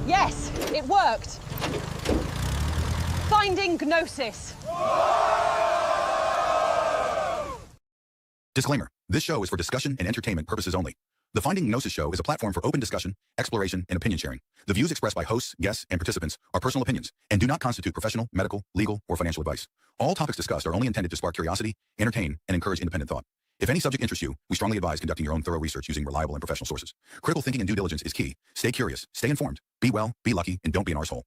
Yes, it worked. Finding Gnosis. Disclaimer. This show is for discussion and entertainment purposes only. The Finding Gnosis show is a platform for open discussion, exploration, and opinion sharing. The views expressed by hosts, guests, and participants are personal opinions and do not constitute professional, medical, legal, or financial advice. All topics discussed are only intended to spark curiosity, entertain, and encourage independent thought. If any subject interests you, we strongly advise conducting your own thorough research using reliable and professional sources. Critical thinking and due diligence is key. Stay curious, stay informed, be well, be lucky, and don't be an arsehole.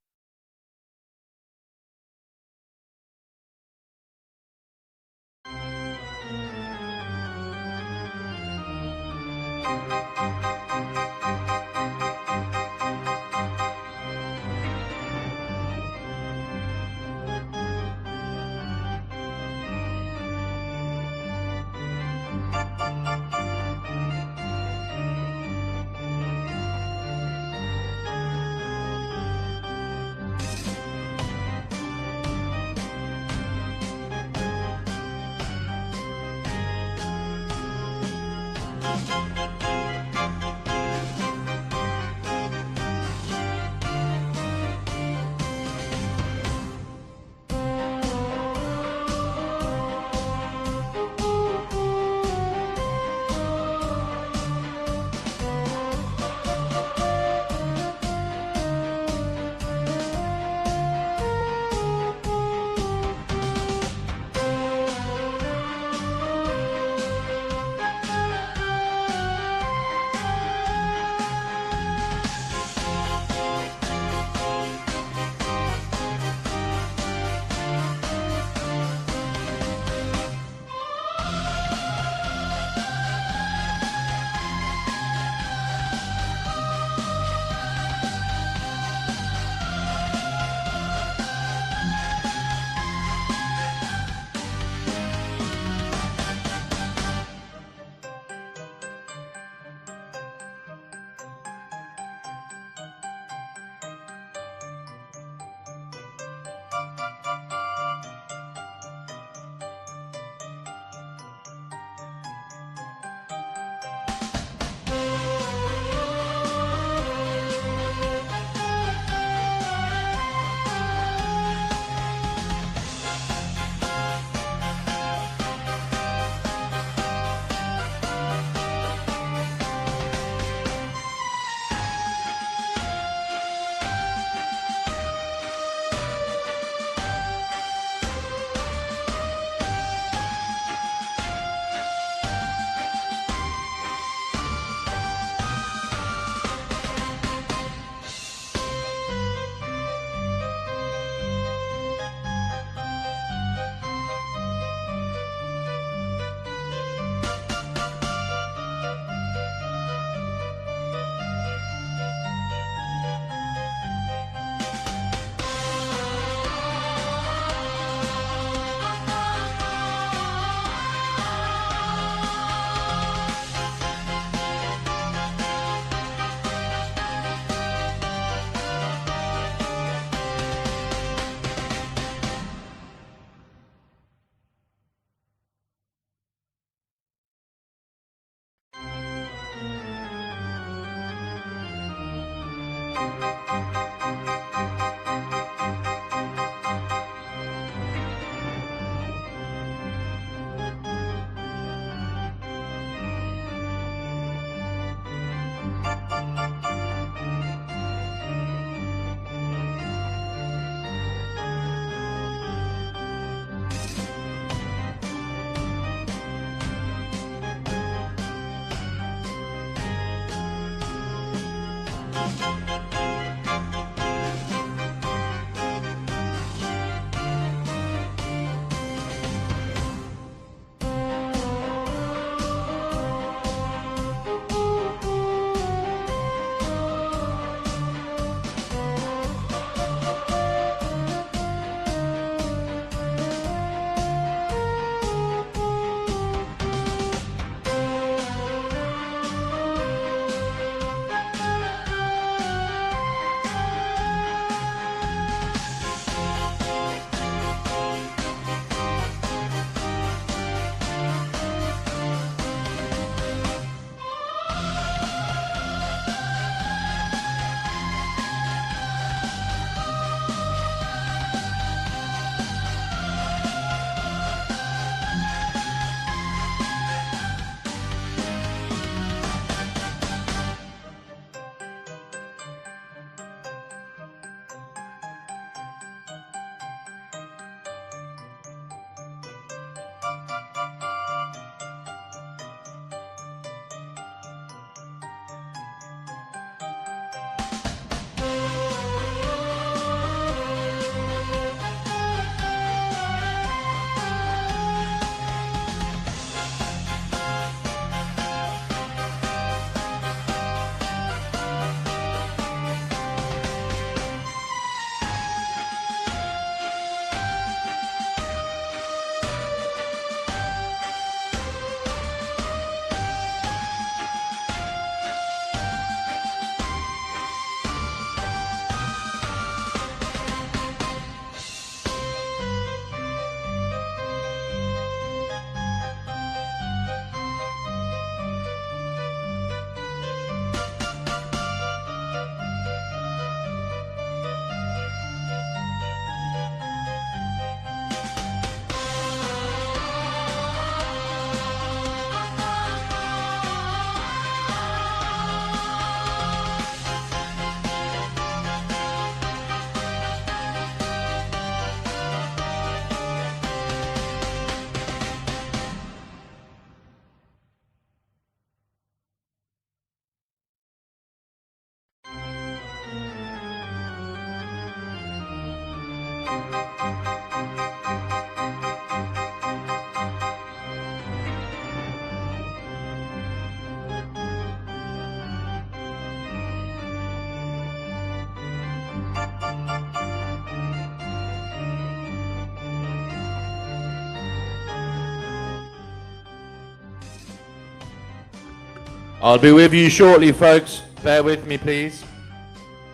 I'll be with you shortly, folks. Bear with me, please.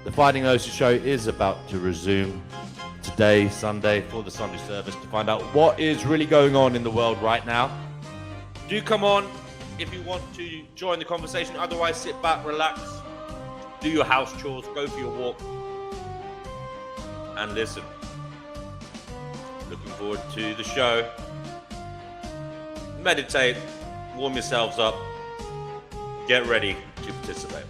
The Finding Gnosis show is about to resume today, Sunday, for the Sunday service to find out what is really going on in the world right now. Do come on if you want to join the conversation. Otherwise, sit back, relax, do your house chores, go for your walk, and listen. Looking forward to the show. Meditate, warm yourselves up. Get ready to participate.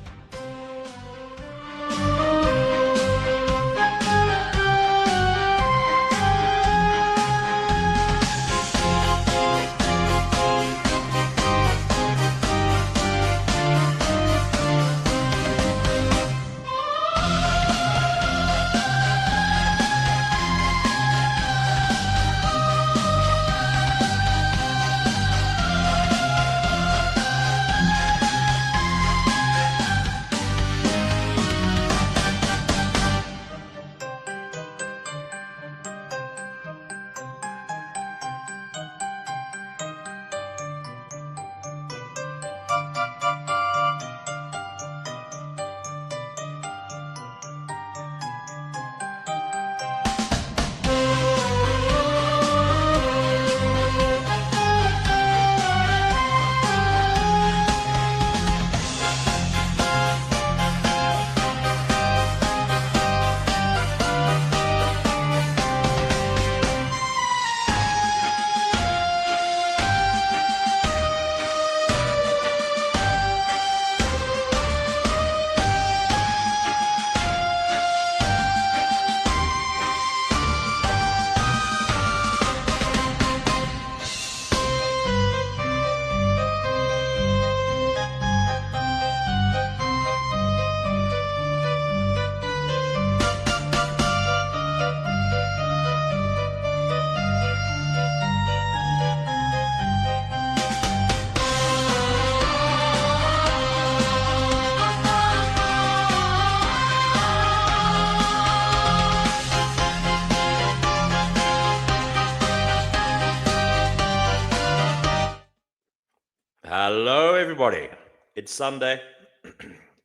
Hello, everybody. It's Sunday.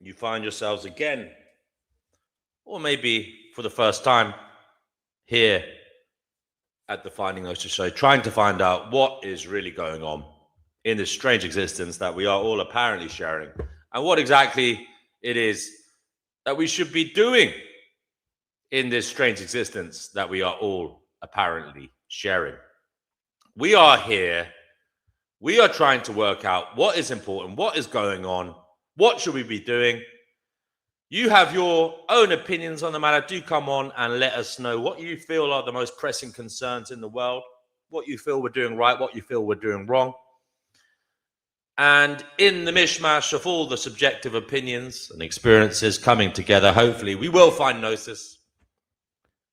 You find yourselves again, or maybe for the first time, here at the Finding Gnosis show, trying to find out what is really going on in this strange existence that we are all apparently sharing, and what exactly it is that we should be doing in this strange existence that we are all apparently sharing. We are here. We are trying to work out what is important, what is going on, what should we be doing. You have your own opinions on the matter. Do come on and let us know what you feel are the most pressing concerns in the world, what you feel we're doing right, what you feel we're doing wrong. And in the mishmash of all the subjective opinions and experiences coming together, hopefully we will find Gnosis.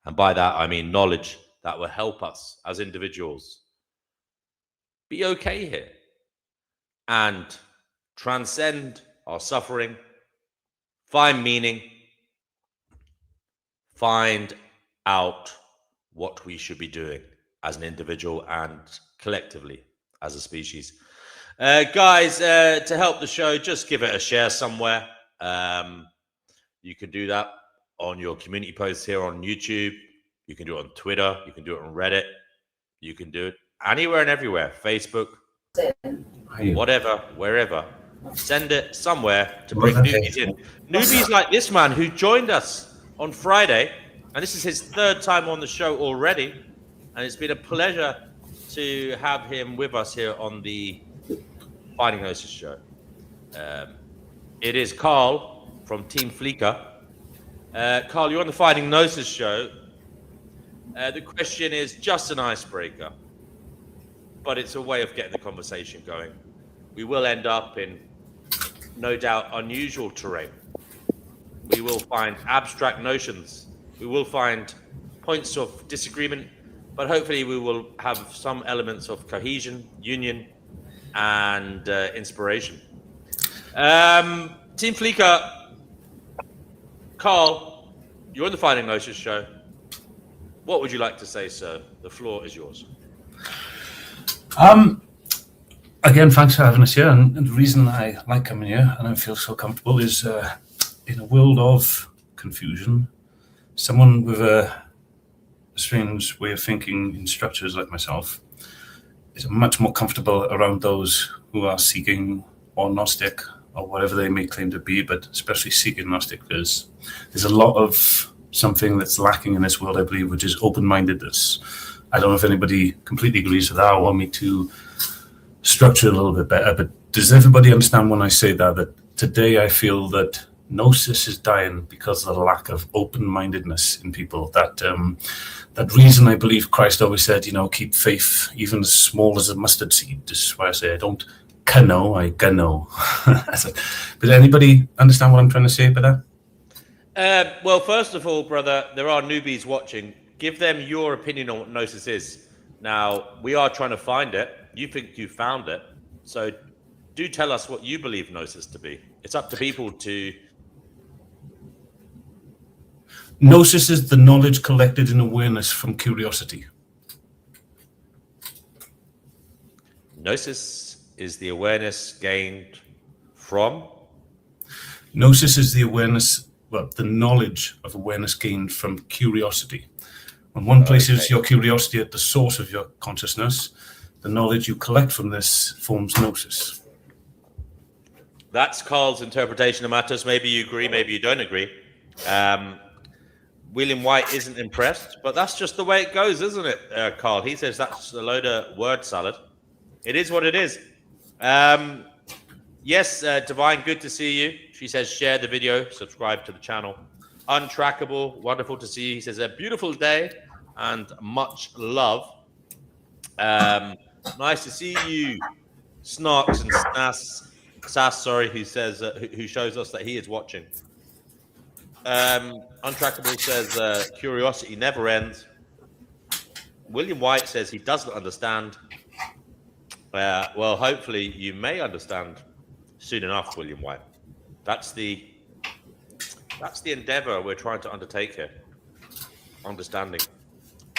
And by that, I mean knowledge that will help us as individuals be okay here and transcend our suffering, find meaning, find out what we should be doing as an individual and collectively as a species. Guys, to help the show, just give it a share somewhere. You can do that on your community posts here on YouTube. You can do it on Twitter. You can do it on Reddit. You can do it anywhere and everywhere. Facebook, whatever, wherever. Send it somewhere to bring newbies in. Newbies like this man who joined us on Friday, and this is his third time on the show already, and it's been a pleasure to have him with us here on the Finding Gnosis show. It is Carl from Team Fleeker. Carl, you're on the Finding Gnosis show. The question is just an icebreaker, but it's a way of getting the conversation going. We will end up in, no doubt, unusual terrain. We will find abstract notions. We will find points of disagreement, but hopefully we will have some elements of cohesion, union, and inspiration. Team Fleeker, Carl, you're on the Finding Gnosis show. What would you like to say, sir? The floor is yours. Again, thanks for having us here. And the reason I like coming here and I feel so comfortable is in a world of confusion, someone with a strange way of thinking in structures like myself is much more comfortable around those who are seeking or Gnostic or whatever they may claim to be, but especially seeking Gnostic. There's a lot of something that's lacking in this world, I believe, which is open-mindedness. I don't know if anybody completely agrees with that or want me to structure it a little bit better, but does everybody understand when I say that today I feel that Gnosis is dying because of the lack of open-mindedness in people? That reason I believe Christ always said, keep faith even as small as a mustard seed. This is why I say I don't know, I gano. But anybody understand what I'm trying to say about that? Well, first of all, brother, there are newbies watching. Give them your opinion on what Gnosis is. Now, we are trying to find it. You think you found it. So do tell us what you believe Gnosis to be. It's up to people to... Gnosis is the knowledge collected in awareness from curiosity. Gnosis is the awareness gained from? Gnosis is the awareness, the knowledge of awareness gained from curiosity. When one places your curiosity at the source of your consciousness, the knowledge you collect from this forms Gnosis. That's Carl's interpretation of matters. Maybe you agree, maybe you don't agree. William White isn't impressed, but that's just the way it goes, isn't it, Carl? He says that's a load of word salad. It is what it is. Yes, Divine, good to see you. She says share the video, subscribe to the channel. Untrackable, wonderful to see you. He says a beautiful day and much love. Nice to see you, Snarks and Sass, sorry, who says who shows us that he is watching. Untrackable says curiosity never ends. William White says he doesn't understand. Well, hopefully you may understand soon enough, William White. That's the endeavor we're trying to undertake here. Understanding.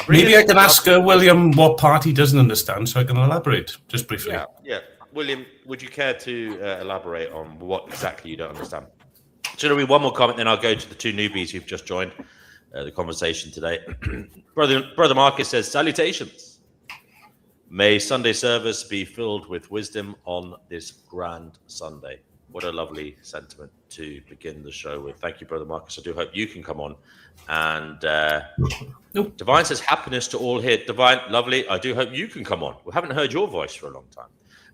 Maybe I can ask William what part he doesn't understand so I can elaborate just briefly. Yeah. William, would you care to elaborate on what exactly you don't understand? So there'll be one more comment, then I'll go to the two newbies who've just joined the conversation today. Brother Marcus says, salutations. May Sunday service be filled with wisdom on this grand Sunday. What a lovely sentiment to begin the show with. Thank you, Brother Marcus. I do hope you can come on. And Divine says, happiness to all here. Divine, lovely. I do hope you can come on. We haven't heard your voice for a long time.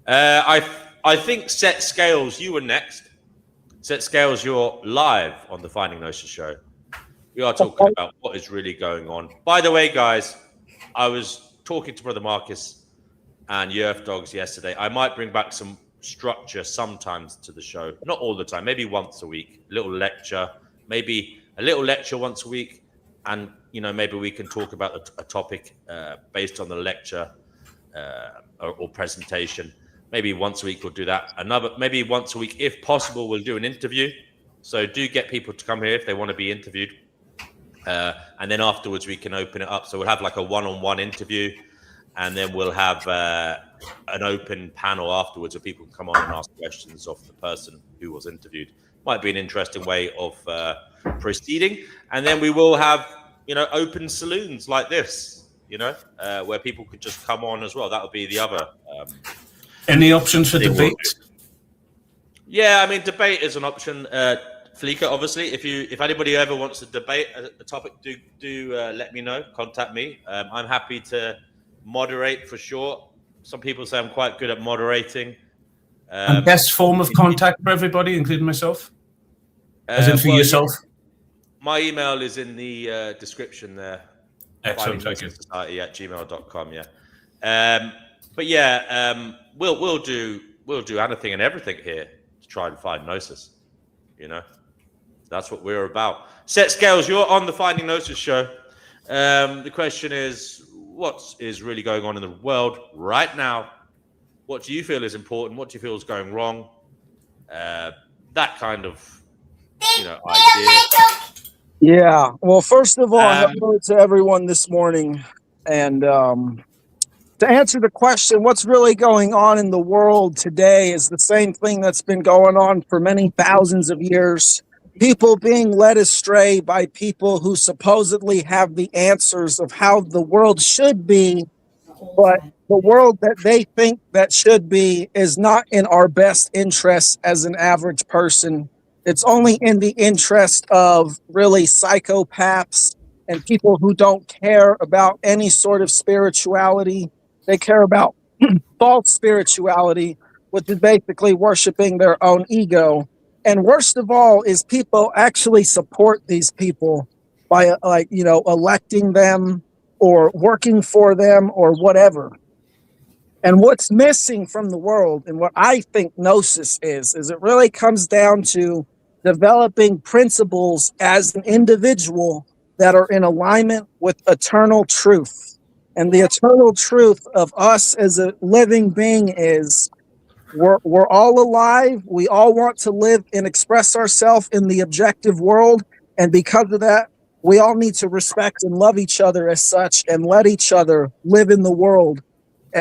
I think Set Scales, you were next. Set Scales, you're live on the Finding Gnosis show. We are talking about what is really going on. By the way, guys, I was talking to Brother Marcus and Yerf Dogs yesterday. I might bring back some structure sometimes to the show. Not all the time, maybe once a week. A little lecture, maybe a little lecture once a week. And, maybe we can talk about a topic based on the lecture or presentation. Maybe once a week we'll do that. Maybe once a week, if possible, we'll do an interview. So do get people to come here if they want to be interviewed. And then afterwards we can open it up. So we'll have like a one-on-one interview, and then we'll have an open panel afterwards where people can come on and ask questions of the person who was interviewed. Might be an interesting way of proceeding. And then we will have, open saloons like this, where people could just come on as well. That would be the other. Any options for debate? Yeah, debate is an option. Fleeker, obviously, if anybody ever wants to debate a topic, do let me know. Contact me. I'm happy to moderate for sure. Some people say I'm quite good at moderating. And best form of contact for everybody, including myself? As in for yourself? My email is in the description there. Excellent, thank you. Society@gmail.com, yeah. But yeah, we'll do anything and everything here to try and find Gnosis. That's what we're about. Set Scales, you're on the Finding Gnosis show. The question is, what is really going on in the world right now? What do you feel is important? What do you feel is going wrong? That kind of, idea. Yeah. Well, first of all, hello to everyone this morning. And to answer the question, what's really going on in the world today is the same thing that's been going on for many thousands of years. People being led astray by people who supposedly have the answers of how the world should be, but the world that they think that should be is not in our best interest as an average person. It's only in the interest of really psychopaths and people who don't care about any sort of spirituality. They care about false spirituality, which is basically worshiping their own ego. And worst of all is people actually support these people by electing them or working for them or whatever. And what's missing from the world, and what I think Gnosis is it really comes down to developing principles as an individual that are in alignment with eternal truth. And the eternal truth of us as a living being is we're all alive. We all want to live and express ourselves in the objective world. And because of that, we all need to respect and love each other as such and let each other live in the world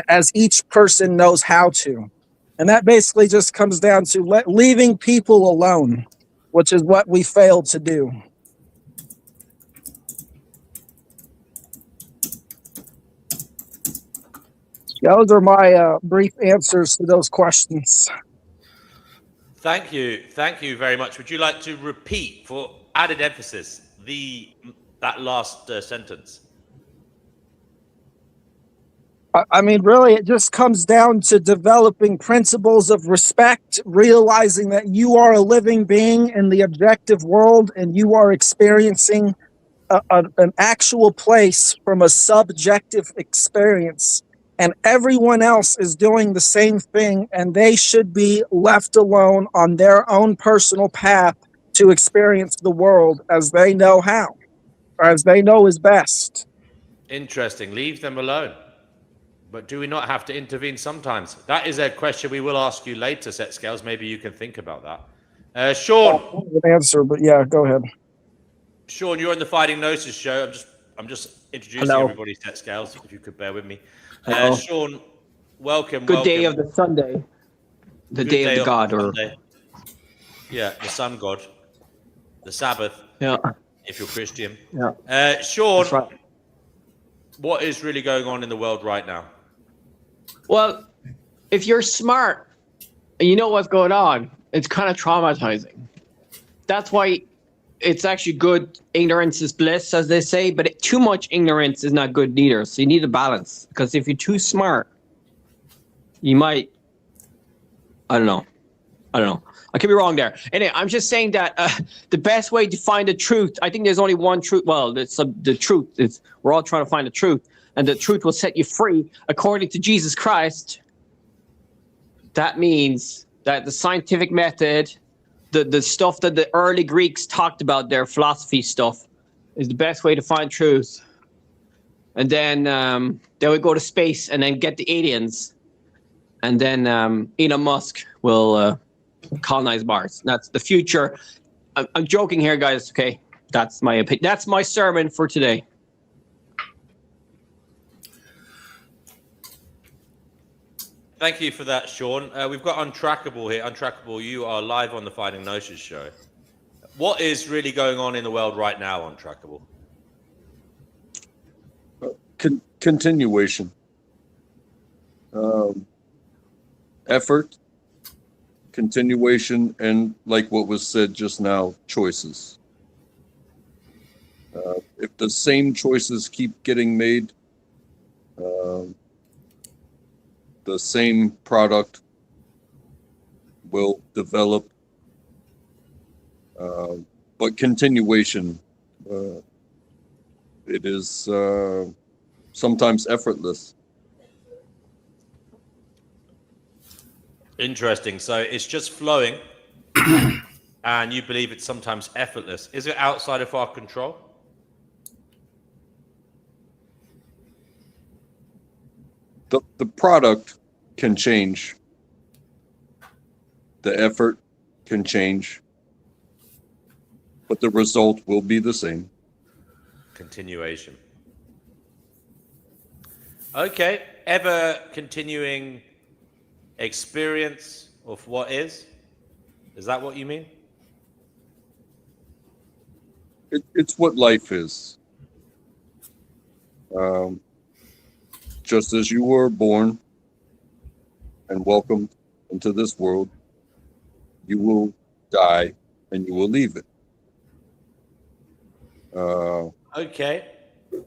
as each person knows how to. And that basically just comes down to leaving people alone, which is what we failed to do. Those are my brief answers to those questions. Thank you very much. Would you like to repeat, for added emphasis, that last sentence? I mean, really, it just comes down to developing principles of respect, realizing that you are a living being in the objective world and you are experiencing an actual place from a subjective experience. And everyone else is doing the same thing, and they should be left alone on their own personal path to experience the world as they know how, or as they know is best. Interesting. Leave them alone. But do we not have to intervene sometimes? That is a question we will ask you later, Set Scales. Maybe you can think about that. Sean. I don't have an answer, but yeah, go ahead. Sean, you're on the Fighting Gnosis show. I'm just introducing everybody, Set Scales, if you could bear with me. Sean, welcome. Good day of the Sunday. The day of the God, yeah, the sun god, the Sabbath. Yeah. If you're Christian. Yeah. Sean, right. What is really going on in the world right now? Well, if you're smart and you know what's going on, it's kind of traumatizing. That's why it's actually good. Ignorance is bliss, as they say, but too much ignorance is not good neither. So you need a balance, because if you're too smart, you might, I don't know. I could be wrong there. Anyway, I'm just saying that the best way to find the truth, I think there's only one truth. Well, the truth is we're all trying to find the truth, and the truth will set you free according to Jesus Christ. That means that the scientific method, the stuff that the early Greeks talked about, their philosophy stuff, is the best way to find truth. And then they would go to space and then get the aliens, and then Elon Musk will colonize Mars. That's the future. I'm joking here, guys. Okay, that's my opinion. That's my sermon for today. Thank you for that, Sean. We've got Untrackable here. Untrackable, you are live on the Fighting Gnosis show. What is really going on in the world right now, Untrackable? Continuation. Effort. Continuation, and like what was said just now, choices. If the same choices keep getting made, the same product will develop, but continuation, it is sometimes effortless. Interesting. So it's just flowing, and you believe it's sometimes effortless. Is it outside of our control? the product can change. The effort can change, but the result will be the same. Continuation. Okay. Ever continuing experience of what is? Is that what you mean? It's what life is. Just as you were born and welcomed into this world, you will die and you will leave it. Okay.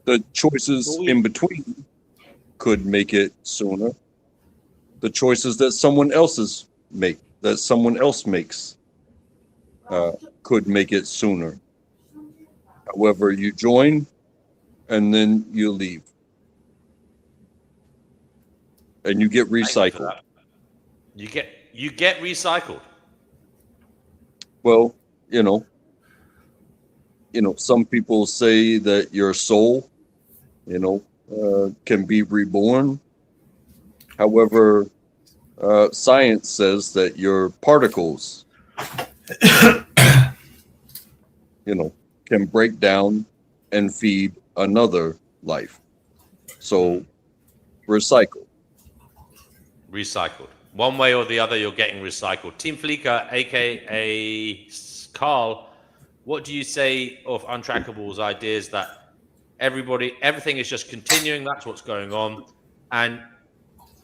The choices in between could make it sooner. The choices that someone else makes, could make it sooner. However, you join and then you leave. And you get recycled. You get recycled. Well, some people say that your soul, can be reborn. However, science says that your particles, can break down and feed another life. So, recycle. Recycled. One way or the other, you're getting recycled. Team Fleeker, aka Carl, what do you say of Untrackable's ideas that everything is just continuing? That's what's going on, and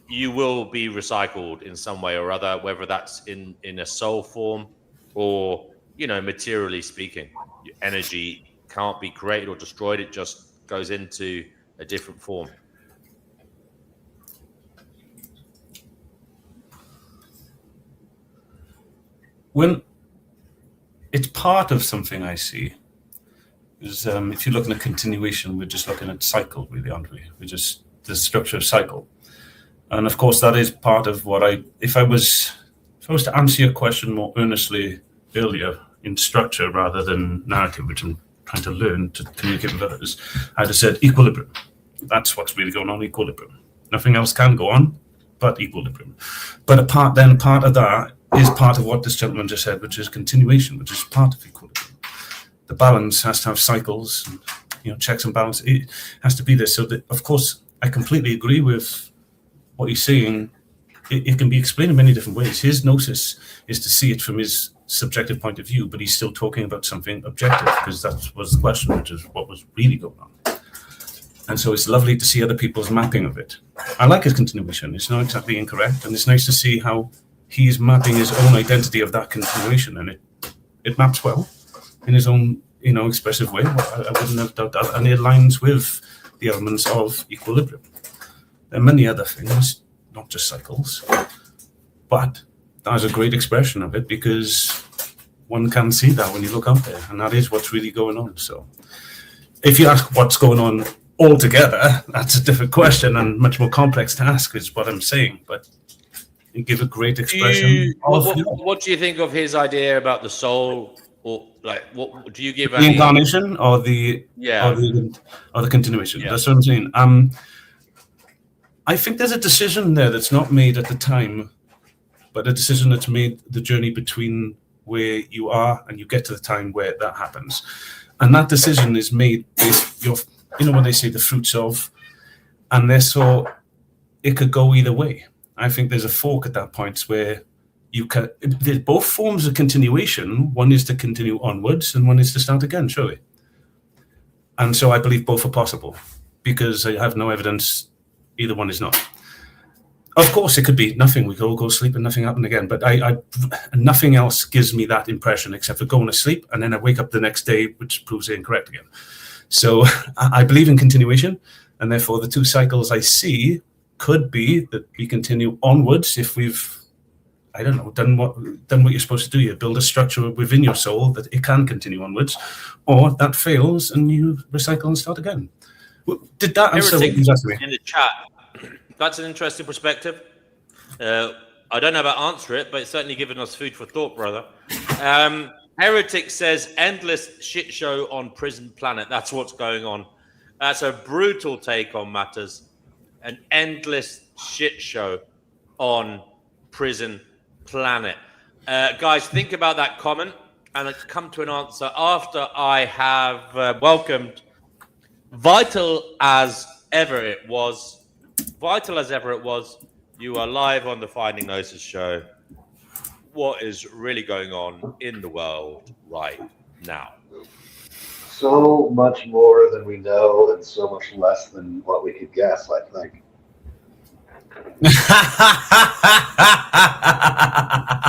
you will be recycled in some way or other, whether that's in a soul form or materially speaking. Your energy can't be created or destroyed; it just goes into a different form. When it's part of something I see is if you're looking at continuation, we're just looking at cycle, really, aren't we? We're just the structure of cycle. And of course, that is part of what if I was to answer your question more earnestly earlier in structure rather than narrative, which I'm trying to learn to communicate with others, I'd have said equilibrium. That's what's really going on, equilibrium. Nothing else can go on but equilibrium. But part of that is part of what this gentleman just said, which is continuation, which is part of equilibrium. The balance has to have cycles, and, checks and balance. It has to be there. So that, of course, I completely agree with what he's saying. It can be explained in many different ways. His gnosis is to see it from his subjective point of view, but he's still talking about something objective, because that was the question, which is what was really going on. And so it's lovely to see other people's mapping of it. I like his continuation. It's not exactly incorrect, and it's nice to see how he's mapping his own identity of that continuation, and it maps well in his own, expressive way. I wouldn't have doubt that, and it aligns with the elements of equilibrium. There are many other things, not just cycles, but that's a great expression of it, because one can see that when you look up there, and that is what's really going on. So, if you ask what's going on altogether, that's a different question and much more complex to ask, is what I'm saying, but. And give a great expression. What do you think of his idea about the soul, or what do you give? The incarnation or the or the continuation? Yeah. That's what I'm saying. I think there's a decision there that's not made at the time, but a decision that's made the journey between where you are and you get to the time where that happens, and that decision is made based when they say the fruits of, and so it could go either way. I think there's a fork at that point where there's both forms of continuation. One is to continue onwards and one is to start again, surely. And so I believe both are possible, because I have no evidence either one is not. Of course, it could be nothing. We could all go to sleep and nothing happened again. But nothing else gives me that impression except for going to sleep and then I wake up the next day, which proves incorrect again. So I believe in continuation, and therefore the two cycles I see could be that we continue onwards if we've, done what you're supposed to do. You build a structure within your soul that it can continue onwards, or that fails and you recycle and start again. Did that answer what you asked me? In the chat, that's an interesting perspective. I don't know about answer it, but it's certainly given us food for thought, brother. Heretic says, endless shit show on Prison Planet. That's what's going on. That's a brutal take on matters. An endless shit show on Prison Planet. Guys, think about that comment and come to an answer after I have welcomed Vital as ever it was. You are live on the Finding Gnosis show. What is really going on in the world right now? So much more than we know and so much less than what we could guess, I think.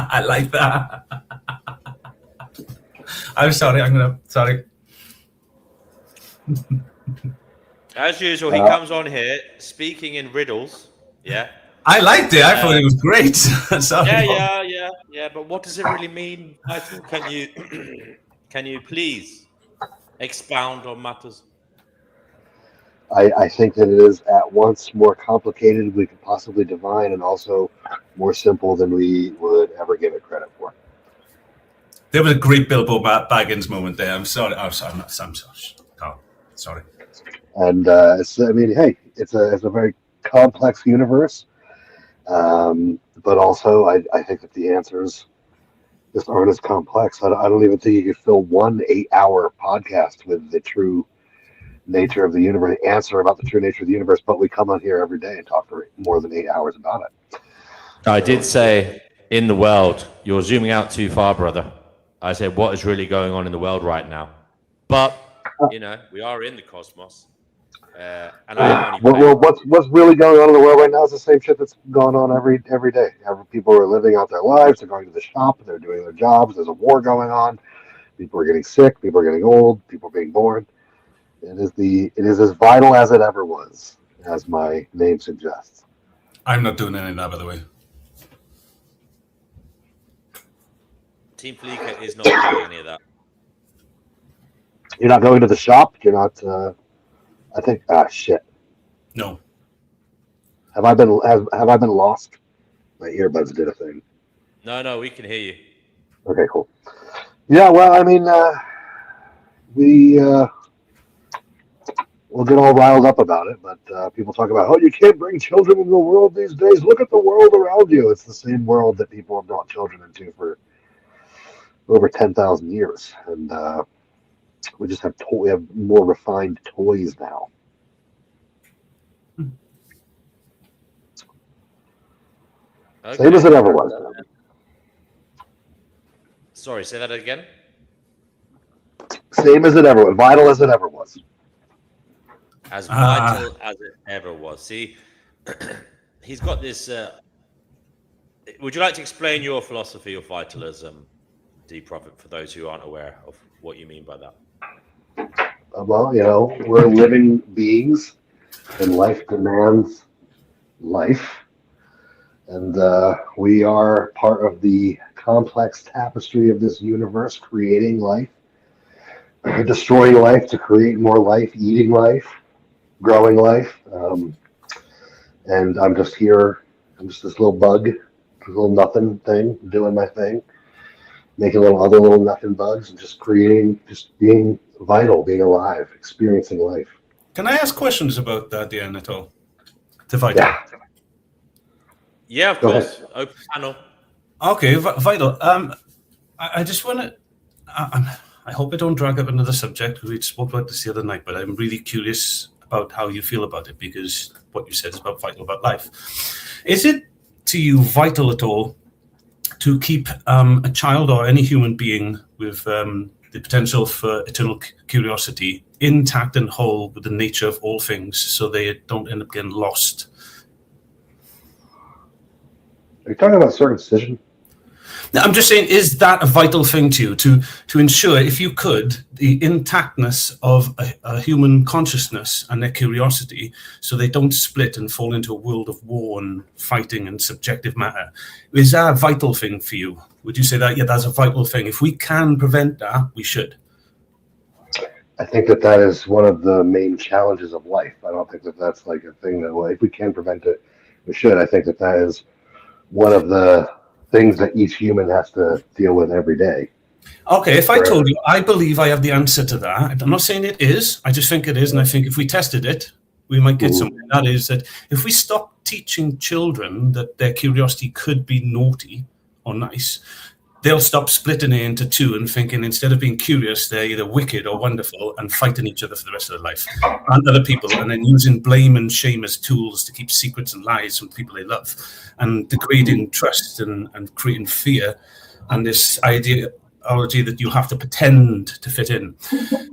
I like that. I'm sorry. Sorry. As usual, he comes on here speaking in riddles. Yeah. I liked it. I thought it was great. Sorry. Yeah. But what does it really mean? Michael? Can you please expound on matters? I think that it is at once more complicated than we could possibly divine and also more simple than we would ever give it credit for. There was a great Bilbo Baggins moment there. I'm sorry. I'm sorry. Sorry. And hey, it's a very complex universe, but also I think that the answers just aren't as complex. I don't even think you could fill one 8-hour podcast with the true nature of the universe, answer about the true nature of the universe. But we come on here every day and talk for more than 8 hours about it. I did say in the world, you're zooming out too far, brother. I said, what is really going on in the world right now? But, we are in the cosmos. What's really going on in the world right now is the same shit that's going on every day. People are living out their lives. They're going to the shop. They're doing their jobs. There's a war going on. People are getting sick. People are getting old. People are being born. It is as vital as it ever was, as my name suggests. I'm not doing any of that, by the way. Team Fleeca is not doing any of that. You're not going to the shop. You're not. I think. Shit. No. Have I been lost? My earbuds did a thing. No, we can hear you. Okay, cool. Yeah, well, I mean, we'll get all riled up about it, but people talk about, you can't bring children into the world these days. Look at the world around you. It's the same world that people have brought children into for over 10,000 years, and we just have we have more refined toys now. Okay. Same as it ever was. Sorry, say that again. Same as it ever was. Vital as it ever was. As vital as it ever was. See, he's got this. Would you like to explain your philosophy of vitalism, D Prophet, for those who aren't aware of what you mean by that? Well, we're living beings, and life demands life. And we are part of the complex tapestry of this universe, creating life, destroying life to create more life, eating life, growing life. And I'm just here. I'm just this little bug, this little nothing thing, doing my thing, making other little nothing bugs, and just creating, just being vital, being alive, experiencing life. Can I ask questions about that, Deanne, at all? To Vital? Yeah, of course. Open panel. Okay, Vital. I just want to. I hope I don't drag up another subject. We spoke about this the other night, but I'm really curious about how you feel about it, because what you said is about vital, about life. Is it to you vital at all to keep a child or any human being with the potential for eternal curiosity intact and whole with the nature of all things, so they don't end up getting lost? Are you talking about circumcision? No, I'm just saying, is that a vital thing to you, to ensure, if you could, the intactness of a human consciousness and their curiosity, so they don't split and fall into a world of war and fighting and subjective matter? Is that a vital thing for you? Would you say that, that's a vital thing? If we can prevent that, we should. I think that is one of the main challenges of life. I don't think that that's like a thing that, if we can prevent it, we should. I think that is one of the things that each human has to deal with every day. Okay, if I told you, I believe I have the answer to that. I'm not saying it is, I just think it is, and I think if we tested it, we might get somewhere. That is that if we stop teaching children that their curiosity could be naughty or nice, they'll stop splitting it into two and thinking instead of being curious, they're either wicked or wonderful and fighting each other for the rest of their life and other people, and then using blame and shame as tools to keep secrets and lies from people they love, and degrading trust and creating fear and this ideology that you have to pretend to fit in.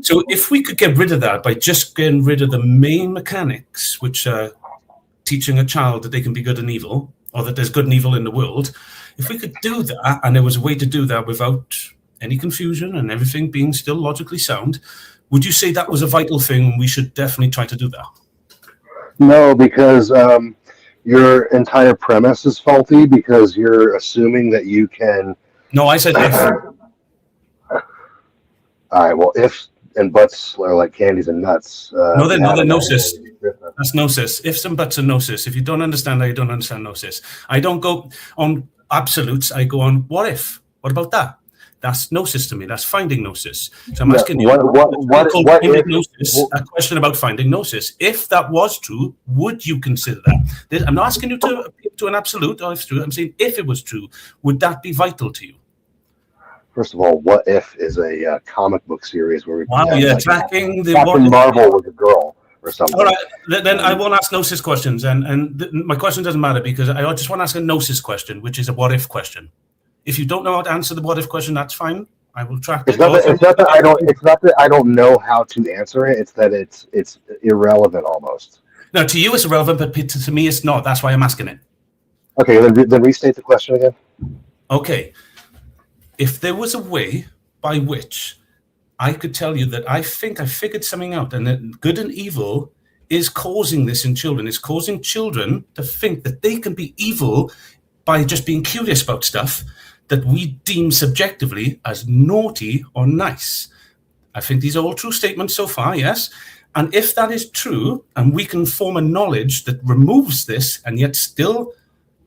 So if we could get rid of that by just getting rid of the main mechanics, which are teaching a child that they can be good and evil, or that there's good and evil in the world, if we could do that, and there was a way to do that without any confusion and everything being still logically sound, would you say that was a vital thing? We should definitely try to do that. No, because your entire premise is faulty, because you're assuming that you can... No, I said if. All right, well, ifs and buts are like candies and nuts. No, they're Gnosis. That's Gnosis. Ifs and buts are Gnosis. If you don't understand that, you don't understand Gnosis. I don't go on absolutes. I go on what if. What about that? That's Gnosis to me. That's finding Gnosis. So I'm asking you a question about finding Gnosis. If that was true, would you consider that? I'm not asking you to an absolute or if it's true. I'm saying if it was true, would that be vital to you? First of all, What If is a comic book series where we you're attacking the Captain Marvel with a girl or something. All right, then I won't ask Gnosis questions, and my question doesn't matter because I just want to ask a Gnosis question, which is a what if question. If you don't know how to answer the what if question, that's fine. I will track it. It's not that I don't know how to answer it. It's that it's irrelevant almost. No, to you it's irrelevant, but to me it's not. That's why I'm asking it. Okay, then restate the question again. Okay. If there was a way by which I could tell you that I think I figured something out and that good and evil is causing this in children, is causing children to think that they can be evil by just being curious about stuff that we deem subjectively as naughty or nice. I think these are all true statements so far, yes? And if that is true, and we can form a knowledge that removes this and yet still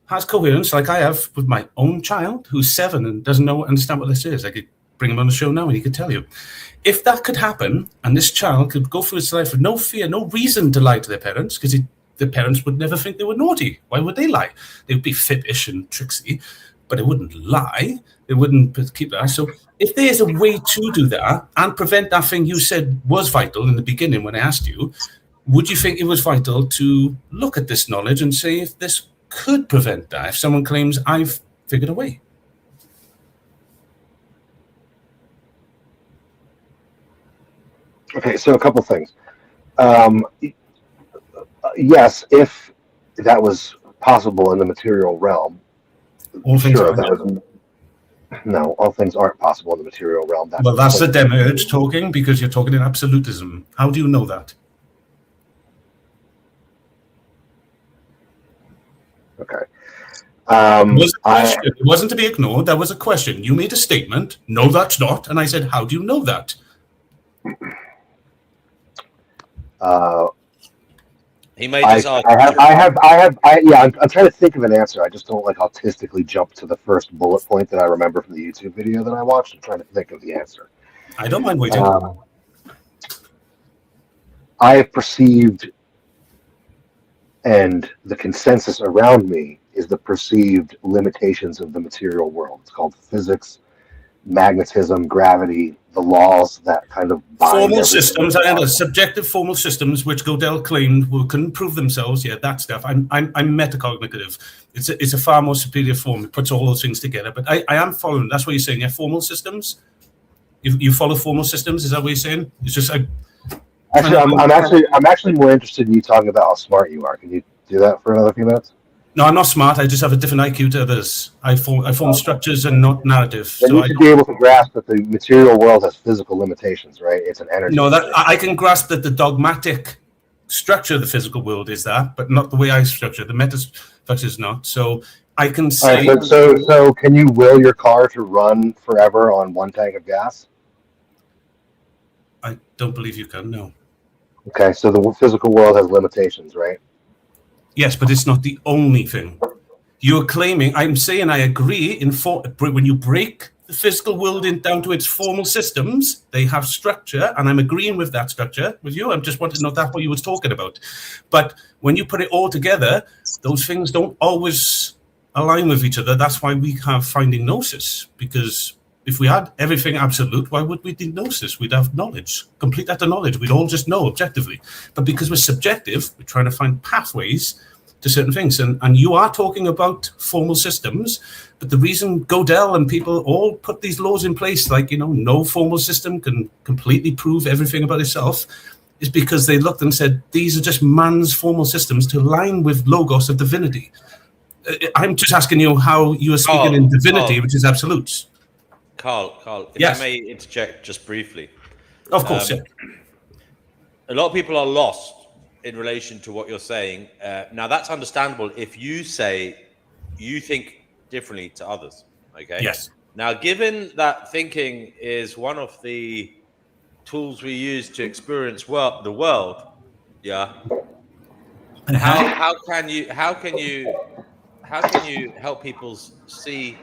has coherence, like I have with my own child who's 7 and doesn't understand what this is. I could bring him on the show now and he could tell you. If that could happen and this child could go through his life with no fear, no reason to lie to their parents, because the parents would never think they were naughty. Why would they lie? They would be fibbish and tricksy, but they wouldn't lie. They wouldn't keep that. So if there's a way to do that and prevent that thing you said was vital in the beginning when I asked you, would you think it was vital to look at this knowledge and say if this could prevent that, if someone claims I've figured a way? Okay, so a couple things. Yes, if that was possible in the material realm, all things sure, no, all things aren't possible in the material realm. That's the demiurge talking, because you're talking in absolutism. How do you know that? Okay. It wasn't to be ignored. That was a question. You made a statement. No, that's not. And I said, how do you know that? He made his argument. I'm trying to think of an answer. I just don't like autistically jump to the first bullet point that I remember from the YouTube video that I watched. I'm trying to think of the answer. I don't mind waiting. I have perceived, and the consensus around me is the perceived limitations of the material world. It's called physics, magnetism, gravity, the laws that kind of bind formal systems, subjective formal systems, which Gödel claimed couldn't prove themselves. Yeah, that stuff. I'm metacognitive. It's a far more superior form. It puts all those things together. But I am following. That's what you're saying. Yeah, formal systems. You follow formal systems. Is that what you're saying? It's just I'm actually more interested in you talking about how smart you are. Can you do that for another few minutes? No, I'm not smart. I just have a different IQ to others. I form structures and not narrative. Then you should be able to grasp that the material world has physical limitations, right? It's an energy. No, that I can grasp that the dogmatic structure of the physical world is that, but not the way I structure the metastructure is not. So I can say. Right, so can you will your car to run forever on one tank of gas? I don't believe you can. No. Okay, so the physical world has limitations, right? Yes, but it's not the only thing. You're claiming, I'm saying I agree, when you break the physical world down to its formal systems. They have structure, and I'm agreeing with that structure with you. I just wanted to know that's what you was talking about. But when you put it all together, those things don't always align with each other. That's why we have finding Gnosis, because if we had everything absolute, why would we need Gnosis? We'd have knowledge, complete utter knowledge. We'd all just know objectively. But because we're subjective, we're trying to find pathways to certain things. And you are talking about formal systems, but the reason Godel and people all put these laws in place, like, no formal system can completely prove everything about itself, is because they looked and said, these are just man's formal systems to align with logos of divinity. I'm just asking you how you are speaking in divinity, which is absolutes. Carl, if yes. I may interject just briefly. Of course, yeah. A lot of people are lost in relation to what you're saying. Now, that's understandable if you say you think differently to others, okay? Yes. Now, given that thinking is one of the tools we use to experience the world, yeah, how can you help people see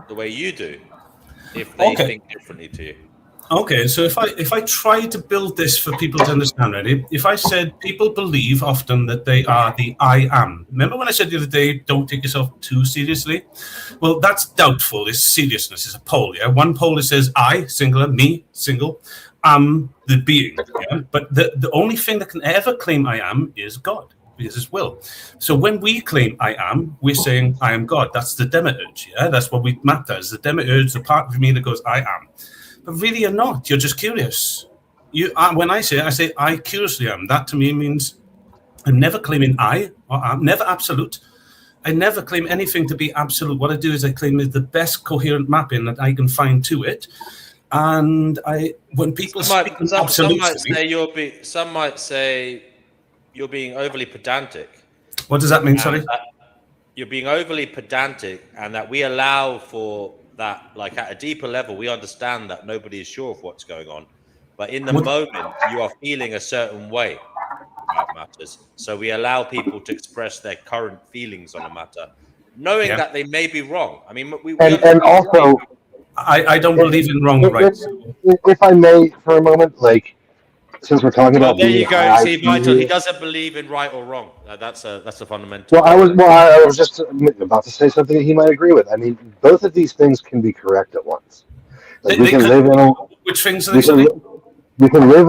the way you do if they think differently to you? Okay, so if I try to build this for people to understand, right? If I said people believe often that they are the I am. Remember when I said the other day, don't take yourself too seriously? Well, that's doubtful. It's seriousness. It's a pole. Yeah, one pole that says I, singular, me, single, am the being. Yeah? But the only thing that can ever claim I am is God, because His will. So when we claim I am, we're saying I am God. That's the demiurge. Yeah, that's what we map as the demiurge, the part of me that goes I am. But really, you're not. You're just curious. When I say I curiously am. That to me means I'm never claiming I or am, never absolute. I never claim anything to be absolute. What I do is I claim the best coherent mapping that I can find to it. And when people speak in absolutes, some might say you're being overly pedantic. What does that mean? Sorry, you're being overly pedantic, and that we allow for that, like at a deeper level, we understand that nobody is sure of what's going on, but in the moment you are feeling a certain way about matters. So we allow people to express their current feelings on a matter, knowing that they may be wrong. I mean, and also, I don't believe in wrong, right? If I may, for a moment, like, since we're talking about, there you go. See, Michael, he doesn't believe in right or wrong. That's a fundamental. Well, I was just about to say something that he might agree with. I mean, both of these things can be correct at once. Like we can live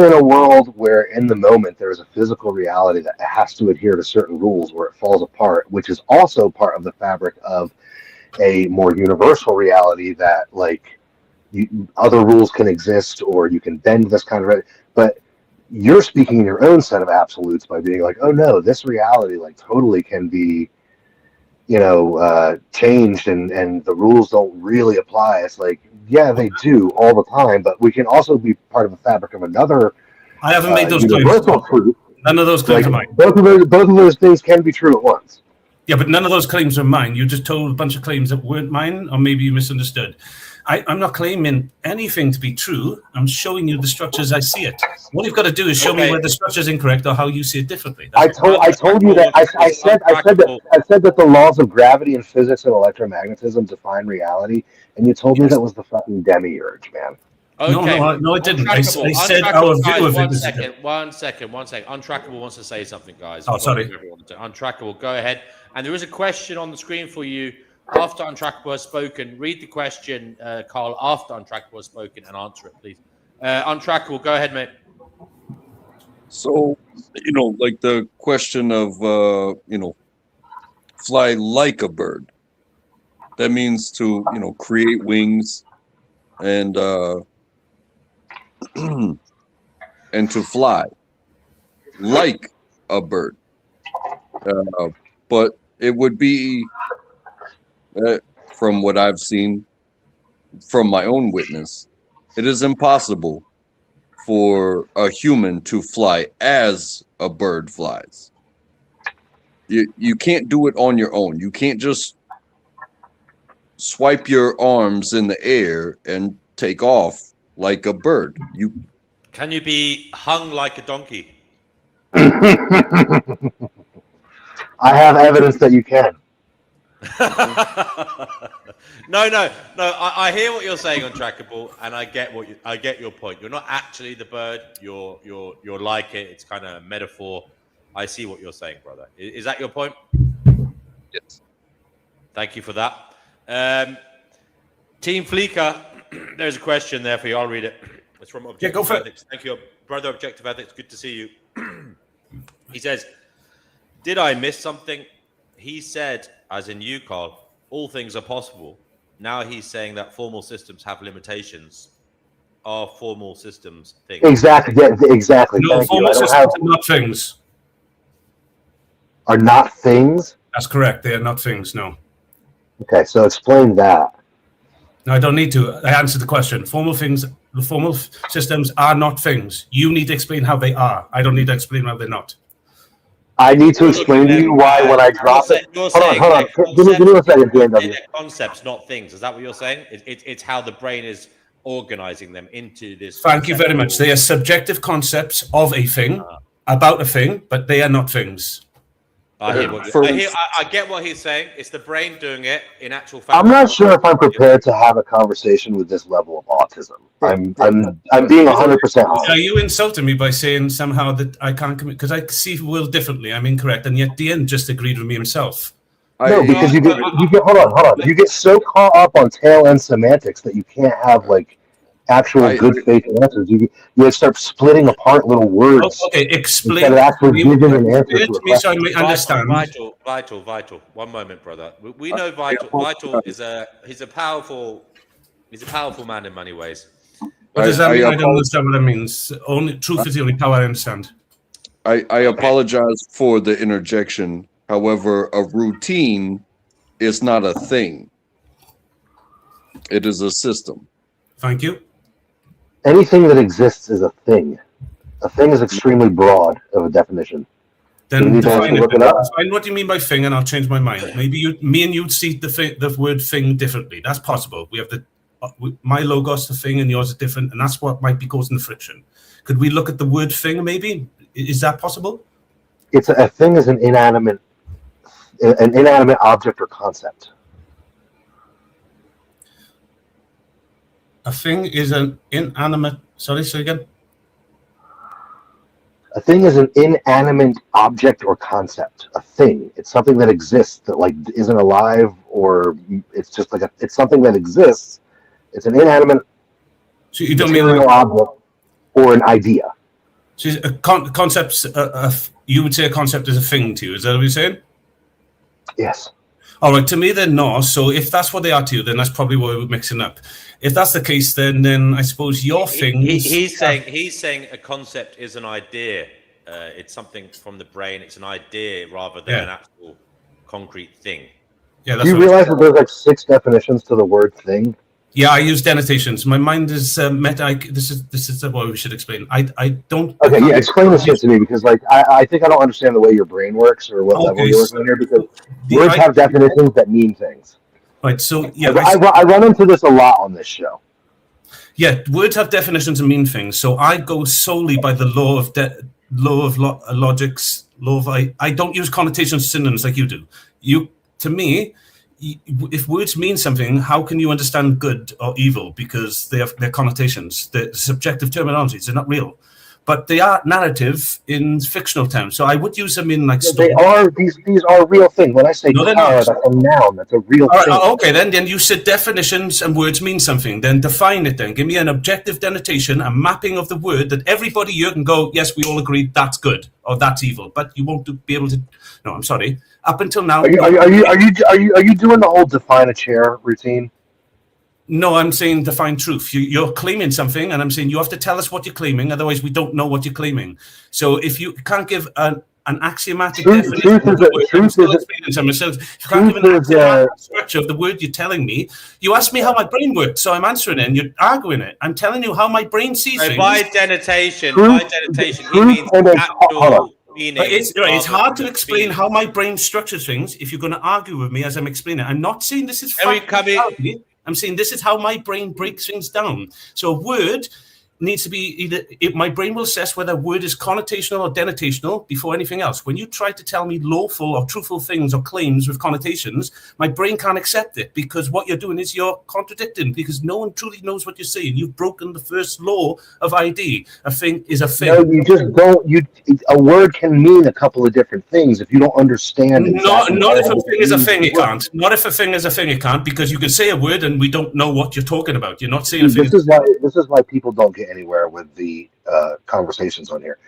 in a world where, in the moment, there is a physical reality that has to adhere to certain rules, where it falls apart, which is also part of the fabric of a more universal reality that, like, other rules can exist, or you can bend this kind of. But you're speaking in your own set of absolutes by being like, oh no, this reality like totally can be, changed, and the rules don't really apply. It's like, yeah, they do all the time, but we can also be part of the fabric of another. I haven't made those claims. None of those claims are mine. Both of those things can be true at once. Yeah, but none of those claims are mine. You just told a bunch of claims that weren't mine, or maybe you misunderstood. I'm not claiming anything to be true. I'm showing you the structures I see it. What you've got to do is show me where the structure is incorrect or how you see it differently. I told you that. I said that the laws of gravity and physics and electromagnetism define reality, and you told me that was the fucking demiurge, man. Okay. No, I didn't. I said our view of it. One second. Untrackable wants to say something, guys. Oh, sorry. Untrackable, go ahead. And there is a question on the screen for you. After Untrackable has spoken, read the question, Carl, after Untrackable has spoken, and answer it, please. Untrackable, go ahead, mate. So, like the question of, fly like a bird. That means to, create wings and and to fly like a bird. But it would be, from what I've seen from my own witness, it is impossible for a human to fly as a bird flies. You can't do it on your own. You can't just swipe your arms in the air and take off like a bird. Can you be hung like a donkey? I have evidence that you can. No. I hear what you're saying, Untrackable, and I get your point. You're not actually the bird. You're like it. It's kind of a metaphor. I see what you're saying, brother. Is that your point? Yes. Thank you for that. Team Fleeker, there's a question there for you. I'll read it. It's from Objective Ethics. Thank you, brother. Objective Ethics. Good to see you. He says, "Did I miss something?" He said, as in you, Carl, all things are possible. Now he's saying that formal systems have limitations. Are formal systems things? Exactly. Exactly. No, formal systems are not things. Are not things? That's correct. They are not things, no. Okay, so explain that. No, I don't need to. I answered the question. The formal systems are not things. You need to explain how they are. I don't need to explain how they're not. I need to explain to you why when I drop it. Hold on. Give me a second, BMW. Concepts, not things. Is that what you're saying? It's how the brain is organizing them into this. Thank you very much. They are subjective concepts of a thing, about a thing, but they are not things. I get what he's saying. It's the brain doing it in actual fact. I'm not sure if I'm prepared to have a conversation with this level of autism. I'm being 100% honest. Are you insulting me by saying somehow that I can't commit? Because I see the world differently. I'm incorrect, and yet Dean just agreed with me himself. No, because you get hold on. You get so caught up on tail end semantics that you can't have like actual good faith answers. You start splitting apart little words. Okay, explain. Instead of actually giving an answer to me so I may understand. Vital. One moment, brother. We know Vital is he's a powerful man in many ways. What does that mean? I don't understand what that means. Truth is the only power I understand. I apologize for the interjection. However, a routine is not a thing. It is a system. Thank you. Anything that exists is a thing. A thing is extremely broad of a definition. Then define it. Define what you mean by thing, and I'll change my mind. Maybe me and you see the word thing differently. That's possible. We have my logos, the thing, and yours is different, and that's what might be causing the friction. Could we look at the word thing? Maybe is that possible? It's a thing is an inanimate object or concept. A thing is an inanimate. Sorry, say again. A thing is an inanimate object or concept. A thing. It's something that exists that like isn't alive, or it's just like it's something that exists. It's an inanimate so you don't mean object or an idea. So concepts. You would say a concept is a thing to you. Is that what you're saying? Yes. All right. To me, they're not. So if that's what they are to you, then that's probably what we're mixing up. If that's the case, then I suppose your thing. He's saying a concept is an idea. It's something from the brain. It's an idea rather than an actual concrete thing. Yeah. Do you realize that there's like 6 definitions to the word thing? Yeah, I use denotations. My mind is meta. This is what we should explain. I don't. Okay, yeah, explain this shit to me because like I think I don't understand the way your brain works or what level you're working on here because words have definitions that mean things. Right. So yeah, I run into this a lot on this show. Yeah, words have definitions and mean things. So I go solely by the law of logics. I don't use connotations synonyms like you do. To me, if words mean something, how can you understand good or evil? Because they have their connotations. The subjective terminologies, they're not real. But they are narrative in fictional terms. So I would use them in like stories. These are real things. When I say car, that's a noun. That's a real thing. Okay, then you said definitions and words mean something. Then define it then. Give me an objective denotation, a mapping of the word that everybody here can go, yes, we all agree that's good or that's evil. But you won't be able to. No, I'm sorry. Up until now, are you doing the whole define a chair routine? No, I'm saying define truth. You're claiming something, and I'm saying you have to tell us what you're claiming. Otherwise, we don't know what you're claiming. So if you can't give an axiomatic definition of the structure of the word you're telling me, you ask me how my brain works, so I'm answering it, and you're arguing it. I'm telling you how my brain sees things. By denotation, he means actual meaning. It's hard to explain how my brain structures things if you're going to argue with me as I'm explaining it. I'm not saying this is fact. I'm saying this is how my brain breaks things down. So a word needs to be either my brain will assess whether a word is connotational or denotational before anything else. When you try to tell me lawful or truthful things or claims with connotations, my brain can't accept it, because what you're doing is you're contradicting, because no one truly knows what you're saying. You've broken the first law of ID. A thing is a thing. No, you just don't. A word can mean a couple of different things if you don't understand exactly. Not if a thing is a thing, it can't. Not if a thing is a thing, it can't, because you can say a word and we don't know what you're talking about. You're not saying a thing. This is why people don't get anywhere with the conversations on here.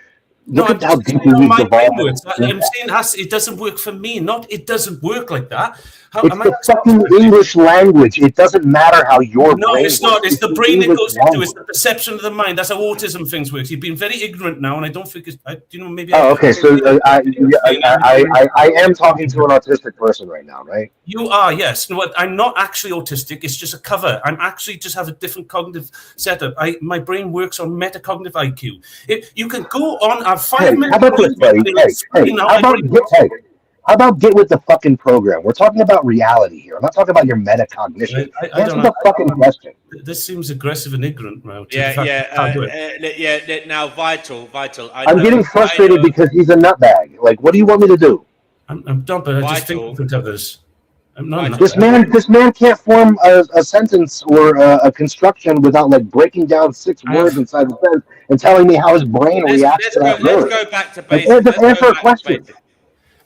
Look at how deeply we've devolved. I'm saying it doesn't work for me. It doesn't work like that. It's the fucking English language. It doesn't matter how your brain. No, it's not. It's the brain that goes language. into. It's the perception of the mind. That's how autism things works. You've been very ignorant now, and I don't think it's. Maybe. Oh, okay. So I am talking to an autistic person right now, right? You are, yes. No, I'm not actually autistic. It's just a cover. I'm actually just have a different cognitive setup. My brain works on metacognitive IQ. You can go on a 5 minute. How about this, buddy? How about get with the fucking program? We're talking about reality here. I'm not talking about your metacognition. Answer the fucking question. This seems aggressive and ignorant, now. Now, Vital. I'm getting frustrated because he's a nutbag. Like, what do you want me to do? I'm dumb, but I just think in front of this. This man can't form a sentence or a construction without like breaking down 6 words inside the sentence and telling me how his brain reacts to that word. Let's go back to basics. Just answer a question.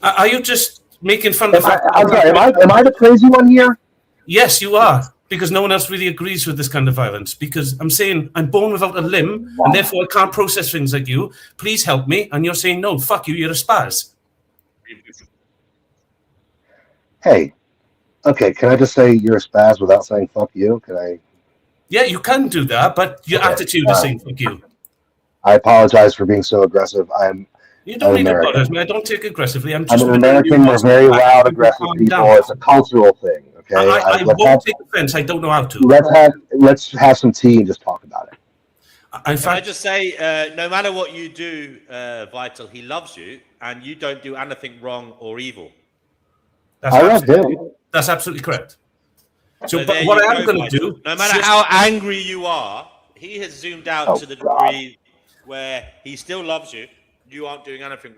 Are you just making fun of? I'm sorry. Am I the crazy one here? Yes, you are, because no one else really agrees with this kind of violence. Because I'm saying I'm born without a limb, and therefore I can't process things like you. Please help me. And you're saying no, fuck you. You're a spaz. Hey, okay. Can I just say you're a spaz without saying fuck you? Can I? Yeah, you can do that, but your attitude is saying fuck you. I apologize for being so aggressive. You don't need to apologize. I don't take aggressively. I'm an American. We're very loud, aggressive people. It's a cultural thing. Okay. I won't take offense. I don't know how to. Let's have some tea and just talk about it. Can I just say, no matter what you do, Vital, he loves you, and you don't do anything wrong or evil. I love him. That's absolutely correct. So, but what I'm going to do, no matter how angry you are, he has zoomed out to the degree where he still loves you. You aren't doing anything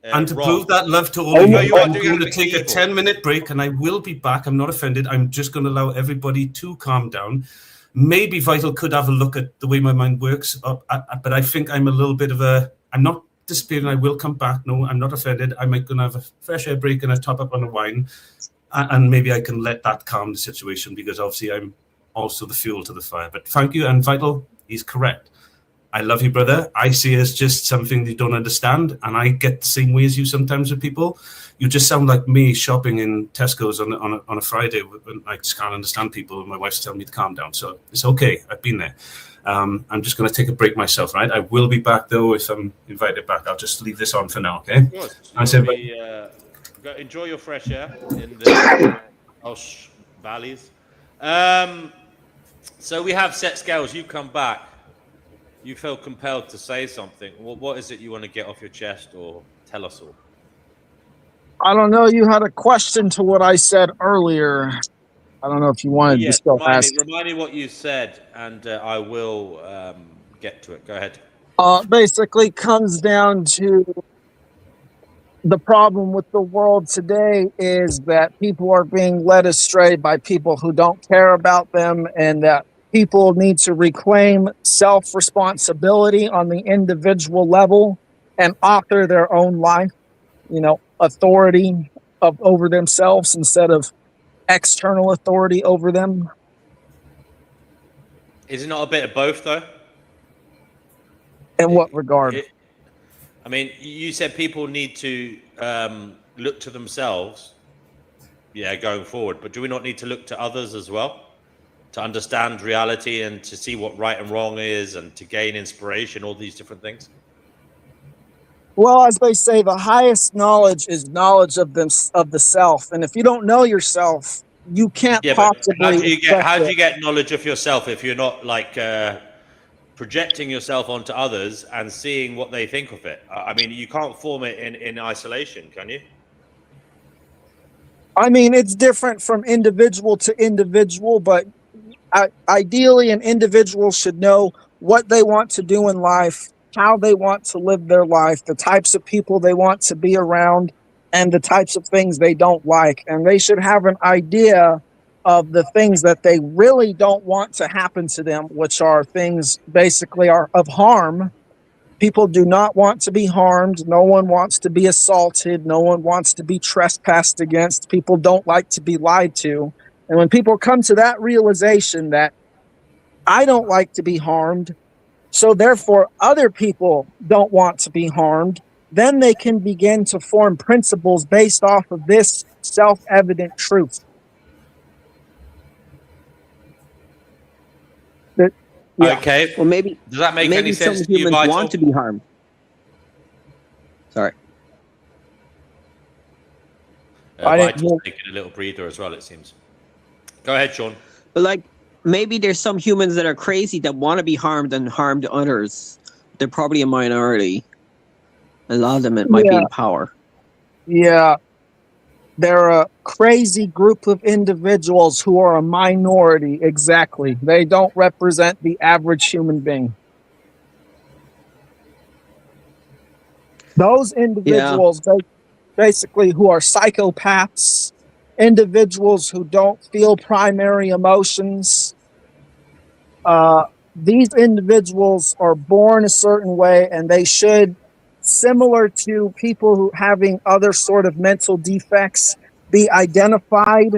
and to wrong. Prove that love to all of you, I'm going to take a 10-minute break, and I will be back. I'm not offended. I'm just going to allow everybody to calm down. Maybe Vital could have a look at the way my mind works, but I think I'm a little bit of I'm not disappearing. I will come back. No, I'm not offended. I might going to have a fresh air break and a top up on a wine, and maybe I can let that calm the situation, because obviously I'm also the fuel to the fire. But thank you, and Vital, he's correct. I love you, brother. I see it as just something you don't understand, and I get the same way as you sometimes with people. You just sound like me shopping in Tesco's on a Friday when I just can't understand people, and my wife's telling me to calm down. So it's okay. I've been there. I'm just going to take a break myself, right? I will be back, though, if I'm invited back. I'll just leave this on for now, okay? Good. Enjoy your fresh air in the Welsh valleys. So we have set scales. You come back. You feel compelled to say something. What is it you want to get off your chest or tell us all? I don't know. You had a question to what I said earlier. I don't know if you wanted to still ask. Remind me what you said, and I will get to it. Go ahead. Basically comes down to the problem with the world today is that people are being led astray by people who don't care about them, and that people need to reclaim self-responsibility on the individual level and author their own life, authority over themselves instead of external authority over them. Is it not a bit of both, though? In what regard? You said people need to look to themselves, going forward. But do we not need to look to others as well? To understand reality and to see what right and wrong is and to gain inspiration, all these different things? Well, as they say, the highest knowledge is knowledge of the self. And if you don't know yourself, you can't possibly... How do you get knowledge of yourself if you're not projecting yourself onto others and seeing what they think of it? You can't form it in isolation, can you? It's different from individual to individual, but ideally, an individual should know what they want to do in life, how they want to live their life, the types of people they want to be around, and the types of things they don't like. And they should have an idea of the things that they really don't want to happen to them, which are things basically are of harm. People do not want to be harmed. No one wants to be assaulted. No one wants to be trespassed against. People don't like to be lied to. And when people come to that realization that I don't like to be harmed, so therefore other people don't want to be harmed, then they can begin to form principles based off of this self-evident truth. Yeah. Okay. Well, maybe Does that make any sense some to you, humans Vital? want to be harmed. Sorry. I didn't Vital's hear- taking a little breather as well, it seems. Go ahead, Sean. But like maybe there's some humans that are crazy that want to be harmed and harmed others. They're probably a minority. A lot of them might be in power. Yeah. They're a crazy group of individuals who are a minority. Exactly. They don't represent the average human being. Those individuals, basically, who are psychopaths, individuals who don't feel primary emotions, these individuals are born a certain way, and they should, similar to people who having other sort of mental defects, be identified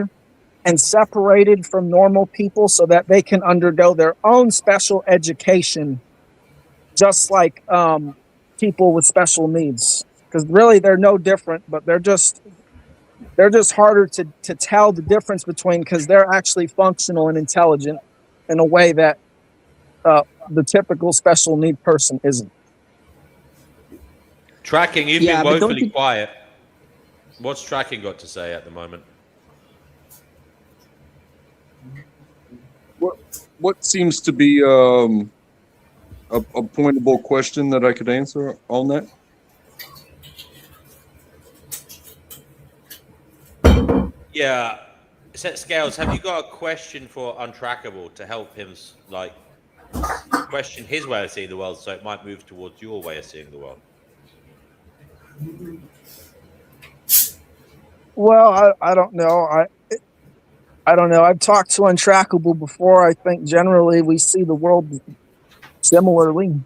and separated from normal people so that they can undergo their own special education, just like people with special needs. Because really they're no different, but they're just harder to tell the difference between, because they're actually functional and intelligent in a way that the typical special need person isn't. Tracking, you've Yeah, been but don't woefully you- quiet. What's Tracking got to say at the moment? What seems to be a pointable question that I could answer on that? Yeah. Set Scales, have you got a question for Untrackable to help him like question his way of seeing the world so it might move towards your way of seeing the world? Well, I don't know. I don't know. I've talked to Untrackable before. I think generally we see the world similarly.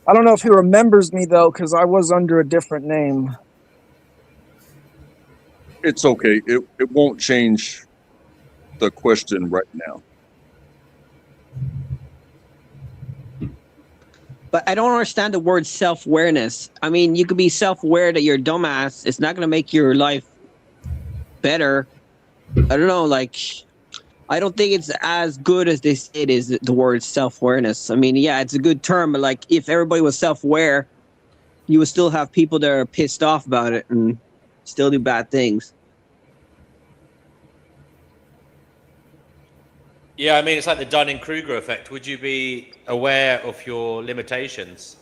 I don't know if he remembers me, though, because I was under a different name. It's okay. It won't change the question right now. But I don't understand the word self-awareness. I mean, you could be self-aware that you're a dumbass. It's not going to make your life better. I don't know, like, I don't think it's as good as they say it is, the word self-awareness. I mean, yeah, it's a good term, but like, if everybody was self-aware, you would still have people that are pissed off about it and still do bad things. Yeah, I mean, it's like the Dunning-Kruger effect. Would you be aware of your limitations?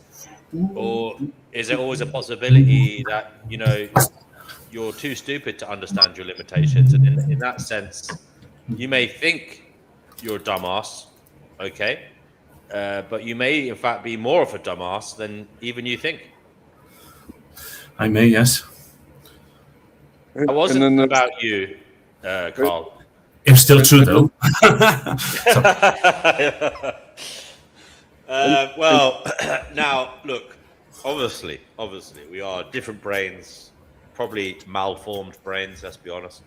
Or is there always a possibility that, you know, you're too stupid to understand your limitations? And in that sense, you may think you're a dumbass, okay? But you may, in fact, be more of a dumbass than even you think. I may, yes. It wasn't about you, Carl. It's still true, though. Well, now, look, obviously, we are different brains, probably malformed brains, let's be honest,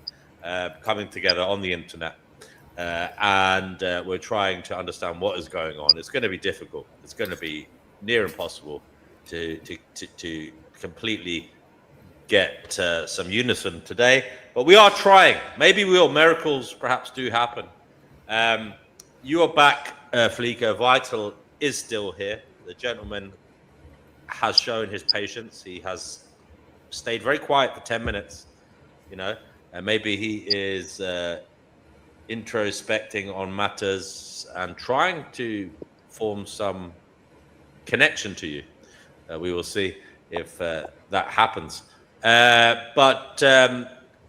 coming together on the internet. And we're trying to understand what is going on. It's going to be difficult. It's going to be near impossible to completely get some unison today, but we are trying. Maybe miracles perhaps do happen. You are back, Fleeker. Vital is still here. The gentleman has shown his patience. He has stayed very quiet for 10 minutes, you know, and maybe he is introspecting on matters and trying to form some connection to you. We will see if that happens. But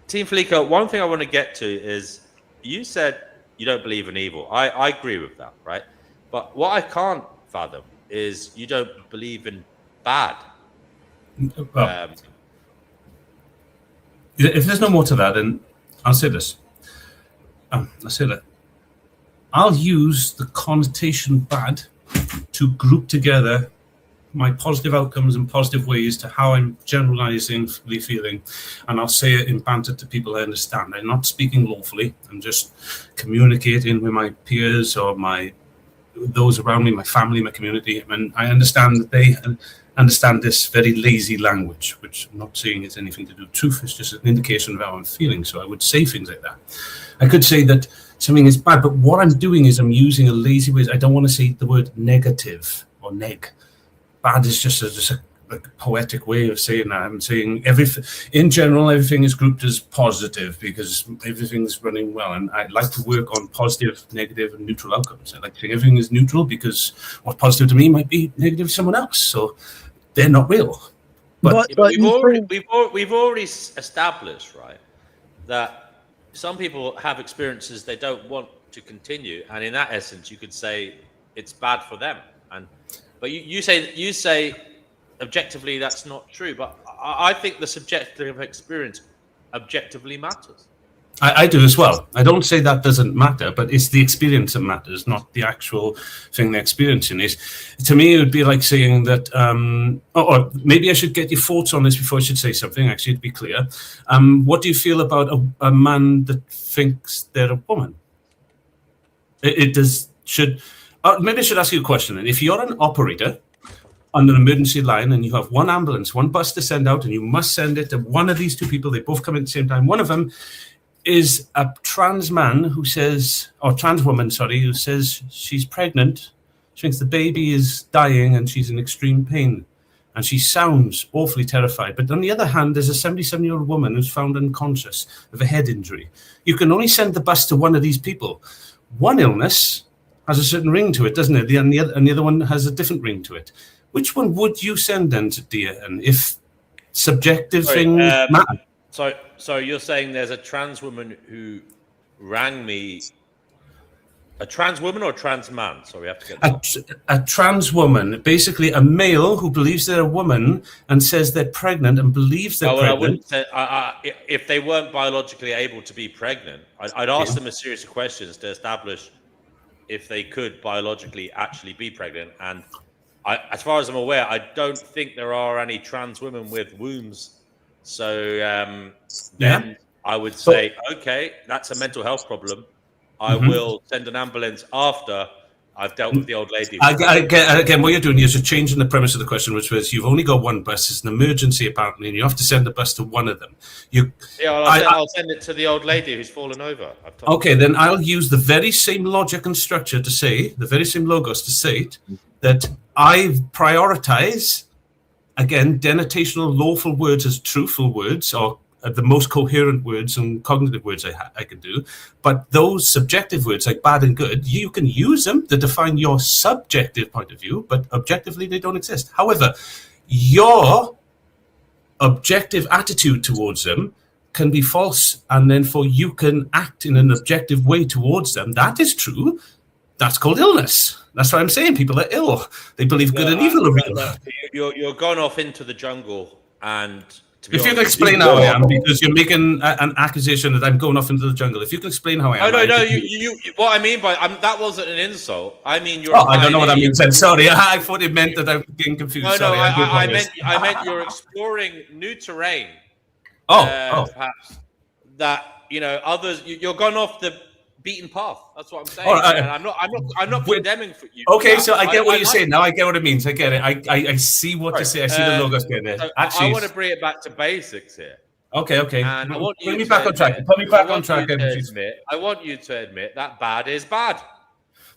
Team Fleeker, one thing I want to get to is you said you don't believe in evil. I agree with that, right? But what I can't fathom is you don't believe in bad. Well, if there's no more to that, then I'll say this. I'll say that I'll use the connotation bad to group together my positive outcomes and positive ways to how I'm generalizingly feeling, and I'll say it in banter to people I understand. I'm not speaking lawfully. I'm just communicating with my peers or those around me, my family, my community, and I understand that they understand this very lazy language, which I'm not saying is anything to do with truth. It's just an indication of how I'm feeling. So I would say things like that. I could say that something is bad, but what I'm doing is I'm using a lazy way. I don't want to say the word negative or neg. Bad is just a poetic way of saying that. I'm saying in general, everything is grouped as positive because everything's running well. And I like to work on positive, negative, and neutral outcomes. I like to think everything is neutral because what's positive to me might be negative to someone else. So they're not real. But we've already established, right, that some people have experiences they don't want to continue, and in that essence, you could say it's bad for them. But you say objectively that's not true. But I think the subjective experience objectively matters. I do as well. I don't say that doesn't matter, but it's the experience that matters, not the actual thing they're experiencing. To me, it would be like saying that, or maybe I should get your thoughts on this before I should say something, actually, to be clear. What do you feel about a man that thinks they're a woman? Maybe I should ask you a question. And if you're an operator on an emergency line and you have one ambulance, one bus to send out, and you must send it to one of these two people, they both come at the same time. One of them is a trans man who says, or trans woman, sorry, who says she's pregnant. She thinks the baby is dying and she's in extreme pain. And she sounds awfully terrified. But on the other hand, there's a 77-year-old woman who's found unconscious of a head injury. You can only send the bus to one of these people. One illness has a certain ring to it, doesn't it? And the other one has a different ring to it. Which one would you send then to dear? And if subjective things matter? So you're saying there's a trans woman who rang me. A trans woman or a trans man? Sorry, I have to get that. A trans woman, basically a male who believes they're a woman and says they're pregnant and believes they're pregnant. I wouldn't say, if they weren't biologically able to be pregnant, I'd ask them a series of questions to establish if they could biologically actually be pregnant. And as far as I'm aware, I don't think there are any trans women with wombs. So then I would say, okay, that's a mental health problem. I will send an ambulance after I've dealt with the old lady. Again, what you're doing is you're changing the premise of the question, which was you've only got one bus. It's an emergency, apparently, and you have to send the bus to one of them. I'll send it to the old lady who's fallen over. Okay, then I'll use the very same logic and structure to say, the very same logos to say that I prioritize, again, denotational lawful words as truthful words, or the most coherent words and cognitive words I can do. But those subjective words like bad and good, you can use them to define your subjective point of view, but objectively they don't exist. However, your objective attitude towards them can be false, and therefore you can act in an objective way towards them. That is true. That's called illness. That's what I'm saying. People are ill. They believe good and evil are real. You're gone off into the jungle, and if you can explain how I am, because you're making an accusation that I'm going off into the jungle. If you can explain how I am. No. You what I mean by that wasn't an insult. I mean you're. I don't know what that means. Sorry, I thought it meant that I'm getting confused. No, sorry, I meant you're exploring new terrain. Perhaps that others. You're gone off the beaten path. That's what I'm saying. And I'm not condemning for you. Okay, so I get what you're saying now. I get what it means. I get it. I see what you say. I see the logos getting there. So actually, I want to bring it back to basics here. Okay. And I want you bring me back on track. Put me back on track. I want you to admit that bad is bad.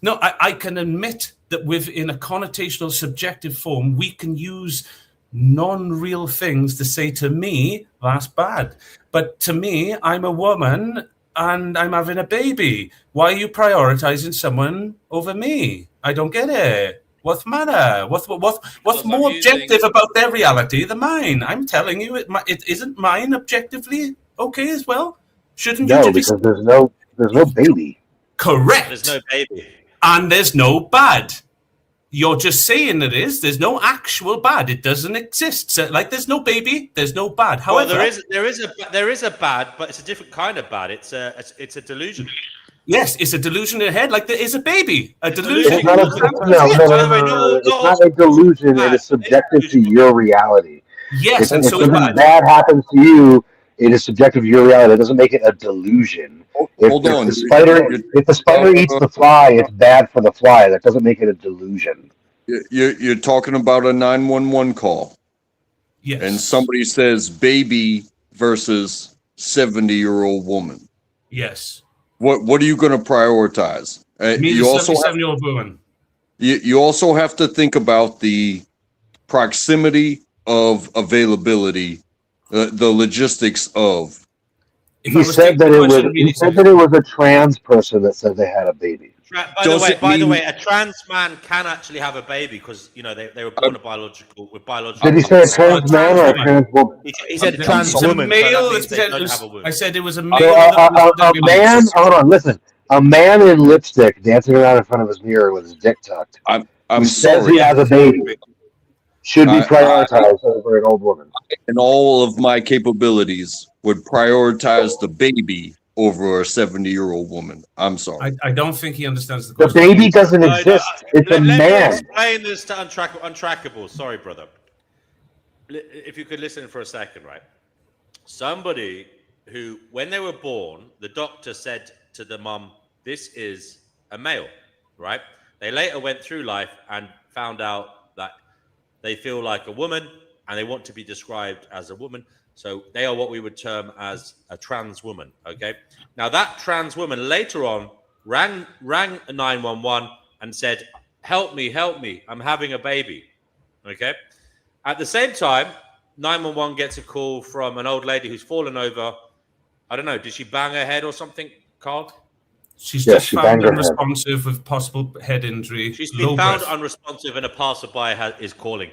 No, I can admit that within a connotational subjective form, we can use non-real things to say to me, that's bad. But to me, I'm a woman and I'm having a baby. Why are you prioritizing someone over me? I don't get it. What's the matter? What's more objective about their reality than mine? I'm telling you, it isn't mine objectively okay as well. Shouldn't you? No, because there's no baby. Correct. There's no baby. And there's no bad. You're just saying it is. There's no actual bad. It doesn't exist. So, like, there's no baby. There's no bad. However, Well, there is a bad, but it's a different kind of bad. It's a delusion. Yes, it's a delusion in the head. Like there is a baby. A delusion. It's not it's not a delusion. It is subjective to your reality. Yes, and if so is something bad. bad happens to you, it is subjective to your reality. It doesn't make it a delusion. Hold on. If the spider eats the fly, it's bad for the fly. That doesn't make it a delusion. You're talking about a 911 call. Yes. And somebody says baby versus 70-year-old woman. Yes. What are you going to prioritize? You also 77-year-old woman. You also have to think about the proximity of availability, the logistics of. He said that it was a trans person that said they had a baby. By the way, a trans man can actually have a baby because they were born with biological. Did he say a trans man or a trans woman? He said a trans woman. Male. I said it was a male. A man. Hold on, listen. A man in lipstick dancing around in front of his mirror with his dick tucked. I'm says sorry. he has a baby. Should be prioritized over an old woman. And all of my capabilities would prioritize the baby over a 70-year-old woman. I'm sorry. I don't think he understands the The question. baby doesn't exist. It's a man. Let me explain this to Untrackable. Sorry, brother. If you could listen for a second, right? Somebody who, when they were born, the doctor said to the mum, this is a male, right? They later went through life and found out that they feel like a woman and they want to be described as a woman. So they are what we would term as a trans woman, okay? Now that trans woman later on rang 911 and said, help me, I'm having a baby, okay? At the same time, 911 gets a call from an old lady who's fallen over. I don't know, did she bang her head or something, Carl? She's just found unresponsive with possible head injury. She's been found unresponsive and a passerby is calling.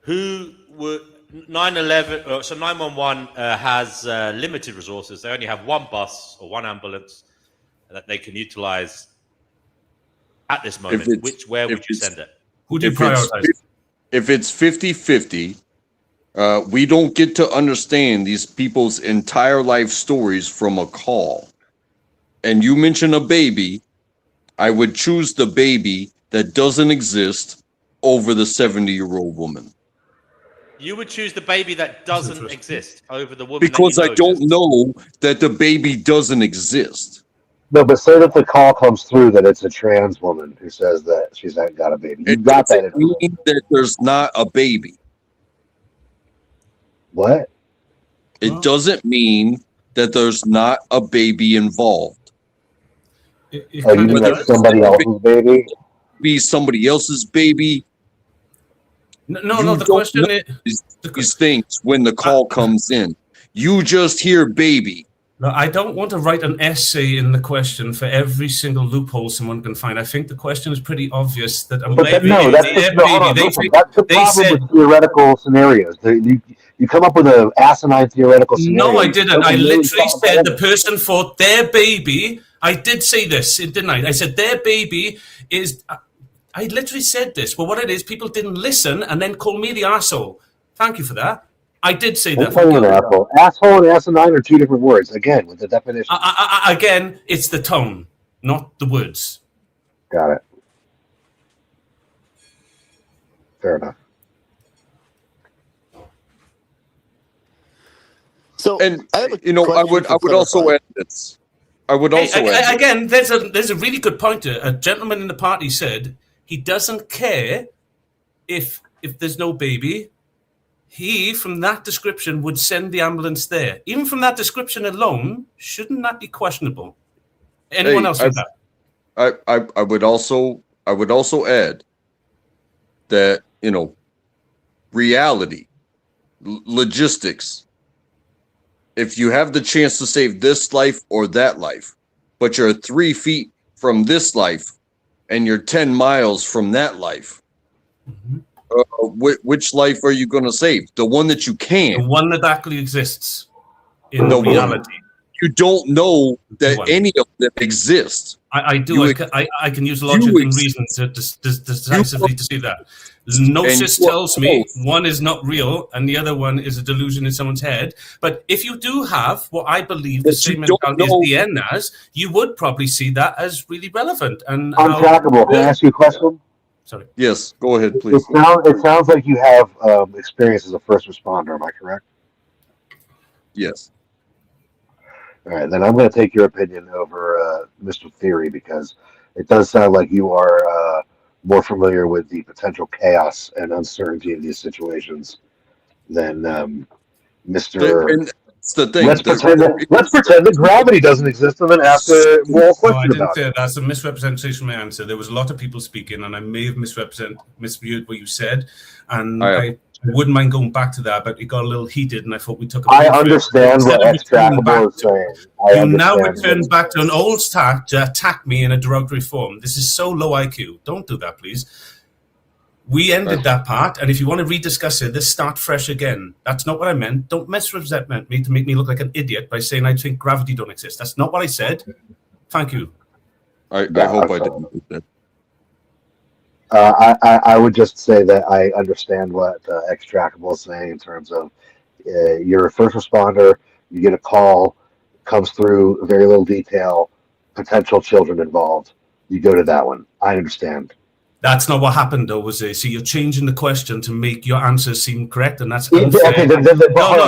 Who were 911? So 911 has limited resources. They only have one bus or one ambulance that they can utilize at this moment. Where would you send it? Who do you prioritize? If it's 50-50, we don't get to understand these people's entire life stories from a call. And you mention a baby, I would choose the baby that doesn't exist over the 70-year-old woman. You would choose the baby that doesn't exist over the woman because I don't know that the baby doesn't exist. No, but say that the call comes through that it's a trans woman who says that she's not got a baby. You got that. It means that there's not a baby. What? It doesn't mean that there's not a baby involved. You mean like somebody else's baby? Be somebody else's baby. No. The question is these things when the call comes in. You just hear baby. No, I don't want to write an essay in the question for every single loophole someone can find. I think the question is pretty obvious that that's the problem with theoretical scenarios. You come up with an asinine theoretical scenario. No, I didn't. I literally said the person thought their baby. I did say this, didn't I? I said their baby is. I literally said this. But what it is, people didn't listen and then call me the arsehole. Thank you for that. I did say that. Asshole. Asshole and asinine are two different words. Again, with the definition. Again, it's the tone, not the words. Got it. Fair enough. So, and I would also add this. I would also add again. There's a really good point. A gentleman in the party said he doesn't care if there's no baby. He, from that description, would send the ambulance there. Even from that description alone, shouldn't that be questionable? Anyone else with that? I would also add that, reality, logistics. If you have the chance to save this life or that life, but you're 3 feet from this life and you're 10 miles from that life, which life are you going to save? The one that you can. The one that actually exists in the reality. you don't know that One. any of them exist. I do. You I can use logic and exist. reason to decisively to see that. Gnosis you are tells me both. one is not real and the other one is a delusion in someone's head. But if you do have what I believe the But you same don't mentality as know- DN has, you would probably see that as really relevant. And Untrackable. Can I ask you a question? Sorry. Yes, go ahead, please. It sounds like you have experience as a first responder. Am I correct? Yes. All right, then I'm going to take your opinion over Mr. Theory because it does sound like you are more familiar with the potential chaos and uncertainty of these situations than Mr. And that's the thing. Let's pretend that gravity doesn't exist and then ask a moral No, I question didn't about say it. that. That's a misrepresentation of my answer. There was a lot of people speaking, and I may have misviewed what you said. And I wouldn't mind going back to that, but it got a little heated, and I thought we took a I break. understand what extractable is saying. You now return back to an old tack to attack me in a derogatory form. This is so low IQ. Don't do that, please. We ended that part, and if you want to rediscuss it, let's start fresh again. That's not what I meant. Don't misrepresent me to make me look like an idiot by saying I think gravity don't exist. That's not what I said. Thank you. I hope I didn't do that. I would just say that I understand what extractable is saying in terms of you're a first responder, you get a call, comes through very little detail, potential children involved. You go to that one. I understand. That's not what happened, though, was it? So you're changing the question to make your answer seem correct, and that's unfair. Okay, no,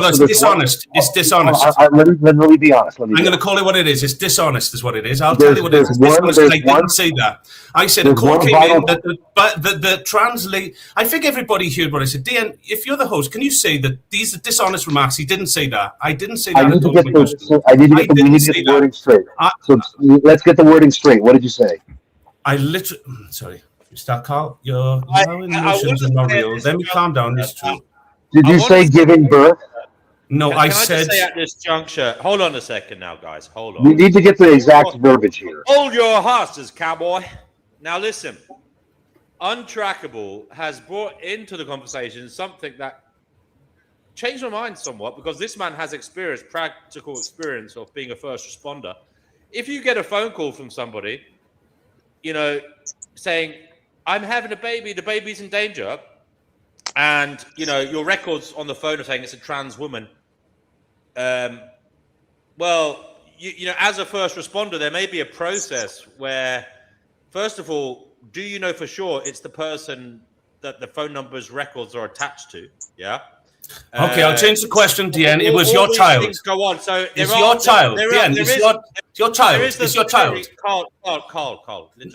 that's dishonest. It's dishonest. Let me be honest. I'm going to call it what it is. It's dishonest, is what it is. I'll tell you what it is. It's dishonest. I didn't say that. I said a call came in that the translate. I think everybody heard what I said. Dan, if you're the host, can you say that these are dishonest remarks? He didn't say that. I didn't say that. I need to get the wording straight. So let's get the wording straight. What did you say? I literally. Sorry. Start, Carl. Your emotions are not real. Let me calm down. It's true. Did you say giving birth? No, I said. Can I just say at this juncture? Hold on a second now, guys. Hold on. We need to get the exact verbiage here. Hold your horses, cowboy. Now listen. Untrackable has brought into the conversation something that changed my mind somewhat because this man has practical experience of being a first responder. If you get a phone call from somebody, saying, I'm having a baby, the baby's in danger, and, your records on the phone are saying it's a trans woman, well, as a first responder, there may be a process where, first of all, do you know for sure it's the person that the phone number's records are attached to? Yeah. Okay, I'll change the question, Deanne. It was your child. Things go on. So it's your child, Deanne. It's your child. It's your child. Carl.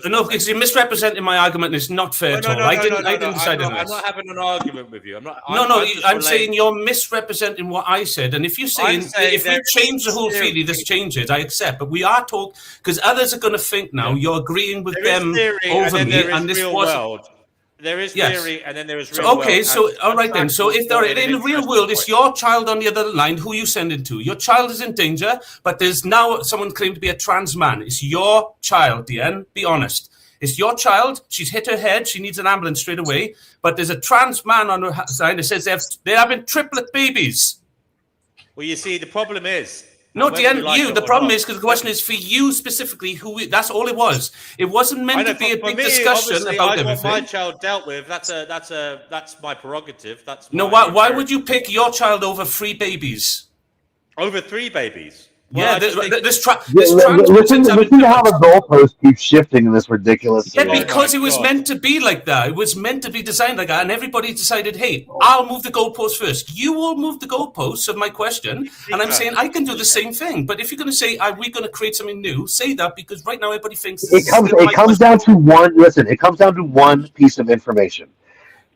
No, because you're misrepresenting my argument, and it's not fair at all. I didn't decide on this. I'm not having an argument with you. I'm saying you're misrepresenting what I said. And if you're saying if we change the whole theory, this changes, I accept. But we are talking because others are going to think now you're agreeing with them over me, and this was. There is theory, and then there is real world. Okay, so all right then. So if they're in the real world, it's your child on the other line. Who you sending to? Your child is in danger, but there's now someone claimed to be a trans man. It's your child, Deanne. Be honest. It's your child. She's hit her head. She needs an ambulance straight away. But there's a trans man on her side that says they're having triplet babies. Well, you see, the problem is. No, Deanne, the problem is because the question is for you specifically. That's all it was. It wasn't meant to be a big discussion about everything. I want my child dealt with. That's my prerogative. Why would you pick your child over 3 babies? Over 3 babies? Listen to how the goalpost keeps shifting in this ridiculous. Yeah, because it was meant to be like that. It was meant to be designed like that, and everybody decided, "Hey, I'll move the goalpost first. You will move the goalposts of my question," and I'm saying I can do the same thing. But if you're going to say, "Are we going to create something new?" Say that because right now everybody thinks it comes down to one. Listen, it comes down to one piece of information.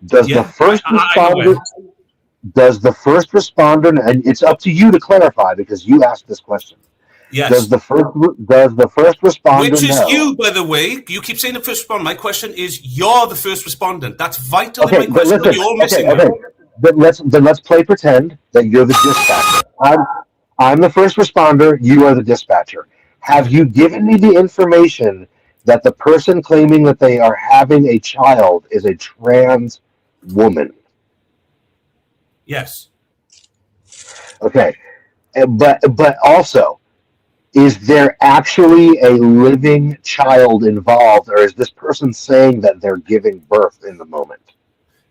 Does the first responder, and it's up to you to clarify because you asked this question. Yes. Does the first responder Which is know? you, by the way. You keep saying the first responder. My question is, you're the first respondent. That's vital in my question, but you're missing it. Then let's play pretend that you're the dispatcher. I'm the first responder. You are the dispatcher. Have you given me the information that the person claiming that they are having a child is a trans woman? Yes. Okay, but also, is there actually a living child involved, or is this person saying that they're giving birth in the moment?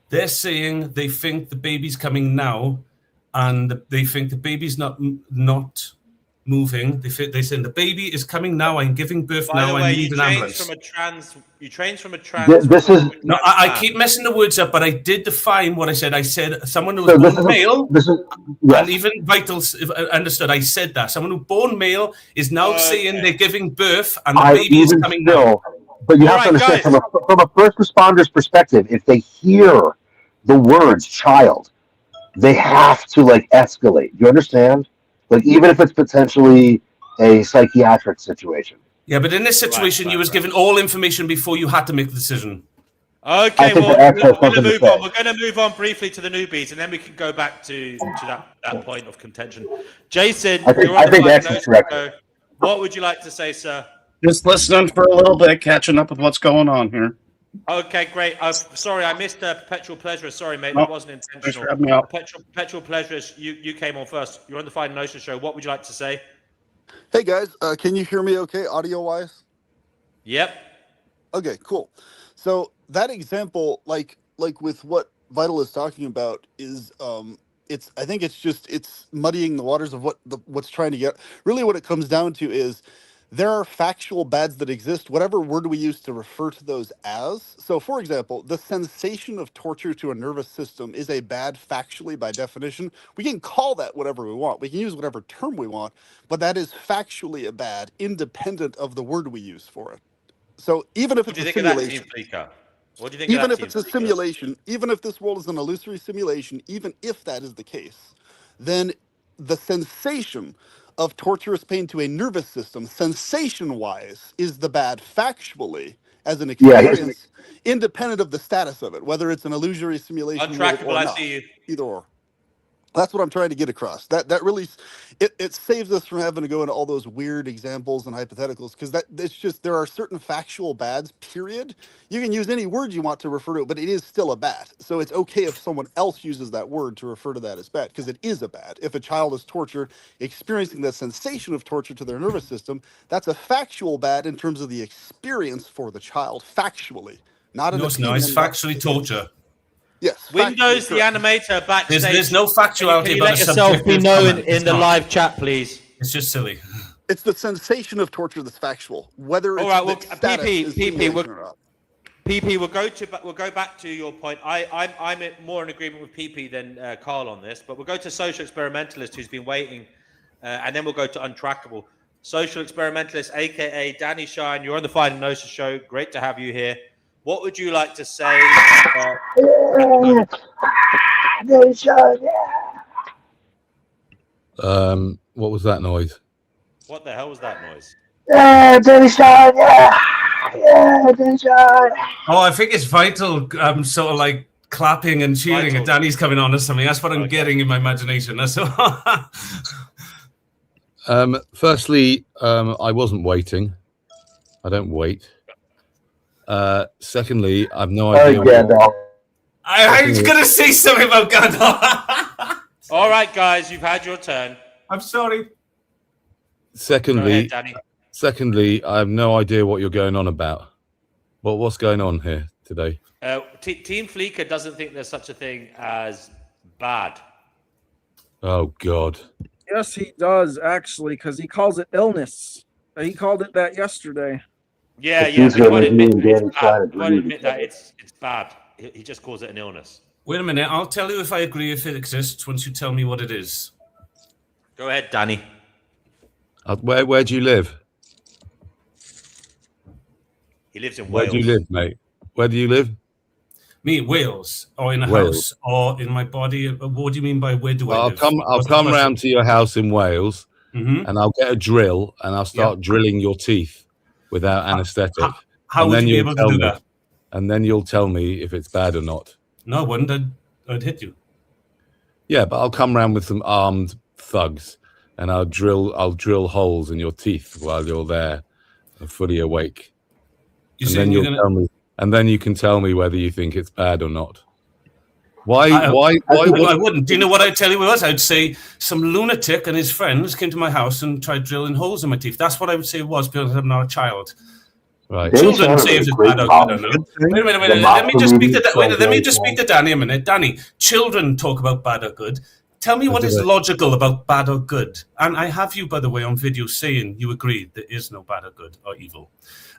They're saying they think the baby's coming now, and they think the baby's not moving. They're saying the baby is coming now. I'm giving birth By now. the I way, need an ambulance. you trained from a trans. This is No, I keep messing the words up, but I did define what I said. I said someone who was born male, and even Vitals understood. I said that someone who born male is now saying they're giving birth, and the baby is coming now. But you have to understand, from a first responder's perspective, if they hear the words "child," they have to like escalate. You understand? Like even if it's potentially a psychiatric situation. Yeah, but in this situation, you was given all information before you had to make the decision. Okay, well, we're going to move on. We're going to move on briefly to the newbies, and then we can go back to that point of contention. Jason, you're on the Gnosis show. What would you like to say, sir? Just listening for a little bit, catching up with what's going on here. Okay, great. Sorry, I missed Perpetual Pleasure. Sorry, mate, that wasn't intentional. Thanks for having me out. Perpetual Pleasure, you came on first. You're on the Find Gnosis show. What would you like to say? Hey guys, can you hear me okay, audio-wise? Yep. Okay, cool. So that example, like with what Vital is talking about, is I think it's muddying the waters of what's trying to get. Really, what it comes down to is there are factual bads that exist, whatever word we use to refer to those as. So, for example, the sensation of torture to a nervous system is a bad factually by definition. We can call that whatever we want. We can use whatever term we want, but that is factually a bad, independent of the word we use for it. So even if it's a simulation, what do you think even if it's a simulation, even if this world is an illusory simulation, even if that is the case, then the sensation of torturous pain to a nervous system, sensation-wise, is the bad factually as an experience, independent of the status of it, whether it's an illusory simulation untrackable, or not. I see you. Either or. That's what I'm trying to get across. That really, it saves us from having to go into all those weird examples and hypotheticals, because it's just, there are certain factual bads, period. You can use any word you want to refer to it, but it is still a bad. So it's okay if someone else uses that word to refer to that as bad, because it is a bad. If a child is tortured, experiencing the sensation of torture to their nervous system, that's a factual bad in terms of the experience for the child, factually. Not no, it's factually torture. Yes. Windows, the animator backstage. There's no factuality can you about let yourself be known in the live chat, please? It's just silly. It's the sensation of torture that's factual. Whether it's PP, we'll go back to your point. I'm more in agreement with PP than Carl on this, but we'll go to Social Experimentalist, who's been waiting, and then we'll go to Untrackable. Social Experimentalist, aka Danny Shine, you're on the Find Gnosis show. Great to have you here. What would you like to say? What was that noise? What the hell was that noise? Oh, I think it's Vital. Sort of like clapping and cheering, and Danny's coming on or something. That's what I'm getting in my imagination. That's all. Firstly, I wasn't waiting. I don't wait. Secondly, I've no idea. I was going to say something about Gandalf. All right, guys, you've had your turn. I'm sorry. Secondly, Go ahead, Danny. I have no idea what you're going on about. What's going on here today? Team Fleeker doesn't think there's such a thing as bad. Oh, God. Yes, he does, actually, because he calls it illness. He called it that yesterday. Yeah. He won't admit that it's bad. He just calls it an illness. Wait a minute. I'll tell you if I agree if it exists once you tell me what it is. Go ahead, Danny. Where do you live? He lives in Where Wales. do you live, mate? Where do you live? Me, Wales, or in a house, or in my body. What do you mean by where do I live? I'll come round to your house in Wales, and I'll get a drill, and I'll start drilling your teeth without anaesthetic. How would you be able to do that? And then you'll tell me if it's bad or not. No, I wouldn't. I'd hit you. Yeah, but I'll come round with some armed thugs, and I'll drill holes in your teeth while you're there, fully awake. And then you can tell me whether you think it's bad or not. Why I wouldn't. Do you know what I'd tell you was? I'd say some lunatic and his friends came to my house and tried drilling holes in my teeth. That's what I would say it was, because I'm not a child. Right. Children say if it's bad or good, I don't know. Wait a minute. Let me just speak to Danny a minute. Danny, children talk about bad or good. Tell me what is logical about bad or good. And I have you, by the way, on video saying you agree there is no bad or good or evil.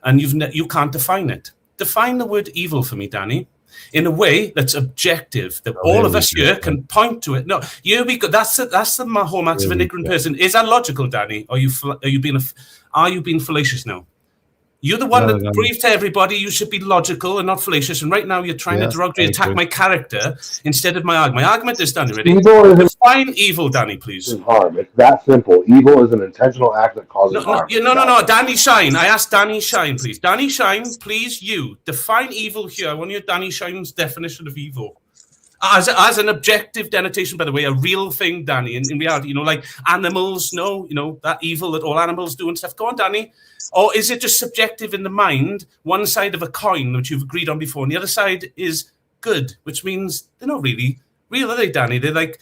And you can't define it. Define the word evil for me, Danny, in a way that's objective, that all of us here can point to it. No, that's the hallmarks of an ignorant person. Is that logical, Danny? Are you being fallacious now? You're the one that proved to everybody you should be logical and not fallacious, and right now you're trying to derogatory attack my character instead of my argument. My argument is, Danny, ready? Define evil, Danny, please. Harm. It's that simple. Evil is an intentional act that causes harm. No. Danny Shine. I asked Danny Shine, please. Danny Shine, please, you define evil here. I want your Danny Shine's definition of evil. As an objective denotation, by the way, a real thing, Danny, in reality, like animals, that evil that all animals do and stuff. Go on, Danny. Or is it just subjective in the mind, one side of a coin, which you've agreed on before, and the other side is good, which means they're not really real, are they, Danny? They're like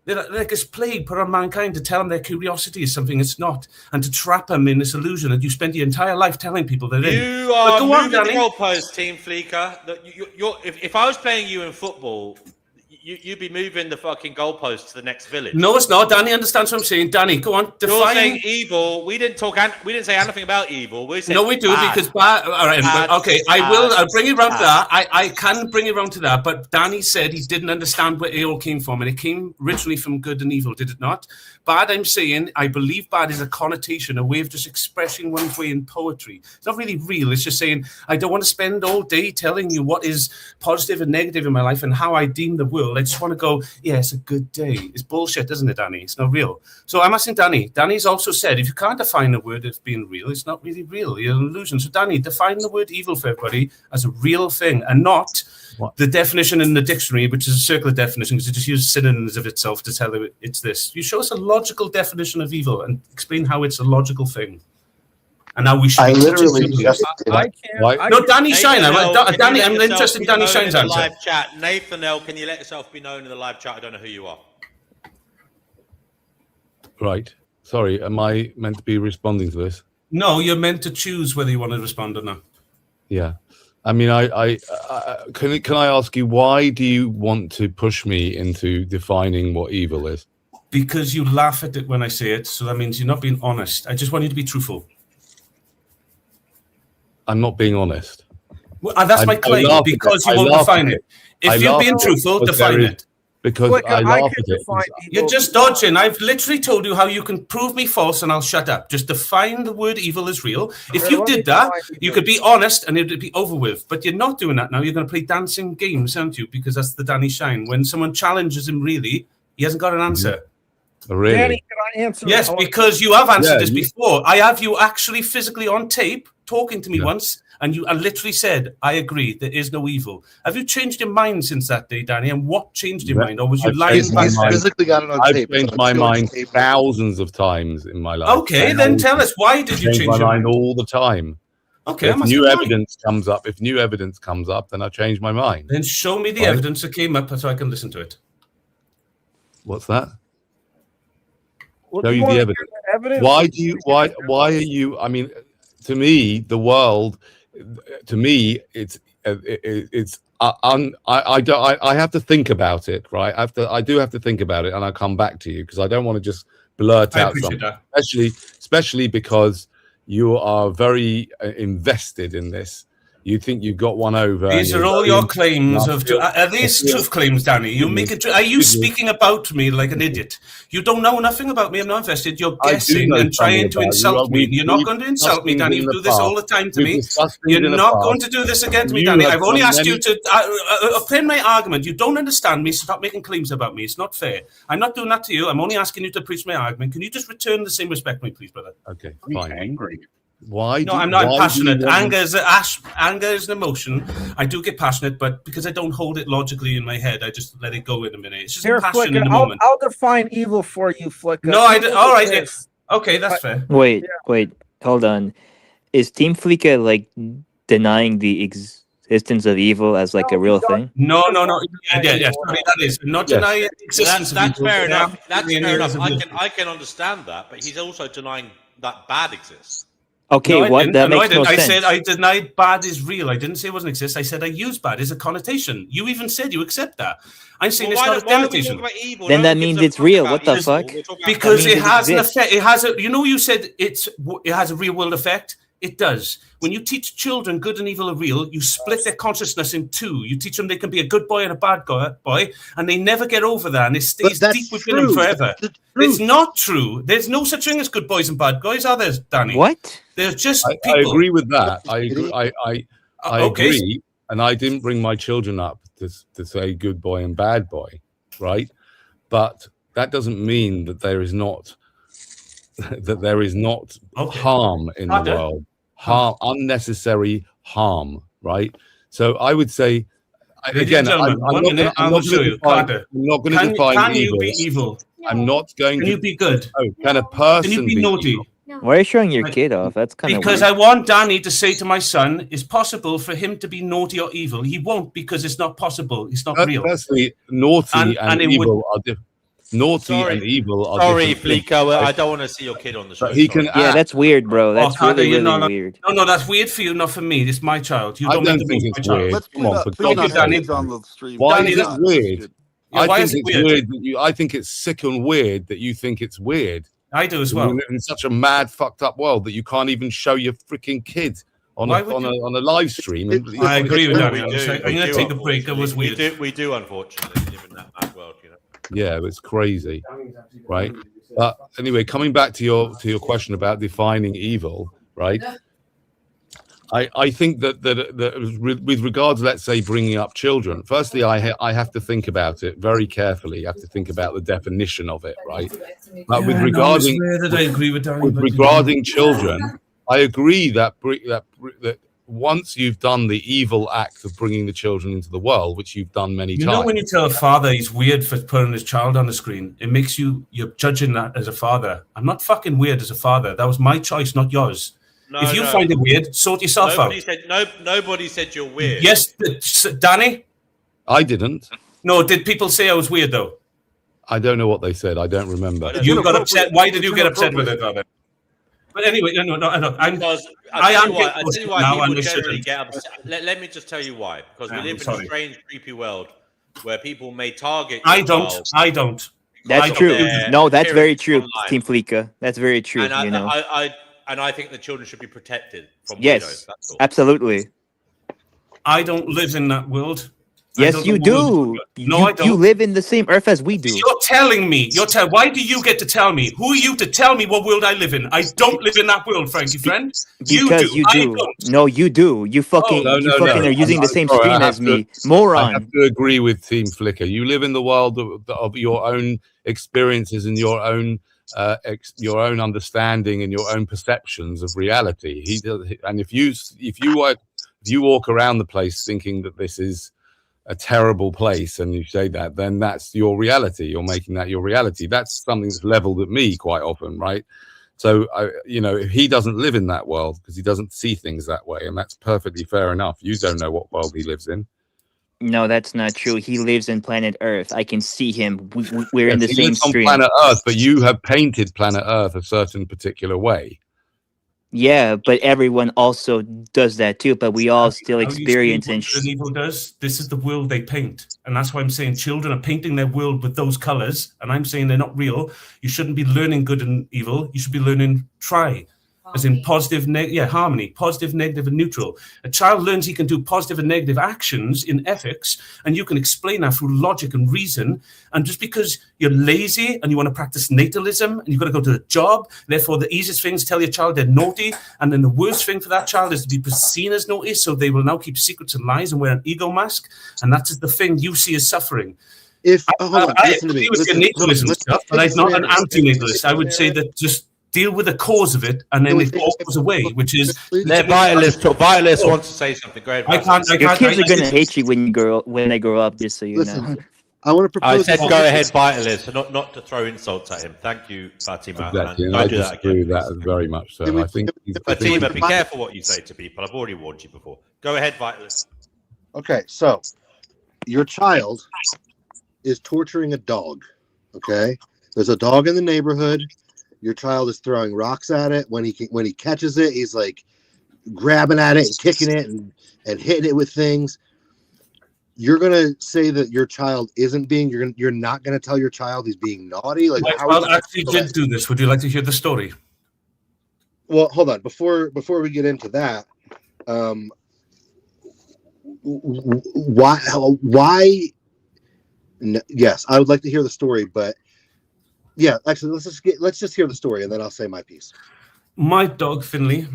this plague put on mankind to tell them their curiosity is something it's not, and to trap them in this illusion that you spent your entire life telling people they're in. You are moving the goalpost, Team Fleeker. If I was playing you in football, you'd be moving the fucking goalpost to the next village. No, it's not. Danny understands what I'm saying. Danny, go on. Define. You're saying evil. We didn't say anything about evil. We said no, we do bad. Because bad. All right, okay. I'll bring you around to that. I can bring you around to that. But Danny said he didn't understand where it all came from, and it came originally from good and evil, did it not? Bad, I'm saying, I believe bad is a connotation, a way of just expressing one's way in poetry. It's not really real. It's just saying, I don't want to spend all day telling you what is positive and negative in my life and how I deem the world. I just want to go, yeah, it's a good day. It's bullshit, isn't it, Danny? It's not real. So I'm asking Danny. Danny's also said, if you can't define a word as being real, it's not really real. You're an illusion. So Danny, define the word evil for everybody as a real thing and not the definition in the dictionary, which is a circular definition, because it just uses synonyms of itself to tell you it's this. You show us a logical definition of evil and explain how it's a logical thing. And now we should. I literally just. No, Danny Shine. Danny, I'm interested in Danny Shine's answer. Live chat, Nathan L. Can you let yourself be known in the live chat? I don't know who you are. Right. Sorry. Am I meant to be responding to this? No, you're meant to choose whether you want to respond or not. Yeah. I mean, can I ask you, why do you want to push me into defining what evil is? Because you laugh at it when I say it, so that means you're not being honest. I just want you to be truthful. I'm not being honest. Well, that's my claim, because you won't define it. If you're being truthful, define it. Because I laugh at it. You're just dodging. I've literally told you how you can prove me false and I'll shut up. Just define the word evil as real. If you did that, you could be honest and it would be over with. But you're not doing that now. You're going to play dancing games, aren't you? Because that's the Danny Shine. When someone challenges him, really, he hasn't got an answer. Really? Danny, can I answer? Yes, because you have answered this before. I have you actually physically on tape talking to me once, and you literally said, I agree, there is no evil. Have you changed your mind since that day, Danny? And what changed your mind? Or was you lying? He's physically got it on tape. I've changed my mind thousands of times in my life. Okay, then tell us, why did you change my your mind all the time? Okay, if new evidence comes up, then I change my mind. Then show me the evidence that came up so I can listen to it. What's that? Show you the evidence. Why are you? I mean, to me, the world. To me, I have to think about it, right? I do have to think about it, and I'll come back to you because I don't want to just blurt out something. Especially because you are very invested in this. You think you got one over. These are all your claims of. Are these truth claims, Danny? You make it. Are you speaking about me like an idiot? You don't know nothing about me. I'm not invested. You're guessing and trying to insult me. You're not going to insult me, Danny. You do this all the time to me. You're not going to do this again to me, Danny. I've only asked you to append my argument. You don't understand me. Stop making claims about me. It's not fair. I'm not doing that to you. I'm only asking you to preach my argument. Can you just return the same respect to me, please, brother? Okay, fine. I'm angry. Why? No, I'm not passionate. Anger is an emotion. I do get passionate, but because I don't hold it logically in my head, I just let it go in a minute. It's just a passion in the moment. I'll define evil for you, Flicker. No, all right. Okay, that's fair. Wait, hold on. Is Team Flicker like denying the existence of evil as like a real thing? No. Yeah. Sorry, that is not denying the existence of That's evil. fair They enough. are That's denying fair it as enough. a real thing. I can understand that, but he's also denying that bad exists. Okay, No, what? That makes no I sense. said I denied bad is real. I didn't say it wasn't exist. I said I use bad as a connotation. You even said you accept that. I'm saying it's not a connotation. Then that means it's real. What the fuck? Because That means it has an exists. effect. It has a. You know, you said it has a real world effect. It does. When you teach children good and evil are real, you split their consciousness in two. You teach them they can be a good boy and a bad boy, and they never get over that, and it stays deep within them forever. It's not true. There's no such thing as good boys and bad guys, are there, Danny? What? They're just I people. agree with that. I Okay. agree, and I didn't bring my children up to say good boy and bad boy, right? But that doesn't mean that there is not harm in the world, unnecessary harm, right? So I would say, again, I'm not going to define evil. Be evil? I'm not going to. Can you be good? Oh, can a person Can you be naughty? evil? Why are you showing your kid off? That's kind of Because weird. I want Danny to say to my son, it's possible for him to be naughty or evil. He won't because it's not possible. It's not real. Firstly, naughty and evil are different. Naughty and evil are Sorry, different. Fleeko, I don't want to see your kid on the show. He can Yeah, that's weird, bro. That's Carter, really, you're really not- weird. No, that's weird for you, not for me. It's my child. You I don't, don't make think me it's my child. weird. Let's Come on, for please God's not sake. kids on the stream. Why Danny, is it that's- weird? Yeah, I why think is it it's weird? weird that you. I think it's sick and weird that you think it's weird. I do as We well. live in such a mad, fucked up world that you can't even show your freaking kid on Why a would you? live stream. I agree with Danny. I'm do, going to take a break. It was weird. We do, unfortunately, live in that mad world, you know. Yeah, it's crazy, right? But anyway, coming back to your question about defining evil, right? I think that with regards, let's say, bringing up children, firstly, I have to think about it very carefully. I have to think about the definition of it, right? But with regarding children, I agree that once you've done the evil act of bringing the children into the world, which you've done many You times. know, when you tell a father he's weird for putting his child on the screen, it makes you're judging that as a father. I'm not fucking weird as a father. That was my choice, not yours. If you find it weird, sort yourself out. Nobody said you're weird. Yes, Danny? I didn't. No, did people say I was weird, though? I don't know what they said. I don't remember. You got upset. Why did you get upset with it, Father? But anyway, no. I am I tell you why people generally shouldn't. get upset. Let me just tell you why. Because we live in a strange, creepy world where people may target. I don't. That's true. No, that's very true, Team Fleeka. That's very true. And I think the children should be protected from yes, weirdos. That's all. absolutely. I don't live in that world. Yes, you do. No, I don't. You live in the same earth as we do. You're telling me. Why do you get to tell me? Who are you to tell me what world I live in? I don't live in that world, Frankie friend. Because you do. No, you do. You fucking are using the same screen as me. Moron. I have to agree with Team Flicker. You live in the world of your own experiences and your own understanding and your own perceptions of reality. And if you walk around the place thinking that this is a terrible place and you say that, then that's your reality. You're making that your reality. That's something that's leveled at me quite often, right? So he doesn't live in that world because he doesn't see things that way, and that's perfectly fair enough. You don't know what world he lives in. No, that's not true. He lives in planet Earth. I can see him. We're in the same stream. On planet Earth, but you have painted planet Earth a certain particular way. Yeah, but everyone also does that too. But we all still experience and evil does. This is the world they paint, and that's why I'm saying children are painting their world with those colors, and I'm saying they're not real. You shouldn't be learning good and evil. You should be learning try. As in positive, harmony, positive, negative, and neutral. A child learns he can do positive and negative actions in ethics, and you can explain that through logic and reason. And just because you're lazy and you want to practice natalism and you've got to go to a job, therefore the easiest thing is tell your child they're naughty, and then the worst thing for that child is to be seen as naughty, so they will now keep secrets and lies and wear an ego mask, and that is the thing you see as suffering. I agree with your natalism stuff, but I'm not an anti-natalist. I would say that just deal with the cause of it, and then it all goes away, which is... Let Vitalist wants to say something. Go ahead. Your kids are going to hate you when they grow up, just so you know. I want to propose... I said go ahead, Vitalist, not to throw insults at him. Thank you, Fatima. Exactly, and I disagree with that very much. So I think... Fatima, be careful what you say to people. I've already warned you before. Go ahead, Vitalist. Okay, so your child is torturing a dog. Okay, there's a dog in the neighborhood. Your child is throwing rocks at it. When he catches it, he's like grabbing at it and kicking it and hitting it with things. You're gonna say that your child isn't being. You're not gonna tell your child he's being naughty. Like, my how child actually did do this. Would you like to hear the story? Well, hold on. Before we get into that, why? Yes, I would like to hear the story, but yeah, actually, let's just hear the story, and then I'll say my piece. My dog Finley,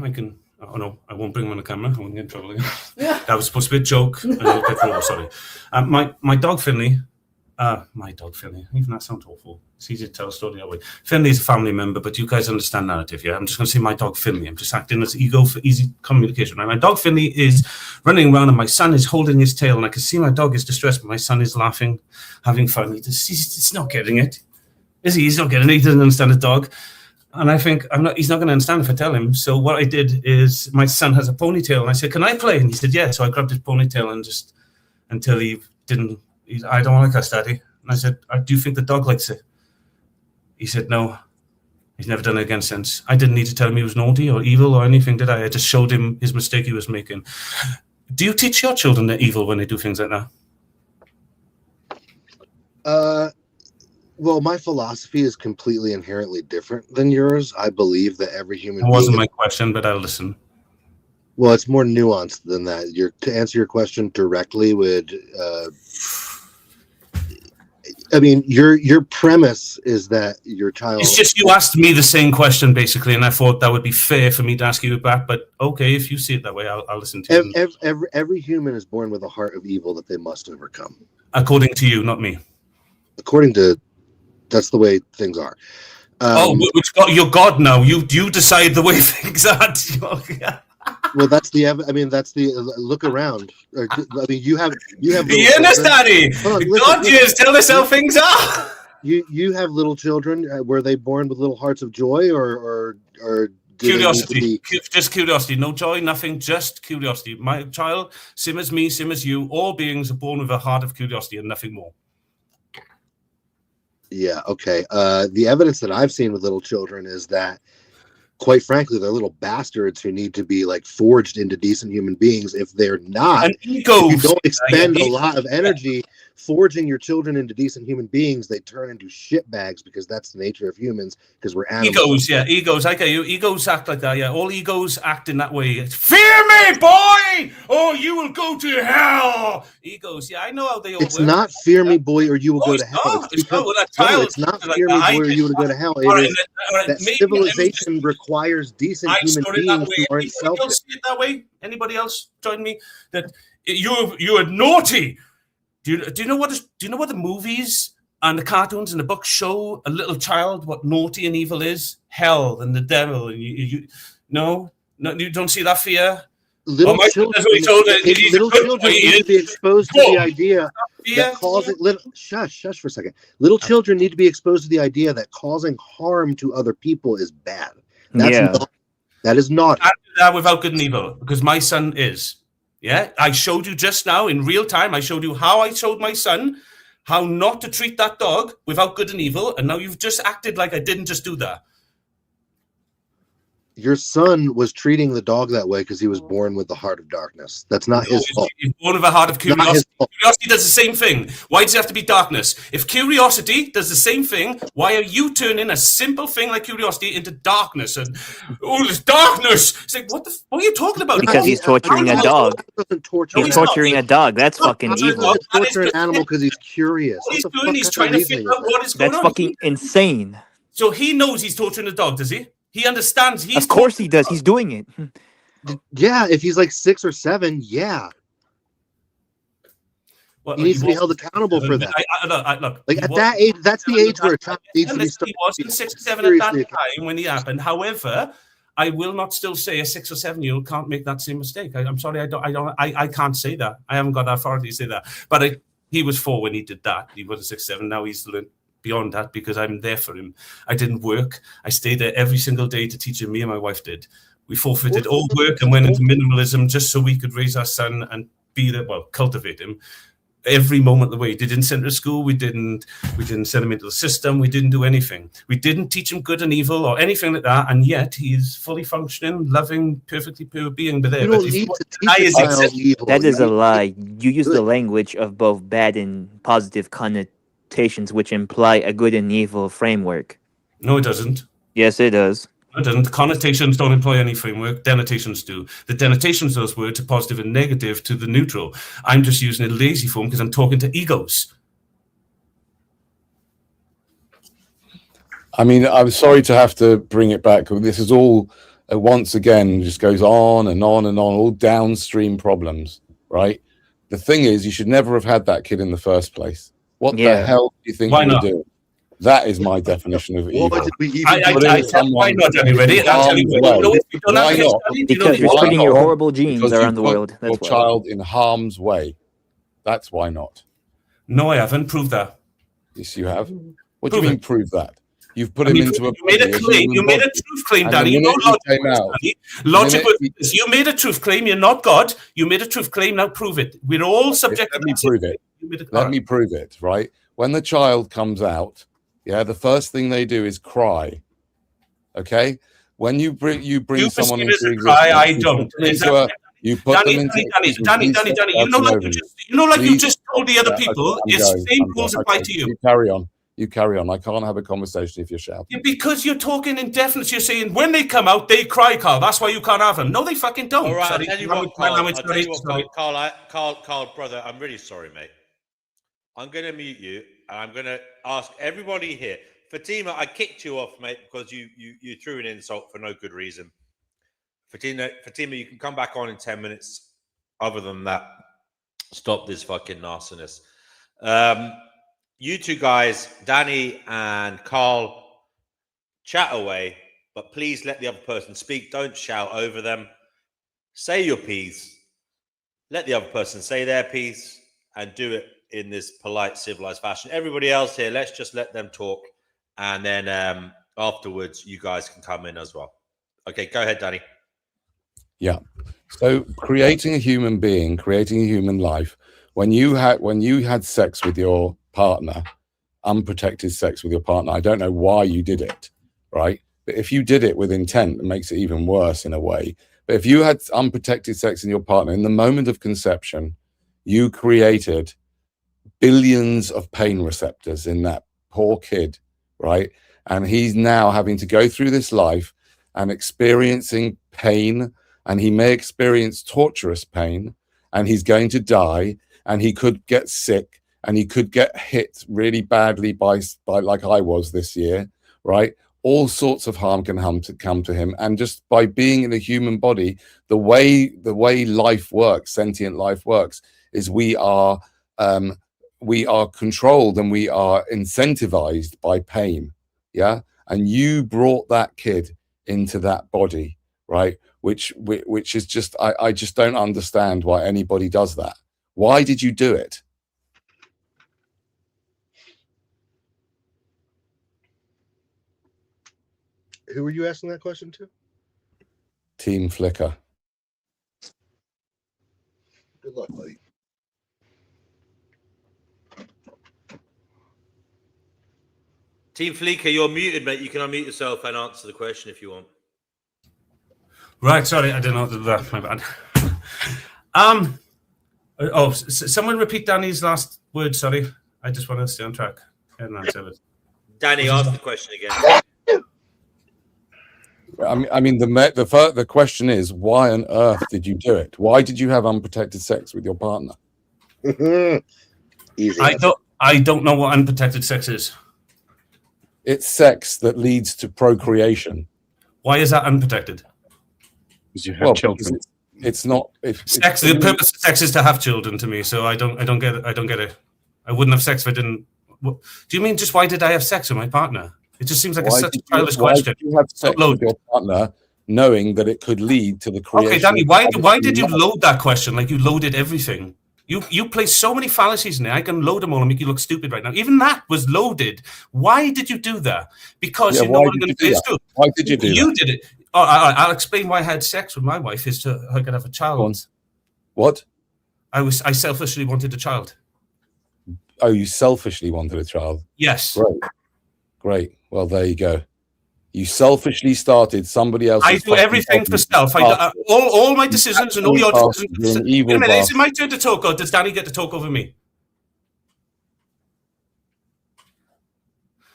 oh no, I won't bring him on the camera. I won't get in trouble again. That was supposed to be a joke. Sorry. My dog Finley, even that sounds awful. It's easy to tell a story that way. Finley's a family member, but you guys understand narrative, yeah? I'm just going to say my dog Finley. I'm just acting as ego for easy communication. Right? My dog Finley is running around and my son is holding his tail, and I can see my dog is distressed, but my son is laughing, having fun. He's not getting it. Is he? He's not getting it. He doesn't understand the dog. And I think he's not going to understand if I tell him. So what I did is my son has a ponytail, and I said, "Can I play?" And he said, "Yeah." So I grabbed his ponytail and just until he didn't. I don't like us, Daddy. And I said, "Do you think the dog likes it?" He said, "No." He's never done it again since. I didn't need to tell him he was naughty or evil or anything, did I? I just showed him his mistake he was making. Do you teach your children they're evil when they do things like that? Well, my philosophy is completely inherently different than yours. I believe that every human being... It wasn't my question, but I'll listen. Well, it's more nuanced than that. To answer your question directly would... I mean, your premise is that your child... It's just you asked me the same question, basically, and I thought that would be fair for me to ask you back, but okay, if you see it that way, I'll listen to you. Every human is born with a heart of evil that they must overcome. According to you, not me. According to... That's the way things are. You're God now. You decide the way things are. Well, that's the look around. I mean, you have. You understand it? God, just tell us how things are. You have little children. Were they born with little hearts of joy, or curiosity? Just curiosity. No joy, nothing. Just curiosity. My child, same as me, same as you. All beings are born with a heart of curiosity and nothing more. Yeah, okay. The evidence that I've seen with little children is that, quite frankly, they're little bastards who need to be like forged into decent human beings. If they're not, if you don't expend a lot of energy forging your children into decent human beings, they turn into shitbags because that's the nature of humans, because we're animals. Egos. I get you. Egos act like that, yeah. All egos act in that way. Fear me, boy, or you will go to hell. Egos, yeah, I know how they all It's work. not fear me, boy, or you will go to hell. It's not fear me, boy, or you will go to hell. It is that civilization requires decent human beings who aren't selfish. Anybody else see it that way? Anybody else join me? That you're naughty. Do you know what the movies and the cartoons and the books show a little child what naughty and evil is? Hell and the devil. And you don't see that fear. Little children need to be exposed to the idea that causing shush for a second. Little children need to be exposed to the idea that causing harm to other people is bad. That is not. I do that without good and evil because my son is. Yeah, I showed you just now in real time. I showed you how I showed my son how not to treat that dog without good and evil, and now you've just acted like I didn't just do that. Your son was treating the dog that way because he was born with the heart of darkness. That's not his fault. He's born with a heart of curiosity. Curiosity does the same thing. Why does it have to be darkness? If curiosity does the same thing, why are you turning a simple thing like curiosity into darkness? And there's darkness. It's like what are you talking about? Because he's torturing a dog. He's torturing a dog. That's fucking evil. He's torturing an animal because he's curious. What he's doing, he's trying to figure out what is going on. That's fucking insane. So he knows he's torturing a dog, does he? He understands. Of course he does. He's doing it. Yeah, if he's like 6 or 7, yeah. Well, he needs to be held accountable for that. Look, like at that age, that's the age where a child needs to be started. He wasn't 6 or 7 at that time when he happened. However, I will not still say a 6 or 7-year-old can't make that same mistake. I'm sorry, I can't say that. I haven't got that authority to say that. But he was 4 when he did that. He was 6, 7. Now he's learned beyond that because I'm there for him. I didn't work. I stayed there every single day to teach him. Me and my wife did. We forfeited all work and went into minimalism just so we could raise our son and cultivate him every moment of the way. We didn't send him to school. We didn't send him into the system. We didn't do anything. We didn't teach him good and evil or anything like that. And yet he's fully functioning, loving, perfectly pure being. But there, You don't need to teach a child evil. That is a lie. You use the language of both bad and positive connotations, which imply a good and evil framework. No, it doesn't. Yes, it does. It doesn't. Connotations don't employ any framework. Denotations do. The denotations of those words are positive and negative to the neutral. I'm just using a lazy form because I'm talking to egos. I mean, I'm sorry to have to bring it back. This is all, once again, just goes on and on and on, all downstream problems, right? The thing is, you should never have had that kid in the first place. What the hell do you think you were doing? That is my definition of evil. Why not, Danny? Ready? I'll tell you why not? Because you're spreading your horrible genes around the world. That's your child in harm's way. That's why not. No, I haven't. Prove that. Yes, you have. What do you mean prove that? You've put him into a... You made a claim. You made a truth claim, Danny. You know logic. You made a truth claim. You're not God. You made a truth claim. Now prove it. We're all subject to... Let me prove it. Let me prove it, right? When the child comes out, the first thing they do is cry. Okay? When you bring someone into existence, I don't. You put them into... Danny, you know, like you just told the other people, it's same rules apply to you. You carry on. I can't have a conversation if you're shouting. Yeah, because you're talking indefinite. You're saying when they come out, they cry, Carl. That's why you can't have them. No, they fucking don't. All right, I'll tell you what, Carl, brother, I'm really sorry, mate. I'm going to mute you, and I'm going to ask everybody here. Fatima, I kicked you off, mate, because you threw an insult for no good reason. Fatima, you can come back on in 10 minutes. Other than that, stop this fucking nastiness. You two guys, Danny and Carl, chat away, but please let the other person speak. Don't shout over them. Say your piece. Let the other person say their piece and do it in this polite, civilized fashion. Everybody else here, let's just let them talk. And then afterwards, you guys can come in as well. Okay, go ahead, Danny. Yeah. So creating a human being, creating a human life, when you had sex with your partner, unprotected sex with your partner, I don't know why you did it, right? But if you did it with intent, it makes it even worse in a way. But if you had unprotected sex with your partner, in the moment of conception, you created billions of pain receptors in that poor kid, right? And he's now having to go through this life and experiencing pain, and he may experience torturous pain, and he's going to die, and he could get sick, and he could get hit really badly by like I was this year, right? All sorts of harm can come to him. And just by being in a human body, the way life works, sentient life works, is we are controlled and we are incentivized by pain. Yeah. And you brought that kid into that body, right? Which is just, I just don't understand why anybody does that. Why did you do it? Who were you asking that question to? Team Flicker. Good luck, buddy. Team Flicker, you're muted, mate. You can unmute yourself and answer the question if you want. Right, sorry, I didn't know that. My bad. Someone repeat Danny's last word. Sorry, I just wanted to stay on track. Danny, ask the question again. I mean, the question is, why on earth did you do it? Why did you have unprotected sex with your partner? Easy. I don't know what unprotected sex is. It's sex that leads to procreation. Why is that unprotected? Because you have children. It's not. Sex. The purpose of sex is to have children. To me, so I don't get it. I don't get it. I wouldn't have sex if I didn't. Do you mean just why did I have sex with my partner? It just seems like such a childish question. Why did you have sex with your partner, knowing that it could lead to the creation? Okay, Danny, why did you load that question like you loaded everything? You place so many fallacies in there. I can load them all and make you look stupid right now. Even that was loaded. Why did you do that? Because you know what I'm going to say is true. Why did you do that? You did it. Oh, I'll explain why I had sex with my wife is so I could have a child. What? I selfishly wanted a child. Oh, you selfishly wanted a child? Yes. Great. Well, there you go. You selfishly started somebody else's. I do everything for self. All my decisions and all your decisions. Wait a minute, is it my turn to talk, or does Danny get to talk over me?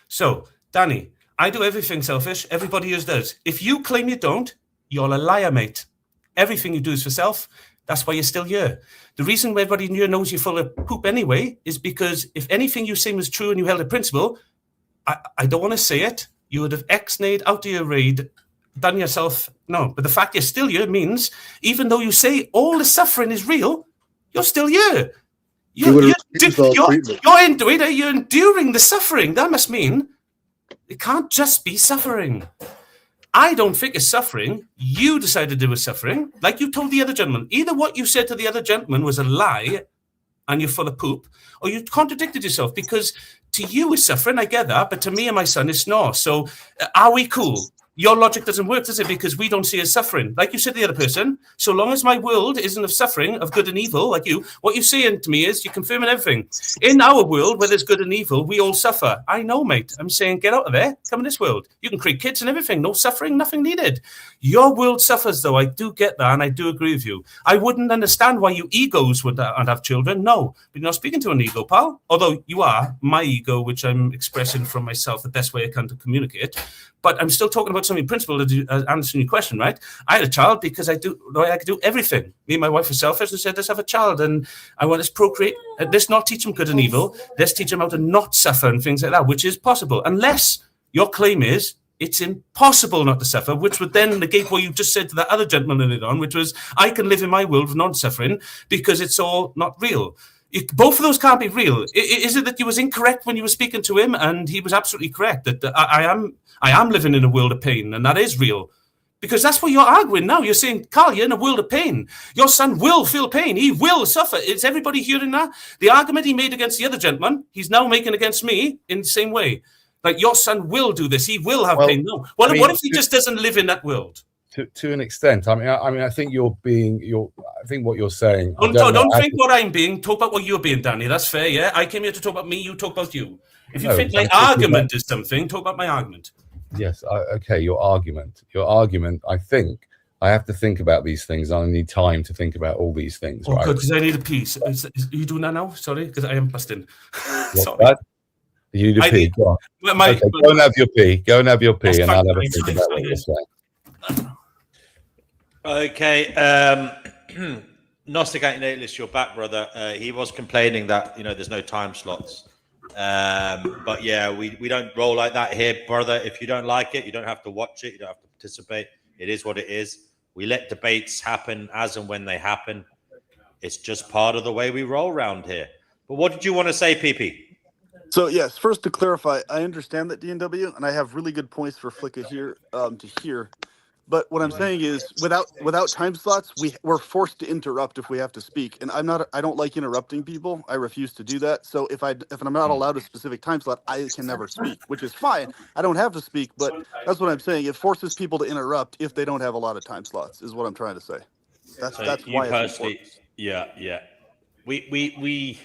So, Danny, I do everything selfish. Everybody else does. If you claim you don't, you're a liar, mate. Everything you do is for self. That's why you're still here. The reason everybody here knows you're full of poop anyway is because if anything you say was true and you held a principle, I don't want to say it, you would have ex-nayed out of your raid, done yourself. No, but the fact you're still here means even though you say all the suffering is real, you're still here. You're into it. You're enduring the suffering. That must mean it can't just be suffering. I don't think it's suffering. You decided it was suffering, like you told the other gentleman. Either what you said to the other gentleman was a lie and you're full of poop, or you contradicted yourself, because to you it's suffering, I get that, but to me and my son it's not. So are we cool? Your logic doesn't work, does it? Because we don't see it as suffering. Like you said to the other person, so long as my world isn't of suffering, of good and evil, like you, what you're saying to me is you're confirming everything. In our world, where there's good and evil, we all suffer. I know, mate. I'm saying get out of there. Come in this world. You can create kids and everything. No suffering, nothing needed. Your world suffers, though. I do get that, and I do agree with you. I wouldn't understand why you egos would have children. No, but you're not speaking to an ego, pal. Although you are my ego, which I'm expressing from myself the best way I can to communicate. But I'm still talking about something principle to answering your question, right? I had a child because I could do everything. Me and my wife were selfish and said, let's have a child. And I want to procreate. Let's not teach them good and evil. Let's teach them how to not suffer and things like that, which is possible. Unless your claim is it's impossible not to suffer, which would then negate what you just said to that other gentleman earlier on, which was, I can live in my world of non-suffering because it's all not real. Both of those can't be real. Is it that you was incorrect when you were speaking to him, and he was absolutely correct that I am living in a world of pain, and that is real? Because that's what you're arguing now. You're saying, Carl, you're in a world of pain. Your son will feel pain. He will suffer. Is everybody hearing that? The argument he made against the other gentleman, he's now making against me in the same way. Like, your son will do this. He will have pain. No. What if he just doesn't live in that world? To an extent. I mean, I think I think what you're saying. Don't think what I'm being. Talk about what you're being, Danny. That's fair, yeah? I came here to talk about me. You talk about you. If you think my argument is something, talk about my argument. Yes. Okay. Your argument. I think I have to think about these things. I need time to think about all these things. Oh, good, because I need a piece. Are you doing that now? Sorry, because I am busting. Sorry. That? You need a pee. Go and have your pee. Go and have your pee, and I'll have a think about what you're saying. Okay, Gnostic Anti-Natalist, you're back, brother. He was complaining that there's no time slots, but yeah, we don't roll like that here, brother. If you don't like it, you don't have to watch it. You don't have to participate. It is what it is. We let debates happen as and when they happen. It's just part of the way we roll around here. But what did you want to say, PP? So yes, first to clarify, I understand that DNW, and I have really good points for Flicka here to hear. But what I'm saying is, without time slots, we're forced to interrupt if we have to speak, and I don't like interrupting people. I refuse to do that. So if I'm not allowed a specific time slot, I can never speak, which is fine. I don't have to speak, but that's what I'm saying. It forces people to interrupt if they don't have a lot of time slots. Is what I'm trying to say. That's why it's important. Yeah. We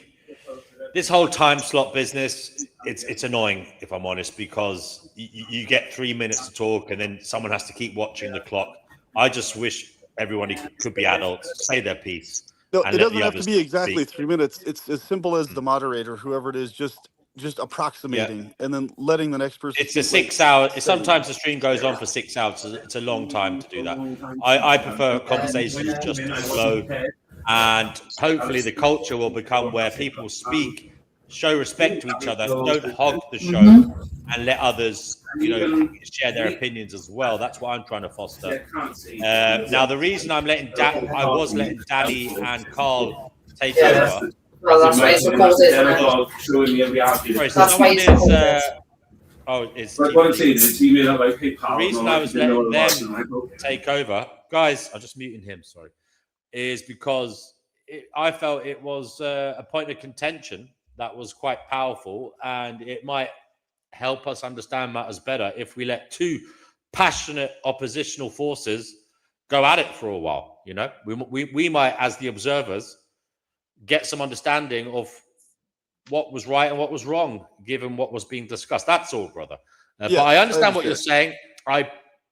this whole time slot business, it's annoying, if I'm honest, because you get 3 minutes to talk and then someone has to keep watching the clock. I just wish everyone could be adults, say their piece. No, it doesn't have to be exactly 3 minutes. It's as simple as the moderator, whoever it is, just approximating and then letting the next person. It's a 6 hour. Sometimes the stream goes on for 6 hours. It's a long time to do that. I prefer conversations just to flow. And hopefully the culture will become where people speak, show respect to each other, don't hog the show, and let others, share their opinions as well. That's what I'm trying to foster. Now, the reason I was letting Danny and Carl take over. Well, that's what it's recorded. The reason I was letting them take over, guys, I'm just muting him. Sorry. Is because I felt it was a point of contention that was quite powerful, and it might help us understand matters better if we let two passionate oppositional forces go at it for a while. We might, as the observers, get some understanding of what was right and what was wrong, given what was being discussed. That's all, brother. But I understand what you're saying. I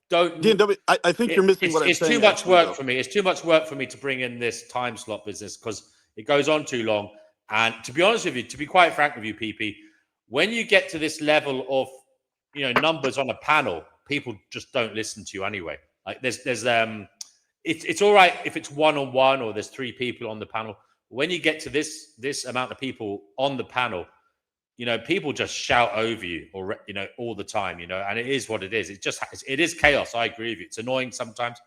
don't. DNW, I think you're missing what I'm saying. It's too much work for me. It's too much work for me to bring in this time slot business because it goes on too long. And to be honest with you, to be quite frank with you, PP, when you get to this level of numbers on a panel, people just don't listen to you anyway. Like it's all right if it's one-on-one or there's 3 people on the panel. When you get to this amount of people on the panel, people just shout over you or all the time, and it is what it is. It is chaos. I agree with you. It's annoying sometimes.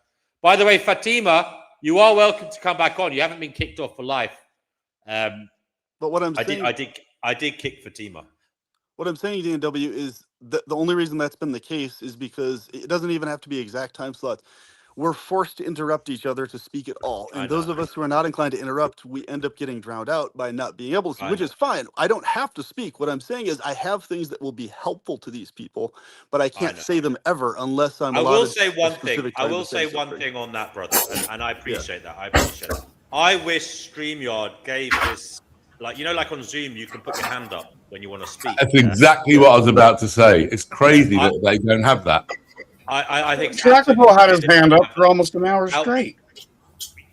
By the way, Fatima, you are welcome to come back on. You haven't been kicked off for life. But what I'm saying, I did kick Fatima. What I'm saying, DNW, is that the only reason that's been the case is because it doesn't even have to be exact time slots. We're forced to interrupt each other to speak at all. And those of us who are not inclined to interrupt, we end up getting drowned out by not being able to, which is fine. I don't have to speak. What I'm saying is I have things that will be helpful to these people, but I can't say them ever unless I'm allowed to. I will say one thing. I will say one thing on that, brother, and I appreciate that. I appreciate that. I wish StreamYard gave this, like on Zoom, you can put your hand up when you want to speak. That's exactly what I was about to say. It's crazy that they don't have that. I think Jackable had his hand up for almost an hour straight.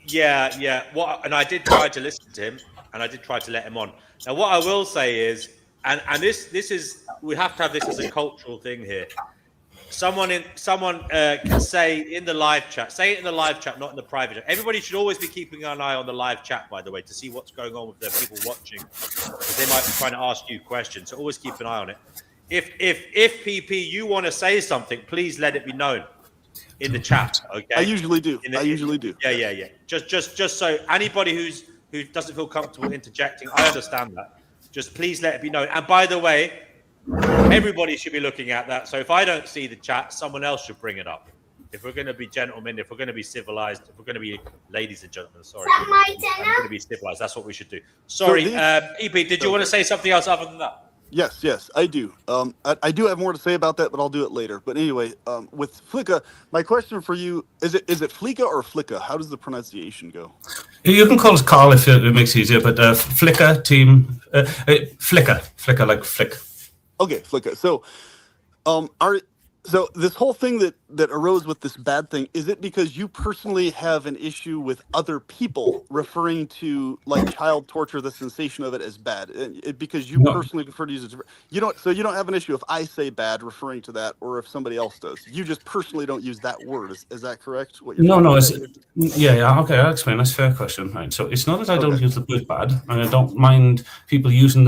Yeah. And I did try to listen to him, and I did try to let him on. Now, what I will say is, and this is, we have to have this as a cultural thing here. Someone can say in the live chat, say it in the live chat, not in the private chat. Everybody should always be keeping an eye on the live chat, by the way, to see what's going on with the people watching, because they might be trying to ask you questions. So always keep an eye on it. If PP, you want to say something, please let it be known in the chat. Okay. I usually do. Yeah. Just so anybody who doesn't feel comfortable interjecting, I understand that. Just please let it be known. And by the way, everybody should be looking at that. So if I don't see the chat, someone else should bring it up. If we're going to be gentlemen, if we're going to be civilized, if we're going to be ladies and gentlemen, sorry, if we're going to be civilized, that's what we should do. Sorry, PP, did you want to say something else other than that? Yes, I do. I do have more to say about that, but I'll do it later. But anyway, with Flicka, my question for you, is it Flicka or Flicka? How does the pronunciation go? You can call us Carl if it makes it easier, but Flicka team, Flicka like flick. Okay, Flicka. So, so this whole thing that arose with this bad thing, is it because you personally have an issue with other people referring to like child torture, the sensation of it, as bad? Because you personally prefer to use it. You don't have an issue if I say bad referring to that, or if somebody else does. You just personally don't use that word. Is that correct? What you're yeah. Okay, I'll explain. That's a fair question. Right. So it's not that I don't use the word bad, and I don't mind people using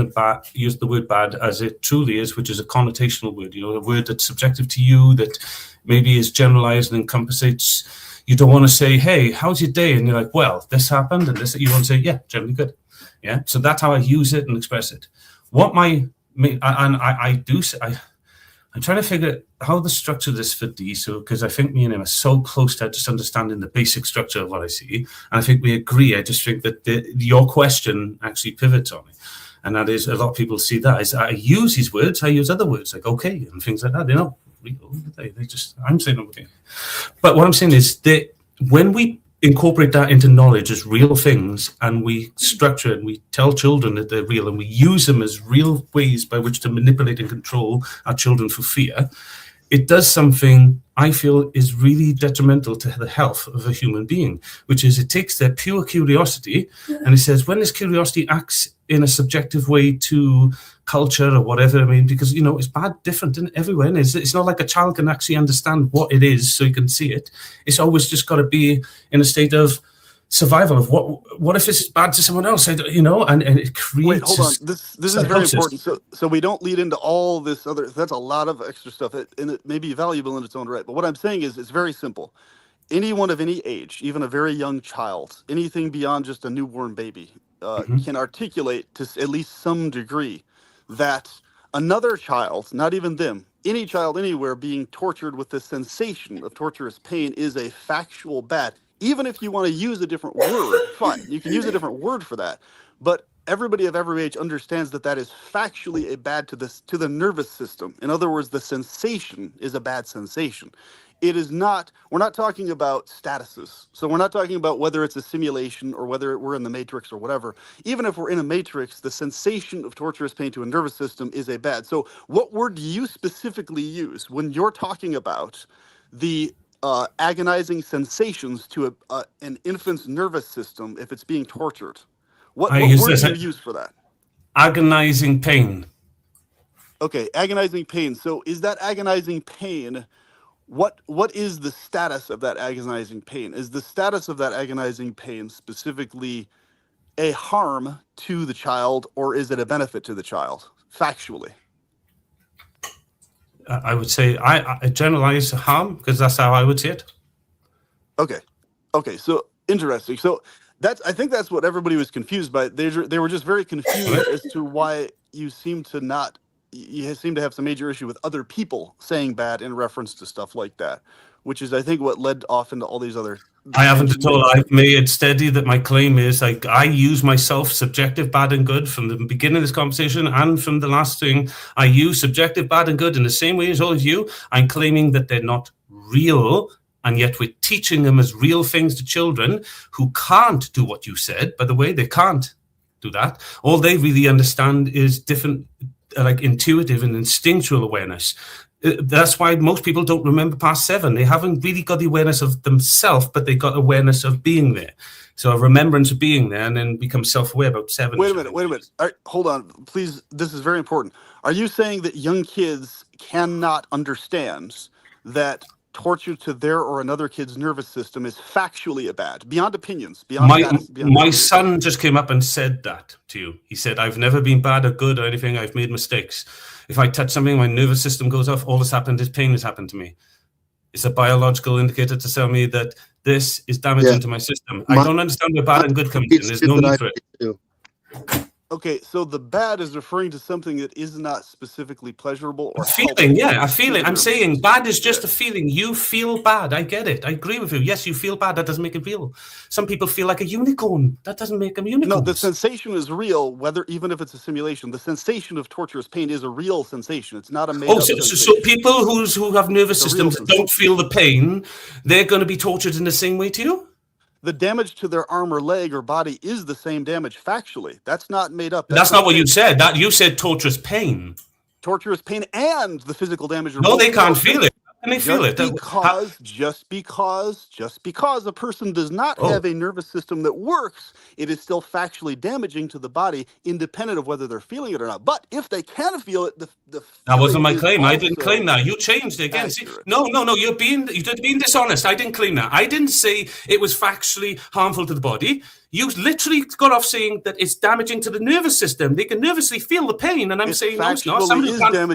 use the word bad as it truly is, which is a connotational word. A word that's subjective to you, that maybe is generalized and encompasses. You don't want to say, "Hey, how's your day?" And you're like, "Well, this happened," and this. You want to say, "Yeah, generally good." Yeah. So that's how I use it and express it. I'm trying to figure how to structure this for D, because I think me and him are so close to just understanding the basic structure of what I see, and I think we agree. I just think that your question actually pivots on it, and that is a lot of people see that as I use these words, I use other words like okay and things like that. I'm saying okay, but what I'm saying is that when we incorporate that into knowledge as real things, and we structure it, and we tell children that they're real, and we use them as real ways by which to manipulate and control our children for fear, it does something I feel is really detrimental to the health of a human being, which is it takes their pure curiosity and it says when this curiosity acts in a subjective way to culture or whatever, I mean, because, it's bad, different everywhere. And it's not like a child can actually understand what it is so you can see it. It's always just got to be in a state of survival of what if this is bad to someone else, and it creates. Wait, hold on. This is very important. So we don't lead into all this other. That's a lot of extra stuff, and it may be valuable in its own right. But what I'm saying is, it's very simple. Anyone of any age, even a very young child, anything beyond just a newborn baby, can articulate to at least some degree that another child, not even them, any child anywhere being tortured with the sensation of torturous pain is a factual bad. Even if you want to use a different word, fine, you can use a different word for that. But everybody of every age understands that is factually a bad to the nervous system. In other words, the sensation is a bad sensation. it is not, we're not talking about statuses. So we're not talking about whether it's a simulation or whether we're in the matrix or whatever. Even if we're in a matrix, the sensation of torturous pain to a nervous system is a bad. So what word do you specifically use when you're talking about the agonizing sensations to an infant's nervous system if it's being tortured? What word do you use for that? Agonizing pain. Okay, agonizing pain. So is that agonizing pain, what is the status of that agonizing pain? Is the status of that agonizing pain specifically a harm to the child, or is it a benefit to the child, factually? I would say I generalize harm because that's how I would see it. Okay, so interesting. So I think that's what everybody was confused by. They were just very confused as to why you seem to have some major issue with other people saying bad in reference to stuff like that, which is, I think, what led off into all these other. I haven't at all. I've made it steady that my claim is like I use myself subjective bad and good from the beginning of this conversation and from the last thing. I use subjective bad and good in the same way as all of you. I'm claiming that they're not real, and yet we're teaching them as real things to children who can't do what you said. By the way, they can't do that. All they really understand is different, like intuitive and instinctual awareness. That's why most people don't remember past 7. They haven't really got the awareness of themselves, but they got awareness of being there. So a remembrance of being there, and then become self-aware about 7. Wait a minute. All right, hold on, please. This is very important. Are you saying that young kids cannot understand that torture to their or another kid's nervous system is factually bad, beyond opinions, beyond status, beyond my son just came up and said that to you. He said, I've never been bad or good or anything. I've made mistakes. If I touch something, my nervous system goes off. All that's happened is pain has happened to me. It's a biological indicator to tell me that this is damaging to my system. I don't understand where bad and good comes in. There's no need for it. Okay, so the bad is referring to something that is not specifically pleasurable or feeling. Yeah, a feeling. I'm saying bad is just a feeling. You feel bad. I get it. I agree with you. Yes, you feel bad. That doesn't make it real. Some people feel like a unicorn. That doesn't make them unicorns. No, the sensation is real, even if it's a simulation. The sensation of torturous pain is a real sensation. It's not a made-up sensation. So people who have nervous systems that don't feel the pain, they're going to be tortured in the same way too? The damage to their arm or leg or body is the same damage factually. That's not made up. That's not what you said. That you said torturous pain. Torturous pain and the physical damage. No, they can't feel it. How can they feel it? Just because a person does not have a nervous system that works, it is still factually damaging to the body, independent of whether they're feeling it or not. But if they can feel it, that wasn't my claim. I didn't claim that. You changed it again. See, no. You're being dishonest. I didn't claim that. I didn't say it was factually harmful to the body. You literally got off saying that it's damaging to the nervous system. They can nervously feel the pain, and I'm saying no, it's not. Somebody who can't. Let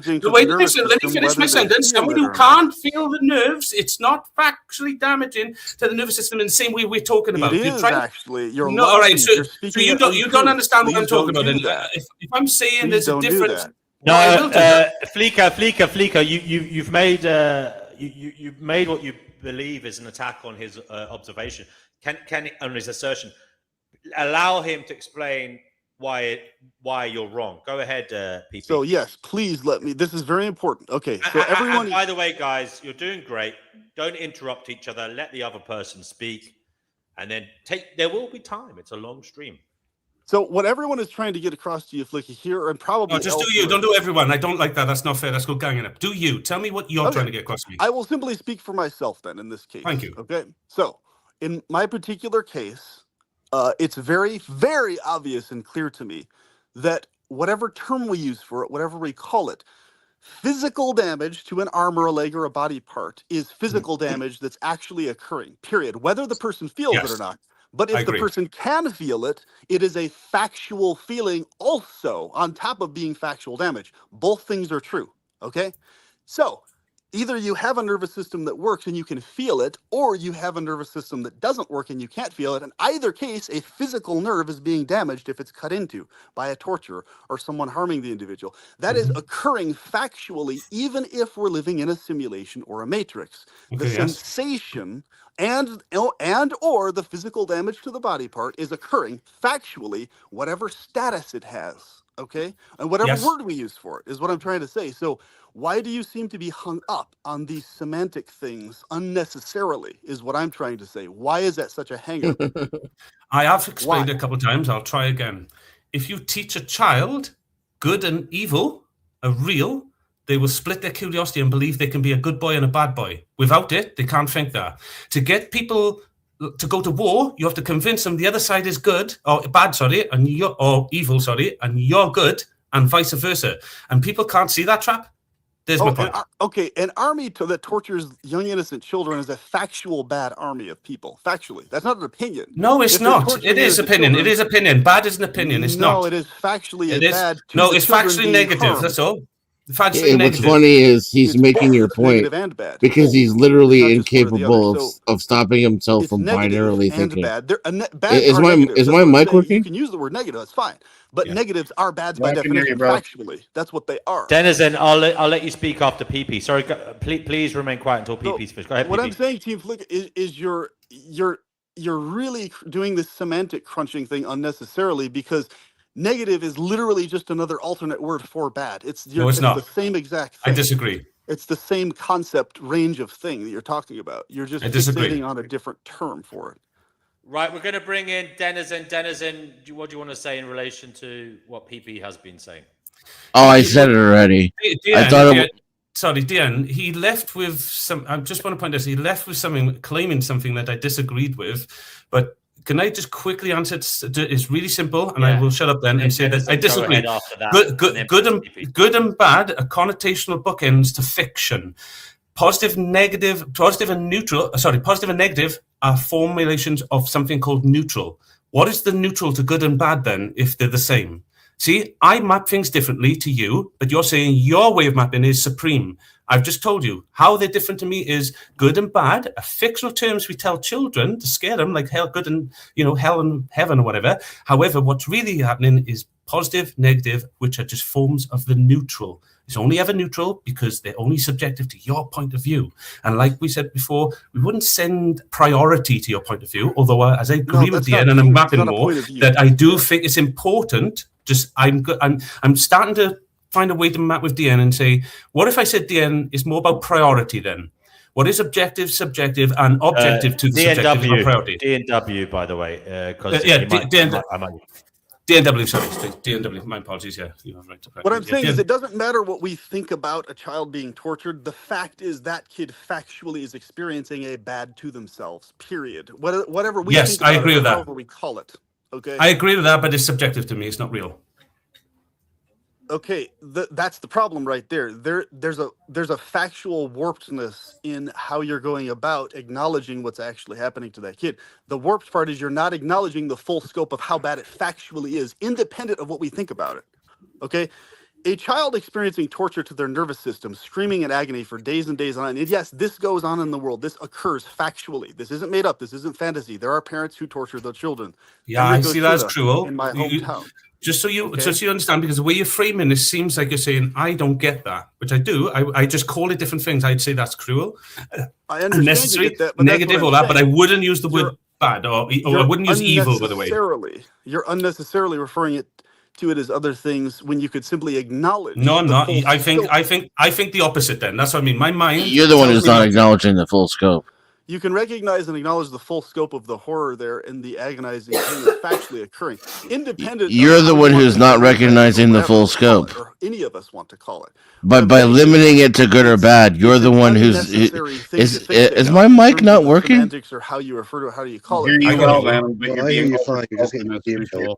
me finish my sentence. Somebody who can't feel the nerves, it's not factually damaging to the nervous system in the same way we're talking about. It is actually. You're no, all right. So you don't understand what I'm talking about. If I'm saying there's a difference. No, Fleeker, you've made you've made what you believe is an attack on his observation. Can on his assertion? Allow him to explain why you're wrong. Go ahead, PP. So yes, please let me. This is very important. Okay, so everyone. And by the way, guys, you're doing great. Don't interrupt each other. Let the other person speak, and then there will be time. It's a long stream. So what everyone is trying to get across to you, Flicky, here and probably no, just do you. Don't do everyone. I don't like that. That's not fair. Let's go ganging up. Do you. Tell me what you're trying to get across to me. I will simply speak for myself then in this case. Thank you. Okay. So in my particular case, it's very, very obvious and clear to me that whatever term we use for it, whatever we call it, physical damage to an arm or a leg or a body part is physical damage that's actually occurring, period, whether the person feels it or not. But if the person can feel it, it is a factual feeling also on top of being factual damage. Both things are true, okay? So either you have a nervous system that works and you can feel it, or you have a nervous system that doesn't work and you can't feel it. In either case, a physical nerve is being damaged if it's cut into by a torturer or someone harming the individual. That is occurring factually, even if we're living in a simulation or a matrix. The sensation and or the physical damage to the body part is occurring factually, whatever status it has. Okay, and whatever Yes. word we use for it is what I'm trying to say. So why do you seem to be hung up on these semantic things unnecessarily? Is what I'm trying to say. Why is that such a hang-up? I have explained Why? it a couple of times. I'll try again. If you teach a child good and evil are real, they will split their curiosity and believe they can be a good boy and a bad boy. Without it, they can't think that. To get people to go to war, you have to convince them the other side is good or bad, sorry, and you're or evil, sorry, and you're good, and vice versa. And people can't see that trap. There's my point. Okay, an army that tortures young innocent children is a factual bad army of people. Factually, that's not an opinion. No, it's not. It is opinion. It is opinion. Bad is an opinion. It's not. No, it is factually It a is. bad. No, it's factually negative. That's all. Hey, what's funny is he's making your point because he's literally incapable of stopping himself from binarily thinking. Is my mic working? You can use the word negative. That's fine. But negatives are bads by definition. Factually, that's what they are. Denizen, I'll let you speak after PP. Sorry, please remain quiet until PP's finished. Go ahead. What PP. I'm saying, Team Flick, is you're really doing this semantic crunching thing unnecessarily because negative is literally just another alternate word for bad. It's not. The same exact thing. I disagree. It's the same concept range of thing that you're talking about. You're just fixating on a different term for it. Right, we're going to bring in Denizen. Denizen, what do you want to say in relation to what PP has been saying? Oh, I said it already. I thought Sorry, Diane, he left with some. I just want to point out, he left with something, claiming something that I disagreed with. But can I just quickly answer? It's really simple, and I will shut up then and say that I disagree. Good and bad are connotational bookends to fiction. Positive and negative are formulations of something called neutral. What is the neutral to good and bad then, if they're the same? See, I map things differently to you, but you're saying your way of mapping is supreme. I've just told you how they're different to me is good and bad are fictional terms we tell children to scare them, like hell, good and hell and heaven or whatever. However, what's really happening is positive, negative, which are just forms of the neutral. It's only ever neutral because they're only subjective to your point of view. And like we said before, we wouldn't send priority to your point of view, although as I agree with Deanne and I'm mapping more, that I do think it's important. Just I'm starting to find a way to map with Deanne and say, what if I said Deanne is more about priority then? What is objective, subjective, and objective to the subjective is priority? DNW, by the way. DNW, sorry, DNW, my apologies, yeah. You have right to what I'm saying is it doesn't matter what we think about a child being tortured. The fact is that kid factually is experiencing a bad to themselves, period. Whatever we think about I agree with that. However we call it, okay? I agree with that, but it's subjective to me. It's not real. Okay, that's the problem right there. There's a factual warpedness in how you're going about acknowledging what's actually happening to that kid. The warped part is you're not acknowledging the full scope of how bad it factually is, independent of what we think about it. Okay? A child experiencing torture to their nervous system, screaming in agony for days and days on end. And yes, this goes on in the world. This occurs factually. This isn't made up. This isn't fantasy. There are parents who torture their children. Yeah, I see that as cruel. In my hometown. Just so you understand, because the way you're framing this seems like you're saying, I don't get that, which I do. I just call it different things. I'd say that's cruel, I understand unnecessary, that, negative, all that, but I wouldn't use the word bad or I wouldn't use evil, by the way. You're unnecessarily referring to it as other things when you could simply acknowledge. No, I think the opposite then. That's what I mean. My mind. You're the one who's not acknowledging the full scope. You can recognize and acknowledge the full scope of the horror there and the agonizing thing that's factually occurring. Independent. You're the one who's not recognizing the full scope. Or any of us want to call it. But by limiting it to good or bad, you're the one who's is my mic not working? Semantics or how you refer to it, how do you call it? I hear you fine. You're just getting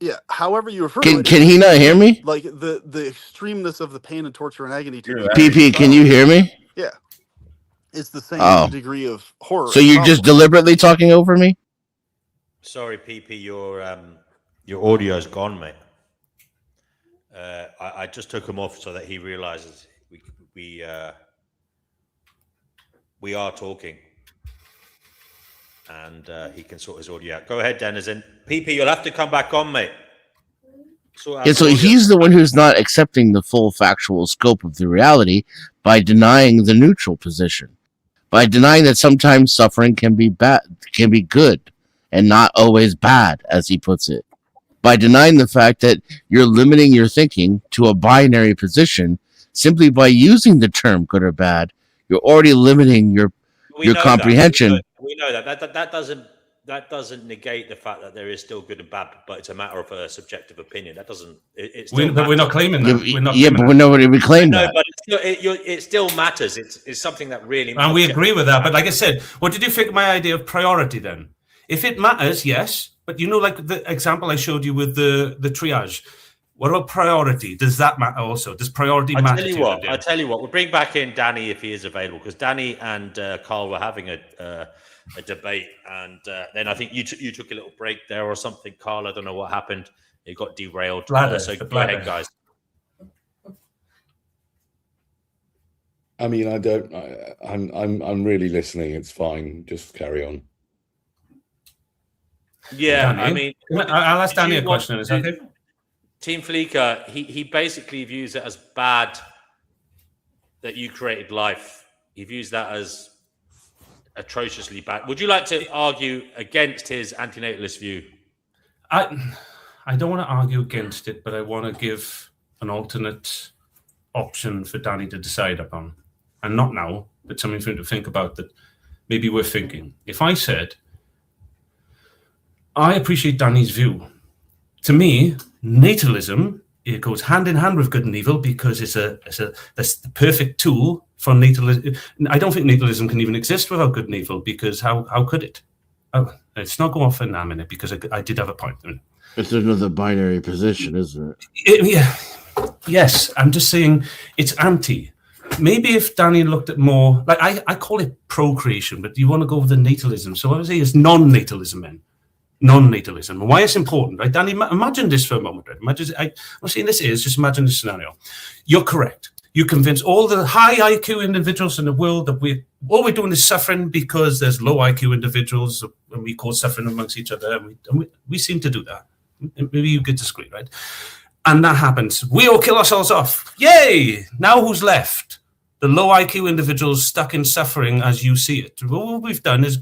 yeah, however you refer to it. Can he not hear me? Like the extremeness of the pain and torture and agony. PP, can you hear me? Yeah. It's the same degree of horror. So you're just deliberately talking over me? Sorry, PP, your audio's gone, mate. I just took him off so that he realizes we are talking, and he can sort his audio out. Go ahead, Denizen. PP, you'll have to come back on, mate. So he's the one who's not accepting the full factual scope of the reality by denying the neutral position. By denying that sometimes suffering can be bad, can be good, and not always bad, as he puts it. by denying the fact that you're limiting your thinking to a binary position simply by using the term good or bad. You're already limiting your comprehension. We know that. That doesn't negate the fact that there is still good and bad, but it's a matter of a subjective opinion. That doesn't. But we're not claiming that. But nobody reclaimed that. But it still matters. It's something that really matters. And we agree with that. But like I said, what did you think of my idea of priority then? If it matters, yes. But like the example I showed you with the triage. What about priority? Does that matter also? Does priority matter? I tell you what. We'll bring back in Danny if he is available, because Danny and Carl were having a debate, and then I think you took a little break there or something. Carl, I don't know what happened. It got derailed. So go ahead, guys. I mean, I'm really listening. It's fine. Just carry on. Yeah, Danny? I mean, I'll ask Danny a question. Is that okay? Team Fleeker, he basically views it as bad that you created life. He views that as atrociously bad. Would you like to argue against his antinatalist view? I don't want to argue against it, but I want to give an alternate option for Danny to decide upon. And not now, but something for him to think about that maybe we're thinking. If I said, I appreciate Danny's view. To me, natalism, it goes hand in hand with good and evil because it's the perfect tool for natalism. I don't think natalism can even exist without good and evil, because how could it? Let's not go off in a minute, because I did have a point. It's another binary position, isn't it? Yeah. Yes, I'm just saying it's anti. Maybe if Danny looked at more, like I call it procreation, but you want to go with the natalism. So I would say it's non-natalism then. Non-natalism. And why it's important, right? Danny, imagine this for a moment, right? I'm saying this is, just imagine this scenario. You're correct. You convince all the high IQ individuals in the world that all we're doing is suffering because there's low IQ individuals and we cause suffering amongst each other. And we seem to do that. Maybe you could disagree, right? And that happens. We all kill ourselves off. Yay! Now who's left? The low IQ individuals stuck in suffering as you see it. All we've done is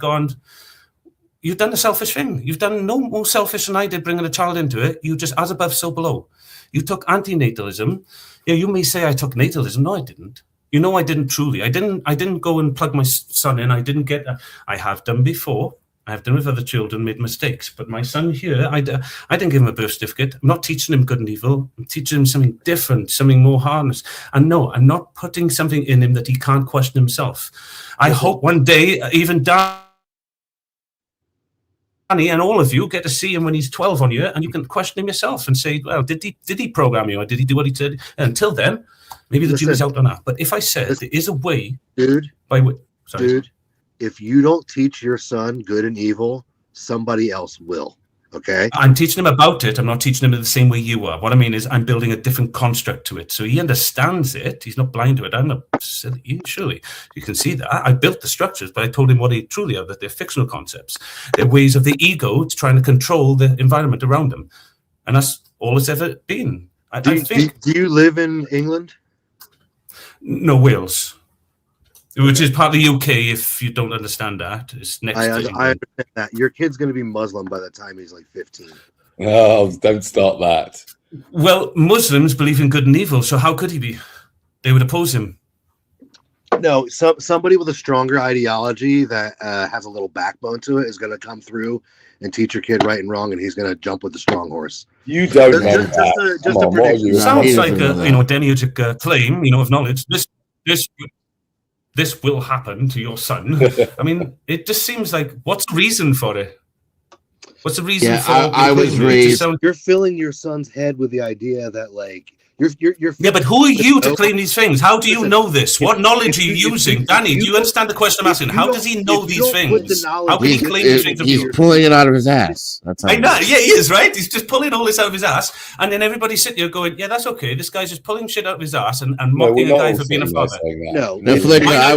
you've done a selfish thing. You've done no more selfish than I did bringing a child into it. You just, as above, so below. You took anti-natalism. Yeah, you may say I took natalism. No, I didn't. You know, I didn't truly. I didn't go and plug my son in. I didn't get. I have done before. I have done with other children, made mistakes. But my son here, I didn't give him a birth certificate. I'm not teaching him good and evil. I'm teaching him something different, something more harmless. And no, I'm not putting something in him that he can't question himself. I hope one day, even Danny and all of you get to see him when he's 12 on you, and you can question him yourself and say, well, did he program you, or did he do what he said? And until then, maybe the jury's out on that. But if I said there is a way, dude, if you don't teach your son good and evil, somebody else will. Okay. I'm teaching him about it. I'm not teaching him in the same way you are. What I mean is I'm building a different construct to it. So he understands it. He's not blind to it. I'm not silly. Surely you can see that. I built the structures, but I told him what they truly are, that they're fictional concepts. They're ways of the ego trying to control the environment around them. And that's all it's ever been. Do you live in England? No, Wales. Which is part of the UK, if you don't understand that. It's next to England. I understand that. Your kid's going to be Muslim by the time he's like 15. Oh, don't start that. Well, Muslims believe in good and evil, so how could he be? They would oppose him. No, somebody with a stronger ideology that has a little backbone to it is going to come through and teach your kid right and wrong, and he's going to jump with the strong horse. You don't know that. Just a prediction. Sounds like a demiurgic claim, of knowledge. This will happen to your son. I mean, it just seems like, what's the reason for it? What's the reason for it? I was raised. You're filling your son's head with the idea that, like, you're yeah, but who are you to claim these things? How do you know this? What knowledge are you using? Danny, do you understand the question I'm asking? How does he know these things? How can he claim these things? He's pulling it out of his ass. That's how I know. Yeah, he is, right? He's just pulling all this out of his ass. And then everybody's sitting there going, yeah, that's okay. This guy's just pulling shit out of his ass and mocking a guy for being a father. No, Flicker, I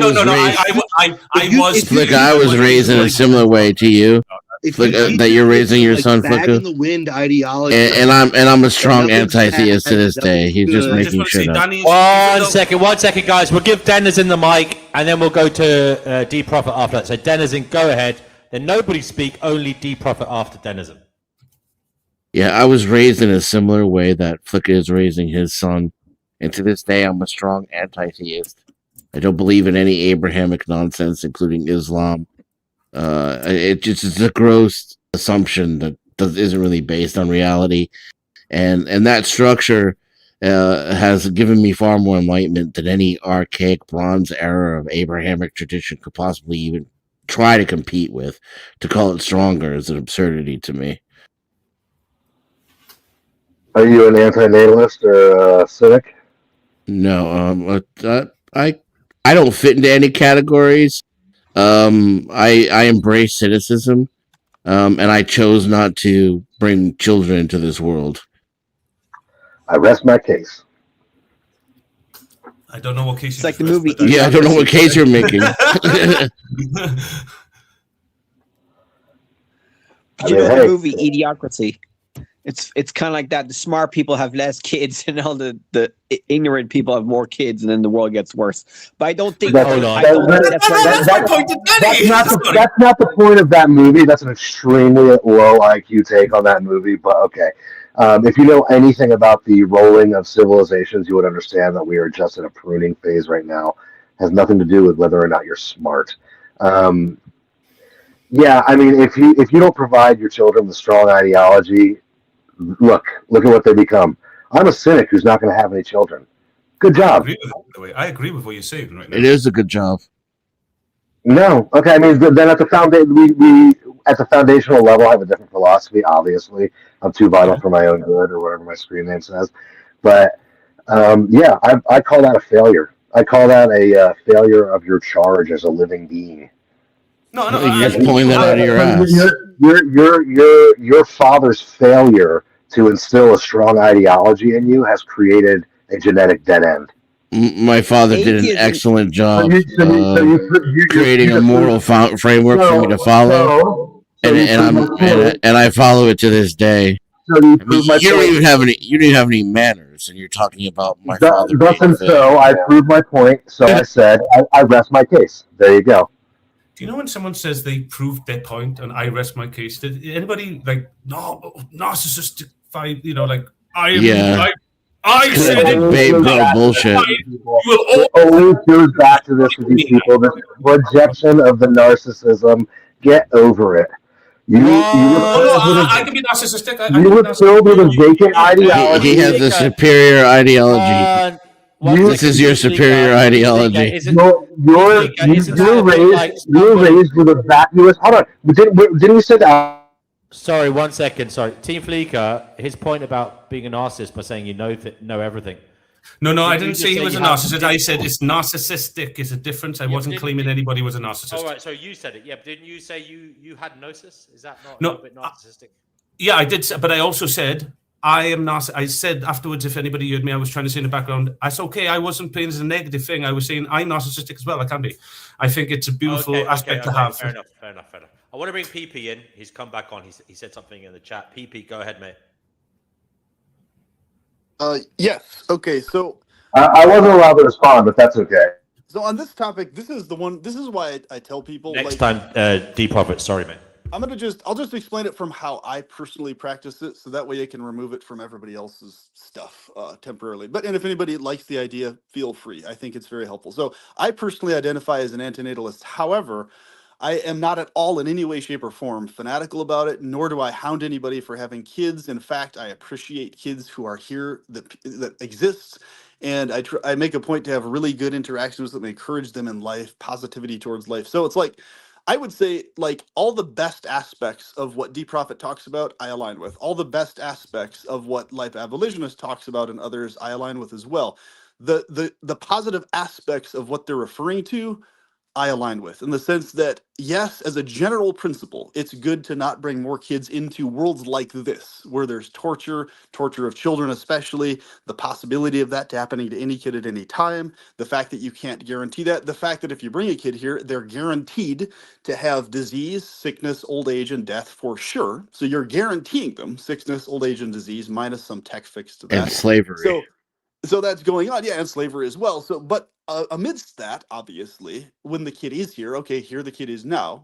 was raised in a similar way to you. That you're raising your son, Flicker, in the wind ideology, and I'm a strong anti-theist to this day. He's just making shit up. One second, guys. We'll give Denizen the mic, and then we'll go to D Prophet after that. So Denizen, go ahead. Then nobody speak. Only D Prophet after Denizen. Yeah, I was raised in a similar way that Flicker is raising his son, and to this day, I'm a strong anti-theist. I don't believe in any Abrahamic nonsense, including Islam. It's a gross assumption that isn't really based on reality, and that structure has given me far more enlightenment than any archaic Bronze Era of Abrahamic tradition could possibly even try to compete with. To call it stronger is an absurdity to me. Are you an antinatalist or a cynic? No, I don't fit into any categories. I embrace cynicism, and I chose not to bring children into this world. I rest my case. I don't know what case. It's like the movie. Yeah, I don't know what case you're making. You know the movie Idiocracy? It's kind of like that. The smart people have less kids, and all the ignorant people have more kids, and then the world gets worse. But I don't think. That's not the point of that movie. That's an extremely low IQ take on that movie. But okay, if you know anything about the rolling of civilizations, you would understand that we are just in a pruning phase right now. It has nothing to do with whether or not you're smart. Yeah, I mean, if you don't provide your children with strong ideology, look at what they become. I'm a cynic who's not going to have any children. Good job. I agree with what you're saying right now. It is a good job. No, okay. I mean, then at the we at the foundational level have a different philosophy. Obviously, I'm too vital for my own good, or whatever my screen name says. But yeah, I call that a failure. I call that a failure of your charge as a living being. No, you're just pulling that out of your ass. Your father's failure to instill a strong ideology in you has created a genetic dead end. My father did an excellent job creating a moral framework for me to follow, and I follow it to this day. So you don't even have any manners, and you're talking about my father. Thus and so, I proved my point. So I said, I rest my case. There you go. Do you know when someone says they proved their point and I rest my case? Did anybody like narcissistic fight? You know, like I am. Yeah. I said it. Babe, bro, bullshit. It always goes back to this with these people. This projection of the narcissism. Get over it. I can be narcissistic. You were filled with a vacant ideology. He has a superior ideology. This is your superior ideology. You're raised with a vacuous. Hold on. Didn't you say that? Sorry, 1 second. Sorry, Team Fleeker. His point about being a narcissist by saying you know everything. No, I didn't say he was a narcissist. I said it's narcissistic. It's a difference. I wasn't claiming anybody was a narcissist. All right, so you said it. Yeah, but didn't you say you had Gnosis? Is that not a little bit narcissistic? Yeah, I did. But I also said I am narcissistic. I said afterwards, if anybody heard me, I was trying to say in the background, that's okay. I wasn't playing as a negative thing. I was saying I'm narcissistic as well. I can be. I think it's a beautiful aspect to have. Fair enough. I want to bring PP in. He's come back on. He said something in the chat. PP, go ahead, mate. Yes. Okay. So I wasn't allowed to respond, but that's okay. So on this topic, this is why I tell people next time. D-Prophet, sorry, mate. I'll just explain it from how I personally practice it, so that way I can remove it from everybody else's stuff temporarily. And if anybody likes the idea, feel free. I think it's very helpful. So I personally identify as an antinatalist. However, I am not at all in any way, shape, or form fanatical about it, nor do I hound anybody for having kids. In fact, I appreciate kids who are here that exists, and I make a point to have really good interactions that encourage them in life, positivity towards life. So it's like, I would say, like, all the best aspects of what D-Prophet talks about, I align with. All the best aspects of what Life Abolitionist talks about and others, I align with as well. The positive aspects of what they're referring to, I align with, in the sense that, yes, as a general principle, it's good to not bring more kids into worlds like this, where there's torture of children especially, the possibility of that happening to any kid at any time, the fact that you can't guarantee that, the fact that if you bring a kid here, they're guaranteed to have disease, sickness, old age, and death for sure. So you're guaranteeing them sickness, old age, and disease, minus some tech fix to that. And slavery. So that's going on, yeah, and slavery as well. So, but amidst that, obviously, when the kid is here, okay, here the kid is now,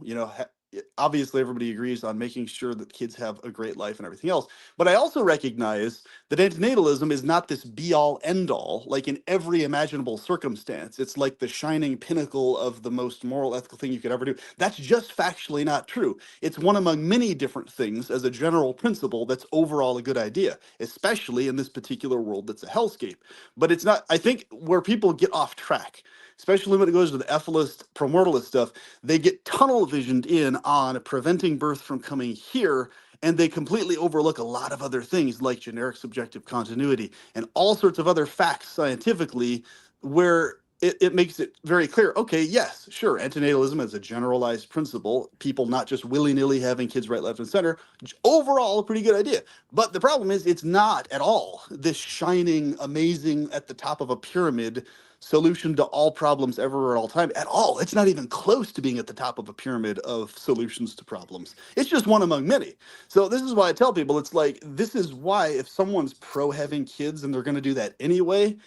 obviously everybody agrees on making sure that kids have a great life and everything else. But I also recognize that antinatalism is not this be all end all, like in every imaginable circumstance. It's like the shining pinnacle of the most moral, ethical thing you could ever do. That's just factually not true. It's one among many different things as a general principle that's overall a good idea, especially in this particular world that's a hellscape. But it's not, I think, where people get off track, especially when it goes to the ethicalist, promortalist stuff, they get tunnel visioned in on preventing birth from coming here, and they completely overlook a lot of other things like generic subjective continuity and all sorts of other facts scientifically, where it makes it very clear, okay, yes, sure, antinatalism as a generalized principle, people not just willy-nilly having kids right, left, and center, overall a pretty good idea. But the problem is it's not at all this shining, amazing, at the top of a pyramid solution to all problems ever at all time at all. It's not even close to being at the top of a pyramid of solutions to problems. It's just one among many. So this is why I tell people, it's like, this is why if someone's pro having kids and they're going to do that anyway,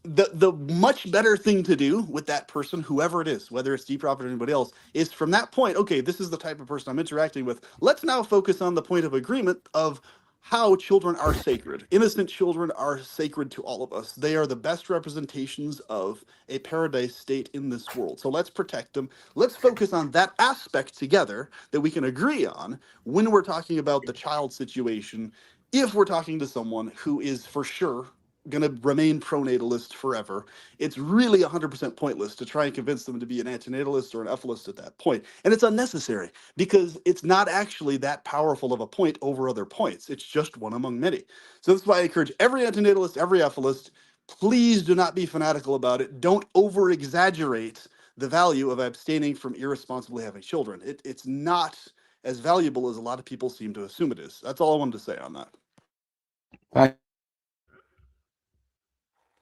the much better thing to do with that person, whoever it is, whether it's Deep Prophet or anybody else, is from that point, okay, this is the type of person I'm interacting with. Let's now focus on the point of agreement of how children are sacred. Innocent children are sacred to all of us. They are the best representations of a paradise state in this world. So let's protect them. Let's focus on that aspect together that we can agree on when we're talking about the child situation, if we're talking to someone who is for sure going to remain pronatalist forever. It's really 100% pointless to try and convince them to be an antinatalist or an ethicalist at that point. And it's unnecessary because it's not actually that powerful of a point over other points. It's just one among many. So that's why I encourage every antinatalist, every ethicalist, please do not be fanatical about it. Don't over exaggerate the value of abstaining from irresponsibly having children. It's not as valuable as a lot of people seem to assume it is. That's all I wanted to say on that.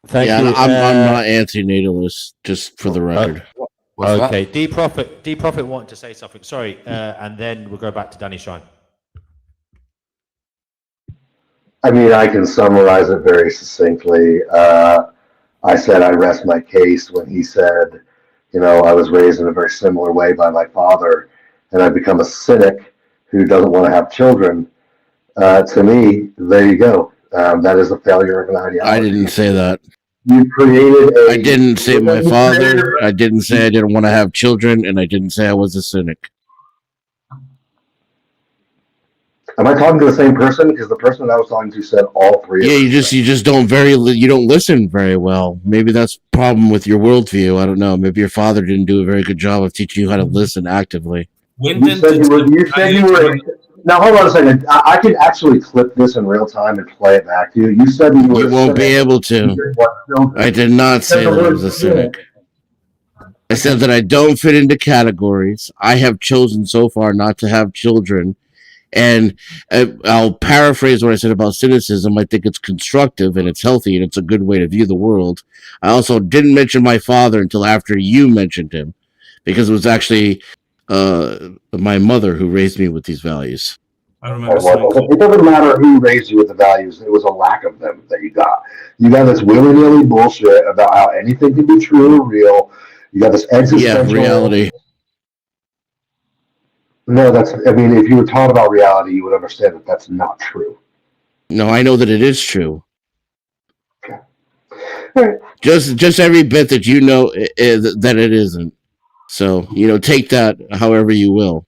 Thank yeah, you. I'm not anti-natalist, just for the record. Okay, D Prophet wanted to say something. Sorry, and then we'll go back to Danny Shine. I mean, I can summarize it very succinctly. I said I rest my case when he said, you know, I was raised in a very similar way by my father, and I've become a cynic who doesn't want to have children. To me, there you go. That is a failure of an ideology. I didn't say that. You created I didn't say my father. I didn't say I didn't want to have children, and I didn't say I was a cynic. Am I talking to the same person? Because the person I was talking to said all three. Yeah, you just don't listen very well. Maybe that's a problem with your worldview. I don't know. Maybe your father didn't do a very good job of teaching you how to listen actively. You said you were. Now hold on a second. I can actually clip this in real time and play it back to you. You said that you won't be able to. I did not say that I was a cynic. I said that I don't fit into categories. I have chosen so far not to have children. And I'll paraphrase what I said about cynicism. I think it's constructive and it's healthy and it's a good way to view the world. I also didn't mention my father until after you mentioned him, because it was actually my mother who raised me with these values. I remember it doesn't matter who raised you with the values. It was a lack of them that you got. You got this willy-nilly bullshit about how anything can be true or real. You got this existential reality. No, if you were taught about reality, you would understand that that's not true. No, I know that it is true. Okay. Right. Just every bit that you know that it isn't. So, take that however you will.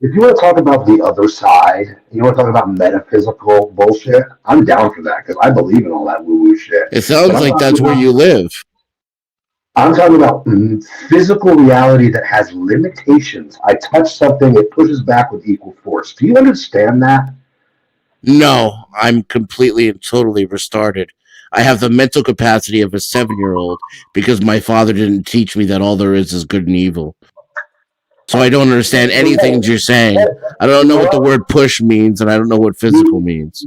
If you want to talk about the other side, you want to talk about metaphysical bullshit, I'm down for that because I believe in all that woo-woo shit. It sounds like that's where you live. I'm talking about physical reality that has limitations. I touch something, it pushes back with equal force. Do you understand that? No, I'm completely and totally restarted. I have the mental capacity of a 7-year-old because my father didn't teach me that all there is good and evil. So I don't understand anything you're saying. I don't know what the word push means, and I don't know what physical means.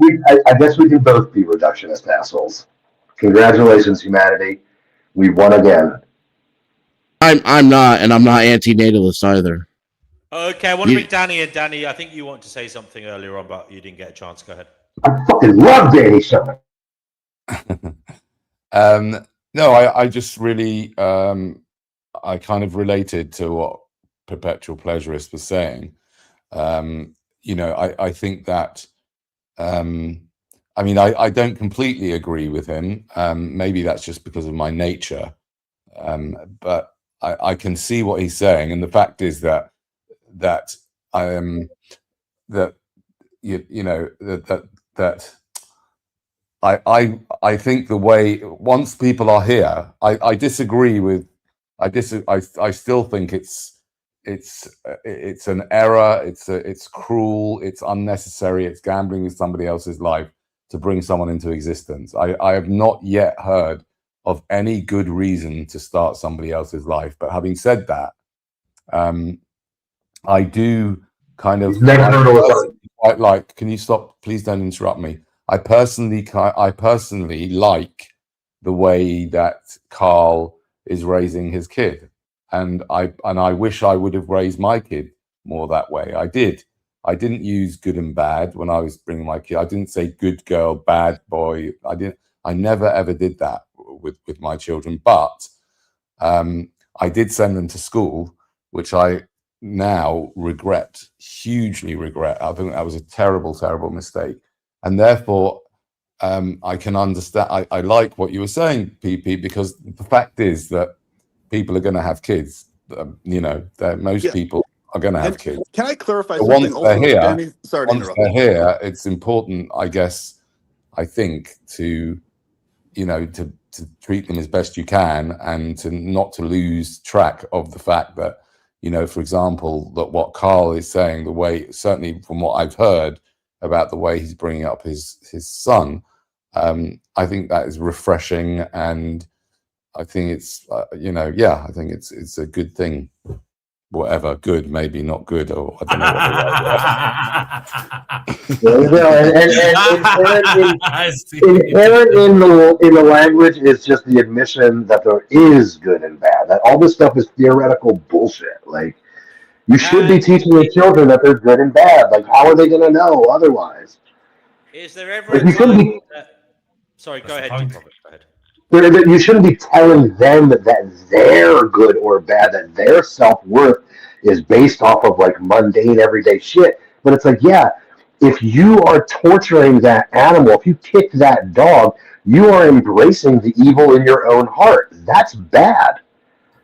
I guess we can both be reductionist assholes. Congratulations, humanity. We won again. I'm not, and I'm not anti-natalist either. Okay, I want to bring Danny in. Danny, I think you want to say something earlier on, but you didn't get a chance. Go ahead. I fucking love Danny Sherman. No, I just really I kind of related to what perpetual pleasurist was saying. I think that. I don't completely agree with him. Maybe that's just because of my nature, but I can see what he's saying. And the fact is that I am that I think the way once people are here, I disagree with. I still think it's an error. It's cruel. It's unnecessary. It's gambling with somebody else's life to bring someone into existence. I have not yet heard of any good reason to start somebody else's life. But having said that, I do kind of quite like. Can you stop? Please don't interrupt me. I personally like the way that Carl is raising his kid, and I wish I would have raised my kid more that way. I didn't use good and bad when I was bringing my kid. I didn't say good girl, bad boy. I never ever did that with my children. But I did send them to school, which I now hugely regret. I think that was a terrible, terrible mistake. And therefore, I can understand. I like what you were saying, PP, because the fact is that people are going to have kids. Most people are going to have kids. Can I clarify So something? Once they're here, Danny? Sorry to interrupt. Once they're here, it's important, I guess. I think to treat them as best you can, and to not to lose track of the fact that, for example, that what Carl is saying, the way, certainly from what I've heard about the way he's bringing up his son, I think that is refreshing, and I think it's I think it's a good thing. Whatever, good, maybe not good, or I don't know in the language is just the admission that there is good and bad. That all this stuff is theoretical bullshit. Like, you should be teaching your children that they're good and bad. Like, how are they going to know otherwise? Is there ever a time? Sorry, go ahead, Robert. Go ahead. You shouldn't be telling them that they're good or bad, that their self-worth is based off of like mundane everyday shit. But it's like, yeah, if you are torturing that animal, if you kick that dog, you are embracing the evil in your own heart. That's bad.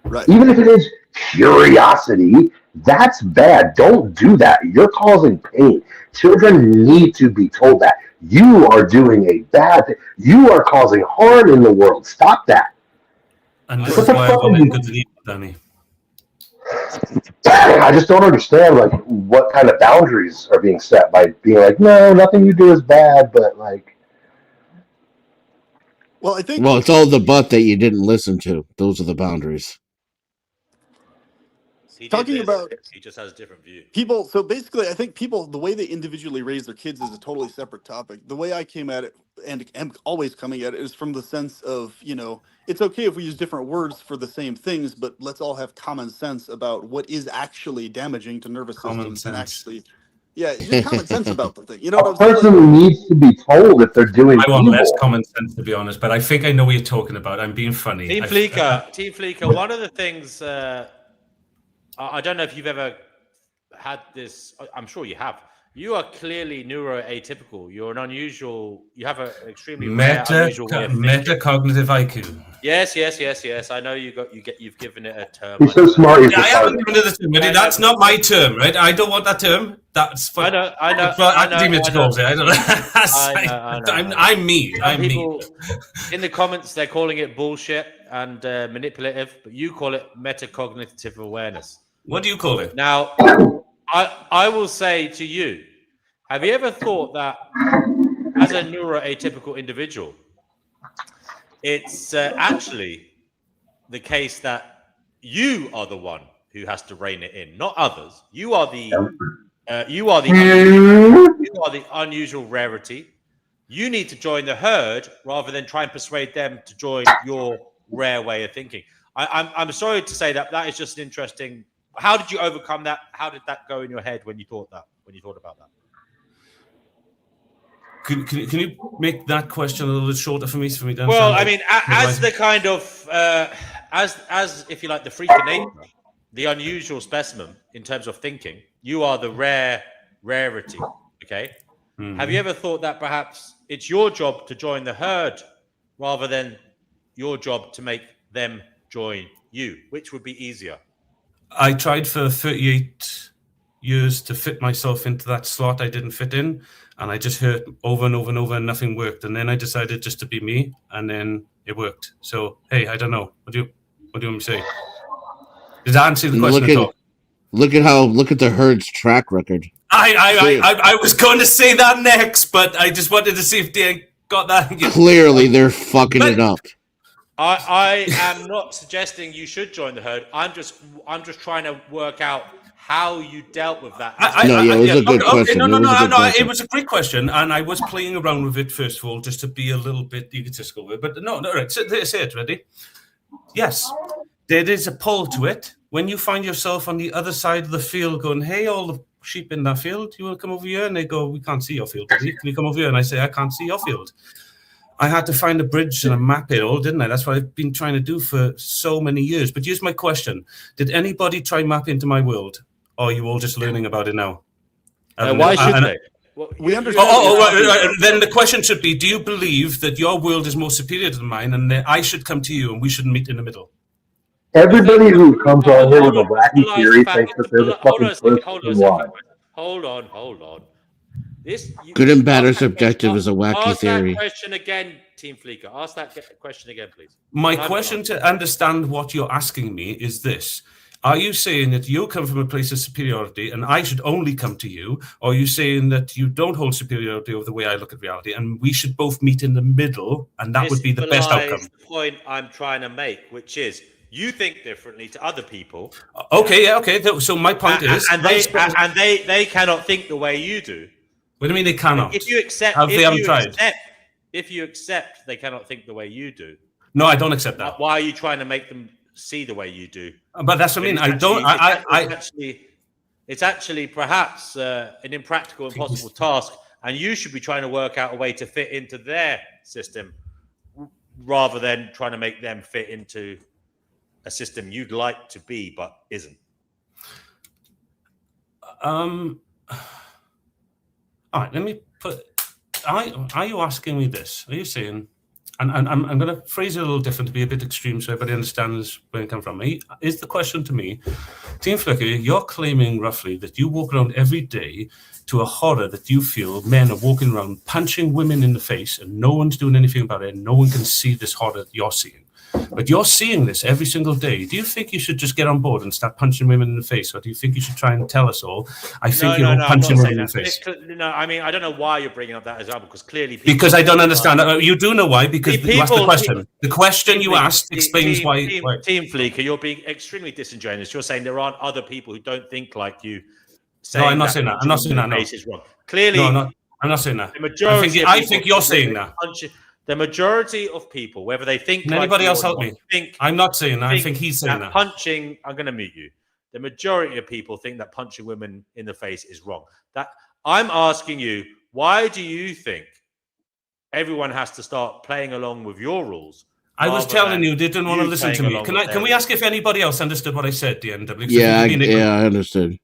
Right. Even if it is curiosity, that's bad. Don't do that. You're causing pain. Children need to be told that. You are doing a bad thing. You are causing harm in the world. Stop that. And this is why I want good and evil, Danny. I just don't understand, like, what kind of boundaries are being set by being like, no, nothing you do is bad, but like. Well, I think. Well, it's all the butt that you didn't listen to. Those are the boundaries. Talking about, he just has a different view. People, so basically, I think people, the way they individually raise their kids is a totally separate topic. The way I came at it, and am always coming at it, is from the sense of, it's okay if we use different words for the same things, but let's all have common sense about what is actually damaging to nervous systems and actually, just common sense about the thing. You know what I'm saying? A person needs to be told if they're doing I want evil. less common sense, to be honest, but I think I know what you're talking about. I'm being funny. Team Fleeker, one of the things, I don't know if you've ever had this. I'm sure you have. You are clearly neuroatypical. You're an unusual. You have an extremely unusual way of thinking. Metacognitive IQ. Yes. I know you've given it a term. He's so smart. I haven't given it a term. That's not my term, right? I don't want that term. That's for academia calls it. I don't know. I'm me. I'm me. In the comments, they're calling it bullshit and manipulative, but you call it metacognitive awareness. What do you call it? Now, I will say to you, have you ever thought that as a neuroatypical individual, it's actually the case that you are the one who has to rein it in, not others. You are the unusual rarity. You need to join the herd rather than try and persuade them to join your rare way of thinking. I'm sorry to say that is just an interesting. How did you overcome that? How did that go in your head when you thought about that? Can you make that question a little bit shorter for me? Well, I mean, as the kind of as if you like the freak of nature, the unusual specimen in terms of thinking. You are the rarity. Okay. Have you ever thought that perhaps it's your job to join the herd rather than your job to make them join you? Which would be easier? I tried for 38 years to fit myself into that slot I didn't fit in, and I just heard over and over and over and nothing worked. And then I decided just to be me, and then it worked. So, hey, I don't know. What do you want me to say? Did that answer the question at all? Look at the herd's track record. I was going to say that next, but I just wanted to see if they got that. Clearly, they're fucking it up. I am not suggesting you should join the herd. I'm just trying to work out how you dealt with that. It was a good question. No, it was a great question, and I was playing around with it first of all, just to be a little bit egotistical with it. But no, right. So say it, ready? Yes, there is a pull to it. When you find yourself on the other side of the field going, hey, all the sheep in that field, you want to come over here? And they go, we can't see your field, buddy. Can you come over here? And I say, I can't see your field. I had to find a bridge and a map it all, didn't I? That's what I've been trying to do for so many years. But here's my question. Did anybody try map into my world? Or are you all just learning about it now? Why should they? We understand. Right. Then the question should be, do you believe that your world is more superior than mine and that I should come to you and we should meet in the middle? Everybody who comes on here with a wacky theory thinks that they're the fucking person why. Hold on. Good and bad or subjective is a wacky theory. Ask that question again, Team Fleeker. Ask that question again, please. My question to understand what you're asking me is this. Are you saying that you come from a place of superiority and I should only come to you? Or are you saying that you don't hold superiority over the way I look at reality and we should both meet in the middle and that would be the best outcome? The point I'm trying to make, which is you think differently to other people. Okay, yeah, okay. So my point is... And they cannot think the way you do. What do you mean they cannot? If you accept... If you accept they cannot think the way you do... No, I don't accept that. Why are you trying to make them see the way you do? But that's what I mean. It's actually perhaps an impractical, impossible task, and you should be trying to work out a way to fit into their system rather than trying to make them fit into a system you'd like to be but isn't. All right, let me put... Are you asking me this? Are you saying... And I'm going to phrase it a little different to be a bit extreme so everybody understands where it comes from. Is the question to me, Team Flicker, you're claiming roughly that you walk around every day to a horror that you feel men are walking around punching women in the face and no one's doing anything about it and no one can see this horror that you're seeing. But you're seeing this every single day. Do you think you should just get on board and start punching women in the face? Or do you think you should try and tell us all, I think you're punching women in the face? No, I mean, I don't know why you're bringing up that example, because clearly... Because I don't understand. You do know why, because you asked the question. The question you asked explains why... Team Fleeker, you're being extremely disingenuous. You're saying there aren't other people who don't think like you. No, I'm not saying that. I'm not saying that, no. Is wrong. Clearly... No, I'm not saying that. I think you're saying that. The majority of people, whether they think... Can anybody else help me? I'm not saying that. I think he's saying that. Punching... I'm going to mute you. The majority of people think that punching women in the face is wrong. I'm asking you, why do you think everyone has to start playing along with your rules? I was telling you, they didn't want to listen to me. Can we ask if anybody else understood what I said, DNW? Yeah, I understood.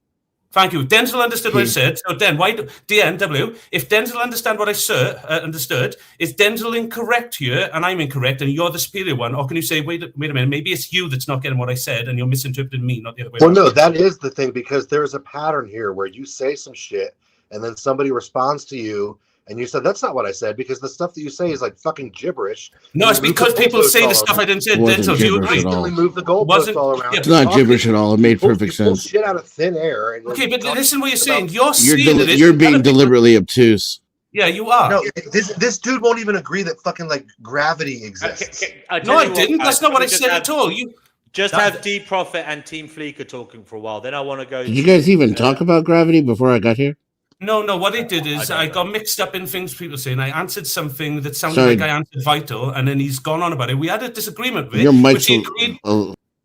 Thank you. Denzel understood what I said. So, DNW, if Denzel understood what I understood, is Denzel incorrect here and I'm incorrect and you're the superior one? Or can you say, wait a minute, maybe it's you that's not getting what I said and you're misinterpreting me, not the other way around? Well, no, that is the thing, because there's a pattern here where you say some shit and then somebody responds to you and you said, that's not what I said, because the stuff that you say is like fucking gibberish. No, it's because people say the stuff I didn't say. Denzel, do you agree? Move the goalposts all around. It's not gibberish at all. It made perfect sense. Shit out of thin air. Okay, but listen what you're saying. You're being deliberately obtuse. Yeah, you are. No, this dude won't even agree that fucking like gravity exists. No, I didn't. That's not what I said at all. You just have D Prophet and Team Fleeker talking for a while. Then I want to go. Did you guys even talk about gravity before I got here? No. What I did is I got mixed up in things people saying. I answered something that sounded like I answered Vital, and then he's gone on about it. We had a disagreement with it. Your mic's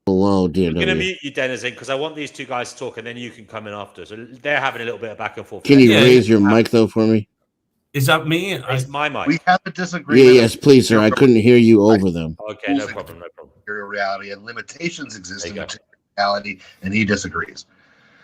below, DNW. I'm going to mute you, Denizen, because I want these two guys to talk, and then you can come in after. So they're having a little bit of back and forth. Can you raise your mic, though, for me? Is that me? It's my mic. We have a disagreement. Yes, please, sir. I couldn't hear you over them. Okay, no problem. Reality and limitations exist in material reality, and he disagrees.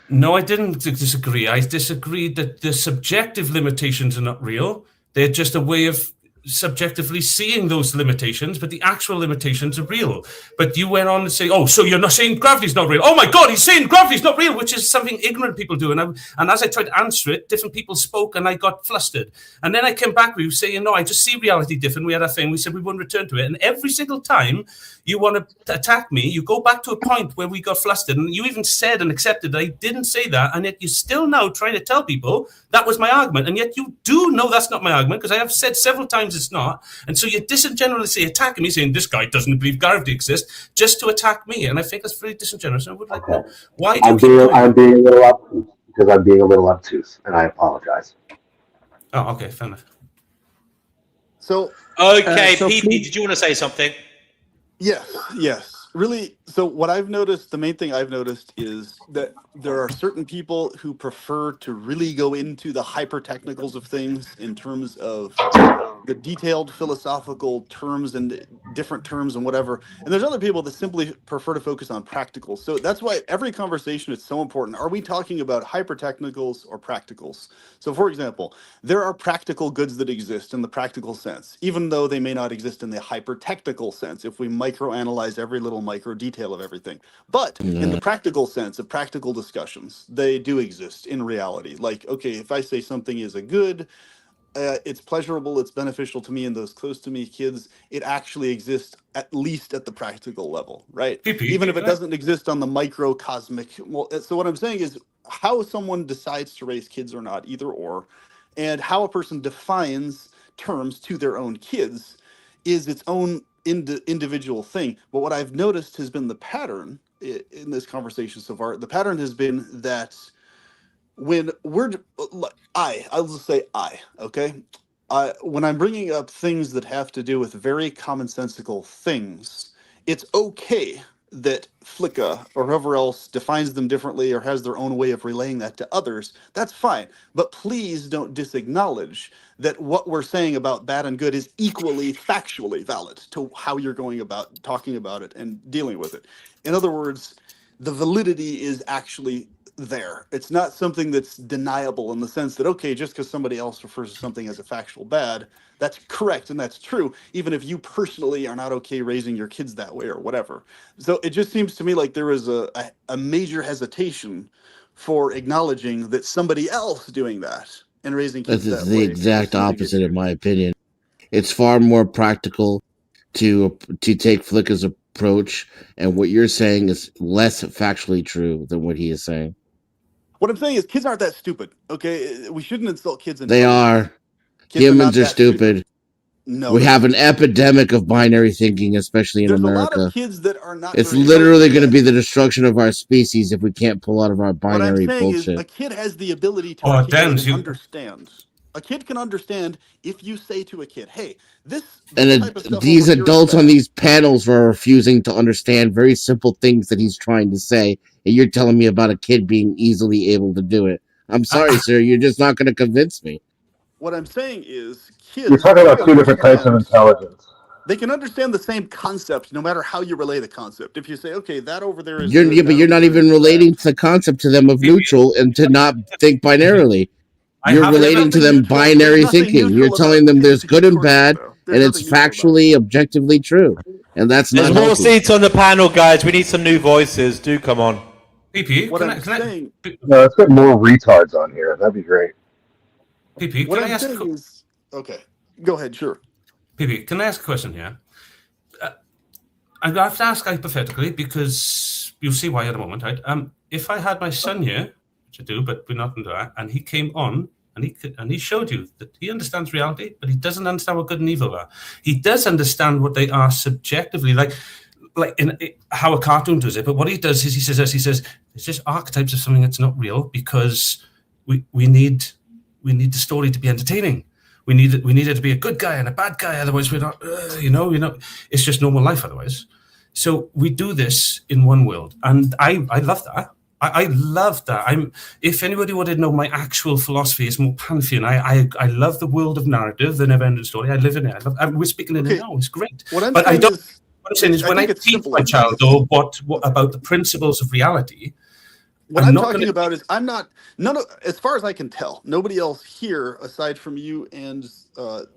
No, I didn't disagree. I disagreed that the subjective limitations are not real. They're just a way of subjectively seeing those limitations, but the actual limitations are real. But you went on to say, oh, so you're not saying gravity's not real. Oh my God, he's saying gravity's not real, which is something ignorant people do. And as I tried to answer it, different people spoke and I got flustered. And then I came back with you saying, no, I just see reality different. We had a thing. We said we wouldn't return to it. And every single time you want to attack me, you go back to a point where we got flustered. And you even said and accepted that I didn't say that. And yet you're still now trying to tell people that was my argument. And yet you do know that's not my argument, because I have said several times it's not. And so you're disingenuously attacking me, saying this guy doesn't believe gravity exists, just to attack me. And I think that's very disingenuous. I would like to know, why do you I'm being a little obtuse, because I'm being a little obtuse, and I apologize. Oh, okay, fair enough. So okay, Pete, did you want to say something? Yes. Really, so what I've noticed, the main thing I've noticed is that there are certain people who prefer to really go into the hyper-technicals of things in terms of the detailed philosophical terms and different terms and whatever. And there's other people that simply prefer to focus on practicals. So that's why every conversation is so important. Are we talking about hyper-technicals or practicals? So for example, there are practical goods that exist in the practical sense, even though they may not exist in the hyper-technical sense if we microanalyze every little micro detail of everything. But in the practical sense of practical discussions, they do exist in reality. Like, okay, if I say something is a good, it's pleasurable, it's beneficial to me and those close to me, kids, it actually exists at least at the practical level, right? Even if it doesn't exist on the microcosmic. Well, so what I'm saying is how someone decides to raise kids or not, either or, and how a person defines terms to their own kids is its own individual thing. But what I've noticed has been the pattern in this conversation so far. The pattern has been that when I'll just say okay? When I'm bringing up things that have to do with very commonsensical things, it's okay that Flicka or whoever else defines them differently or has their own way of relaying that to others. That's fine. But please don't disacknowledge that what we're saying about bad and good is equally factually valid to how you're going about talking about it and dealing with it. In other words, the validity is actually there. It's not something that's deniable in the sense that, okay, just because somebody else refers to something as a factual bad, that's correct and that's true, even if you personally are not okay raising your kids that way or whatever. So it just seems to me like there is a major hesitation for acknowledging that somebody else doing that and raising kids that way. That's the exact opposite, in my opinion. It's far more practical to take Flicka's approach, and what you're saying is less factually true than what he is saying. What I'm saying is kids aren't that stupid, okay? We shouldn't insult kids. They are. Humans are stupid. No, we have an epidemic of binary thinking, especially in America. There's a lot of kids that are not. It's literally going to be the destruction of our species if we can't pull out of our binary bullshit. What I'm saying is a kid has the ability to articulate and understand. A kid can understand if you say to a kid, hey, this type of stuff these adults on these panels are refusing to understand very simple things that he's trying to say, and you're telling me about a kid being easily able to do it. I'm sorry, sir, you're just not going to convince me. What I'm saying is kids... You're talking about two different types of intelligence. They can understand the same concept no matter how you relay the concept. If you say, okay, that over there is... but you're not even relating the concept to them of neutral and to not think binarily. You're relating to them binary thinking. You're telling them there's good and bad, and it's factually, objectively true. And that's not There's more seats on the panel, guys. We need some new voices. Do come on. PP, what I'm saying... No, let's get more retards on here. That'd be great. PP, what I'm saying is... Okay, go ahead, sure. PP, can I ask a question here? I have to ask hypothetically because you'll see why in a moment, right? If I had my son here, which I do, but we're not going to do that, and he came on and he showed you that he understands reality, but he doesn't understand what good and evil are. He does understand what they are subjectively, like in how a cartoon does it. But what he does is he says it's just archetypes of something that's not real because we need the story to be entertaining. We need it to be a good guy and a bad guy. Otherwise, we're not. It's just normal life. Otherwise, so we do this in one world, and I love that. I love that. If anybody wanted to know my actual philosophy, it's more pantheon. I love the world of narrative, the never-ending story. I live in it. We're speaking in it now. It's great. What I'm but I don't. What I'm saying is, when I teach my child, though, what about the principles of reality? What I'm talking about is as far as I can tell, nobody else here aside from you and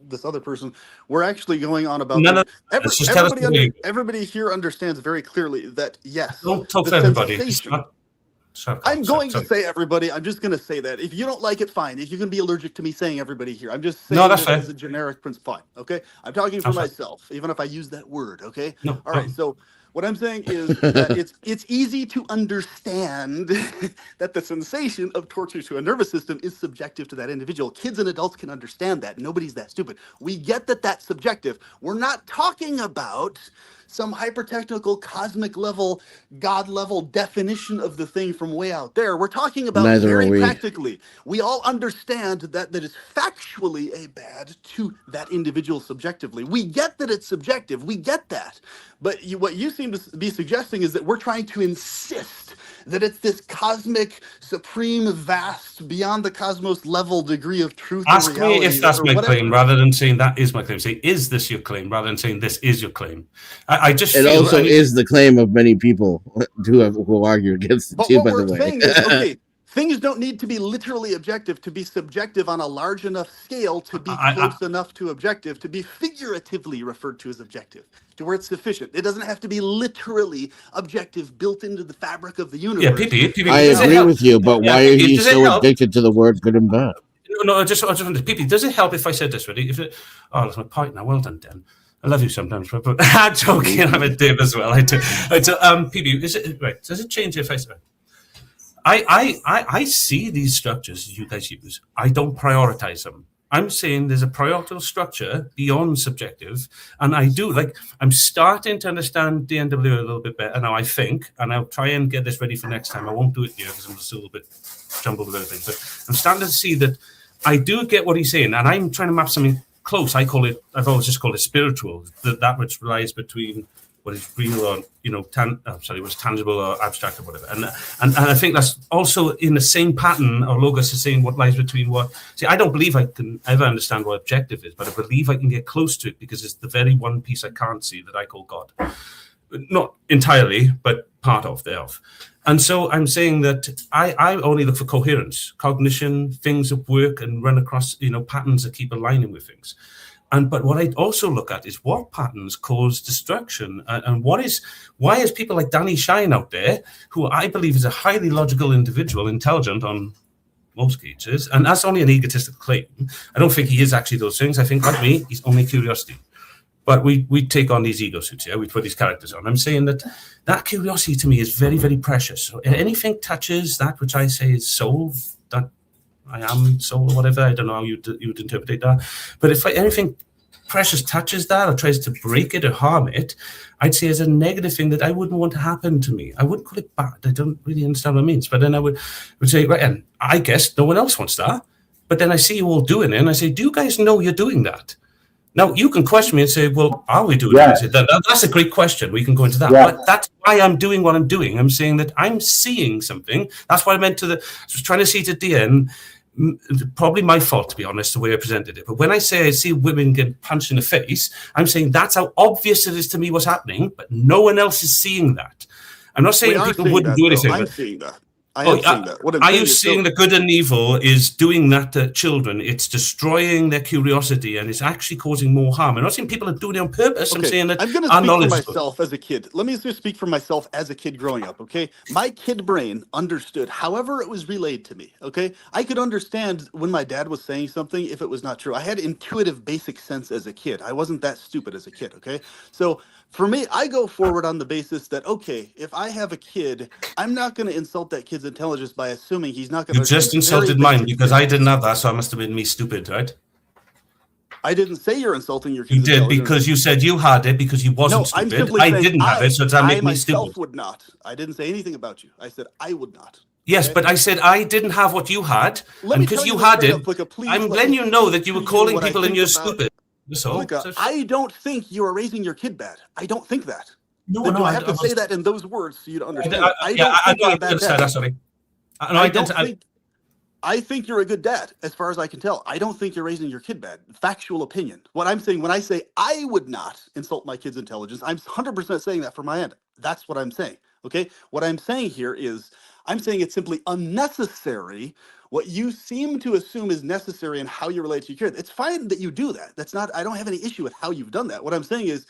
this other person, we're actually going on about everybody here understands very clearly that yes, don't talk the for everybody. sensation. I'm going to say everybody. I'm just going to say that. If you don't like it, fine. If you're going to be allergic to me saying everybody here, I'm just saying this as a generic principle. Fine. Okay. I'm talking for myself, even if I use that word. Okay. No. All right. So what I'm saying is that it's easy to understand that the sensation of torture to a nervous system is subjective to that individual. Kids and adults can understand that. Nobody's that stupid. We get that that's subjective. We're not talking about some hyper-technical, cosmic level, God level definition of the thing from way out there. We're talking about very practically. We all understand that is factually a bad to that individual subjectively. We get that it's subjective. We get that. But what you seem to be suggesting is that we're trying to insist that it's this cosmic, supreme, vast, beyond the cosmos level degree of truth. Ask me if that's my claim, rather than saying that is my claim. Say, is this your claim, rather than saying this is your claim. I just it also is the claim of many people who argue against it too. By the way, saying is, okay, things don't need to be literally objective to be subjective on a large enough scale to be close enough to objective to be figuratively referred to as objective, to where it's sufficient. It doesn't have to be literally objective, built into the fabric of the universe. Yeah, I agree with you, but why are you so addicted to the word good and bad? No, I just wanted to, does it help if I said this, really? That's my partner. Well done, Dan. I love you sometimes, but I'm joking. I'm a div as well. I do. PB, does it change if I say? I see these structures you guys use. I don't prioritize them. I'm saying there's a prioritical structure beyond subjective, and I'm starting to understand DNW a little bit better now, I think, and I'll try and get this ready for next time. I won't do it here because I'm still a bit jumbled with everything, but I'm starting to see that I do get what he's saying, and I'm trying to map something close. I've always just called it spiritual, that which lies between what is real or what's tangible or abstract or whatever. And I think that's also in the same pattern or logos is saying what lies between what. See, I don't believe I can ever understand what objective is, but I believe I can get close to it because it's the very one piece I can't see that I call God. Not entirely, but part of thereof. And so I'm saying that I only look for coherence, cognition, things that work and run across, patterns that keep aligning with things. But what I also look at is what patterns cause destruction, and why is people like Danny Shine out there, who I believe is a highly logical individual, intelligent on most cases, and that's only an egotistic claim. I don't think he is actually those things. I think, like me, he's only curiosity. But we take on these ego suits, we put these characters on. I'm saying that curiosity to me is very, very precious. So anything touches that which I say is soul, that I am soul or whatever, I don't know how you'd interpret that. But if anything precious touches that or tries to break it or harm it, I'd say as a negative thing that I wouldn't want to happen to me. I wouldn't call it bad. I don't really understand what it means. But then I would say, right, and I guess no one else wants that. But then I see you all doing it, and I say, do you guys know you're doing that? Now, you can question me and say, well, are we doing it? That's a great question. We can go into that. Yeah. But that's why I'm doing what I'm doing. I'm saying that I'm seeing something. That's what I meant I was trying to see to DN. Probably my fault, to be honest, the way I presented it. But when I say I see women get punched in the face, I'm saying that's how obvious it is to me what's happening, but no one else is seeing that. I'm not saying people wouldn't do anything. I'm seeing that. I am seeing that. Are you seeing the good and evil is doing that to children? It's destroying their curiosity and it's actually causing more harm. I'm not saying people are doing it on purpose. Okay. I'm saying that I'm going to speak for myself as a kid. Let me just speak for myself as a kid growing up, okay? My kid brain understood however it was relayed to me, okay? I could understand when my dad was saying something if it was not true. I had intuitive basic sense as a kid. I wasn't that stupid as a kid, okay? So for me, I go forward on the basis that, okay, if I have a kid, I'm not going to insult that kid's intelligence by assuming he's not going to. You just insulted mine because I didn't have that, so I must have been me stupid, right? I didn't say you're insulting your kid's You did because you said you had it because you wasn't stupid. I didn't have it, so that made me stupid. I myself would not. I didn't say anything about you. I said I would not. Yes, but I said I didn't have what you had, and because you had it, I'm letting you know that you were calling people and you're stupid. I don't think you are raising your kid bad. I don't think that. No, I have to say that in those words for you to understand. I don't think you're a bad dad. Sorry. I don't think. I think you're a good dad, as far as I can tell. I don't think you're raising your kid bad. Factual opinion. What I'm saying, when I say I would not insult my kid's intelligence, I'm 100% saying that from my end. That's what I'm saying. Okay? What I'm saying here is, I'm saying it's simply unnecessary. What you seem to assume is necessary in how you relate to your kid. It's fine that you do that. That's not, I don't have any issue with how you've done that. What I'm saying is,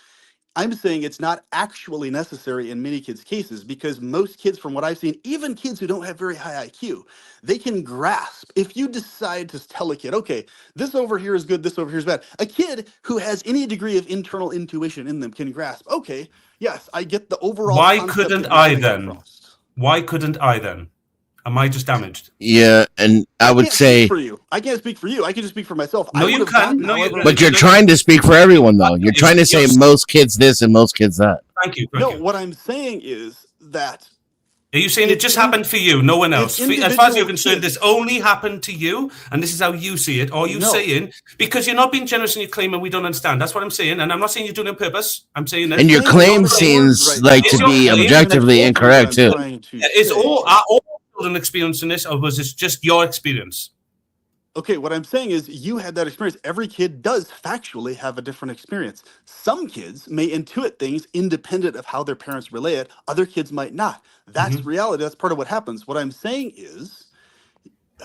I'm saying it's not actually necessary in many kids' cases, because most kids, from what I've seen, even kids who don't have very high IQ, they can grasp. If you decide to tell a kid, okay, this over here is good, this over here is bad, a kid who has any degree of internal intuition in them can grasp, okay, yes, I get the overall Why concept couldn't that you're I coming then? across. Why couldn't I then? Am I just damaged? Yeah, and I would can't say. speak for you. I can't speak for you. I can just speak for myself. No, I you would have can. gotten, No, you- however. But you're trying to speak for everyone, though. You're trying to say most kids this and most kids that. Thank you. No, what I'm saying is that. Are you saying it just happened for you, no one else? As far as you're concerned, this only happened to you, and this is how you see it? Or are you saying, because you're not being generous in your claim and we don't understand? That's what I'm saying, and I'm not saying you're doing it on purpose. I'm saying that. And your claim seems like to be objectively incorrect, too. Is all children experiencing this, or was this just your experience? Okay, what I'm saying is you had that experience. Every kid does factually have a different experience. Some kids may intuit things independent of how their parents relay it. Other kids might not. That's reality. That's part of what happens. What I'm saying is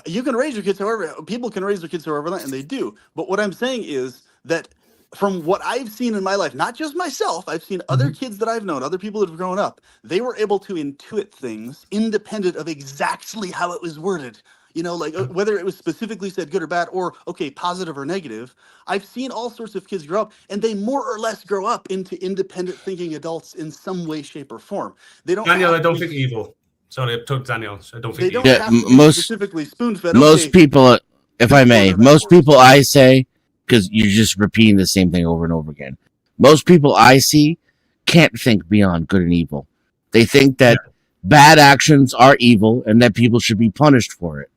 you can raise your kids however, people can raise their kids however, and they do. But what I'm saying is that from what I've seen in my life, not just myself, I've seen other kids that I've known, other people that have grown up, they were able to intuit things independent of exactly how it was worded. You know, like whether it was specifically said good or bad, or okay, positive or negative. I've seen all sorts of kids grow up, and they more or less grow up into independent thinking adults in some way, shape, or form. They don't. Daniel, I don't think evil. Sorry, I took Daniel. I don't think they don't Yeah, have to be most specifically spoon-fed. most Okay, people, if I may, most people I say, because you're just repeating the same thing over and over again. Most people I see can't think beyond good and evil. They think that bad actions are evil and that people should be punished for it.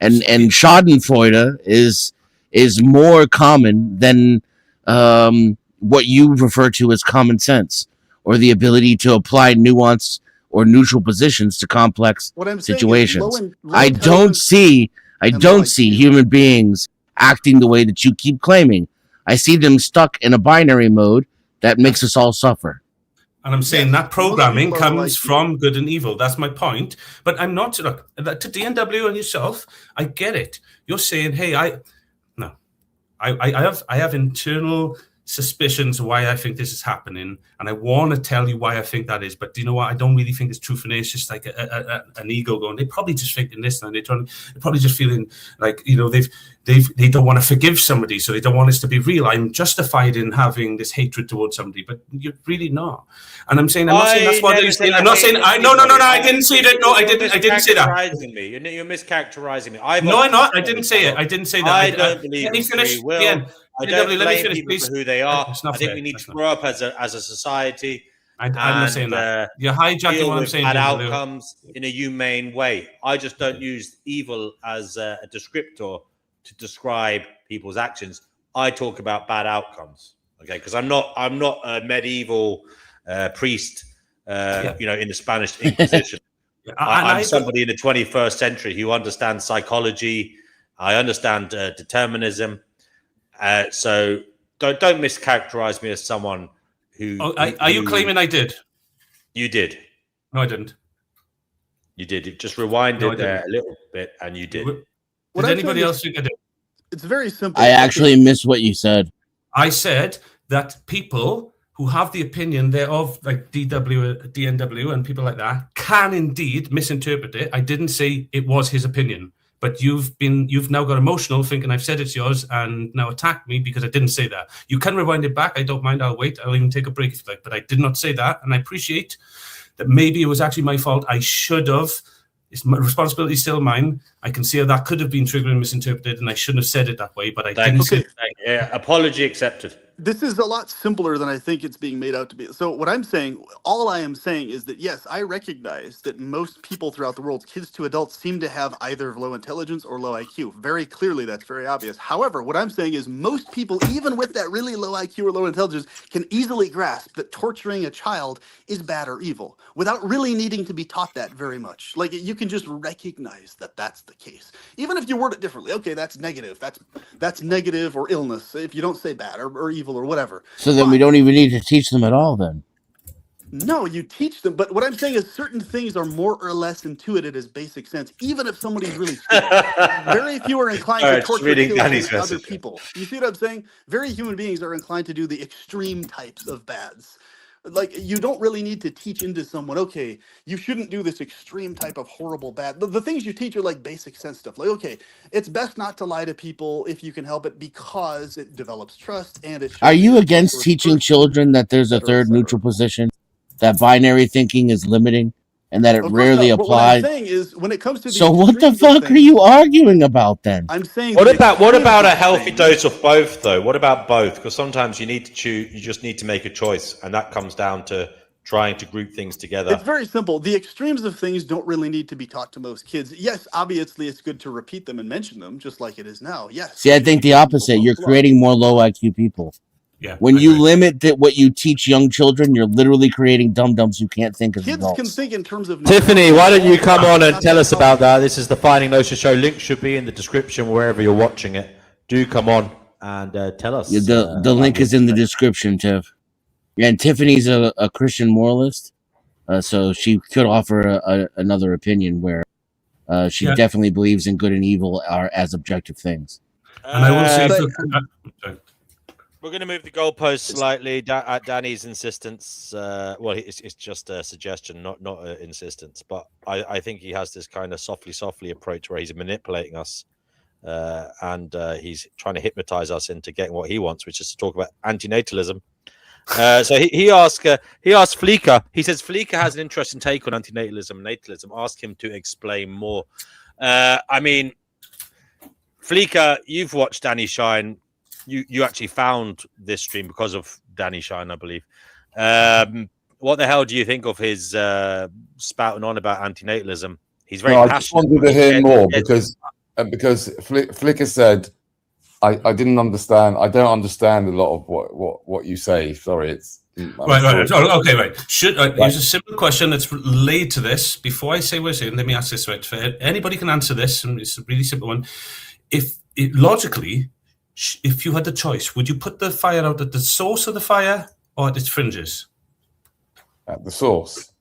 And Schadenfreude is more common than what you refer to as common sense, or the ability to apply nuance or neutral positions to complex situations. I don't see human beings acting the way that you keep claiming. I see them stuck in a binary mode that makes us all suffer. And I'm saying that programming comes from good and evil. That's my point. But I'm not, look, to DNW and yourself, I get it. You're saying, hey, I have internal suspicions of why I think this is happening, and I want to tell you why I think that is. But do you know what? I don't really think it's true for me. It's just like an ego going. They're probably just thinking this, and they're probably just feeling like, you know, they don't want to forgive somebody, so they don't want us to be real. I'm justified in having this hatred towards somebody, but you're really not. And I'm saying, I'm not saying that's what they're saying. I'm not saying no. I didn't say that. No, I didn't say that. You're mischaracterizing me. No, I'm not. I didn't say it. I didn't say that. I don't believe in free will. I don't blame people please. for who they are. I think we need to grow up as a society. I'm not saying that. You're hijacking what I'm saying. Bad outcomes in a humane way. I just don't use evil as a descriptor to describe people's actions. I talk about bad outcomes. Okay, because I'm not a medieval priest. You know, in the Spanish Inquisition. I'm somebody in the 21st century who understands psychology. I understand determinism. So don't mischaracterize me as someone who. Are you claiming I did? You did. No, I didn't. You did. It just rewinded a little bit, and you did. Did anybody else think I did? It's very simple. I actually missed what you said. I said that people who have the opinion thereof, like DNW and people like that, can indeed misinterpret it. I didn't say it was his opinion. But you've now got emotional thinking I've said it's yours and now attacked me because I didn't say that. You can rewind it back. I don't mind. I'll wait. I'll even take a break if you like. But I did not say that. And I appreciate that maybe it was actually my fault. I should have. It's my responsibility still mine. I can see how that could have been triggered and misinterpreted, and I shouldn't have said it that way. But I didn't say it. Yeah, apology accepted. this is a lot simpler than I think it's being made out to be. So what I'm saying, all I am saying is that yes, I recognize that most people throughout the world, kids to adults, seem to have either low intelligence or low IQ. Very clearly, that's very obvious. However, what I'm saying is most people, even with that really low IQ or low intelligence, can easily grasp that torturing a child is bad or evil without really needing to be taught that very much. Like you can just recognize that that's the case. Even if you word it differently, okay, that's negative. That's negative or illness. If you don't say bad or evil or whatever. So then we don't even need to teach them at all then. No, you teach them, but what I'm saying is certain things are more or less intuited as basic sense, even if somebody's really stupid. Very few are inclined to torture other people. You see what I'm saying? Very human beings are inclined to do the extreme types of bads. Like, you don't really need to teach into someone, okay, you shouldn't do this extreme type of horrible bad. The things you teach are like basic sense stuff. Like, okay, it's best not to lie to people if you can help it because it develops trust and it shows. Are you against teaching children that there's a third neutral position, that binary thinking is limiting, and that it rarely applies? What I'm saying is, when it comes to so what the fuck are you arguing about then? I'm saying. What about a healthy dose of both, though? What about both? Because sometimes you need to choose. You just need to make a choice, and that comes down to trying to group things together. It's very simple. The extremes of things don't really need to be taught to most kids. Yes, obviously, it's good to repeat them and mention them, just like it is now. Yes. See, I think the opposite. You're creating more low IQ people. Yeah. When you limit what you teach young children, you're literally creating dum-dums who can't think as Kids adults. can think in terms of. Tiffany, why don't you come on and tell us about that? This is the Finding Gnosis show. Link should be in the description wherever you're watching it. Do come on and tell us. Yeah, the link is in the description, Tiff. Yeah, and Tiffany's a Christian moralist, so she could offer another opinion where she definitely believes in good and evil are as objective things. And I will say, we're going to move the goalpost slightly at Danny's insistence. Well, it's just a suggestion, not an insistence. But I think he has this kind of softly approach where he's manipulating us, and he's trying to hypnotize us into getting what he wants, which is to talk about antinatalism. So he asked Fleeker. He says Fleeker has an interesting take on antinatalism and natalism. Ask him to explain more. I mean, Fleeker, you've watched Danny Shine. You actually found this stream because of Danny Shine, I believe. What the hell do you think of his spouting on about antinatalism? He's very passionate. I just wanted to hear more because Flicker said I didn't understand. I don't understand a lot of what you say. Sorry, it's right. Oh, okay, right. Here's a simple question that's related to this. Before I say what I say, let me ask this right. Anybody can answer this, and it's a really simple one. Logically, if you had the choice, would you put the fire out at the source of the fire or at its fringes? At the source.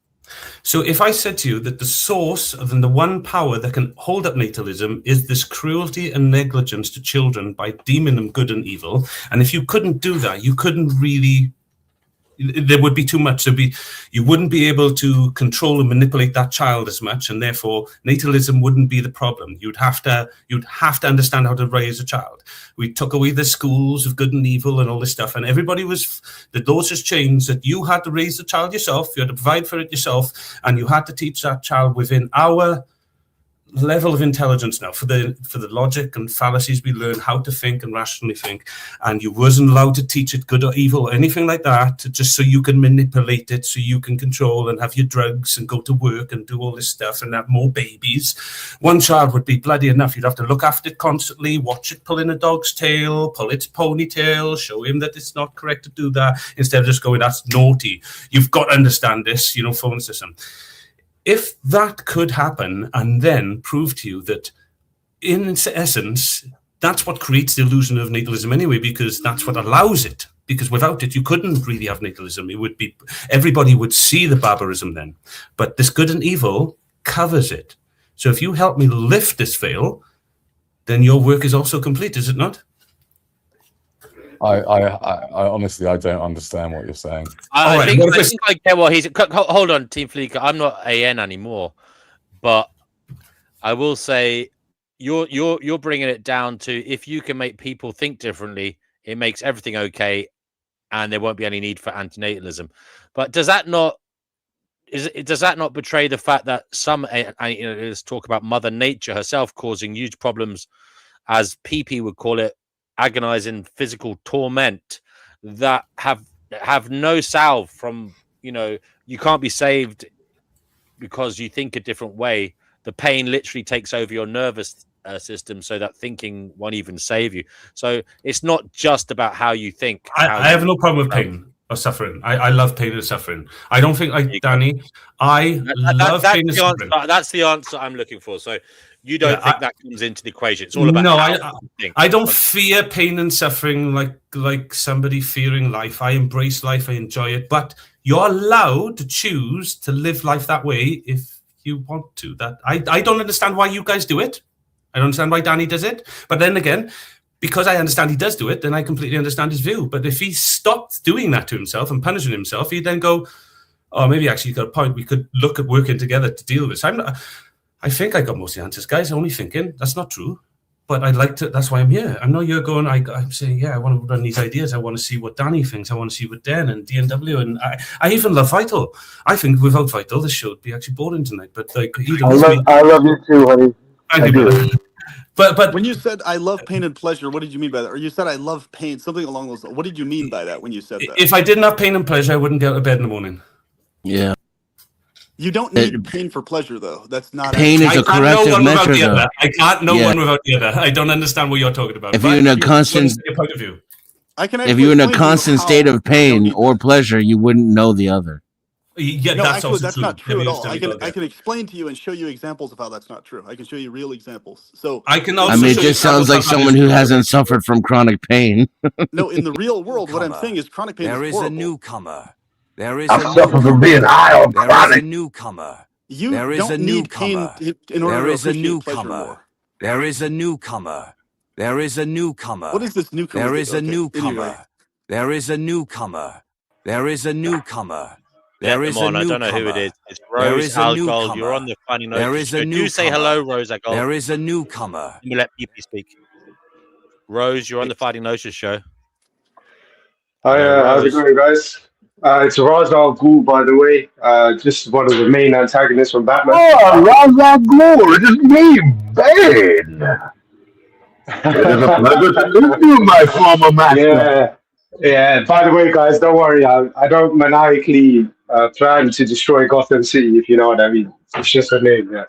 So if I said to you that the source and the one power that can hold up natalism is this cruelty and negligence to children by deeming them good and evil, and if you couldn't do that, you couldn't really, there would be too much. You wouldn't be able to control and manipulate that child as much, and therefore natalism wouldn't be the problem. You'd have to understand how to raise a child. We took away the schools of good and evil and all this stuff, and the laws has changed that you had to raise the child yourself, you had to provide for it yourself, and you had to teach that child within our level of intelligence now for the logic and fallacies we learn how to think and rationally think, and you wasn't allowed to teach it good or evil or anything like that, just so you can manipulate it, so you can control and have your drugs and go to work and do all this stuff and have more babies. One child would be bloody enough. You'd have to look after it constantly, watch it pulling a dog's tail, pull its ponytail, show him that it's not correct to do that, instead of just going, that's naughty. You've got to understand this, phone system. If that could happen and then prove to you that in essence, that's what creates the illusion of natalism anyway, because that's what allows it. Because without it, you couldn't really have natalism. It would be, everybody would see the barbarism then. But this good and evil covers it. So if you help me lift this veil, then your work is also complete, is it not? I honestly, I don't understand what you're saying. I think I get what he's. Hold on, Team Fleeker. I'm not AN anymore, but I will say you're bringing it down to if you can make people think differently, it makes everything okay, and there won't be any need for antinatalism. But does that not betray the fact that some, let's talk about Mother Nature herself causing huge problems, as PP would call it, agonizing physical torment, that have no salve from, you can't be saved because you think a different way. The pain literally takes over your nervous system, so that thinking won't even save you. So it's not just about how you think. I have no problem with pain or suffering. I love pain and suffering. I don't think like Danny. I love pain and suffering. That's the answer I'm looking for. So you don't think that comes into the equation? It's all about I don't fear pain and suffering like somebody fearing life. I embrace life. I enjoy it. But you're allowed to choose to live life that way if you want to. That I don't understand why you guys do it. I don't understand why Danny does it. But then again, because I understand he does do it, then I completely understand his view. But if he stopped doing that to himself and punishing himself, he'd then go, oh, maybe actually you've got a point. We could look at working together to deal with this. I think I got most of the answers, guys. Only thinking. That's not true. But I'd like to, that's why I'm here. I know you're going, I'm saying, yeah, I want to run these ideas. I want to see what Danny thinks. I want to see what Dan and DNW. And I even love Vital. I think without Vital, this show would be actually boring tonight. But like, I love you too, honey. Thank you, brother. But when you said I love pain and pleasure, what did you mean by that? Or you said I love pain, something along those lines. What did you mean by that when you said that? If I didn't have pain and pleasure, I wouldn't get out of bed in the morning. Yeah. You don't need pain for pleasure, though. That's not pain is a corrective measure. I can't know one without the other. I don't understand what you're talking about. If you're in a constant, if you're in a constant state of pain or pleasure, you wouldn't know the other. Yeah, no, that's actually, that's not true at all. I can explain to you and show you examples of how that's not true. I can show you real examples. So I can also. I mean, it just sounds like someone who hasn't suffered from chronic pain. No, in the real world, what I'm saying is chronic pain is horrible. There is a newcomer. There is I'm suffering from being high on chronic. There is a newcomer. You there is don't a need newcomer. pain in order there to is a appreciate pleasure newcomer. more. There is a newcomer. There is a newcomer. What is this newcomer? There is a Okay, newcomer. anyway. There is a newcomer. There is a newcomer. There is a I newcomer. don't know who it is. It's There Rose is a Algold. newcomer. You're on the funny note. There is a Do say hello, Rose Algold. There is a newcomer. Let me let people speak. Rose, you're on the Fighting Gnosis show. Hi, how's it going, guys? It's Ra's al Ghul, by the way. Just one of the main antagonists from Batman. Oh, Ra's al Ghul! It is me, Bane! It is a pleasure to meet you, my former master. Yeah. By the way, guys, don't worry. I don't maniacally plan to destroy Gotham City, if you know what I mean. It's just a name, yeah.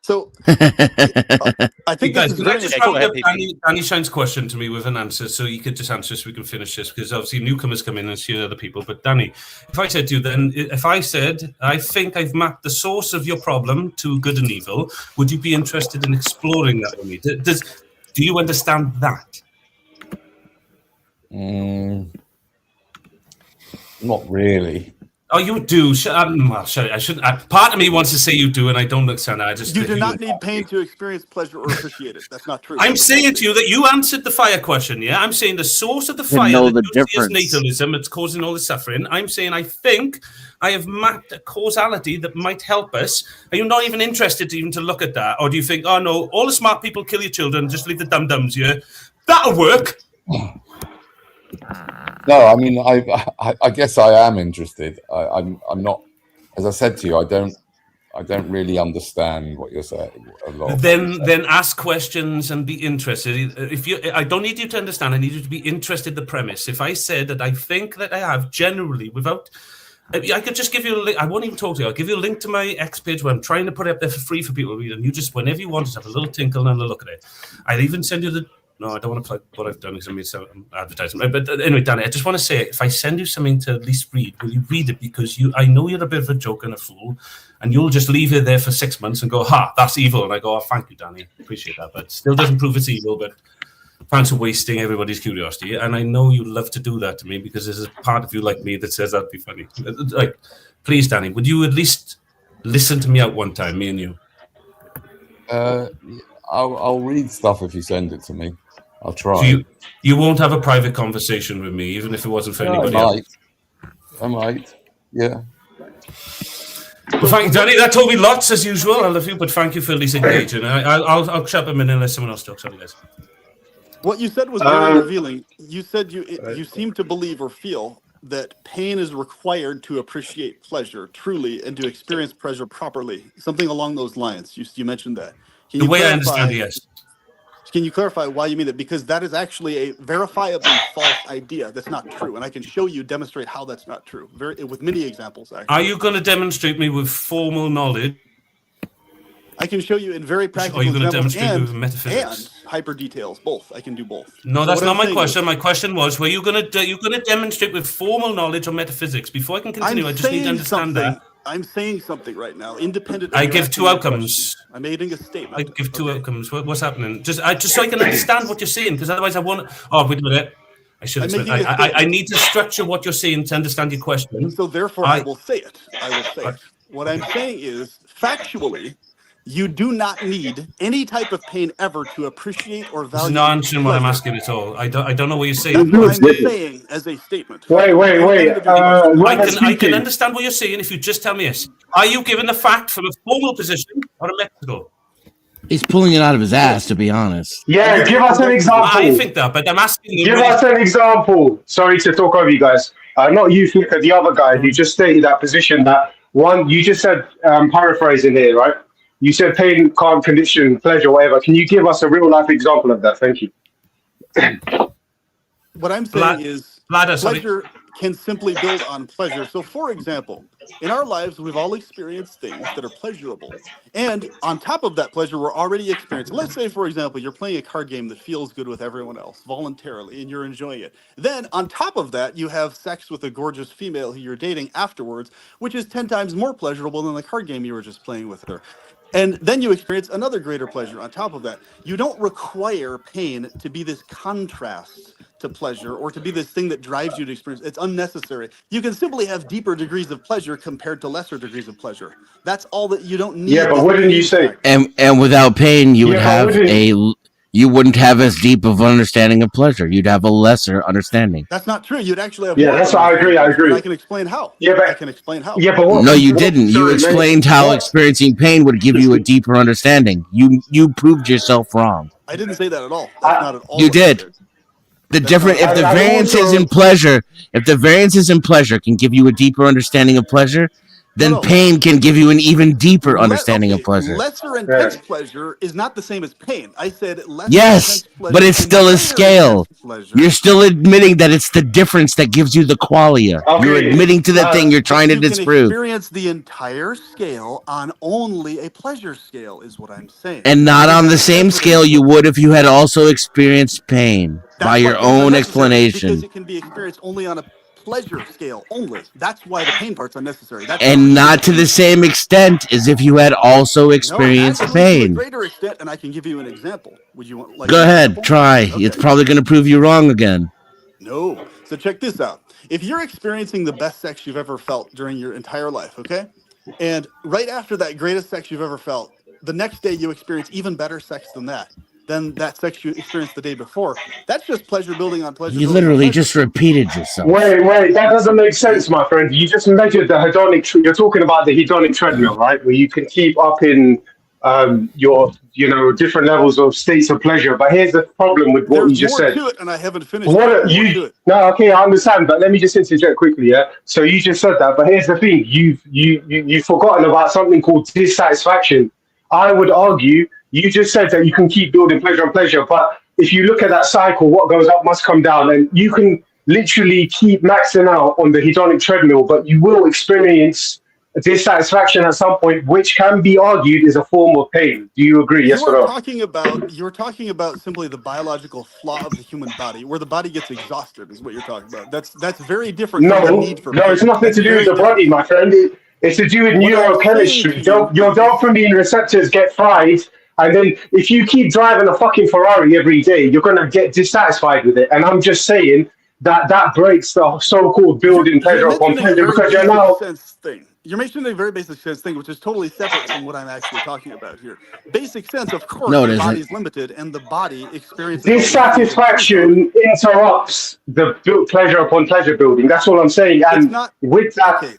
So, I think guys, this is can I very just round up Danny Shine's question to me with an answer, so you could just answer so we can finish this, because obviously newcomers come in and see other people. But Danny, if I said to you then, if I said, I think I've mapped the source of your problem to good and evil, would you be interested in exploring that with me? Do you understand that? Not really. Oh, you do. Well, sorry, I shouldn't. Part of me wants to say you do, and I don't understand that. I just. You do not need pain to experience pleasure or appreciate it. That's not true. I'm saying to you that you answered the fire question, yeah? I'm saying the source of the fire is natalism. It's causing all the suffering. I'm saying I think I have mapped a causality that might help us. Are you not even interested even to look at that? Or do you think, oh, no, all the smart people kill your children, just leave the dum-dums here? That'll work. No, I mean, I guess I am interested. I'm not, as I said to you, I don't really understand what you're saying a lot. Then ask questions and be interested. I don't need you to understand. I need you to be interested in the premise. If I said that I think that I have generally, without, I could just give you a link. I won't even talk to you. I'll give you a link to my X page where I'm trying to put it up there for free for people to read. And you just, whenever you want, just have a little tinkle and a look at it. I'll even send you the. No, I don't want to plug what I've done because I made some advertisement. But anyway, Danny, I just want to say, if I send you something to at least read, will you read it? Because I know you're a bit of a joke and a fool, and you'll just leave it there for 6 months and go, ha, that's evil. And I go, oh, thank you, Danny. Appreciate that. But still doesn't prove it's evil, but thanks for wasting everybody's curiosity. And I know you love to do that to me because there's a part of you like me that says that'd be funny. Like, please, Danny, would you at least listen to me out one time, me and you? I'll read stuff if you send it to me. I'll try. So you won't have a private conversation with me, even if it wasn't for anybody else? I might. Yeah. Well, thank you, Danny. That told me lots, as usual. I love you, but thank you for at least engaging. I'll shut up a minute unless someone else talks. Sorry, guys. What you said was very revealing. You said you seem to believe or feel that pain is required to appreciate pleasure truly and to experience pleasure properly. Something along those lines. You mentioned that. The way I understand it, yes. Can you clarify why you mean it? Because that is actually a verifiably false idea. That's not true, and I can show you, demonstrate how that's not true. With many examples. Actually, are you going to demonstrate me with formal knowledge? I can show you in very practical examples. Are you going to demonstrate me with metaphysics and hyper details? Both. I can do both. No, so that's not my question. My question was: were you going to demonstrate with formal knowledge or metaphysics? Before I can continue, I just need to understand that. I'm saying something right now, independent. I give two outcomes. I'm making a statement. I give two outcomes. What's happening? Just so I can understand what you're saying, because otherwise I won't. Oh, wait a minute. I need to structure what you're saying to understand your question. So therefore, I will say it. What I'm saying is, factually, you do not need any type of pain ever to appreciate or value. It's not answering what I'm asking at all. I don't know what you're saying. That's what I'm saying as a statement. Wait. I can understand what you're saying if you just tell me this. Are you giving the fact from a formal position or a metaphysical? He's pulling it out of his ass, to be honest. Yeah, give us an example. I think that, but I'm asking you. Give us an example. Sorry to talk over you guys. Not you, Flicker, the other guy who just stated that position. That one, you just said, paraphrasing here, right? You said pain can't condition pleasure, whatever. Can you give us a real life example of that? Thank you. What I'm saying is pleasure can simply build on pleasure. So, for example, in our lives, we've all experienced things that are pleasurable. And on top of that pleasure, we're already experiencing. Let's say, for example, you're playing a card game that feels good with everyone else voluntarily, and you're enjoying it. Then, on top of that, you have sex with a gorgeous female who you're dating afterwards, which is 10 times more pleasurable than the card game you were just playing with her. And then you experience another greater pleasure on top of that. You don't require pain to be this contrast to pleasure or to be this thing that drives you to experience. It's unnecessary. You can simply have deeper degrees of pleasure compared to lesser degrees of pleasure. That's all that you don't need. Yeah, but what didn't you say? And without pain, you would have you wouldn't have as deep of understanding of pleasure. You'd have a lesser understanding. That's not true. You'd actually have. Yeah, that's what I agree. I can explain how. Yeah, but I can explain how. Yeah, but no, you didn't. You explained how experiencing pain would give you a deeper understanding. You proved yourself wrong. I didn't say that at all. That's not at all. You did. The different if the variances in pleasure can give you a deeper understanding of pleasure, then pain can give you an even deeper understanding of pleasure. Lesser intense pleasure is not the same as pain. I said lesser yes, intense pleasure. But it's still a scale. You're still admitting that it's the difference that gives you the qualia. Okay. You're admitting to the thing you're trying to disprove. You can experience the entire scale on only a pleasure scale is what I'm saying. And not on the same scale you would if you had also experienced pain by your own explanation. Because it can be experienced only on a pleasure scale only. That's why the pain part's unnecessary. And not to the same extent as if you had also experienced pain. To a greater extent, and I can give you an example. Would you want? Go ahead, try. Okay. It's probably going to prove you wrong again. No. So check this out. If you're experiencing the best sex you've ever felt during your entire life, okay, and right after that greatest sex you've ever felt, the next day you experience even better sex than that sex you experienced the day before. That's just pleasure building on pleasure. You literally just repeated yourself. Wait, that doesn't make sense, my friend. You just measured the hedonic. You're talking about the hedonic treadmill, right? Where you can keep up in your, different levels of states of pleasure. But here's the problem with what you just said. There's more to it, and I haven't finished. No, okay, I understand, but let me just interject quickly. Yeah. So you just said that, but here's the thing: you've forgotten about something called dissatisfaction. I would argue. You just said that you can keep building pleasure on pleasure, but if you look at that cycle, what goes up must come down, and you can literally keep maxing out on the hedonic treadmill, but you will experience dissatisfaction at some point, which can be argued is a form of pain. Do you agree? Yes or no? You're talking about simply the biological flaw of the human body, where the body gets exhausted, is what you're talking about. That's very different. No, it's nothing to do with the body, my friend. It's to do with neurochemistry. Your dopamine receptors get fried. And then if you keep driving a fucking Ferrari every day, you're going to get dissatisfied with it. And I'm just saying that breaks the so-called building pleasure upon pleasure because you're now... You're mentioning a very basic sense thing, which is totally separate from what I'm actually talking about here. Basic sense, of course, the body is limited and the body experiences... Dissatisfaction interrupts the pleasure upon pleasure building. That's all I'm saying. And with that... Okay.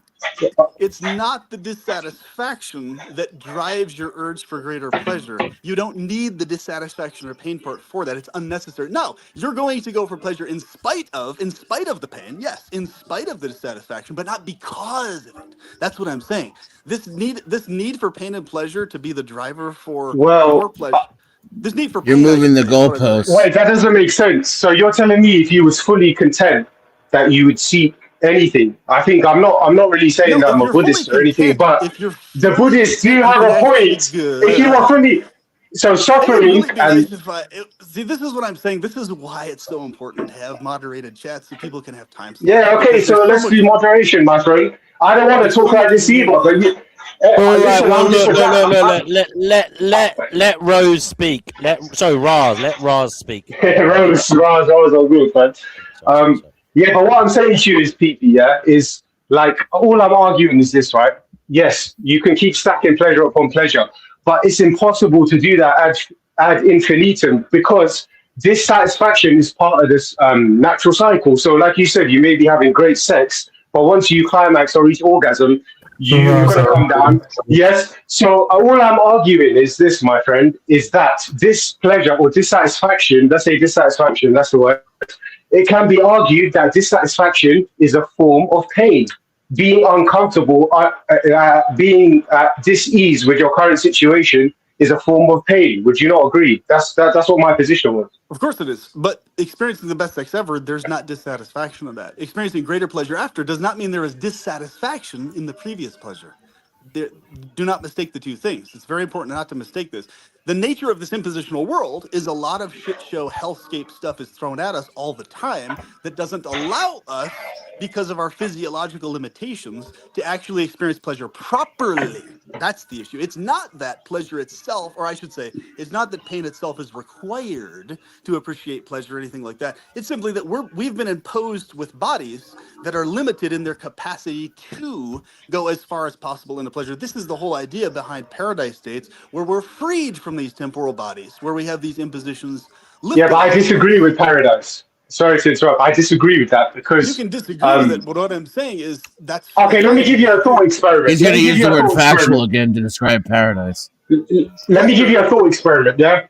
It's not the dissatisfaction that drives your urge for greater pleasure. You don't need the dissatisfaction or pain part for that. It's unnecessary. No, you're going to go for pleasure in spite of the pain. Yes, in spite of the dissatisfaction, but not because of it. That's what I'm saying. This need for pain and pleasure to be the driver for more pleasure. This need for You're pain, moving the I guess, is what I goalposts. Wait, that doesn't make sense. So you're telling me if you was fully content that you would seek anything? I think I'm not really saying No, that if I'm a you're fully Buddhist or anything, content, but if you're the fully Buddhists do content, you have can a actually point. If you are fully so It would suffering really be and nice if see, this is what I'm saying. This is why it's so important to have moderated chats so people can have time slots, yeah, okay, because so there's so let's much do moderation, my friend. I don't want to there's talk so like much this either, but you, All right. listen, Well, I'm just look, a look, guy. look, look, let Rose speak. Let Raz speak. Rose all good, man. Yeah, but what I'm saying to you is, Pete, yeah, is like all I'm arguing is this, right? Yes, you can keep stacking pleasure upon pleasure, but it's impossible to do that ad infinitum because dissatisfaction is part of this natural cycle. So, like you said, you may be having great sex, but once you climax or reach orgasm, you're going to come down. Yes. So all I'm arguing is this, my friend, is that this pleasure or dissatisfaction, let's say dissatisfaction, that's the word, it can be argued that dissatisfaction is a form of pain. Being uncomfortable, being at dis-ease with your current situation is a form of pain. Would you not agree? That's what my position was. Of course it is. But experiencing the best sex ever, there's not dissatisfaction in that. Experiencing greater pleasure after does not mean there is dissatisfaction in the previous pleasure. Do not mistake the two things. It's very important not to mistake this. The nature of this impositional world is a lot of shit show hellscape stuff is thrown at us all the time that doesn't allow us, because of our physiological limitations, to actually experience pleasure properly. That's the issue. It's not that pleasure itself, or I should say, it's not that pain itself is required to appreciate pleasure or anything like that. It's simply that we've been imposed with bodies that are limited in their capacity to go as far as possible into pleasure. This is the whole idea behind paradise states, where we're freed from these temporal bodies, where we have these impositions Yeah, but lifted I off of disagree us. with paradise. Sorry to interrupt. I disagree with that You because can disagree with it, um, but what I'm saying is that's okay, let me fine. give you a thought experiment. He's Let going me to give use you the a word thought factual experiment. again to describe paradise. Let me give you a thought experiment, yeah?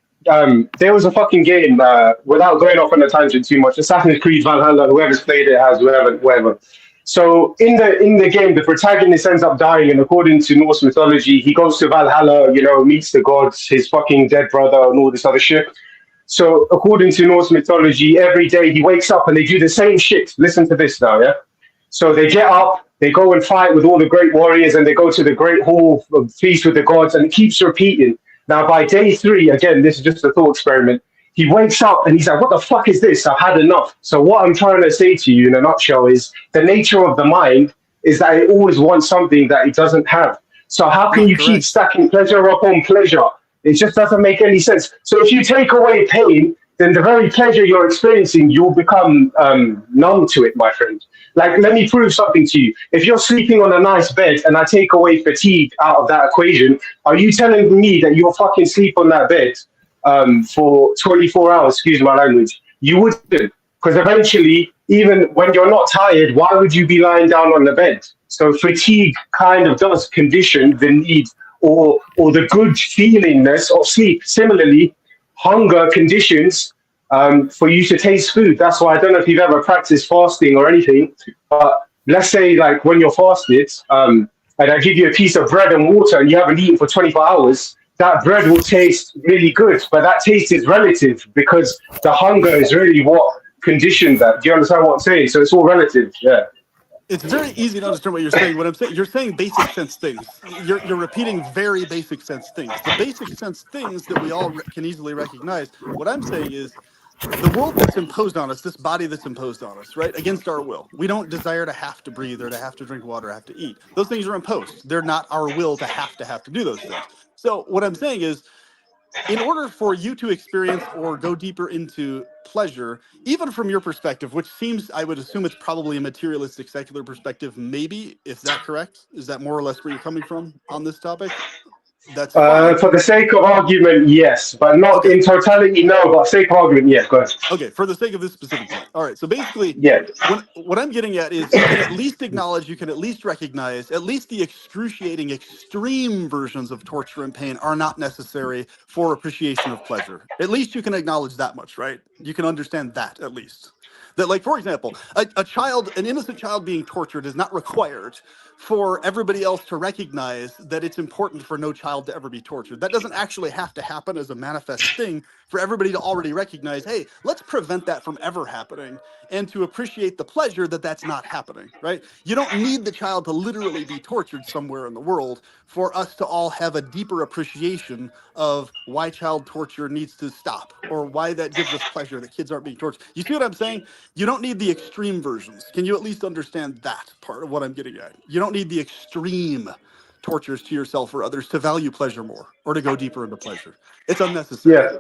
There was a fucking game, without going off on a tangent too much, Assassin's Creed Valhalla, whoever's played it has, whoever. So in the game, the protagonist ends up dying, and according to Norse mythology, he goes to Valhalla, meets the gods, his fucking dead brother, and all this other shit. So according to Norse mythology, every day he wakes up and they do the same shit. Listen to this now, yeah? So they get up, they go and fight with all the great warriors, and they go to the great hall of feast with the gods, and it keeps repeating. Now, by day 3, again, this is just a thought experiment. He wakes up and he's like, "What the fuck is this? I've had enough." So, what I'm trying to say to you in a nutshell is the nature of the mind is that it always wants something that it doesn't have. So, how can Not you keep correct. stacking pleasure upon pleasure? It just doesn't make any sense. So, if you take away pain, then the very pleasure you're experiencing, you'll become numb to it, my friend. Like, let me prove something to you. If you're sleeping on a nice bed and I take away fatigue out of that equation, are you telling me that you'll fucking sleep on that bed for 24 hours? Excuse my language. You wouldn't, because eventually, even when you're not tired, why would you be lying down on the bed? So fatigue kind of does condition the need or the good feelingness of sleep. Similarly, hunger conditions for you to taste food. That's why I don't know if you've ever practiced fasting or anything, but let's say like when you're fasted, and I give you a piece of bread and water and you haven't eaten for 24 hours, that bread will taste really good, but that taste is relative because the hunger is really what conditioned that. Do you understand what I'm saying? So it's all relative, yeah. It's very easy to understand what you're saying. What I'm saying, you're saying basic sense things. You're repeating very basic sense things. The basic sense things that we all can easily recognize. What I'm saying is the world that's imposed on us, this body that's imposed on us, right, against our will. We don't desire to have to breathe or to have to drink water, or have to eat. Those things are imposed. They're not our will to have to do those things. So what I'm saying is, in order for you to experience or go deeper into pleasure, even from your perspective, which seems, I would assume it's probably a materialistic, secular perspective, maybe, is that correct? Is that more or less where you're coming from on this topic? That's fine. For the sake of argument, yes, but not Okay. in totality, no, but for sake of argument, yes, go ahead. Okay, for the sake of this specific point. All right, so basically, Yeah. what I'm getting at is you can at least acknowledge, you can at least recognize, at least the excruciating, extreme versions of torture and pain are not necessary for appreciation of pleasure. At least you can acknowledge that much, right? You can understand that at least. That, like, for example, an innocent child being tortured is not required for everybody else to recognize that it's important for no child to ever be tortured. That doesn't actually have to happen as a manifest thing for everybody to already recognize, hey, let's prevent that from ever happening, and to appreciate the pleasure that that's not happening, right? You don't need the child to literally be tortured somewhere in the world for us to all have a deeper appreciation of why child torture needs to stop, or why that gives us pleasure that kids aren't being tortured. You see what I'm saying? You don't need the extreme versions. Can you at least understand that part of what I'm getting at? You don't need the extreme tortures to yourself or others to value pleasure more or to go deeper into pleasure. It's unnecessary. Yeah.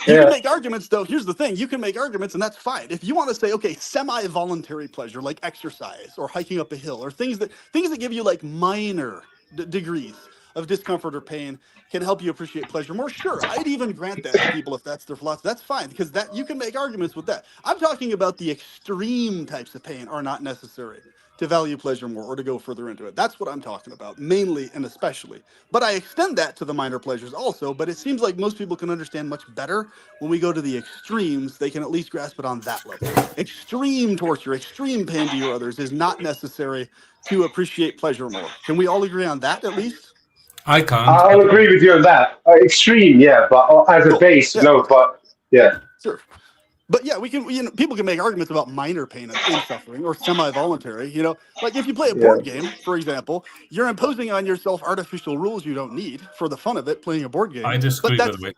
You Yeah. can make arguments, though. Here's the thing. You can make arguments, and that's fine. If you want to say, okay, semi-voluntary pleasure, like exercise or hiking up a hill, or things that give you like minor degrees of discomfort or pain, can help you appreciate pleasure more. Sure, I'd even grant that to people if that's their philosophy. That's fine, because that you can make arguments with that. I'm talking about the extreme types of pain are not necessary to value pleasure more or to go further into it. That's what I'm talking about, mainly and especially. But I extend that to the minor pleasures also, but it seems like most people can understand much better when we go to the extremes. They can at least grasp it on that level. Extreme torture, extreme pain to you or others is not necessary to appreciate pleasure more. Can we all agree on that at least? I can't. I'll agree with you on that. Extreme, yeah, but as a base, Yeah. no, but yeah. Sure. But yeah, we can, people can make arguments about minor pain and suffering or semi-voluntary, like if you play a board game, for example, you're imposing on yourself artificial rules you don't need for the fun of it, playing a board game. I disagree, But by the way.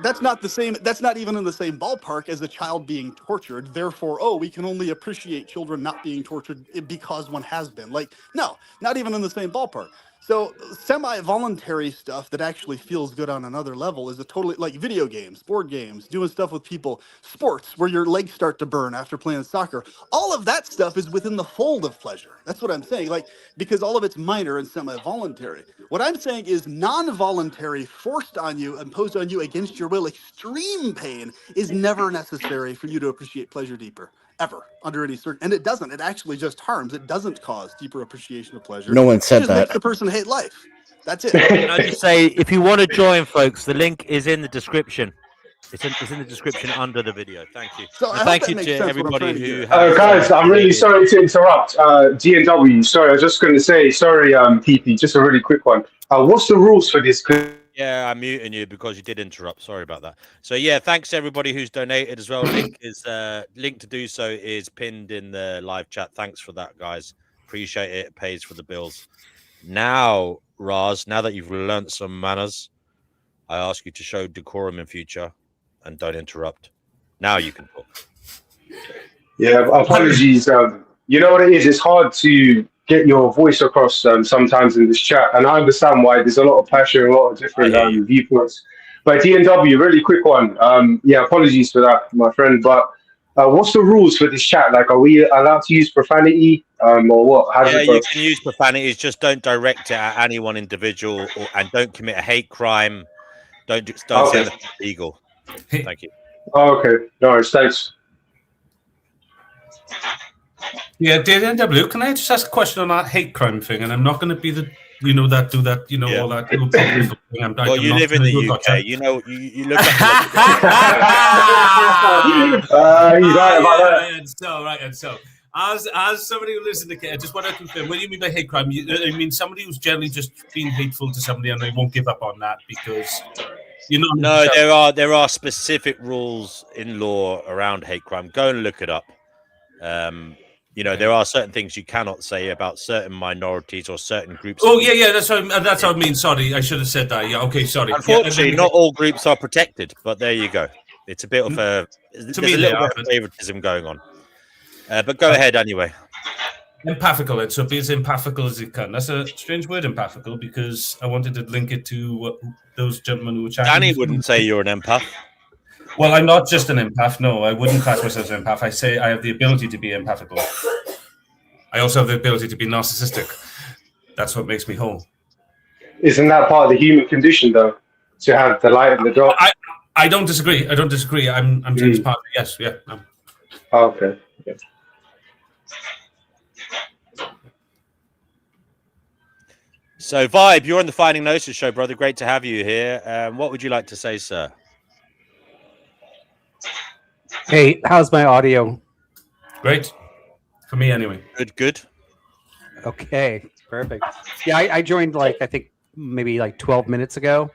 that's not the same. That's not even in the same ballpark as a child being tortured. Therefore, we can only appreciate children not being tortured because one has been. Like, no, not even in the same ballpark. So semi-voluntary stuff that actually feels good on another level is a totally, like video games, board games, doing stuff with people, sports where your legs start to burn after playing soccer. All of that stuff is within the fold of pleasure. That's what I'm saying. Like, because all of it's minor and semi-voluntary. What I'm saying is non-voluntary, forced on you, imposed on you against your will, extreme pain is never necessary for you to appreciate pleasure deeper. Ever, under any certain, and it doesn't. It actually just harms. It doesn't cause deeper appreciation of pleasure. No one said It just that. makes the person hate life. That's it. Can I just say, if you want to join, folks, the link is in the description. It's in the description under the video. Thank you. So and I thank hope you that to makes sense what I'm everybody trying to who get has. Guys, I'm really sorry to interrupt. G&W, sorry, I was just going to say, sorry, PP, just a really quick one. What's the rules for this? Yeah, I'm muting you because you did interrupt. Sorry about that. So yeah, thanks to everybody who's donated as well. Link to do so is pinned in the live chat. Thanks for that, guys. Appreciate it. It pays for the bills. Now, Raz, now that you've learnt some manners, I ask you to show decorum in future and don't interrupt. Now you can talk. Yeah, apologies. You know what it is? It's hard to get your voice across sometimes in this chat, and I understand why. There's a lot of passion, a lot of different viewpoints. But D&W, really quick one. Yeah, apologies for that, my friend. But what's the rules for this chat? Like, are we allowed to use profanity or what? How does it go? You can use profanities. Just don't direct it at any one individual, and don't commit a hate crime. Don't say anything illegal. Thank you. Oh, okay. No worries. Thanks. Yeah, DNW, can I just ask a question on that hate crime thing? And I'm not going to be the, all that, all that. Well, you live in the UK. You know, you look at he's right about that. And so, as somebody who lives in the UK, I just want to confirm, what do you mean by hate crime? I mean somebody who's generally just being hateful to somebody and they won't give up on that because... No, there are specific rules in law around hate crime. Go and look it up. There are certain things you cannot say about certain minorities or certain groups. Oh yeah, that's what I mean. Sorry, I should have said that. Yeah, okay, sorry. Unfortunately, not all groups are protected, but there you go. It's a bit of there's a little bit of favoritism going on. But go ahead anyway. Empathical, and so be as empathical as it can. That's a strange word, empathical, because I wanted to link it to those gentlemen who were chatting. Danny wouldn't say you're an empath. Well, I'm not just an empath. No, I wouldn't class myself as an empath. I say I have the ability to be empathical. I also have the ability to be narcissistic. That's what makes me whole. Isn't that part of the human condition, though? To have the light and the dark? I don't disagree. I'm saying it's part of it. Yes, yeah. Oh, okay. Yeah. So, Vibe, you're on the Finding Gnosis show, brother. Great to have you here. What would you like to say, sir? Hey, how's my audio? Great. For me, anyway. Good. Okay, perfect. Yeah, I joined I think maybe 12 minutes ago.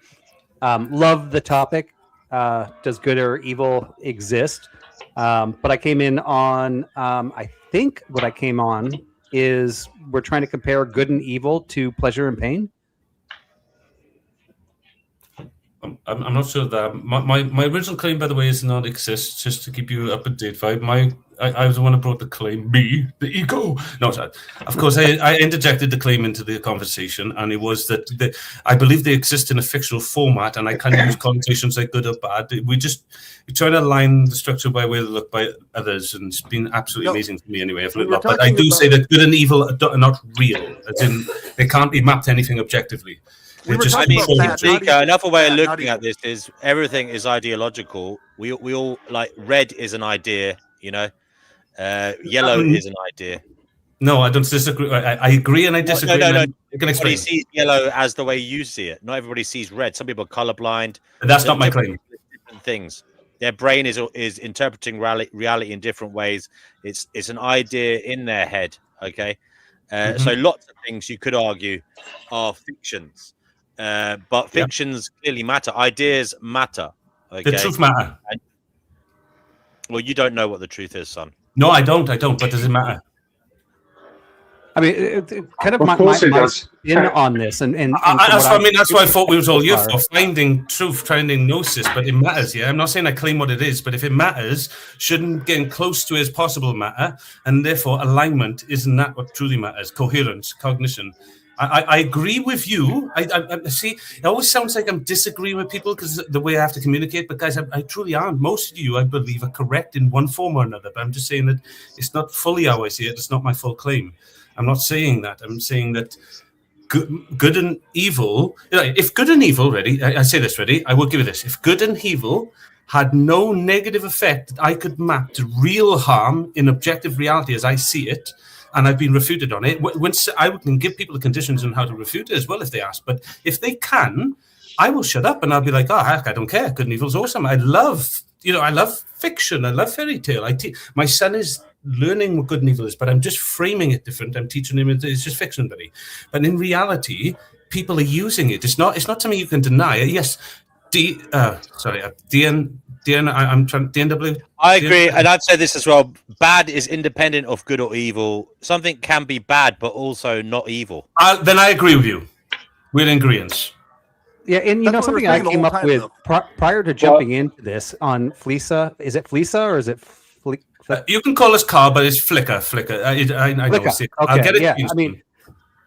Love the topic. Does good or evil exist? But I came in on, I think what I came on is we're trying to compare good and evil to pleasure and pain. I'm not sure that my original claim, by the way, is not exist. Just to keep you up to date, vibe. I was the one who brought the claim. Me, the ego. No, sorry. Of course, I interjected the claim into the conversation, and it was that I believe they exist in a fictional format, and I can use connotations like good or bad. We try to align the structure by way they look by others, and it's been absolutely amazing for me anyway. I've learned a lot. But I do say that good and evil are not real, as in they can't be mapped to anything objectively. Another way of looking at this is everything is ideological. We all like red is an idea, yellow is an idea. No, I don't disagree. I agree and I disagree. No. I can explain. Everybody sees yellow as the way you see it. Not everybody sees red. Some people are colorblind. That's not my claim. Different things. Their brain is interpreting reality in different ways. It's an idea in their head. Okay, so lots of things you could argue are fictions. But fictions clearly matter. Ideas matter. Okay? The truth matter. Well, you don't know what the truth is, son. No, I don't. But does it matter? I mean, it kind of my in on this, and that's why I thought we was all here for finding truth, finding gnosis. But it matters, yeah. I'm not saying I claim what it is, but if it matters, shouldn't getting close to it as possible matter, and therefore alignment isn't that what truly matters? Coherence, cognition. I agree with you. I see. It always sounds like I'm disagreeing with people because the way I have to communicate. But guys, I truly aren't. Most of you, I believe, are correct in one form or another. But I'm just saying that it's not fully how I see it. It's not my full claim. I'm not saying that. I'm saying that good and evil. If good and evil, I say this, I will give you this. If good and evil had no negative effect that I could map to real harm in objective reality as I see it, and I've been refuted on it. Once I can give people the conditions on how to refute it as well if they ask. But if they can, I will shut up and I'll be like, oh, heck, I don't care. Good and evil's awesome. I love fiction. I love fairy tale. My son is learning what good and evil is, but I'm just framing it different. I'm teaching him it's just fiction, buddy. But in reality, people are using it. It's not something you can deny. Yes, DNW. I agree, and I'd say this as well. Bad is independent of good or evil. Something can be bad, but also not evil. Then I agree with you. We're in agreement. Yeah, and something I came up with prior to jumping into this on Fleesa. Is it Fleesa or is it? You can call us Car, but it's Flickr. I know. Okay, I'll get it. Yeah, I mean,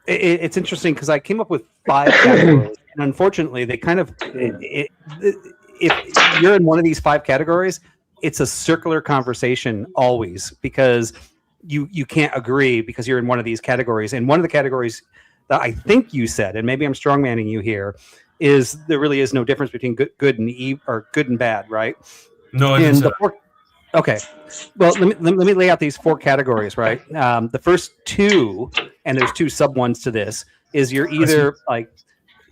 it's interesting because I came up with 5 categories, and unfortunately, they kind of. If you're in one of these 5 categories, it's a circular conversation always because you can't agree because you're in one of these categories. And one of the categories that I think you said, and maybe I'm strongmanning you here, is there really is no difference between good and evil or good and bad, right? No, I didn't. Okay, well, let me lay out these 4 categories, right? The first 2, and there's 2 sub ones to this, is you're either like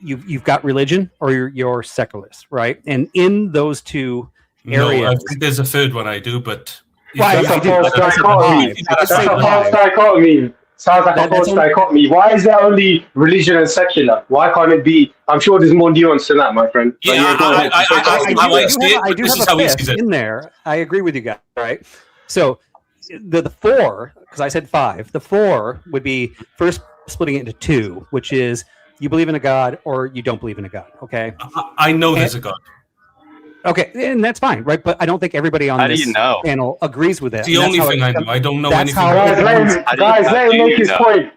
you've got religion or you're secularist, right? And in those 2 areas, I think there's a third one I do, but that's a false dichotomy. That's a false dichotomy. Sounds like a false dichotomy. Why is there only religion and secular? Why can't it be? I'm sure there's more nuance than that, my friend. Yeah, I do have a fifth in there. I agree with you guys, right? So the 4, because I said 5, the 4 would be first splitting it into 2, which is you believe in a God or you don't believe in a God, okay? I know there's a God. Okay, and that's fine, right? But I don't think everybody on this panel agrees with that. It's the only thing I know. I don't know anything. Guys, let him make his point.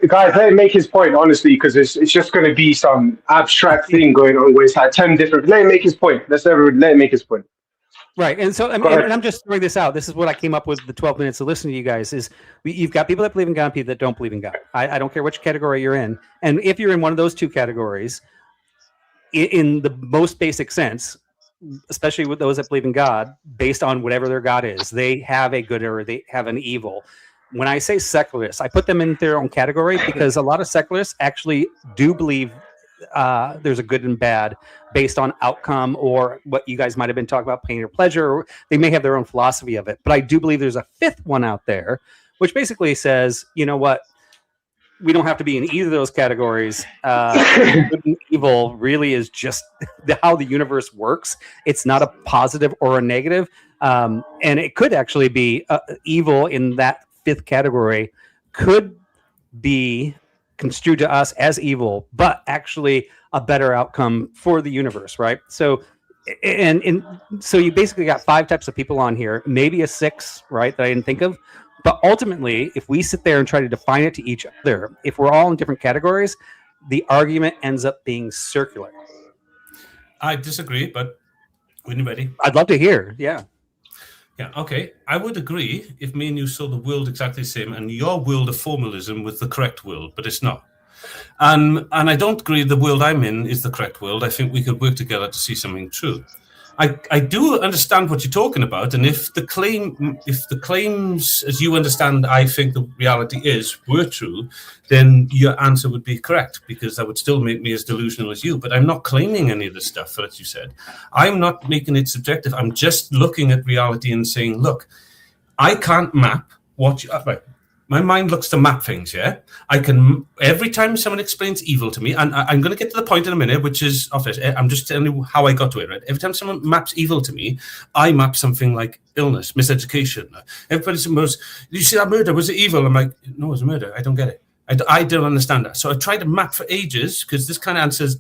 Guys, let him make his point, honestly, because it's just going to be some abstract thing going on where it's like 10 different... Let him make his point. Let him make his point. Right, and so and I'm just throwing this out. This is what I came up with the 12 minutes of listening to you guys is you've got people that believe in God and people that don't believe in God. I don't care which category you're in. And if you're in one of those 2 categories, in the most basic sense, especially with those that believe in God, based on whatever their God is, they have a good or they have an evil. When I say secularists, I put them in their own category because a lot of secularists actually do believe there's a good and bad based on outcome or what you guys might have been talking about, pain or pleasure. Or they may have their own philosophy of it. But I do believe there's a fifth one out there, which basically says, you know what? We don't have to be in either of those categories. Good and evil really is just how the universe works. It's not a positive or a negative. And it could actually be evil in that fifth category could be construed to us as evil, but actually a better outcome for the universe, right? So, and so you basically got 5 types of people on here, maybe a 6, right, that I didn't think of. But ultimately, if we sit there and try to define it to each other, if we're all in different categories, the argument ends up being circular. I disagree, but when you're ready. I'd love to hear, yeah. Yeah, okay. I would agree if me and you saw the world exactly the same and your world of formalism was the correct world, but it's not. And I don't agree the world I'm in is the correct world. I think we could work together to see something true. I do understand what you're talking about, and if the claims, as you understand, I think the reality is, were true, then your answer would be correct, because that would still make me as delusional as you. But I'm not claiming any of this stuff, as you said. I'm not making it subjective. I'm just looking at reality and saying, look, I can't map what you... My mind looks to map things, yeah? I can, every time someone explains evil to me, and I'm going to get to the point in a minute, which is, I'm just telling you how I got to it, right? Every time someone maps evil to me, I map something like illness, miseducation. Everybody says, you see that murder, was it evil? I'm like, no, it was a murder. I don't get it. I don't understand that. So I tried to map for ages, because this kind of answers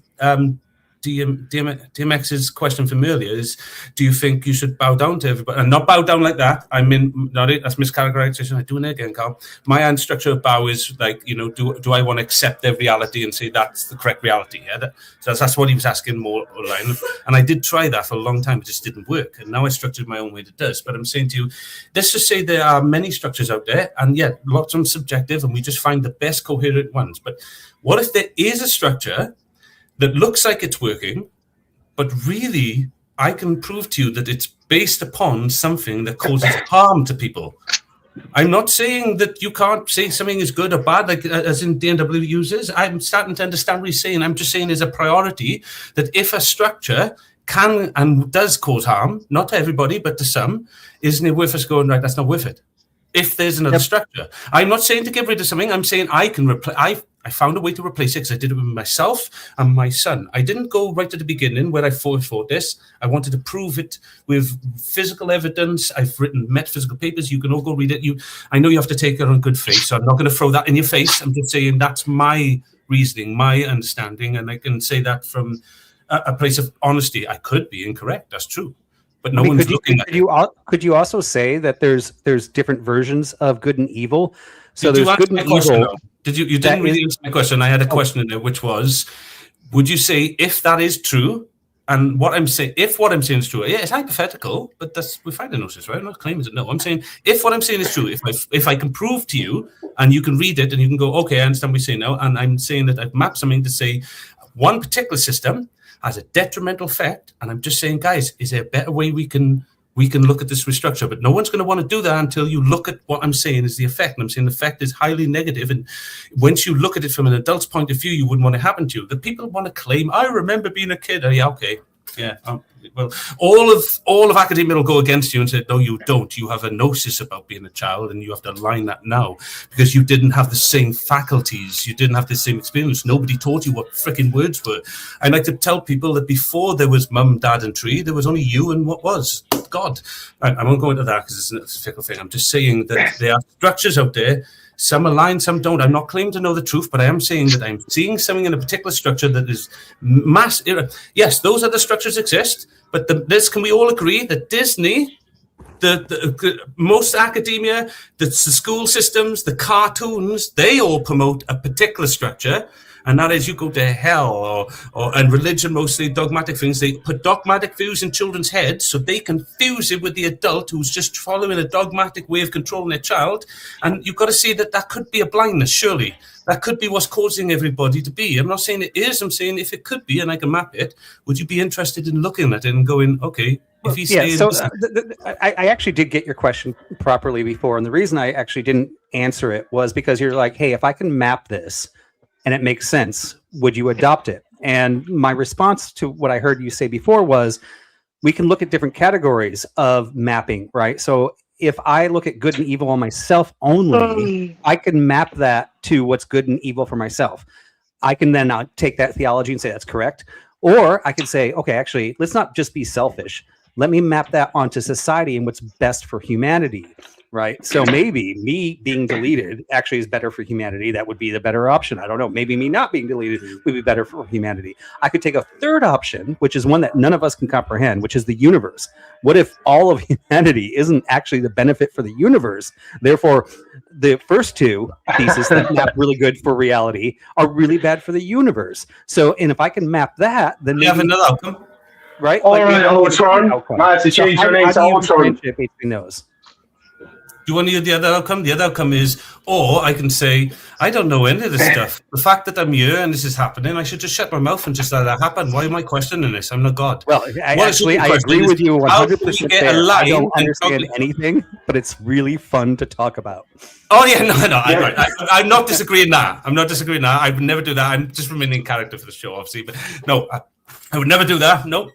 DMX's question from earlier is, do you think you should bow down to everybody? And not bow down like that. I mean, not it. That's mischaracterization. I'm doing it again, Carl. My hand structure of bow is like, you know, do I want to accept their reality and say that's the correct reality? Yeah? So that's what he was asking more online. And I did try that for a long time. It just didn't work. And now I structured my own way that does. But I'm saying to you, let's just say there are many structures out there. And yeah, lots of them subjective. And we just find the best coherent ones. But what if there is a structure that looks like it's working, but really I can prove to you that it's based upon something that causes harm to people? I'm not saying that you can't say something is good or bad, like as in DNW uses. I'm starting to understand what he's saying. I'm just saying there's a priority that if a structure can and does cause harm, not to everybody, but to some, isn't it worth us going, right, that's not worth it? If there's another structure. I'm not saying to get rid of something. I'm saying I can replace. I found a way to replace it because I did it with myself and my son. I didn't go right at the beginning where I fought this. I wanted to prove it with physical evidence. I've written metaphysical papers. You can all go read it. I know you have to take it on good faith, so I'm not going to throw that in your face. I'm just saying that's my reasoning, my understanding, and I can say that from a place of honesty. I could be incorrect. That's true. But no one's looking at it. Could you also say that there's different versions of good and evil? So Did there's good and evil. You didn't really answer my question. I had a question in there, which was, would you say if that is true, and what I'm saying, if what I'm saying is true, yeah, it's hypothetical, but we find a Gnosis, right? I'm not claiming it. No, I'm saying if what I'm saying is true, if I can prove to you, and you can read it, and you can go, okay, I understand what you're saying now, and I'm saying that I've mapped something to say one particular system has a detrimental effect, and I'm just saying, guys, is there a better way we can look at this restructure? But no one's going to want to do that until you look at what I'm saying is the effect. And I'm saying the effect is highly negative. And once you look at it from an adult's point of view, you wouldn't want to happen to you. The people want to claim, I remember being a kid. Oh, yeah, okay. Yeah. Well, all of academia will go against you and say, no, you don't. You have a gnosis about being a child, and you have to align that now because you didn't have the same faculties. You didn't have the same experience. Nobody taught you what freaking words were. I like to tell people that before there was mum, dad, and tree, there was only you and what was God. I won't go into that because it's a fickle thing. I'm just saying that there are structures out there. Some align, some don't. I'm not claiming to know the truth, but I am saying that I'm seeing something in a particular structure that is yes, those other structures exist, but can we all agree that Disney, the most academia, the school systems, the cartoons, they all promote a particular structure, and that is you go to hell and religion, mostly dogmatic things. They put dogmatic views in children's heads so they can fuse it with the adult who's just following a dogmatic way of controlling their child. And you've got to see that could be a blindness, surely. That could be what's causing everybody to be. I'm not saying it is. I'm saying if it could be and I can map it, would you be interested in looking at it and going, okay, if he's saying... So I actually did get your question properly before. And the reason I actually didn't answer it was because you're like, hey, if I can map this, and it makes sense, would you adopt it? And my response to what I heard you say before was, we can look at different categories of mapping, right? So if I look at good and evil on myself only, I can map that to what's good and evil for myself. I can then take that theology and say that's correct. Or I can say, okay, actually, let's not just be selfish. Let me map that onto society and what's best for humanity, right? So maybe me being deleted actually is better for humanity. That would be the better option. I don't know. Maybe me not being deleted would be better for humanity. I could take a third option, which is one that none of us can comprehend, which is the universe. What if all of humanity isn't actually the benefit for the universe? Therefore, the first two theses that map really good for reality are really bad for the universe. So, and if I can map that, then maybe have another outcome. Right? All right, Ultron. Might have to change your name to Ultron. Between those. Do you want to hear the other outcome? The other outcome is, or I can say, I don't know any of this stuff. The fact that I'm here and this is happening, I should just shut my mouth and just let that happen. Why am I questioning this? I'm not God. Well, I agree with you 100% there. I don't understand anything, but it's really fun to talk about. Oh, yeah, no. I'm not disagreeing that. I would never do that. I'm just remaining in character for the show, obviously. But no, I would never do that. Nope.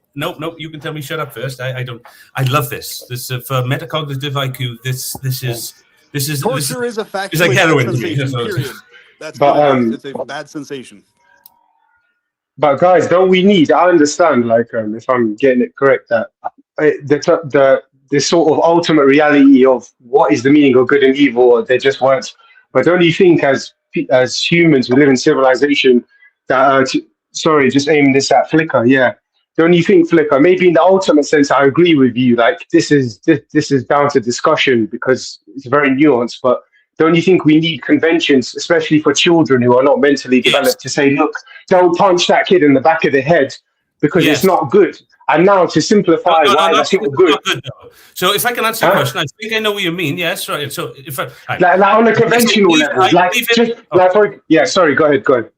You can tell me shut up first. I don't. I love this. This for metacognitive IQ. This is torture is a fact. It's like heroin to me. Period. That's it's a bad sensation. But guys, don't we need? I understand, like, if I'm getting it correct, that the sort of ultimate reality of what is the meaning of good and evil, they're just words. But don't you think, as humans who live in civilization, that sorry, just aim this at Flicker. Yeah, don't you think, Flicker? Maybe in the ultimate sense, I agree with you. Like, this is down to discussion because it's very nuanced. But don't you think we need conventions, especially for children who are not mentally developed, to say, look, don't punch that kid in the back of the head because it's not good. And now to simplify why that's not good. Not good so if I can answer the question, I think I know what you mean. Yes, right. So if like on a conventional level, sorry, go ahead.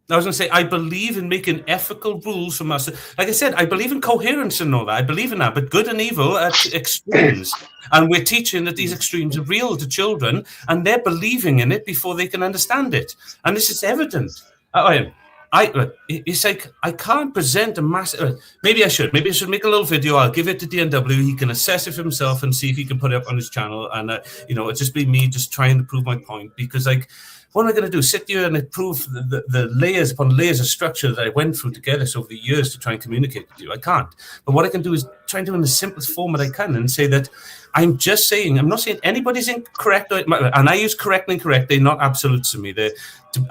I was going to say, I believe in making ethical rules for us. Like I said, I believe in coherence and all that. I believe in that. But good and evil are extremes. And we're teaching that these extremes are real to children, and they're believing in it before they can understand it. And this is evident. It's like, I can't present a massive... maybe I should make a little video. I'll give it to DNW. He can assess it for himself and see if he can put it up on his channel. And, it's just be me just trying to prove my point. Because, like, what am I going to do? Sit here and prove the layers upon layers of structure that I went through to get us over the years to try and communicate with you? I can't. But what I can do is try and do it in the simplest form that I can and say that I'm just saying, I'm not saying anybody's incorrect. And I use correct and incorrect. They're not absolutes to me.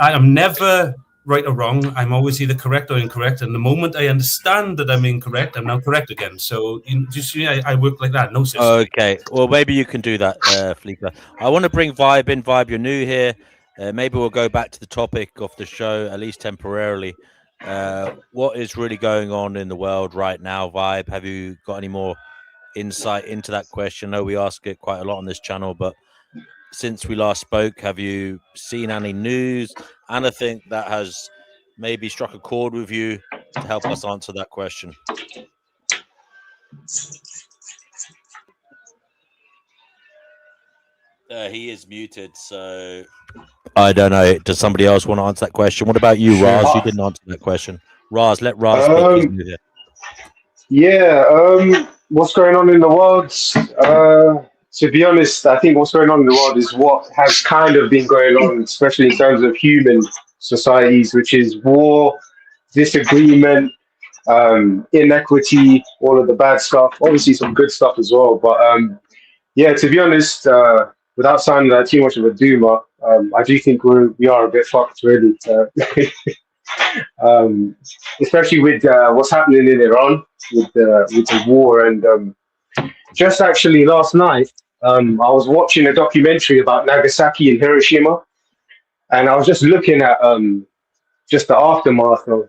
I am never right or wrong. I'm always either correct or incorrect. And the moment I understand that I'm incorrect, I'm now correct again. So I work like that. Gnosis. Okay. Well, maybe you can do that, Fleeker. I want to bring Vibe in. Vibe, you're new here. Maybe we'll go back to the topic of the show, at least temporarily. What is really going on in the world right now, Vibe? Have you got any more insight into that question? I know we ask it quite a lot on this channel, but since we last spoke, have you seen any news, anything that has maybe struck a chord with you to help us answer that question? He is muted, so I don't know. Does somebody else want to answer that question? What about you, Raz? You didn't answer that question. Raz, let Raz speak. He's new here. What's going on in the world? To be honest, I think what's going on in the world is what has kind of been going on, especially in terms of human societies, which is war, disagreement, inequity, all of the bad stuff. Obviously, some good stuff as well. But to be honest, without sounding like too much of a doomer, I do think we are a bit fucked, really. Especially with what's happening in Iran with the war. And just actually last night, I was watching a documentary about Nagasaki and Hiroshima, and I was just looking at just the aftermath of,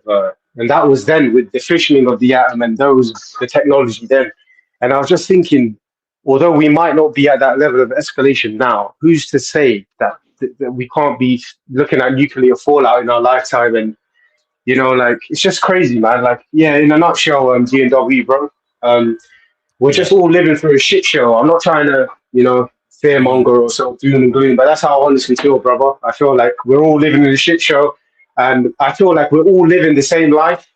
and that was then with the fissioning of the atom and the technology then. And I was just thinking, although we might not be at that level of escalation now, who's to say that we can't be looking at nuclear fallout in our lifetime? And, it's just crazy, man. Like, in a nutshell, DNW, bro, we're just all living through a shit show. I'm not trying to, fearmonger or sort of doom and gloom, but that's how I honestly feel, brother. I feel like we're all living in a shit show. And I feel like we're all living the same life.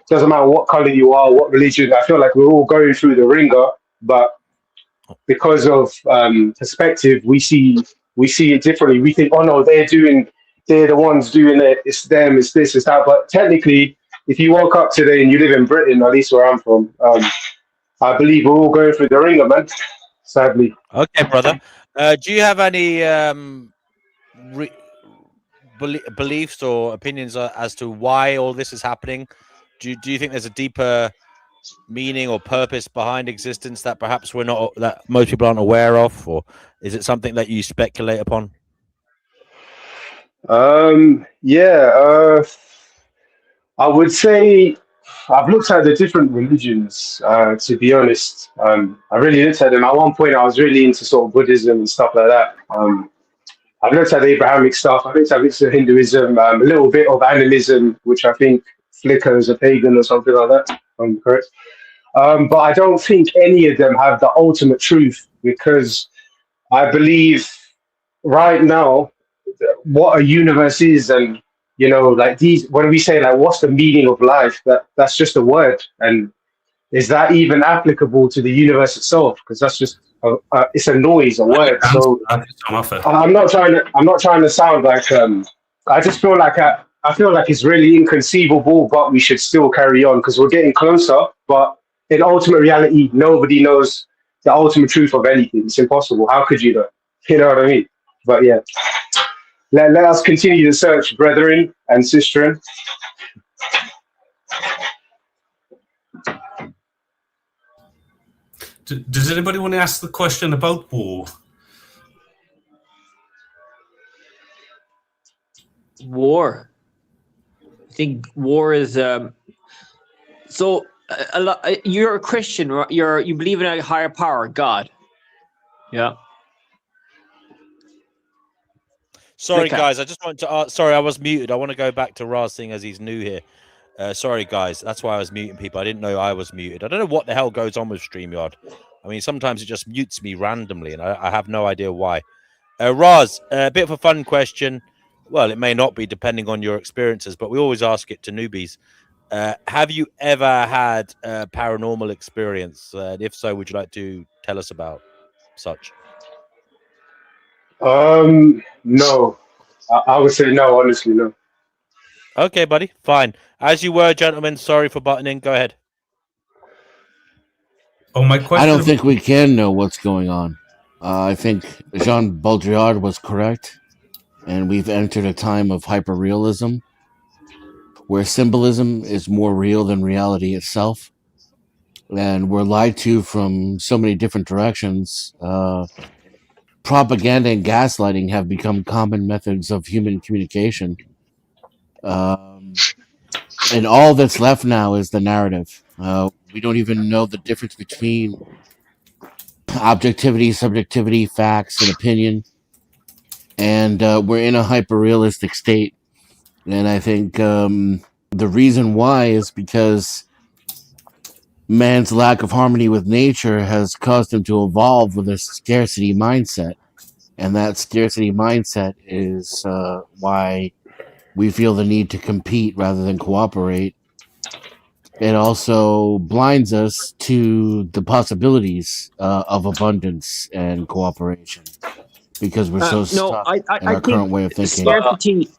Doesn't matter what color you are, what religion. I feel like we're all going through the ringer, but because of perspective, we see it differently. We think, oh no, they're the ones doing it. It's them. It's this. It's that. But technically, if you woke up today and you live in Britain, at least where I'm from, I believe we're all going through the ringer, man. Sadly. Okay, brother. Do you have any beliefs or opinions as to why all this is happening? Do you think there's a deeper meaning or purpose behind existence that perhaps that most people aren't aware of, or is it something that you speculate upon? Yeah. I would say I've looked at the different religions. To be honest, I really looked at them. At one point, I was really into sort of Buddhism and stuff like that. I've looked at the Abrahamic stuff. I've looked at Hinduism, a little bit of animism, which I think Flickr is a pagan or something like that. If I'm correct. But I don't think any of them have the ultimate truth, because I believe right now what a universe is, and like these, when we say like what's the meaning of life, that's just a word, and is that even applicable to the universe itself? Because that's just it's a noise, a word. So I'm not trying to sound like I just feel like I feel like it's really inconceivable, but we should still carry on because we're getting closer. But in ultimate reality, nobody knows the ultimate truth of anything. It's impossible. How could you know? You know what I mean? But yeah, let us continue the search, brethren and sistren. Does anybody want to ask the question about war? War. I think war is so a lot. You're a Christian. You believe in a higher power, God. Yeah. Sorry, guys. I just want to. Sorry, I was muted. I want to go back to Raz, seeing as he's new here. Sorry, guys. That's why I was muting people. I didn't know I was muted. I don't know what the hell goes on with StreamYard. I mean, sometimes it just mutes me randomly, and I have no idea why. Raz, a bit of a fun question. Well, it may not be, depending on your experiences, but we always ask it to newbies. Have you ever had a paranormal experience? If so, would you like to tell us about such? No. I would say no, honestly, no. Okay, buddy. Fine. As you were, gentlemen. Sorry for butting in. Go ahead. Oh, my question. I don't think we can know what's going on. I think Jean Baudrillard was correct, and we've entered a time of hyperrealism, where symbolism is more real than reality itself, and we're lied to from so many different directions. Propaganda and gaslighting have become common methods of human communication. And all that's left now is the narrative. We don't even know the difference between objectivity, subjectivity, facts, and opinion. And we're in a hyper-realistic state. And I think the reason why is because man's lack of harmony with nature has caused him to evolve with a scarcity mindset. And that scarcity mindset is why we feel the need to compete rather than cooperate. It also blinds us to the possibilities of abundance and cooperation because we're so stuck in our current way of thinking. Scarcity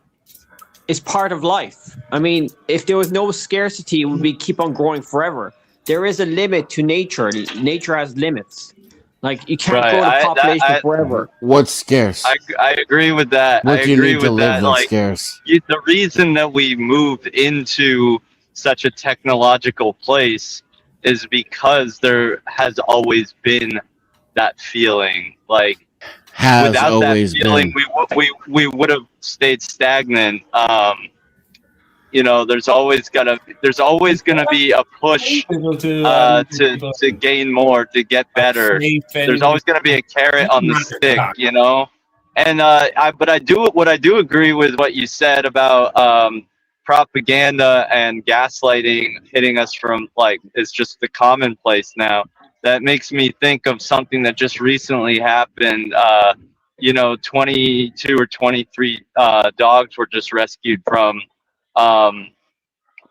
is part of life. I mean, if there was no scarcity, it would be keep on growing forever. There is a limit to nature. Nature has limits. Like you can't grow the population forever. What's scarce? I agree with that. What do you need to live that's like, scarce? The reason that we moved into such a technological place is because there has always been that feeling. Like without that feeling, we would have stayed stagnant. There's always gonna be a push to gain more, to get better. There's always gonna be a carrot on the stick, And but I do agree with what you said about propaganda and gaslighting hitting us from it's just the commonplace now. That makes me think of something that just recently happened 22 or 23 dogs were just rescued from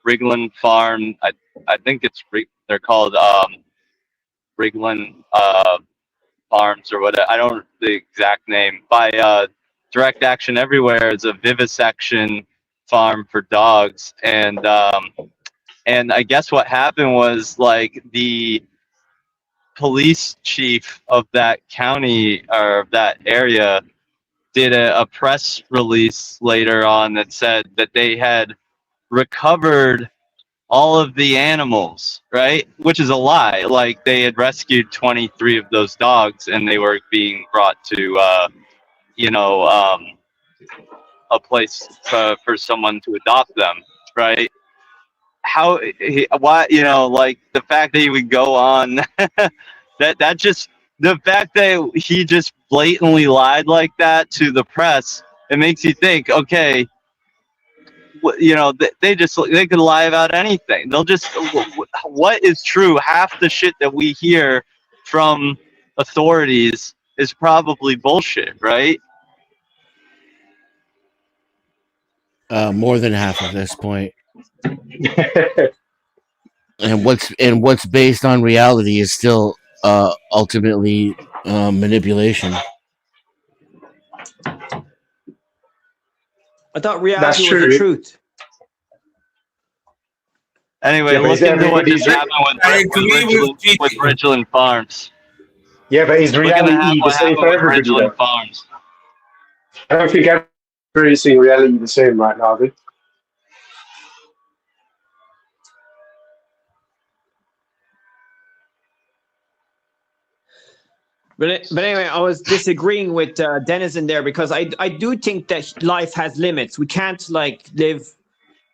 Rigland Farm. I think they're called Rigland Farms or whatever. I don't the exact name. By Direct Action Everywhere is a vivisection farm for dogs, and I guess what happened was like the police chief of that county or that area did a press release later on that said that they had recovered all of the animals, right? Which is a lie. Like they had rescued 23 of those dogs and they were being brought to, a place for someone to adopt them, right? Why, like the fact that he would go on that just, the fact that he just blatantly lied like that to the press, it makes you think, okay, they could lie about anything. They'll just, what is true? Half the shit that we hear from authorities is probably bullshit, right? More than half at this point. And what's based on reality is still ultimately manipulation. I thought reality was the truth. Anyway, look into what just happened with Ridgeland Farms. Yeah, but is reality the same for everybody? Ridgeland Farms. I don't think everybody's seeing reality the same right now, dude. But anyway, I was disagreeing with Dennis in there because I do think that life has limits. We can't like live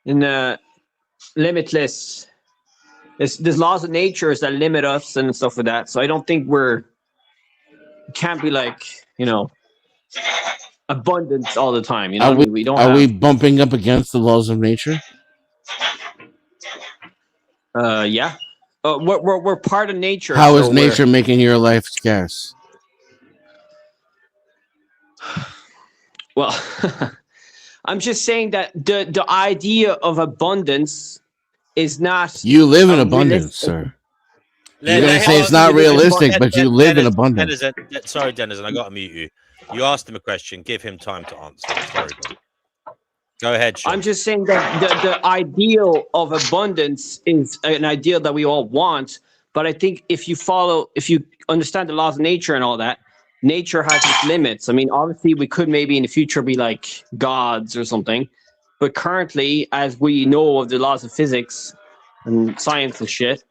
in a limitless. There's laws of nature that limit us and stuff like that. So I don't think we can't be like abundance all the time. You know, we don't. Are we bumping up against the laws of nature? Yeah. We're part of nature. How is nature making your life scarce? Well, I'm just saying that the idea of abundance is not. You live in abundance, sir. You're going to say it's not realistic, but you live in abundance. Sorry, Dennis, I got to mute you. You asked him a question. Give him time to answer. Sorry, bro. Go ahead, Sean. I'm just saying that the ideal of abundance is an ideal that we all want. But I think if you understand the laws of nature and all that, nature has its limits. I mean, obviously, we could maybe in the future be like gods or something. But currently, as we know of the laws of physics and science and shit,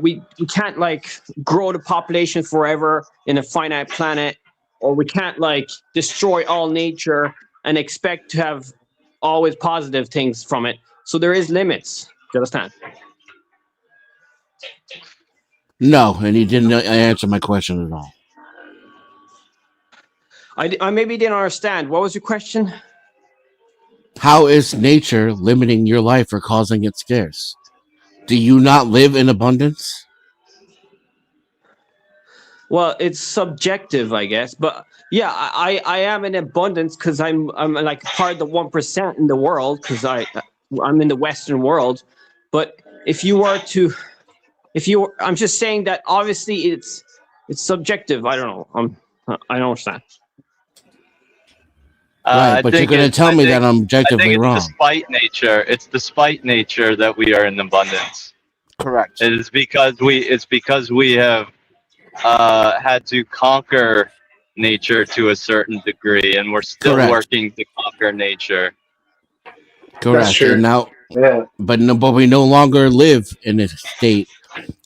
we can't like grow the population forever in a finite planet, or we can't like destroy all nature and expect to have always positive things from it. So there is limits. Do you understand? No, and he didn't answer my question at all. I maybe didn't understand. What was your question? How is nature limiting your life or causing it scarce? Do you not live in abundance? Well, it's subjective, I guess. But yeah, I am in abundance because I'm like part of the 1% in the world because I'm in the Western world. But I'm just saying that obviously it's subjective. I don't know. I don't understand. Right, but you're going to tell me that I'm objectively wrong. It's despite nature that we are in abundance. Correct. It's because we have had to conquer nature to a certain degree, and we're still working to conquer nature. Correct. And now, but we no longer live in a state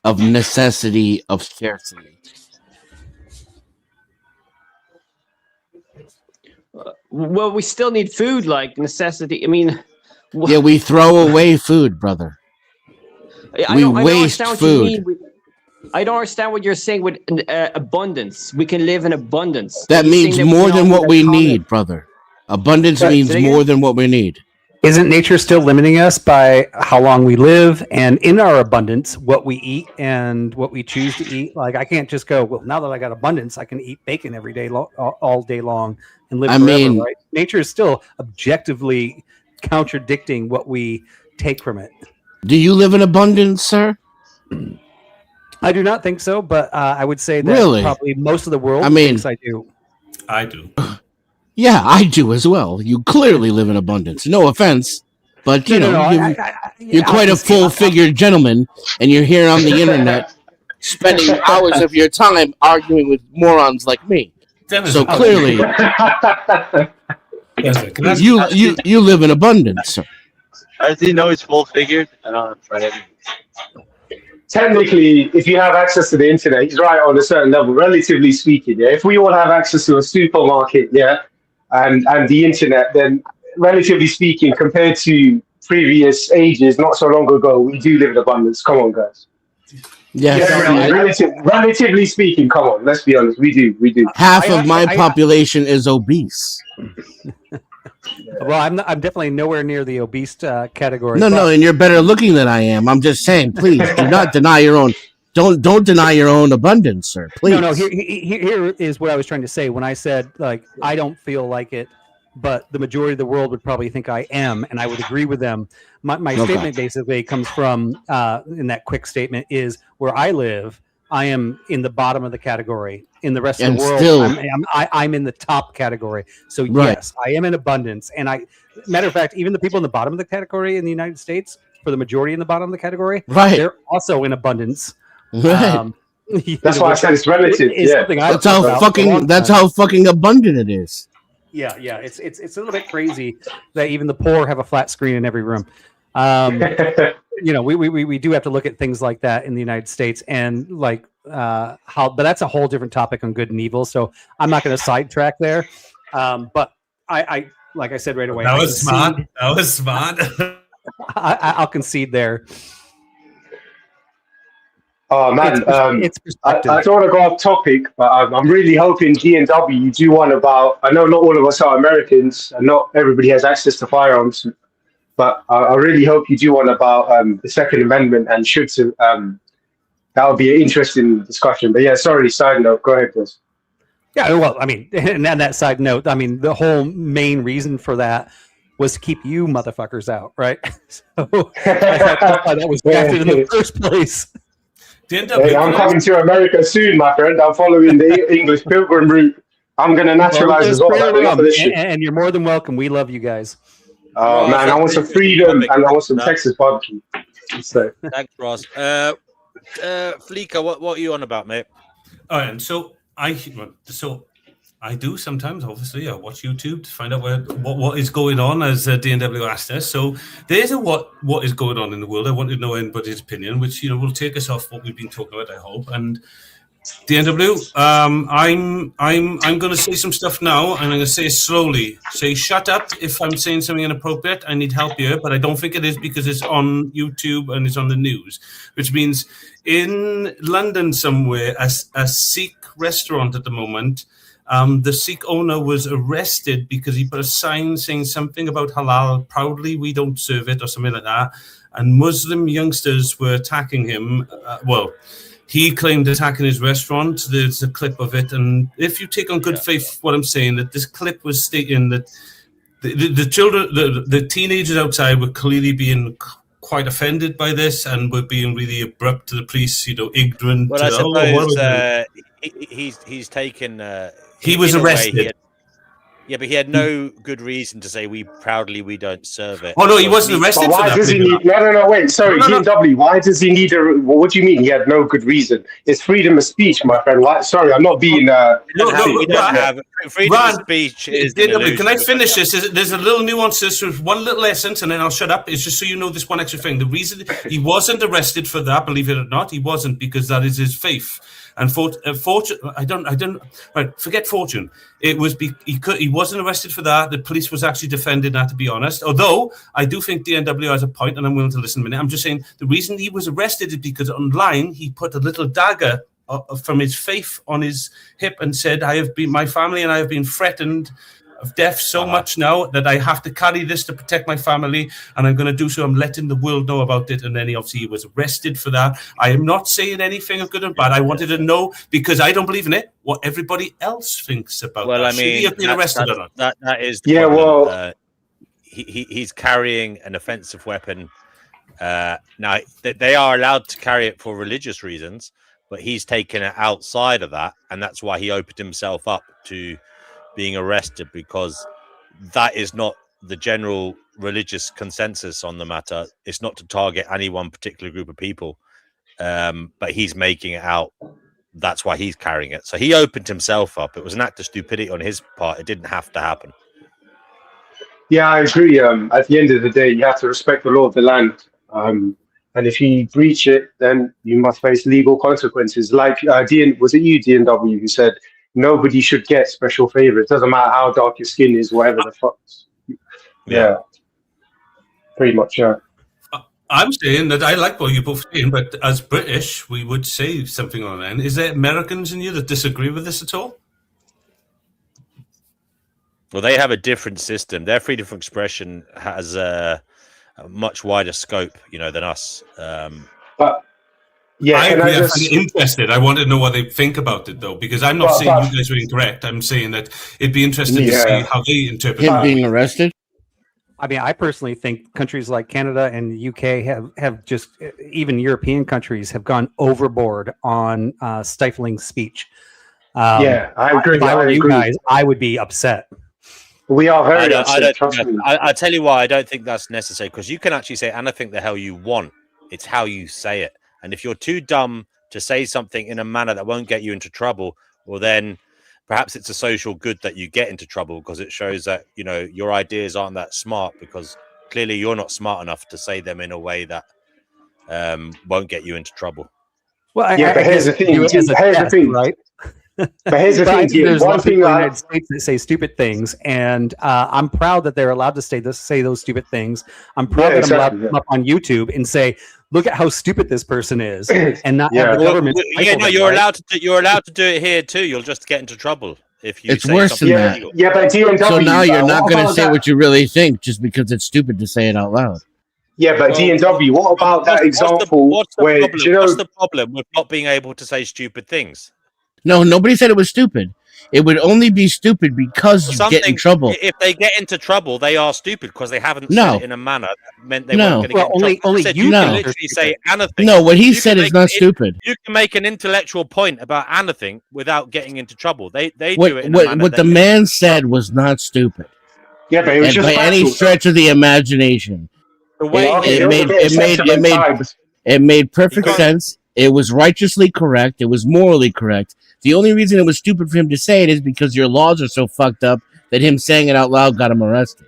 of necessity of scarcity. Well, we still need food, like necessity. I mean, yeah, we throw away food, brother. We waste food. I don't understand what you're saying with abundance. We can live in abundance. That means more than what we need, brother. Abundance means more than what we need. Isn't nature still limiting us by how long we live and in our abundance, what we eat and what we choose to eat? Like, I can't just go, well, now that I got abundance, I can eat bacon every day, all day long and live I forever, mean- right? Nature is still objectively contradicting what we take from it. Do you live in abundance, sir? I do not think so, but I would say that Really? probably most of the world I mean- thinks I do. I do. Yeah, I do as well. You clearly live in abundance. No offense, but you No, know, no, you're quite a full-figured gentleman, and you're here on the internet spending hours of your time arguing with morons like me. So clearly, you live in abundance, sir. How does he know he's full figured? I don't know. Technically, if you have access to the internet, he's right on a certain level, relatively speaking. Yeah, if we all have access to a supermarket, yeah, and the internet, then relatively speaking, compared to previous ages, not so long ago, we do live in abundance. Come on, guys. Relatively speaking, come on, let's be honest, we do. Half of my population is obese. Well, I'm definitely nowhere near the obese category. No, and you're better looking than I am. I'm just saying, please do not deny your own. Don't deny your own abundance, sir. Please. No. Here is what I was trying to say when I said, like, I don't feel like it, but the majority of the world would probably think I am, and I would agree with them. My statement basically comes from in that quick statement is where I live. I am in the bottom of the category. In the rest of the world, I'm in the top category. So yes, I am in abundance. And matter of fact, even the people in the bottom of the category in the United States, for the majority in the bottom of the category, they're also in abundance. Right. That's why I said it's relative. That's how fucking abundant it is. Yeah. It's a little bit crazy that even the poor have a flat screen in every room. We do have to look at things like that in the United States, and like but that's a whole different topic on good and evil. So I'm not going to sidetrack there. But I like I said right away, that was smart. I'll concede there. Oh man, it's I don't want to go off topic, but I'm really hoping G&W you do one about. I know not all of us are Americans, and not everybody has access to firearms. But I really hope you do one about the Second Amendment and should that would be an interesting discussion. But yeah, sorry, side note. Go ahead, please. Yeah, well, I mean, and on that side note, I mean, the whole main reason for that was to keep you motherfuckers out, right? So that's why that was drafted in the first place. Hey, I'm coming to America soon, my friend. I'm following the English Pilgrim route. I'm going to naturalize as well. And you're more than welcome. We love you guys. Oh man, I want some freedom and I want some Texas barbecue. So. Thanks, Ross. Fleeca, what are you on about, mate? And so I do sometimes. Obviously, I watch YouTube to find out what is going on, as D&W asked us. So there's what is going on in the world. I want to know anybody's opinion, which will take us off what we've been talking about, I hope. And D&W, I'm going to say some stuff now, and I'm going to say it slowly. Say shut up if I'm saying something inappropriate. I need help here, but I don't think it is because it's on YouTube and it's on the news, which means in London somewhere, a Sikh restaurant at the moment, the Sikh owner was arrested because he put a sign saying something about halal, proudly we don't serve it, or something like that, and Muslim youngsters were attacking him. He claimed attacking his restaurant. There's a clip of it, and if you take on good faith what I'm saying, that this clip was stating that the children, the teenagers outside were clearly being quite offended by this and were being really abrupt to the police, ignorant. Well, I suppose he's taken. He was arrested. But he had no good reason to say we don't serve it. Oh no, he wasn't arrested for that. Why does he need? No, wait. Sorry, D&W. Why does he need what do you mean? He had no good reason. It's freedom of speech, my friend. Why? Sorry, I'm not being. We don't have freedom of speech. Is can I finish this? There's a little nuance. There's one little essence, and then I'll shut up. It's just so you know this one extra thing. The reason he wasn't arrested for that, believe it or not, he wasn't, because that is his faith. And fortune, I don't. Right, forget fortune. It was he wasn't arrested for that. The police was actually defending that, to be honest. Although I do think D&W has a point, and I'm willing to listen a minute. I'm just saying the reason he was arrested is because online he put a little dagger from his faith on his hip and said, "My family and I have been threatened of death so much now that I have to carry this to protect my family, and I'm going to do so. I'm letting the world know about it. And then obviously he was arrested for that. I am not saying anything of good and bad. I wanted to know, because I don't believe in it, what everybody else thinks about that. Well, I Should he mean, have been arrested or not? that is the problem. He's carrying an offensive weapon. Now, they are allowed to carry it for religious reasons, but he's taken it outside of that, and that's why he opened himself up to being arrested, because that is not the general religious consensus on the matter. It's not to target any one particular group of people, but he's making it out. That's why he's carrying it. So he opened himself up. It was an act of stupidity on his part. It didn't have to happen. Yeah, I agree. At the end of the day, you have to respect the law of the land. And if you breach it, then you must face legal consequences. Like, was it you, DNW, who said nobody should get special favor? It doesn't matter how dark your skin is, whatever the fuck. Yeah. Pretty much, yeah. I'm saying that I like what you're both saying, but as British, we would say something on that. Is there Americans in you that disagree with this at all? Well, they have a different system. Their freedom of expression has a much wider scope, than us. But yeah, I agree. I'm interested. I want to know what they think about it, though, because I'm not saying you guys are incorrect. I'm saying that it'd be interesting to see how they interpret him being arrested. I mean, I personally think countries like Canada and the UK have just, even European countries have gone overboard on stifling speech. Yeah, I agree. If I were you guys, I would be upset. We are very upset. I tell you why I don't think that's necessary, because you can actually say anything the hell you want. It's how you say it. And if you're too dumb to say something in a manner that won't get you into trouble, well, then perhaps it's a social good that you get into trouble, because it shows that, your ideas aren't that smart, because clearly you're not smart enough to say them in a way that won't get you into trouble. Well, but here's the thing. Here's the thing, right? But here's the thing. There's One thing in the United States that say stupid things, and I'm proud that they're allowed to say those stupid things. I'm proud that I'm allowed to come up on YouTube and say, "Look at how stupid this person is," and not have the government. You're allowed to. You're allowed to do it here too. You'll just get into trouble if you. It's worse than that. Yeah, but so now you're not going to say what you really think just because it's stupid to say it out loud. Yeah, but DNW, what about that example what's the problem with not being able to say stupid things? No, nobody said it was stupid. It would only be stupid because you get in trouble. If they get into trouble, they are stupid because they haven't said it in a manner that meant they weren't going to get in trouble. Only you can literally say anything. No, what he said is not stupid. You can make an intellectual point about anything without getting into trouble. They do it in a manner what the man said was not stupid. Yeah, but it was just by any stretch of the imagination. The way it made perfect sense. It was righteously correct. It was morally correct. The only reason it was stupid for him to say it is because your laws are so fucked up that him saying it out loud got him arrested.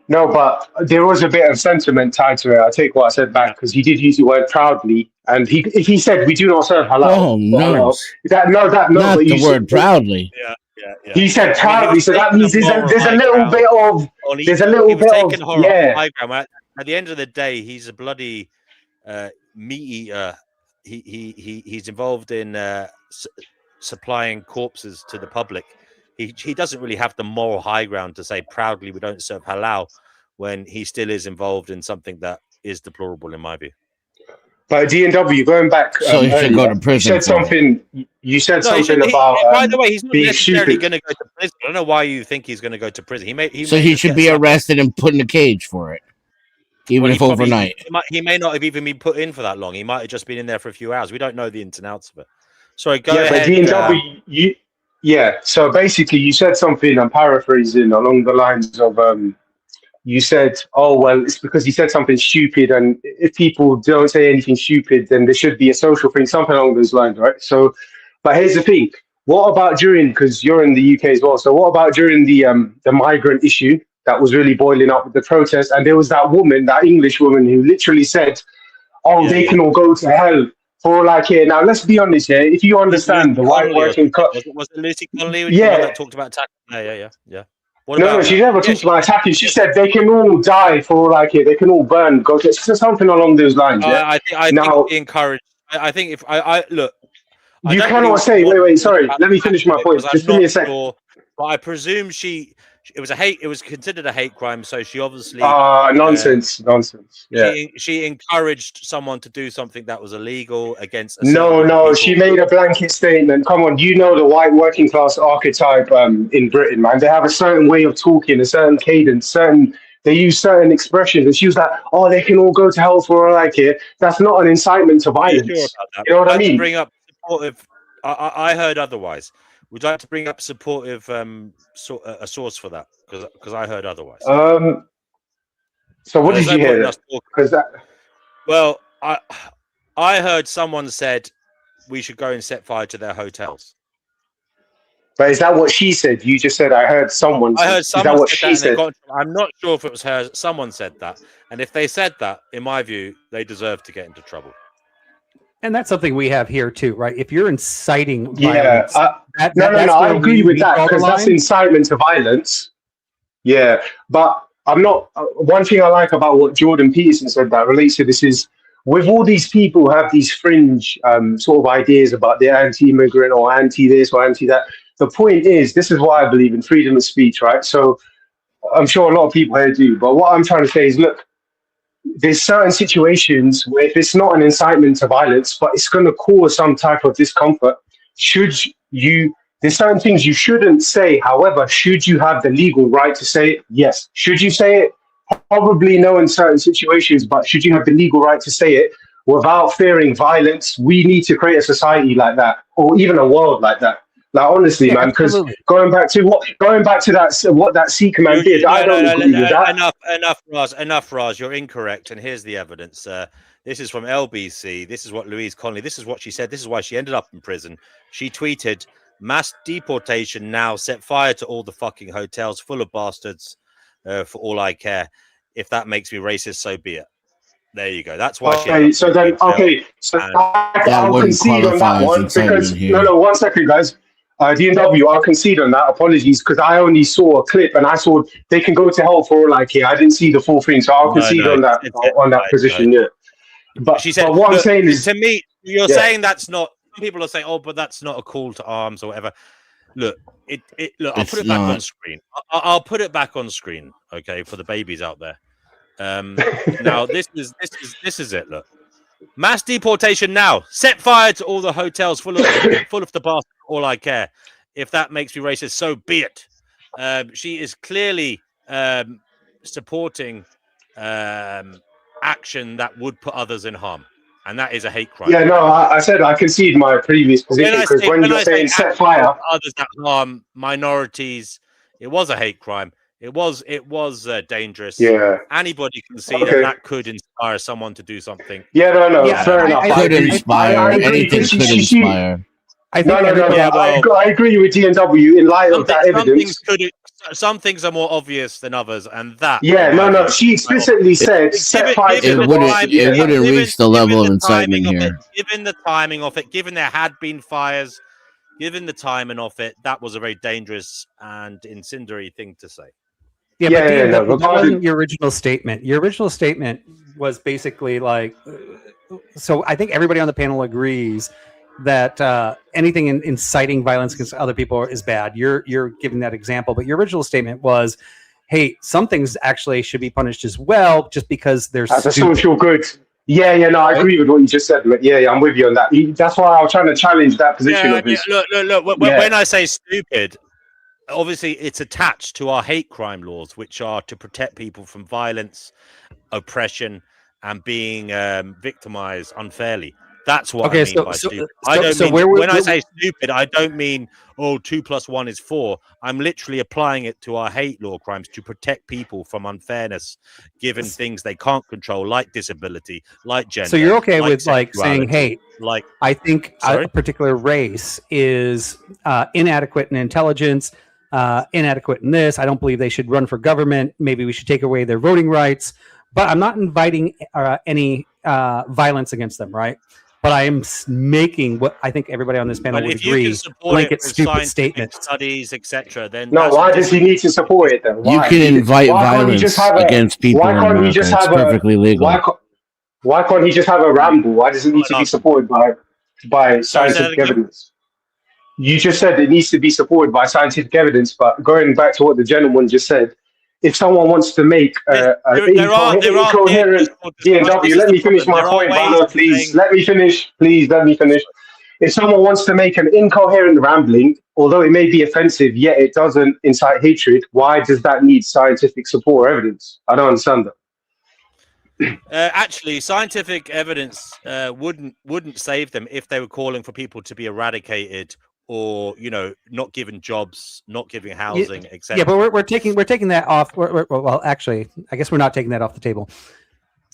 No, but there was a bit of sentiment tied to it. I take what I said back, because he did use the word proudly, and he said we do not serve halal. Oh no! Not the word proudly. Yeah. He said proudly, so that means there's a little bit of high ground. At the end of the day, he's a bloody meat eater. He's involved in supplying corpses to the public. He doesn't really have the moral high ground to say proudly we don't serve halal when he still is involved in something that is deplorable in my view. But DNW, going back, so he should go to prison. You said something about. By the way, he's not necessarily stupid. going to go to prison. I don't know why you think he's going to go to prison. He should be arrested and put in a cage for it, even if overnight. He may not have even been put in for that long. He might have just been in there for a few hours. We don't know the ins and outs of it. Sorry, go ahead. But DNW, so basically, you said something. I'm paraphrasing along the lines of. You said, oh, well, it's because he said something stupid. And if people don't say anything stupid, then there should be a social thing, something along those lines, right? So, but here's the thing. What about because you're in the UK as well. So what about during the migrant issue that was really boiling up with the protest? And there was that English woman who literally said, they can all go to hell for now, let's be honest here. If you understand the white working class. Was it Lucy Connolly? That talked about tax? Yeah. No, she never talked about attacking. She said they can all die for they can all burn. Go to something along those lines. Yeah. I think encourage. I think if I look, you cannot say. Wait. Sorry. Let me finish my point. Just give me a second. but I presume it was considered a hate crime, so she obviously nonsense. Yeah. She encouraged someone to do something that was illegal against a No, certain people. she made a blanket statement. Come on, you know the white working class archetype in Britain, man. They have a certain way of talking, a certain cadence, they use certain expressions. And she was like, "Oh, they can all go to hell for all I care." That's not an incitement to Are you violence. sure about that? You know what I Would you like to mean? bring up supportive. I heard otherwise. Would you like to bring up supportive a source for that? Because I heard otherwise. So what did you hear? Because that. Well, I heard someone said we should go and set fire to their hotels. But is that what she said? You just said I heard someone. I heard someone is that what said she that and said? they got. I'm not sure if it was her. Someone said that, and if they said that, in my view, they deserve to get into trouble. And that's something we have here too, right? If you're inciting Yeah, violence, no, I agree with that because that's incitement to violence. Yeah, but I'm not. One thing I like about what Jordan Peterson said that relates to this is with all these people who have these fringe sort of ideas about they're anti-immigrant or anti-this or anti-that. The point is, this is why I believe in freedom of speech, right? So I'm sure a lot of people here do. But what I'm trying to say is, look, there's certain situations where if it's not an incitement to violence, but it's going to cause some type of discomfort, there's certain things you shouldn't say. However, should you have the legal right to say it? Yes. Should you say it? Probably no in certain situations, but should you have the legal right to say it without fearing violence? We need to create a society like that, or even a world like that. Like honestly, man, because going back to that what that Sikh man did, I don't agree with that. Enough, Raj. You're incorrect, and here's the evidence. This is from LBC. This is what Louise Connolly. This is what she said. This is why she ended up in prison. She tweeted, "Mass deportation now. Set fire to all the fucking hotels full of bastards. For all I care. If that makes me racist, so be it." There you go. That's why. I'll concede on that one because no, 1 second, guys. DNW, I'll concede on that. Apologies, because I only saw a clip and I saw they can go to hell for all I care. I didn't see the full thing, so I'll concede on that position. Yeah. But she said, but what I'm saying is, to me, you're saying that's not. Some people are saying, "Oh, but that's not a call to arms or whatever." Look, look. I'll put it back on screen. I'll put it back on screen, okay, for the babies out there. Now this is it. Look, mass deportation now. Set fire to all the hotels full of the bastard. All I care. If that makes me racist, so be it. She is clearly supporting action that would put others in harm, and that is a hate crime. Yeah, no, I said I concede my previous position because when you're saying set fire, others that harm minorities, it was a hate crime. It was dangerous. Yeah, anybody can see that could inspire someone to do something. Yeah, no, fair enough. Could inspire. Anything could inspire. I agree with DNW in light of that evidence. Some things are more obvious than others, and that. Yeah, no. She explicitly said set fire. It wouldn't reach the level of incitement here. Given the timing of it, given there had been fires, given the timing of it, that was a very dangerous and incendiary thing to say. That wasn't your original statement. Your original statement was basically like, so I think everybody on the panel agrees that anything inciting violence against other people is bad. You're giving that example, but your original statement was, hey, some things actually should be punished as well, just because there's as a social good. Yeah, no, I agree with what you just said. Yeah, I'm with you on that. That's why I was trying to challenge that position of his. Look. When I say stupid, obviously it's attached to our hate crime laws, which are to protect people from violence, oppression, and being victimized unfairly. That's what I mean by stupid. When I say stupid, I don't mean 2 + 1 is 4. I'm literally applying it to our hate law crimes to protect people from unfairness, given things they can't control, like disability, like gender. So you're okay with like saying, sexuality, hey, I think a particular race is inadequate in intelligence, inadequate in this. I don't believe they should run for government. Maybe we should take away their voting rights. But I'm not inviting any violence against them, right? But I am making what I think everybody on this panel would agree, blanket stupid statements. Studies, etc. Then why does he need to support it then? You can invite violence against people in America. It's perfectly legal. Why can't he just have a ramble? Why does it need to be supported by scientific evidence? you just said it needs to be supported by scientific evidence. But going back to what the gentleman just said, if someone wants to make incoherent D&W, let me finish my point, Bano, please. Let me finish. Please let me finish. If someone wants to make an incoherent rambling, although it may be offensive, yet it doesn't incite hatred, why does that need scientific support or evidence? I don't understand that. Actually, scientific evidence wouldn't save them if they were calling for people to be eradicated, or not given jobs, not giving housing, etc. Yeah, but we're taking that off. Well, actually, I guess we're not taking that off the table.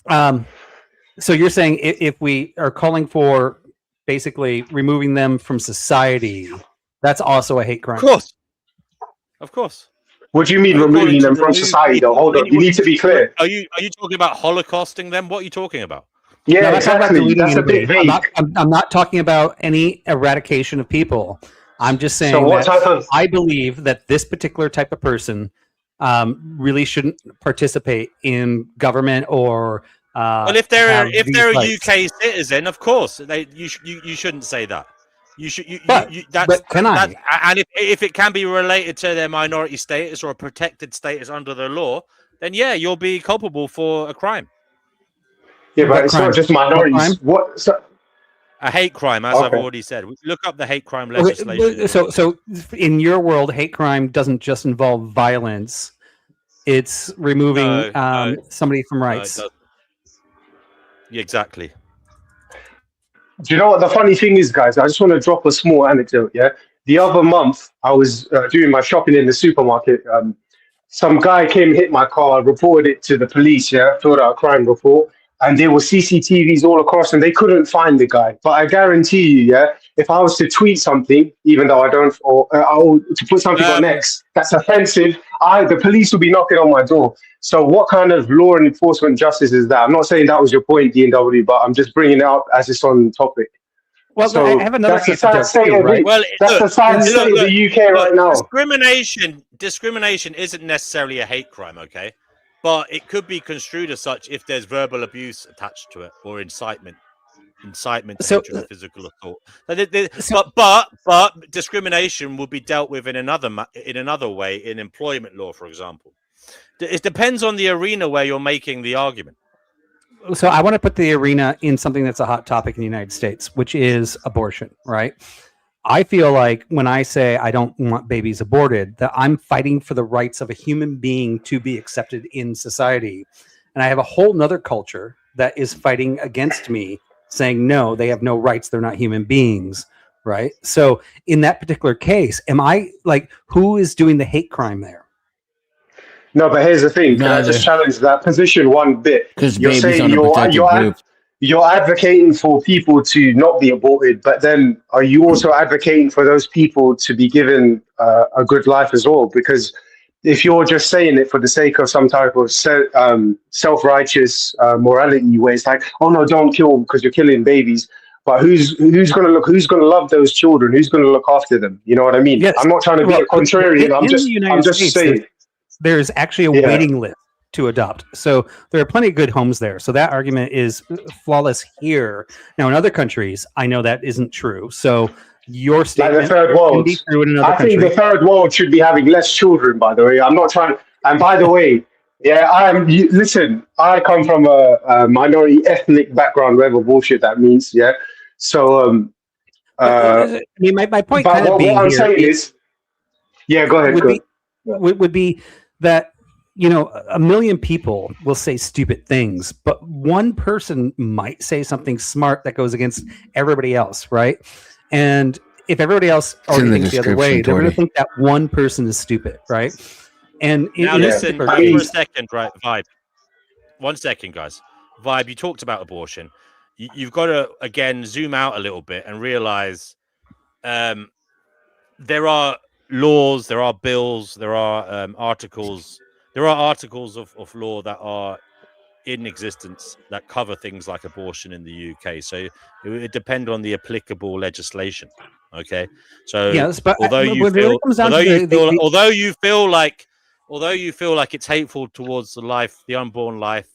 So you're saying if we are calling for basically removing them from society, that's also a hate crime? Of course. What do you mean removing them from society? Though, hold on, you need to be clear. Are you talking about holocausting them? What are you talking about? Yeah, no, exactly. That's a bit vague. I'm not talking about any eradication of people. I'm just saying I believe that this particular type of person really shouldn't participate in government or. Well, if they're a UK citizen, of course you shouldn't say that. You should. And if it can be related to their minority status or a protected status under the law, then yeah, you'll be culpable for a crime. Yeah, but it's not just minorities. A hate crime, as I've already said. Look up the hate crime legislation. Okay, so in your world, hate crime doesn't just involve violence; it's removing somebody from rights. Yeah, exactly. Do you know what the funny thing is, guys? I just want to drop a small anecdote. Yeah, the other month I was doing my shopping in the supermarket. Some guy came, hit my car, reported it to the police. Yeah, filled out a crime report, and there were CCTVs all across, and they couldn't find the guy. But I guarantee you, yeah, if I was to tweet something, even though I don't, or to put something on X that's offensive, the police will be knocking on my door. So what kind of law and enforcement justice is that? I'm not saying that was your point, D&W, but I'm just bringing it up as it's on topic. Well, so I have another that's the sad state of the UK right now. Discrimination isn't necessarily a hate crime, okay? But it could be construed as such if there's verbal abuse attached to it or incitement to hatred or physical assault. But discrimination will be dealt with in another way in employment law, for example. It depends on the arena where you're making the argument. So I want to put the arena in something that's a hot topic in the United States, which is abortion, right? I feel like when I say I don't want babies aborted, that I'm fighting for the rights of a human being to be accepted in society. And I have a whole nother culture that is fighting against me, saying, no, they have no rights. They're not human beings, right? So in that particular case, am I like, who is doing the hate crime there? No, but here's the thing. Can I just challenge that position one bit? Because you're saying you're advocating for people to not be aborted, but then are you also advocating for those people to be given a good life as well? Because if you're just saying it for the sake of some type of self-righteous morality, where it's like, oh no, don't kill because you're killing babies. But who's going to love those children? Who's going to look after them? You know what I mean? Yes. I'm not trying to be a contrarian. I'm just saying. There's actually a waiting list to adopt. So there are plenty of good homes there. So that argument is flawless here. Now, in other countries, I know that isn't true. So your statement like the third world. Can be true in another country. I think the third world should be having less children, by the way. I'm not trying. And by the way, listen, I come from a minority ethnic background, whatever bullshit that means. Yeah. So, I mean, my point kind of being what I'm saying is, go ahead. Would be that, you know, a million people will say stupid things, but one person might say something smart that goes against everybody else, right? And if everybody else already thinks the other way, they're going to think that one person is stupid, right? And now listen, for a second, right, Vibe. 1 second, guys. Vibe, you talked about abortion. You've got to, again, zoom out a little bit and realize there are laws, there are bills, there are articles of law that are in existence that cover things like abortion in the UK. So it would depend on the applicable legislation. Okay, so yes, but although you feel like it's hateful towards the unborn life,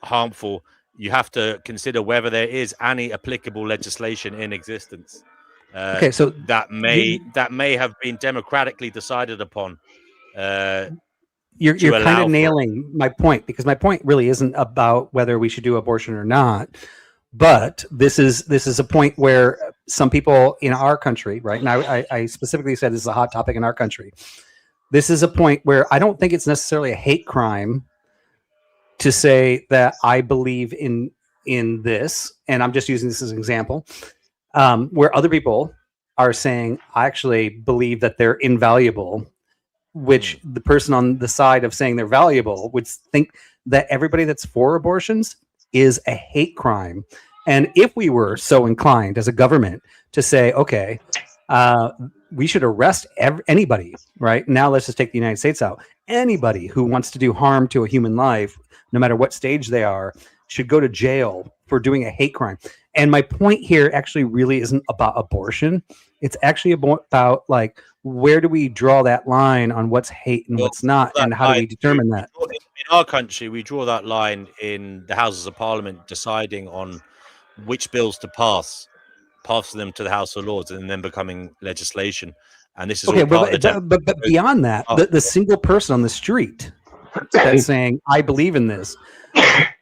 harmful, you have to consider whether there is any applicable legislation in existence. Okay, so that may have been democratically decided upon. You're to kind allow of for it. nailing my point, because my point really isn't about whether we should do abortion or not, but this is a point where some people in our country, right? And I specifically said this is a hot topic in our country. This is a point where I don't think it's necessarily a hate crime to say that I believe in this, and I'm just using this as an example, where other people are saying I actually believe that they're invaluable, which the person on the side of saying they're valuable would think that everybody that's for abortions is a hate crime. And if we were so inclined as a government to say, okay, we should arrest anybody, right? Now let's just take the United States out. Anybody who wants to do harm to a human life, no matter what stage they are, should go to jail for doing a hate crime. And my point here actually really isn't about abortion. It's actually about like, where do we draw that line on what's hate and what's not, and how do we determine that? In our country, we draw that line in the Houses of Parliament deciding on which bills to pass them to the House of Lords, and then becoming legislation. And this is okay, all part of the but beyond that, the single person on the street that's saying, I believe in this,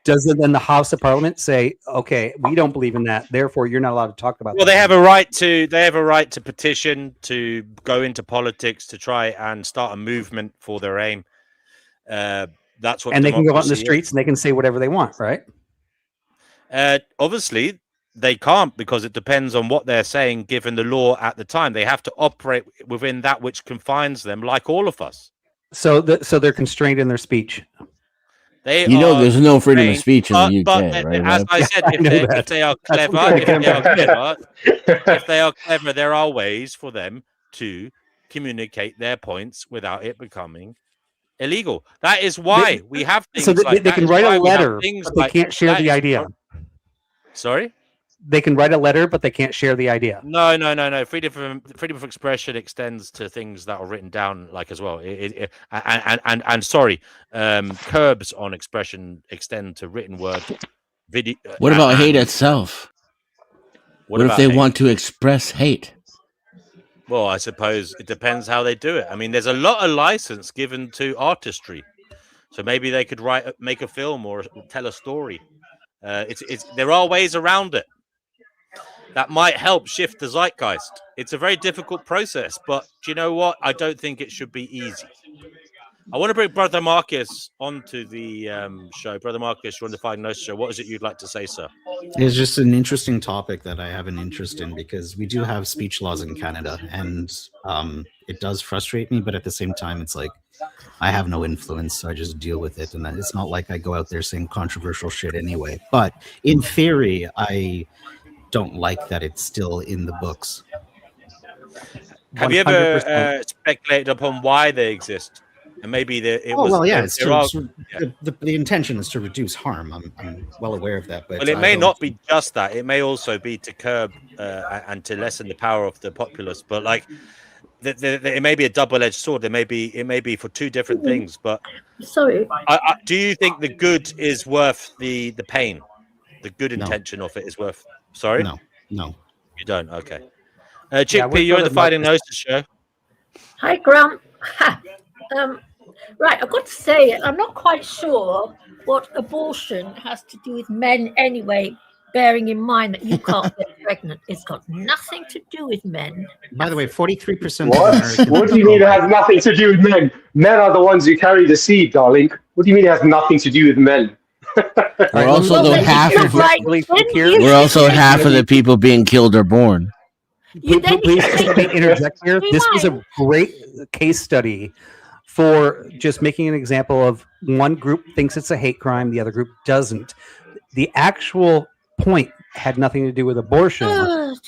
doesn't then the House of Parliament say, okay, we don't believe in that, therefore you're not allowed to talk about well, that? they have a right to petition, to go into politics, to try and start a movement for their aim. That's what, and they can go out in the democracy streets and they can say whatever they want, right? Obviously, they can't, because it depends on what they're saying, given the law at the time. They have to operate within that which confines them, like all of us. So they're constrained in their speech. They there's no freedom of speech in the UK, but right? as Rob? I said, if they are clever, if they are clever, there are ways for them to communicate their points without it becoming illegal. That is why we have things like they that. can Is write why a we have letter, things but they like can't share that the is idea. Sorry? They can write a letter, but they can't share the idea. No. Freedom of expression extends to things that are written down, like as well. Sorry, curbs on expression extend to written word, video. What about hate itself? What if they want to express hate? Well, I suppose it depends how they do it. I mean, there's a lot of license given to artistry, so maybe they could make a film or tell a story. There are ways around it that might help shift the zeitgeist. It's a very difficult process, but do you know what? I don't think it should be easy. I want to bring Brother Marcus onto the show. Brother Marcus, you're on the Finding Gnosis show. What is it you'd like to say, sir? It's just an interesting topic that I have an interest in, because we do have speech laws in Canada, and it does frustrate me, but at the same time, it's like I have no influence, so I just deal with it. And it's not like I go out there saying controversial shit anyway. But in theory, I don't like that it's still in the books. Have you ever speculated upon why they exist? And maybe the intention is to reduce harm. I'm well aware of that. But well, it may not be just that. It may also be to curb and to lessen the power of the populace. But like, it may be a double-edged sword. It may be for two different things. But sorry, do you think the good is worth the pain? The good intention of it is worth. Sorry, no, you don't. Okay, Chickpea, you're in the Finding Gnosis show. Hi, Grant. Right, I've got to say, I'm not quite sure what abortion has to do with men anyway, bearing in mind that you can't get pregnant. It's got nothing to do with men. By the way, 43%. What do you mean it has nothing to do with men? Men are the ones who carry the seed, darling. What do you mean it has nothing to do with men? We're also half of the people being killed are born. Please let me interject here. This was a great case study for just making an example of one group thinks it's a hate crime, the other group doesn't. The actual point had nothing to do with abortion.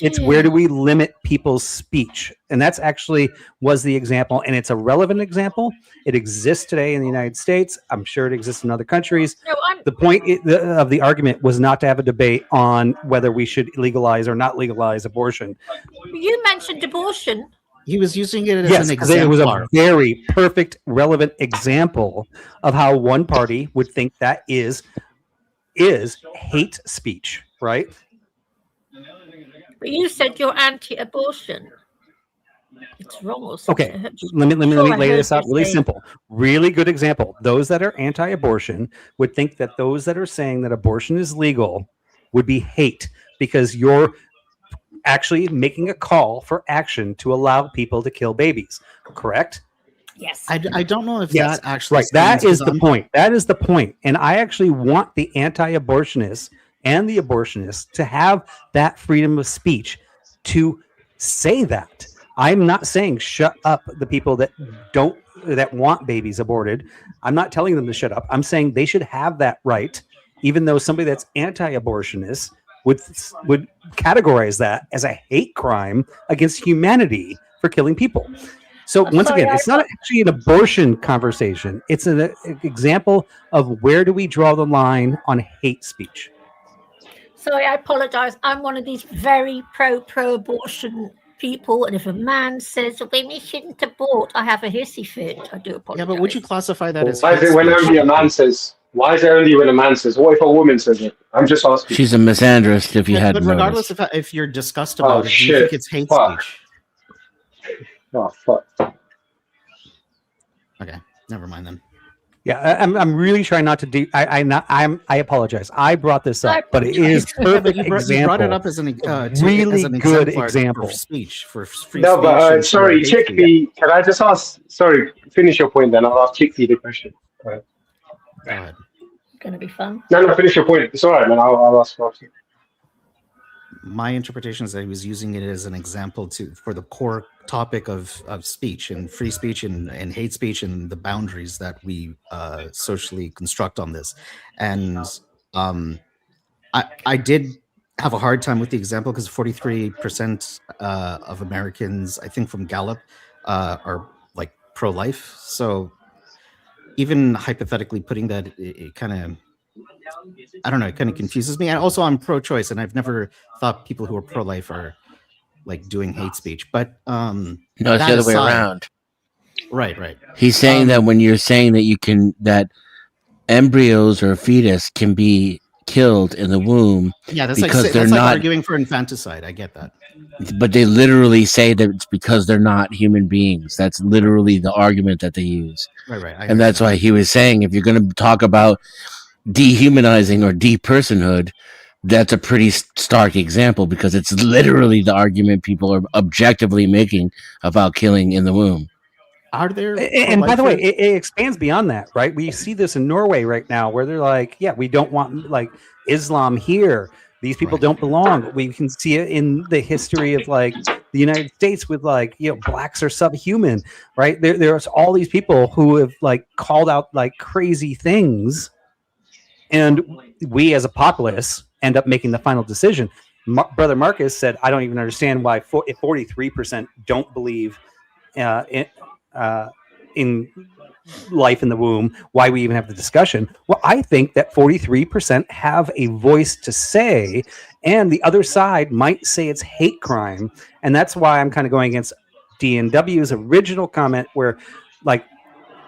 It's where do we limit people's speech? And that's actually was the example, and it's a relevant example. It exists today in the United States. I'm sure it exists in other countries. The point of the argument was not to have a debate on whether we should legalize or not legalize abortion. You mentioned abortion. He was using it as an example. It was a very perfect, relevant example of how one party would think that is hate speech, right? But you said you're anti-abortion. It's wrong or something. Okay, let me lay this out really simple. Really good example. Those that are anti-abortion would think that those that are saying that abortion is legal would be hate because you're actually making a call for action to allow people to kill babies. Correct? Yes. I don't know if that actually right. That is the point. That is the point. And I actually want the anti-abortionists and the abortionists to have that freedom of speech to say that. I'm not saying shut up the people that want babies aborted. I'm not telling them to shut up. I'm saying they should have that right, even though somebody that's anti-abortionist would categorize that as a hate crime against humanity for killing people. So once again, it's not actually an abortion conversation. It's an example of where do we draw the line on hate speech. Sorry, I apologize. I'm one of these very pro-abortion people, and if a man says women shouldn't abort, I have a hissy fit. I do apologize. Yeah, but would you classify that as? Why is it when only a man says? Why is it only when a man says? What if a woman says it? I'm just asking. She's a misandrist. If you hadn't But regardless noticed. if you're disgusted about it, do you think it's hate speech? Oh fuck. Okay, never mind then. Yeah, I'm really trying not to do. I apologize. I brought this up, but it is perfect example. You brought it up as an really as an good exemplar example for speech for free No, speech. but and sorry, hate speech. Chickpea. Can I just ask? Sorry, finish your point. Then I'll ask Chickpea the question. Right. Go ahead. Gonna be fun. No, finish your point. It's all right, man. I'll ask after. My interpretation is that he was using it as an example for the core topic of speech and free speech and hate speech and the boundaries that we socially construct on this. And I did have a hard time with the example because 43% of Americans, I think from Gallup, are like pro-life. So even hypothetically putting that, it kind of, I don't know, it kind of confuses me. And also I'm pro-choice, and I've never thought people who are pro-life are like doing hate speech. But No, it's the other way around. Right. He's saying that when you're saying that that embryos or a fetus can be killed in the womb, yeah, that's because like, they're that's not like arguing for infanticide. I get that. But they literally say that it's because they're not human beings. That's literally the argument that they use. Right. And that's why he was saying, if you're going to talk about dehumanizing or depersonhood, that's a pretty stark example, because it's literally the argument people are objectively making about killing in the womb. Are there? And by the way, it expands beyond that, right? We see this in Norway right now, where they're like, yeah, we don't want like Islam here. These people don't belong. We can see it in the history of like the United States with like, blacks are subhuman, right? There's all these people who have like called out like crazy things, and we as a populace end up making the final decision. Brother Marcus said, I don't even understand why 43% don't believe in life in the womb, why we even have the discussion. Well, I think that 43% have a voice to say, and the other side might say it's hate crime. And that's why I'm kind of going against DNW's original comment, where like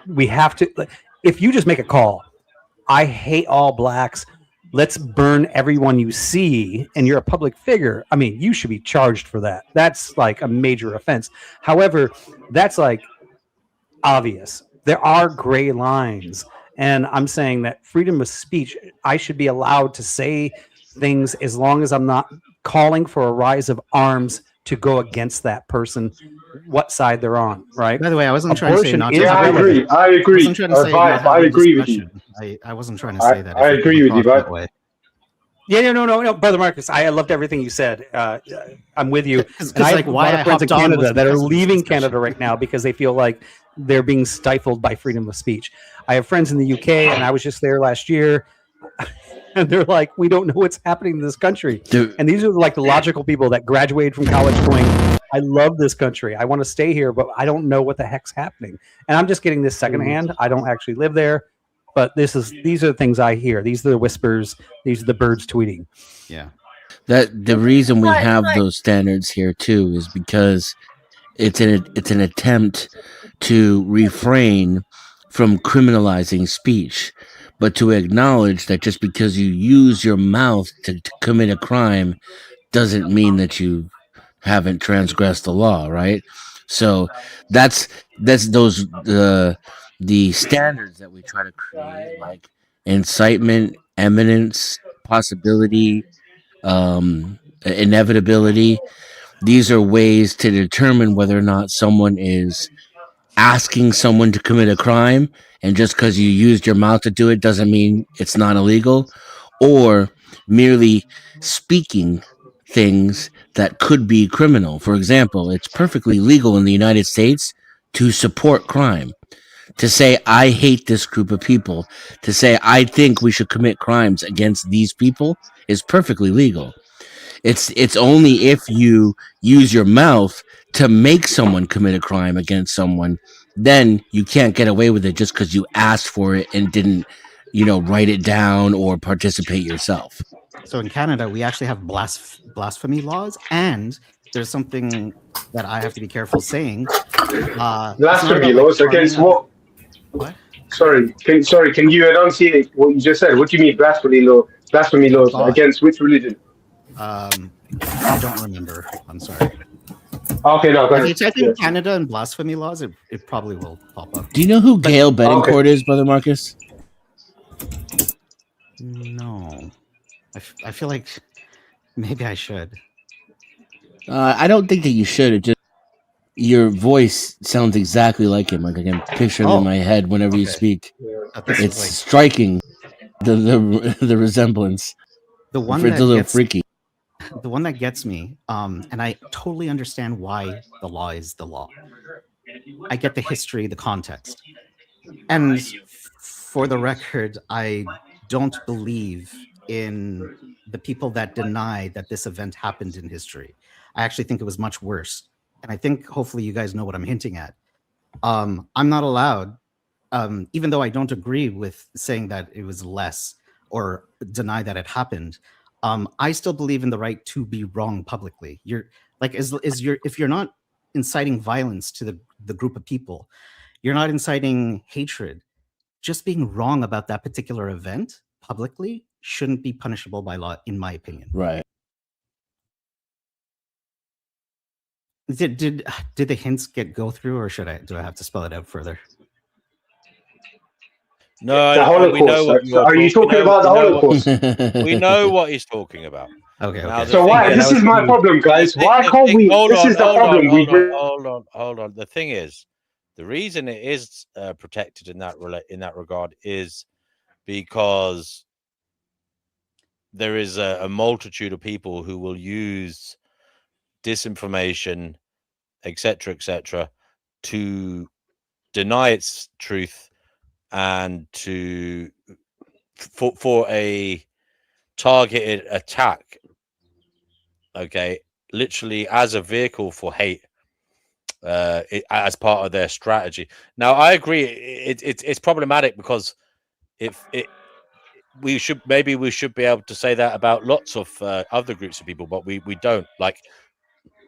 we have to, like, if you just make a call, I hate all blacks, let's burn everyone you see, and you're a public figure, I mean, you should be charged for that. That's like a major offense. However, that's like obvious. There are gray lines, and I'm saying that freedom of speech, I should be allowed to say things as long as I'm not calling for a rise of arms to go against that person, what side they're on, right? By the way, I wasn't trying to say not to. Yeah, I agree. I wasn't trying to say not I agree with you. I wasn't trying to say that. I agree with you, that but way. Yeah, no, Brother Marcus, I loved everything you said. I'm with you. And I like, have why a lot I of friends in hopped on Canada was that are because of this leaving discussion. Canada right now because they feel like they're being stifled by freedom of speech. I have friends in the UK, and I was just there last year, and they're like, we don't know what's happening in this country. Dude. And these are like the logical people that graduated from college going, I love this country. I want to stay here, but I don't know what the heck's happening. And I'm just getting this secondhand. I don't actually live there, but these are the things I hear. These are the whispers. These are the birds tweeting. Yeah. That the reason we have those standards here too is because it's an attempt to refrain from criminalizing speech, but to acknowledge that just because you use your mouth to commit a crime doesn't mean that you haven't transgressed the law, right? So that's those the standards that we try to create, like incitement, eminence, possibility, inevitability. These are ways to determine whether or not someone is asking someone to commit a crime, and just because you used your mouth to do it doesn't mean it's not illegal, or merely speaking things that could be criminal. For example, it's perfectly legal in the United States to support crime, to say I hate this group of people, to say I think we should commit crimes against these people is perfectly legal. It's only if you use your mouth to make someone commit a crime against someone, then you can't get away with it just because you asked for it and didn't, write it down or participate yourself. So in Canada, we actually have blasphemy laws, and there's something that I have to be careful saying. Blasphemy laws against what? What? Sorry, can you enunciate what you just said? What do you mean blasphemy laws against which religion? I don't remember. I'm sorry. Okay, no, go ahead. If you type in Canada and blasphemy laws, it probably will pop up. Do you know who Gail Bettencourt is, Brother Marcus? No. I feel like maybe I should. I don't think that you should. It just your voice sounds exactly like him. Like I can picture him in my head whenever you speak. It's striking. The resemblance. The one it's that a little gets, freaky. The one that gets me, and I totally understand why the law is the law. I get the history, the context. And for the record, I don't believe in the people that deny that this event happened in history. I actually think it was much worse. And I think hopefully you guys know what I'm hinting at. I'm not allowed, even though I don't agree with saying that it was less or deny that it happened. I still believe in the right to be wrong publicly. You're like, if you're not inciting violence to the group of people, you're not inciting hatred. Just being wrong about that particular event publicly shouldn't be punishable by law, in my opinion. Right. Did the hints go through, or do I have to spell it out further? No, the Holocaust. we know what Are you talking about the Holocaust? We know what he's talking about. Okay. Now, so why? This is my problem, guys. Why can't we? This is the problem. Hold on. The thing is, the reason it is protected in that regard is because there is a multitude of people who will use disinformation, etc., to deny its truth and for a targeted attack. Okay, literally as a vehicle for hate, as part of their strategy. Now, I agree, it's problematic because we should be able to say that about lots of other groups of people, but we don't.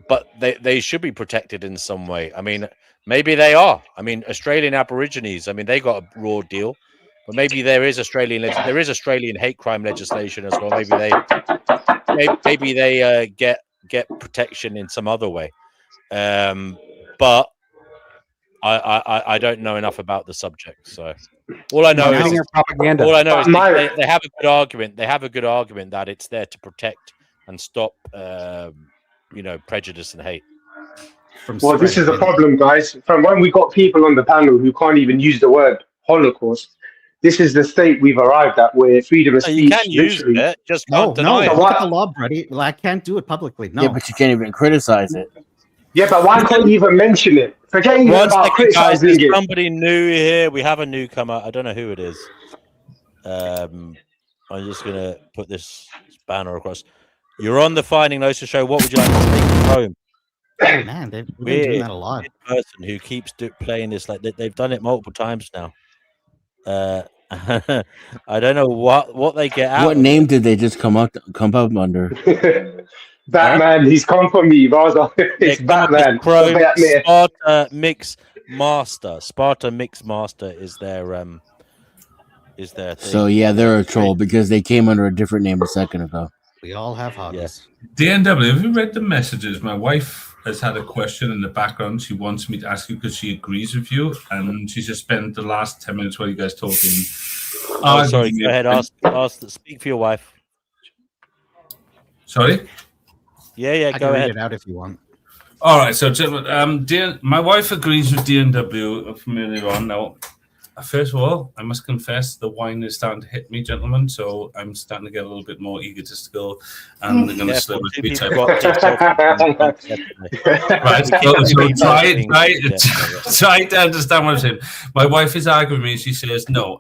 But they should be protected in some way. I mean, maybe they are. I mean, Australian Aborigines, I mean, they got a raw deal, but maybe there is Australian hate crime legislation as well. Maybe they get protection in some other way. But I don't know enough about the subject, so all I know is propaganda. All I know is they have a good argument. They have a good argument that it's there to protect and stop, prejudice and hate. Well, this is the problem, guys. From when we got people on the panel who can't even use the word Holocaust, this is the state we've arrived at, where freedom of speech. You can use it, just can't deny it. Look at the law, Brady. Well, I can't do it publicly. No. Yeah, but you can't even criticize it. Yeah, but why can't you even mention it? Forgetting about criticizing it. There's somebody new here. We have a newcomer. I don't know who it is. I'm just gonna put this banner across. You're on the Finding Gnosis show. What would you like to take home? Man, they've been doing that a lot. Person who keeps playing this, like they've done it multiple times now. I don't know what they get out. What name did they just come up under? Batman. He's come for me, Raza. It's Batman. Sparta Mix Master. Sparta Mix Master is their thing. So yeah, they're a troll because they came under a different name a second ago. We all have hobbies. DNW, have you read the messages? My wife has had a question in the background she wants me to ask you because she agrees with you, and she just spent the last 10 minutes while you guys talking. Oh, sorry. Go ahead. Speak for your wife. Sorry? Yeah, I go can ahead. read it out if you want. All right, so my wife agrees with DNW from earlier on. Now, first of all, I must confess the wine is starting to hit me, gentlemen. So I'm starting to get a little bit more egotistical, and I'm going to slow my speech. Right, so try to understand what I'm saying. My wife is arguing with me. She says, "No,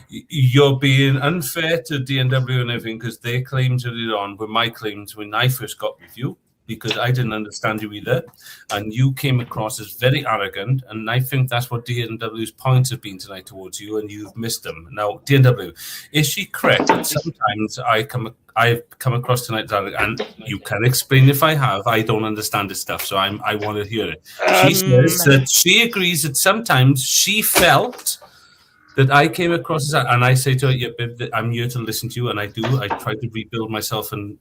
you're being unfair to DNW and everything because their claims earlier on were my claims when I first got with you." Because I didn't understand you either, and you came across as very arrogant, and I think that's what DNW's points have been tonight towards you, and you've missed them. Now, DNW, is she correct that sometimes I've come across tonight as arrogant, and you can explain if I have? I don't understand this stuff, so I want to hear it. She says that she agrees that sometimes she felt that I came across as, and I say to her, "Yeah, babe, I'm here to listen to you," and I do. I try to rebuild myself, and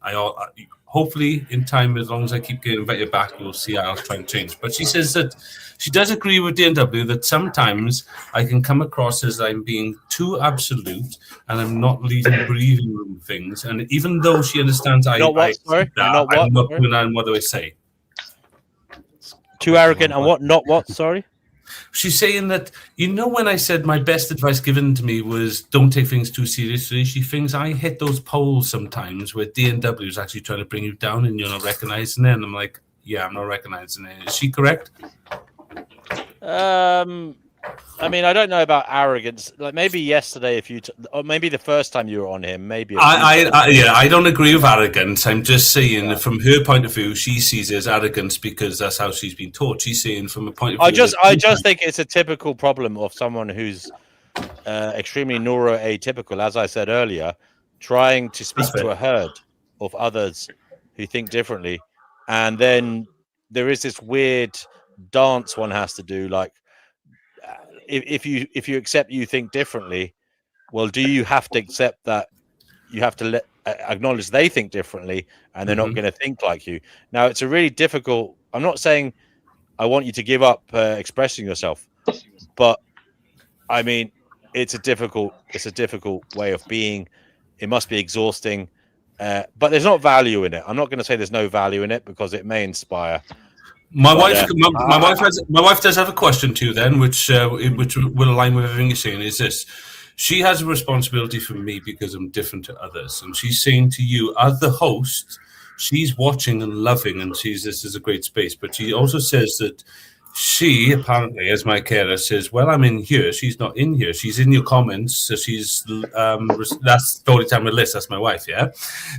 hopefully in time, as long as I keep getting invited back, you'll see I'll try and change. But she says that she does agree with DNW that sometimes I can come across as I'm being too absolute and I'm not leaving breathing room things. And even though she understands I'm not doing that, what do I say? Too arrogant and what? Not what? Sorry. She's saying that, when I said my best advice given to me was don't take things too seriously, she thinks I hit those poles sometimes where DNW is actually trying to bring you down and you're not recognizing it. And I'm like, yeah, I'm not recognizing it. Is she correct? I mean, I don't know about arrogance. Like maybe yesterday, or maybe the first time you were on him, maybe. I don't agree with arrogance. I'm just saying that from her point of view, she sees it as arrogance because that's how she's been taught. She's saying from a point of view. I just think it's a typical problem of someone who's extremely neuroatypical, as I said earlier, trying to speak to a herd of others who think differently, and then there is this weird dance one has to do, like. If you accept you think differently, well, do you have to accept that you have to acknowledge they think differently and they're not going to think like you? Now, it's a really difficult. I'm not saying I want you to give up expressing yourself, but I mean, it's a difficult way of being. It must be exhausting, but there's not value in it. I'm not going to say there's no value in it because it may inspire. My wife does have a question too. Then, which will align with everything you're saying. Is this? She has a responsibility for me because I'm different to others, and she's saying to you as the host, she's watching and loving, and sees this as a great space. But she also says that she apparently, as my carer, says, "Well, I'm in here. She's not in here. She's in your comments." So she's that's story time with Liz. That's my wife. Yeah,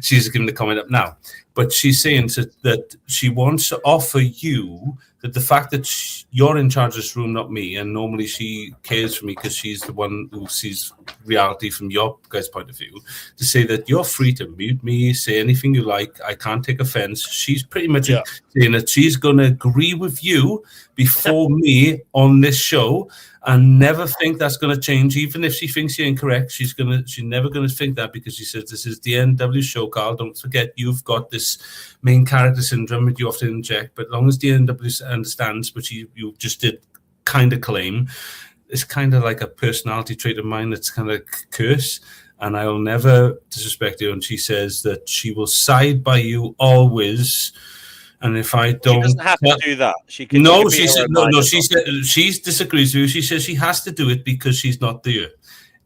she's giving the comment up now. But she's saying that she wants to offer you that the fact that you're in charge of this room, not me, and normally she cares for me because she's the one who sees reality from your guys' point of view, to say that you're free to mute me, say anything you like. I can't take offense. She's pretty much saying that she's going to agree with you before me on this show and never think that's going to change. Even if she thinks you're incorrect, she's never going to think that because she says, this is the DNW show, Carl. Don't forget, you've got this main character syndrome that you have to inject. But as long as DNW understands, which you just did kind of claim, it's kind of like a personality trait of mine that's kind of curse. And I will never disrespect you. And she says that she will side by you always. And if I don't, she doesn't have to do that. She can. No, she said no. She said she disagrees with you. She says she has to do it because she's not there.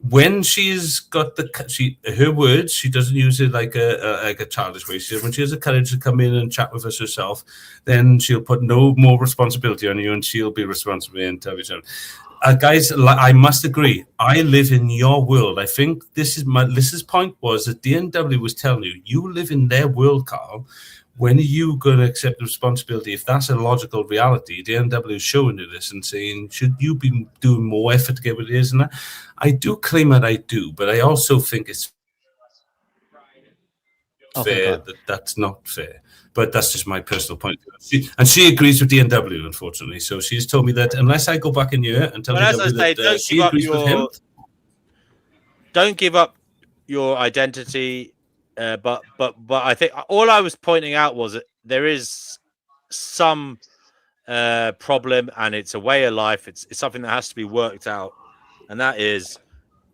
When she's got her words, she doesn't use it like a childish way. She says when she has the courage to come in and chat with us herself, then she'll put no more responsibility on you, and she'll be responsible and tell each other. Guys, I must agree. I live in your world. I think Liz's point was that DNW was telling you live in their world, Carl. When are you going to accept the responsibility? If that's a logical reality, the DNW is showing you this and saying, should you be doing more effort to get what it is? And I do claim that I do, but I also think it's fair that that's not fair. But that's just my personal point. And she agrees with DNW, unfortunately. So she's told me that unless I go back in here and tell DNW that she agrees with him. Don't give up your identity. but I think all I was pointing out was that there is some problem, and it's a way of life. It's something that has to be worked out, and that is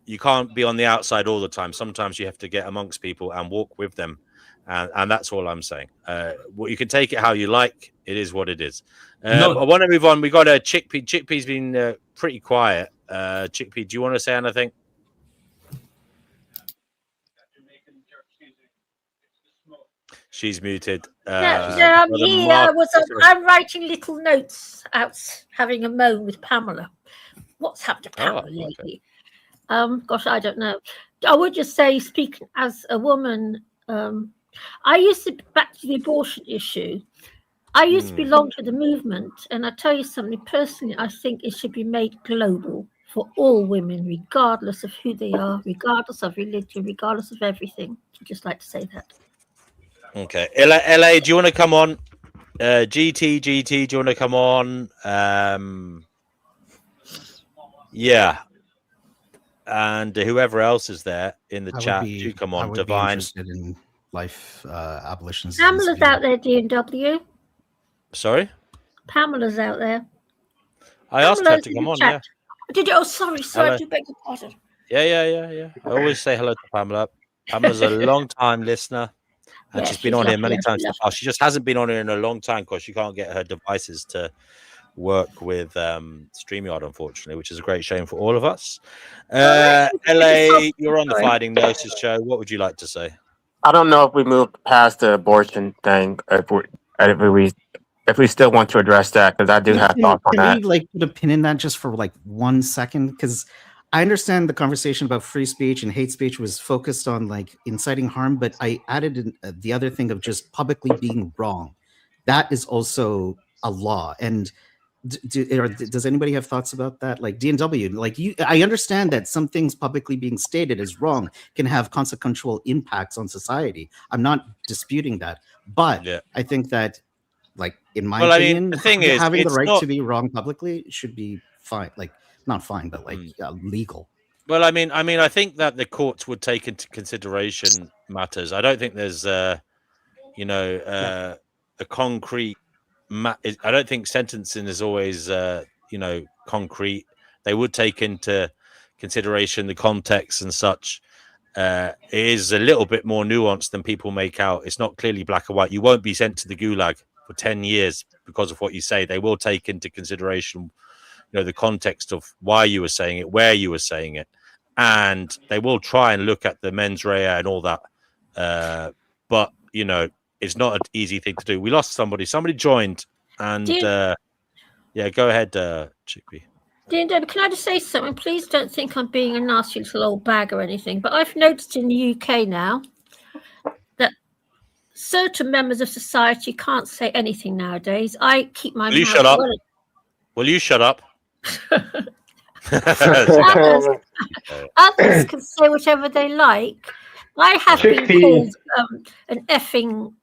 you can't be on the outside all the time. Sometimes you have to get amongst people and walk with them, and that's all I'm saying. Well, you can take it how you like. It is what it is. I want to move on. We got a Chickpea. Chickpea's been pretty quiet. Chickpea, do you want to say anything? She's muted. I'm here. I'm writing little notes out, having a moan with Pamela. What's happened to Pamela lately? Gosh, I don't know. I would just say, speaking as a woman, I used to, back to the abortion issue, I used to belong to the movement, and I tell you something, personally, I think it should be made global for all women, regardless of who they are, regardless of religion, regardless of everything. I'd just like to say that. Okay. LA, do you want to come on? GT, do you want to come on? Yeah. And whoever else is there in the chat, do come on. Divine. Be interested in life abolitions. Pamela's out there, D&W. Sorry? Pamela's out there. I asked her to come on, yeah. Did you? Oh, sorry, Hello. I do beg your pardon. Yeah. I always say hello to Pamela. Pamela's a long-time listener, and she's been on here many times in the past. She just hasn't been on here in a long time because she can't get her devices to work with StreamYard, unfortunately, which is a great shame for all of us. LA, you're on the Fighting Gnosis show. What would you like to say? I don't know if we moved past the abortion thing, if we still want to address that, because I do have thoughts on that. Can we put a pin in that just for 1 second? Because I understand the conversation about free speech and hate speech was focused on inciting harm, but I added in, the other thing of just publicly being wrong. That is also a law. And does anybody have thoughts about that? Like D&W, I understand that some things publicly being stated as wrong can have consequential impacts on society. I'm not disputing that, but I think that, in my opinion, the thing is, having the right to be wrong publicly should be fine. Not fine, but legal. Well, I mean, I think that the courts would take into consideration matters. I don't think there's, a concrete. I don't think sentencing is always, concrete. They would take into consideration the context and such. It is a little bit more nuanced than people make out. It's not clearly black and white. You won't be sent to the gulag for 10 years because of what you say. They will take into consideration, the context of why you were saying it, where you were saying it, and they will try and look at the mens rea and all that. But it's not an easy thing to do. We lost somebody. Somebody joined, and go ahead, Chickpea. D&W, can I just say something? Please don't think I'm being a nasty little old bag or anything, but I've noticed in the UK now that certain members of society can't say anything nowadays. I keep my mouth Will you shut up? shut. Will you shut up? Others can say whatever they like. I have been called an effing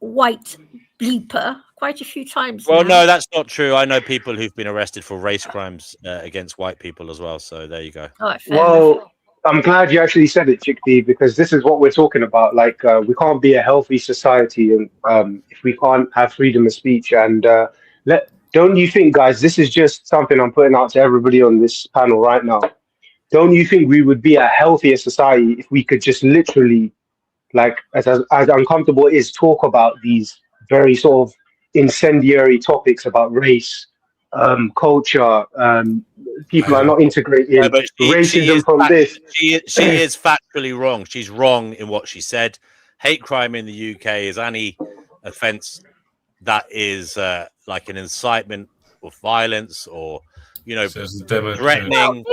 white bleeper quite a few times. Well, no, that's not true. I know people who've been arrested for race crimes against white people as well. So there you go. Well, I'm glad you actually said it, Chickpea, because this is what we're talking about. We can't be a healthy society and if we can't have freedom of speech. And don't you think, guys, this is just something I'm putting out to everybody on this panel right now. Don't you think we would be a healthier society if we could just literally, as uncomfortable it is, talk about these very sort of incendiary topics about race, culture, people are not integrating racism from this. She is factually wrong. She's wrong in what she said. Hate crime in the UK is any offence that is like an incitement of violence or threatening.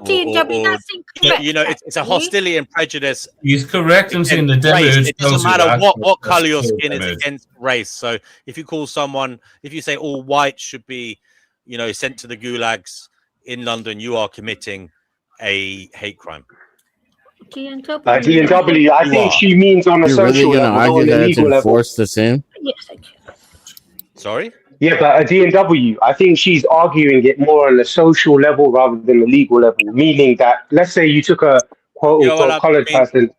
It's a hostility and prejudice. He's correct in saying the race. It doesn't matter what color your skin is against race. So if you say all whites should be, sent to the gulags in London, you are committing a hate crime. D&W, I think she means on a social level, argue on a that it's legal level. enforced the same? Yes, thank you. Sorry? Yeah, but a D&W, I think she's arguing it more on a social level rather than a legal level, meaning that, let's say you took a quote-unquote colored person.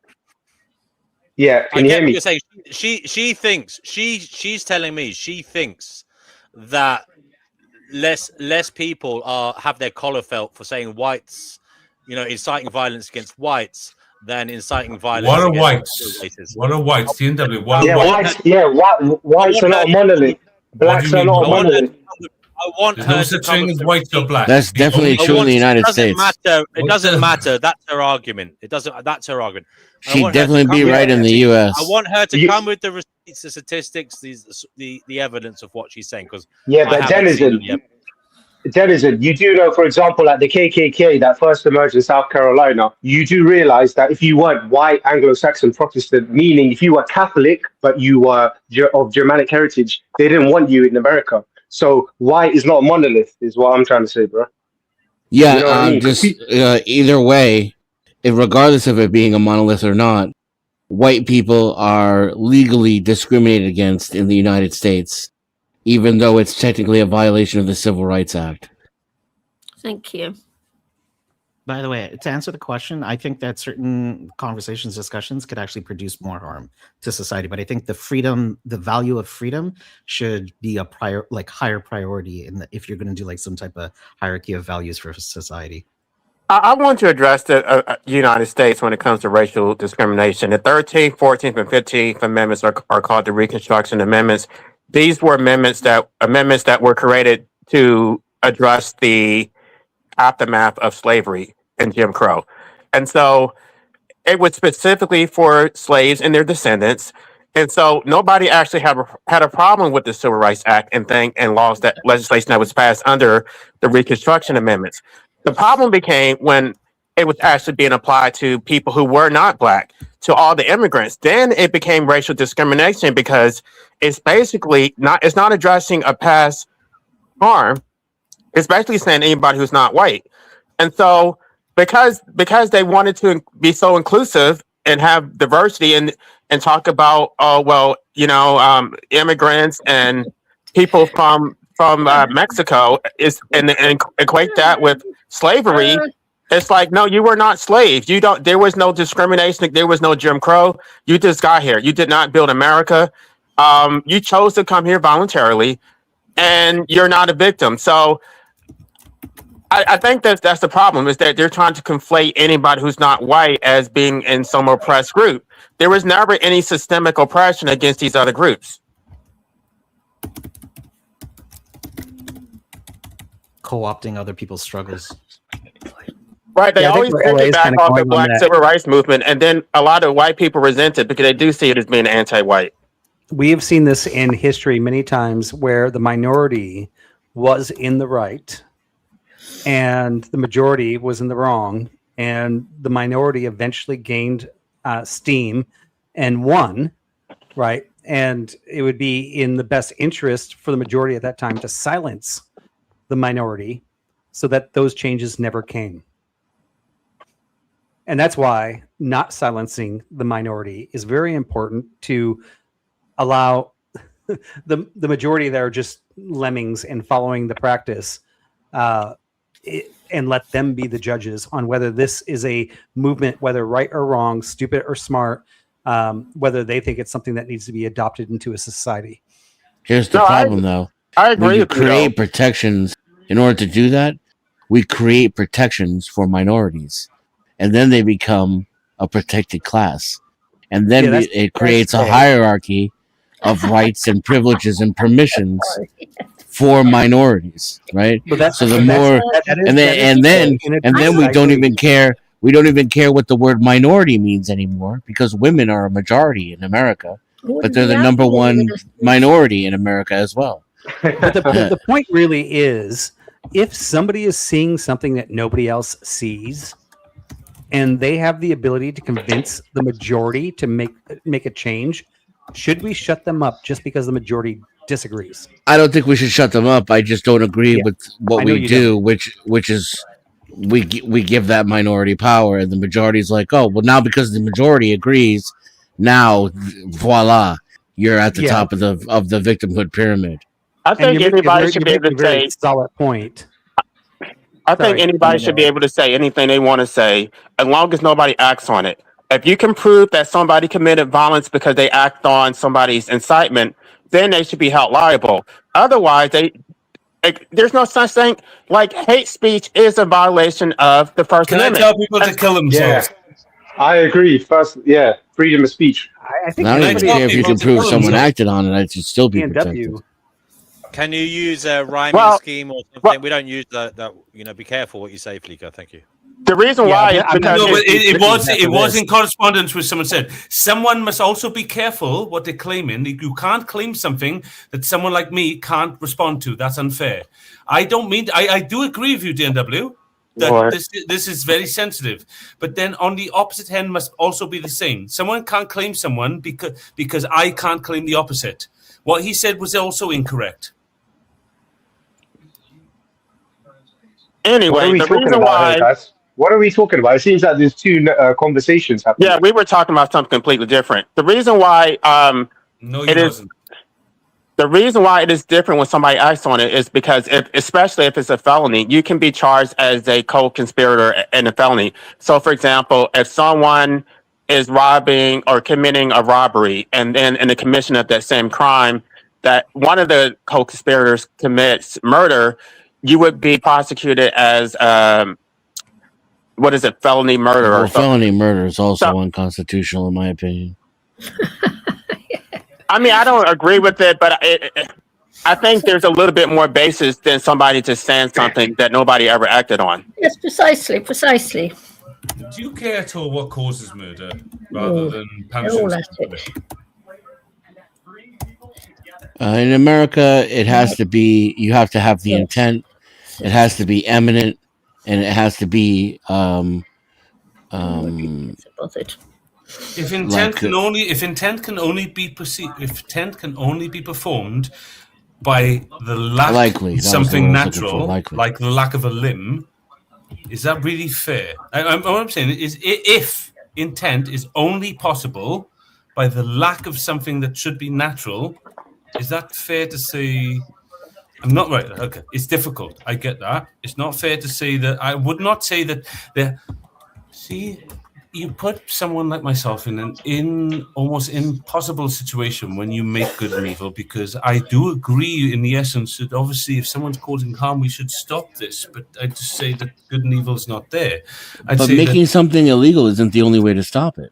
Yeah, I get what you're saying. She thinks she's telling me she thinks that less people have their collar felt for saying whites, inciting violence against whites than inciting violence What are against whites? races. What are whites? TNW. What Yeah, are whites? whites are not a monolith. What do you Blacks are mean? not a monolith. I want There's her no to such come thing with as the whites or receipts. blacks. That's The definitely only- true in the United It doesn't States. matter. It What's doesn't the- matter. That's her argument. It doesn't. That's her argument. I She'd want her to definitely come be with right the in the receipts. U.S. I want her to come with the receipts, the statistics, the evidence of what she's saying. Because Yeah, I but haven't seen any evidence. Denizen, you do know, for example, like the KKK that first emerged in South Carolina, you do realize that if you weren't white, Anglo-Saxon, Protestant, meaning if you were Catholic, but you were of Germanic heritage, they didn't want you in America. So white is not a monolith, is what I'm trying to say, bro. Yeah, You know what I mean? just either way, regardless of it being a monolith or not, white people are legally discriminated against in the United States, even though it's technically a violation of the Civil Rights Act. Thank you. By the way, to answer the question, I think that certain conversations, discussions could actually produce more harm to society. But I think the value of freedom should be a higher priority if you're going to do like some type of hierarchy of values for society. I want to address the United States when it comes to racial discrimination. The 13th, 14th, and 15th Amendments are called the Reconstruction Amendments. These were amendments that were created to address the aftermath of slavery and Jim Crow. And so it was specifically for slaves and their descendants. And so nobody actually had a problem with the Civil Rights Act and laws that legislation that was passed under the Reconstruction Amendments. The problem became when it was actually being applied to people who were not black, to all the immigrants. Then it became racial discrimination because it's not addressing a past harm. It's basically saying anybody who's not white. And so because they wanted to be so inclusive and have diversity and talk about immigrants and people from Mexico and equate that with slavery. It's like, no, you were not slaves. There was no discrimination. There was no Jim Crow. You just got here. You did not build America. You chose to come here voluntarily, and you're not a victim. So I think that's the problem, is that they're trying to conflate anybody who's not white as being in some oppressed group. There was never any systemic oppression against these other groups. Co-opting other people's struggles. Right, they always take it back off the Black Civil Rights Movement, and then a lot of white people resent it because they do see it as being anti-white. We have seen this in history many times where the minority was in the right and the majority was in the wrong, and the minority eventually gained steam and won, right? And it would be in the best interest for the majority at that time to silence the minority so that those changes never came. And that's why not silencing the minority is very important, to allow the majority that are just lemmings and following the practice, and let them be the judges on whether this is a movement, whether right or wrong, stupid or smart, whether they think it's something that needs to be adopted into a society. Here's the problem, though. I agree. When you with you, create protections, in order to do that, we create protections for minorities, and then they become a protected class, and then it creates a hierarchy of rights and privileges and permissions for minorities, right? So the more, and then we don't even care. We don't even care what the word minority means anymore, because women are a majority in America, but they're the number one minority in America as well. But the point really is, if somebody is seeing something that nobody else sees, and they have the ability to convince the majority to make a change, should we shut them up just because the majority disagrees? I don't think we should shut them up. I just don't agree with what we do, which is we give that minority power, and the majority is like, oh, well, now because the majority agrees, now voila, you're at the top of the victimhood pyramid. I think anybody should be able to say solid point. I think anybody should be able to say anything they want to say, as long as nobody acts on it. If you can prove that somebody committed violence because they act on somebody's incitement, then they should be held liable. Otherwise, there's no such thing like hate speech is a violation of the First Can I Amendment. tell people to kill themselves? I agree. First, freedom of speech. I think I don't even everybody care if you can agrees prove to someone kill acted on it. It should still be themselves. protected. Can you use a rhyming scheme or something? We don't use that. Be careful what you say, Fleeca. Thank you. The reason why is because no, but it was in correspondence with someone said someone must also be careful what they're claiming. You can't claim something that someone like me can't respond to. That's unfair. I don't mean I do agree with you, DNW, that this is very sensitive. But then on the opposite end must also be the same. Someone can't claim someone because I can't claim the opposite. What he said was also incorrect. Anyway, what are we talking about here, guys? What are we talking about? It seems like there's two conversations happening. Yeah, we were talking about something completely different. The reason why the reason why it is different when somebody acts on it is because especially if it's a felony, you can be charged as a co-conspirator in a felony. So, for example, if someone is robbing or committing a robbery, and then in the commission of that same crime, that one of the co-conspirators commits murder, you would be prosecuted as what is it, felony murder? Well, felony murder is also unconstitutional, in my opinion. I mean, I don't agree with it, but I think there's a little bit more basis than somebody just saying something that nobody ever acted on. Yes, precisely. Do you care at all what causes murder rather than all punishing? at it. In America, it has to be, you have to have the intent, it has to be eminent, and it has to be If intent can only be performed by the lack of something natural, like the lack of a limb, is that really fair? What I'm saying is, if intent is only possible by the lack of something that should be natural, is that fair to say? I'm not right. Okay, it's difficult. I get that. It's not fair to say that. I would not say that. See, you put someone like myself in an almost impossible situation when you make good and evil, because I do agree in the essence that obviously if someone's causing harm, we should stop this. But I just say that good and evil is not there. but making something illegal isn't the only way to stop it.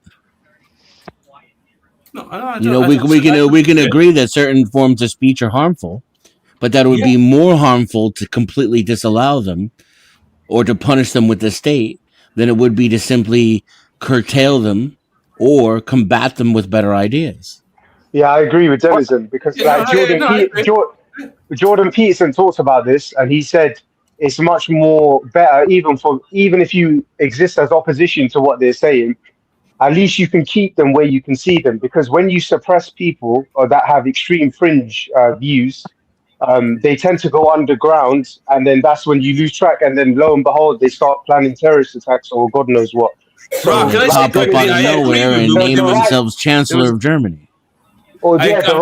We can agree that certain forms of speech are harmful, but that it would be more harmful to completely disallow them or to punish them with the state than it would be to simply curtail them or combat them with better ideas. Yeah, I agree with Denizen because Jordan Peterson talks about this, and he said it's much more better even if you exist as opposition to what they're saying. At least you can keep them where you can see them, because when you suppress people or that have extreme fringe views, they tend to go underground, and then that's when you lose track, and then lo and behold, they start planning terrorist attacks or God knows what. So they pop up out of nowhere and name themselves Chancellor of Germany. The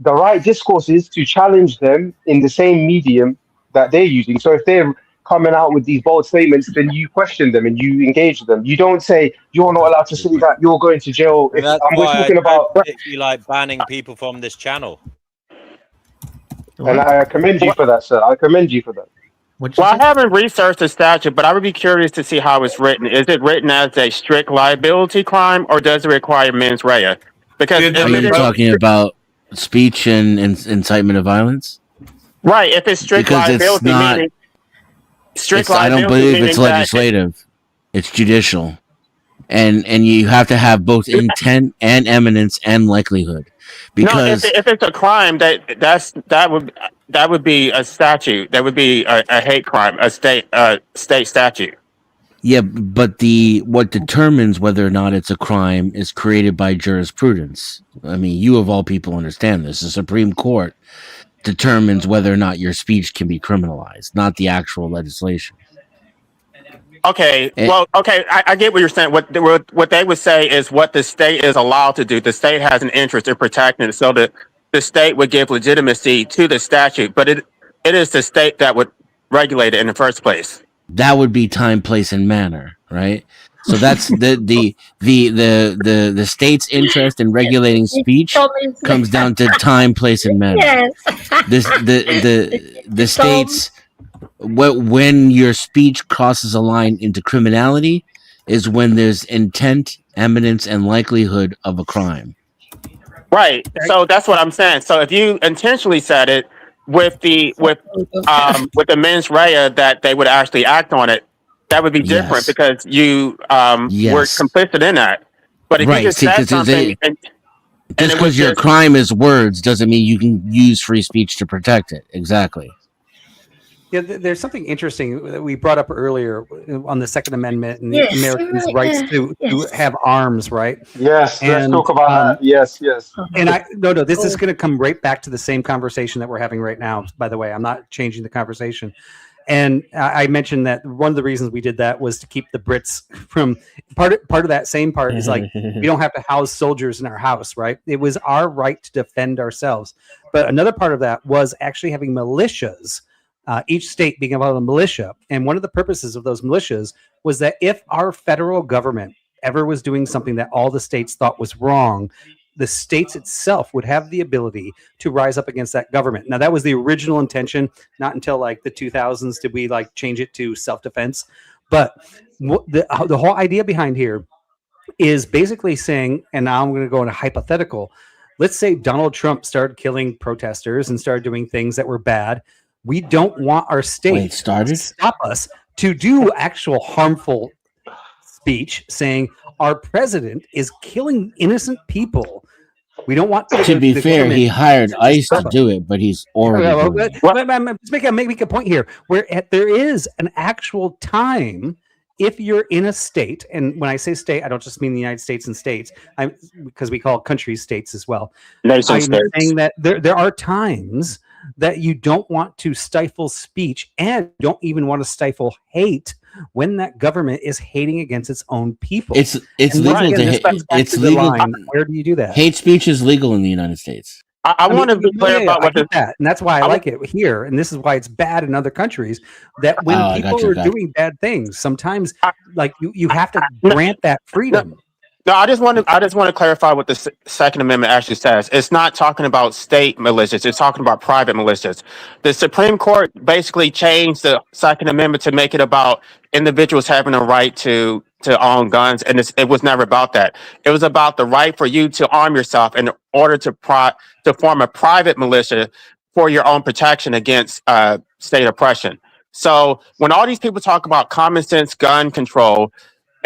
right discourse is to challenge them in the same medium that they're using. So if they're coming out with these bold statements, then you question them and you engage them. You don't say you're not allowed to say that, you're going to jail. That's we're why talking about, you like banning people from this channel. and I commend you for that, sir. I commend you for that. Well, I haven't researched the statute, but I would be curious to see how it's written. Is it written as a strict liability crime, or does it require mens rea? Because are you talking about speech and incitement of violence? Right. If it's strict because liability, it's not. meaning strict liability, I don't believe it's meaning that legislative. It's judicial, and you have to have both intent and eminence and likelihood. Because no, if it's a crime, that would be a statute. That would be a hate crime, a state statute. Yeah, but what determines whether or not it's a crime is created by jurisprudence. I mean, you of all people understand this. The Supreme Court determines whether or not your speech can be criminalized, not the actual legislation. Okay, I get what you're saying. What they would say is what the state is allowed to do. The state has an interest in protecting it, so that the state would give legitimacy to the statute. But it is the state that would regulate it in the first place. That would be time, place, and manner, right? So that's the state's interest in regulating speech comes down to time, place, and manner. Yes. The states, when your speech crosses a line into criminality, is when there's intent, eminence, and likelihood of a crime. Right. So that's what I'm saying. So if you intentionally said it with the mens rea that they would actually act on it, that would be different because you were complicit in that. But if you just said something, just because your crime is words doesn't mean you can use free speech to protect it. Exactly. Yeah, there's something interesting that we brought up earlier on the Second Amendment and the Americans' rights to have arms, right? Yes, let's talk about that. Yes. And this is going to come right back to the same conversation that we're having right now. By the way, I'm not changing the conversation. And I mentioned that one of the reasons we did that was to keep the Brits from part of that same part is like we don't have to house soldiers in our house, right? It was our right to defend ourselves. But another part of that was actually having militias. Each state being about a militia. And one of the purposes of those militias was that if our federal government ever was doing something that all the states thought was wrong, the states itself would have the ability to rise up against that government. Now, that was the original intention. Not until like the 2000s did we like change it to self-defense. But the whole idea behind here is basically saying, and now I'm going to go into hypothetical. Let's say Donald Trump started killing protesters and started doing things that were bad. We don't want our state to stop us to do actual harmful speech saying our president is killing innocent people. We don't want to be fair, he hired ICE to do it, but he's already doing it. Let's make a point here where there is an actual time if you're in a state, and when I say state, I don't just mean the United States and states, because we call countries states as well. I'm saying that there are times that you don't want to stifle speech and don't even want to stifle hate when that government is hating against its own people. It's legal to hate. It's legal. Where do you do that? Hate speech is legal in the United States. I want to be clear about what that, and that's why I like it here, and this is why it's bad in other countries. That when people are doing bad things, sometimes like you have to grant that freedom. No, I just want to clarify what the Second Amendment actually says. It's not talking about state militias. It's talking about private militias. The Supreme Court basically changed the Second Amendment to make it about individuals having a right to own guns, and it was never about that. It was about the right for you to arm yourself in order to form a private militia for your own protection against state oppression. So when all these people talk about common sense gun control,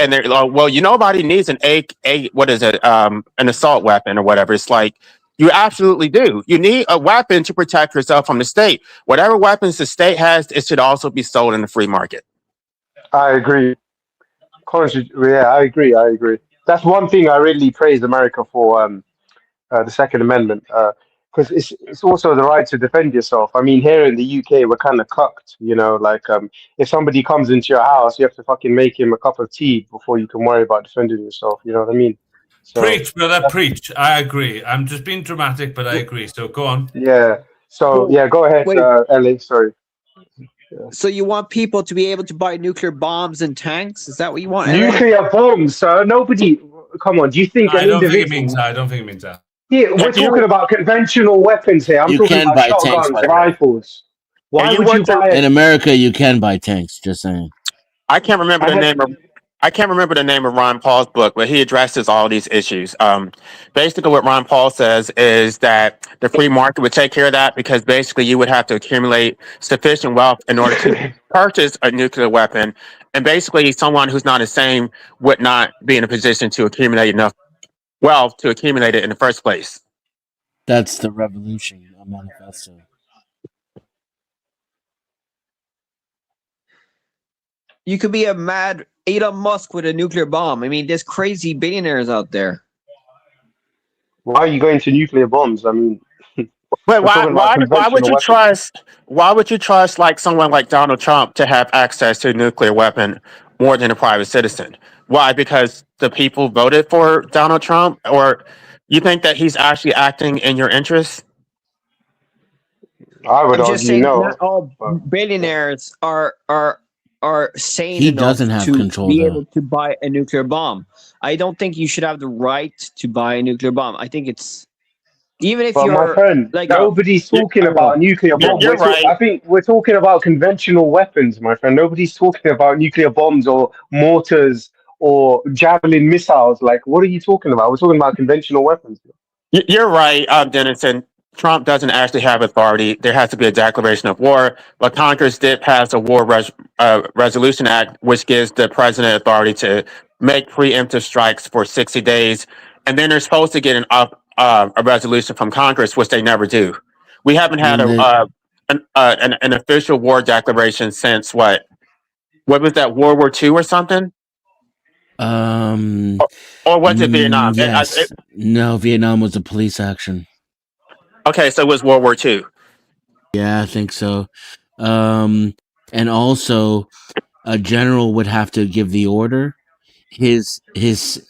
and they're like, well, nobody needs an an assault weapon or whatever. It's like, you absolutely do. You need a weapon to protect yourself from the state. Whatever weapons the state has, it should also be sold in the free market. I agree. Yeah, I agree. That's one thing I really praise America for, the Second Amendment, because it's also the right to defend yourself. I mean, here in the UK, we're kind of cucked, like if somebody comes into your house, you have to fucking make him a cup of tea before you can worry about defending yourself. You know what I mean? So, preach, brother, preach. I agree. I'm just being dramatic, but I agree. So go on. Yeah. So go ahead, Ellie. Sorry. Yeah. So you want people to be able to buy nuclear bombs and tanks? Is that what you want? Nuclear bombs, sir? Nobody. Come on. Do you think I don't think it means that. Yeah, we're talking about conventional weapons here. I'm talking about shotguns, rifles. Why would you buy in America? You can buy tanks. Just saying. I can't remember the name of Ron Paul's book, but he addresses all these issues. Basically, what Ron Paul says is that the free market would take care of that because basically you would have to accumulate sufficient wealth in order to purchase a nuclear weapon, and basically someone who's not insane would not be in a position to accumulate enough wealth to accumulate it in the first place. That's the revolution manifesto. You could be a mad Elon Musk with a nuclear bomb. I mean, there's crazy billionaires out there. Why are you going to nuclear bombs? I mean, why would you trust? Why would you trust like someone like Donald Trump to have access to a nuclear weapon more than a private citizen? Why? Because the people voted for Donald Trump, or you think that he's actually acting in your interest? I would I'm just argue saying no. not all billionaires are are sane He enough doesn't have to control, be though. able to buy a nuclear bomb. I don't think you should have the right to buy a nuclear bomb. I think it's even if But my you're friend, like nobody's talking about a nuclear bomb. You're right. I think we're talking about conventional weapons, my friend. Nobody's talking about nuclear bombs or mortars or javelin missiles. Like, what are you talking about? We're talking about conventional weapons. You're right, Dennison. Trump doesn't actually have authority. There has to be a declaration of war. But Congress did pass a Resolution Act, which gives the president authority to make preemptive strikes for 60 days. And then they're supposed to get a resolution from Congress, which they never do. We haven't had an official war declaration since what? What was that, World War II or something? Or was it Vietnam? Yes. No, Vietnam was a police action. Okay, so it was World War II. Yeah, I think so. And also, a general would have to give the order. His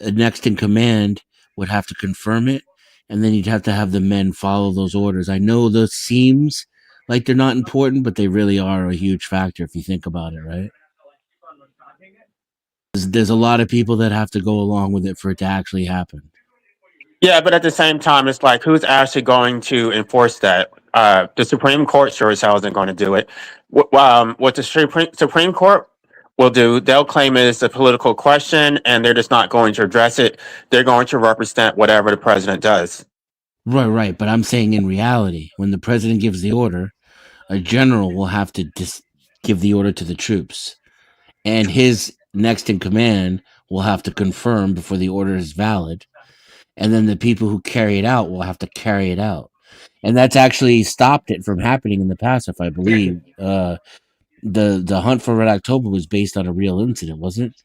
next in command would have to confirm it, and then you'd have to have the men follow those orders. I know those seems like they're not important, but they really are a huge factor if you think about it, right? There's a lot of people that have to go along with it for it to actually happen. Yeah, but at the same time, it's like, who's actually going to enforce that? The Supreme Court sure as hell isn't going to do it. What the Supreme Court will do, they'll claim it is a political question, and they're just not going to address it. They're going to represent whatever the president does. Right. But I'm saying in reality, when the president gives the order, a general will have to give the order to the troops, and his next in command will have to confirm before the order is valid, and then the people who carry it out will have to carry it out. And that's actually stopped it from happening in the past, if I believe. The hunt for Red October was based on a real incident, wasn't it?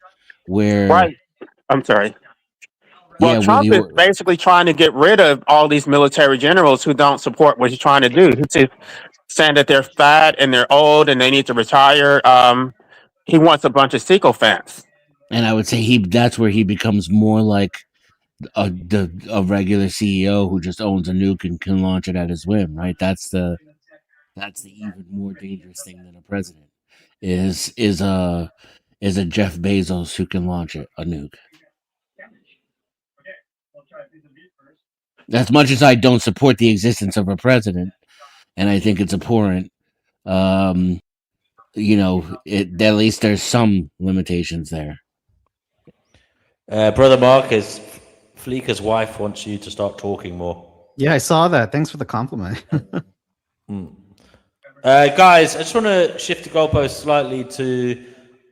Where Right. I'm sorry. Well, Yeah, Trump is basically trying to get rid of all these military generals who don't support what he's trying to do. He's saying that they're fat and they're old and they need to retire. He wants a bunch of sycophants. And I would say that's where he becomes more like a regular CEO who just owns a nuke and can launch it at his whim, right? That's the even more dangerous thing than a president is a Jeff Bezos who can launch a nuke. As much as I don't support the existence of a president, and I think it's abhorrent, at least there's some limitations there. Brother Marcus, Fleeka's wife wants you to start talking more. Yeah, I saw that. Thanks for the compliment. Guys, I just want to shift the goalpost slightly to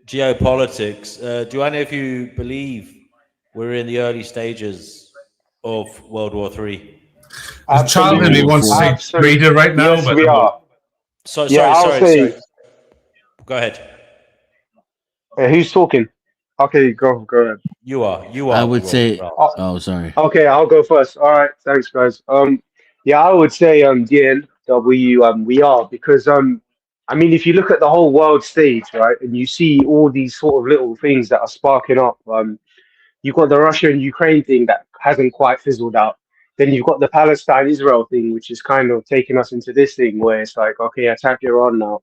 geopolitics. Do any of you believe we're in the early stages of World War III? Charlie wants to say reader right now, yes, but we are. Sorry. Go ahead. Who's talking? Okay, go ahead. You are. I would say. Oh, sorry. Okay, I'll go first. All right, thanks, guys. Yeah, I would say DNW we are, because I mean, if you look at the whole world stage, right, and you see all these sort of little things that are sparking up. You've got the Russia and Ukraine thing that hasn't quite fizzled out. Then you've got the Palestine-Israel thing, which is kind of taking us into this thing where it's like, okay, attack Iran now.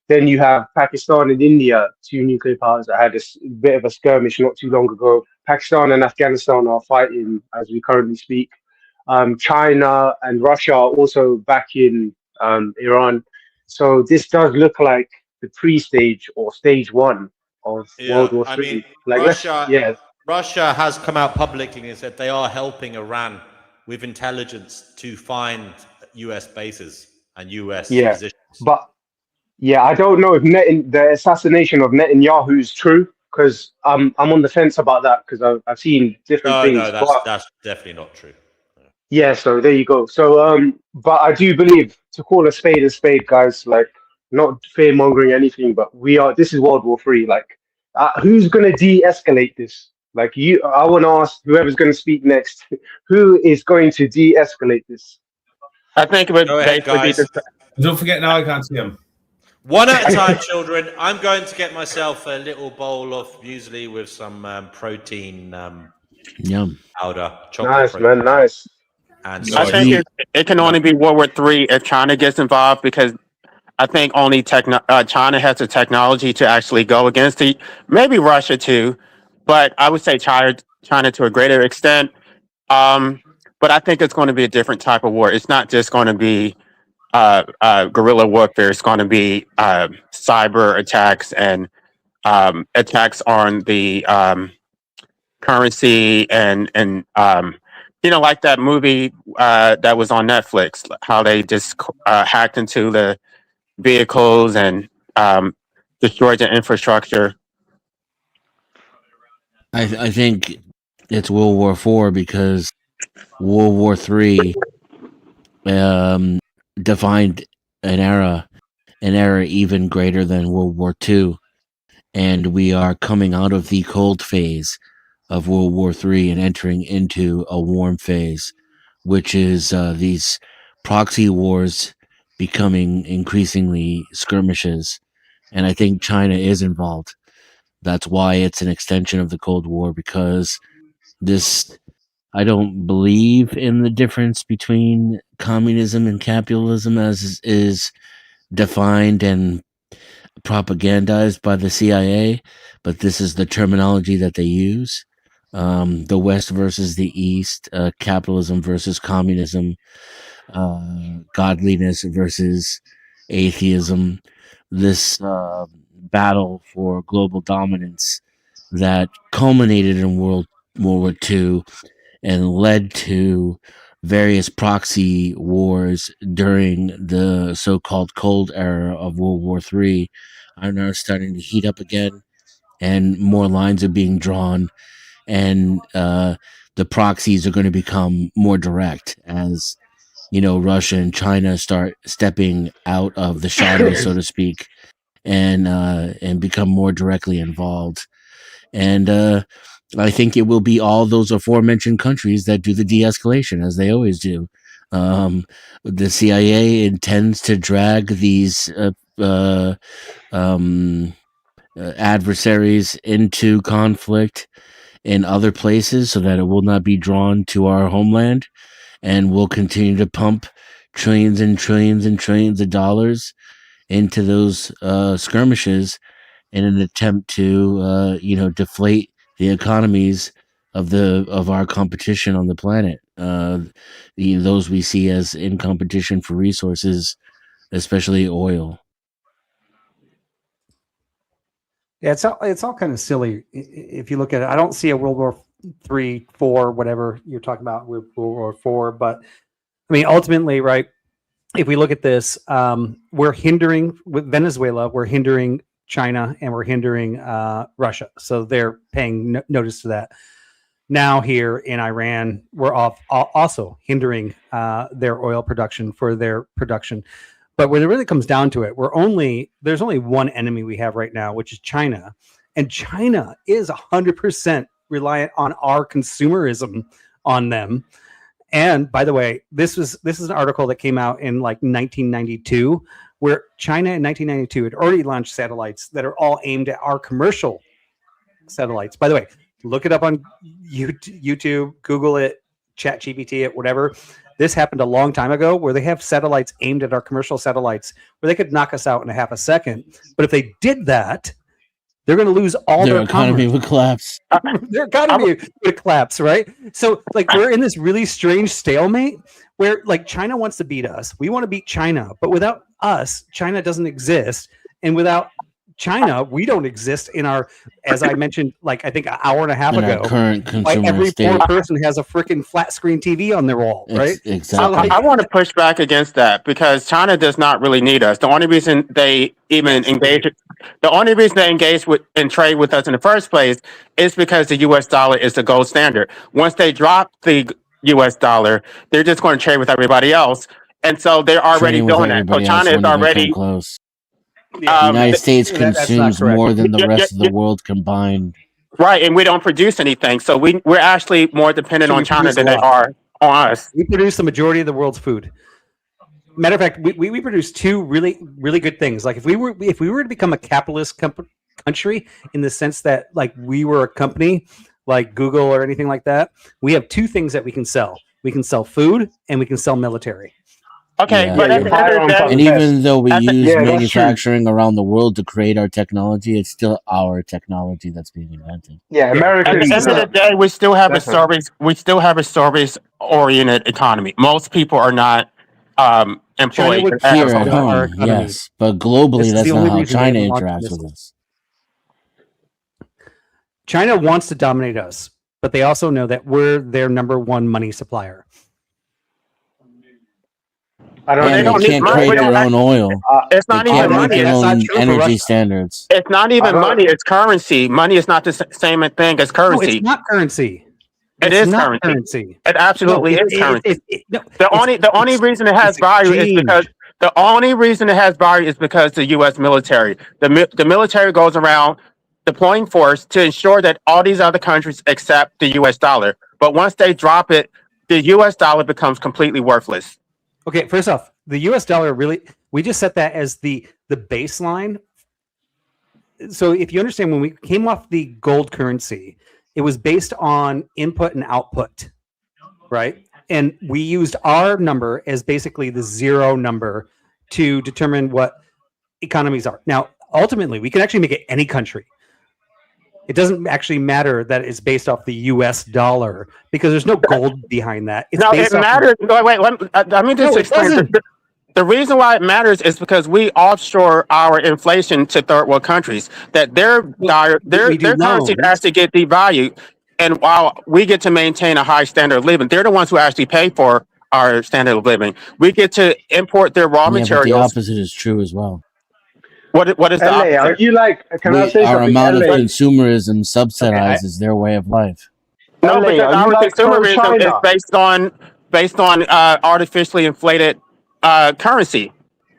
Then you have Pakistan and India, two nuclear powers that had a bit of a skirmish not too long ago. Pakistan and Afghanistan are fighting as we currently speak. China and Russia are also backing Iran. So this does look like the pre-stage or stage one of World War III. I mean, like Russia has come out publicly and said they are helping Iran with intelligence to find US bases and US positions. But I don't know if the assassination of Netanyahu is true, because I'm on the fence about that, because I've seen different things. No, that's definitely not true. Yeah, so there you go. So, but I do believe, to call a spade, guys, like, not fear mongering anything, but this is World War III. Like, who's going to de-escalate this? Like, I want to ask whoever's going to speak next, who is going to de-escalate this? I think it would go ahead, guys. Don't forget, now I can't see him. One at a time, children. I'm going to get myself a little bowl of muesli with some protein Yum. powder. Nice, man, nice. And I think it can only be World War III if China gets involved, because I think only China has the technology to actually go against the maybe Russia too, but I would say China to a greater extent. But I think it's going to be a different type of war. It's not just going to be guerrilla warfare. It's going to be cyber attacks and attacks on the currency and like that movie that was on Netflix, how they just hacked into the vehicles and destroyed the infrastructure. I think it's World War IV because World War III defined an era even greater than World War II, and we are coming out of the cold phase of World War III and entering into a warm phase, which is these proxy wars becoming increasingly skirmishes, and I think China is involved. That's why it's an extension of the Cold War, because I don't believe in the difference between communism and capitalism as is defined and propagandized by the CIA, but this is the terminology that they use. The West versus the East, capitalism versus communism, godliness versus atheism. This battle for global dominance that culminated in World War II and led to various proxy wars during the so-called Cold Era of World War III are now starting to heat up again, and more lines are being drawn, and the proxies are going to become more direct as Russia and China start stepping out of the shadows, so to speak, and become more directly involved. And I think it will be all those aforementioned countries that do the de-escalation, as they always do. The CIA intends to drag these adversaries into conflict in other places so that it will not be drawn to our homeland, and we'll continue to pump trillions and trillions and trillions of dollars into those skirmishes in an attempt to deflate the economies of our competition on the planet, those we see as in competition for resources, especially oil. Yeah, it's all kind of silly if you look at it. I don't see a World War III, IV, whatever you're talking about with World War IV, but I mean, ultimately, right? If we look at this, we're hindering with Venezuela, we're hindering China, and we're hindering Russia. So they're paying notice to that. Now here in Iran, we're also hindering their oil production for their production. But when it really comes down to it, there's only one enemy we have right now, which is China. And China is 100% reliant on our consumerism on them. And by the way, this is an article that came out in like 1992, where China in 1992 had already launched satellites that are all aimed at our commercial satellites. By the way, look it up on YouTube, Google it, ChatGPT it, whatever. This happened a long time ago, where they have satellites aimed at our commercial satellites where they could knock us out in a half a second. But if they did that, they're going to lose all their economy would collapse. Their economy would collapse, right? So, like, we're in this really strange stalemate where, like, China wants to beat us. We want to beat China, but without us, China doesn't exist, and without China, we don't exist in our, as I mentioned, like I think an hour and a half ago. Current consumer every state. poor person has a freaking flat screen TV on their wall, right? Exactly. So, like, I want to push back against that because China does not really need us. The only reason they even engage with and trade with us in the first place is because the U.S. dollar is the gold standard. Once they drop the U.S. dollar, they're just going to trade with everybody else, and so they're already doing that. So China is already close. The United States consumes more than the rest of the world combined. Right, and we don't produce anything, so we're actually more dependent on China than they are on us. We produce the majority of the world's food. Matter of fact, we produce two really, really good things. Like if we were to become a capitalist country in the sense that like we were a company like Google or anything like that, we have two things that we can sell. We can sell food and we can sell military. Okay, Yeah. but at the end of the day, And even though we use Yeah, that's true. manufacturing around the world to create our technology, it's still our technology that's being invented. Yeah, at the Americans. end of the day, we still have a Definitely. service. We still have a service-oriented economy. Most people are not China employed would as Here kill at our home, economy. yes, but globally, This is that's the not only how reason they China haven't launched interacts with missiles. us. China wants to dominate us, but they also know that we're their number one money supplier. I don't. And they don't need can't money. create their own oil. It's They not can't even make money. their That's not own true for energy Russia. standards. It's not even money. It's currency. Money is not the same thing as No, currency. it's not currency. It It's is not currency. currency. It absolutely is currency. No, The only reason it has value is because the only reason it has value is because the U.S. military. The military goes around deploying force to ensure that all these other countries accept the U.S. dollar. But once they drop it, the U.S. dollar becomes completely worthless. Okay, first off, the US dollar really, we just set that as the baseline. So if you understand, when we came off the gold currency, it was based on input and output, right? And we used our number as basically the zero number to determine what economies are. Now, ultimately, we can actually make it any country. It doesn't actually matter that it's based off the U.S. dollar because there's no gold behind that. It's No, based it off matters. Wait, let me just explain. The reason why it matters is because we offshore our inflation to third world countries. That their currencies actually get devalued, and while we get to maintain a high standard of living, they're the ones who actually pay for our standard of living. We get to import their raw Yeah, but the materials. opposite is true as well. What is the LA, opposite? are you like? Can I say Our something? amount of LA, consumerism subsidizes their way of life. No, LA, because are our you like consumerism is pro-China? based on artificially inflated currency.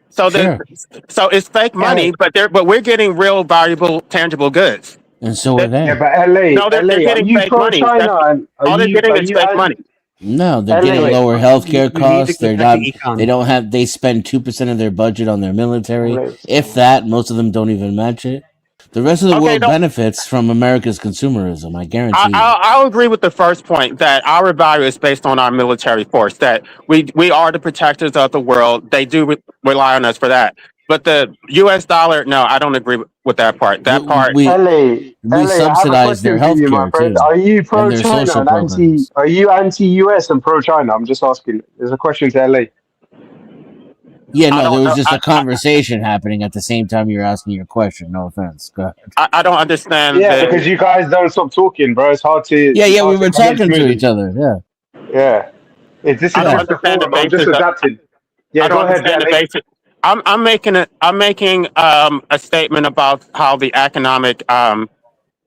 So Sure. so it's fake money, but we're getting real valuable tangible goods. And so are Yeah, they. but LA, No, they're LA, are getting you fake money. pro-China? And All they're getting is fake money. No, they're LA. getting lower healthcare you need to costs. go They're back to not. econ. They don't have. They spend 2% of their budget on their military. If that, most of them don't even match it. The rest of the world benefits from America's consumerism. I guarantee you. I'll agree with the first point that our value is based on our military force. That we are the protectors of the world. They do rely on us for that. But the U.S. dollar, no, I don't agree with that part. That part. We LA, I have a subsidize their question for you, my healthcare friend. too, Are you and their pro-China social and programs. Are you anti-US and pro-China? I'm just asking. There's a question to LA. Yeah, no, there was just a conversation happening at the same time you're asking your question. No offense. Go ahead. I don't understand. Yeah, because you guys don't stop talking, bro. It's hard to. Yeah, it's hard we were come in talking to smoothly. each other. Yeah. Yeah. This is I don't just a understand the forum. I'm just basis. adapting. Yeah, I don't go ahead, understand the LA. basis. I'm making a statement about how the economic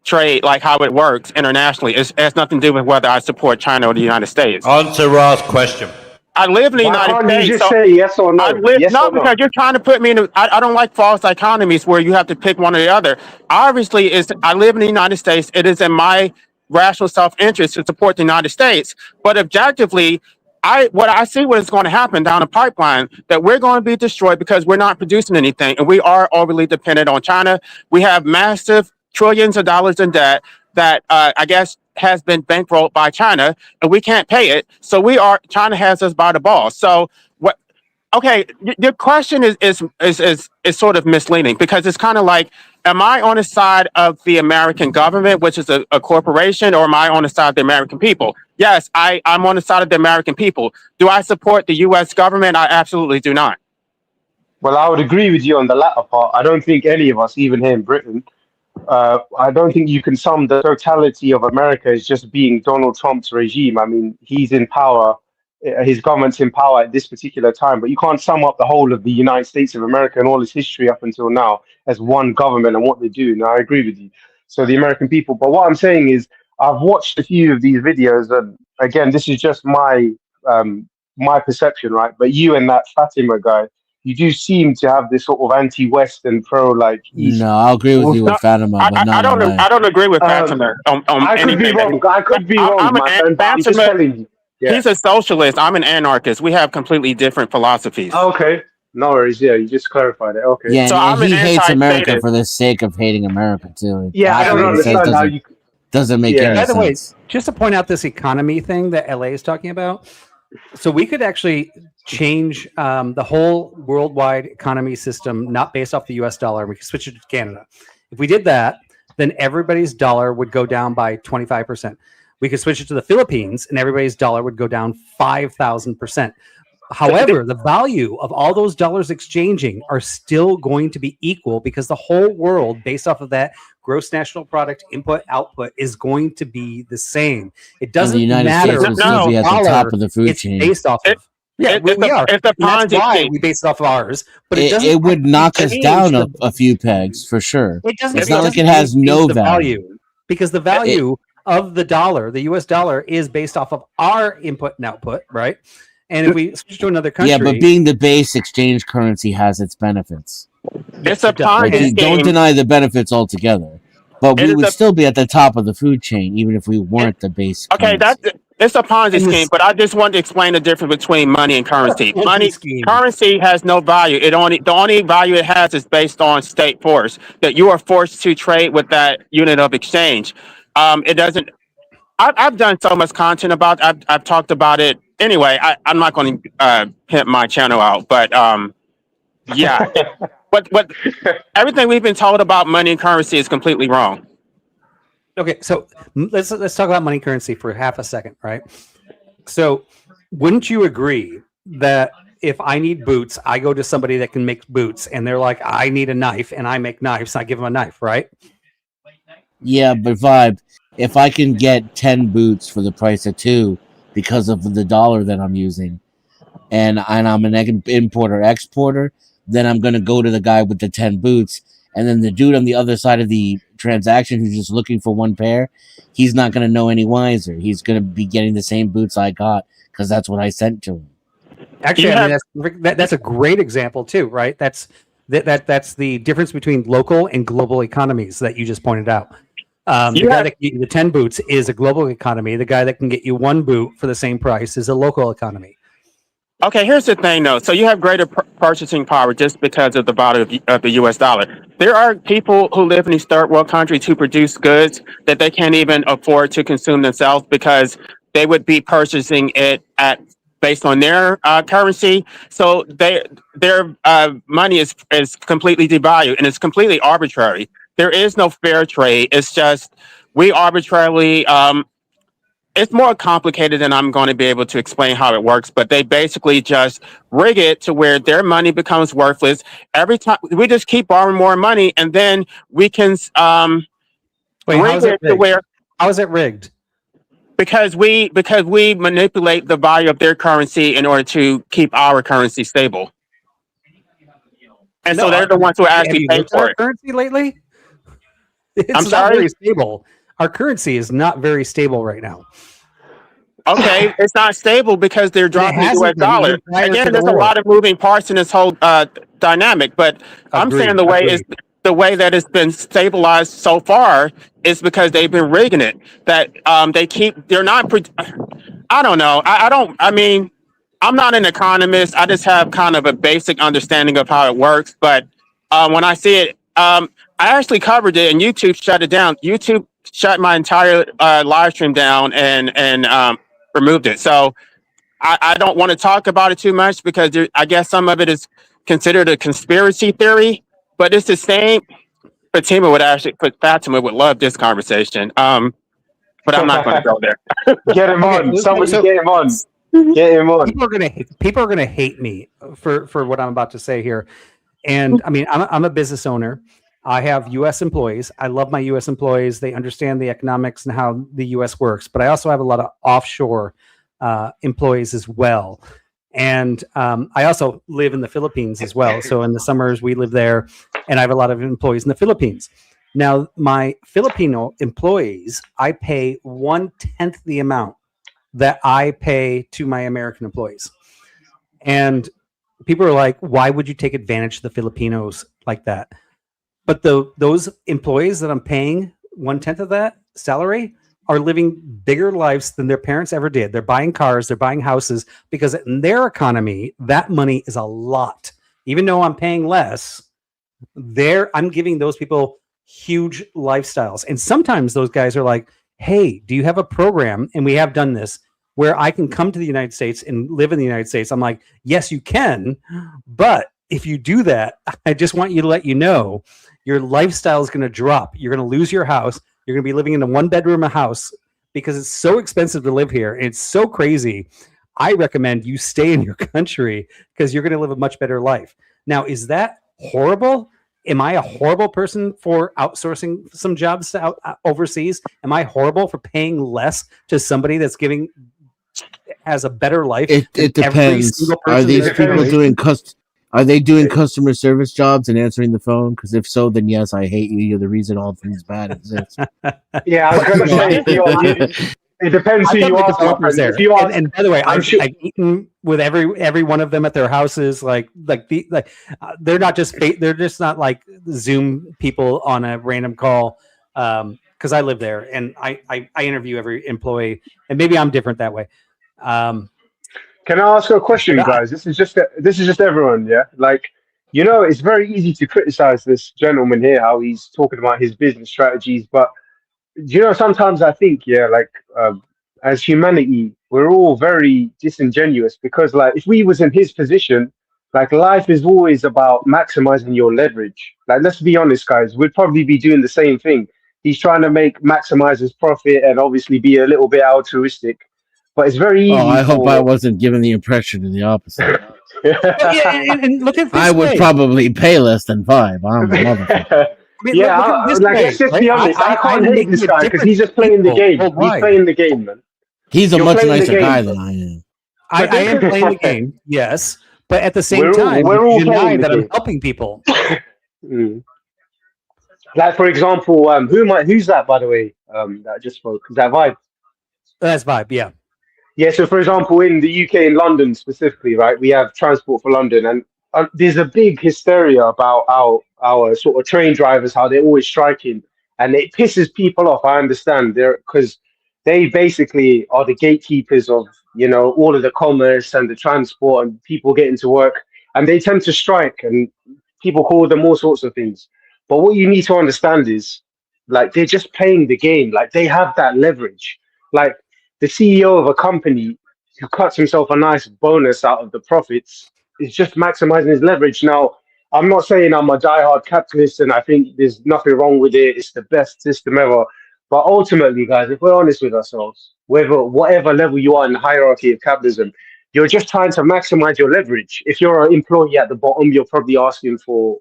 trade, like how it works internationally. It has nothing to do with whether I support China or the United States. Answer Ra's question. I live in the Why United can't States. you just say yes or no? Yes No, or no? because you're trying to put me in. I don't like false dichotomies where you have to pick one or the other. Obviously, I live in the United States. It is in my rational self-interest to support the United States. But objectively, what I see what is going to happen down the pipeline, that we're going to be destroyed because we're not producing anything, and we are overly dependent on China. We have massive trillions of dollars in debt that I guess has been bankrolled by China, and we can't pay it. So China has us by the balls. So what? Okay, your question is sort of misleading because it's kind of like, am I on the side of the American government, which is a corporation, or am I on the side of the American people? Yes, I'm on the side of the American people. Do I support the U.S. government? I absolutely do not. Well, I would agree with you on the latter part. I don't think any of us, even here in Britain, I don't think you can sum the totality of America as just being Donald Trump's regime. I mean, he's in power, his government's in power at this particular time, but you can't sum up the whole of the United States of America and all its history up until now as one government and what they do. Now, I agree with you. So the American people, but what I'm saying is, I've watched a few of these videos, and again, this is just my perception, right? But you and that Fatima guy, you do seem to have this sort of anti-West and pro like East. No, I'll agree with you with Fatima, but not in life. I don't agree with Fatima on I could be anything. wrong. I could be wrong, my friend. But I'm just telling you. Yeah. He's a socialist. I'm an anarchist. We have completely different philosophies. Okay, no worries. Yeah, you just clarified it. Okay. Yeah, So and I'm he an hates America anti-statist. for the sake of hating America too. Yeah, I don't understand how you. Doesn't make any By the way, sense. just to point out this economy thing that LA is talking about, So we could actually change the whole worldwide economy system, not based off the US dollar. We could switch it to Canada. If we did that, then everybody's dollar would go down by 25%. We could switch it to the Philippines and everybody's dollar would go down 5,000%. However, the value of all those dollars exchanging are still going to be equal because the whole world, based off of that gross national product input output, is going to be the same. It doesn't the United matter. States will still be at the top of the food chain. Based off of. Yeah, we are. And that's why we base it off of ours. But it would knock us down a few pegs for sure. It doesn't. It's not like it has no value because the value of the dollar, the US dollar, is based off of our input and output, right? And if we switch to another country, yeah, but being the base exchange currency has its benefits. It's a Ponzi scheme. Don't deny the benefits altogether. But we would still be at the top of the food chain, even if we weren't the base. Okay, it's a Ponzi scheme, but I just wanted to explain the difference between money and currency. Currency has no value. The only value it has is based on state force, that you are forced to trade with that unit of exchange. It doesn't. I've done so much content about. I've talked about it. Anyway, I'm not going to pimp my channel out, but yeah. What everything we've been told about money and currency is completely wrong. Okay, so let's talk about money currency for half a second, right? So, wouldn't you agree that if I need boots, I go to somebody that can make boots, and they're like, I need a knife, and I make knives, I give them a knife, right? Yeah, but Vibe, if I can get 10 boots for the price of 2 because of the dollar that I'm using, and I'm an importer-exporter, then I'm going to go to the guy with the 10 boots, and then the dude on the other side of the transaction who's just looking for one pair, he's not going to know any wiser. He's going to be getting the same boots I got because that's what I sent to him. Actually, I mean, that's a great example too, right? That's the difference between local and global economies that you just pointed out. The guy that can get you the 10 boots is a global economy. The guy that can get you one boot for the same price is a local economy. Okay, here's the thing, though. So you have greater purchasing power just because of the value of the U.S. dollar. There are people who live in these third world countries who produce goods that they can't even afford to consume themselves because they would be purchasing it based on their currency. So their money is completely devalued, and it's completely arbitrary. There is no fair trade. It's just we arbitrarily. It's more complicated than I'm going to be able to explain how it works, but they basically just rig it to where their money becomes worthless. Every time we just keep borrowing more money, and then we can Wait, how is it rigged? How is it rigged? Because we manipulate the value of their currency in order to keep our currency stable. And so they're the ones who actually pay for it. Currency lately? I'm sorry? Not very stable. Our currency is not very stable right now. Okay, it's not stable because they're dropping the U.S. dollar. Again, there's a lot of moving parts in this whole dynamic, but I'm saying the way that it's been stabilized so far is because they've been rigging it. That they're not. I don't know. I mean, I'm not an economist. I just have kind of a basic understanding of how it works. But when I see it, I actually covered it, and YouTube shut it down. YouTube shut my entire live stream down and removed it. So I don't want to talk about it too much because I guess some of it is considered a conspiracy theory, but it's the same. Fatima would love this conversation. But I'm not going to go there. Get him on. Somebody get him on. Get him on. People are gonna hate me for what I'm about to say here. And I mean, I'm a business owner. I have U.S. employees. I love my U.S. employees. They understand the economics and how the U.S. works. But I also have a lot of offshore employees as well. And I also live in the Philippines as well. So in the summers, we live there. And I have a lot of employees in the Philippines. Now, my Filipino employees, I pay 1/10 the amount that I pay to my American employees. And people are like, why would you take advantage of the Filipinos like that? But those employees that I'm paying 1/10 of that salary are living bigger lives than their parents ever did. They're buying cars, they're buying houses, because in their economy, that money is a lot. Even though I'm paying less, I'm giving those people huge lifestyles. And sometimes those guys are like, hey, do you have a program? And we have done this where I can come to the United States and live in the United States. I'm like, yes, you can, but if you do that, I just want you to let you know your lifestyle is going to drop. You're going to lose your house. You're going to be living in a 1-bedroom house because it's so expensive to live here. It's so crazy. I recommend you stay in your country because you're going to live a much better life. Now, is that horrible? Am I a horrible person for outsourcing some jobs to overseas? Am I horrible for paying less to somebody that's has a better life? It depends. Are these people doing Are they doing customer service jobs and answering the phone? Because if so, then yes, I hate you. You're the reason all things bad exist. Yeah, I was going to say, it depends who you ask. If you ask, and by the way, I've eaten with every one of them at their houses. They're not just they're just not like Zoom people on a random call. Because I live there and I interview every employee, and maybe I'm different that way. Can I ask a question, guys? This is just everyone, yeah. Like, it's very easy to criticize this gentleman here, how he's talking about his business strategies, but sometimes I think, as humanity, we're all very disingenuous because, like, if we was in his position, like, life is always about maximizing your leverage. Like, let's be honest, guys, we'd probably be doing the same thing. He's trying to maximize his profit and obviously be a little bit altruistic, but it's very easy. Oh, I hope I wasn't given the impression of the opposite. and look at this I would probably pay less than 5. I'm a motherfucker. Let's just be honest. I can't hate this guy because he's just playing the game. He's playing the game, man. He's a much nicer guy than I am. I am playing the game, yes, but at the same time, we're all deny that game. I'm helping people. Like, for example, who's that, by the way? That just spoke. Is that Vibe? That's Vibe, yeah. Yeah. So, for example, in the UK, in London specifically, right, we have Transport for London, and there's a big hysteria about our sort of train drivers, how they're always striking, and it pisses people off. I understand because they basically are the gatekeepers of all of the commerce and the transport and people getting to work, and they tend to strike, and people call them all sorts of things. But what you need to understand is, like, they're just playing the game. Like, they have that leverage. Like, the CEO of a company who cuts himself a nice bonus out of the profits is just maximizing his leverage. Now, I'm not saying I'm a diehard capitalist and I think there's nothing wrong with it. It's the best system ever. But ultimately, guys, if we're honest with ourselves, whatever level you are in the hierarchy of capitalism, you're just trying to maximize your leverage. If you're an employee at the bottom, you're probably asking for,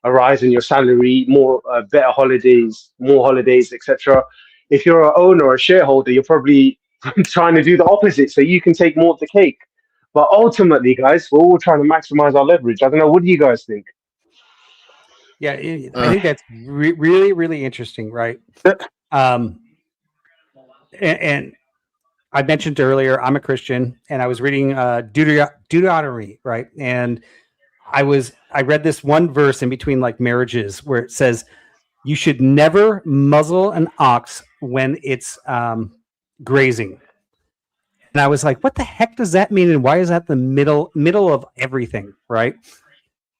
a rise in your salary, more better holidays, more holidays, etc. If you're an owner or a shareholder, you're probably trying to do the opposite so you can take more of the cake. But ultimately, guys, we're all trying to maximize our leverage. I don't know. What do you guys think? Yeah, I think that's really, really interesting, right? And I mentioned earlier, I'm a Christian, and I was reading Deuteronomy, right? And I read this one verse in between, like, marriages, where it says you should never muzzle an ox when it's grazing. And I was like, what the heck does that mean? And why is that the middle of everything, right?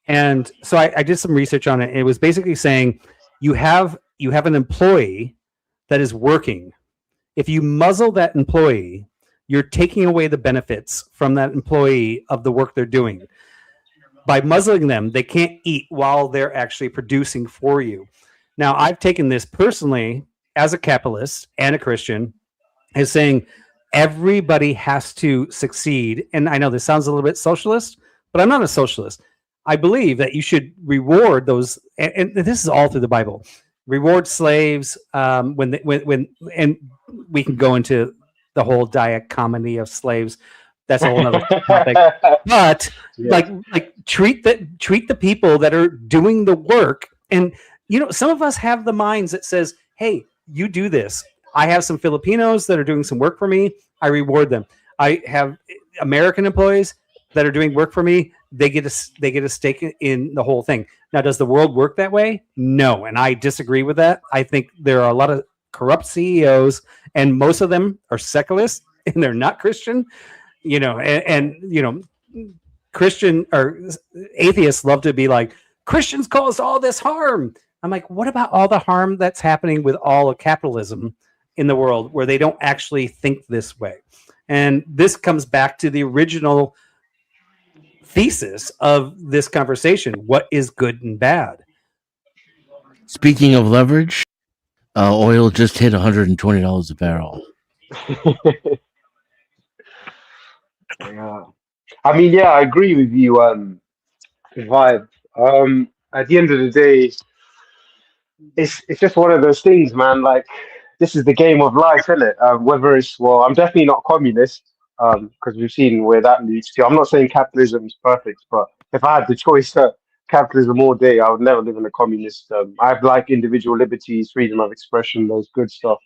And so I did some research on it. And it was basically saying you have an employee that is working. If you muzzle that employee, you're taking away the benefits from that employee of the work they're doing. By muzzling them, they can't eat while they're actually producing for you. Now, I've taken this personally as a capitalist and a Christian as saying everybody has to succeed. And I know this sounds a little bit socialist, but I'm not a socialist. I believe that you should reward those, and this is all through the Bible. Reward slaves and we can go into the whole dichotomy of slaves. That's a whole other topic. But like treat the people that are doing the work. And some of us have the minds that says, "Hey, you do this." I have some Filipinos that are doing some work for me. I reward them. I have American employees that are doing work for me. They get a stake in the whole thing. Now, does the world work that way? No, and I disagree with that. I think there are a lot of corrupt CEOs, and most of them are secularists, and they're not Christian. Christian or atheists love to be like, Christians caused all this harm. I'm like, what about all the harm that's happening with all of capitalism in the world where they don't actually think this way. And this comes back to the original thesis of this conversation. What is good and bad? Speaking of leverage, oil just hit $120 a barrel. Yeah. I mean, yeah, I agree with you, Vibe. At the end of the day, it's just one of those things, man. Like, this is the game of life, isn't it? Whether it's, well, I'm definitely not communist, because we've seen where that leads to. I'm not saying capitalism is perfect, but if I had the choice to capitalism all day, I would never live in a communist. I have like individual liberties, freedom of expression, those good stuff.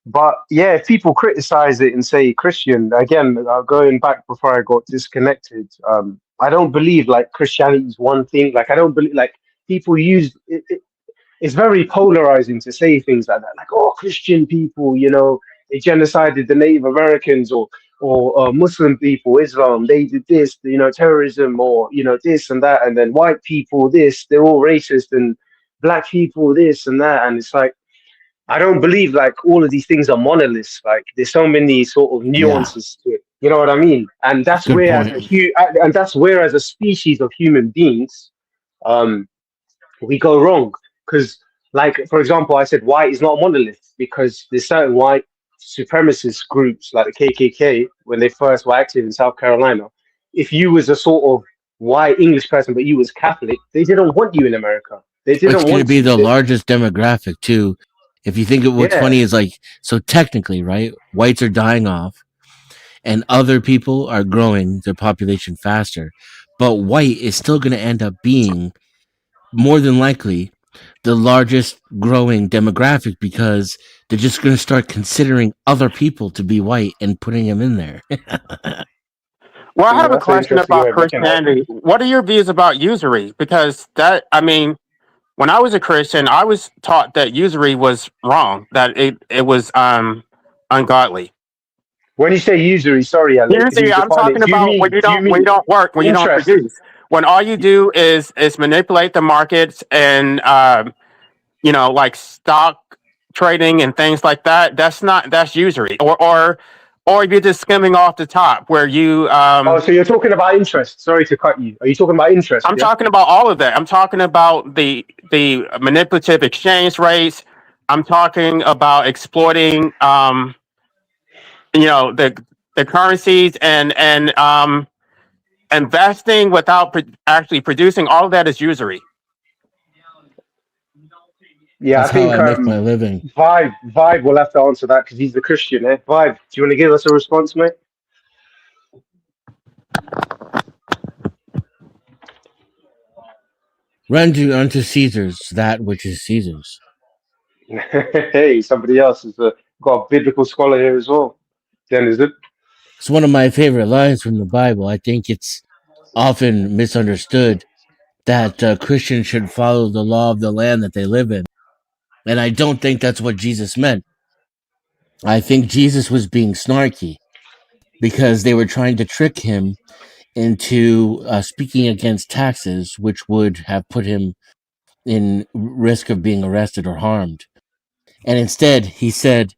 But yeah, if people criticize it and say Christian, again, going back before I got disconnected, I don't believe like Christianity is one thing. Like, I don't believe, like, people use it, it's very polarizing to say things like that, like, oh, Christian people, you know, they genocided the Native Americans, or Muslim people, Islam, they did this, you know, terrorism, or, you know, this and that, and then white people, this, they're all racist, and black people, this and that, and it's like, I don't believe like all of these things are monoliths. Like, there's so many sort of nuances to it. You know what I mean? And that's Good where, point. and that's where, as a species of human beings, we go wrong. Because, like, for example, I said white is not a monolith because there's certain white supremacist groups like the KKK, when they first were active in South Carolina. If you was a sort of white English person, but you was Catholic, they didn't want you in America. They It's didn't going to want be you. the largest demographic too. If you think of what's funny is, like, so technically, right, whites are dying off and other people are growing their population faster, but white is still going to end up being more than likely the largest growing demographic because they're just going to start considering other people to be white and putting them in there. Well, I have a question about Christianity. What are your views about usury? Because that, I mean, when I was a Christian, I was taught that usury was wrong, that it was ungodly. When you say usury, sorry, Ale, can Usury, you I'm define it? talking about when you don't work, when you don't interest? produce. When all you do is manipulate the markets and you know, like stock trading and things like that. That's usury. Or you're just skimming off the top where you Oh, so you're talking about interest. Sorry to cut you. Are you talking about interest? I'm talking about all of that. I'm talking about the manipulative exchange rates. I'm talking about exploiting you know, the currencies and investing without actually producing. All of that is usury. Yeah, That's I think how I make my living. Vibe will have to answer that because he's the Christian, eh? Vibe, do you want to give us a response, mate? Render unto Caesar's that which is Caesar's. Hey, somebody else has got a biblical scholar here as well. Then is it? It's one of my favorite lines from the Bible. I think it's often misunderstood that Christians should follow the law of the land that they live in. And I don't think that's what Jesus meant. I think Jesus was being snarky because they were trying to trick him into speaking against taxes, which would have put him in risk of being arrested or harmed. And instead, he said,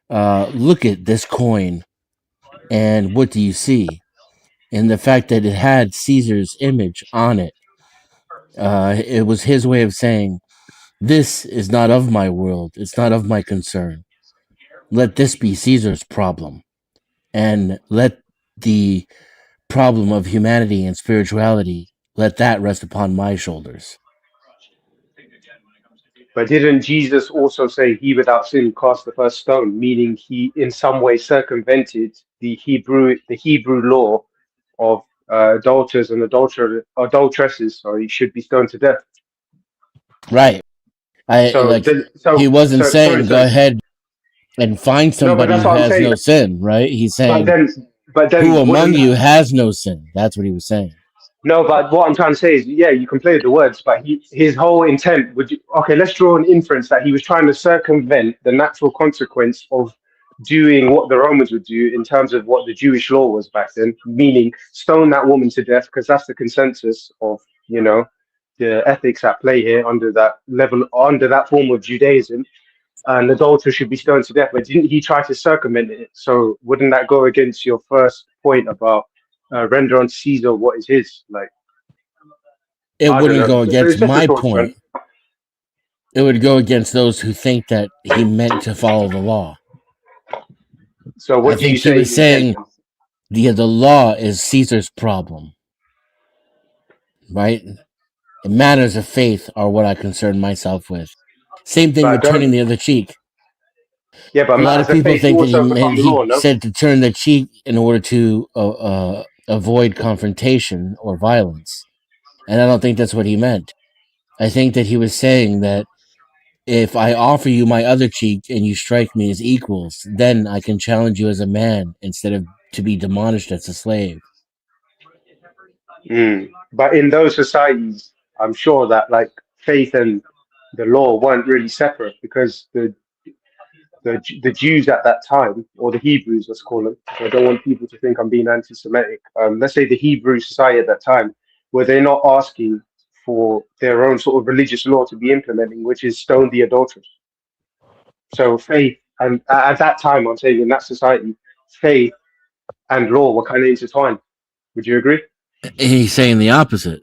look at this coin, and what do you see? And the fact that it had Caesar's image on it, it was his way of saying, this is not of my world. It's not of my concern. Let this be Caesar's problem. And let the problem of humanity and spirituality, let that rest upon my shoulders. But didn't Jesus also say, "He without sin cast the first stone," meaning he in some way circumvented the Hebrew law of adulterers and adulteresses, so he should be stoned to death. Right. He wasn't saying go ahead and find somebody who has no sin, right? He's saying, but then who among you has no sin? That's what he was saying. No, but what I'm trying to say is, yeah, you can play with the words, but his whole intent would. Okay, let's draw an inference that he was trying to circumvent the natural consequence of doing what the Romans would do in terms of what the Jewish law was back then, meaning stone that woman to death, because that's the consensus of, you know, the ethics at play here under that level, under that form of Judaism. an adulterer should be stoned to death, but didn't he try to circumvent it? So wouldn't that go against your first point about render unto Caesar what is his? Like, it I don't wouldn't know. go So it's against just a my thought, man. point. It would go against those who think that he meant to follow the law. So what I do you think he say? was saying the law is Caesar's problem, right? Matters of faith are what I concern myself with. Same thing with turning the other cheek. Yeah, but A lot matters of of people faith think that also become law, he no? said to turn the cheek in order to avoid confrontation or violence, and I don't think that's what he meant. I think that he was saying that if I offer you my other cheek and you strike me as equals, then I can challenge you as a man instead of to be demolished as a slave. But in those societies, I'm sure that like faith and the law weren't really separate because the Jews at that time, or the Hebrews, let's call them. I don't want people to think I'm being anti-Semitic. Let's say the Hebrew society at that time, where they're not asking for their own sort of religious law to be implementing, which is stone the adulterers. So faith, and at that time, I'm saying in that society, faith and law were kind of intertwined. Would you agree? He's saying the opposite.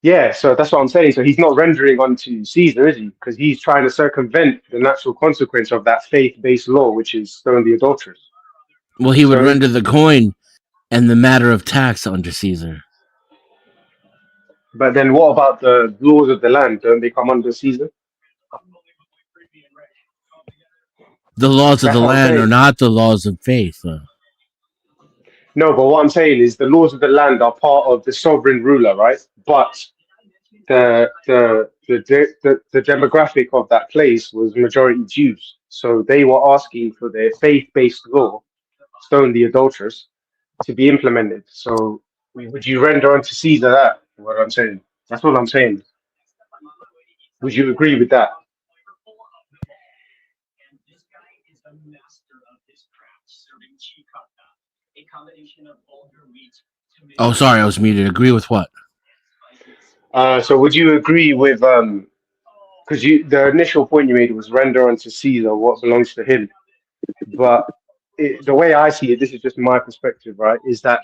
Yeah, so that's what I'm saying. So he's not rendering unto Caesar, is he? Because he's trying to circumvent the natural consequence of that faith-based law, which is stone the adulterers. Well, he would render the coin and the matter of tax unto Caesar. But then what about the laws of the land? Don't they come under Caesar? The laws of the land are not the laws of faith, though. No, but what I'm saying is the laws of the land are part of the sovereign ruler, right? But the demographic of that place was majority Jews, so they were asking for their faith-based law, stone the adulterers, to be implemented. So would you render unto Caesar that? What I'm saying. That's what I'm saying. Would you agree with that? Oh, sorry, I was muted. Agree with what? So would you agree with because the initial point you made was render unto Caesar what belongs to him, but the way I see it, this is just my perspective, right? Is that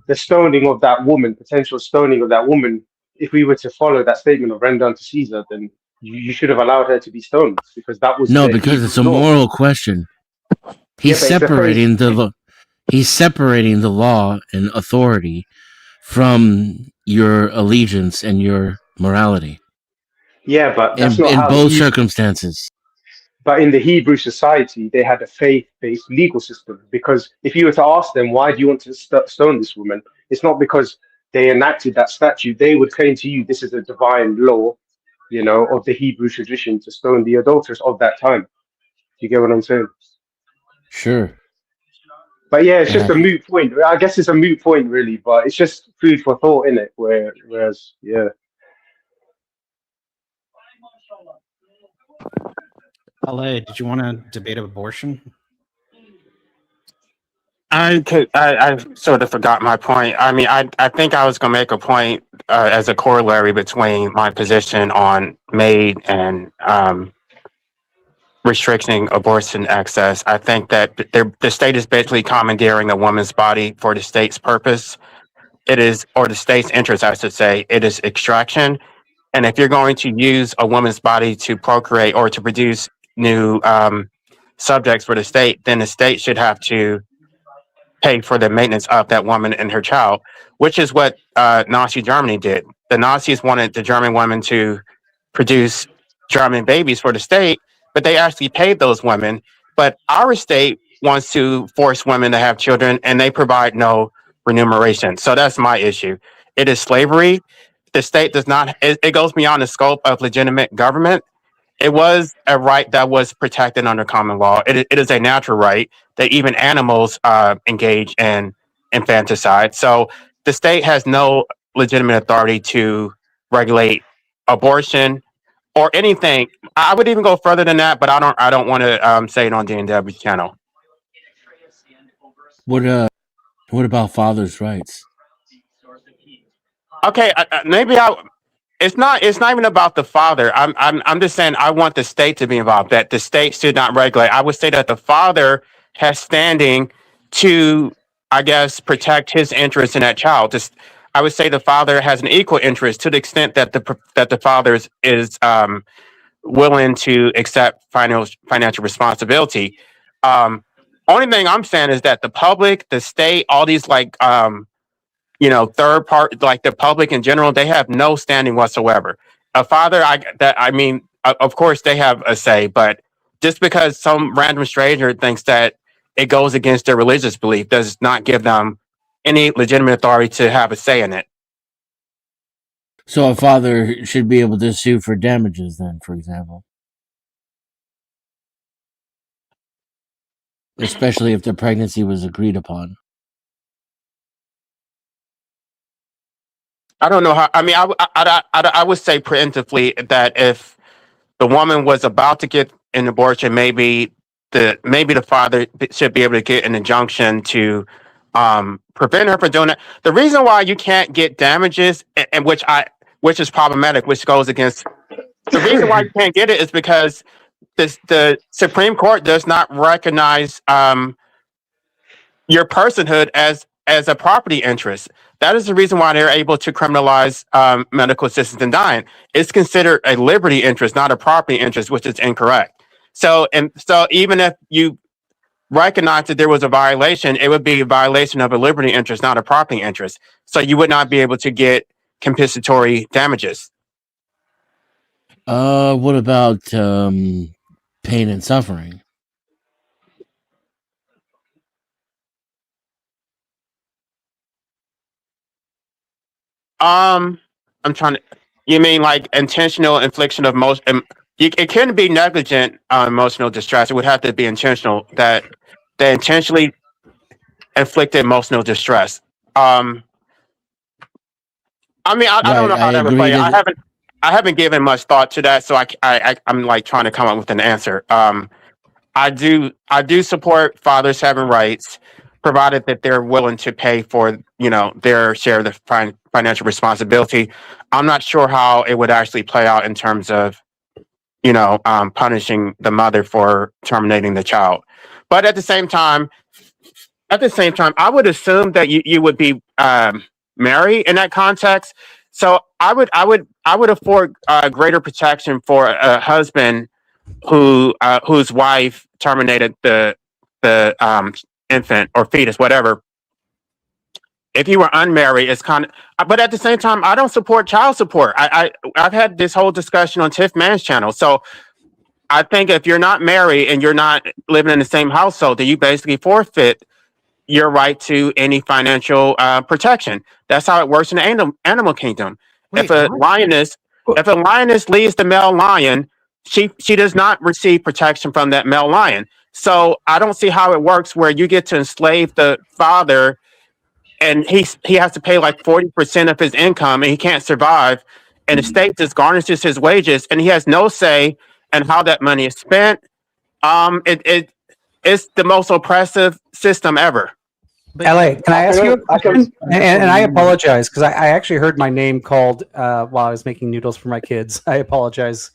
the stoning of that woman, potential stoning of that woman, if we were to follow that statement of render unto Caesar, then you should have allowed her to be stoned because that was No, because it's a moral question. He's separating he's separating the law and authority from your allegiance and your morality. Yeah, but that's in, not in how both circumstances. But in the Hebrew society, they had a faith-based legal system. Because if you were to ask them, why do you want to stone this woman? It's not because they enacted that statute. They would claim to you, this is a divine law, you know, of the Hebrew tradition to stone the adulteress of that time. Do you get what I'm saying? Sure. But yeah, it's just a moot point. I guess it's a moot point, really, but it's just food for thought, in it. Whereas, yeah. LA, did you want to debate abortion? I sort of forgot my point. I mean, I think I was going to make a point as a corollary between my position on MAID and restricting abortion access. I think that the state is basically commandeering a woman's body for the state's purpose. It is, or the state's interest, I should say. It is extraction. And if you're going to use a woman's body to procreate or to produce new subjects for the state, then the state should have to pay for the maintenance of that woman and her child, which is what Nazi Germany did. The Nazis wanted the German women to produce German babies for the state, but they actually paid those women. But our state wants to force women to have children, and they provide no remuneration. So that's my issue. It is slavery. The state does not, it goes beyond the scope of legitimate government. It was a right that was protected under common law. It is a natural right that even animals engage in infanticide. So the state has no legitimate authority to regulate abortion or anything. I would even go further than that, but I don't want to say it on D&W channel. What about fathers' rights? Okay, it's not even about the father. I'm just saying I want the state to be involved. That the state should not regulate. I would say that the father has standing to, I guess, protect his interest in that child. Just I would say the father has an equal interest to the extent that the father is willing to accept financial responsibility. Only thing I'm saying is that the public, the state, all these third part, like the public in general, they have no standing whatsoever. A father, of course they have a say, but just because some random stranger thinks that it goes against their religious belief does not give them any legitimate authority to have a say in it. So a father should be able to sue for damages then, for example. Especially if the pregnancy was agreed upon. I don't know how. I mean, I would say preemptively that if the woman was about to get an abortion, maybe the father should be able to get an injunction to prevent her from doing it. The reason why you can't get damages, and which is problematic, which goes against the reason why you can't get it is because the Supreme Court does not recognize your personhood as a property interest. That is the reason why they're able to criminalize medical assistance in dying. It's considered a liberty interest, not a property interest, which is incorrect. So even if you recognize that there was a violation, it would be a violation of a liberty interest, not a property interest. So you would not be able to get compensatory damages. What about pain and suffering? I'm trying to. You mean like intentional infliction of most? It couldn't be negligent emotional distress. It would have to be intentional. That they intentionally inflicted emotional distress. I mean, I don't know how that would play. I haven't given much thought to that, so I'm like trying to come up with an answer. I do support fathers having rights, provided that they're willing to pay for their share of the financial responsibility. I'm not sure how it would actually play out in terms of punishing the mother for terminating the child. But at the same time, I would assume that you would be married in that context. So I would afford greater protection for a husband whose wife terminated the infant or fetus, whatever. If you were unmarried, it's kind of. But at the same time, I don't support child support. I've had this whole discussion on Tiff Mann's channel. So I think if you're not married and you're not living in the same household, then you basically forfeit your right to any financial protection. That's how it works in the animal kingdom. If a lioness leaves the male lion, she does not receive protection from that male lion. So I don't see how it works where you get to enslave the father and he has to pay like 40% of his income and he can't survive. And the state just garnishes his wages and he has no say in how that money is spent. It's the most oppressive system ever. LA, can I ask you a question? And I apologize because I actually heard my name called while I was making noodles for my kids. I apologize,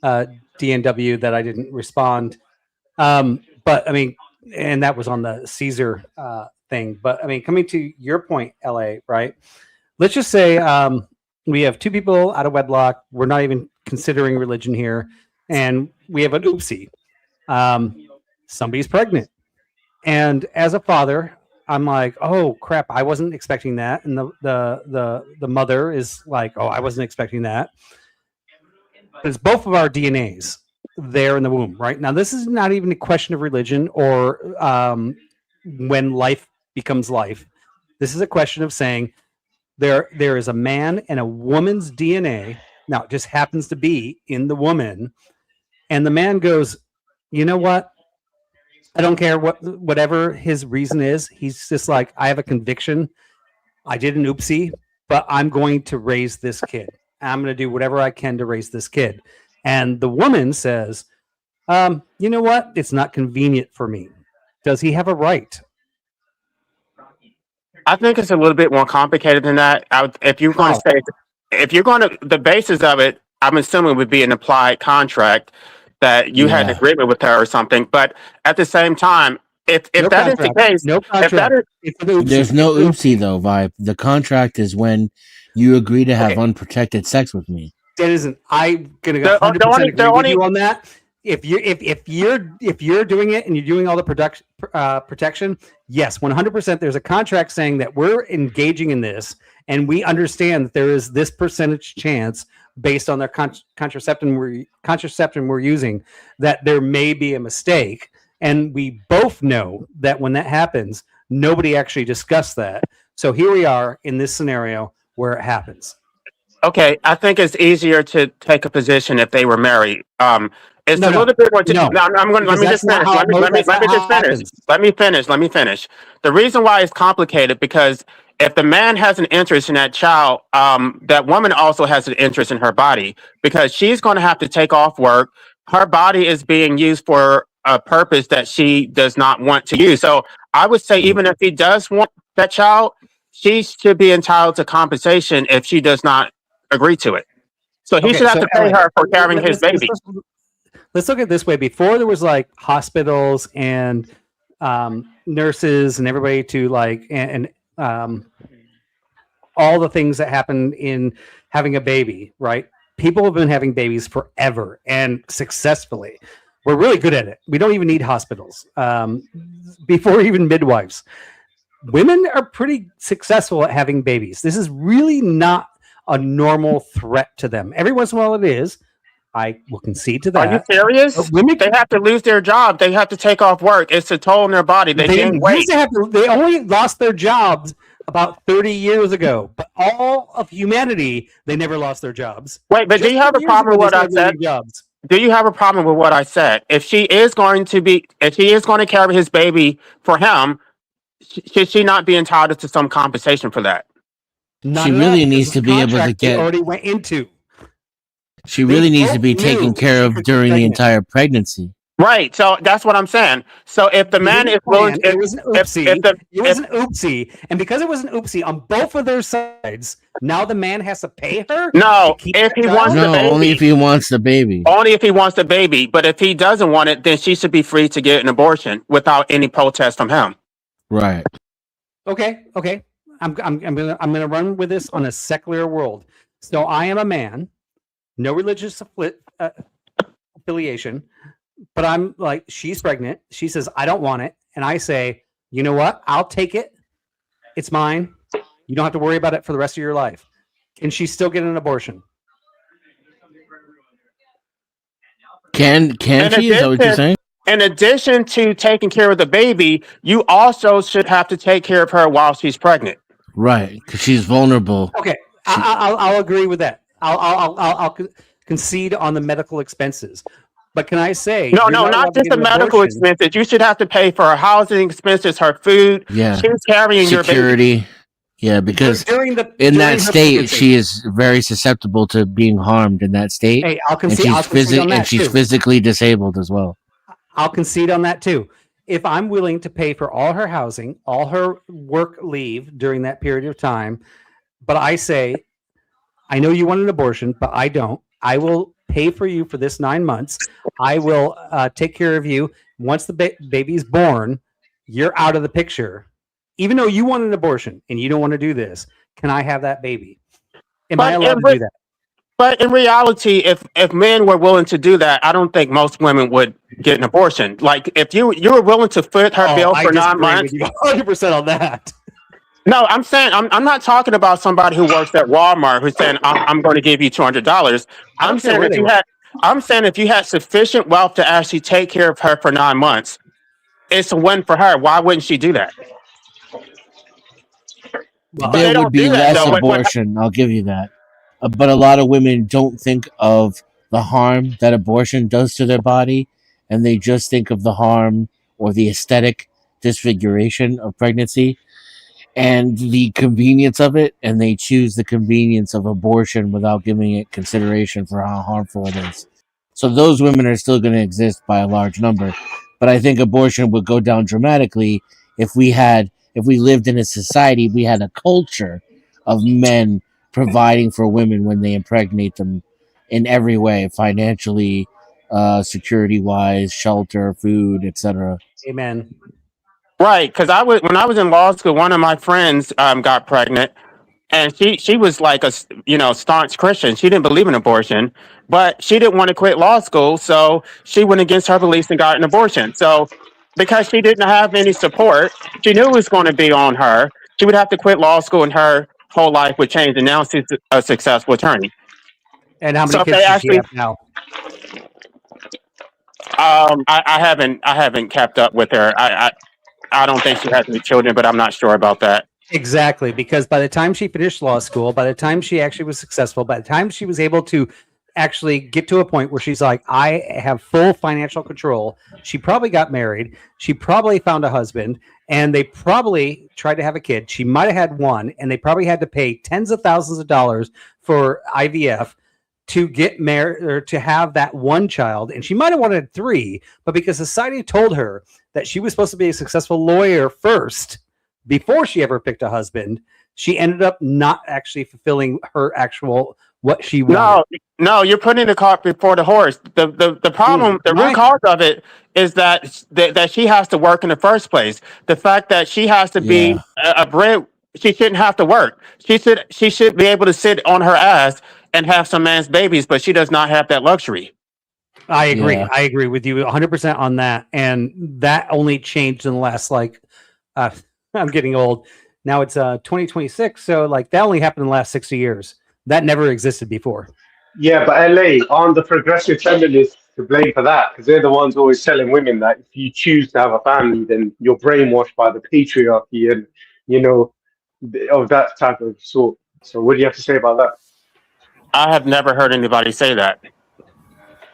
DNW, that I didn't respond. But I mean, and that was on the Caesar thing. But I mean, coming to your point, LA, right? Let's just say we have two people out of wedlock. We're not even considering religion here. And we have an oopsie. Somebody's pregnant. And as a father, I'm like, oh crap, I wasn't expecting that. And the mother is like, oh, I wasn't expecting that. But it's both of our DNAs there in the womb, right? Now, this is not even a question of religion or when life becomes life. This is a question of saying there is a man and a woman's DNA. Now, it just happens to be in the woman. And the man goes, you know what? I don't care whatever his reason is. He's just like, I have a conviction. I did an oopsie, but I'm going to raise this kid. I'm going to do whatever I can to raise this kid. And the woman says, you know what? It's not convenient for me. Does he have a right? I think it's a little bit more complicated than that. If you're going to say if you're going to, the basis of it, I'm assuming would be an implied contract that you had an agreement with her or something. But at the same time, if No that is the contract. case, No if that contract. is, It's an oopsie. There's no It's an oopsie though, Vibe. The contract is when you agree to have Okay. unprotected sex with me. That isn't. I'm gonna The- 100% the only- agree the with only- you on that. If you're doing it and you're doing all the protection, yes, 100%. There's a contract saying that we're engaging in this, and we understand that there is this percentage chance based on their contraception we're using that there may be a mistake, and we both know that when that happens, nobody actually discussed that. So here we are in this scenario where it happens. okay, I think it's easier to take a position if they were married. It's No, a no. little bit more. No, I'm going. Let because me that's just not finish. how Let me it just finish. happens. Let me finish. The reason why it's complicated because if the man has an interest in that child, that woman also has an interest in her body because she's going to have to take off work. Her body is being used for a purpose that she does not want to use. So I would say even if he does want that child, she should be entitled to compensation if she does not agree to it. So he Okay, should have so to pay Elliot, her for carrying his baby. let's look at it this way. Before there was like hospitals and nurses and everybody to like and all the things that happen in having a baby, right? People have been having babies forever and successfully. We're really good at it. We don't even need hospitals. Before even midwives, women are pretty successful at having babies. This is really not a normal threat to them. Every once in a while it is. I will concede to that. Are you serious? Women, they have to lose their job. They have to take off work. It's a toll on their body. They gain weight. They only lost their jobs about 30 years ago. But all of humanity, they never lost their jobs. Wait, but do you have a problem with what I said? Jobs. Do you have a problem with what I said? If she is going to carry his baby for him, should she not be entitled to some compensation for that? She really needs to be able to get. Already went into. She really needs to be taken care of during the entire pregnancy. Right. So that's what I'm saying. So if the man is willing, it was an oopsie, and because it was an oopsie on both of their sides, now the man has to pay her. No, if he wants the baby, only if he wants the baby. Only if he wants the baby. But if he doesn't want it, then she should be free to get an abortion without any protest from him. Right. Okay. I'm gonna run with this on a secular world. So I am a man, no religious affiliation, but I'm like, she's pregnant. She says, I don't want it. And I say, you know what? I'll take it. It's mine. You don't have to worry about it for the rest of your life. Can she still get an abortion? Can she? Is that what you're saying? In addition to taking care of the baby, you also should have to take care of her while she's pregnant. Right, because she's vulnerable. Okay, I'll agree with that. I'll concede on the medical expenses. But can I say no, not just the medical expenses. You should have to pay for her housing expenses, her food. Yeah, she's carrying security. Your baby. Yeah, because in that state, she is very susceptible to being harmed in that state. Hey, I'll concede on that she's too. physically disabled as well. I'll concede on that too. If I'm willing to pay for all her housing, all her work leave during that period of time, but I say, I know you want an abortion, but I don't. I will pay for you for this 9 months. I will take care of you. Once the baby's born, you're out of the picture. Even though you want an abortion and you don't want to do this, can I have that baby? Am I allowed to do that? But in reality, if men were willing to do that, I don't think most women would get an abortion. Like if you were willing to foot her bill for 9 months, 100% on that. No, I'm saying I'm not talking about somebody who works at Walmart who's saying I'm going to give you $200. I'm saying if you had sufficient wealth to actually take care of her for 9 months, it's a win for her. Why wouldn't she do that? There would be less abortion. I'll give you that. But a lot of women don't think of the harm that abortion does to their body, and they just think of the harm or the aesthetic disfiguration of pregnancy and the convenience of it, and they choose the convenience of abortion without giving it consideration for how harmful it is. So those women are still going to exist by a large number, but I think abortion would go down dramatically if we lived in a society, we had a culture of men providing for women when they impregnate them in every way, financially, security wise, shelter, food, etc. Amen. Right, because when I was in law school, one of my friends got pregnant, and she was like staunch Christian. She didn't believe in abortion, but she didn't want to quit law school, so she went against her beliefs and got an abortion. So because she didn't have any support, she knew it was going to be on her. She would have to quit law school, and her whole life would change. And now she's a successful attorney. And how many So if kids they does she actually, have now? I haven't kept up with her. I don't think she has any children, but I'm not sure about that. Exactly, because by the time she finished law school, by the time she actually was successful, by the time she was able to actually get to a point where she's like, I have full financial control, she probably got married. She probably found a husband, and they probably tried to have a kid. She might have had one, and they probably had to pay tens of thousands of dollars for IVF to get married or to have that one child. And she might have wanted three, but because society told her that she was supposed to be a successful lawyer first, before she ever picked a husband, she ended up not actually fulfilling her actual what she wanted. No, you're putting the cart before the horse. The problem, the root cause of it is that she has to work in the first place. The fact that she has to be a bread, she shouldn't have to work. She should be able to sit on her ass and have some man's babies, but she does not have that luxury. I agree. Yeah. I agree with you 100% on that. And that only changed in the last I'm getting old. Now it's 2026, so that only happened in the last 60 years. That never existed before. Yeah, but LA, aren't the progressive feminists to blame for that? Because they're the ones always telling women that if you choose to have a family, then you're brainwashed by the patriarchy and, of that type of sort. So what do you have to say about that? I have never heard anybody say that.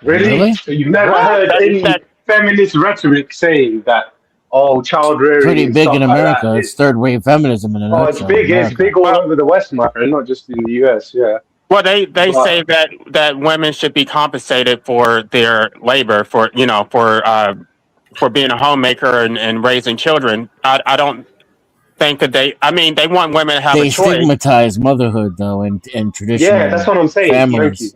Really? So you've never heard any feminist rhetoric saying that, child rearing pretty and big stuff in like America. that. It's third wave feminism in a nutshell. It's big. It's big all over the West, my friend, not just in the US. Yeah. Well, they say that women should be compensated for their labor for being a homemaker and raising children. I don't think that they want women to have a choice. They stigmatize motherhood though in traditional that's what I'm saying. families.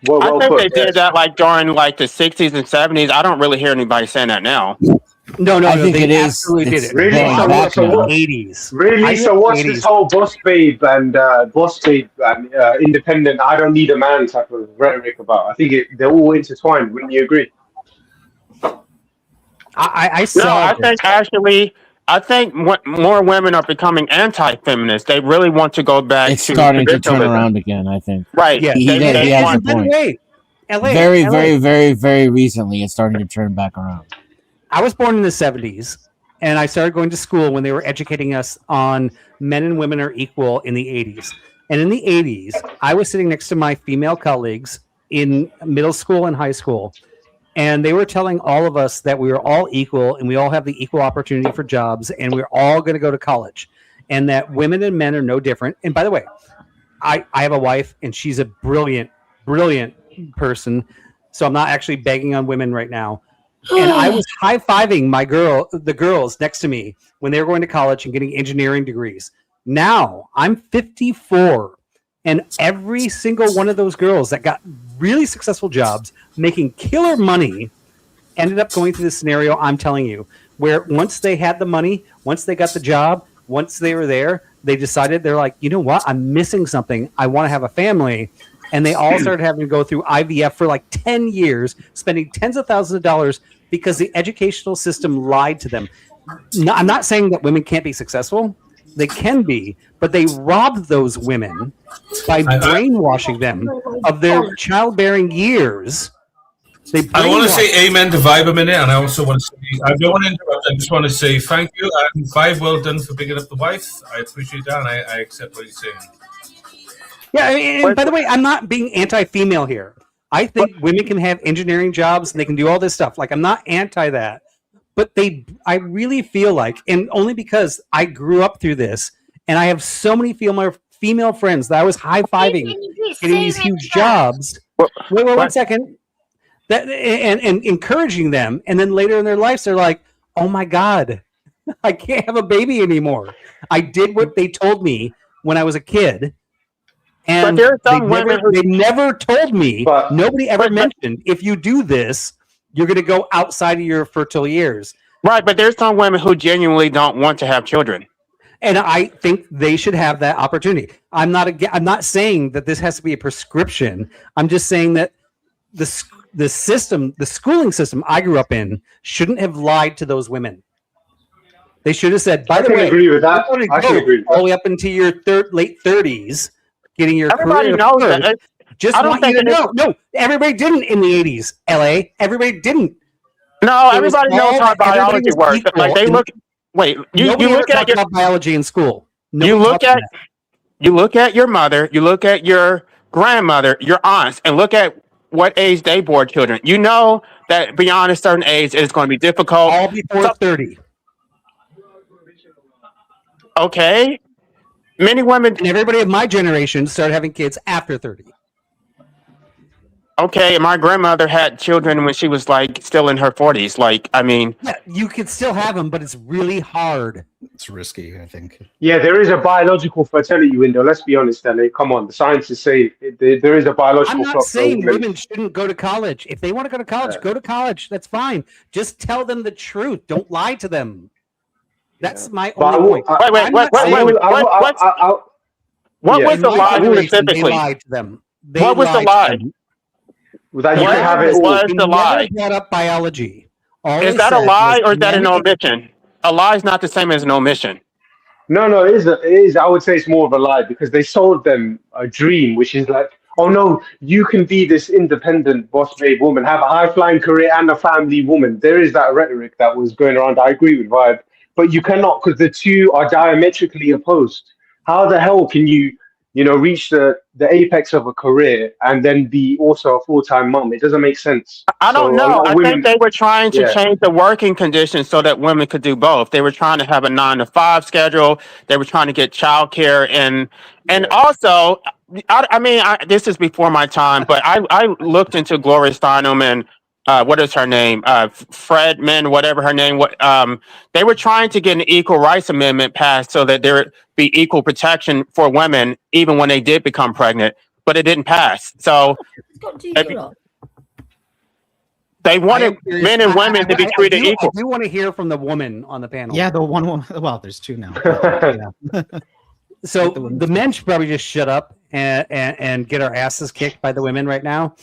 I think they did that during the 60s and 70s. I don't really hear anybody saying that now. No, I think they it is. absolutely did it. Really? So what? 80s. Really? So what's this whole boss babe and independent? I don't need a man type of rhetoric about. I think they're all intertwined. Wouldn't you agree? I think more women are becoming anti-feminist. They really want to go back. It's starting to turn around again. I think. Right. Yeah. He has a point. Very, LA. very, very, very recently, it's starting to turn back around. I was born in the 70s, and I started going to school when they were educating us on men and women are equal in the 80s. And in the 80s, I was sitting next to my female colleagues in middle school and high school, and they were telling all of us that we were all equal and we all have the equal opportunity for jobs and we're all going to go to college, and that women and men are no different. And by the way, I have a wife, and she's a brilliant, brilliant person, so I'm not actually begging on women right now. And I was high-fiving the girls next to me when they were going to college and getting engineering degrees. Now I'm 54, and every single one of those girls that got really successful jobs, making killer money, ended up going through the scenario I'm telling you, where once they had the money, once they got the job, once they were there, they decided, they're like, you know what? I'm missing something. I want to have a family. And they all started having to go through IVF for 10 years, spending tens of thousands of dollars because the educational system lied to them. No, I'm not saying that women can't be successful. They can be, but they robbed those women by brainwashing them of their childbearing years. I want to say amen to Vibe a minute, and I also want to say, I don't want to interrupt, I just want to say thank you. And Vibe, well done for picking up the wife. I appreciate that, and I accept what you're saying. Yeah, and by the way, I'm not being anti-female here. I think women can have engineering jobs and they can do all this stuff. I'm not anti that. But I really feel like, and only because I grew up through this, and I have so many female friends that I was high-fiving getting these huge jobs. Wait 1 second. And encouraging them. And then later in their lives, they're like, oh my God, I can't have a baby anymore. I did what they told me when I was a kid, And they never told me, nobody ever mentioned, if you do this, you're going to go outside of your fertile years. Right, but there's some women who genuinely don't want to have children. And I think they should have that opportunity. I'm not saying that this has to be a prescription. I'm just saying that the schooling system I grew up in shouldn't have lied to those women. They should have said, by the way, agree with that. I can agree with all the way up into your late 30s, getting your Everybody career knows first. that. Just want you to know. No, everybody didn't in the 80s, LA. Everybody didn't. No, everybody knows how biology works. Like they look. Wait, you look at your biology in school. You look at your mother. You look at your grandmother, your aunts, and look at what age they bore children. You know that beyond a certain age, it's going to be difficult. All before 30. Okay. Many women. And everybody of my generation started having kids after 30. Okay, and my grandmother had children when she was like still in her 40s. Like, I mean, yeah, you could still have them, but it's really hard. It's risky, I think. Yeah, there is a biological fertility window. Let's be honest, LA. Come on, the science is saying there is a biological. I'm not saying women shouldn't go to college. If they want to go to college, go to college. That's fine. Just tell them the truth. Don't lie to them. That's my only point. What was the lie specifically? They lied to them. What was the lie? That you can have it all. Was the lie? Brought up biology. Is that a lie or is that an omission? A lie is not the same as an omission. No, it is. I would say it's more of a lie because they sold them a dream, which is like, oh no, you can be this independent boss babe woman, have a high flying career and a family woman. There is that rhetoric that was going around. I agree with Vibe, but you cannot because the two are diametrically opposed. How the hell can you reach the apex of a career and then be also a full-time mom? It doesn't make sense. I don't know. I think they were trying to change the working conditions so that women could do both. They were trying to have a 9-to-5 schedule. They were trying to get childcare and also, I mean, this is before my time, but I looked into Gloria Steinem and what is her name? Fredman, whatever her name. They were trying to get an equal rights amendment passed so that there would be equal protection for women, even when they did become pregnant, but it didn't pass. So they wanted men and women to be treated equal. I do want to hear from the woman on the panel. Yeah, the one woman. Well, there's two now. So the men should probably just shut up and get our asses kicked by the women right now.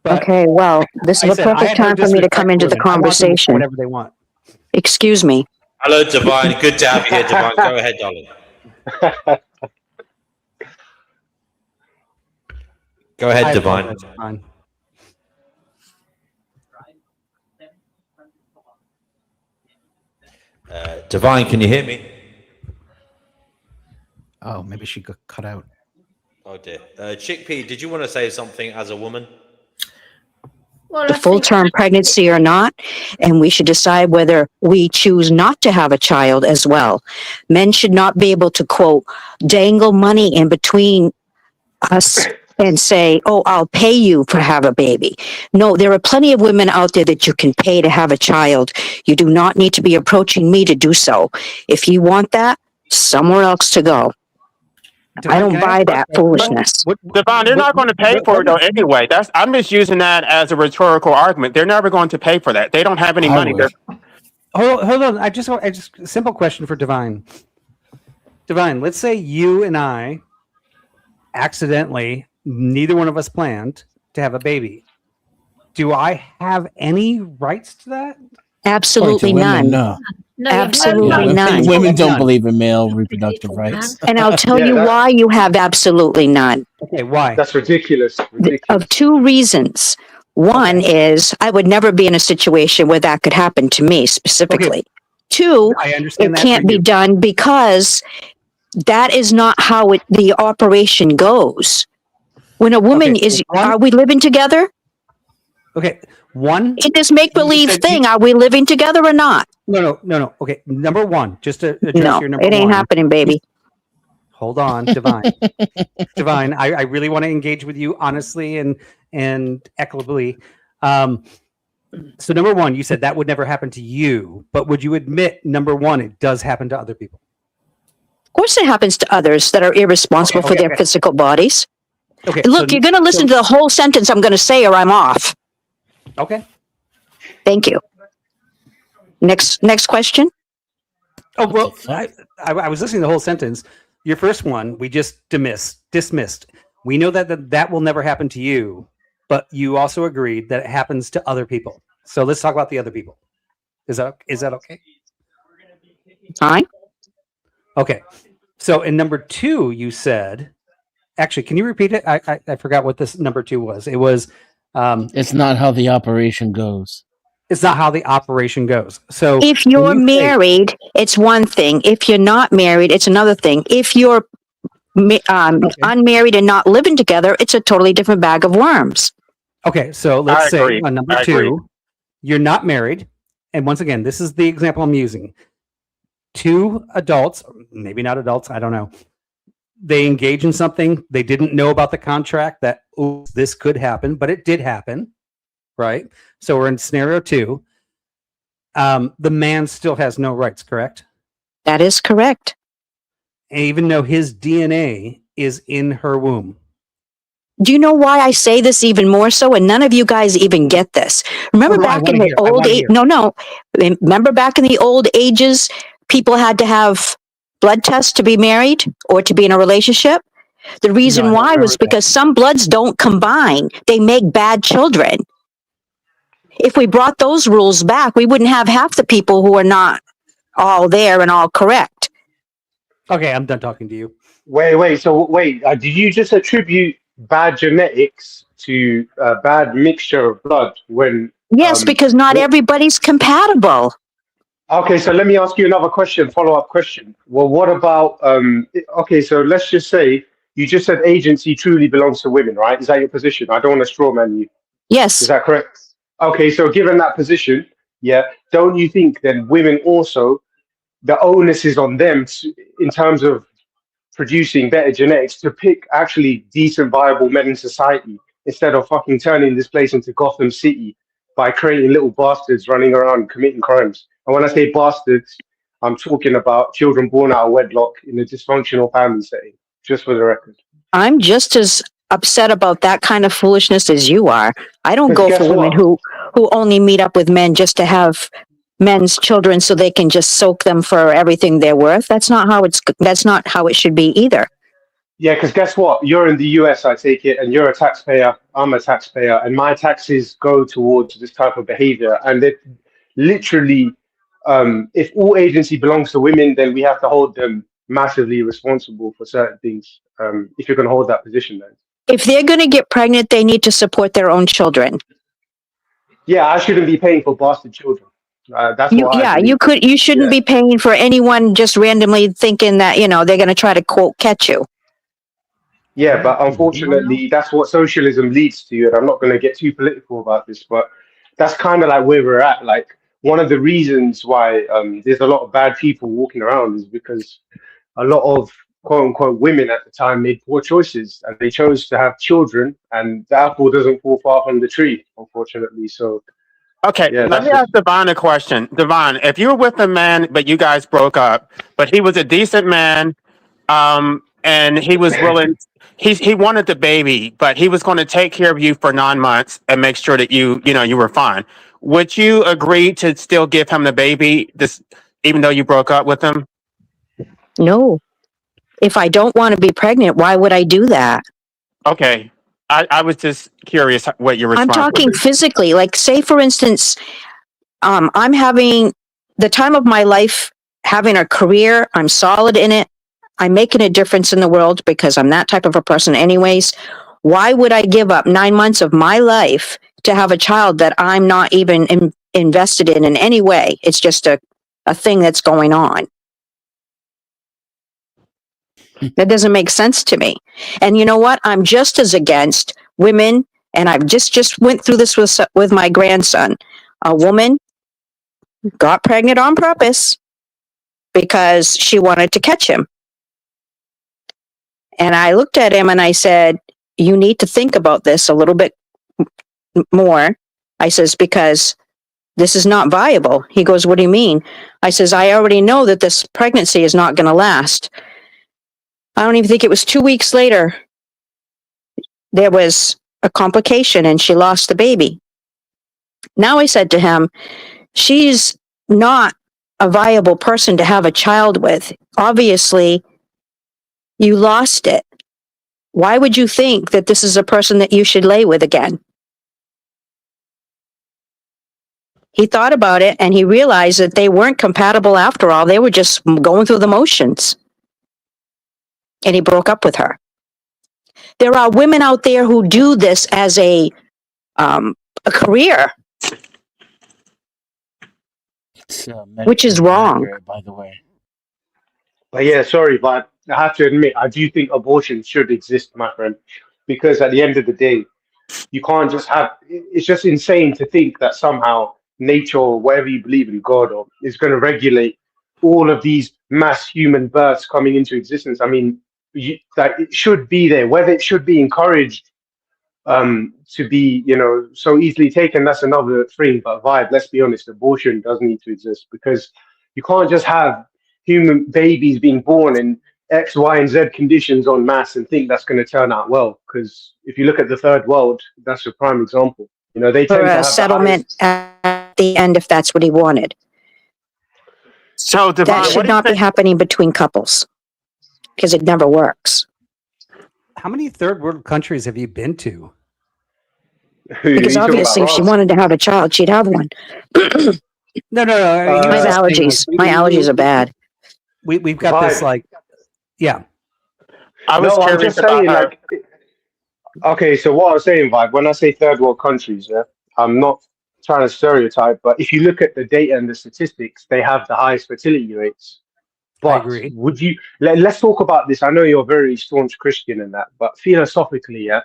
But okay, well, this is a perfect time for me to come into the conversation. Whatever they want. Excuse me. Hello, Divine. Good to have you here, Divine. Go ahead, darling. Go ahead, Divine. Divine, can you hear me? Oh, maybe she got cut out. Oh dear. Chickpea, did you want to say something as a woman? Well, a full-term pregnancy or not, and we should decide whether we choose not to have a child as well. Men should not be able to, quote, dangle money in between us and say, oh, I'll pay you to have a baby. No, there are plenty of women out there that you can pay to have a child. You do not need to be approaching me to do so. If you want that, somewhere else to go. I don't buy that foolishness. Devon, they're not going to pay for it though anyway. I'm just using that as a rhetorical argument. They're never going to pay for that. They don't have any money. Hold on. I just a simple question for Divine. Divine, let's say you and I accidentally, neither one of us planned to have a baby. Do I have any rights to that? Absolutely none. No. Absolutely none. Women don't believe in male reproductive rights. And I'll tell you why you have absolutely none. Okay, why? That's ridiculous. Of two reasons. One is I would never be in a situation where that could happen to me specifically. Okay. Two, it can't be done because that is not how the operation goes. When a woman are we living together? Okay. One, in this make-believe thing, are we living together or not? No. Okay, number one, just to address your number one. It ain't happening, baby. Hold on, Divine. Divine, I really want to engage with you honestly and equitably. So number one, you said that would never happen to you, but would you admit, number one, it does happen to other people? Of course it happens to others that are irresponsible for their physical bodies. Okay. Look, you're going to listen to the whole sentence I'm going to say, or I'm off. Okay. Thank you. Next question. Oh, well, I was listening to the whole sentence. Your first one, we just dismissed. We know that will never happen to you, but you also agreed that it happens to other people. So let's talk about the other people. Is that okay? Fine. Okay. So in number 2, you said, actually, can you repeat it? I forgot what this number 2 was. It was, it's not how the operation goes. It's not how the operation goes. So if you're married, it's one thing. If you're not married, it's another thing. If you're unmarried and not living together, it's a totally different bag of worms. Okay, so let's say on number I 2, agree. you're not married. And once again, this is the example I'm using. 2 adults, maybe not adults, I don't know. They engage in something. They didn't know about the contract that, this could happen, but it did happen, right? So we're in scenario 2. The man still has no rights, correct? That is correct. Even though his DNA is in her womb. Do you know why I say this even more so? And none of you guys even get this. Remember back in the old age? No. Remember back in the old ages, people had to have blood tests to be married or to be in a relationship? The reason why was because some bloods don't combine. They make bad children. If we brought those rules back, we wouldn't have half the people who are not all there and all correct. Okay, I'm done talking to you. Wait. Did you just attribute bad genetics to a bad mixture of blood? Yes, because not everybody's compatible. Okay, so let me ask you another question, follow-up question. Well, what about, so let's just say, you just said agency truly belongs to women, right? Is that your position? I don't want to straw man you. Yes. Is that correct? Okay, so given that position, don't you think then women also, the onus is on them in terms of producing better genetics to pick actually decent, viable men in society instead of fucking turning this place into Gotham City by creating little bastards running around committing crimes? And when I say bastards, I'm talking about children born out of wedlock in a dysfunctional family setting, just for the record. I'm just as upset about that kind of foolishness as you are. I don't go for women who only meet up with men just to have men's children so they can just soak them for everything they're worth. That's not how it should be either. Yeah, because guess what? You're in the US, I take it, and you're a taxpayer. I'm a taxpayer, and my taxes go towards this type of behavior. And it literally, if all agency belongs to women, then we have to hold them massively responsible for certain things. If you're going to hold that position, then. If they're going to get pregnant, they need to support their own children. Yeah, I shouldn't be paying for bastard children. That's what I believe. You shouldn't be paying for anyone just randomly thinking that, they're going to try to quote catch you. Yeah, but unfortunately, that's what socialism leads to. And I'm not going to get too political about this, but that's kind of like where we're at. Like, one of the reasons why there's a lot of bad people walking around is because a lot of quote unquote women at the time made poor choices and they chose to have children, and the apple doesn't fall far from the tree, unfortunately. So, okay, let me ask Devon a question. Devon, if you were with a man, but you guys broke up, but he was a decent man, and he was willing, he wanted the baby, but he was going to take care of you for 9 months and make sure that you were fine. Would you agree to still give him the baby, even though you broke up with him? No. If I don't want to be pregnant, why would I do that? Okay. I was just curious what your response I'm talking was. physically. Like, say, for instance, I'm having the time of my life, having a career. I'm solid in it. I'm making a difference in the world because I'm that type of a person anyways. Why would I give up 9 months of my life to have a child that I'm not even invested in any way? It's just a thing that's going on. That doesn't make sense to me. And you know what? I'm just as against women, and I've just went through this with my grandson. A woman got pregnant on purpose because she wanted to catch him. And I looked at him and I said, you need to think about this a little bit more. I says, because this is not viable. He goes, what do you mean? I says, I already know that this pregnancy is not going to last. I don't even think it was 2 weeks later. there was a complication and she lost the baby. Now I said to him, she's not a viable person to have a child with. Obviously, you lost it. Why would you think that this is a person that you should lay with again? He thought about it and he realized that they weren't compatible after all. They were just going through the motions. And he broke up with her. There are women out there who do this as a career, which is wrong. By the way. But yeah, sorry, but I have to admit, I do think abortion should exist, my friend, because at the end of the day, you can't just have. It's just insane to think that somehow nature, or whatever you believe in, God, or is going to regulate all of these mass human births coming into existence. I mean, that it should be there. Whether it should be encouraged to be, so easily taken, that's another thing. But vibe, let's be honest, abortion does need to exist, because you can't just have human babies being born in X, Y, and Z conditions en masse and think that's going to turn out well. Because if you look at the third world, that's a prime example. They For tend to a have settlement at the end if that's what he wanted. So, Devon, that should not be happening between couples, because it never works. How many third world countries have you been to? Because obviously, if she wanted to have a child, she'd have one. No. My allergies. My allergies are bad. We've got this yeah. I'm just saying, okay, so what I was saying, Vibe, when I say third world countries, yeah, I'm not trying to stereotype, but if you look at the data and the statistics, they have the highest fertility rates. But would you, let's talk about this. I know you're a very staunch Christian in that, but philosophically, yeah,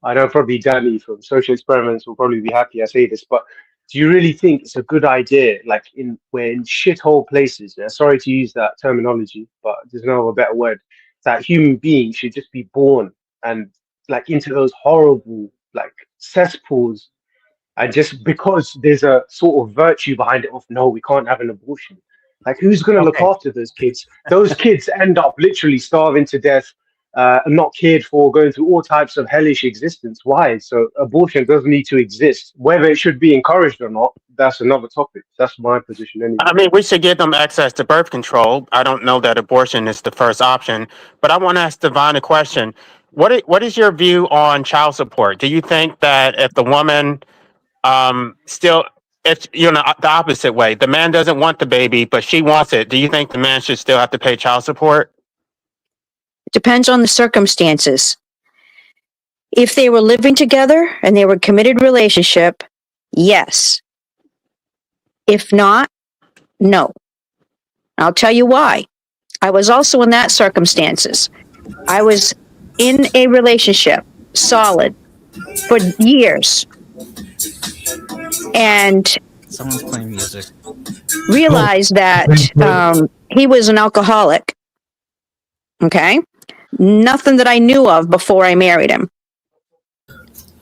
I know probably Danny from Social Experiments will probably be happy I say this, but do you really think it's a good idea, like we're in shithole places, yeah? Sorry to use that terminology, but there's no better word, that human beings should just be born and like into those horrible like cesspools, and just because there's a sort of virtue behind it of no, we can't have an abortion. Like, who's going to look after those kids? Those kids end up literally starving to death, not cared for, going through all types of hellish existence. Why? So abortion doesn't need to exist. Whether it should be encouraged or not, that's another topic. That's my position anyway. I mean, we should give them access to birth control. I don't know that abortion is the first option, but I want to ask Devon a question. What is your view on child support? Do you think that if the woman still, if the opposite way, the man doesn't want the baby, but she wants it, do you think the man should still have to pay child support? Depends on the circumstances. If they were living together and they were a committed relationship, yes. If not, no. I'll tell you why. I was also in that circumstances. I was in a relationship, solid, for years. And someone's playing music. Realized that he was an alcoholic. Okay? Nothing that I knew of before I married him.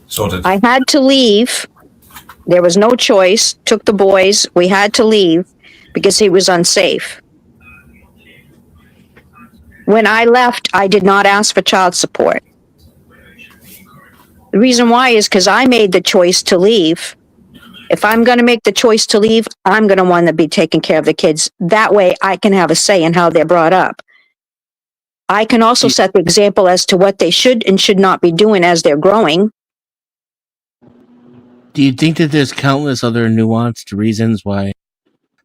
Sorted. I had to leave. There was no choice. Took the boys. We had to leave because he was unsafe. When I left, I did not ask for child support. The reason why is because I made the choice to leave. If I'm going to make the choice to leave, I'm going to want to be taking care of the kids. That way I can have a say in how they're brought up. I can also set the example as to what they should and should not be doing as they're growing. Do you think that there's countless other nuanced reasons why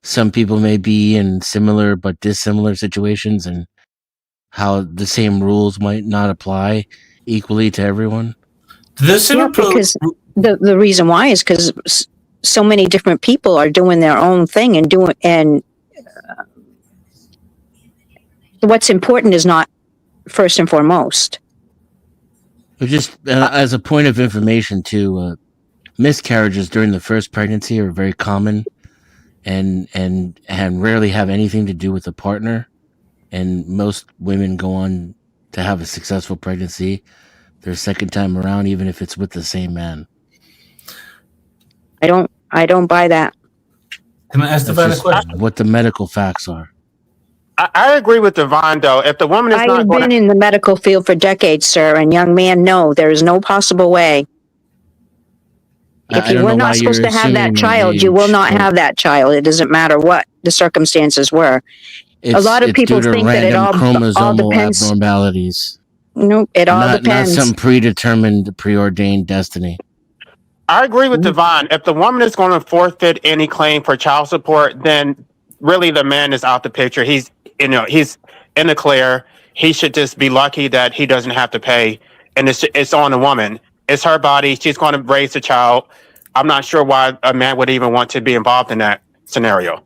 some people may be in similar but dissimilar situations, and how the same rules might not apply equally to everyone? Because the reason why is because so many different people are doing their own thing and what's important is not first and foremost. But just as a point of information too, miscarriages during the first pregnancy are very common, and rarely have anything to do with the partner. And most women go on to have a successful pregnancy their second time around, even if it's with the same man. I don't buy that. Can I ask the question? What the medical facts are. I agree with Devon, though. If the woman is I've not going been to, in the medical field for decades, sir, and young man, no, there is no possible way. If I you don't were know why not supposed you're to have that assuming my child, you will age, not but have that child. It doesn't matter what the circumstances were. A lot of it's people due to think that it random all chromosomal depends. abnormalities. No, it all Not depends. some predetermined, preordained destiny. I agree with Devon. If the woman is going to forfeit any claim for child support, then really the man is out the picture. He's he's in the clear. He should just be lucky that he doesn't have to pay, and it's on the woman. It's her body. She's going to raise the child. I'm not sure why a man would even want to be involved in that scenario.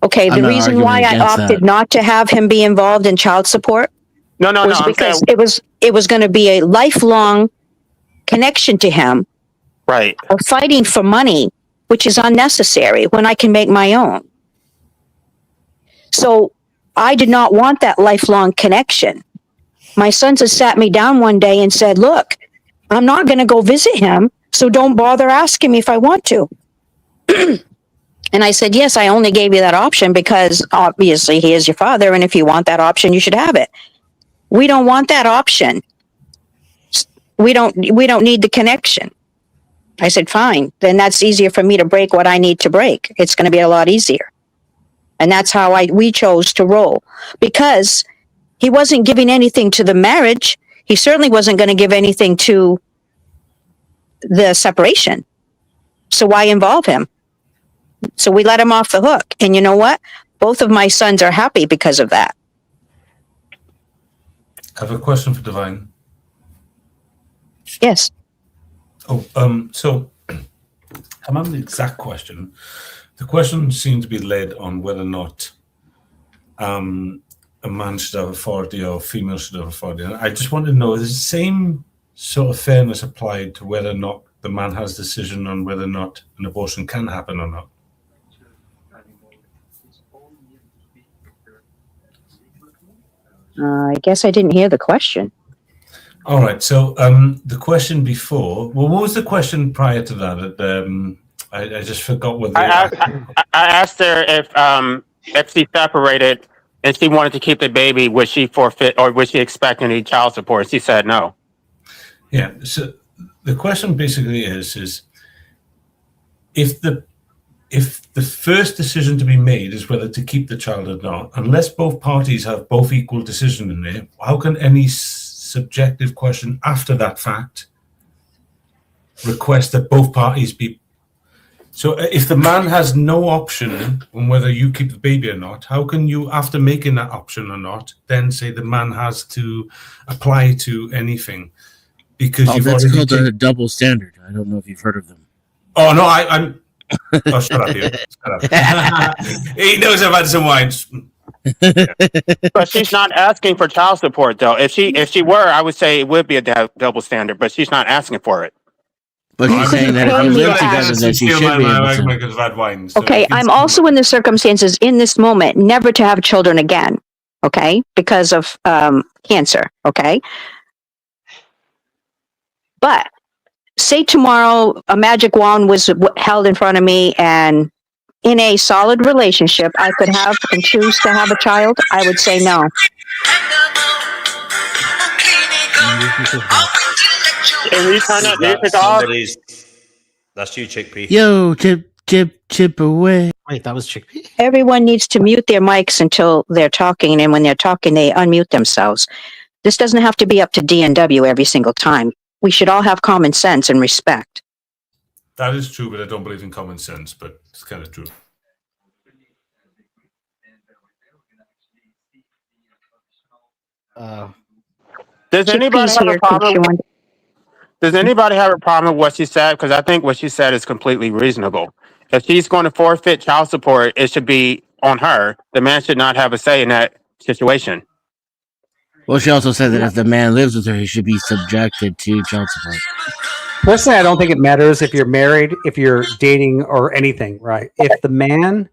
Okay, I'm the not reason arguing why I against opted that. not to have him be involved in child support No. was I'm because saying it was going to be a lifelong connection to him right. of fighting for money, which is unnecessary when I can make my own. So I did not want that lifelong connection. My sons had sat me down one day and said, look, I'm not going to go visit him, so don't bother asking me if I want to. And I said, yes, I only gave you that option because obviously he is your father, and if you want that option, you should have it. We don't want that option. We don't need the connection. I said, fine, then that's easier for me to break what I need to break. It's going to be a lot easier. And that's how we chose to roll, because he wasn't giving anything to the marriage. He certainly wasn't going to give anything to the separation. So why involve him? So we let him off the hook. And you know what? Both of my sons are happy because of that. I have a question for Divine. Yes. Oh, so I'm on the exact question. The question seems to be led on whether or not a man should have authority or a female should have authority. And I just want to know, is the same sort of fairness applied to whether or not the man has decision on whether or not an abortion can happen or not? I guess I didn't hear the question. All right. So the question before, well, what was the question prior to that? I just forgot what I asked her if she separated and she wanted to keep the baby, would she forfeit or would she expect any child support? She said no. Yeah. So the question basically is if the first decision to be made is whether to keep the child or not, unless both parties have both equal decision in there, how can any subjective question after that fact request that both parties be? So if the man has no option on whether you keep the baby or not, how can you, after making that option or not, then say the man has to apply to anything? Because you've that's already called a double standard. I don't know if you've heard of them. Oh no, I'm. Oh, shut up, you. Shut up. He knows I've had some wine. But she's not asking for child support, though. If she were, I would say it would be a double standard. But she's not asking for it. But she's saying that if you live together, then she should be able to. Okay, I'm also in the circumstances in this moment never to have children again. Okay, because of cancer. Okay, but say tomorrow a magic wand was held in front of me and in a solid relationship I could have and choose to have a child, I would say no. Can we turn that music off? That's you, Chickpea. Yo, chip away. Wait, that was Chickpea? Everyone needs to mute their mics until they're talking, and when they're talking, they unmute themselves. This doesn't have to be up to DNW every single time. We should all have common sense and respect. That is true, but I don't believe in common sense, but it's kind of true. Does anybody have a problem? Does anybody have a problem with what she said? Because I think what she said is completely reasonable. If she's going to forfeit child support, it should be on her. The man should not have a say in that situation. Well, she also said that if the man lives with her, he should be subjected to child support. Personally, I don't think it matters if you're married, if you're dating, or anything, right? If the man,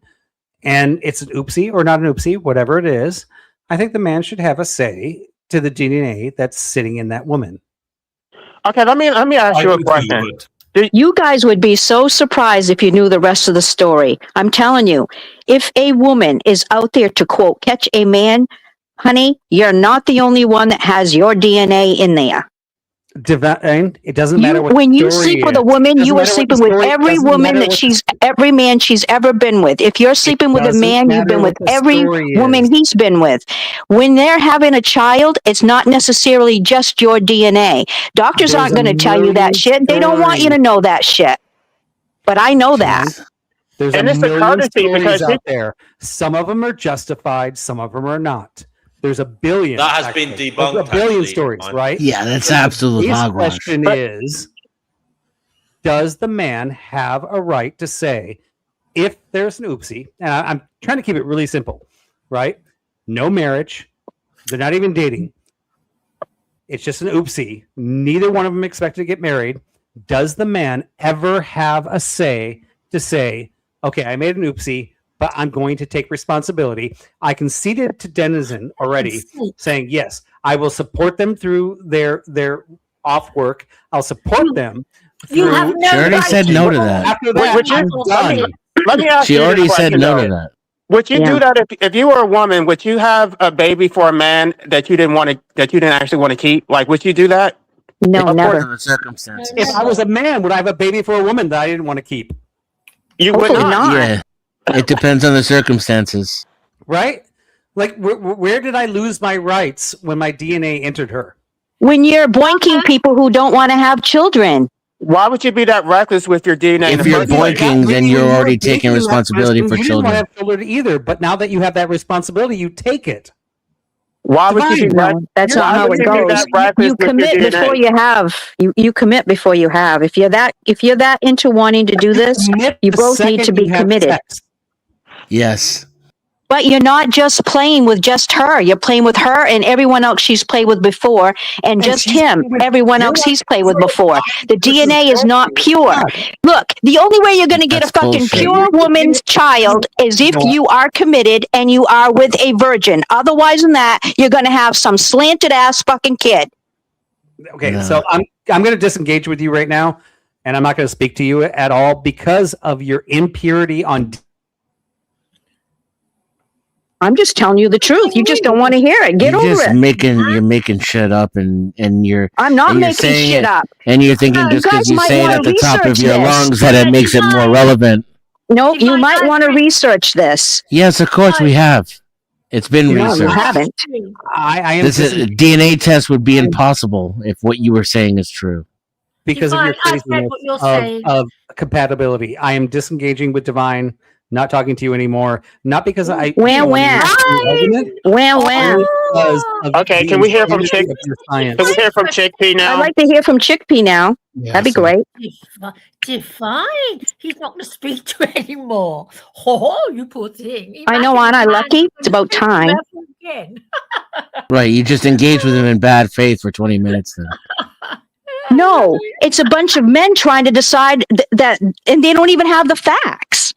and it's an oopsie or not an oopsie, whatever it is, I think the man should have a say to the DNA that's sitting in that woman. Okay, let me ask you a question. You guys would be so surprised if you knew the rest of the story. I'm telling you, if a woman is out there to, quote, catch a man, honey, you're not the only one that has your DNA in there. Divine, it doesn't matter what when the you story sleep with is. a woman, Doesn't you are matter what the sleeping with story- every doesn't woman matter that what the- every man she's ever been with. If you're sleeping with a doesn't man, you've been matter with what the every story woman is. he's been with. When they're having a child, it's not necessarily just your DNA. Doctors There's aren't going a to tell you that million shit. They don't want you to stories. know that shit. But I know that. There's And a it's a million courtesy because stories out there. Some of them are justified, some of them are not. There's a billion. That has been actually. debunked, A billion actually, stories, mine. right? Yeah, that's The absolute base hogwash. question is, does the man have a right to say, if there's an oopsie, and I'm trying to keep it really simple, right? No marriage. They're not even dating. It's just an oopsie. Neither one of them expected to get married. Does the man ever have a say to say, okay, I made an oopsie, but I'm going to take responsibility? I conceded to Denizen already, saying, yes, I will support them through their off work. I'll support them. You have through- no She already right said to no do to that. that. After that, Would you- I'm done. Let me ask She you this already said question, no though. to that. Would you do that if you were a woman? Would you have a baby for a man that you didn't actually want to keep? Like, would you do that? No, never. Under the circumstances. If I was a man, would I have a baby for a woman that I didn't want to keep? You would Hopefully not. not. Yeah, it depends on the circumstances. Right? Like, where did I lose my rights when my DNA entered her? When you're boinking people who don't want to have children. Why would you be that reckless with your DNA? in If the you're first place? boinking, then you're already taking Making that responsibility person, for you didn't want to children. have children either, but now that you have that responsibility, you take it. Why would you be Divine, that? No, that's Why not how would it you be goes. that reckless You with your commit before DNA? you have. You commit before you have. If you're that into wanting to do this, commit you the both need to second be you have committed. sex. Yes. But you're not just playing with just her. You're playing with her and everyone else she's played with before, and just she's him, played with everyone else he's played with before. The DNA is not pure. Look, the only way you're going to get That's a fucking bullshit. pure woman's child is if you are committed and you are with a virgin. Otherwise than that, you're going to have some slanted ass fucking kid. Okay, No. so I'm going to disengage with you right now, and I'm not going to speak to you at all because of your impurity on. I'm just telling you the truth. You just don't want to hear it. Get You're over just it. you're making shit up, and you're. I'm not and you're making saying shit it, up. And you're thinking You just because guys you might say it wanna at the top of research your this. lungs that it makes it more relevant. No, you might want to research this. Yes, of course we have. It's been No, you researched. haven't. I am This is, a DNA test would be impossible if what you were saying is true. because of your Divine, I said craziness what you're saying. of compatibility. I am disengaging with Divine, not talking to you anymore. Not because I When. Okay, can we hear from Chick? Can we hear from Chickpea now? I'd like to hear from Chickpea now. That'd be great. Divine. He's not going to speak to you anymore. Oh, you poor thing. I know, aren't I lucky? It's about time. Again. Right, you just engaged with him in bad faith for 20 minutes then. No, it's a bunch of men trying to decide that, and they don't even have the facts.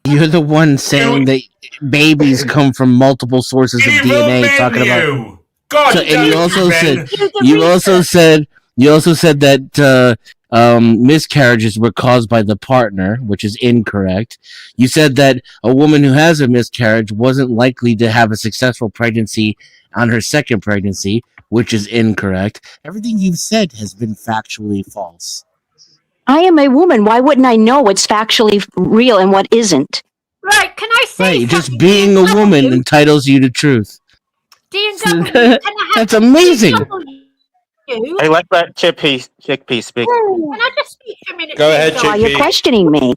You're the one saying that babies come from multiple sources of DNA. Talking about, God, and you also Ben. said that miscarriages were caused by the partner, which is incorrect. You said that a woman who has a miscarriage wasn't likely to have a successful pregnancy on her second pregnancy, which is incorrect. Everything you've said has been factually false. I am a woman. Why wouldn't I know what's factually real and what isn't? Right, can I say Right, just being a woman entitles you to truth. D&W, can I have That's amazing. Hey, let Chickpea speak. Can I just speak for a minute? Go ahead, D&W? Why you're questioning me?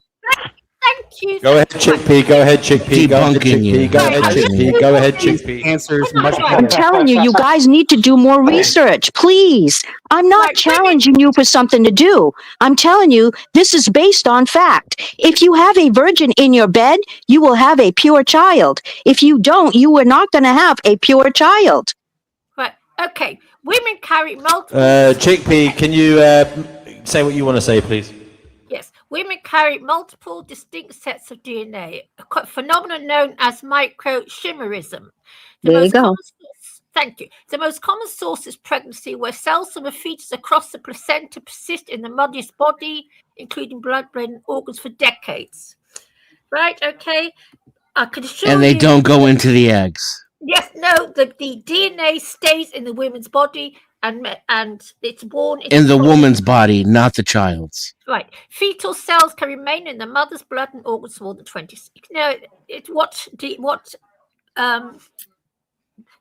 Thank you. Go ahead, Chickpea. Go ahead, Chickpea. Go ahead, Chickpea. Go ahead, Chickpea. Go ahead, Chickpea. Answers much I'm telling you, you guys need to do more research, please. I'm not challenging you for something to do. I'm telling you, this is based on fact. If you have a virgin in your bed, you will have a pure child. If you don't, you are not going to have a pure child. Right, okay. Women carry multiple... Chickpea, can you say what you want to say, please? Yes, women carry multiple distinct sets of DNA, a phenomenon known as microchimerism. There you go. Thank you. The most common source is pregnancy, where cells from a fetus across the placenta persist in the mother's body, including blood, brain, and organs for decades. Right? Okay. I can assure you. And they don't go into the eggs. Yes. No. The DNA stays in the woman's body, and it's born In the woman's body, not the child's. Right. Fetal cells can remain in the mother's blood and organs for more than 26. No.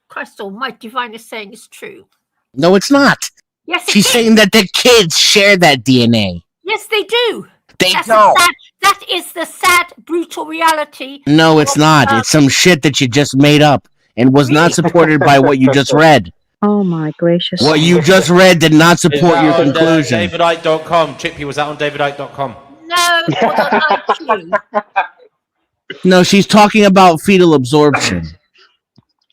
Christ Almighty, Divine is saying is true. No, it's not. Yes, she's saying that the kids share that DNA. Yes, they do. They don't. That is the sad, brutal reality. No, it's not. It's some shit that you just made up and was not supported by what you just read. Oh my gracious! What you just read did not support your conclusion. DavidIke.com. Chippy, was that on DavidIke.com? No, it was on IQ. No, she's talking about fetal absorption.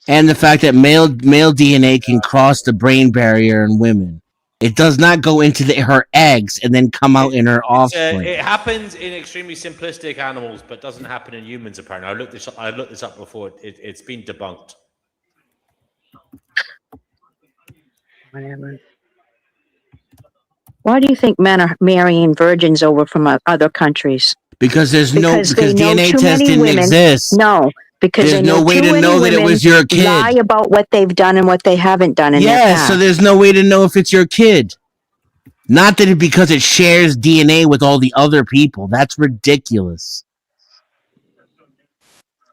And the fact that male DNA can cross the brain barrier in women. It does not go into her eggs and then come out in her offspring. It happens in extremely simplistic animals, but doesn't happen in humans, apparently. I looked this up before. It's been debunked. Whatever. Why do you think men are marrying virgins over from other countries? Because because DNA test didn't women, exist. No. Because there's no way to know that it was your kid. Lie about what they've done and what they haven't done in their past. So there's no way to know if it's your kid. Not that because it shares DNA with all the other people. That's ridiculous.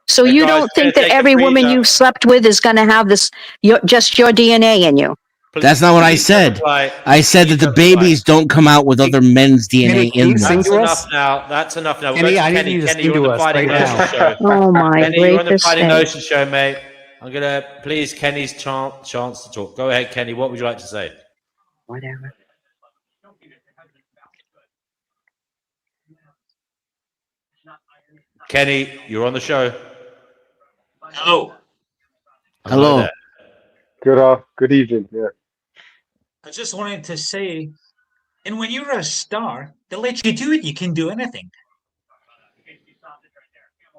So you don't think that every woman you've slept with is going to have just your DNA in you? That's not what I said. I said that the babies don't come out with other men's DNA in them. That's enough now. That's enough now. Kenny, I need you to sing to us right now. Show. Oh my Kenny, you're on the gracious Fighting sake. Gnosis show, mate. I'm gonna please Kenny's chance to talk. Go ahead, Kenny. What would you like to say? Whatever. Kenny, you're on the show. Hello. Hello. Good evening. Yeah. I just wanted to say, and when you're a star, they let you do it. You can do anything.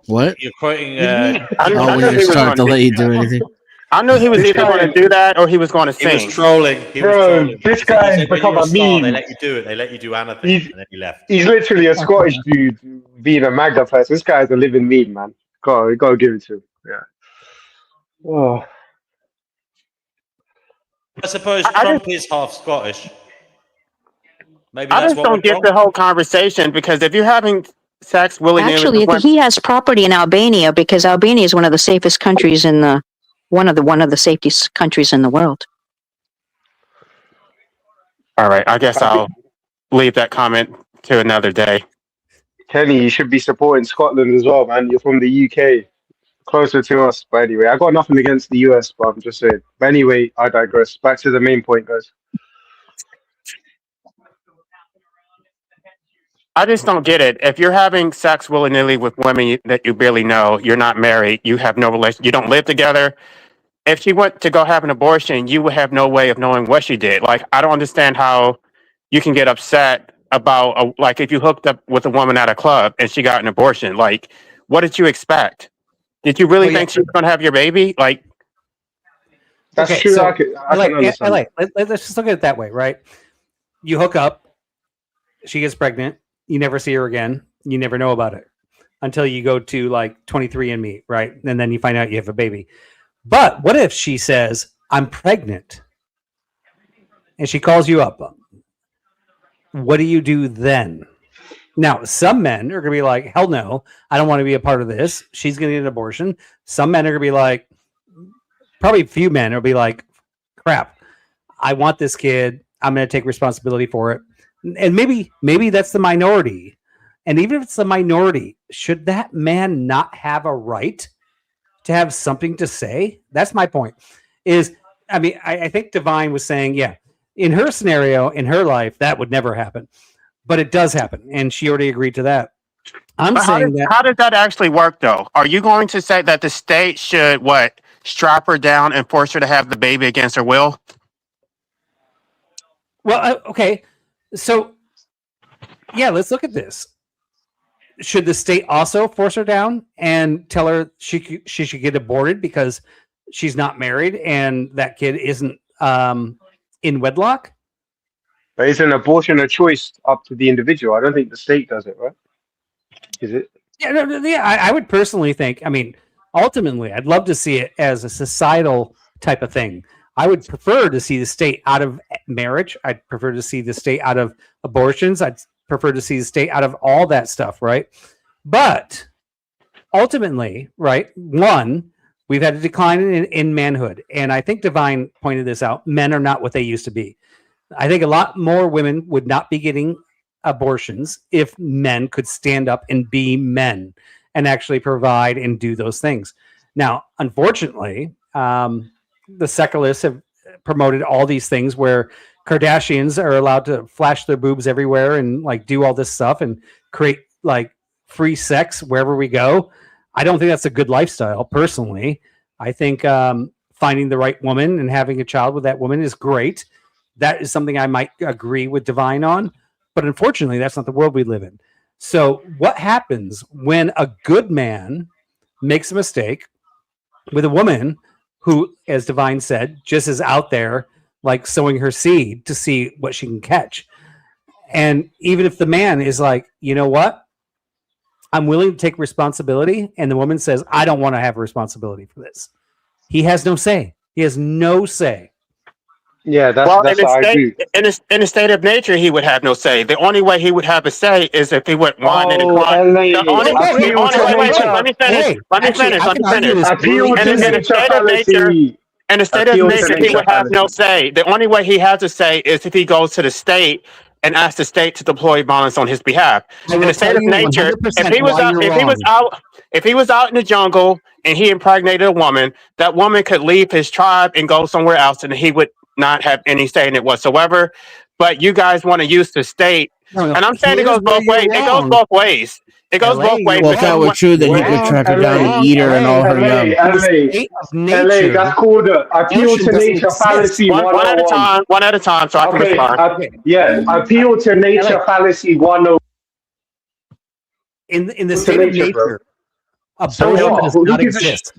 What? You're quoting. When you start to let you do anything. I knew he was either going to do that or he was going to sing. He was trolling. This guy has become a meme. They let you do it. They let you do anything, and then he left. He's literally a Scottish dude being a Magda person. This guy's a living meme, man. Gotta give it to him. Yeah. Oh. I suppose Trump is half Scottish. Maybe I that's just don't get the whole conversation because if you're having sex willy-nilly, Actually, he has property in Albania because Albania is one of the safest countries in the one of the safest countries in the world. All right, I guess I'll leave that comment to another day. Kenny, you should be supporting Scotland as well, man. You're from the UK, closer to us. But anyway, I got nothing against the US, but I'm just saying. But anyway, I digress. Back to the main point, guys. I just don't get it. If you're having sex willy-nilly with women that you barely know, you're not married, you have no relation, you don't live together. If she went to go have an abortion, you would have no way of knowing what she did. Like, I don't understand how you can get upset about, like, if you hooked up with a woman at a club and she got an abortion. Like, what did you expect? Did you really think she was going to have your baby? Like, that's okay, true. so, I can understand. let's just look at it that way, right? You hook up, she gets pregnant, you never see her again, you never know about it until you go to like 23andMe, right? And then you find out you have a baby. But what if she says, I'm pregnant, and she calls you up? What do you do then? Now, some men are going to be like, hell no, I don't want to be a part of this. She's going to get an abortion. Some men are going to be like, probably a few men will be like, crap, I want this kid. I'm going to take responsibility for it. And maybe that's the minority. And even if it's the minority, should that man not have a right to have something to say? That's my point. I think Divine was saying, yeah, in her scenario, in her life, that would never happen. But it does happen. And she already agreed to that. How does that actually work, though? Are you going to say that the state should, strap her down and force her to have the baby against her will? Well, okay. So, yeah, let's look at this. Should the state also force her down and tell her she should get aborted because she's not married and that kid isn't in wedlock. But is an abortion a choice up to the individual? I don't think the state does it, right? Is it? Yeah, I would personally think. I mean, ultimately, I'd love to see it as a societal type of thing. I would prefer to see the state out of marriage. I'd prefer to see the state out of abortions. I'd prefer to see the state out of all that stuff, right? But ultimately, right, one, we've had a decline in manhood. And I think Divine pointed this out. Men are not what they used to be. I think a lot more women would not be getting abortions if men could stand up and be men and actually provide and do those things. Now, unfortunately, the secularists have promoted all these things where Kardashians are allowed to flash their boobs everywhere and like do all this stuff and create like free sex wherever we go. I don't think that's a good lifestyle personally. I think finding the right woman and having a child with that woman is great. That is something I might agree with Divine on, but unfortunately that's not the world we live in. So what happens when a good man makes a mistake with a woman who, as Divine said, just is out there like sowing her seed to see what she can catch? And even if the man is like, you know what, I'm willing to take responsibility, and the woman says, I don't want to have a responsibility for this, he has no say. He has no say. Yeah, that's I agree. In a state of nature, he would have no say. The only way he would have a say is if he went whine and cry. Let me finish. In a state of nature, he would have no say. The only way he has a say is if he goes to the state and asks the state to deploy violence on his behalf. In a state of nature, if he was out in the jungle and he impregnated a woman, that woman could leave his tribe and go somewhere else, and he would not have any say in it whatsoever. But you guys want to use the state, and I'm saying it goes both ways. It goes both ways. It goes both ways. Well, if that were true, then he could track her down and eat her and all her young. LA, that's called appeal to nature fallacy. One at a time, so I can respond. Appeal to nature fallacy 101. In the state of nature, abortion does not exist.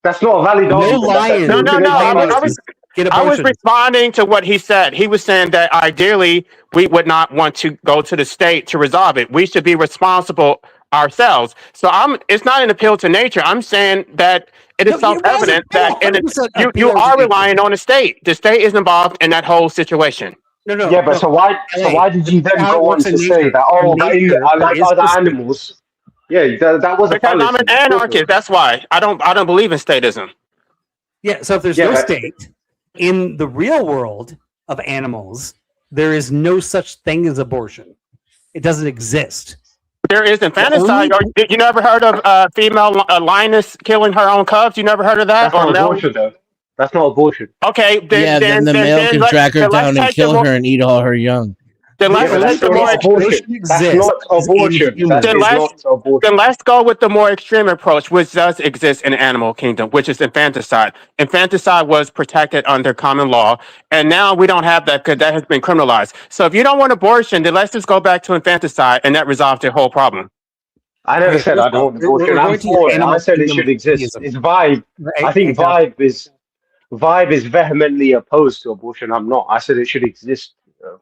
That's not a valid argument. No. I was responding to what he said. He was saying that ideally we would not want to go to the state to resolve it. We should be responsible ourselves. So it's not an appeal to nature. I'm saying that it is self-evident that you are relying on the state. The state is involved in that whole situation. But so why did you then go on to say that? I like other animals. Yeah, that was because I'm an anarchist. That's why I don't believe in statism. Yeah. So if there's no state in the real world of animals, there is no such thing as abortion. It doesn't exist. There is infanticide. You never heard of female lioness killing her own cubs? You never heard of that? That's not abortion, though. That's not abortion. Okay. Then the male can drag her down and kill her and eat all her young. Then let's take the more extreme. Then let's go with the more extreme approach, which does exist in the animal kingdom, which is infanticide. Infanticide was protected under common law, and now we don't have that because that has been criminalized. So if you don't want abortion, then let's just go back to infanticide, and that resolves the whole problem. I never said I don't want abortion. I'm for it. I said it should exist. It's Vibe. I think Vibe is vehemently opposed to abortion. I'm not. I said it should exist.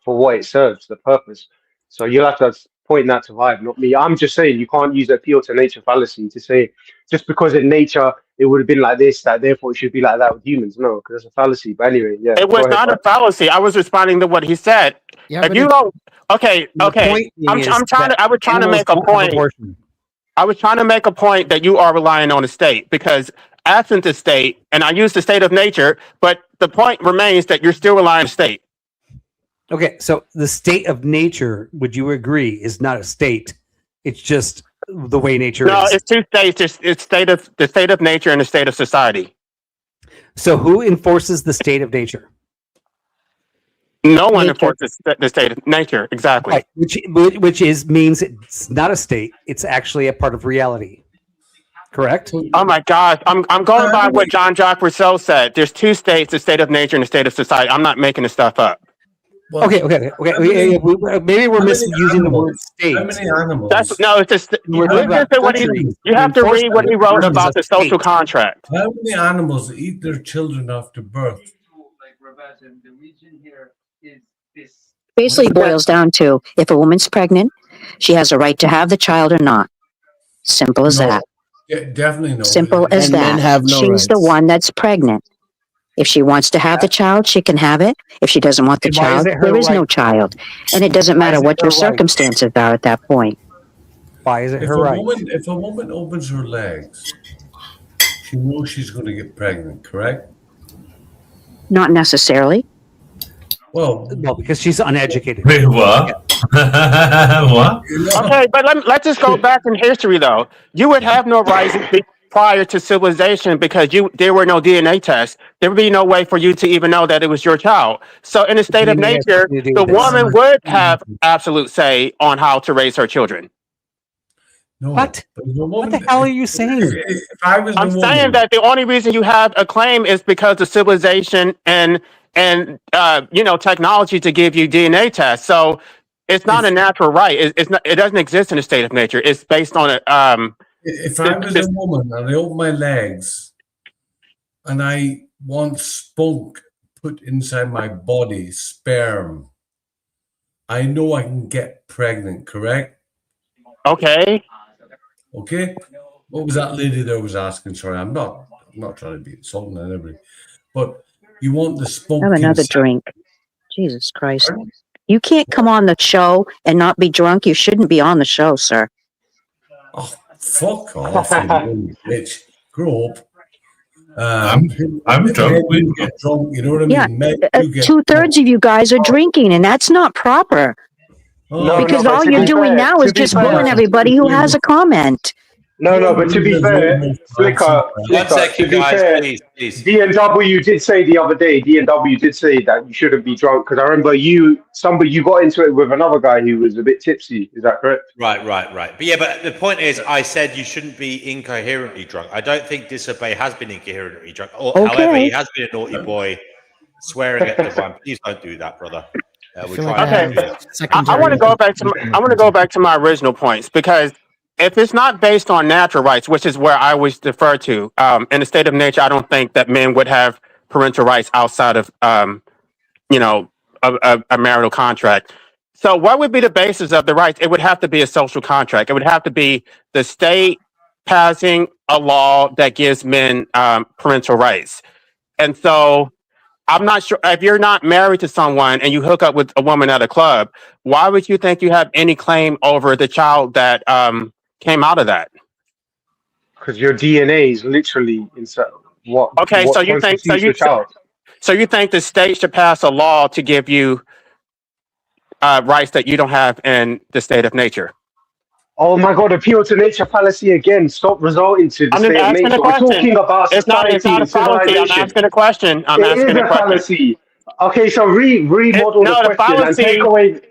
For what it serves, the purpose. So you'll have to point that to Vibe, not me. I'm just saying you can't use the appeal to nature fallacy to say just because in nature it would have been like this, that therefore it should be like that with humans. No, because it's a fallacy. But anyway, yeah. It was not a fallacy. I was responding to what he said. Yeah, if you don't, okay. I was trying to make a point. I was trying to make a point that you are relying on the state because absent the state, and I use the state of nature, but the point remains that you're still relying on the state. Okay, so the state of nature, would you agree, is not a state? It's just the way nature is. No, it's two states. It's the state of nature and the state of society. So who enforces the state of nature? No one enforces the state of nature. Exactly. Right. Which means it's not a state. It's actually a part of reality. Correct? Oh my God. I'm going by what Jean-Jacques Rousseau said. There's two states, the state of nature and the state of society. I'm not making this stuff up. Okay. Maybe we're misusing the word state. How many animals? It's just We're talking about countries. you have to read what he wrote about the social contract. How many animals eat their children after birth? Basically boils down to if a woman's pregnant, she has a right to have the child or not. Simple as that. Yeah, definitely no. Simple as And that. men have no She's the rights. one that's pregnant. If she wants to have the child, she can have it. If she doesn't want the And why is child, it her there is no right? child. And it doesn't Why matter is it what your her right? circumstances are at that point. Why is it If her right? If a woman opens her legs, she knows she's going to get pregnant, correct? Not necessarily. Well, because she's uneducated. Wait, what? What? Okay, but let's just go back in history, though. You would have no rights prior to civilization because there were no DNA tests. There would be no way for you to even know that it was your child. So in a state of DNA has nature, nothing to do the with this. woman would have absolute say on how to raise her children. No. What? What the hell are you saying? If I was I'm saying that the only reason you have a claim is because of civilization and technology to give you DNA tests. So it's not a natural right. It's not. It doesn't exist in a state of nature. It's based on it. If I was a woman and I opened my legs and I want spunk put inside my body, sperm, I know I can get pregnant, correct? Okay. Okay. What was that lady there was asking? Sorry, I'm not trying to be insulting anybody, but you want the spunk. Have another drink. Jesus Christ. You can't come on the show and not be drunk. You shouldn't be on the show, sir. Oh, fuck off, you bitch. Grow up. I'm drunk. You get drunk, you know what I mean? Yeah, Men, you get 2/3 of you guys are drinking, and that's not proper. Because all you're doing now is just booing everybody who has a comment. No, but to be fair, Flicker, to be fair, please. D&W did say the other day, D&W did say that you shouldn't be drunk, because I remember you got into it with another guy who was a bit tipsy. Is that correct? Right. But the point is, I said you shouldn't be incoherently drunk. I don't think Disobey has been incoherently drunk. However, he has been a naughty boy, swearing at the one. Please don't do that, brother. We're trying to do this. I want to go back to my original points, because if it's not based on natural rights, which is where I always defer to, in the state of nature, I don't think that men would have parental rights outside of a marital contract. So what would be the basis of the rights? It would have to be a social contract. It would have to be the state passing a law that gives men parental rights. And so I'm not sure if you're not married to someone and you hook up with a woman at a club, why would you think you have any claim over the child that came out of that? Because your DNA is literally inside what. Okay, what so you think so you think the state should pass a law to give you rights that you don't have in the state of nature? Oh my God! Appeal to nature fallacy again. Stop resorting to the state of nature. We're talking about society and civilization. I'm asking a question. It is a fallacy. Okay, so remodel the question and take away.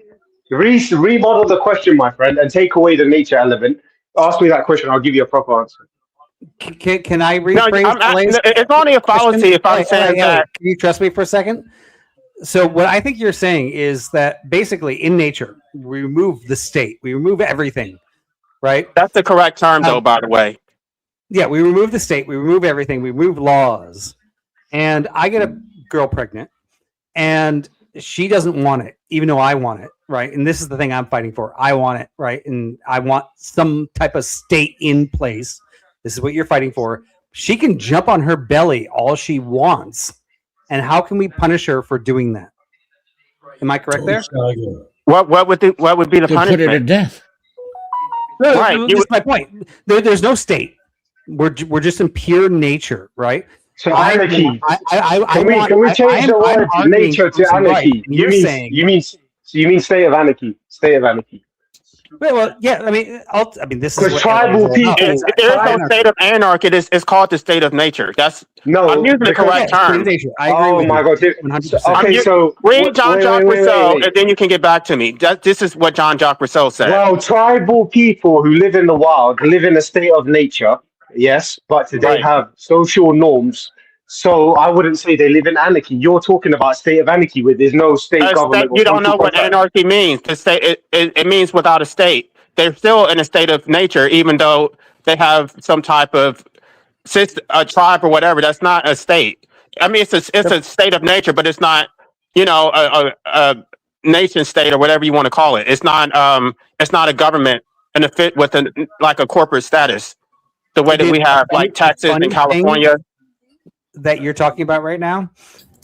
Remodel the question, my friend, and take away the nature element. Ask me that question. I'll give you a proper answer. Can I rephrase? It's only a fallacy if I'm saying that. Can you trust me for a second? So what I think you're saying is that basically in nature, we remove the state, we remove everything, right? That's the correct term, though, by the way. Yeah, we remove the state, we remove everything, we remove laws. And I get a girl pregnant, and she doesn't want it, even though I want it, right? And this is the thing I'm fighting for. I want it, right? And I want some type of state in place. This is what you're fighting for. She can jump on her belly all she wants. And how can we punish her for doing that? Am I correct there? What would be the punishment? Put her to death. No, right. This is my point. There's no state. We're just in pure nature, right? So anarchy. Can we change the word nature to anarchy? You mean state of anarchy? State of anarchy. Well, yeah. I mean, this is because tribal people. There is no state of anarchy. It's called the state of nature. I'm using the correct term. I agree with my God! 100%. Okay, so read Jean-Jacques Rousseau, and then you can get back to me. This is what Jean-Jacques Rousseau said. Well, tribal people who live in the wild live in a state of nature, yes, but they have social norms So I wouldn't say they live in anarchy. You're talking about state of anarchy where there's no state government or You don't social know what contract. anarchy means. To say it means without a state. They're still in a state of nature, even though they have some type of system, a tribe or whatever. That's not a state. I mean, it's a state of nature, but it's not, a nation state or whatever you want to call it. It's not a government and a fit with like a corporate status. The way that we have like Texas and California. That you're talking about right now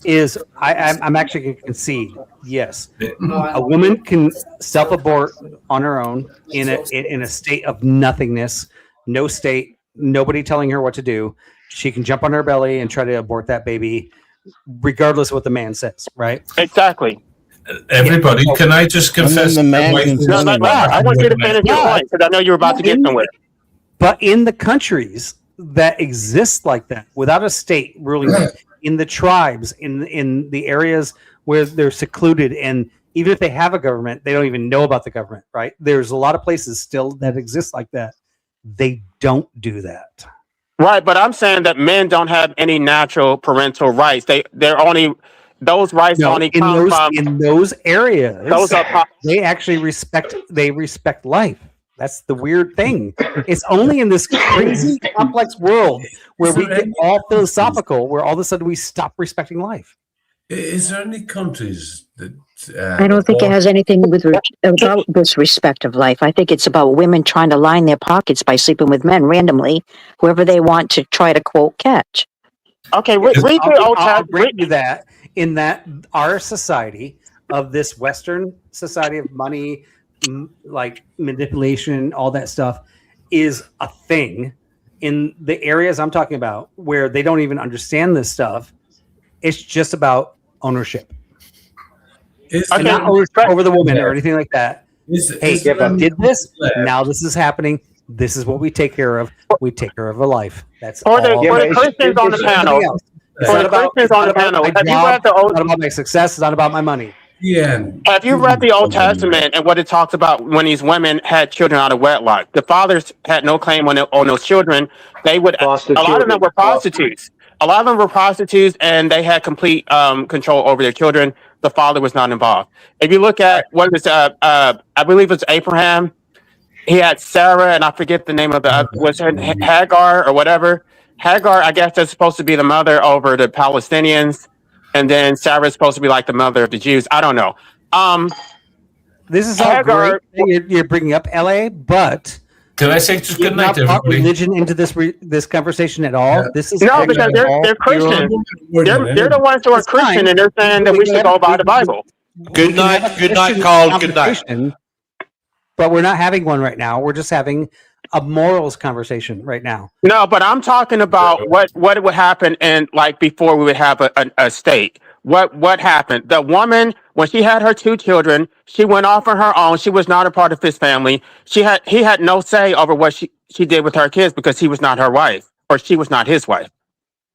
is I'm actually going to concede. Yes, a woman can self-abort on her own in a state of nothingness, no state, nobody telling her what to do. She can jump on her belly and try to abort that baby, regardless of what the man says. Right? Exactly. Everybody, can I just confess? The man can I want you to finish your point because I know you're about to get somewhere. But in the countries that exist like that, without a state ruling them, in the tribes, in the areas where they're secluded, and even if they have a government, they don't even know about the government, right? There's a lot of places still that exist like that. They don't do that. Right, but I'm saying that men don't have any natural parental rights. They're only those rights only come from in those areas. Those are they actually respect life. That's the weird thing. It's only in this crazy complex world where we get all philosophical, where all of a sudden we stop respecting life. Is there any countries that I don't think it has anything about this respect of life. I think it's about women trying to line their pockets by sleeping with men randomly, whoever they want to try to quote catch. Okay, I'll bring you that in that our society of this Western society of money, like manipulation, all that stuff is a thing. In the areas I'm talking about where they don't even understand this stuff, it's just about ownership. And not ownership over the woman or anything like that. Hey, I did this, now this is happening. This is what we take care of. We take care of a life. That's for the Christians on the panel. For the Christians on the panel, have you read the Old? It's not about my success. It's not about my money. Yeah. Have you read the Old Testament and what it talks about when these women had children out of wedlock? The fathers had no claim on those children. They would. A lot of them were prostitutes. A lot of them were prostitutes, and they had complete control over their children. The father was not involved. If you look at what is, I believe it's Abraham. He had Sarah, and I forget the name of the was her Hagar or whatever. Hagar, I guess, that's supposed to be the mother over the Palestinians. And then Sarah is supposed to be like the mother of the Jews. I don't know. This is all great. You're bringing up LA, but can I say just good night, not religion into this conversation at all? Yeah. This is no, because they're Christian. They're the ones who are Christian, and they're saying that we should go by the Bible. Good night, Carl. Good night. But we're not having one right now. We're just having a morals conversation right now. No, but I'm talking about what would happen and like before we would have a state. What happened? The woman, when she had her 2 children, she went off on her own. She was not a part of his family. He had no say over what she did with her kids because he was not her wife or she was not his wife.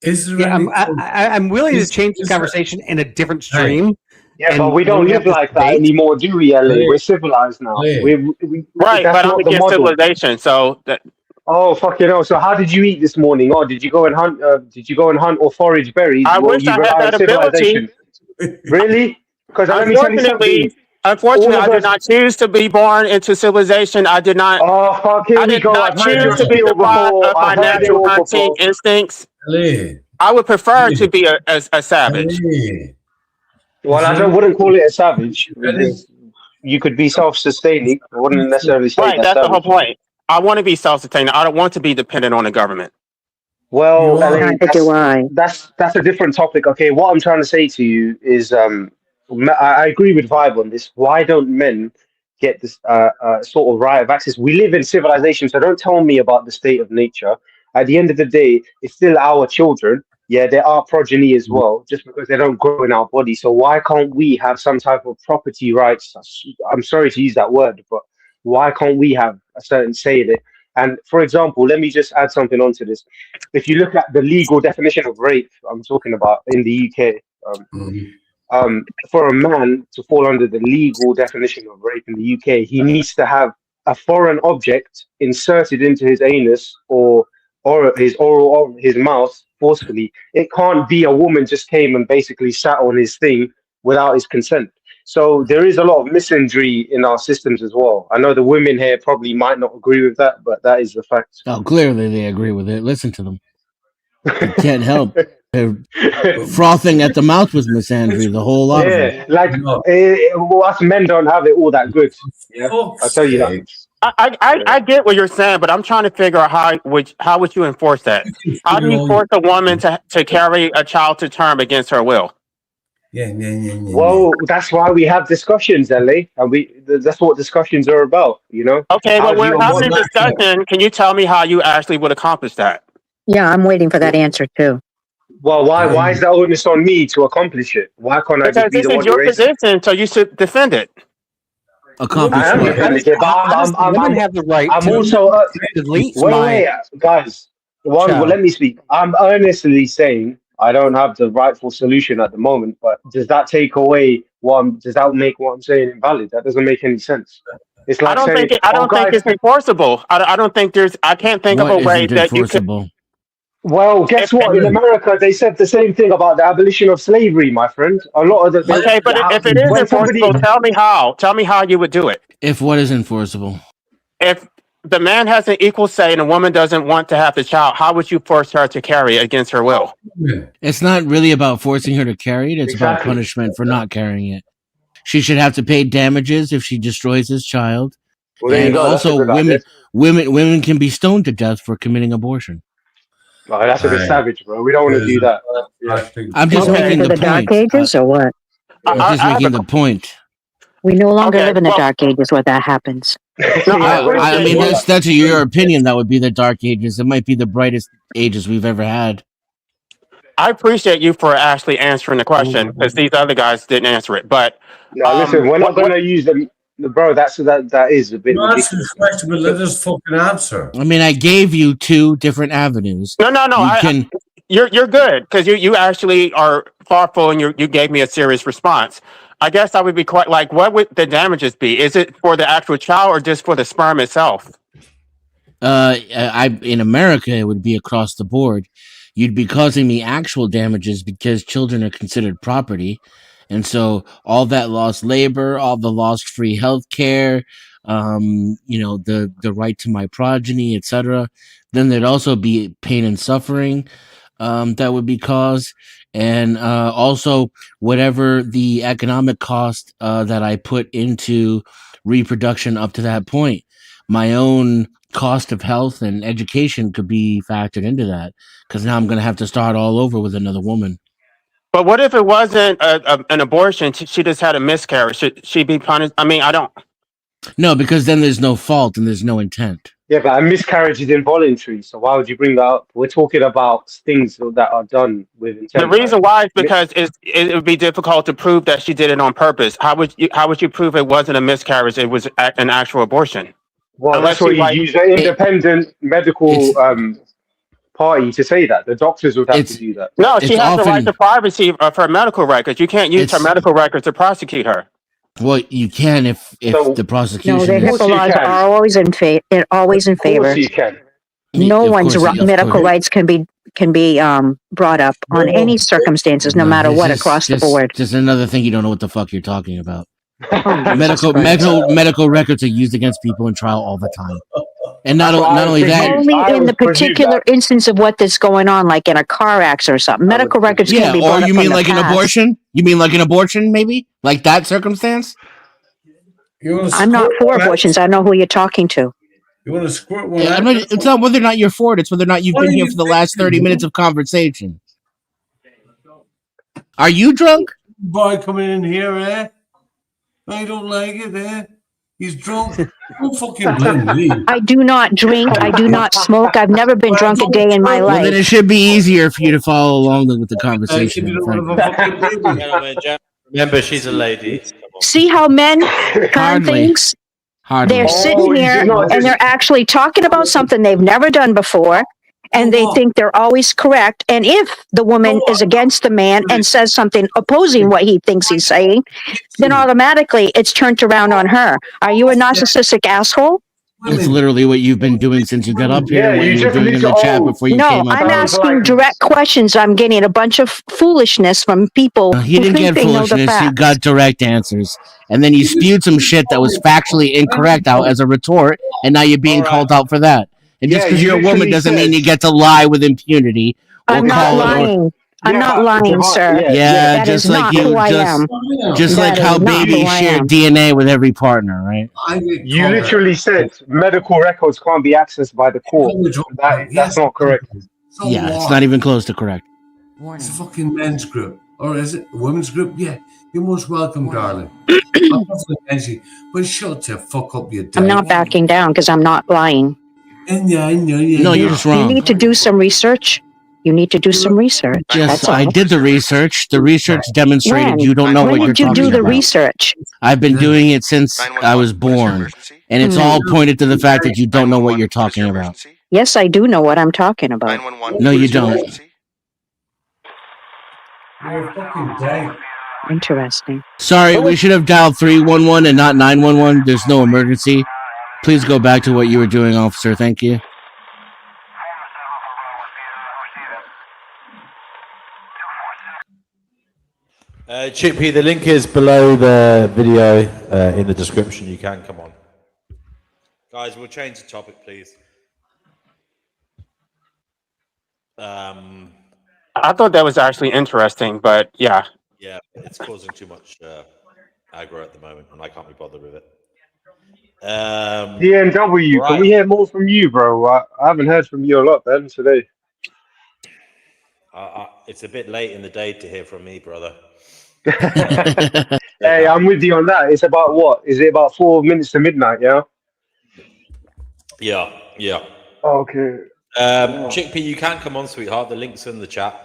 I'm willing to change the conversation in a different stream. Yeah, but we don't live like that anymore, do we, LA? We're civilized now. Right, but I'm against civilization, so that. Oh, fucking hell! So how did you eat this morning? Oh, did you go and hunt? Did you go and hunt or forage berries? I wish I had that ability. Really? Because unfortunately, I did not choose to be born into civilization. I did not. Oh, fuck! Here we go. I did not choose to be deprived of my natural hunting instincts. I would prefer to be a savage. Well, I wouldn't call it a savage. You could be self-sustaining. I wouldn't necessarily say right. That's the whole point. I want to be self-sustaining. I don't want to be dependent on the government. Well, that's a different topic. Okay, what I'm trying to say to you is, I agree with Vibe on this. Why don't men get this sort of right of access? We live in civilization, so don't tell me about the state of nature. At the end of the day, it's still our children. Yeah, there are progeny as well, just because they don't grow in our body. So why can't we have some type of property rights? I'm sorry to use that word, but why can't we have a certain say in it? And for example, let me just add something onto this. If you look at the legal definition of rape, I'm talking about in the UK, for a man to fall under the legal definition of rape in the UK, he needs to have a foreign object inserted into his anus or his mouth forcefully, it can't be a woman just came and basically sat on his thing without his consent. So there is a lot of misandry in our systems as well. I know the women here probably might not agree with that, but that is the fact. Oh, clearly they agree with it. Listen to them. You can't help. They're frothing at the mouth with misandry, the whole lot of them. Yeah, like well, us men don't have it all that good. Yeah, I'll tell you that. I get what you're saying, but I'm trying to figure out how would you enforce that? How do you force a woman to carry a child to term against her will? Well, that's why we have discussions, Ellie, and that's what discussions are about, you know. Okay, but we're having a discussion. Can you tell me how you actually would accomplish that? Yeah, I'm waiting for that answer too. Well, why is the onus on me to accomplish it? Why can't I just be the one your position, so you should defend it. Accomplish I am defending it, but women have the right I'm to also delete wait, guys. Well, let me speak. I'm earnestly saying I don't have the rightful solution at the moment, but does that take away does that make what I'm saying invalid? That doesn't make any sense. It's like I don't think it's enforceable. I don't think I can't think of a way that you could. Well, guess what? In America, they said the same thing about the abolition of slavery, my friend. A lot of the okay, but if it is enforceable, tell me how. Tell me how you would do it. If what is enforceable? If the man has an equal say and the woman doesn't want to have the child, how would you force her to carry it against her will? It's not really about forcing her to carry it. It's about punishment for not carrying it. She should have to pay damages if she destroys his child. Well, and also, women can be stoned to death for committing abortion. Oh, that's a bit savage, bro. We don't want to do that. I'm just making the point. Dark Ages or what? I'm just making the point. We no longer live in the Dark Ages where that happens. I mean, that's your opinion. That would be the Dark Ages. It might be the brightest ages we've ever had. I appreciate you for actually answering the question because these other guys didn't answer it. But no, listen, we're not going to use them, bro. That is a bit ridiculous. Question, but let us fucking answer. I mean, I gave you two different avenues. No. You're good because you actually are thoughtful and you gave me a serious response. I guess I would be quite like, what would the damages be? Is it for the actual child or just for the sperm itself? In America, it would be across the board. You'd be causing me actual damages because children are considered property. And so all that lost labor, all the lost free health care, the right to my progeny, etc. Then there'd also be pain and suffering that would be caused. And also whatever the economic cost that I put into reproduction up to that point. My own cost of health and education could be factored into that because now I'm going to have to start all over with another woman. But what if it wasn't an abortion? She just had a miscarriage. Should she be punished? I mean, I don't. No, because then there's no fault and there's no intent. Yeah, but a miscarriage is involuntary. So why would you bring that up? We're talking about things that are done with intent. The reason why is because it would be difficult to prove that she did it on purpose. How would you prove it wasn't a miscarriage? It was an actual abortion. Well, that's what you use an independent medical party to say that. The doctors would have to do that. No, she has the right to privacy of her medical records. You can't use her medical records to prosecute her. Well, you can if the prosecution. No, the HIPAA laws are always in favor. You can. No one's medical rights can be brought up on any circumstances, no matter what, across the board. Just another thing you don't know what the fuck you're talking about. Medical records are used against people in trial all the time, and not only that. Only in the particular instance of what that's going on, like in a car accident or something. Medical records can be brought up. Or you mean like an abortion? You mean like an abortion, maybe like that circumstance? I'm not for abortions. I know who you're talking to. You want to squirt one? It's not whether or not you're for it. It's whether or not you've been here for the last 30 minutes of conversation. Are you drunk? Boy coming in here, eh? I don't like it, eh? He's drunk. Don't fucking blame me. I do not drink. I do not smoke. I've never been drunk a day in my life. Well, then it should be easier for you to follow along with the conversation. Remember, she's a lady. See how men turn things? They're sitting here and they're actually talking about something they've never done before. And they think they're always correct. And if the woman is against the man and says something opposing what he thinks he's saying, then automatically it's turned around on her. Are you a narcissistic asshole? That's literally what you've been doing since you got up here. Yeah, What you you were just doing in the chat before you came up. I'm here. asking direct questions. I'm getting a bunch of foolishness from people He who didn't think get they know the foolishness. You facts. got direct answers, and then you spewed some shit that was factually incorrect out as a retort, and now you're being called out for that. And just Yeah, because you you're a woman literally doesn't mean said- you get to lie with impunity or I'm not call or lying. I'm Yeah, not but lying, Javon- sir. yeah. That just is like not you, who I am. just That like is how not babies who I share am. DNA with every partner, right? You literally said medical records can't be accessed by the court. That's not correct. So Yeah, it's what? not even close to correct. It's a fucking men's group. Or is it a women's group? Yeah. You're most welcome, darling. I'm not against you, but shut the fuck up, you I'm not backing down because I'm not lying. Yeah, No, you're just wrong. You need to do some research. You need to do some research. Just, That's all. I did the research. The research demonstrated When? you don't know When what you're did you talking do the about. research? I've been doing it since I was born, and it's all pointed to the fact that you don't know what you're talking about. Yes, I do know what I'm talking about. No, you don't. You're a fucking dyke. Interesting. Sorry, we should have dialed 311 and not 911. There's no emergency. Please go back to what you were doing, officer. Thank you. Chippy, the link is below the video in the description. You can come on. Guys, we'll change the topic, please. I thought that was actually interesting, but yeah. Yeah, it's causing too much aggro at the moment, and I can't be bothered with it. DNW, can we hear more from you, bro? I haven't heard from you a lot, then, today. It's a bit late in the day to hear from me, brother. Hey, I'm with you on that. It's about what? Is it about 4 minutes to midnight, yeah? Yeah. Okay. Chickpea, you can come on, sweetheart. The link's in the chat.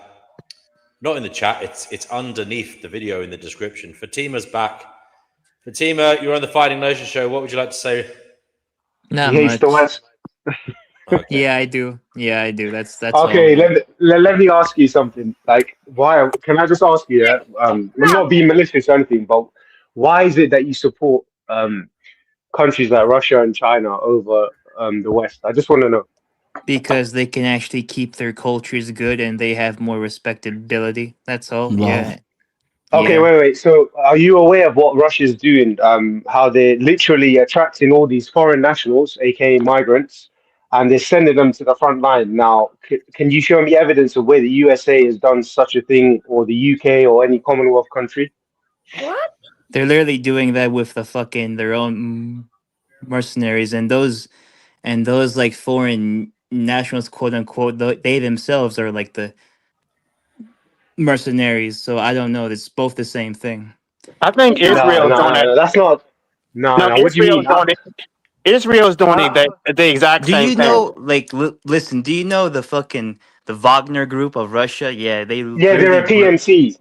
Not in the chat, it's underneath the video in the description. Fatima's back. Fatima, you're on the Fighting Notion show. What would you like to say? Not He hates the much. West. Okay. Yeah, I do. That's Okay, all. let me ask you something. Like, why? Can I just ask you that? I'm not being malicious or anything, but why is it that you support countries like Russia and China over the West? I just want to know. Because they can actually keep their cultures good and they have more respectability. That's all. Love. Yeah. Okay, Yeah. wait. So, are you aware of what Russia's doing? How they're literally attracting all these foreign nationals, aka migrants, and they're sending them to the front line. Now, can you show me evidence of where the USA has done such a thing, or the UK, or any Commonwealth country? What? They're literally doing that with the fucking their own mercenaries and those like foreign nationals, quote unquote. They themselves are like the mercenaries. So I don't know. It's both the same thing. I think Israel's doing it. No, that's not. No. What do you mean? Israel's doing the exact Do same you thing. know? Like, listen. Do you know the Wagner group of Russia? Yeah, they. Yeah, they're a PMC.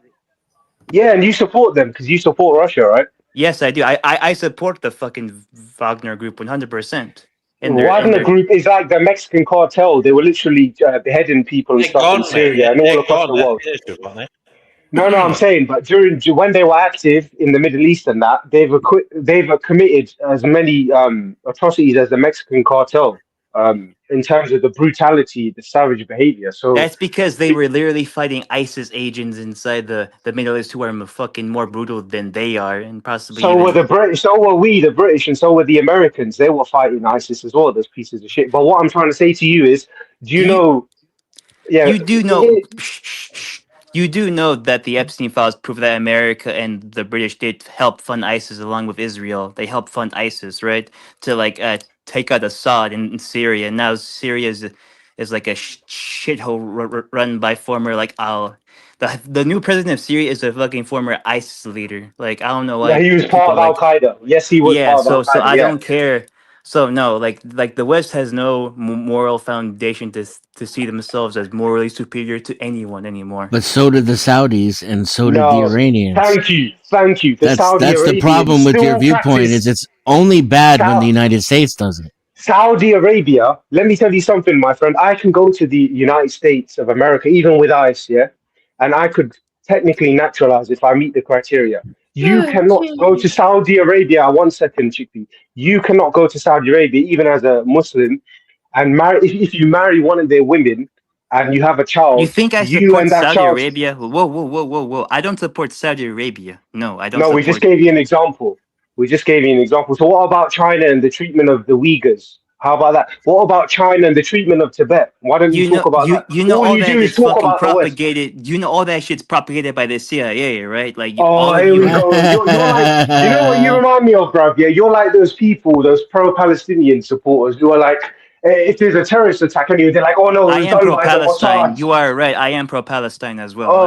Yeah, and you support them because you support Russia, right? Yes, I do. I support the fucking Wagner group 100%. Wagner Group is like the Mexican cartel. They were literally beheading people and stuff in Syria and all across the world. No, I'm saying, but when they were active in the Middle East and that, they've committed as many atrocities as the Mexican cartel in terms of the brutality, the savage behavior. So that's because they were literally fighting ISIS agents inside the Middle East who are fucking more brutal than they are, and possibly. So were the British. So were we, the British, and so were the Americans. They were fighting ISIS as well. Those pieces of shit. But what I'm trying to say to you is, do you know? Yeah, you do know. You do know that the Epstein files prove that America and the British did help fund ISIS along with Israel. They helped fund ISIS, right, to take out Assad in Syria. And now Syria is like a shithole run by former the new president of Syria is a fucking former ISIS leader. Like, I don't know why. Yeah, he was part of Al Qaeda. Yes, he was part of Al Qaeda. So I don't care. So no, like the West has no moral foundation to see themselves as morally superior to anyone anymore. But so did the Saudis, and so did the Iranians. Thank you. That's the problem with your viewpoint is it's only bad when the United States does it. Saudi Arabia, let me tell you something, my friend. I can go to the United States of America, even with ICE, yeah, and I could technically naturalize if I meet the criteria. You cannot go to Saudi Arabia. 1 second, Chickpea. You cannot go to Saudi Arabia, even as a Muslim, and marry. If you marry one of their women and you have a You child, think I you support and that Saudi child. Arabia? Whoa. I don't support Saudi Arabia. No, I don't No, we just support. gave you an example. We just gave you an example. So what about China and the treatment of the Uyghurs? How about that? What about China and the treatment of Tibet? Why don't you talk about that? You know All all you do that is is talk fucking about the West. propagated. You know all that shit's propagated by the CIA, right? Like all Oh, of here you we are. go. You're like, you know what you remind me of, bruv? Yeah, you're like those people, those pro-Palestinian supporters who are like, if there's a terrorist attack on you, they're like, oh no, it I was am done pro by the Palestine. Mossad. You are right. I am pro Palestine as well. Oh,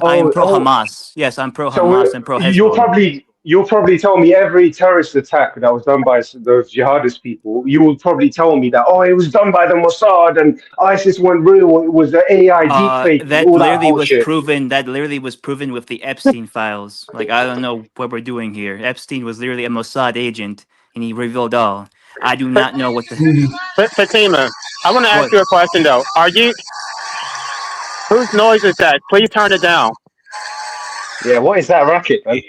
I am oh, pro oh. Hamas. Yes, I'm pro So Hamas and pro you'll Hezbollah. probably tell me every terrorist attack that was done by those jihadist people. You will probably tell me that it was done by the Mossad and ISIS went real. It was the AI deepfake and That all that literally was bullshit. proven. That literally was proven with the Epstein files. Like I don't know what we're doing here. Epstein was literally a Mossad agent, and he revealed all. I do not know what the. Fatima, I want to ask What? you a question though. Whose noise is that? Please turn it down. Yeah, what is that racket, man?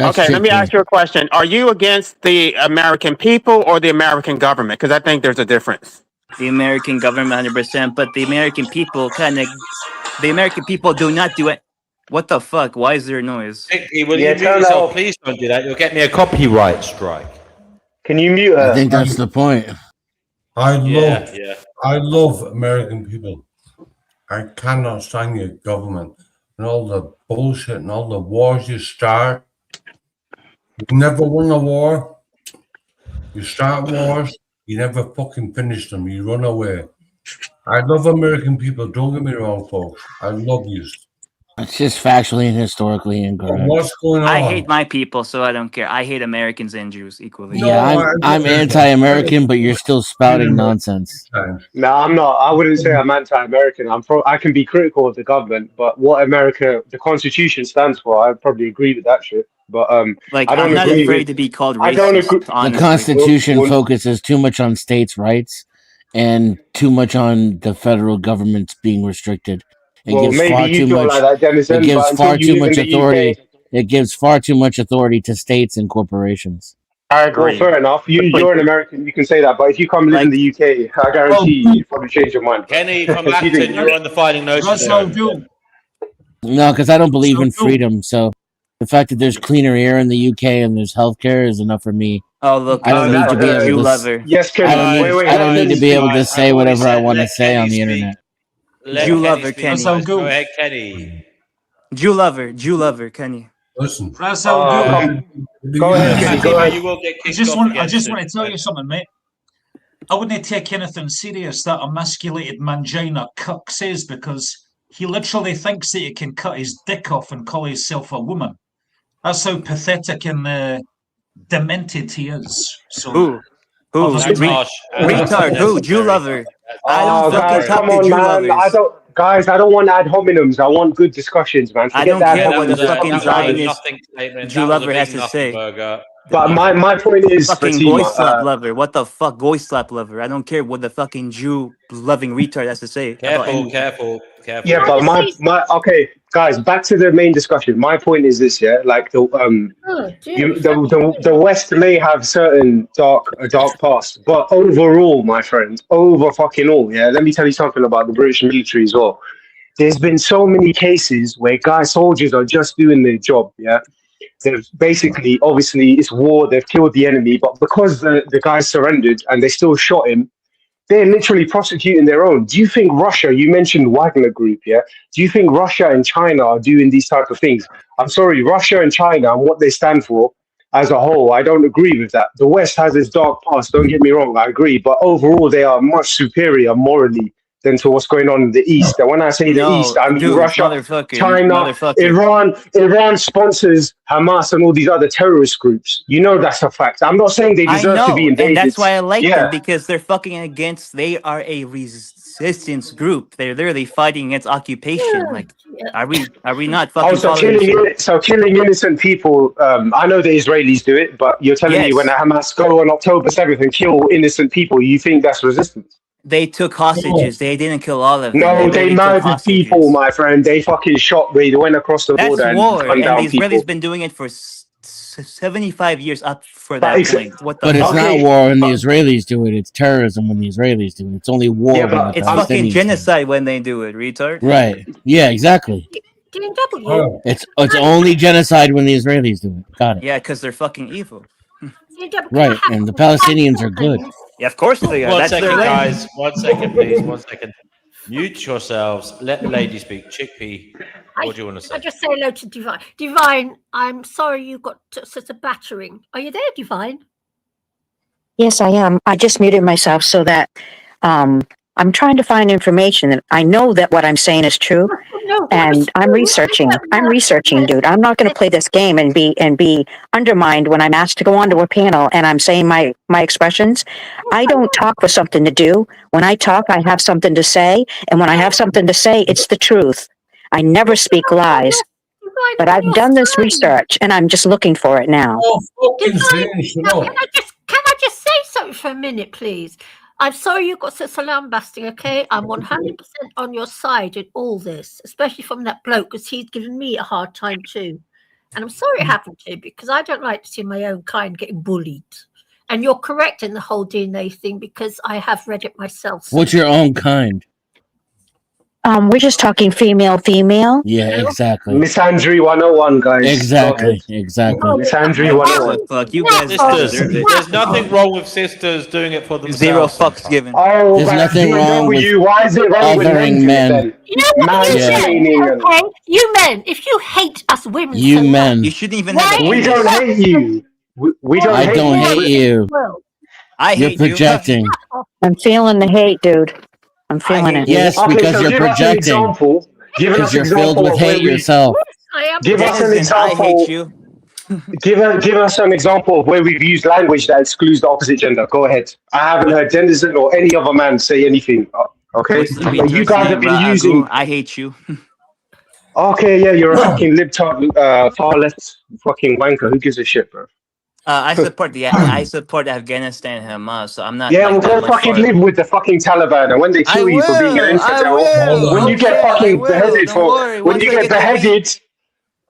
Okay, let me ask you a question. Are you against the American people or the American government? Because I think there's a difference. The American government, 100%, but the American people the American people do not do it. What the fuck? Why is there noise? Chickpea, will Yeah, you mute turn that yourself? off. Please don't do that. You'll get me a copyright strike. Can you mute her? I think that's the point. I Yeah. love American people. I cannot stand your government and all the bullshit and all the wars you start. You never won a war. You start wars, you never fucking finish them. You run away. I love American people. Don't get me wrong, folks. I love you. It's just factually and historically incorrect. What's going on? I hate my people, so I don't care. I hate Americans and Jews equally. Yeah, I'm anti-American, but you're still spouting nonsense. No, I'm not. I wouldn't say I'm anti-American. I can be critical of the government, but what America, the Constitution stands for, I probably agree with that shit. But Like I don't I'm not agree afraid with. to be called I don't racist. agree. The Honestly, Constitution focuses too much on states' rights and too much on the federal government's being restricted. It Well, gives maybe far you too feel much. like that, Denison, It gives but until far you too live in much the authority. UK. It gives far too much authority to states and corporations. I agree. Well, fair enough. You're an American. You can say that. But if you come live in the UK, I guarantee you probably change your mind. Kenny from Because you Acton, think- you're on the Fighting Gnosis That's show. Joe. No, because I don't believe in freedom. So the fact that there's cleaner air in the UK and there's healthcare is enough for me. Oh look, I don't need to be able Jew to. lover. Yes, Kenny. I don't need to be able to say whatever I want to say on the speak. internet. Let Jew Kenny lover, speak, Kenny. guys. Go ahead, Kenny. Jew lover, Kenny. Listen, That's how good. Go ahead, Kenny. Go ahead. You will get I kicked just off want again soon. to tell you something, mate. I wouldn't take anything serious that emasculated mangina cuck says because he literally thinks that he can cut his dick off and call himself a woman. That's how pathetic and demented he is. So Who? That's harsh. Retard. Who? Jew lover. I Oh, don't fucking guys, talk come to on, Jew man. lovers. I don't want ad hominems. I want good discussions, man. I Forget don't that. care what the fucking that was a Zionist nothing statement. Jew That was a lover has big to nothing say. burger. But my point is, Fucking goy Fatima, slap lover. What the fuck, goy slap lover? I don't care what the fucking Jew loving retard has to say about anything. Careful. yeah, but my okay, guys, back to the main discussion. My point is this, yeah, like the West may have certain a dark past, but overall, my friend, over fucking all, yeah. Let me tell you something about the British military as well. There's been so many cases where soldiers are just doing their job, yeah. They've basically, obviously, it's war. They've killed the enemy, but because the guy surrendered and they still shot him, they're literally prosecuting their own. Do you think Russia? You mentioned Wagner Group, yeah. Do you think Russia and China are doing these type of things? I'm sorry, Russia and China and what they stand for as a whole, I don't agree with that. The West has its dark past. Don't get me wrong, I agree, but overall, they are much superior morally than to what's going on in the East. And when I say the East, I mean Russia, China, Iran sponsors Hamas and all these other terrorist groups. You know that's a fact. I'm not saying they deserve to be invaded. And that's why I like them, because they're fucking against. They are a resistance group. They're literally fighting against occupation. Like, are we not fucking? Killing innocent people. I know the Israelis do it, but you're telling me when Hamas go on October 7th and kill innocent people, you think that's resistance? They took hostages. They didn't kill all of them. No, They they took murdered hostages. people, my friend. They fucking shot. They went across the That's border and war, gunned and the down Israelis people. been doing it for 75 years up for But that point. What the But it's fuck? not war when the Israelis do it. It's terrorism when the Israelis do it. It's only war when the It's Palestinians fucking do it. genocide when they do it, retard. Right. Yeah, exactly. DW. It's only genocide when the Israelis do it. Got it. Yeah, because they're fucking evil. Right. And the Palestinians are good. Yeah, of course they are. One That's second, their land. guys. 1 second, please. 1 second. Mute yourselves. Let the lady speak. Chickpea, what do you want to say? I just say hello to Divine. Divine, I'm sorry you got such a battering. Are you there, Divine? Yes, I am. I just muted myself so that I'm trying to find information. And I know that what I'm saying is true, and I'm researching. I'm researching, dude. I'm not going to play this game and be undermined when I'm asked to go onto a panel and I'm saying my expressions. I don't talk for something to do. When I talk, I have something to say, and when I have something to say, it's the truth. I never speak lies. But I've done this research, and I'm just looking for it now. Can I just say something for a minute, please? I'm sorry you got such a lambasting, okay? I'm 100% on your side in all this, especially from that bloke, because he's given me a hard time too. And I'm sorry it happened to you, because I don't like to see my own kind getting bullied. And you're correct in the whole DNA thing, because I have read it myself. What's your own kind? We're just talking female. Yeah, exactly. Misandry 101, guys. Exactly. Misandry 101. Fuck, you guys Sisters, there's nothing wrong with sisters doing it for themselves. Zero fucks given. Oh, There's but nothing wrong with DW, why is it wrong with othering men. then? You know what you Mansplaining men, okay? You men, if you hate us women You so men. much, You shouldn't even why have a We penis. don't hate you. We don't I hate don't you. hate you. I You're hate projecting. I'm feeling the hate, dude. I'm feeling it. Yes, Okay, because so you're give us an projecting. example. Give Because us an you're filled example with of where hate we. yourself. Give us an Denizen, I example. hate you. Give us an example of where we've used language that excludes the opposite gender. Go ahead. I haven't heard Denizen or any other man say anything. Okay, Pussy, but you retard, guys have been Ra using. Agu, I hate you. Okay, yeah, you're a fucking libtard, far left fucking wanker. Who gives a shit, bro? I support Afghanistan and Hamas, so I'm not Yeah, like well, that go much fucking for it. live with the fucking Taliban, and when they kill you for being an infidel, when you get fucking beheaded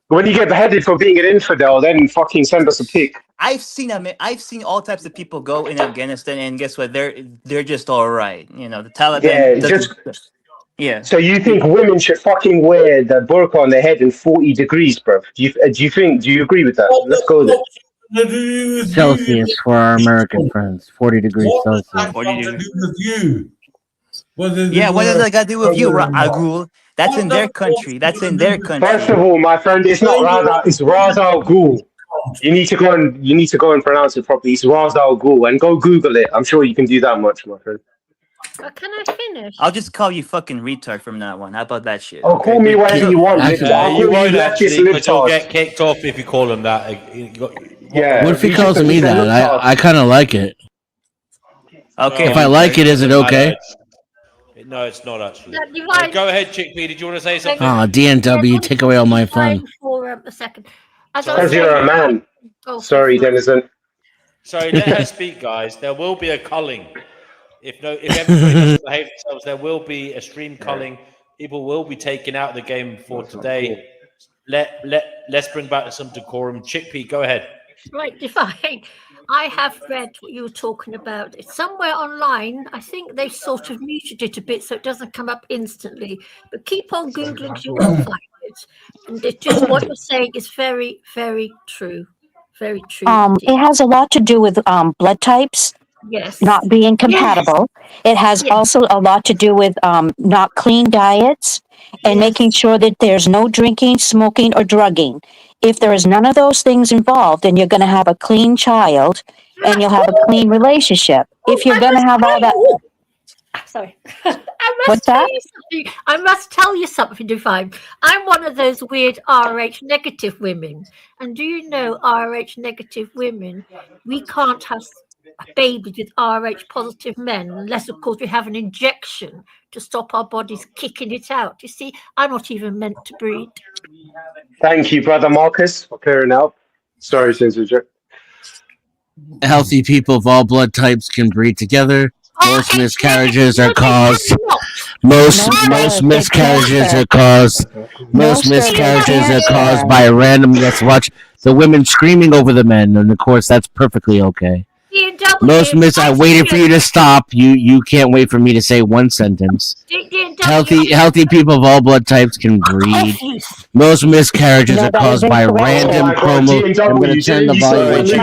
when you get beheaded for being an infidel, then fucking send us a pic. I've seen all types of people go in Afghanistan, and guess what? They're just all right. You know, the Taliban. Yeah. So you think women should fucking wear the burqa on their head in 40 degrees, bro? Do you agree with that? Let's go there. Celsius for our American friends. 40 degrees Celsius. 40 degrees. With you. What does that got to do with you, Agul? That's in their country. That's in their country. First of all, my friend, it's not Raza, it's Raza al Ghul. You need to go and pronounce it properly. It's Raza al Ghul, and go Google it. I'm sure you can do that much, my friend. Can I finish? I'll just call you fucking retard from now on. How about that shit? Oh, call me whatever you want. You won't actually, but you'll get kicked off if you call him that. Yeah. What if he calls me that? I kind of like it. Okay. If I like it, is it okay? No, it's not actually. Divine. Go ahead, Chickpea. Did you want to say something? Oh, DNW, take away all my fun. For a second. Because you're a man. Sorry, Denizen. Sorry, let her speak, guys. There will be a culling. If everybody doesn't behave themselves, there will be a stream culling. People will be taken out of the game for today. Let's bring back some decorum. Chickpea, go ahead. Right, Divine. I have read what you were talking about. It's somewhere online. I think they've sort of muted it a bit so it doesn't come up instantly. But keep on Googling, you will find it. And it's just what you're saying is very, very true. Very true. It has a lot to do with blood types. Yes. Not being compatible. Yes. It has also a lot to do with not clean diets and making sure that there's no drinking, smoking, or drugging. If there is none of those things involved, then you're going to have a clean child and you'll have a clean relationship. If you're going to have all that. Sorry. I must tell you something, Divine. I'm one of those weird RH negative women. And do you know RH negative women, we can't have babies with RH positive men unless, of course, we have an injection to stop our bodies kicking it out. You see, I'm not even meant to breed. Thank you, brother Marcus, for clearing up. Sorry, Sister. Healthy people of all blood types can breed together. Most miscarriages are caused. Most miscarriages are caused. Most miscarriages are caused by a random. Yes, watch the women screaming over the men, and of course that's perfectly okay. I waited for you to stop. You can't wait for me to say one sentence. Healthy people of all blood types can breed. Most miscarriages are caused by random chromosomes. I'm going to turn the volume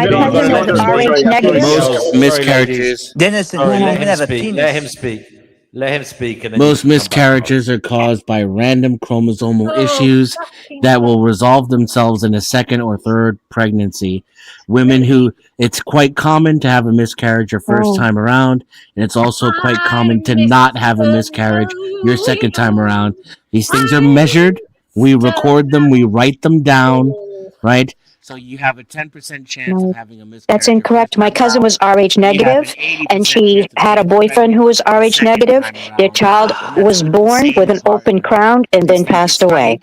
up. Most miscarriages. Dennis, Sorry, you let even him have a speak. penis. Let him speak. Let him speak, and then Most miscarriages are caused by random chromosomal issues that will resolve themselves in a second or third pregnancy. Women who it's quite common to have a miscarriage your first time around, and it's also quite common to not have a miscarriage your second time around. These things are measured. We record them. We write them down, right? So you have a 10% chance of having a miscarriage. That's incorrect. My cousin was Rh negative, and she had a boyfriend who was Rh negative. Their child was born with an open crown and then passed away.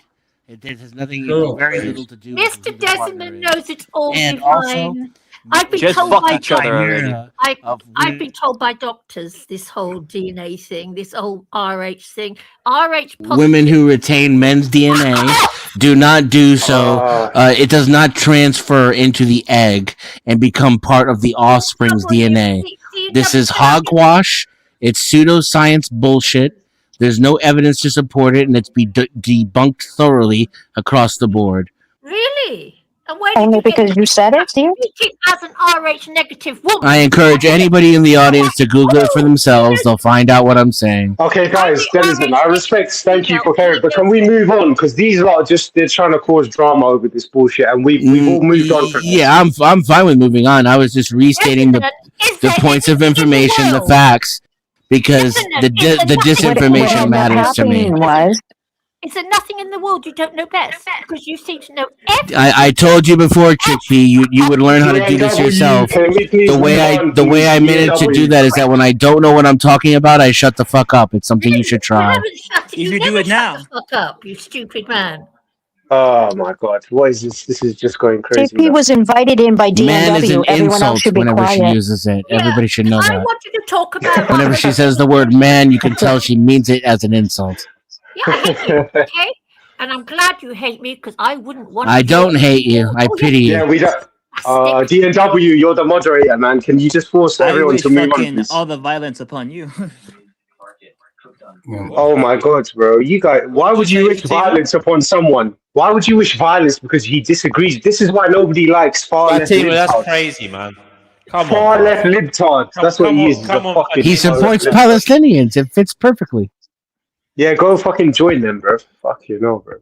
It has nothing, very little to do with Mr. Desmond knows it's all And divine. I've been Just told fuck by each other already. I've been told by doctors this whole DNA thing, this whole RH thing. RH Women who retain men's DNA do not do so. It does not transfer into the egg and become part of the offspring's DNA. This is hogwash. It's pseudoscience bullshit. There's no evidence to support it, and it's been debunked thoroughly across the board. Really? And where did Only you get because you said it, dear? speaking as an RH negative woman? I encourage anybody in the audience to Google it for themselves. They'll find out what I'm saying. Okay, guys, Denizen, I respect. Thank you for caring, but can we move on? Because these lot are they're trying to cause drama over this bullshit, and we've all moved on from it. Yeah, I'm fine with moving on. I was just restating the points of information, the facts, because the disinformation matters to me. Is there nothing in the world you don't know best? Because you seem to know everything. I told you before, Chickpea, you would learn how to do this yourself. The way I managed to do that is that when I don't know what I'm talking about, I shut the fuck up. It's something you should try. You do it now. Fuck up, you stupid man. Oh my god, what is this? This is just going crazy. JP was invited in by Man is DNW. an Everyone else insult should be whenever she quiet. uses it. Everybody should know I that. wanted to talk about Whenever she says the word man, you can tell she means it as an insult. Yeah, I hate you, okay? And I'm glad you hate me because I wouldn't want I don't hate you. I pity you. Yeah, we don't. DNW, you're the moderator, man. Can you just force everyone to move on, please? all the violence upon you. Oh my god, bro. You guys, why would you wish violence upon someone? Why would you wish violence because he disagrees? This is why nobody likes far left libtards. That's crazy, man. Come far on, left libtards. That's what he is. He supports Palestinians. It fits perfectly. Yeah, go fucking join them, bro. Fuck you, no, bro.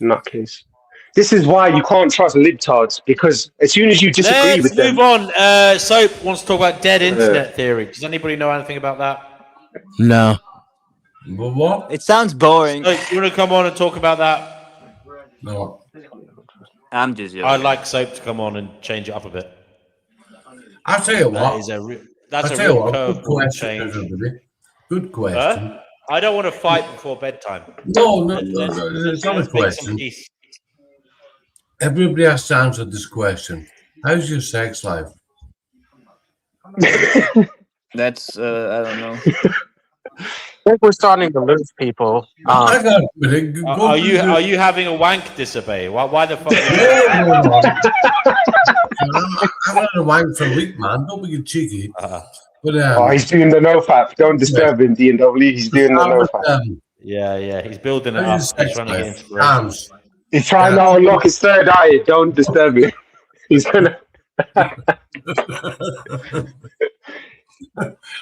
Nutcase. This is why you can't trust libtards, because as soon as you disagree with them... Let's move on. Soap wants to talk about dead internet theory. Does anybody know anything about that? No. But what? It sounds boring. So, you want to come on and talk about that? No. I'm just joking. I'd like Soap to come on and change it up a bit. I'll tell you what. That's a real curveball change. Good question. I don't want to fight before bedtime. No, it's not a question. Everybody has to answer this question. How's your sex life? That's, I don't know. I think we're starting to lose people. Are you having a wank disobey? Why the fuck? I've had a wank for a week, man. Don't be cheeky. But, he's doing the nofap. Don't disturb him, DNW. He's doing the nofap. Yeah. He's building it up. He's trying to get inspiration. He's trying to unlock his third eye. Don't disturb him. He's gonna.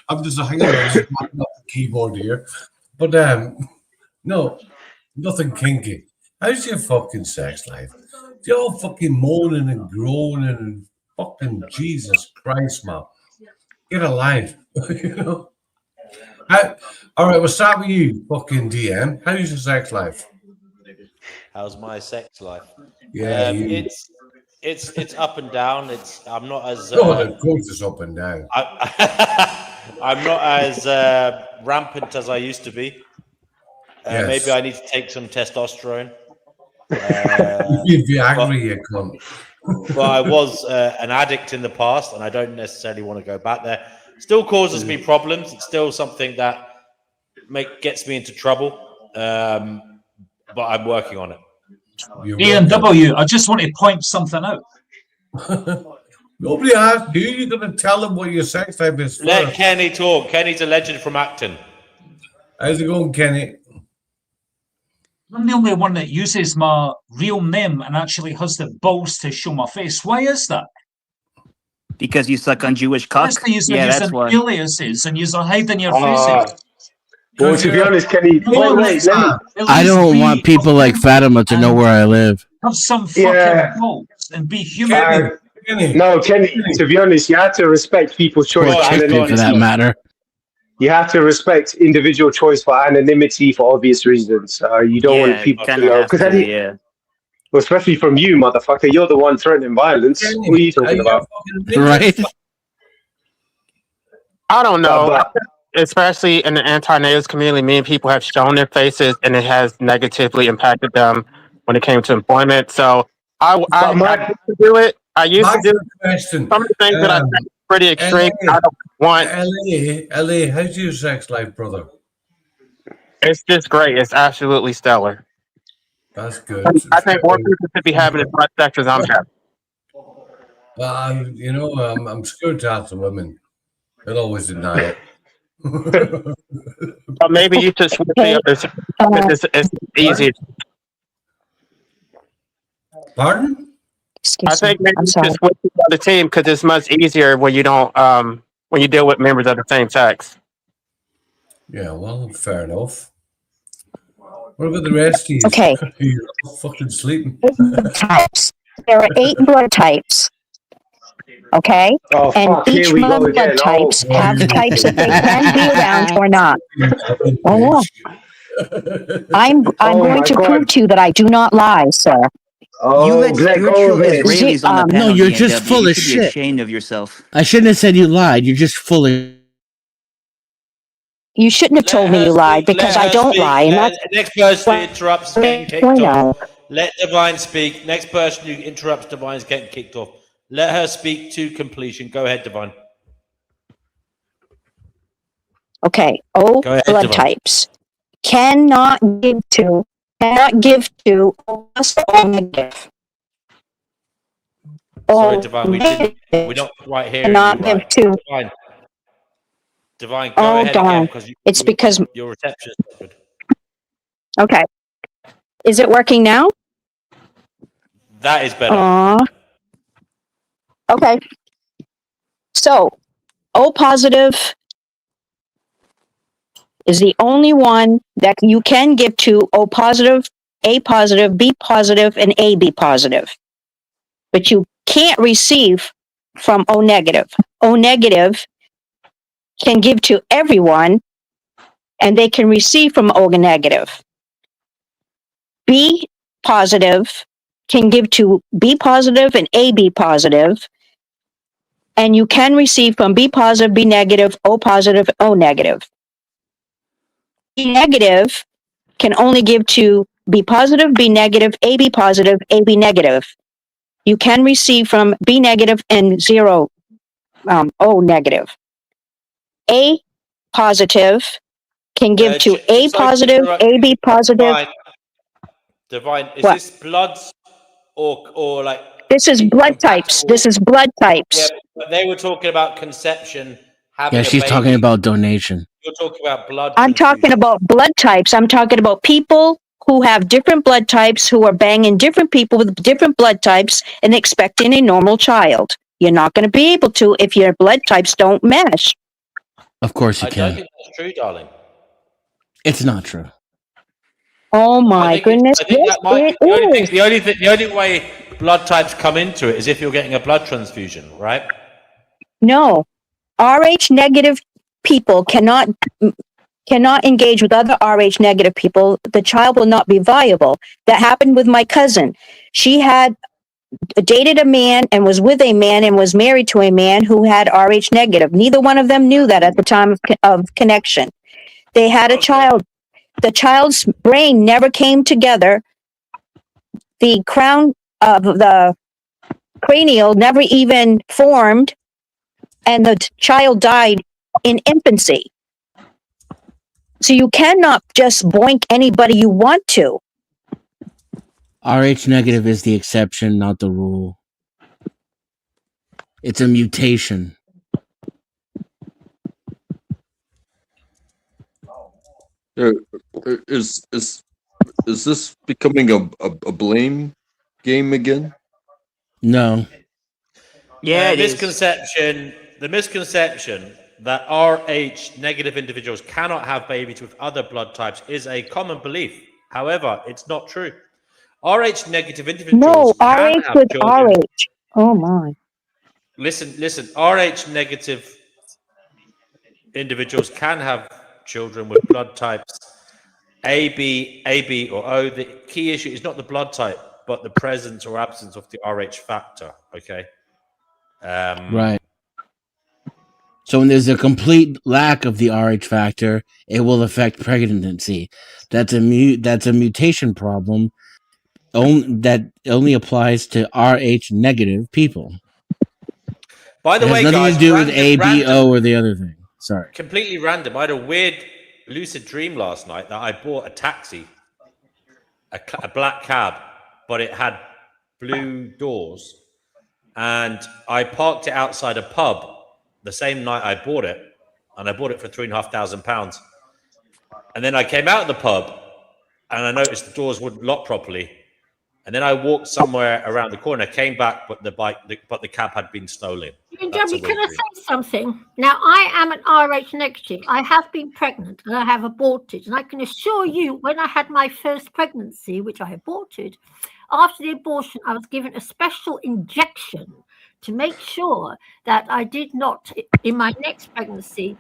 I'm just hanging on the keyboard here. But no, nothing kinky. How's your fucking sex life? You're all fucking moaning and groaning and fucking Jesus Christ, man. Get a life. You know? All right, we'll start with you, fucking DM. How's your sex life? How's my sex life? Yeah, it's up and down. I'm not as. Of course, it's up and down. I'm not as rampant as I used to be. Yes. Maybe I need to take some testosterone. You'd be angry, you cunt. Well, I was an addict in the past, and I don't necessarily want to go back there. Still causes me problems. It's still something that gets me into trouble. But I'm working on it. Ian W., I just want to point something out. Nobody asked you. You're going to tell them what your sex type is first. Let Kenny talk. Kenny's a legend from Acton. How's it going, Kenny? I'm the only one that uses my real name and actually has the balls to show my face. Why is that? Because you suck on Jewish cock? Yeah, that's why. Aliases and you're hiding your faces. Well, to be honest, Kenny, wait, I don't want people like Fatima to know where I live. Have some fucking balls and be human. No, Kenny, to be honest, you have to respect people's choice for anonymity. For that matter. You have to respect individual choice for anonymity for obvious reasons. You don't want people to know. Because well, especially from you, motherfucker, you're the one threatening violence. Kenny, what are you talking about? Right? I don't know. Especially in the anti-natives community, many people have shown their faces, and it has negatively impacted them when it came to employment. So I used to do it. I used to do it. Some of the things that I think pretty extreme. I don't want. LA, how's your sex life, brother? It's just great. It's absolutely stellar. That's good. I think more people should be having as much sex as I'm having. Well, I'm scared to ask the women. They'll always deny it. But maybe you should switch the other. It's easy. Pardon? I think maybe you should switch to the other team because it's much easier when you don't when you deal with members of the same sex. Yeah, well, fair enough. What about the rest of you? Okay. You're fucking sleeping. Types. There are 8 blood types. Okay? And each one of the blood types have types that they can be around or not. Oh, yeah. I'm going to prove to you that I do not lie, sir. You're true Israelis on the panel. No, you're just full of shit. You should be ashamed of yourself. I shouldn't have said you lied. You're just full of. You shouldn't have told me you lied because I don't lie. And that's next person who interrupts is getting kicked off. Let Divine speak. Next person who interrupts Divine is getting kicked off. Let her speak to completion. Go ahead, Divine. Okay. Blood Divine. types cannot give to O negative. Sorry, Divine. We don't quite hear you. Cannot give to. Divine, go ahead again because your reception is good. Okay. Is it working now? That is better. Okay. So, O positive is the only one that you can give to O positive, A positive, B positive, and AB positive. But you can't receive from O negative. O negative can give to everyone, and they can receive from O negative. B positive can give to B positive and AB positive, and you can receive from B positive, B negative, O positive, O negative. B negative can only give to B positive, B negative, AB positive, AB negative. You can receive from B negative and O negative. A positive can give to A positive, AB positive. Divine, is this bloods or like? This is blood types. This is blood types. Yeah, but they were talking about conception. Having Yeah, she's talking about donation. You're talking about blood. I'm talking about blood types. I'm talking about people who have different blood types, who are banging different people with different blood types and expecting a normal child. You're not going to be able to if your blood types don't mesh. Of course you I can. don't think that's true, darling. It's not true. Oh my goodness! The only way blood types come into it is if you're getting a blood transfusion, right? No, Rh negative people cannot engage with other Rh negative people. The child will not be viable. That happened with my cousin. She had dated a man and was with a man and was married to a man who had Rh negative. Neither one of them knew that at the time of connection. They had a child. The child's brain never came together. The crown of the cranial never even formed, and the child died in infancy. So you cannot just boink anybody you want to. Rh negative is the exception, not the rule. It's a mutation. Is this becoming a blame game again? No. Yeah, the misconception that Rh negative individuals cannot have babies with other blood types is a common belief. However, it's not true. Rh negative individuals can RH have with children. RH. Oh my. Listen. Rh negative individuals can have children with blood types AB, or O. The key issue is not the blood type, but the presence or absence of the Rh factor. Okay. Right. So when there's a complete lack of the Rh factor, it will affect pregnancy. That's a mutation problem. That only applies to Rh negative people. By the way, it has nothing guys, to do with A, B, O, or the other thing. Sorry. Completely random. I had a weird lucid dream last night that I bought a taxi, a black cab, but it had blue doors, and I parked it outside a pub the same night I bought it, and I bought it for £3,500. And then I came out of the pub, and I noticed the doors wouldn't lock properly. And then I walked somewhere around the corner, came back, but the cab had been stolen. Debbie, can I say something? Now, I am an Rh negative. I have been pregnant and I have aborted. And I can assure you, when I had my first pregnancy, which I aborted, after the abortion, I was given a special injection to make sure that I did not, in my next pregnancy,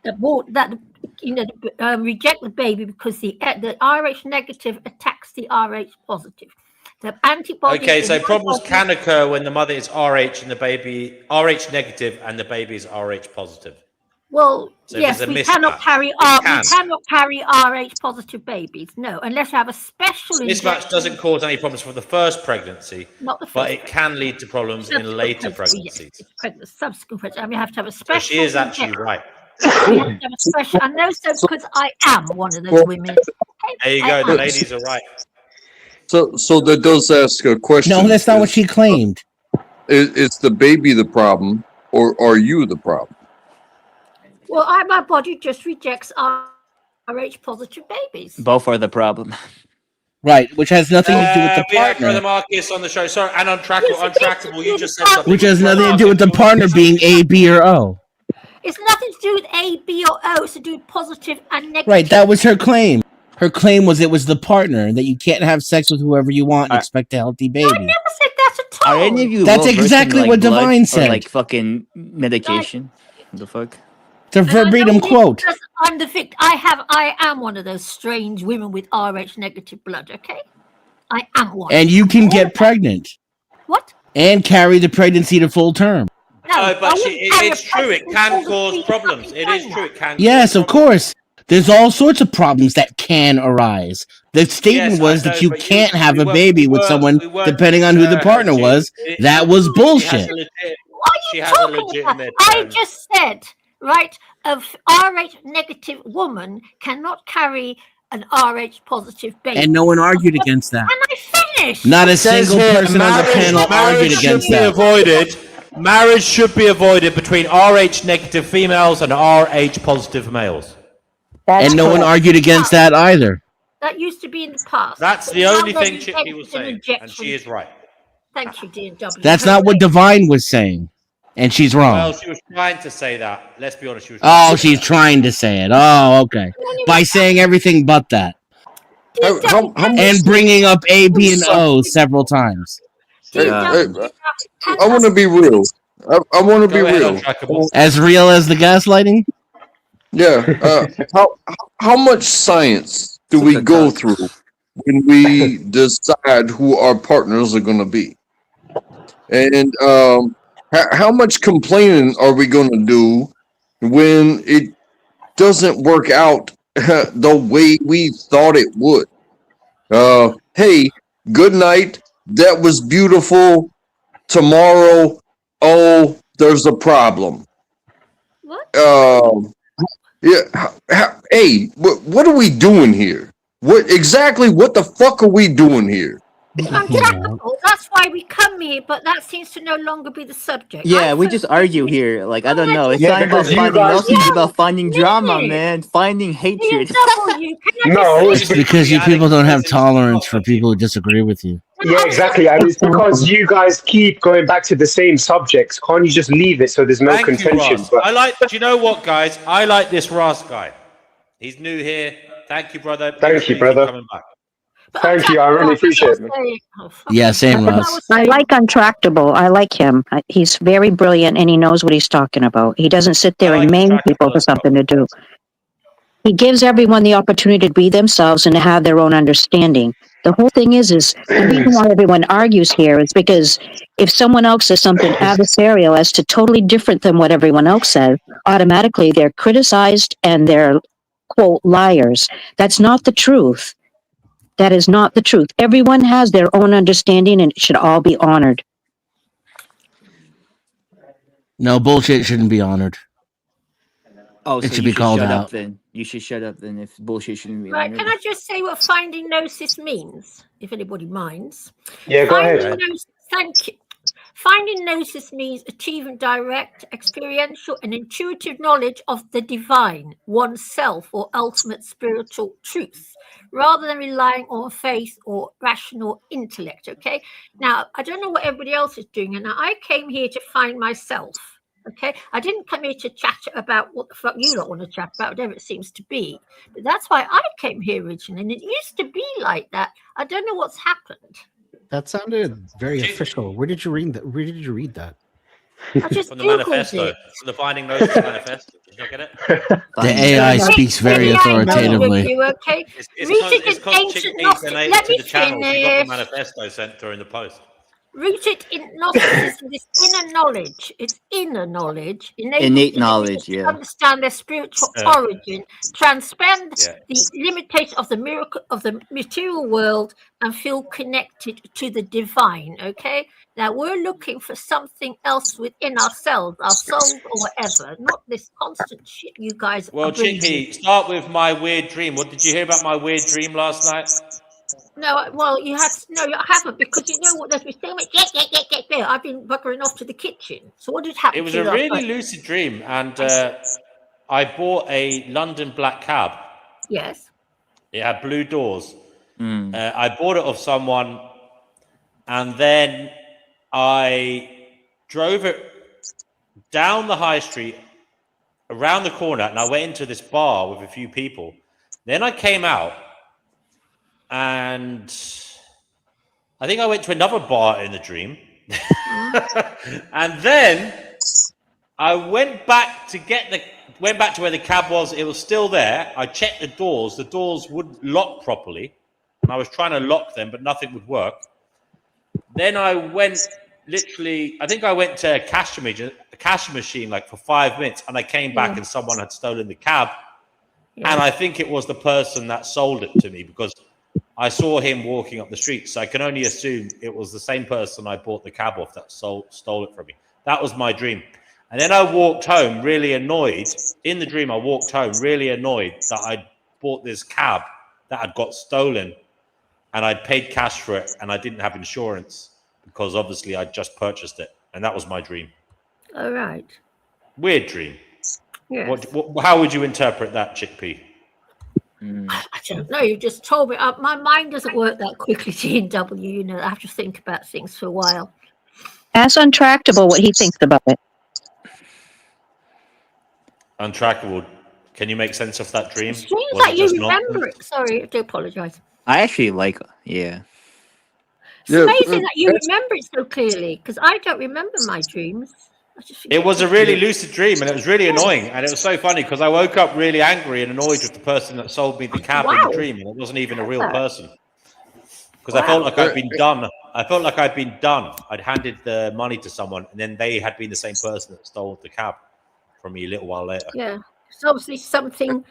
reject the baby because the Rh negative attacks the Rh positive. The antibodies. Okay, so problems can occur when the mother is Rh and the baby Rh negative and the baby is Rh positive. Well, so yes, we cannot carry Rh positive babies. No, unless you have a special mismatch doesn't cause any problems for the first pregnancy, but it can lead to problems in later pregnancies. Subsequent pregnancy. I mean, you have to have a special. So she is actually right. I know so because I am one of those women. There you go. The ladies are right. So that does ask a question. No, that's not what she claimed. Is the baby the problem, or are you the problem? Well, my body just rejects Rh positive babies. Both are the problem. Right, which has nothing to do with the we have partner. Brother Marcus on the show. Sorry, and untrackable. You just said something. Which has nothing to do with the partner being A, B, or O. It's nothing to do with A, B, or O. It's to do with positive and negative. Right, that was her claim. Her claim was it was the partner, that you can't have sex with whoever you want and expect a healthy baby. I never said that at all. Are any of you That's well-versed exactly in, like, what blood Divine or, said. like fucking medication? What the fuck? It's a verbatim quote. I'm the victim. I am one of those strange women with Rh negative blood. Okay, I am one. And you can get pregnant. What? And carry the pregnancy to full term. No, but it's true. It can cause problems. It is true. It can. Yes, of course. There's all sorts of problems that can arise. The statement was that you can't have a baby with someone depending on who the partner was. That was bullshit. I just said, right, a Rh negative woman cannot carry an Rh positive baby. And no one argued against that. And I finished. Not a single person on the panel argued against that. Marriage should be avoided between Rh negative females and Rh positive males. And no one argued against that either. That used to be in the past. That's the only thing Chippy was saying, and she is right. Thank you, DW. That's not what Divine was saying. And she's wrong. Well, she was trying to say that. Let's be honest. She was she's trying to say it. Oh, okay. By saying everything but that. And bringing up A, B, and O several times. I want to be real. I want to be real. As real as the gaslighting? Yeah. How much science do we go through when we decide who our partners are going to be? And how much complaining are we going to do when it doesn't work out the way we thought it would? Hey, good night. That was beautiful. Tomorrow, there's a problem. What? Hey, what are we doing here? What the fuck are we doing here? Untrackable. That's why we come here, but that seems to no longer be the subject. Yeah, we just argue here. Like, I don't know. It's Yeah, not about because you finding guys. Gnosis, it's about finding drama, man. Finding hatred. BMW, can I No, just it's say? Because you people don't have tolerance for people who disagree with you. yeah, exactly, and it's because you guys keep going back to the same subjects. Can't you just leave it so there's no Thank you, contention? Ross. But Do you know what, guys? I like this Ross guy. He's new here. Thank you, brother. Make thank sure you, you keep brother. coming back. Thank you. I really appreciate it, man. Yeah, same, Ross. I like Untractable. I like him. He's very brilliant and he knows what he's talking about. He doesn't sit there and maim people for something to do. He gives everyone the opportunity to be themselves and to have their own understanding. The whole thing is the reason why everyone argues here is because if someone else says something adversarial as to totally different than what everyone else says, automatically they're criticized and they're, quote, liars. That's not the truth. That is not the truth. Everyone has their own understanding and it should all be honored. No, bullshit shouldn't be honored. Oh, It so should you be should called shut out. up then. You should shut up then if bullshit shouldn't be Right, honored. can I just say what finding Gnosis means, if anybody minds? Yeah, go ahead. Thank you. Finding Gnosis means achieving direct, experiential, and intuitive knowledge of the divine, oneself, or ultimate spiritual truth, rather than relying on faith or rational intellect, okay? Now, I don't know what everybody else is doing, and I came here to find myself. Okay, I didn't come here to chat about what the fuck you lot want to chat about, whatever it seems to be. But that's why I came here originally, and it used to be like that. I don't know what's happened. That sounded very official. Where did you read that? Where did you read that? I just From the Googled manifesto, it. from the Finding Gnosis manifesto. Did you not get it? The AI speaks very authoritatively. You, okay? Rooted in ancient Gnostic. Let me finish. You got the manifesto sent during the post. Rooted in Gnosticism, this inner knowledge. It's inner knowledge. Innate knowledge, yeah. Understand their spiritual origin, transcend the limitation of the miracle of the material world, and feel connected to the divine. Okay. Now we're looking for something else within ourselves, our souls, or whatever. Not this constant shit you guys. Well, Chickpea, start with my weird dream. What did you hear about my weird dream last night? No, well, you had no, I haven't, because you know what? There's been so much. Yeah. I've been buggering off to the kitchen. So what did happen? It was a really lucid dream, and I bought a London black cab. Yes. It had blue doors. I bought it off someone, and then I drove it down the high street, around the corner, and I went into this bar with a few people. Then I came out, and I think I went to another bar in the dream. And then I went back to where the cab was. It was still there. I checked the doors. The doors wouldn't lock properly. And I was trying to lock them, but nothing would work. Then I went I think I went to a cash machine like for 5 minutes, and I came back and someone had stolen the cab. And I think it was the person that sold it to me, because I saw him walking up the street. So I can only assume it was the same person I bought the cab off that stole it from me. That was my dream. And then I walked home really annoyed. In the dream, I walked home really annoyed that I bought this cab that had got stolen, and I'd paid cash for it, and I didn't have insurance because obviously I'd just purchased it. And that was my dream. All right. Weird dream. Yes. How would you interpret that, Chickpea? I don't know. You just told me. My mind doesn't work that quickly, G&W. You know, I have to think about things for a while. Ask Untractable what he thinks about it. Untrackable. Can you make sense of that dream? It seems like you remember it. Sorry, I do apologize. I actually like, yeah. It's amazing that you remember it so clearly, because I don't remember my dreams. It was a really lucid dream, and it was really annoying, and it was so funny because I woke up really angry and annoyed with the person that sold me the cab in the dream, and it wasn't even a real person. Because I felt like I'd been done. I'd handed the money to someone, and then they had been the same person that stole the cab from me a little while later. Yeah, it's obviously something.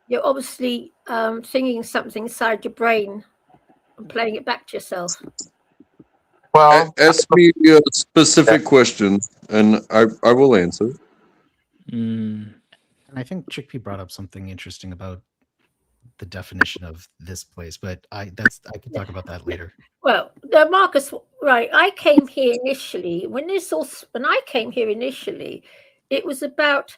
You're obviously thinking something inside your brain and playing it back to yourself. Well, ask me a specific question, and I will answer. And I think Chickpea brought up something interesting about the definition of this place, but I can talk about that later. Well, Marcus, right? I came here initially when I came here initially, it was about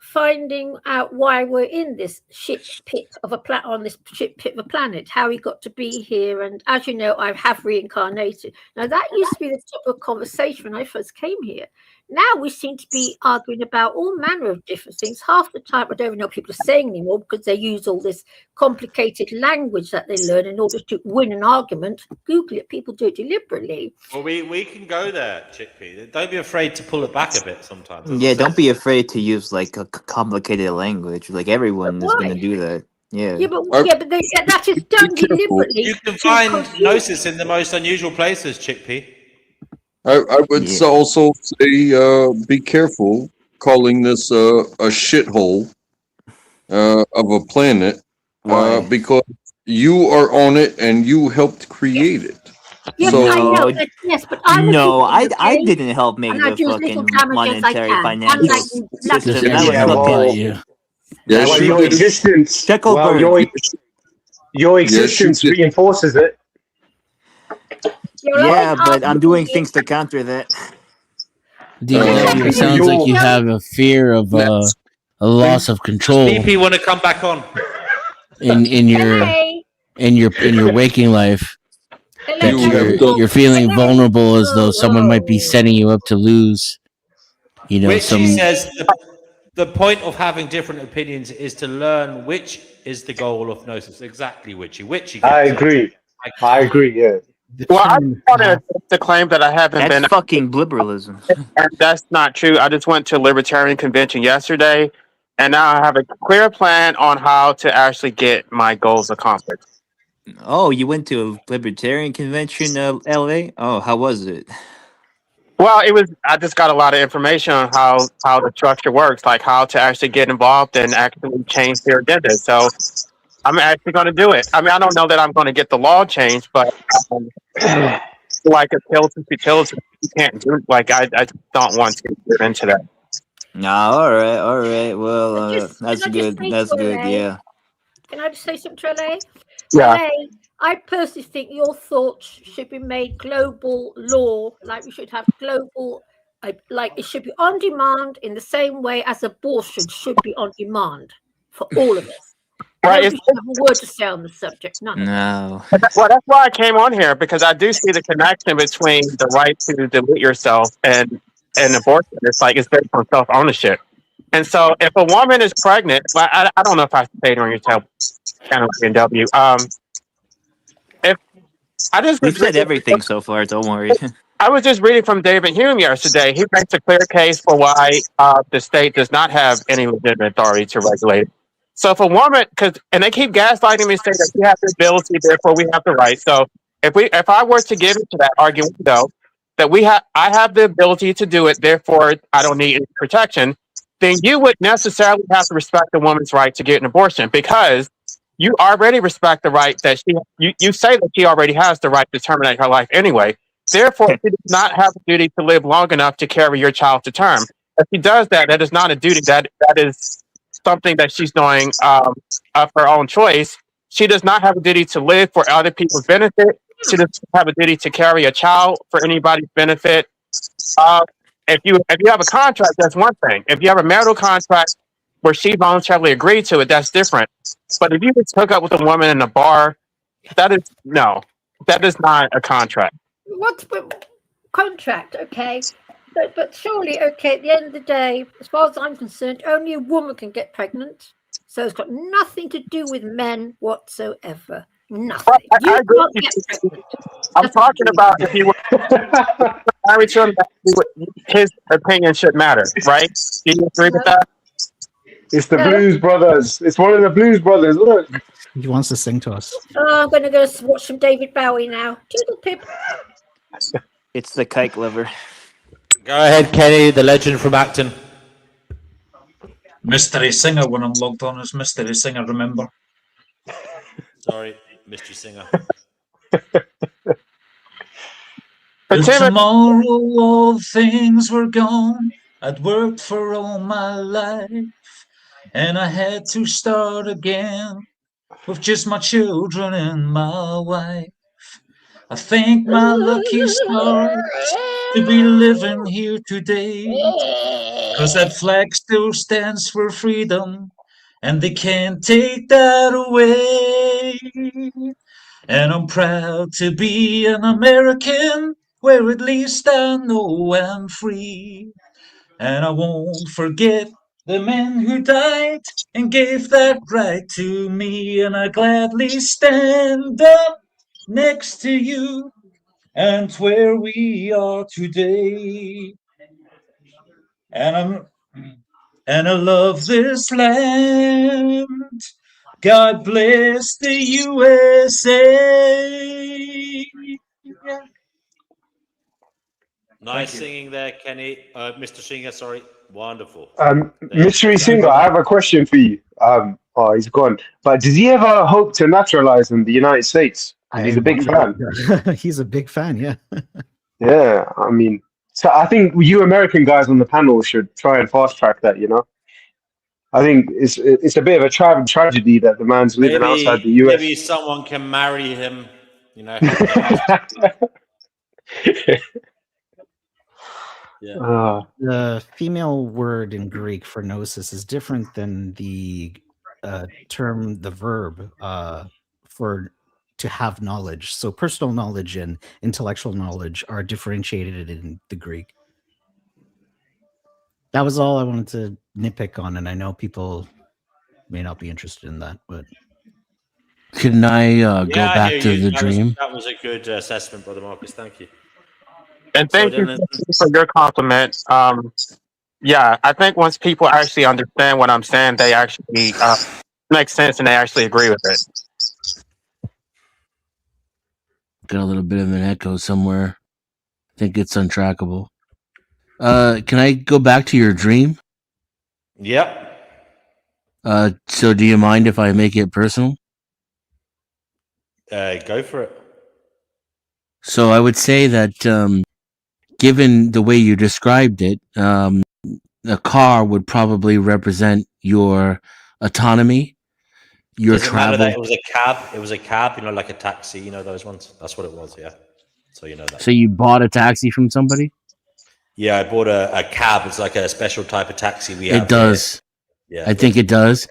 finding out why we're in this shit pit of a planet, how we got to be here, and as you know, I have reincarnated. Now that used to be the top of conversation when I first came here. Now we seem to be arguing about all manner of different things. Half the time, I don't even know what people are saying anymore because they use all this complicated language that they learn in order to win an argument. Google it. People do it deliberately. Well, we can go there, Chickpea. Don't be afraid to pull it back a bit sometimes. Yeah, don't be afraid to use like a complicated language. Like everyone is going to do that. Yeah. Yeah, but that is done deliberately. You can find Gnosis in the most unusual places, Chickpea. I would also say be careful calling this a shithole of a planet because you are on it and you helped create it. Yes, so, I know. Yes, but I didn't help make the fucking monetary financial system. Well, your existence. Your existence reinforces it. Yeah, but I'm doing things to counter that. It sounds like you have a fear of a loss of control. DP want to come back on in your waking life. That you're feeling vulnerable, as though someone might be setting you up to lose. You know, Witchy says the point of having different opinions is to learn which is the goal of Gnosis. Exactly, Witchy. I agree. Yeah. Well, I want to claim that I haven't been. That's fucking liberalism. And that's not true. I just went to a libertarian convention yesterday, and now I have a clear plan on how to actually get my goals accomplished. Oh, you went to a libertarian convention, LA? Oh, how was it? Well, I just got a lot of information on how the structure works, like how to actually get involved and actually change their agenda. So I'm actually going to do it. I mean, I don't know that I'm going to get the law changed, but like a pill to futility, you can't do it. Like I don't want to get into that. No, all right. Well, that's good. That's good. Yeah. Can I just say something to LA? Yeah. LA, I personally think your thoughts should be made global law, like we should have global, like it should be on demand in the same way as abortion should be on demand for all of us. Right. Nobody should have a word to say on the subject. None. No. Well, that's why I came on here, because I do see the connection between the right to delete yourself and abortion. It's like it's based on self-ownership. And so if a woman is pregnant, well, I don't know if I say it on your channel W. We've said everything so far, don't worry. I was just reading from David Hume yesterday. He makes a clear case for why the state does not have any legitimate authority to regulate it. So if a woman, and they keep gaslighting me, saying that we have the ability, therefore we have the right. So if I were to give into that argument, though, that I have the ability to do it, therefore I don't need any protection, then you would necessarily have to respect a woman's right to get an abortion, because you already respect the right that you say that she already has the right to terminate her life anyway. Therefore, she does not have a duty to live long enough to carry your child to term. If she does that, that is not a duty. That is something that she's doing of her own choice. She does not have a duty to live for other people's benefit. She doesn't have a duty to carry a child for anybody's benefit. If you have a contract, that's one thing. If you have a marital contract where she voluntarily agreed to it, that's different. But if you just hook up with a woman in a bar, that is not a contract. What's contract? Okay, but surely, okay. At the end of the day, as far as I'm concerned, only a woman can get pregnant. So it's got nothing to do with men whatsoever. Nothing. You can't get pregnant. I'm talking about if you were married to him, his opinion should matter, right? Do you agree with that? It's the Blues Brothers. It's one of the Blues Brothers. Look. He wants to sing to us. Oh, I'm going to go watch some David Bowie now. Toodle pip. It's the kike liver. Go ahead, Kenny, the legend from Acton. Mystery Singer, when I'm logged on as Mystery Singer, remember? Sorry, Mystery Singer. But tomorrow all things were gone, I'd worked for all my life, and I had to start again with just my children and my wife. I thank my lucky stars to be living here today, 'cause that flag still stands for freedom, and they can't take that away. And I'm proud to be an American, where at least I know I'm free. And I won't forget the men who died and gave that right to me. And I gladly stand up next to you and where we are today. And I love this land. God bless the USA. Nice singing there, Kenny. Mr. Singer, sorry. Wonderful. Mystery Singer, I have a question for you. Oh, he's gone. But does he ever hope to naturalize in the United States? Because he's a big fan. He's a big fan, yeah. Yeah, I mean, so I think you American guys on the panel should try and fast track that. I think it's a bit of a tragedy that the man's living outside the US. Maybe someone can marry him. Yeah. The female word in Greek for gnosis is different than the the verb for to have knowledge. So personal knowledge and intellectual knowledge are differentiated in the Greek. That was all I wanted to nitpick on, and I know people may not be interested in that, but can I go back to the dream? That was a good assessment, Brother Marcus. Thank you. And thank you for your compliment. Yeah, I think once people actually understand what I'm saying, they actually make sense and they actually agree with it. Got a little bit of an echo somewhere. I think it's untrackable. Can I go back to your dream? Yep. So do you mind if I make it personal? Go for it. So I would say that given the way you described it, a car would probably represent your autonomy, your Doesn't travel. matter that it was a cab. It was a cab, like a taxi, those ones. That's what it was, yeah. So you know that. So you bought a taxi from somebody? Yeah, I bought a cab. It's like a special type of taxi we have. It does. Here. Yeah, I think it does.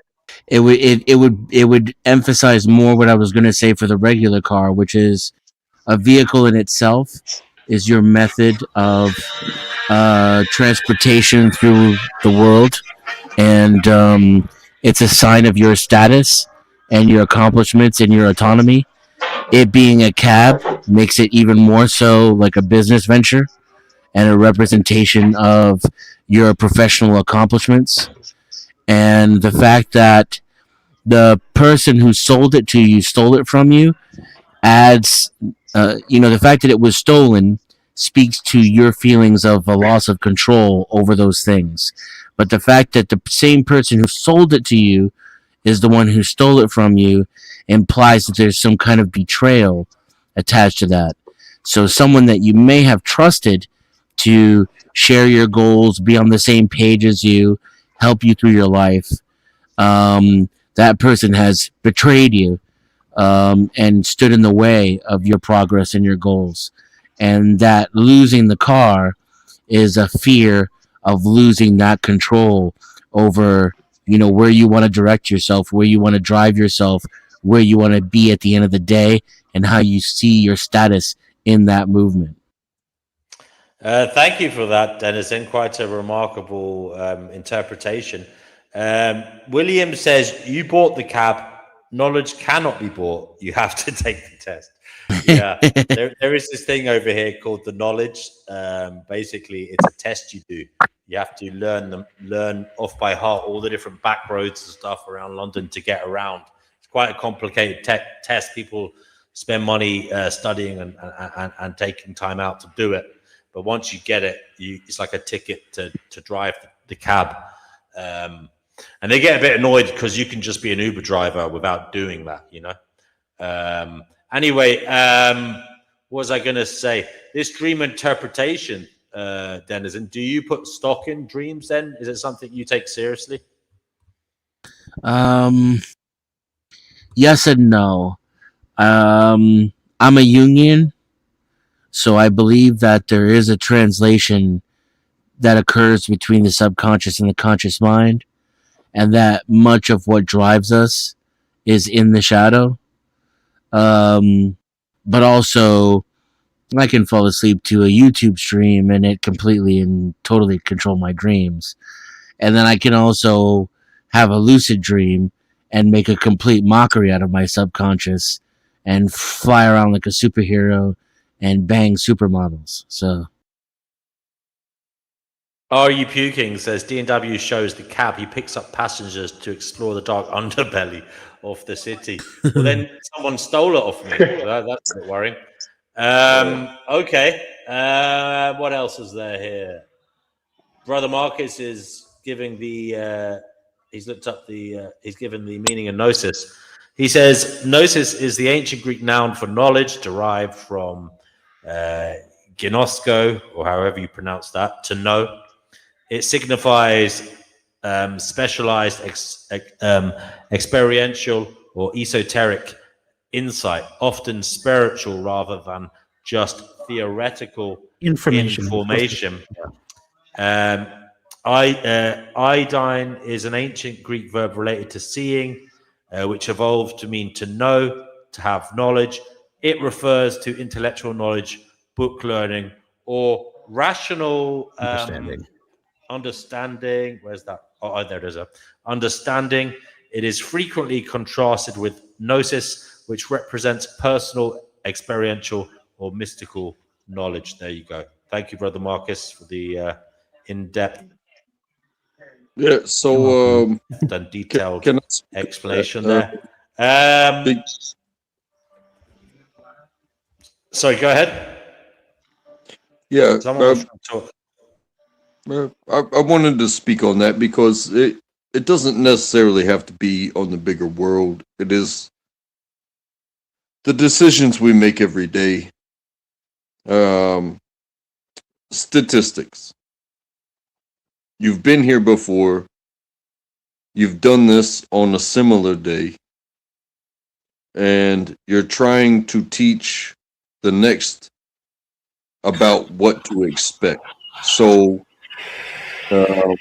It would emphasize more what I was going to say for the regular car, which is a vehicle in itself is your method of transportation through the world, and it's a sign of your status and your accomplishments and your autonomy. It being a cab makes it even more so like a business venture and a representation of your professional accomplishments. And the fact that the person who sold it to you stole it from you adds, the fact that it was stolen speaks to your feelings of a loss of control over those things. But the fact that the same person who sold it to you is the one who stole it from you implies that there's some kind of betrayal attached to that. So someone that you may have trusted to share your goals, be on the same page as you, help you through your life, that person has betrayed you and stood in the way of your progress and your goals. And that losing the car is a fear of losing that control over, where you want to direct yourself, where you want to drive yourself, where you want to be at the end of the day, and how you see your status in that movement. Thank you for that, Dennis, and quite a remarkable interpretation. William says, you bought the cab. Knowledge cannot be bought. You have to take the test. Yeah, there is this thing over here called the knowledge. Basically, it's a test you do. You have to learn off by heart all the different back roads and stuff around London to get around. It's quite a complicated test. People spend money studying and taking time out to do it. But once you get it, it's like a ticket to drive the cab. And they get a bit annoyed because you can just be an Uber driver without doing that, Anyway, what was I going to say? This dream interpretation, Denizen, do you put stock in dreams then? Is it something you take seriously? Yes and no. I'm a Jungian, so I believe that there is a translation that occurs between the subconscious and the conscious mind, and that much of what drives us is in the shadow. But also, I can fall asleep to a YouTube stream and it completely and totally control my dreams. And then I can also have a lucid dream and make a complete mockery out of my subconscious and fly around like a superhero and bang supermodels. So, Are You Puking says D&W shows the cab. He picks up passengers to explore the dark underbelly of the city. Well, then someone stole it off me. That's a bit worrying. Okay. What else is there here? Brother Marcus is giving the... he's looked up the... he's given the meaning of Gnosis. He says, Gnosis is the ancient Greek noun for knowledge derived from gnosko, or however you pronounce that, to know. It signifies specialized experiential or esoteric insight, often spiritual rather than just theoretical information. Iodine is an ancient Greek verb related to seeing, which evolved to mean to know, to have knowledge. It refers to intellectual knowledge, book learning, or rational understanding. Where's that? Oh, there it is. Understanding. It is frequently contrasted with gnosis, which represents personal, experiential, or mystical knowledge. There you go. Thank you, Brother Marcus, for the in-depth. Yeah. So done detailed can explanation there. Sorry, go ahead. Yeah. Someone was trying to talk. I wanted to speak on that because it doesn't necessarily have to be on the bigger world. It is the decisions we make every day. Statistics. You've been here before. You've done this on a similar day. And you're trying to teach the next about what to expect. So, what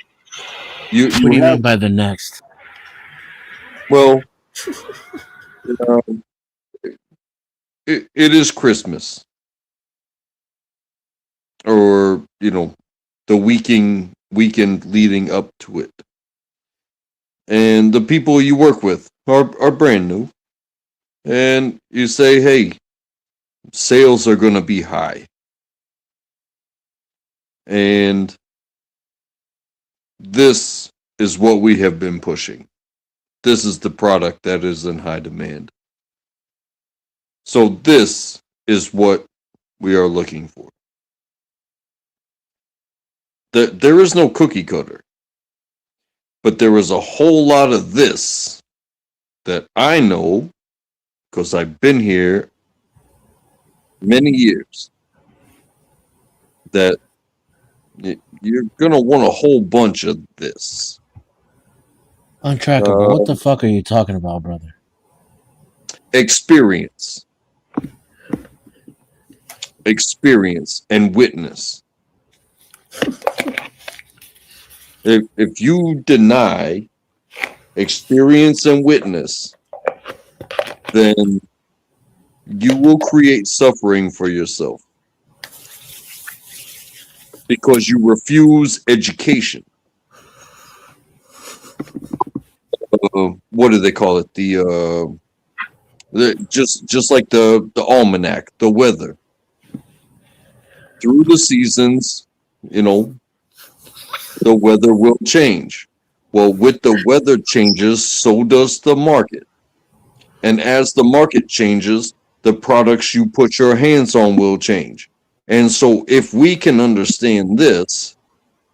do you mean by the next? Well, it is Christmas, or the weekend leading up to it, and the people you work with are brand new, and you say, "Hey, sales are going to be high," and this is what we have been pushing. This is the product that is in high demand. So this is what we are looking for. There is no cookie cutter, but there is a whole lot of this that I know because I've been here many years, that you're going to want a whole bunch of this. Untrackable. What the fuck are you talking about, brother? Experience and witness. If you deny experience and witness, then you will create suffering for yourself because you refuse education. What do they call it? Just like the almanac, the weather. Through the seasons, the weather will change. Well, with the weather changes, so does the market. And as the market changes, the products you put your hands on will change. And so if we can understand this,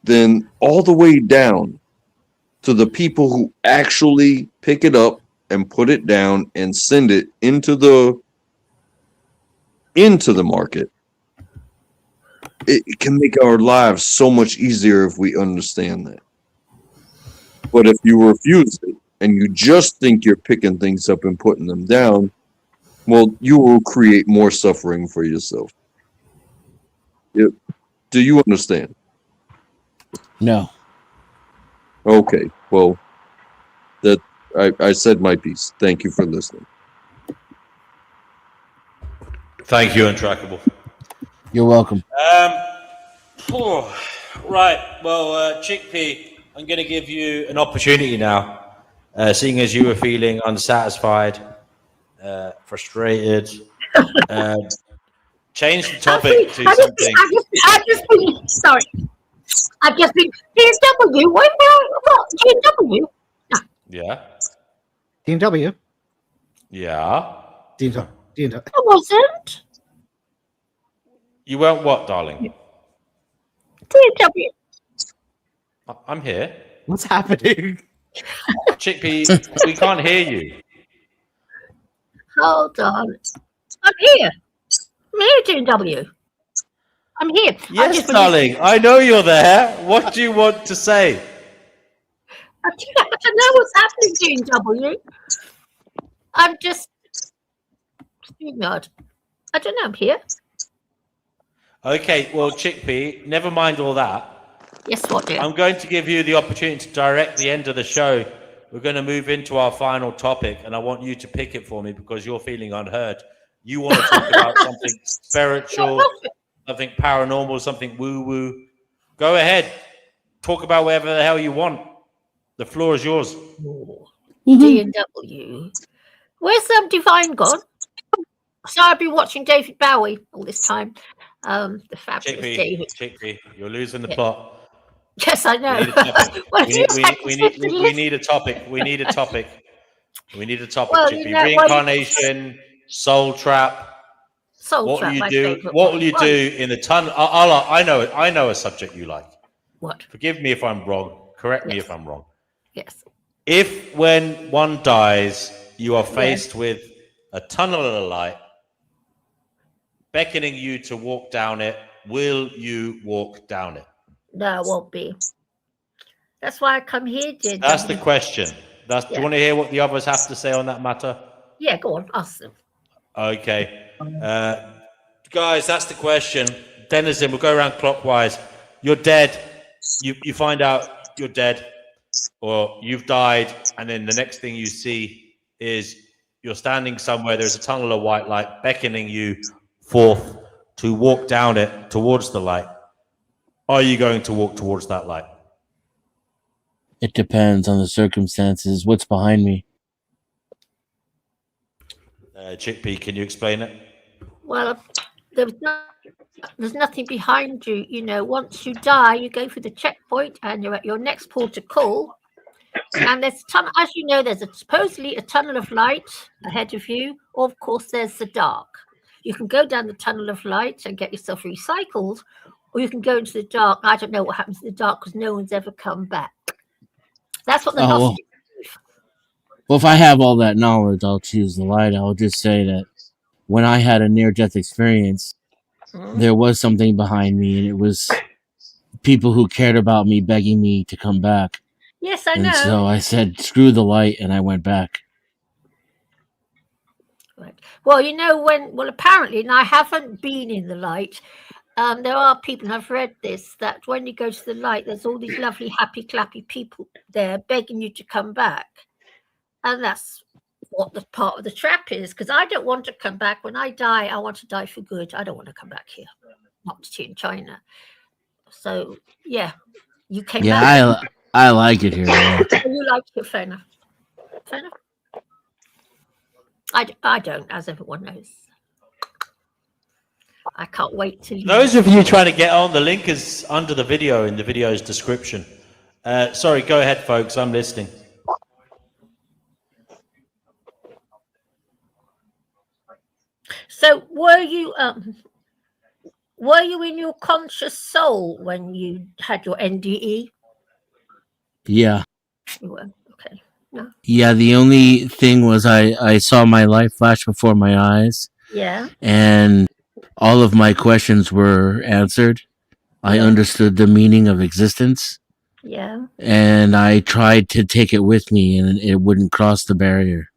then all the way down to the people who actually pick it up and put it down and send it into the market, it can make our lives so much easier if we understand that. But if you refuse it and you just think you're picking things up and putting them down, well, you will create more suffering for yourself. Yep. Do you understand? No. Okay. Well, that I said my piece. Thank you for listening. Thank you, Untrackable. You're welcome. Right. Well, Chickpea, I'm going to give you an opportunity now, seeing as you were feeling unsatisfied, frustrated. Change the topic to something. I've just been sorry. I've just been DW. What? DW? Yeah. DW. Yeah. I wasn't. You weren't what, darling? DW. I'm here. What's happening? Chickpea, we can't hear you. Hold on. I'm here. I'm here, DW. I'm here. Yes, darling. I know you're there. What do you want to say? I don't know what's happening, DW. I'm just nod. I don't know. I'm here. Okay, well, Chickpea, never mind all that. Yes, what, dear? I'm going to give you the opportunity to direct the end of the show. We're going to move into our final topic, and I want you to pick it for me because you're feeling unheard. You want to talk about something spiritual, something paranormal, something woo-woo. Go ahead. Talk about whatever the hell you want. The floor is yours. D&W. Where's Divine God? So I've been watching David Bowie all this time. The fabulous David. Chickpea, you're losing the plot. Yes, I know. We need a topic. We need a topic. We need a topic, well, Chickpea. Reincarnation, soul trap. What will you do? What will you do in the tunnel? I know a subject you like. What? Forgive me if I'm wrong. Correct me if I'm wrong. Yes. If when one dies, you are faced with a tunnel of light beckoning you to walk down it, will you walk down it? No, I won't be. That's why I come here, dear. That's the question. Do you want to hear what the others have to say on that matter? Yeah, go on. Ask them. Okay. Guys, that's the question. Denizen, we'll go around clockwise. You're dead. You find out you're dead or you've died, and then the next thing you see is you're standing somewhere, there's a tunnel of white light beckoning you forth to walk down it towards the light. Are you going to walk towards that light? It depends on the circumstances. What's behind me? Chickpea, can you explain it? Well, there's nothing behind you. You know, once you die, you go through the checkpoint and you're at your next port of call. And there's as you know, there's supposedly a tunnel of light ahead of you. Or of course, there's the dark. You can go down the tunnel of light and get yourself recycled, or you can go into the dark. I don't know what happens in the dark because no one's ever come back. That's what the Gnostics believe. Well, if I have all that knowledge, I'll choose the light. I'll just say that when I had a near-death experience, there was something behind me, and it was people who cared about me begging me to come back. Yes, I know. And so I said, screw the light, and I went back. Right. Well, you know, apparently, and I haven't been in the light, there are people, and I've read this, that when you go to the light, there's all these lovely, happy, clappy people there begging you to come back. And that's what the part of the trap is, because I don't want to come back. When I die, I want to die for good. I don't want to come back here, not to in China. So, yeah, you came back. Yeah, I like it here. Yeah. You like it, fair enough. Fair enough. I don't, as everyone knows. I can't wait to leave. Those of you trying to get on, the link is under the video in the video's description. Sorry, go ahead, folks. I'm listening. So were you in your conscious soul when you had your NDE? Yeah. You were. Okay. No. Yeah, the only thing was I saw my life flash before my eyes. Yeah. And all of my questions were answered. I understood the meaning of existence. Yeah. And I tried to take it with me, and it wouldn't cross the barrier.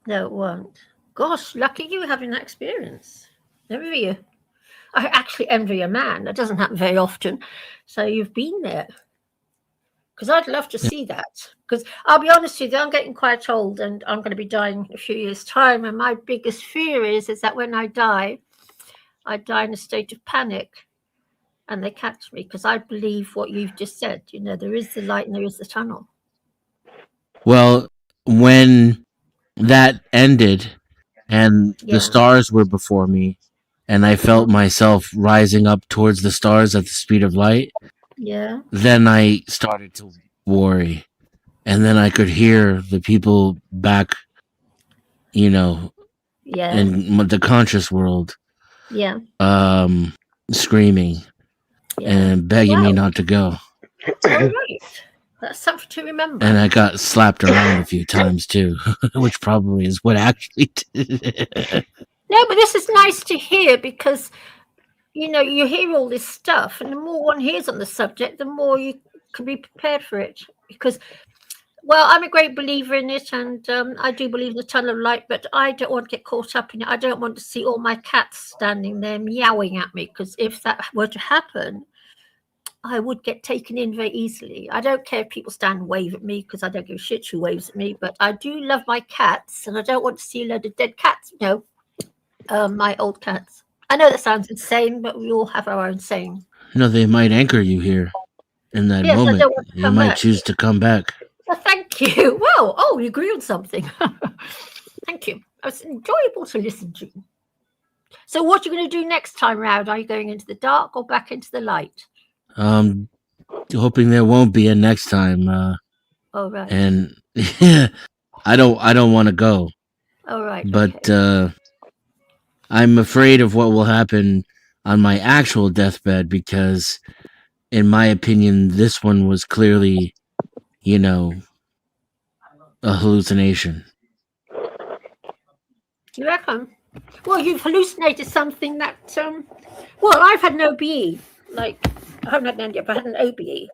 No, it won't. Gosh, lucky you having that experience. Envy you. I actually envy a man. That doesn't happen very often. So you've been there. Because I'd love to see that. Because I'll be honest with you, I'm getting quite old and I'm going to be dying in a few years' time. And my biggest fear is that when I die in a state of panic and they catch me. Because I believe what you've just said. You know, there is the light and there is the tunnel. Well, when that ended and the stars were before me and I felt myself rising up towards the stars at the speed of light, then I started to worry. And then I could hear the people back, in the conscious world, screaming and begging me not to go. All right. That's something to remember. And I got slapped around a few times too, which probably is what actually did it. No, but this is nice to hear because, you hear all this stuff and the more one hears on the subject, the more you can be prepared for it. Because, well, I'm a great believer in it and I do believe in the tunnel of light, but I don't want to get caught up in it. I don't want to see all my cats standing there meowing at me because if that were to happen, I would get taken in very easily. I don't care if people stand and wave at me because I don't give a shit who waves at me, but I do love my cats and I don't want to see a load of dead cats, my old cats. I know that sounds insane, but we all have our own saying. They might anchor you here in that moment. You might choose to come back. Well, thank you. Well, we agree on something. Thank you. It was enjoyable to listen to. So what are you going to do next time round? Are you going into the dark or back into the light? Hoping there won't be a next time. Oh, right. And I don't want to go. Oh, right. But I'm afraid of what will happen on my actual deathbed because, in my opinion, this one was clearly, a hallucination. You reckon? Well, you've hallucinated something that, I've had an OBE. Like, I haven't had an NDA, but I had an OBE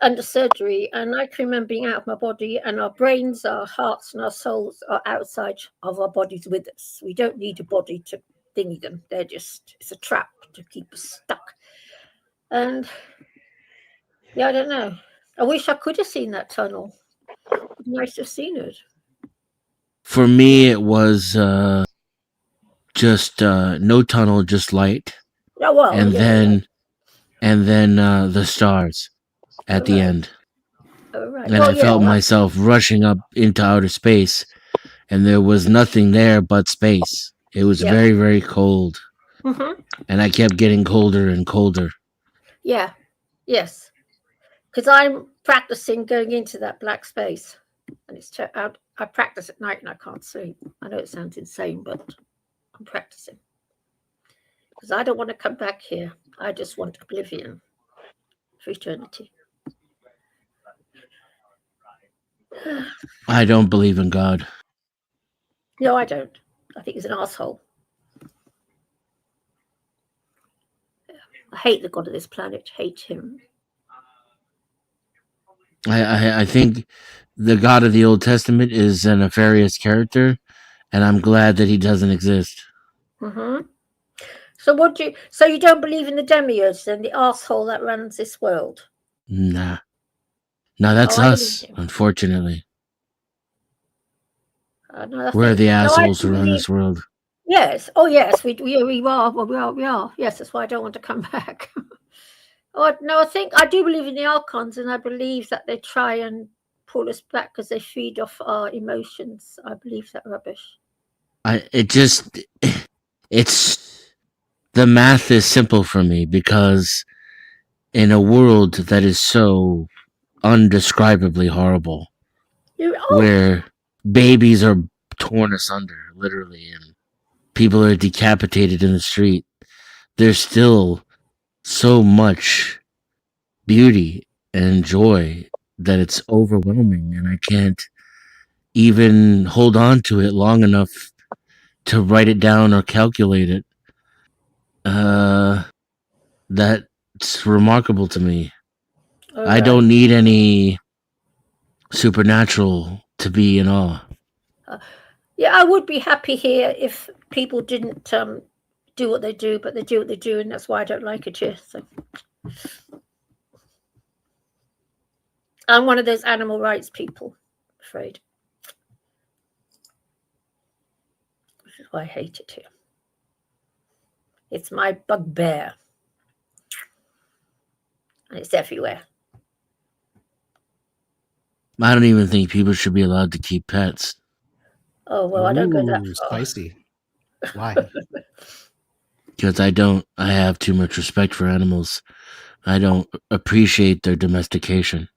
under surgery. And I can remember being out of my body and our brains, our hearts and our souls are outside of our bodies with us. We don't need a body to thingy them. It's a trap to keep us stuck. And, I don't know. I wish I could have seen that tunnel. It'd be nice to have seen it. For me, it was just no tunnel, just light. Oh, well, and then the stars at the end. Right. And I felt myself rushing up into outer space, and there was nothing there but space. It was very, very cold. Mm-hmm. And I kept getting colder and colder. Yeah. Yes. Because I'm practicing going into that black space. And I practice at night and I can't sleep. I know it sounds insane, but I'm practicing. Because I don't want to come back here. I just want oblivion for eternity. I don't believe in God. No, I don't. I think he's an asshole. I hate the God of this planet. Hate him. I think the God of the Old Testament is a nefarious character, and I'm glad that he doesn't exist. Mm-hmm. So you don't believe in the demiurge then, the asshole that runs this world? Nah. No, that's us, unfortunately. We're the assholes who run this world. Yes. Oh, yes. We are. Well, we are. Yes, that's why I don't want to come back. I do believe in the archons, and I believe that they try and pull us back because they feed off our emotions. I believe that rubbish. The math is simple for me because in a world that is so undescribably horrible, where babies are torn asunder, literally, and people are decapitated in the street, there's still so much beauty and joy that it's overwhelming, and I can't even hold on to it long enough to write it down or calculate it. it's remarkable to me. All I right. don't need any supernatural to be in awe. Yeah, I would be happy here if people didn't do what they do, but they do what they do, and that's why I don't like it here. So I'm one of those animal rights people, I'm afraid. Which is why I hate it here. It's my bugbear. And it's everywhere. I don't even think people should be allowed to keep pets. Oh, well, I don't go that far. Spicy. Why? Because I don't. I have too much respect for animals. I don't appreciate their domestication.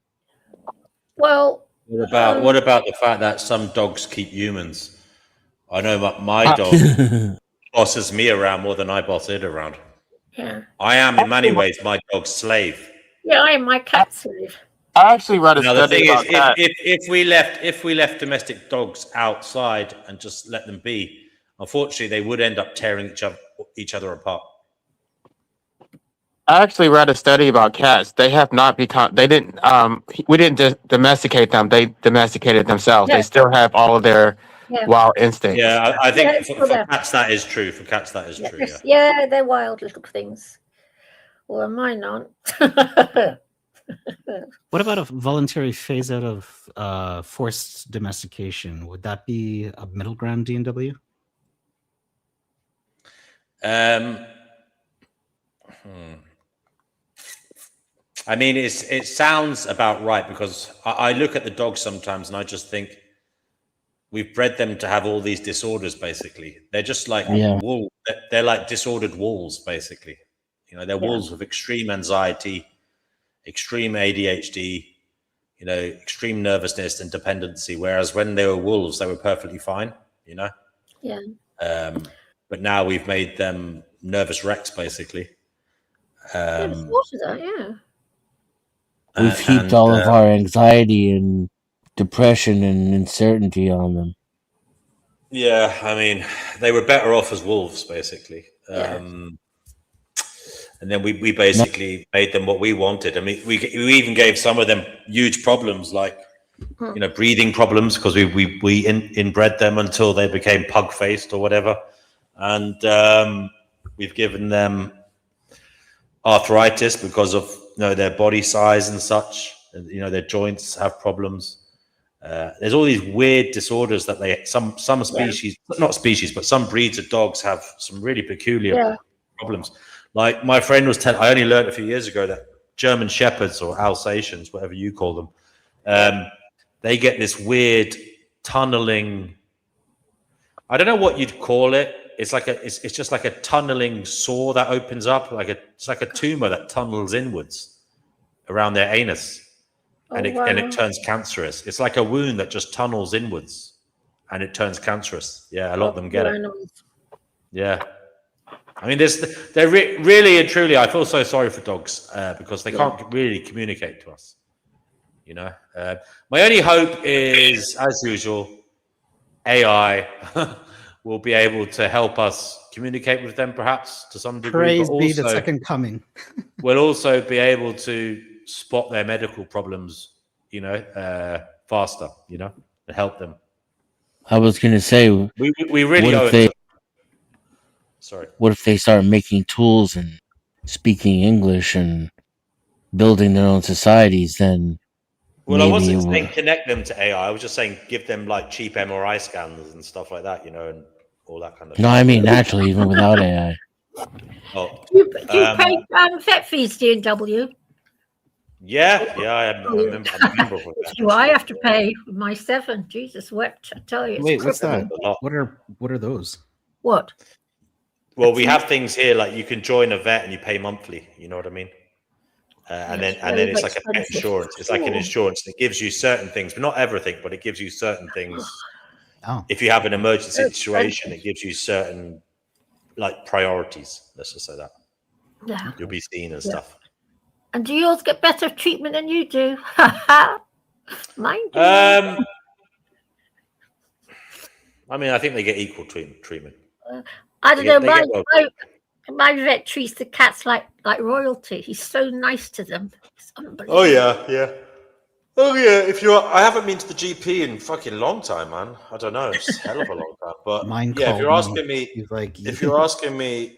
Well, what about the fact that some dogs keep humans? I know my dog bosses me around more than I boss it around. Yeah. I am in many ways my dog's slave. Yeah, I am my cat slave. I actually read a Now the study thing is, about cats. if we left domestic dogs outside and just let them be, unfortunately, they would end up tearing each other apart. I actually read a study about cats. They have not become. They didn't. We didn't domesticate them. They domesticated themselves. Yeah. They still have all of their wild instincts. Yeah, I think Yeah, for cats that is true. For cats that is true. Yeah, they're wild little things. Well, mine aren't. What about a voluntary phase out of forced domestication? Would that be a middle ground, D&W? I mean, it sounds about right, because I look at the dogs sometimes and I just think we've bred them to have all these disorders. Basically, they're just like wolves. They're like disordered wolves, basically. You know, they're wolves with extreme anxiety, extreme ADHD, you know, extreme nervousness and dependency. Whereas when they were wolves, they were perfectly fine. You know. Yeah. But now we've made them nervous wrecks, basically. We've heaped all of our anxiety and depression and uncertainty on them. Yeah, I mean, they were better off as wolves, basically. And then we basically made them what we wanted. I mean, we even gave some of them huge problems, like you know, breathing problems, because we inbred them until they became pug faced or whatever, and we've given them arthritis because of their body size and such. You know, their joints have problems. There's all these weird disorders that some species, not species, but some breeds of dogs have some really peculiar problems. Like my friend was telling, I only learned a few years ago that German Shepherds or Alsatians, whatever you call them, they get this weird tunneling. I don't know what you'd call it. It's like it's just like a tunneling sore that opens up, it's like a tumor that tunnels inwards around their anus, and it turns cancerous. It's like a wound that just tunnels inwards, and it turns cancerous. Yeah, a lot of them get it. Yeah. I mean, they're really and truly. I feel so sorry for dogs because they can't really communicate to us. You know, my only hope is, as usual, AI will be able to help us communicate with them, perhaps to some degree. Praise but be also, the second coming. we'll also be able to spot their medical problems, faster. And help them. I was gonna say, we really what owe if they? it to. Sorry. What if they start making tools and speaking English and building their own societies? Then Well, I wasn't saying connect them to AI. I was just saying give them like cheap MRI scans and stuff like that, and all that kind of. No, I mean naturally, even without AI. Oh, do you pay vet fees, D&W? Yeah, I remember. Do I have to pay my 7? Jesus wept! I tell you. It's Wait, what's that? crippling. What are those? What? Well, we have things here like you can join a vet and you pay monthly. You know what I mean? And then it's like a pet insurance. It's like an insurance that gives you certain things, but not everything. But it gives you certain things. Oh. If you have an emergency situation, it gives you certain like priorities. Let's just say that. Yeah. You'll be seen and stuff. And do yours get better treatment than you do? Mine do. I mean, I think they get equal treatment. I don't know. My vet treats the cats like royalty. He's so nice to them. It's unbelievable. Oh yeah. Oh yeah. I haven't been to the GP in fucking long time, man. I don't know. It's a hell of a long time. But Mine yeah, if called you're asking me. me, He's like, if you're asking me,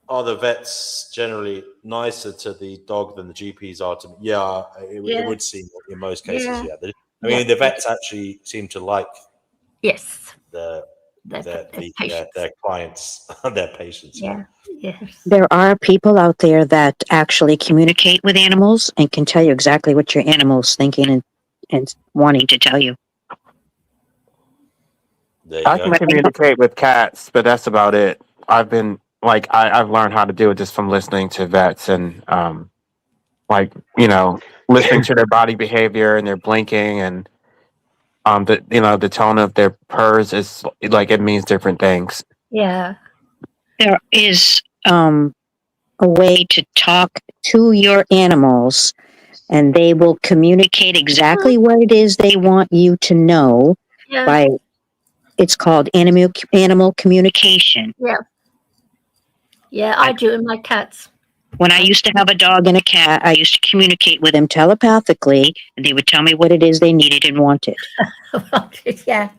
are the vets generally nicer to the dog than the GPs are to me? Yeah, it would seem in most cases. Yeah, I mean the vets actually seem to like their clients, their patients. Yeah. Yes. There are people out there that actually communicate with animals and can tell you exactly what your animal's thinking and wanting to tell you. I can communicate with cats, but that's about it. I've learned how to do it just from listening to vets and listening to their body behavior and their blinking and the tone of their purrs is like it means different things. Yeah. There is a way to talk to your animals and they will communicate exactly what it is they want you to know it's called animal communication. Yeah. Yeah, I do with my cats. When I used to have a dog and a cat, I used to communicate with them telepathically, and they would tell me what it is they needed and wanted. Yeah,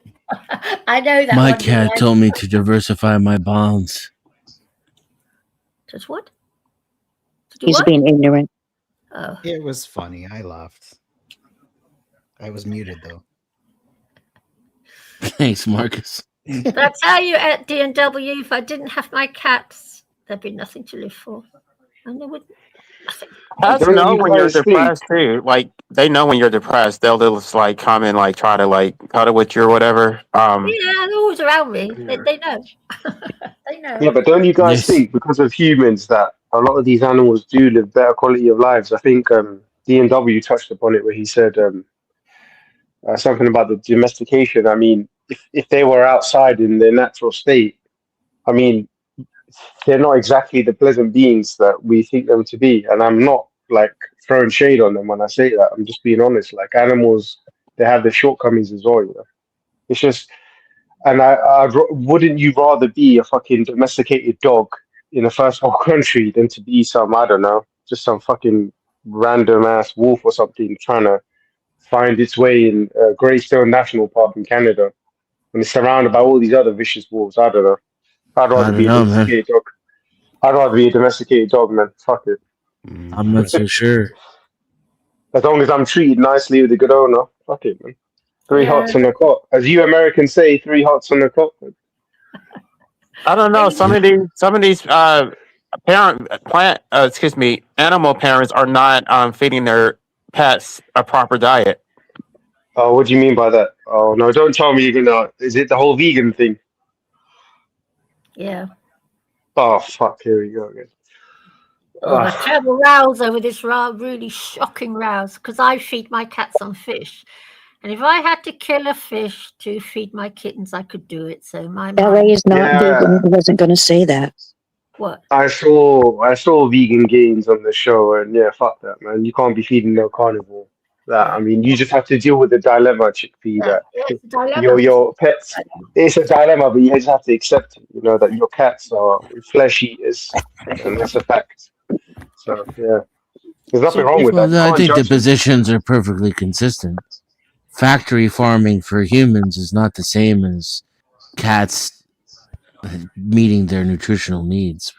I know that. My cat told me to diversify my bonds. Just what? He's being ignorant. Oh. It was funny. I laughed. I was muted though. Thanks, Marcus. But I tell you, at D&W, if I didn't have my cats, there'd be nothing to live for. And there would nothing. Cats know when you're depressed too. Like they know when you're depressed. They'll just like come and like try to like cuddle with you or whatever. Yeah, they're always around me. They know. They know. Yeah, but don't you guys think because of humans that a lot of these animals do live better quality of lives? I think D&W touched upon it where he said something about the domestication. I mean, if they were outside in their natural state, I mean, they're not exactly the pleasant beings that we think them to be. And I'm not like throwing shade on them when I say that. I'm just being honest. Like animals, they have their shortcomings as well. You know? It's just, and wouldn't you rather be a fucking domesticated dog in a first world country than to be some, I don't know, just some fucking random ass wolf or something trying to find its way in Greystone National Park in Canada and it's surrounded by all these other vicious wolves? I don't know. I'd rather be a domesticated dog. I'd rather be a domesticated dog, man. Fuck it. I'm not so sure. As long as I'm treated nicely with a good owner, fuck it, man. 3 hots on the cot. As you Americans say, 3 hots on the cot. I don't know. Some of these animal parents are not feeding their pets a proper diet. Oh, what do you mean by that? Oh no, don't tell me you're gonna. Is it the whole vegan thing? Yeah. Oh fuck! Here we go again. I have a rows over this really shocking rows because I feed my cats on fish, and if I had to kill a fish to feed my kittens, I could do it. So my LA is not vegan. I wasn't going to say that. What? I saw vegan gains on the show, and yeah, fuck that, man. You can't be feeding no carnivore. That I mean, you just have to deal with the dilemma, chickpea. That your pets. It's a dilemma, but you just have to accept it. You know that your cats are flesh eaters, and that's a fact. So yeah, there's nothing wrong with that. I think the positions are perfectly consistent. Factory farming for humans is not the same as cats meeting their nutritional needs.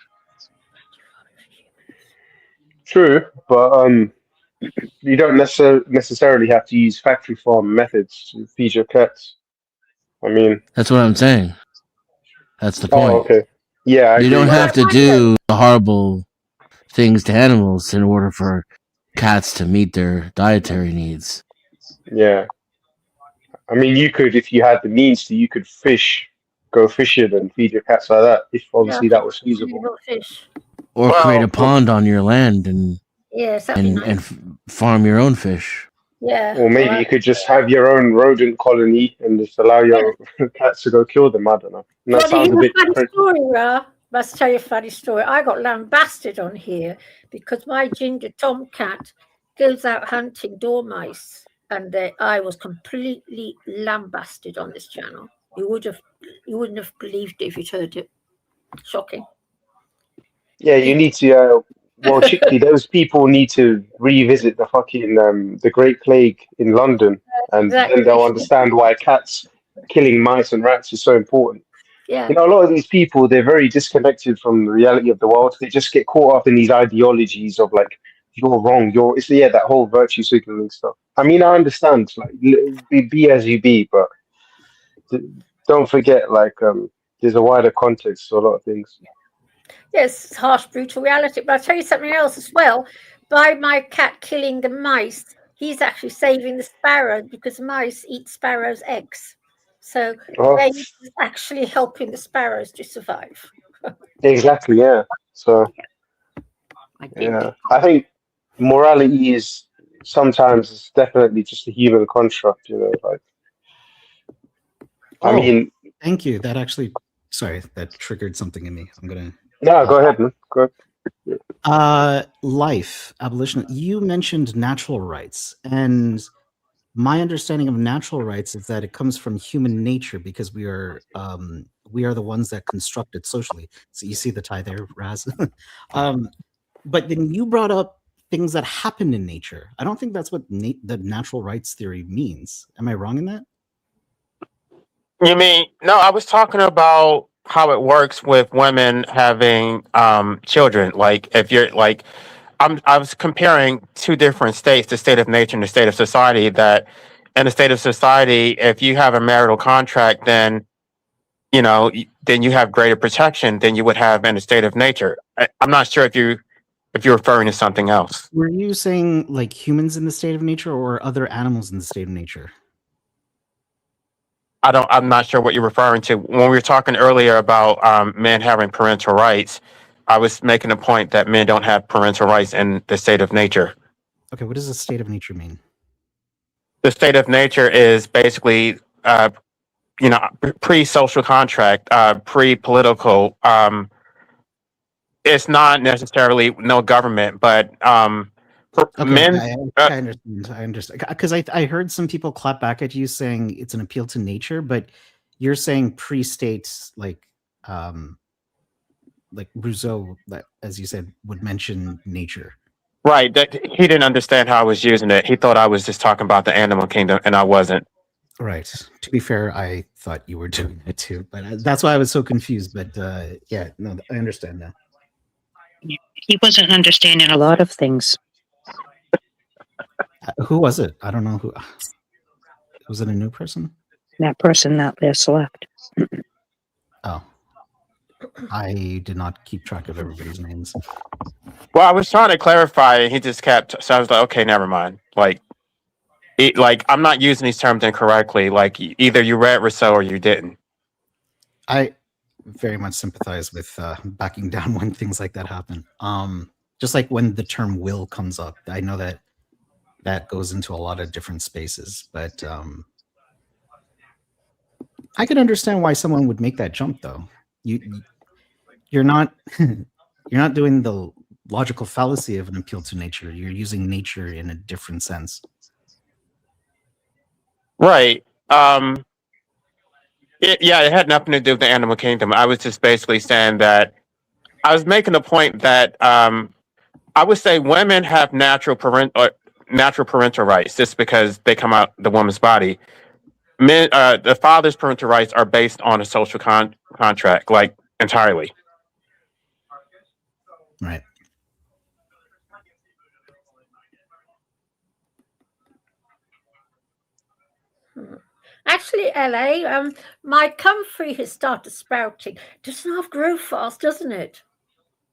True, but you don't necessarily have to use factory farm methods to feed your cats. I mean, that's what I'm saying. That's the point. Oh, okay. Yeah, you don't have to do horrible things to animals in order for cats to meet their dietary needs. Yeah. I mean, you could, if you had the means to, you could go fishing and feed your cats like that, if obviously that was feasible. Or create a pond on your land and farm your own fish. Yeah. Or maybe you could just have your own rodent colony and just allow your cats to go kill them. I don't know. And that sounds a bit funny story, Ra. Must tell you a funny story. I got lambasted on here because my ginger tomcat goes out hunting dormice, and I was completely lambasted on this channel. You wouldn't have believed it if you'd heard it. Shocking. Yeah, you need to. Well, Chickpea, those people need to revisit the fucking the Great Plague in London, and then they'll understand why cats killing mice and rats is so important. Yeah. You know, a lot of these people, they're very disconnected from the reality of the world. They just get caught up in these ideologies of like, you're wrong, it's that whole virtue signaling stuff. I mean, I understand, like, be as you be, but don't forget, like, there's a wider context to a lot of things. Yes, it's harsh, brutal reality. But I'll tell you something else as well. By my cat killing the mice, he's actually saving the sparrow because mice eat sparrows' eggs. So he's actually helping the sparrows to survive. Exactly, yeah. So, yeah, I think morality is sometimes it's definitely just a human construct, you know, like. I mean, thank you. That actually, sorry, that triggered something in me. I'm gonna. No, go ahead, man. Go ahead. Life, abolition. You mentioned natural rights, and my understanding of natural rights is that it comes from human nature because we are the ones that construct it socially. So you see the tie there, Raz. But then you brought up things that happen in nature. I don't think that's what the natural rights theory means. Am I wrong in that? You mean no? I was talking about how it works with women having children. Like if you're like, I was comparing two different states: the state of nature and the state of society. That in the state of society, if you have a marital contract, then then you have greater protection than you would have in the state of nature. I'm not sure if you're referring to something else. Were you saying like humans in the state of nature or other animals in the state of nature? I'm not sure what you're referring to. When we were talking earlier about men having parental rights, I was making a point that men don't have parental rights in the state of nature. Okay, what does the state of nature mean? The state of nature is basically, pre-social contract, pre-political. It's not necessarily no government, but for men. I understand. I understand because I heard some people clap back at you saying it's an appeal to nature, but you're saying pre-states like Rousseau, that, as you said, would mention nature. Right. That he didn't understand how I was using it. He thought I was just talking about the animal kingdom, and I wasn't. Right. To be fair, I thought you were doing it too, but that's why I was so confused. But yeah, no, I understand now. He wasn't understanding a lot of things. Who was it? I don't know who. Was it a new person? That person that just left. Oh. I did not keep track of everybody's names. Well, I was trying to clarify, and he just kept. So I was like, okay, never mind. Like I'm not using these terms incorrectly. Like either you read Rousseau or you didn't. I very much sympathize with backing down when things like that happen. Just like when the term will comes up, I know that goes into a lot of different spaces, but I could understand why someone would make that jump, though. You're not doing the logical fallacy of an appeal to nature. You're using nature in a different sense. Right. It had nothing to do with the animal kingdom. I was just basically saying that I was making a point that I would say women have natural parental rights just because they come out the woman's body. Men, the father's parental rights are based on a social contract, like entirely. Right. Actually, LA, my comfrey has started sprouting. Doesn't have grow fast, doesn't it?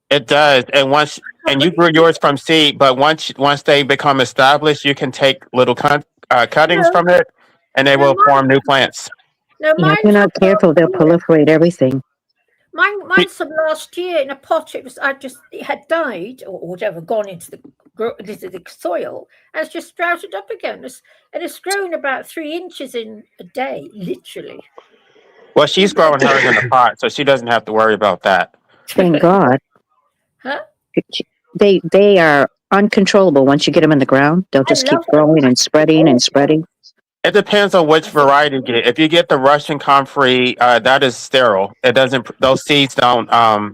It does, and you grew yours from seed, but once they become established, you can take little cuttings from it, and they will form new plants. No, Yeah, if you're not careful, they'll proliferate everything. Mine's from last year in a pot. It had died or whatever, gone into the soil, and it's just sprouted up again. And it's grown about 3 inches in a day, literally. Well, she's growing hers in a pot, so she doesn't have to worry about that. Thank God. Huh? They are uncontrollable once you get them in the ground. They'll just keep growing and spreading and spreading. It depends on which variety you get. If you get the Russian comfrey, that is sterile. It doesn't; those seeds don't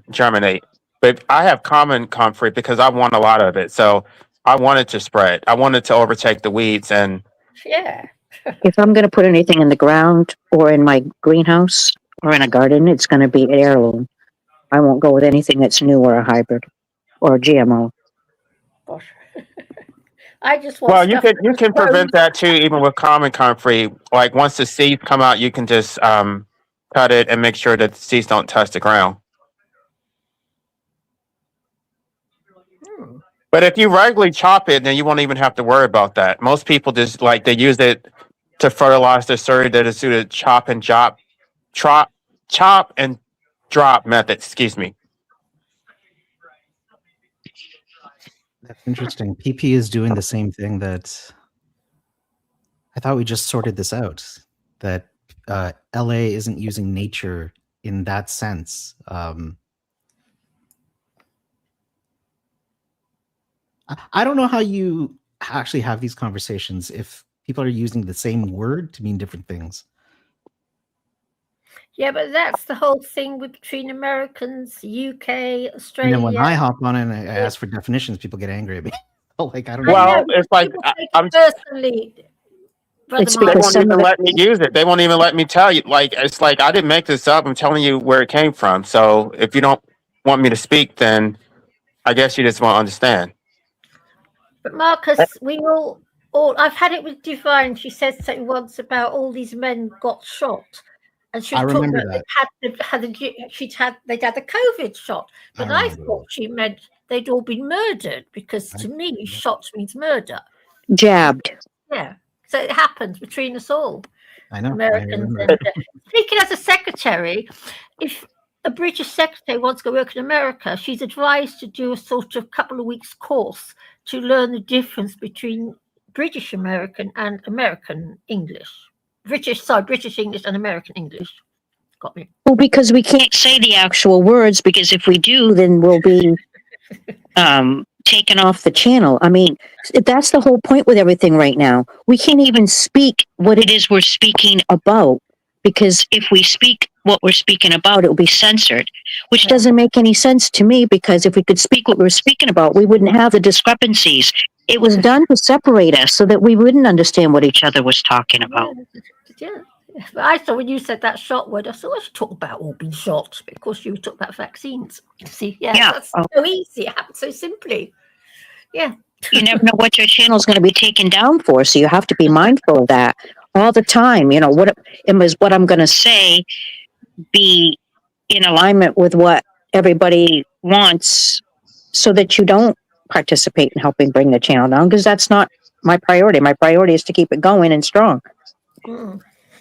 germinate but I have common comfort because I want a lot of it. So I want it to spread. I want it to overtake the weeds. And Yeah. If I'm going to put anything in the ground or in my greenhouse or in a garden, it's going to be heirloom. I won't go with anything that's new or a hybrid or a GMO. Gosh. I just want well, you stuff can that prevent grows. that too, even with common comfrey. Like once the seeds come out, you can just cut it and make sure that the seeds don't touch the ground. But if you regularly chop it, then you won't even have to worry about that. Most people just like they use it to fertilize their soil. They just do the chop and drop method. Excuse me. That's interesting. PP is doing the same thing that I thought we just sorted this out. That LA isn't using nature in that sense. I don't know how you actually have these conversations if people are using the same word to mean different things. Yeah, but that's the whole thing between Americans, UK, Australia. And then when I hop on and I ask for definitions, people get angry at me. Like I don't Well, know, it's like people take it personally. It's they because won't even let me use it. They won't even let me tell you. Like it's like I didn't make this up. I'm telling you where it came from. So if you don't want me to speak, then I guess you just won't understand. But Marcus, we all I've had it with Divine. She said something once about all these men got shot, and she was I talking remember about that. they'd had the COVID shot. But I thought she meant they'd all been murdered because to me, shot means murder. Jabbed. Yeah, so it happens between us all. I know. Americans. And speaking as a secretary, if a British secretary wants to go work in America, she's advised to do a sort of couple of weeks course to learn the difference between British American and American English. British English and American English. Got me. Well, because we can't say the actual words, because if we do, then we'll be taken off the channel. I mean, that's the whole point with everything right now. We can't even speak what it is we're speaking about, because if we speak what we're speaking about, it will be censored, which doesn't make any sense to me, because if we could speak what we're speaking about, we wouldn't have the discrepancies. It was done to separate us so that we wouldn't understand what each other was talking about. Yeah. But I thought when you said that shot word, I thought I should talk about all being shot because you talk about vaccines. See, that's so easy. It happens so simply. Yeah. You never know what your channel is going to be taken down for, so you have to be mindful of that all the time. You know, what I'm going to say be in alignment with what everybody wants, so that you don't participate in helping bring the channel down, because that's not my priority. My priority is to keep it going and strong.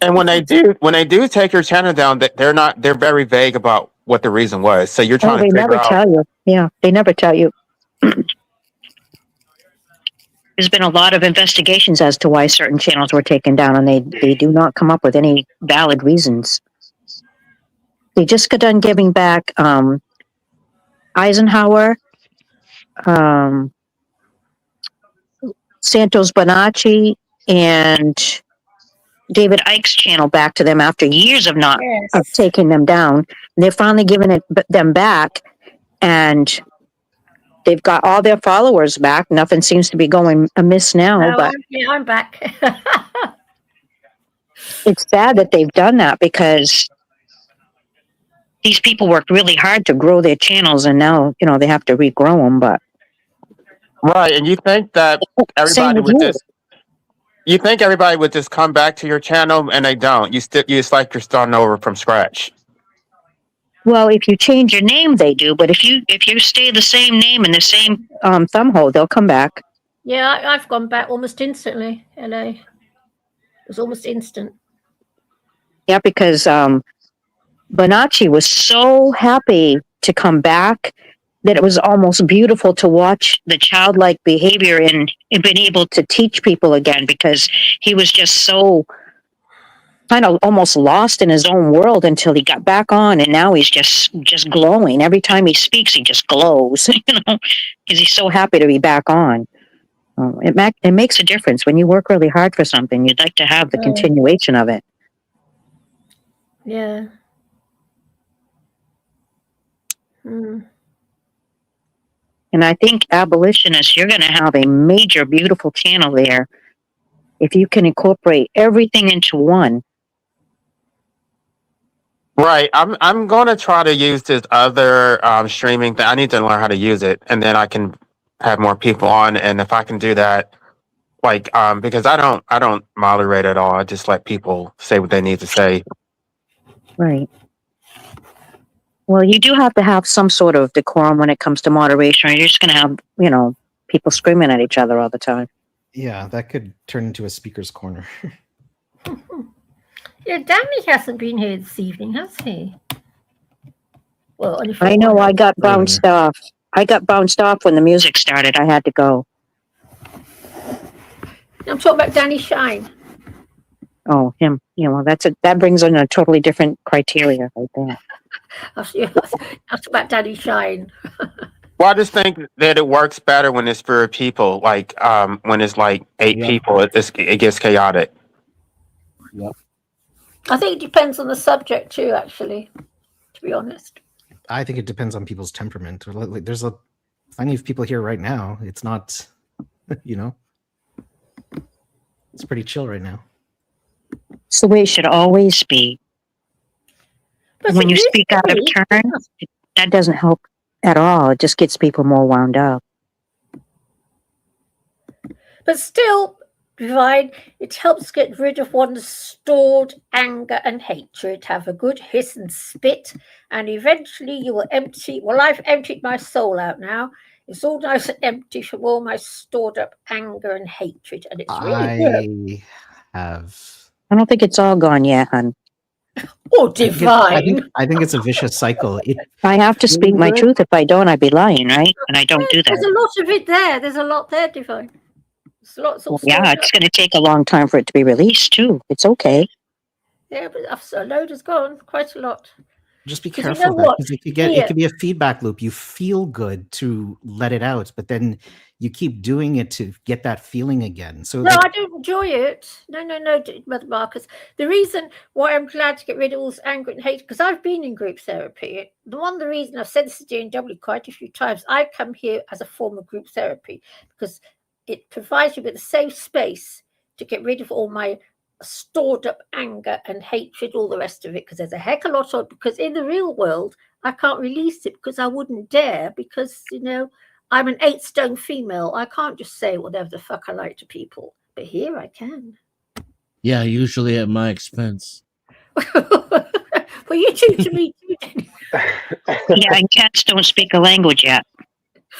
And when they do take your channel down, they're very vague about what the reason was. So you're trying to figure never out. tell you. Yeah, they never tell you. There's been a lot of investigations as to why certain channels were taken down, and they do not come up with any valid reasons. They just got done giving back Eisenhower, Santos Bonacci, and David Icke's channel back to them after years of not of taking them down. And they're finally giving them back, and they've got all their followers back. Nothing seems to be going amiss now, but I'm back. it's sad that they've done that, because these people worked really hard to grow their channels, and now, they have to regrow them. But right, and you think that everybody would just come back to your channel, and they don't. It's like you're starting over from scratch. Well, if you change your name, they do. But if you stay the same name and the same thumbhole, they'll come back. Yeah, I've gone back almost instantly. LA, it was almost instant. Yeah, because Bonacci was so happy to come back that it was almost beautiful to watch the childlike behavior and being able to teach people again, because he was just so kind of almost lost in his own world until he got back on, and now he's just glowing. Every time he speaks, he just glows, because he's so happy to be back on. It makes a difference when you work really hard for something. You'd like to have the continuation of it. Yeah. And I think abolitionists, you're going to have a major, beautiful channel there if you can incorporate everything into one. Right. I'm going to try to use this other streaming thing. I need to learn how to use it, and then I can have more people on. And if I can do that, like because I don't moderate at all. I just let people say what they need to say. Right. Well, you do have to have some sort of decorum when it comes to moderation. Or you're just going to have, people screaming at each other all the time. Yeah, that could turn into a speaker's corner. Yeah, Danny hasn't been here this evening, has he? Well, I know I got bounced off. I got bounced off when the music started. I had to go. I'm talking about Danny Shine. Oh, him. That brings in a totally different criteria right there. That's about Danny Shine. Well, I just think that it works better when it's for people. Like when it's like 8 people, it gets chaotic. Yep. I think it depends on the subject too, actually, to be honest. I think it depends on people's temperament. Like, there's plenty of people here right now. It's not, it's pretty chill right now. It's the way it should always be. But when you speak out of turn, that doesn't help at all. It just gets people more wound up. But still, Divine, it helps get rid of one's stored anger and hatred. Have a good hiss and spit, and eventually you will empty. Well, I've emptied my soul out now. It's all nice and empty from all my stored up anger and hatred, and it's really good. I don't think it's all gone yet, hon. Oh, Divine! I think it's a vicious cycle. I have to speak my truth. If I don't, I'd be lying, right? And I don't do that. There's a lot of it there. There's a lot there, Divine. There's lots of it's going to take a long time for it to be released, too. It's okay. Yeah, but a load has gone. Quite a lot. Just be careful because it could be a feedback loop. You feel good to let it out, but then you keep doing it to get that feeling again. So no, I don't enjoy it. No, Mother Marcus. The reason why I'm glad to get rid of all this anger and hate, because I've been in group therapy. The reason I've said this to DNW quite a few times, I come here as a form of group therapy because it provides you with a safe space to get rid of all my stored up anger and hatred, all the rest of it, because there's a heck of a lot of, because in the real world I can't release it because I wouldn't dare, because I'm an 8-stone female. I can't just say whatever the fuck I like to people, but here I can. Yeah, usually at my expense. Well, you do to me too. Yeah, and cats don't speak a language yet.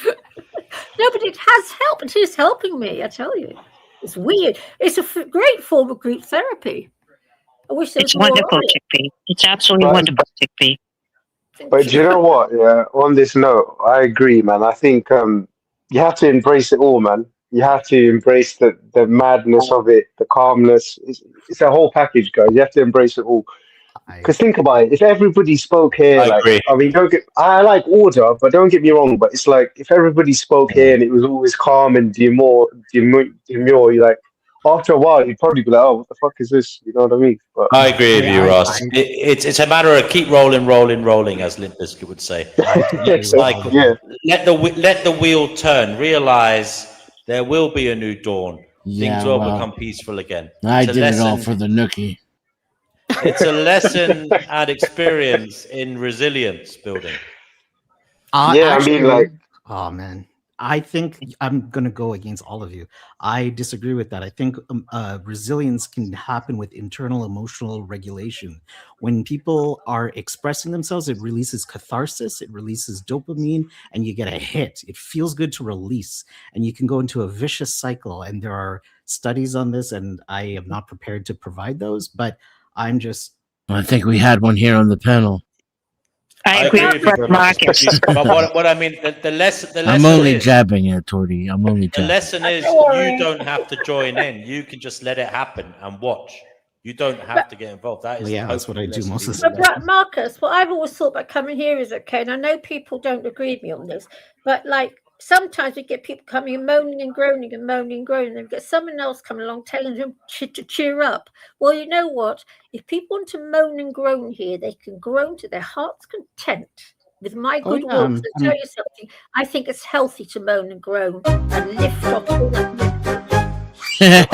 No, but it has helped. It is helping me, I tell you. It's weird. It's a great form of group therapy. I wish there was It's wonderful, Chickpea. It's absolutely wonderful, Chickpea. But do you know what? Yeah, on this note, I agree, man. I think you have to embrace it all, man. You have to embrace the madness of it, the calmness. It's a whole package, guys. You have to embrace it all. Because think about it. If everybody spoke here, I like order, but don't get me wrong. But it's like if everybody spoke here and it was always calm and demure, you're like, after a while, you'd probably be like, oh, what the fuck is this? You know what I mean? But, I agree with you, Ross. It's a matter of keep rolling, as Limp Bizkit would say. It's like let the wheel turn. Realize there will be a new dawn. Yeah, Things will become peaceful again. I did it all for the nookie. It's a lesson and experience in resilience building. Oh man, I think I'm going to go against all of you. I disagree with that. I think resilience can happen with internal emotional regulation. When people are expressing themselves, it releases catharsis, it releases dopamine, and you get a hit. It feels good to release, and you can go into a vicious cycle. And there are studies on this, and I am not prepared to provide those, but I think we had one here on the panel. I agree with Marcus. But what I mean, the lesson. I'm only jabbing it, Torty. I'm only jabbing. The lesson is you don't have to join in. You can just let it happen and watch. You don't have to get involved. That's what I do most of the time. But Marcus, what I've always thought about coming here is okay, and I know people don't agree with me on this, but like sometimes we get people coming and moaning and groaning and moaning and groaning, and we get someone else coming along telling them to cheer up. Well, you know what? If people want to moan and groan here, they can groan to their heart's content. With my good will, to tell you something, I think it's healthy to moan and groan and lift off all that. Cheer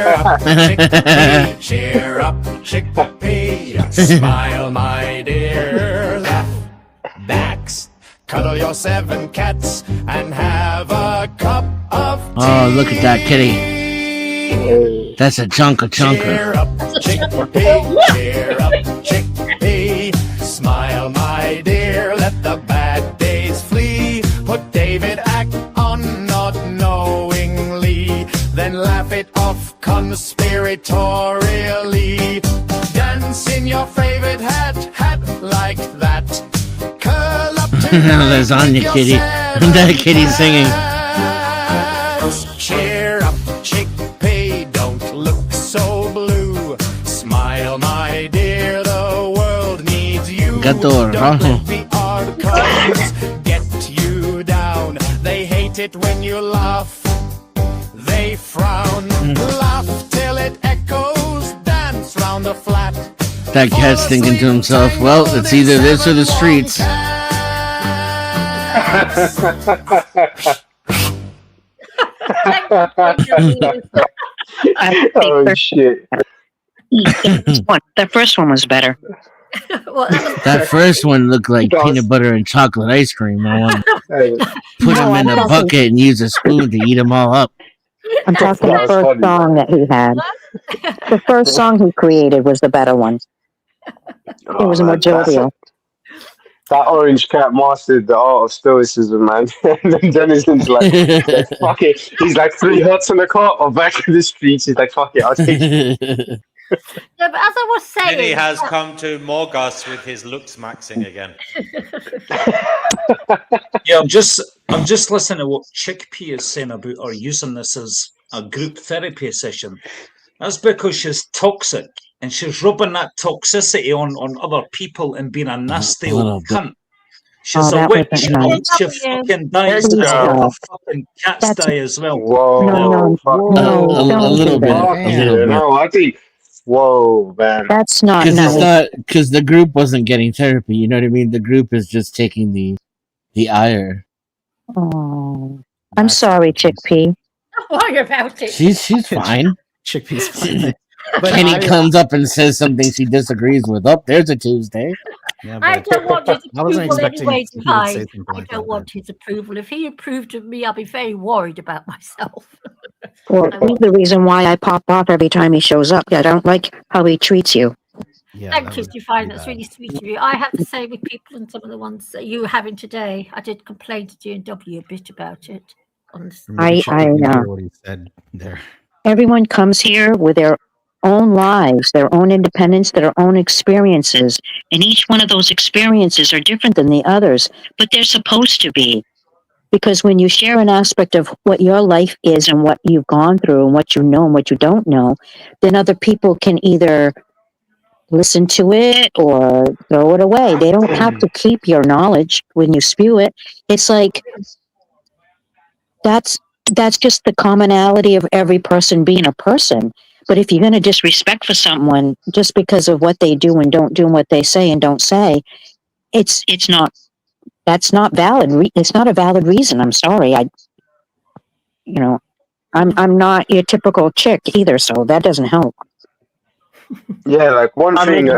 up, chickpea, cheer up, chickpea. Smile, my dear, laugh backs. Cuddle your 7 cats and have a cup of tea. Oh, look at that kitty. That's a chunka. Cheer up, chickpea, cheer up, chickpea. Smile, my dear, let the bad days flee. Put David Ack on not knowingly, then laugh it off conspiratorially. Dance in your favorite hat like that. Curl up to lasagna kitty. That kitty singing. Cheer up, chickpea, don't look so blue. Smile, my dear, the world needs you. Gato Don't rojo. let the odd colors get you down. They hate it when you laugh. They frown. Laugh till it echoes. Dance round the flat. That cat's thinking to himself, well, it's either this or the streets. Oh shit! The first one was better. That first one looked like peanut butter and chocolate ice cream. I want to put them in a bucket and use a spoon to eat them all up. I'm talking the first song that he had. The first song he created was the better one. It was more jovial. That orange cat mastered the art of stoicism, man. And then Denison's like, fuck it. He's like 3 huts in the car or back in the streets. He's like, fuck it, I'll take it. Yeah, but as I was saying, Vinny has come to Morgus with his looks maxing again. Yeah, I'm just listening to what Chickpea is saying about her using this as a group therapy session. That's because she's toxic and she's rubbing that toxicity on other people and being a nasty old cunt. She's a witch. She fucking dies as well. Her fucking cats die as well. Whoa, a little bit. No, I think. Whoa, man. That's not because the group wasn't getting therapy. You know what I mean? The group is just taking the ire. Oh, I'm sorry, Chickpea. Don't worry about it. She's fine. Chickpea's fine. Kenny comes up and says something she disagrees with. Oh, there's a Tuesday. Yeah, I don't want his I wasn't approval expecting anyway, he would say Divine. something I like don't want his approval. If he approved of me, I'll be very worried about myself. Well, he's the reason why I pop off every time he shows up. I don't like how he treats you. Thank you, Divine. That's really sweet of you. I have the same with people and some of the ones that you were having today. I did complain to G&W a bit about it. I hear what he said there. Everyone comes here with their own lives, their own independence, their own experiences. And each one of those experiences are different than the others, but they're supposed to be. Because when you share an aspect of what your life is and what you've gone through and what you know and what you don't know, then other people can either listen to it or throw it away. They don't have to keep your knowledge when you spew it. It's like, that's just the commonality of every person being a person. But if you're going to disrespect for someone just because of what they do and don't do and what they say and don't say, that's not valid. It's not a valid reason. I'm sorry. I'm not your typical chick either, so that doesn't help. Yeah, like one thing,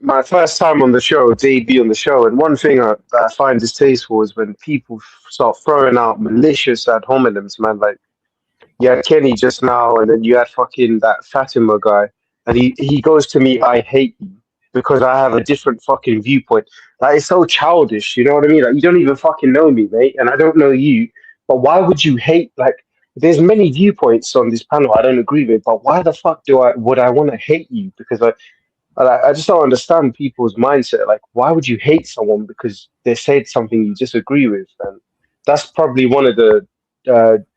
my first time on the show, debut on the show, and one thing that I find distasteful is when people start throwing out malicious ad hominems, man. Like, you had Kenny just now, and then you had fucking that Fatima guy, and he goes to me, I hate you, because I have a different fucking viewpoint. Like, it's so childish, you know what I mean? Like, you don't even fucking know me, mate, and I don't know you, but why would you hate, like, there's many viewpoints on this panel I don't agree with, but why the fuck would I want to hate you? Because I just don't understand people's mindset. Like, why would you hate someone because they said something you disagree with? And that's probably one of the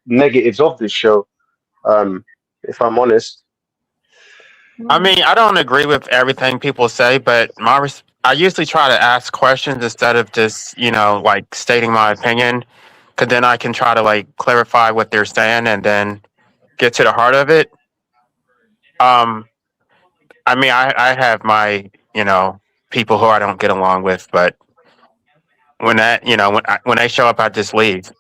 negatives of this show, if I'm honest. I mean, I don't agree with everything people say, but I usually try to ask questions instead of just, like stating my opinion, because then I can try to like clarify what they're saying and then get to the heart of it. I mean, I have my, people who I don't get along with, but when that when they show up, I just leave.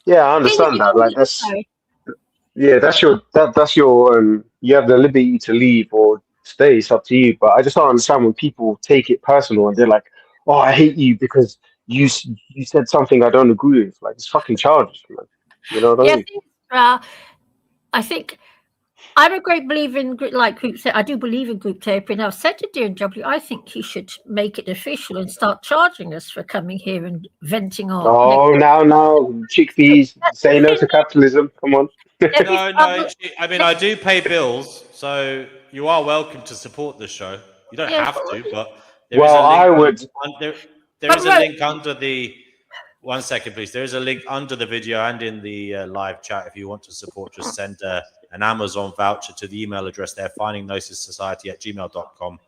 Yeah, I understand that. Like that's Sorry. yeah, that's your you have the liberty to leave or stay. It's up to you. But I just don't understand when people take it personal and they're like, "Oh, I hate you because you said something I don't agree with." Like it's fucking childish, man. You know what I Yeah, mean? I think I'm a great believer in group therapy. I do believe in group therapy, and I've said to DNW, I think you should make it official and start charging us for coming here and venting our. Oh, now, chickpeas, say no to capitalism. Come on. No, I mean, I do pay bills, so you are welcome to support the show. You don't have to, but there is a Well, link. I would. There is a link under the. 1 second, please. There is a link under the video and in the live chat. If you want to support, just send an Amazon voucher to the email address there, findingnosissociety@gmail.com.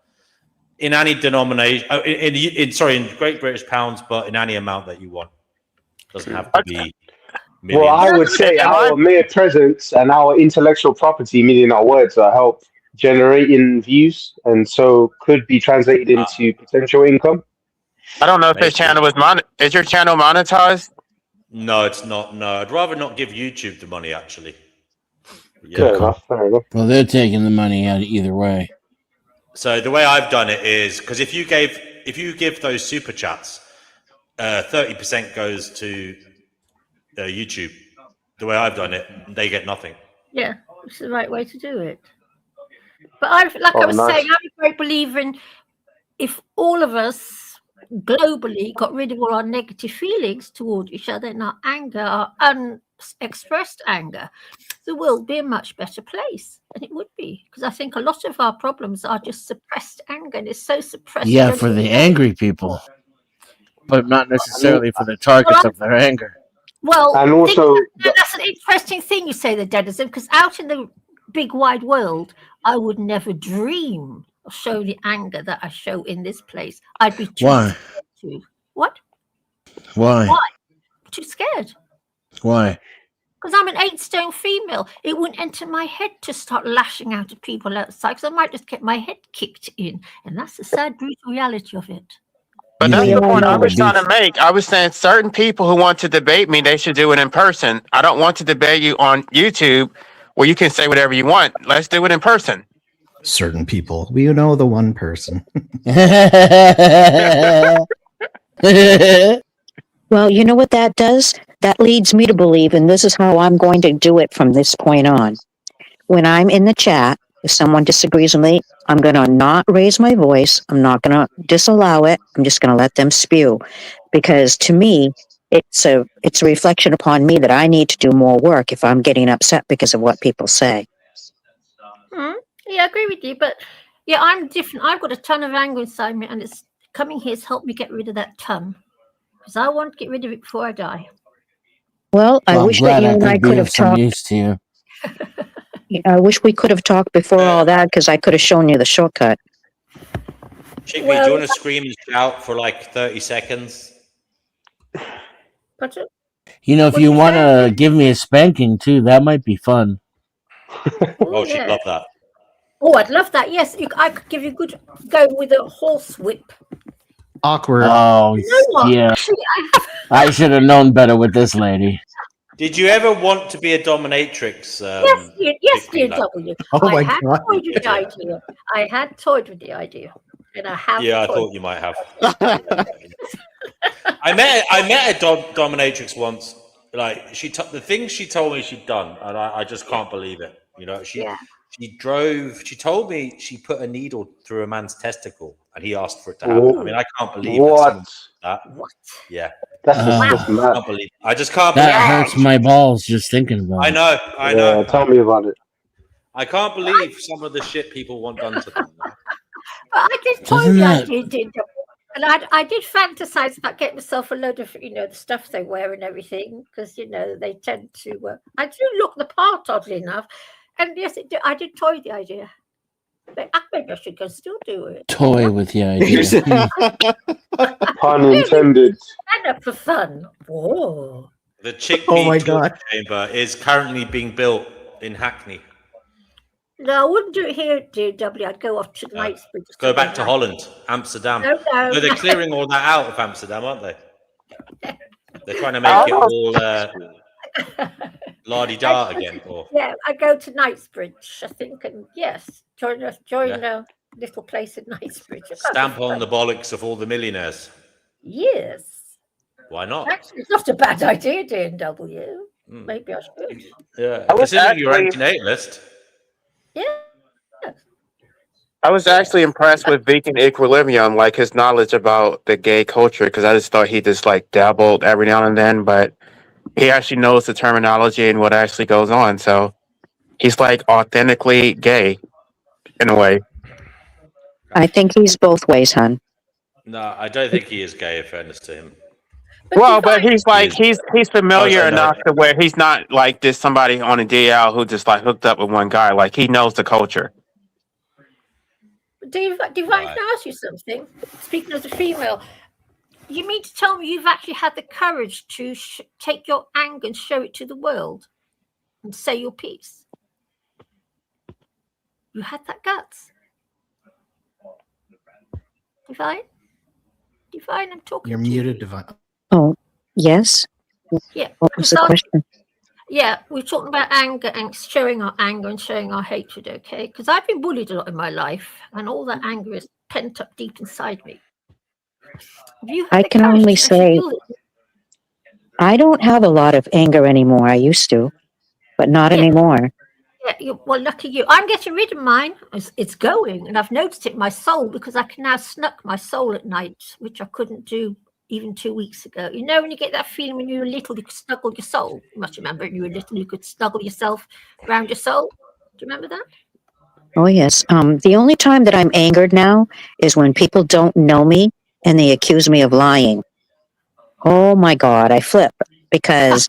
In any denomination, in Great British pounds, but in any amount that you want. Doesn't have to be millions. Well, I would say our mere presence and our intellectual property, meaning our words, help generating views, and so could be translated into potential income. I don't know if this channel is your channel monetized? No, it's not. No, I'd rather not give YouTube the money, actually. Yeah. Fair enough. Well, they're taking the money out either way. So the way I've done it is because if you give those super chats, 30% goes to YouTube. The way I've done it, they get nothing. Yeah, it's the right way to do it. But I was saying, I'm a great believer in if all of us globally got rid of all our negative feelings toward each other and our anger, our unexpressed anger, the world would be a much better place. And it would be, because I think a lot of our problems are just suppressed anger, and it's so suppressed. Yeah, for the angry people, but not necessarily for the targets of their anger. Well, and also that's an interesting thing you say, the deadism, because out in the big wide world, I would never dream of showing the anger that I show in this place. I'd be too scared to. What? Why? Too scared. Why? Because I'm an 8-stone female. It wouldn't enter my head to start lashing out at people outside, because I might just get my head kicked in. And that's the sad, brutal reality of it. But that's the point I was trying to make. I was saying certain people who want to debate me, they should do it in person. I don't want to debate you on YouTube where you can say whatever you want. Let's do it in person. Certain people. We know the one person. Well, you know what that does? That leads me to believe, and this is how I'm going to do it from this point on. When I'm in the chat, if someone disagrees with me, I'm going to not raise my voice. I'm not going to disallow it. I'm just going to let them spew. Because to me, it's a reflection upon me that I need to do more work if I'm getting upset because of what people say. Yeah, I agree with you. But yeah, I'm different. I've got a ton of anger inside me, and it's coming here has helped me get rid of that ton. Because I want to get rid of it before I die. Well, I wish that you and I could have talked. Use to you. I wish we could have talked before all that, because I could have shown you the shortcut. Chickpea, do you want to scream and shout for like 30 seconds? You know, if you want to give me a spanking too, that might be fun. Oh, she'd love that. Oh, I'd love that. Yes, I could give you a good go with a horse whip. Awkward. Oh, yeah. Actually, I should have known better with this lady. Did you ever want to be a dominatrix? Yes, dear W. Oh my I had God. toyed with the idea. I had toyed with the idea, and I have. Yeah, I thought you might have. I met a dominatrix once. Like the things she told me she'd done, and I just can't believe it. You know, she told me she put a needle through a man's testicle, and he asked for it to happen. I mean, I can't believe that. What? Yeah. That's I can't believe. I just can't believe. That hurts my balls just thinking about it. I know. Yeah, tell me about it. I can't believe some of the shit people want done to them. But I did toy with the idea, dear W. And I did fantasize about getting myself a load of, the stuff they wear and everything, because, they tend to. I do look the part, oddly enough. And yes, I did toy with the idea. But maybe I should go still do it. Toy with the idea. Pun intended. And up for fun. Whoa. The chickpea torture chamber is currently being built in Hackney. No, I wouldn't do it here at DW. I'd go off to Knightsbridge. Go back to Holland, Amsterdam. No. No, they're clearing all that out of Amsterdam, aren't they? They're trying to make it all la-di-da again. Or... Yeah, I go to Knightsbridge, I think, and yes, join a little place in Knightsbridge. Stamp on the bollocks of all the millionaires. Yes. Why not? Actually, it's not a bad idea, DW. Maybe I should. Yeah, considering you're anti-natalist. Yeah. I was actually impressed with Beacon Equilibrium, like his knowledge about the gay culture, because I just thought he just like dabbled every now and then, but he actually knows the terminology and what actually goes on. So he's like authentically gay in a way. I think he's both ways, hon. No, I don't think he is gay, in fairness to him. But he's like he's familiar enough to where he's not like just somebody on a DL who just like hooked up with one guy. Like he knows the culture. Divine, can I ask you something? Speaking as a female, you mean to tell me you've actually had the courage to take your anger and show it to the world and say your piece? You had that guts. Divine, I'm talking. You're muted, Divine. Oh, yes. Yeah. What was the question? Yeah, we're talking about anger and showing our anger and showing our hatred, okay? Because I've been bullied a lot in my life, and all that anger is pent up deep inside me. I can only say I don't have a lot of anger anymore. I used to, but not anymore. Yeah, well, lucky you. I'm getting rid of mine. It's going, and I've noticed it in my soul because I can now snuck my soul at night, which I couldn't do even 2 weeks ago. You know, when you get that feeling when you were little, you could snuggle your soul. You must remember when you were little, you could snuggle yourself around your soul. Do you remember that? Oh, yes. The only time that I'm angered now is when people don't know me and they accuse me of lying. Oh, my God, I flip because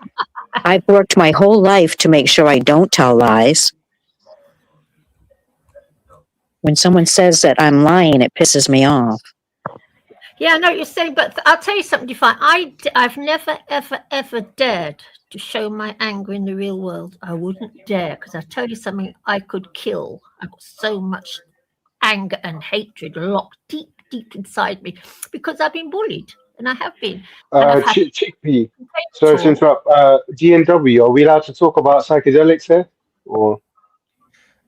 I've worked my whole life to make sure I don't tell lies. When someone says that I'm lying, it pisses me off. Yeah, I know what you're saying, but I'll tell you something, Divine. I've never, ever dared to show my anger in the real world. I wouldn't dare, because I tell you something, I could kill. I've got so much anger and hatred locked deep inside me because I've been bullied, and I have been. Chickpea, sorry to interrupt. DNW, are we allowed to talk about psychedelics here? Or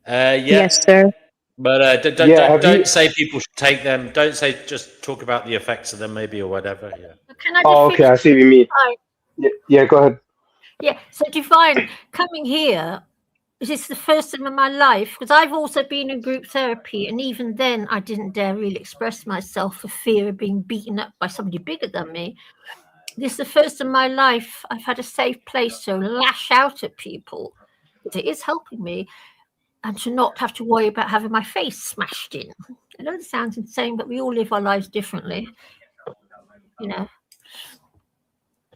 Yes, sir. But don't say people should take them. Don't say just talk about the effects of them, maybe, or whatever. Yeah. Can I just okay, I see what you mean. Yeah, go ahead. Yeah, so Divine, coming here, this is the first time in my life, because I've also been in group therapy, and even then I didn't dare really express myself for fear of being beaten up by somebody bigger than me. This is the first in my life I've had a safe place to lash out at people. It is helping me. And to not have to worry about having my face smashed in. I know it sounds insane, but we all live our lives differently. You know.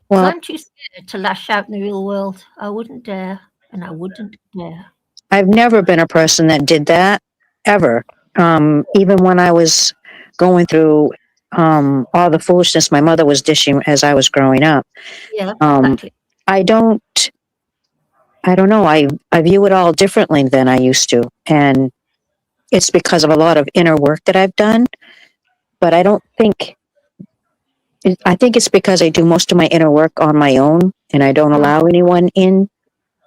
Well, I'm too scared to lash out in the real world. I wouldn't dare, and I wouldn't dare. I've never been a person that did that, ever. Even when I was going through all the foolishness my mother was dishing as I was growing up. Yeah, exactly. I don't know. I view it all differently than I used to. And it's because of a lot of inner work that I've done. But I think it's because I do most of my inner work on my own and I don't allow anyone in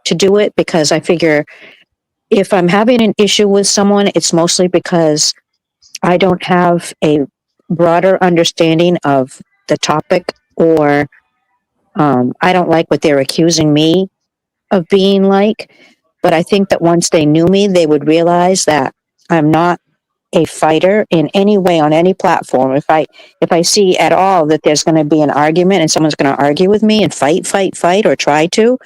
to do it, because I figure if I'm having an issue with someone, it's mostly because I don't have a broader understanding of the topic, or I don't like what they're accusing me of being like. But I think that once they knew me, they would realize that I'm not a fighter in any way on any platform. If I see at all that there's going to be an argument and someone's going to argue with me and fight or try to,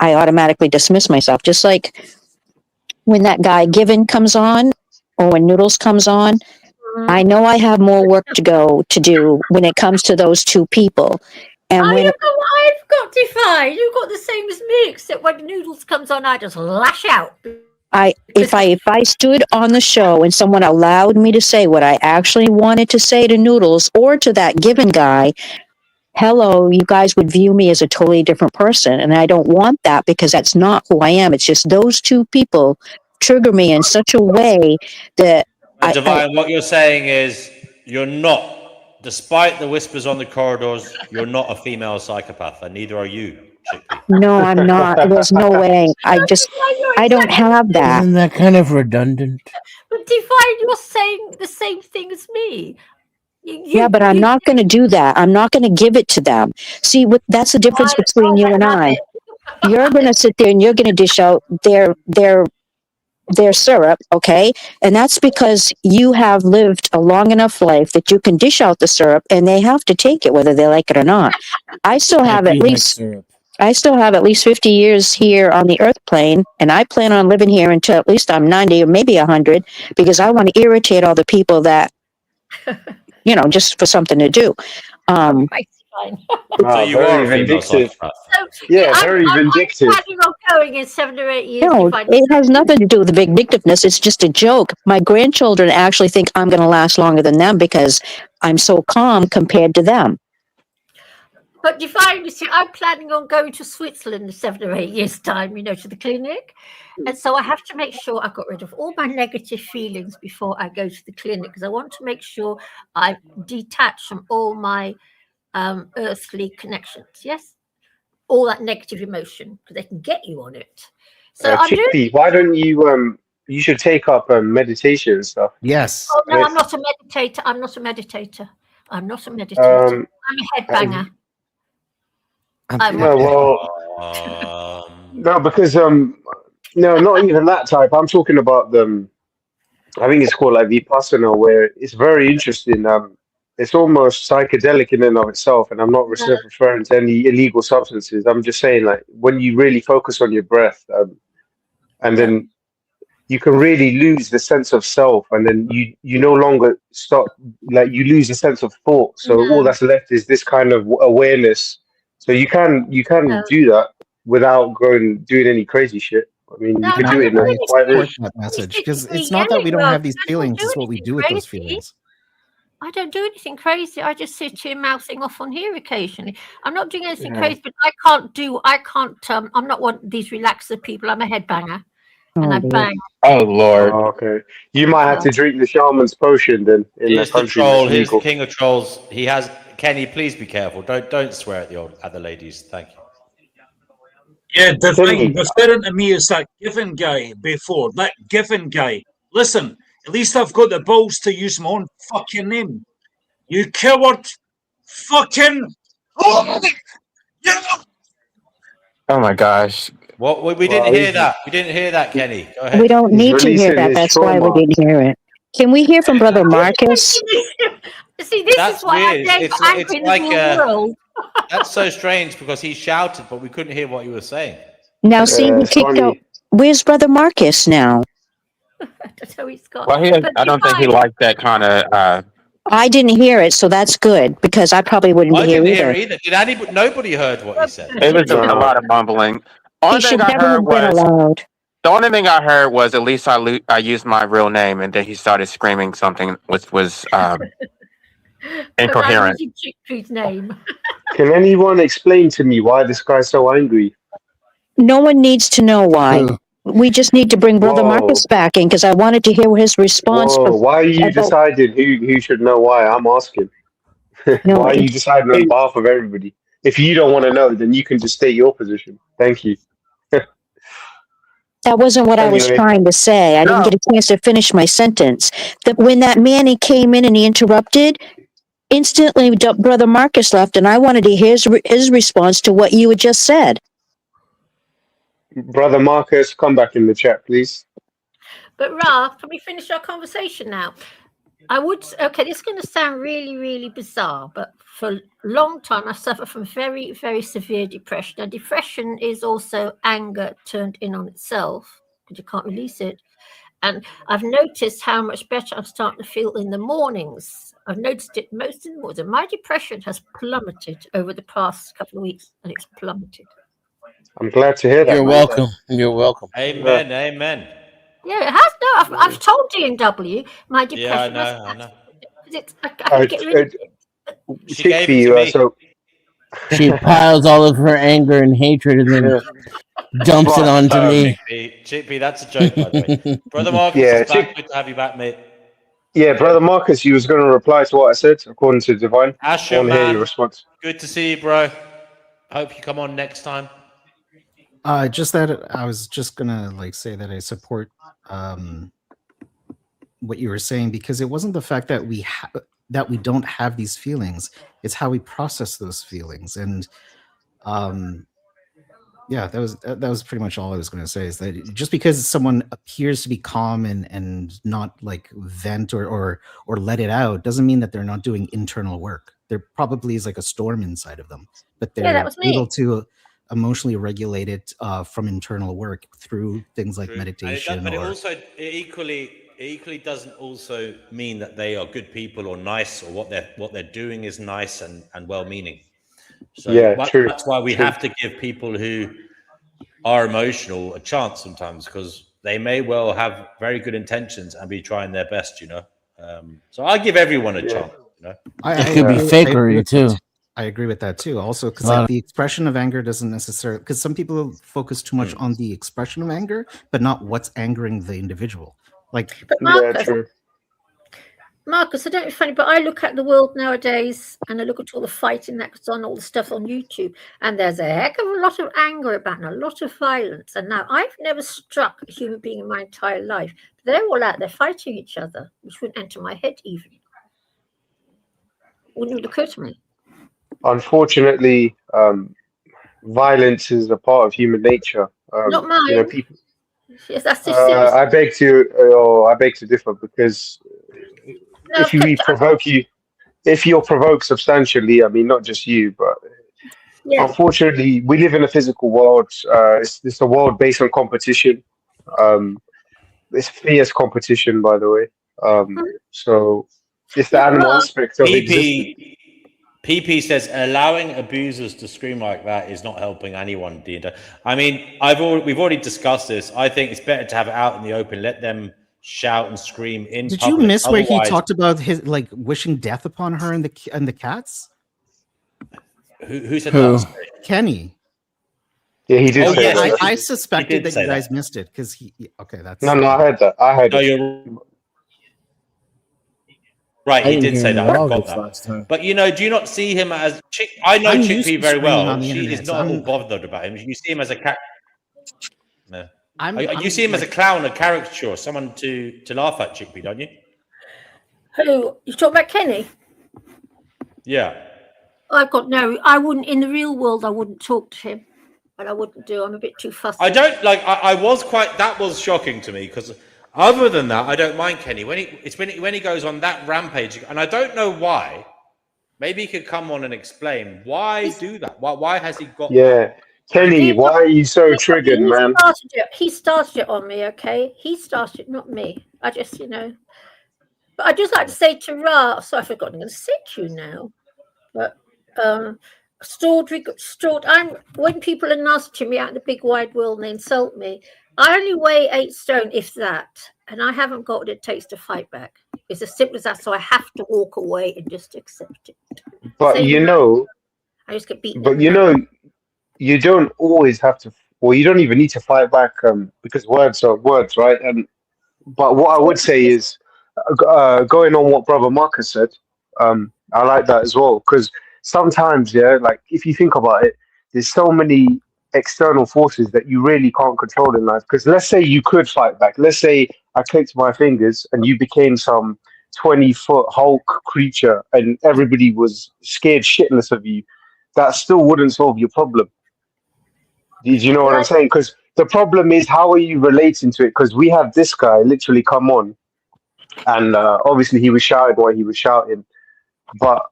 I automatically dismiss myself. Just like when that guy Given comes on, or when Noodles comes on, I know I have more work to do when it comes to those two people. And I've got Divine. You've got the same as me, except when Noodles comes on, I just lash out. If I stood on the show and someone allowed me to say what I actually wanted to say to Noodles or to that Given guy, hello, you guys would view me as a totally different person. And I don't want that, because that's not who I am. It's just those two people trigger me in such a way that Divine, what you're saying is you're not, despite the whispers on the corridors, you're not a female psychopath, and neither are you, Chickpea. No, I'm not. There's no way. I don't have that. Isn't that kind of redundant? But Divine, you're saying the same thing as me. Yeah, but I'm not going to do that. I'm not going to give it to them. See, that's the difference between you and I. You're going to sit there and you're going to dish out their syrup, okay? And that's because you have lived a long enough life that you can dish out the syrup and they have to take it whether they like it or not. I still have at least 50 years here on the earth plane, and I plan on living here until at least I'm 90 or maybe 100 because I want to irritate all the people that just for something to do. So you are a female psychopath. Very vindictive. I'm planning on going in 7 or 8 years. No, it has nothing to do with the vindictiveness. It's just a joke. My grandchildren actually think I'm going to last longer than them because I'm so calm compared to them. But Divine, you see, I'm planning on going to Switzerland in 7 or 8 years' time, to the clinic. And so I have to make sure I got rid of all my negative feelings before I go to the clinic because I want to make sure I detach from all my earthly connections. Yes? All that negative emotion because they can get you on it. So Chickpea, why don't you you should take up meditation and stuff. Yes. Oh no, I'm not a meditator. I'm not a meditator. I'm a headbanger. No, because no, not even that type. I'm talking about I think it's called like Vipassana, where it's very interesting. It's almost psychedelic in and of itself, and I'm not referring to any illegal substances. I'm just saying, like, when you really focus on your breath, and then you can really lose the sense of self, and then you no longer you lose the sense of thought. So all that's left is this kind of awareness. So you can do that without doing any crazy shit. I mean, you can do it in a quiet room. That message, because it's not that we don't have these feelings; it's what we do with those feelings. I don't do anything crazy. I just sit here mouthing off on here occasionally. I'm not doing anything crazy, but I'm not one of these relaxer people. I'm a headbanger. And I bang. Oh, Lord. Oh, okay. You might have to drink the shaman's potion then. Here's the troll. Here's the king of trolls. He has Kenny. Please be careful. Don't swear at the ladies. Thank you. Yeah, Divine, referring to me as that given guy before. That given guy. Listen, at least I've got the balls to use my own fucking name. You coward. Fucking. Oh my gosh. What? We didn't hear that. We didn't hear that, Kenny. Go ahead. We don't need to hear that. That's why we didn't hear it. Can we hear from Brother Marcus? See, this is why weird. I'm angry in the world. That's so strange because he shouted, but we couldn't hear what he was saying. Now, see, we kicked out. Where's Brother Marcus now? I don't know he's got. Well, I don't think he liked that kind of. I didn't hear it, so that's good because I probably wouldn't be here either. Did nobody heard what he said? It was a lot of mumbling. He should never have been allowed. The only thing I heard was at least I used my real name, and then he started screaming something which was incoherent. Name. Can anyone explain to me why this guy's so angry? No one needs to know why. We just need to bring Brother Marcus back in because I wanted to hear his response. Why are you deciding who should know why? I'm asking. No, why are you deciding on behalf of everybody? If you don't want to know, then you can just state your position. Thank you. That wasn't what I was trying to say. I didn't get a chance to finish my sentence. When that man, he came in and he interrupted, instantly Brother Marcus left, and I wanted to hear his response to what you had just said. Brother Marcus, come back in the chat, please. But Ra, can we finish our conversation now? This is going to sound really, really bizarre, but for a long time I suffered from very, very severe depression. Now, depression is also anger turned in on itself because you can't release it. And I've noticed how much better I'm starting to feel in the mornings. I've noticed it most in the mornings. And my depression has plummeted over the past couple of weeks, and it's plummeted. I'm glad to hear that. You're welcome. You're welcome. Amen. Amen. Yeah, it has. No, I've told D&W my depression. Yeah, I know. I can get rid of it. Chickpea, She piles all of her anger and hatred and then dumps it onto me. Chickpea, that's a joke, by the way. Brother Marcus, Yeah, it's back. Good to have you back, mate. Yeah, Brother Marcus, you was going to reply to what I said, according to Divine. Asher, I want to hear your man, response. good to see you, bro. Hope you come on next time. Just that I was just gonna say that I support what you were saying, because it wasn't the fact that we don't have these feelings; it's how we process those feelings. And yeah, that was pretty much all I was going to say. Is that just because someone appears to be calm and not vent or let it out doesn't mean that they're not doing internal work. There probably is a storm inside of them, but they're able to emotionally regulate it from internal work through things like meditation. But it equally doesn't also mean that they are good people or nice, or what they're doing is nice and well-meaning. So that's why we have to give people who are emotional a chance sometimes, because they may well have very good intentions and be trying their best, So I give everyone a chance, It could be fakery too. I agree with that too. Also, because the expression of anger doesn't necessarily, because some people focus too much on the expression of anger, but not what's angering the individual. But Marcus, I don't know if it's funny, but I look at the world nowadays and I look at all the fighting that's on, all the stuff on YouTube, and there's a heck of a lot of anger about and a lot of violence. And now I've never struck a human being in my entire life. But they're all out there fighting each other, which wouldn't enter my head even. Wouldn't occur to me. Unfortunately, violence is a part of human nature. Not mine. People. Yes, that's just serious. I beg to differ, because if you're provoked substantially, I mean, not just you, but unfortunately, we live in a physical world. It's a world based on competition. It's fierce competition, by the way. So it's the animal aspect of existence. PP says allowing abusers to scream like that is not helping anyone. I mean, we've already discussed this. I think it's better to have it out in the open. Let them shout and scream in Did public. you miss where he talked about his wishing death upon her and the cats? Who said that? Kenny. Yeah, he did say that. that. I suspected that you guys missed it because that's no. I heard that. Right, he did say that. I got that. But do you not see him as I know Chickpea very well. She is not all bothered about him. You see him as a cat. No. You see him as a clown, a caricature, someone to laugh at, Chickpea, don't you? Who? You talk about Kenny? Yeah. I wouldn't, in the real world, I wouldn't talk to him. But I wouldn't do. I'm a bit too fussy. That was shocking to me, because other than that, I don't mind Kenny. When he goes on that rampage, and I don't know why. Maybe he could come on and explain why do that. Why has he got? Yeah, Kenny, why are you so triggered, man? He started it on me. Okay, he started it, not me. I just, But I just like to say to Ra. So I forgot. I'm going to say to you now, but stored. When people are nasty to me out in the big wide world and they insult me, I only weigh 8 stone, if that, and I haven't got what it takes to fight back. It's as simple as that. So I have to walk away and just accept it. But I just get beaten. But you don't always have to. Well, you don't even need to fight back, because words are words, right? But what I would say is, going on what Brother Marcus said, I like that as well, because sometimes, if you think about it, there's so many external forces that you really can't control in life. Because let's say you could fight back. Let's say I clicked my fingers and you became some 20-foot Hulk creature and everybody was scared shitless of you. That still wouldn't solve your problem. Did you know what I'm saying? Because the problem is, how are you relating to it? Because we have this guy literally come on, and obviously he was shouting what he was shouting, but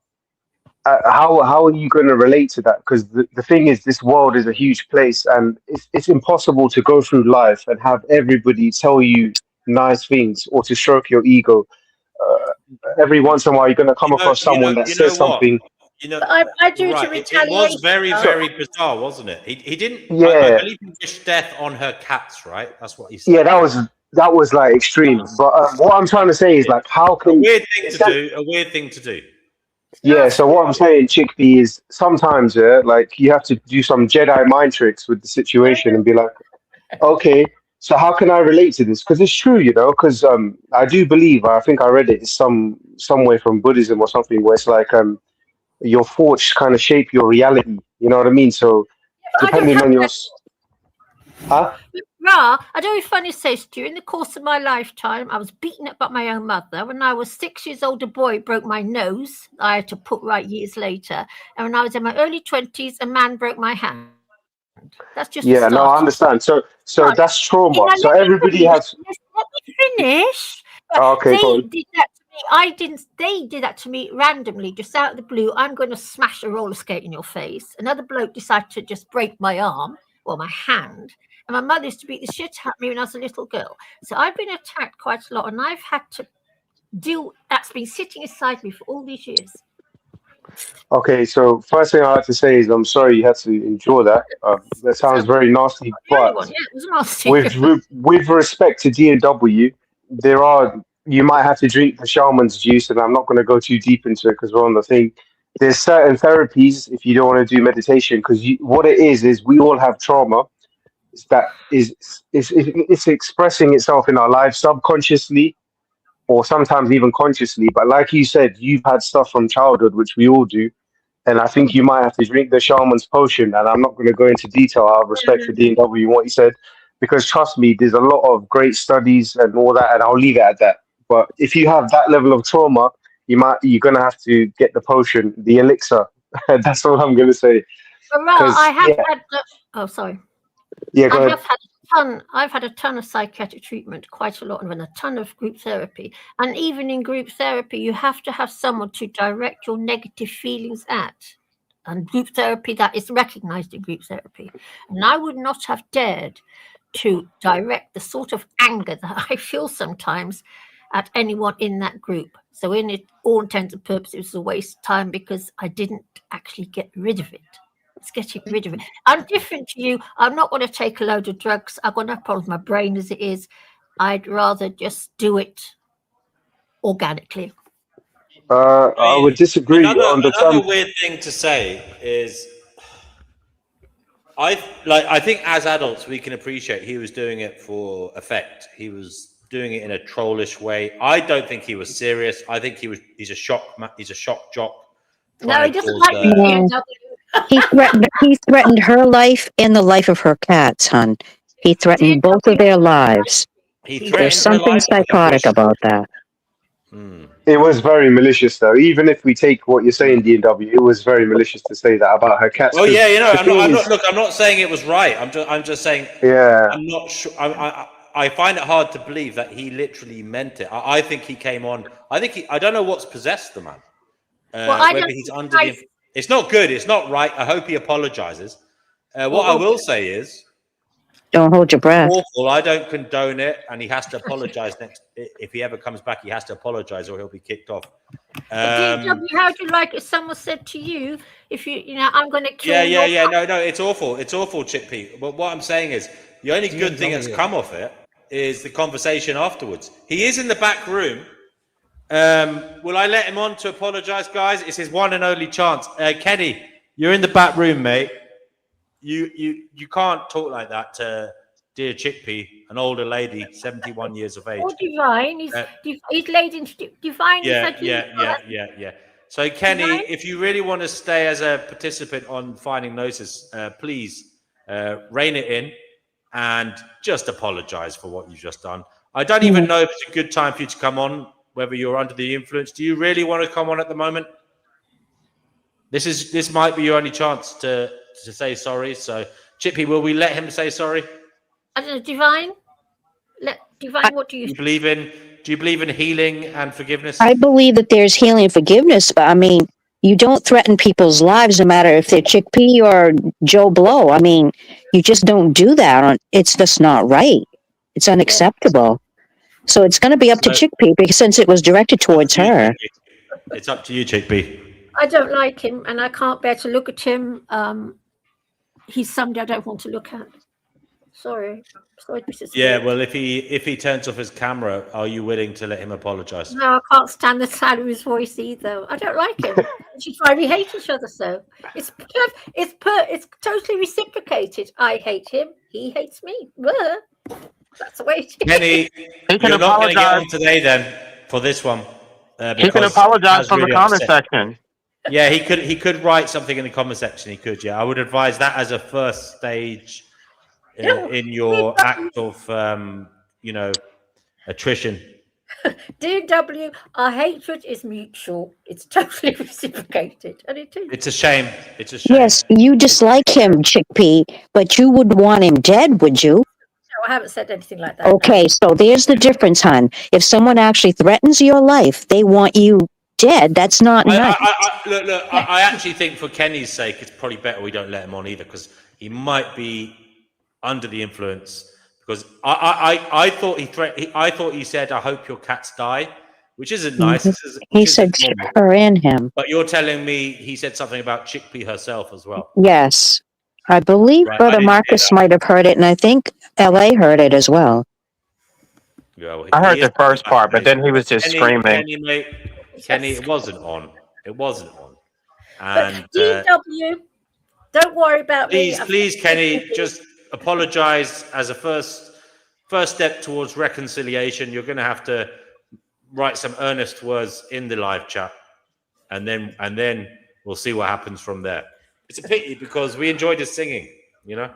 how are you going to relate to that? Because the thing is, this world is a huge place, and it's impossible to go through life and have everybody tell you nice things or to stroke your ego. Every once in a while, you're going to come across someone that says something. I do to retaliate. It was very, very bizarre, wasn't it? He didn't. Yeah. I believe he wished death on her cats, right? That's what he said. Yeah, that was like extreme. But what I'm trying to say is, like, how can a weird thing to do? Yeah, so what I'm saying, Chickpea, is sometimes, like you have to do some Jedi mind tricks with the situation and be like, okay, so how can I relate to this? Because it's true, because I do believe, I think I read it some way from Buddhism or something, where it's like your thoughts kind of shape your reality. You know what I mean? So I don't depending have on your, that. huh? Ra, I don't know if funny says during the course of my lifetime, I was beaten up by my own mother. When I was 6 years old, a boy broke my nose. I had to put right years later. And when I was in my early 20s, a man broke my hand. That's just the Yeah, no, start. I understand. So Right. that's trauma. Now, So let me everybody finish. has. Let me finish. Okay, go They on. did that to me. I didn't. They did that to me randomly, just out of the blue. I'm going to smash a roller skate in your face. Another bloke decided to just break my arm or my hand. And my mother used to beat the shit out of me when I was a little girl. So I've been attacked quite a lot, and I've had to deal. That's been sitting aside me for all these years. Okay, so first thing I have to say is I'm sorry you had to endure that. That sounds very nasty, The only but one, yeah, it was nasty. with respect to D&W, you might have to drink the shaman's juice, and I'm not going to go too deep into it because we're on the thing. There's certain therapies if you don't want to do meditation, because what it is we all have trauma. It's expressing itself in our lives subconsciously or sometimes even consciously. But like you said, you've had stuff from childhood, which we all do. And I think you might have to drink the shaman's potion. And I'm not going to go into detail out of respect for D&W and what you said, because trust me, there's a lot of great studies and all that, and I'll leave it at that. But if you have that level of trauma, you're going to have to get the potion, the elixir. That's all I'm going to say. I have had. Oh, sorry. Yeah, go ahead. I've had a ton of psychiatric treatment, quite a lot, and a ton of group therapy. And even in group therapy, you have to have someone to direct your negative feelings at. And group therapy, that is recognized in group therapy. And I would not have dared to direct the sort of anger that I feel sometimes at anyone in that group. So in it, all intents and purposes, it was a waste of time because I didn't actually get rid of it. It's getting rid of it. I'm different to you. I'm not going to take a load of drugs. I've got enough problems with my brain as it is. I'd rather just do it organically. I would disagree on the Another term. weird thing to say is, I think as adults we can appreciate he was doing it for effect. He was doing it in a trollish way. I don't think he was serious. I think he's a shock jock. No, he doesn't like me. He threatened her life and the life of her cats, hon. He threatened both of their lives. There's something psychotic about that. It was very malicious, though. Even if we take what you're saying, D&W, it was very malicious to say that about her cats. Oh yeah, I'm not saying it was right. I'm just saying. Yeah. I'm not sure. I find it hard to believe that he literally meant it. I think he came on. I don't know what's possessed the man. Whether he's under the. It's not good. It's not right. I hope he apologizes. What I will say is, don't hold your breath. Awful. I don't condone it, and he has to apologize next. If he ever comes back, he has to apologize, or he'll be kicked off. DW, how do you like if someone said to you, "If I'm going to kill you"? Yeah. No, it's awful. It's awful, Chickpea. But what I'm saying is, the only good thing that's come off it is the conversation afterwards. He is in the back room. Will I let him on to apologize, guys? It's his one and only chance. Kenny, you're in the back room, mate. You can't talk like that to dear Chickpea, an older lady, 71 years of age. Or Divine, he's laid in Divine. Yeah. So Kenny, Divine? If you really want to stay as a participant on Finding Gnosis, please rein it in and just apologize for what you've just done. I don't even know if it's a good time for you to come on, whether you're under the influence. Do you really want to come on at the moment? This might be your only chance to say sorry. So, Chippy, will we let him say sorry? I don't know, Divine. Divine, what do you believe in? Do you believe in healing and forgiveness? I believe that there's healing and forgiveness, but I mean, you don't threaten people's lives, no matter if they're Chickpea or Joe Blow. I mean, you just don't do that. It's just not right. It's unacceptable. So it's going to be up to Chickpea, because since it was directed towards her. It's up to you, Chickpea. I don't like him, and I can't bear to look at him. He's somebody I don't want to look at. Sorry to be suspicious. Yeah, well, if he turns off his camera, are you willing to let him apologize? No, I can't stand the sound of his voice either. I don't like him. Which is why we hate each other so. It's totally reciprocated. I hate him. He hates me. That's the way it is. Kenny, you're not going to get on today then for this one. He can apologize from the comment section. Yeah, he could write something in the comment section. He could. Yeah, I would advise that as a first stage in your act of attrition. DW, our hatred is mutual. It's totally reciprocated, and it is. It's a shame. It's a shame. Yes, you dislike him, Chickpea, but you would want him dead, would you? No, I haven't said anything like that. Okay, so there's the difference, hon. If someone actually threatens your life, they want you dead. That's not nice. Look, I actually think for Kenny's sake, it's probably better we don't let him on either, because he might be under the influence. Because I thought he said, "I hope your cats die," which isn't nice. He said Chick her and him. But you're telling me he said something about Chickpea herself as well. Yes. I believe Right, Brother Marcus might have heard it, and I think LA heard it as well. Yeah, well, I heard the first part, but then he was just screaming. Kenny, it wasn't on. It wasn't on. And DW, don't worry about me. Please, Kenny, just apologize as a first step towards reconciliation. You're going to have to write some earnest words in the live chat, and then we'll see what happens from there. It's a pity because we enjoyed his singing. You know.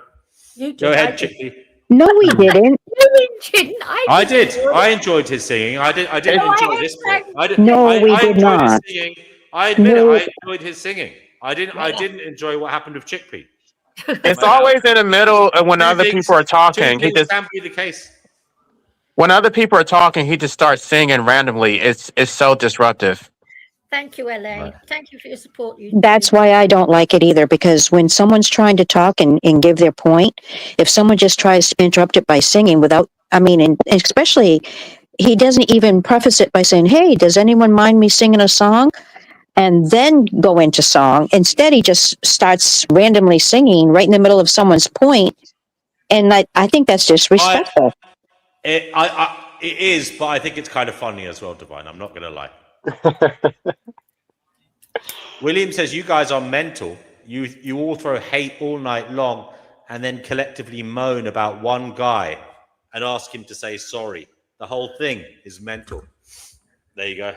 You Go ahead, Chickpea. No, we didn't. You didn't. I did. I enjoyed his singing. I didn't enjoy this bit. We did not. I admit it. I enjoyed his singing. I didn't enjoy what happened with Chickpea. It's always in the middle when other people are talking. He just can be the case. When other people are talking, he just starts singing randomly. It's so disruptive. Thank you, LA. Thank you for your support. That's why I don't like it either, because when someone's trying to talk and give their point, if someone just tries to interrupt it by singing and especially, he doesn't even preface it by saying, "Hey, does anyone mind me singing a song?" And then go into song. Instead, he just starts randomly singing right in the middle of someone's point. And I think that's disrespectful. It is, but I think it's kind of funny as well, Divine. I'm not going to lie. William says, you guys are mental. You all throw hate all night long and then collectively moan about one guy and ask him to say sorry. The whole thing is mental. There you go.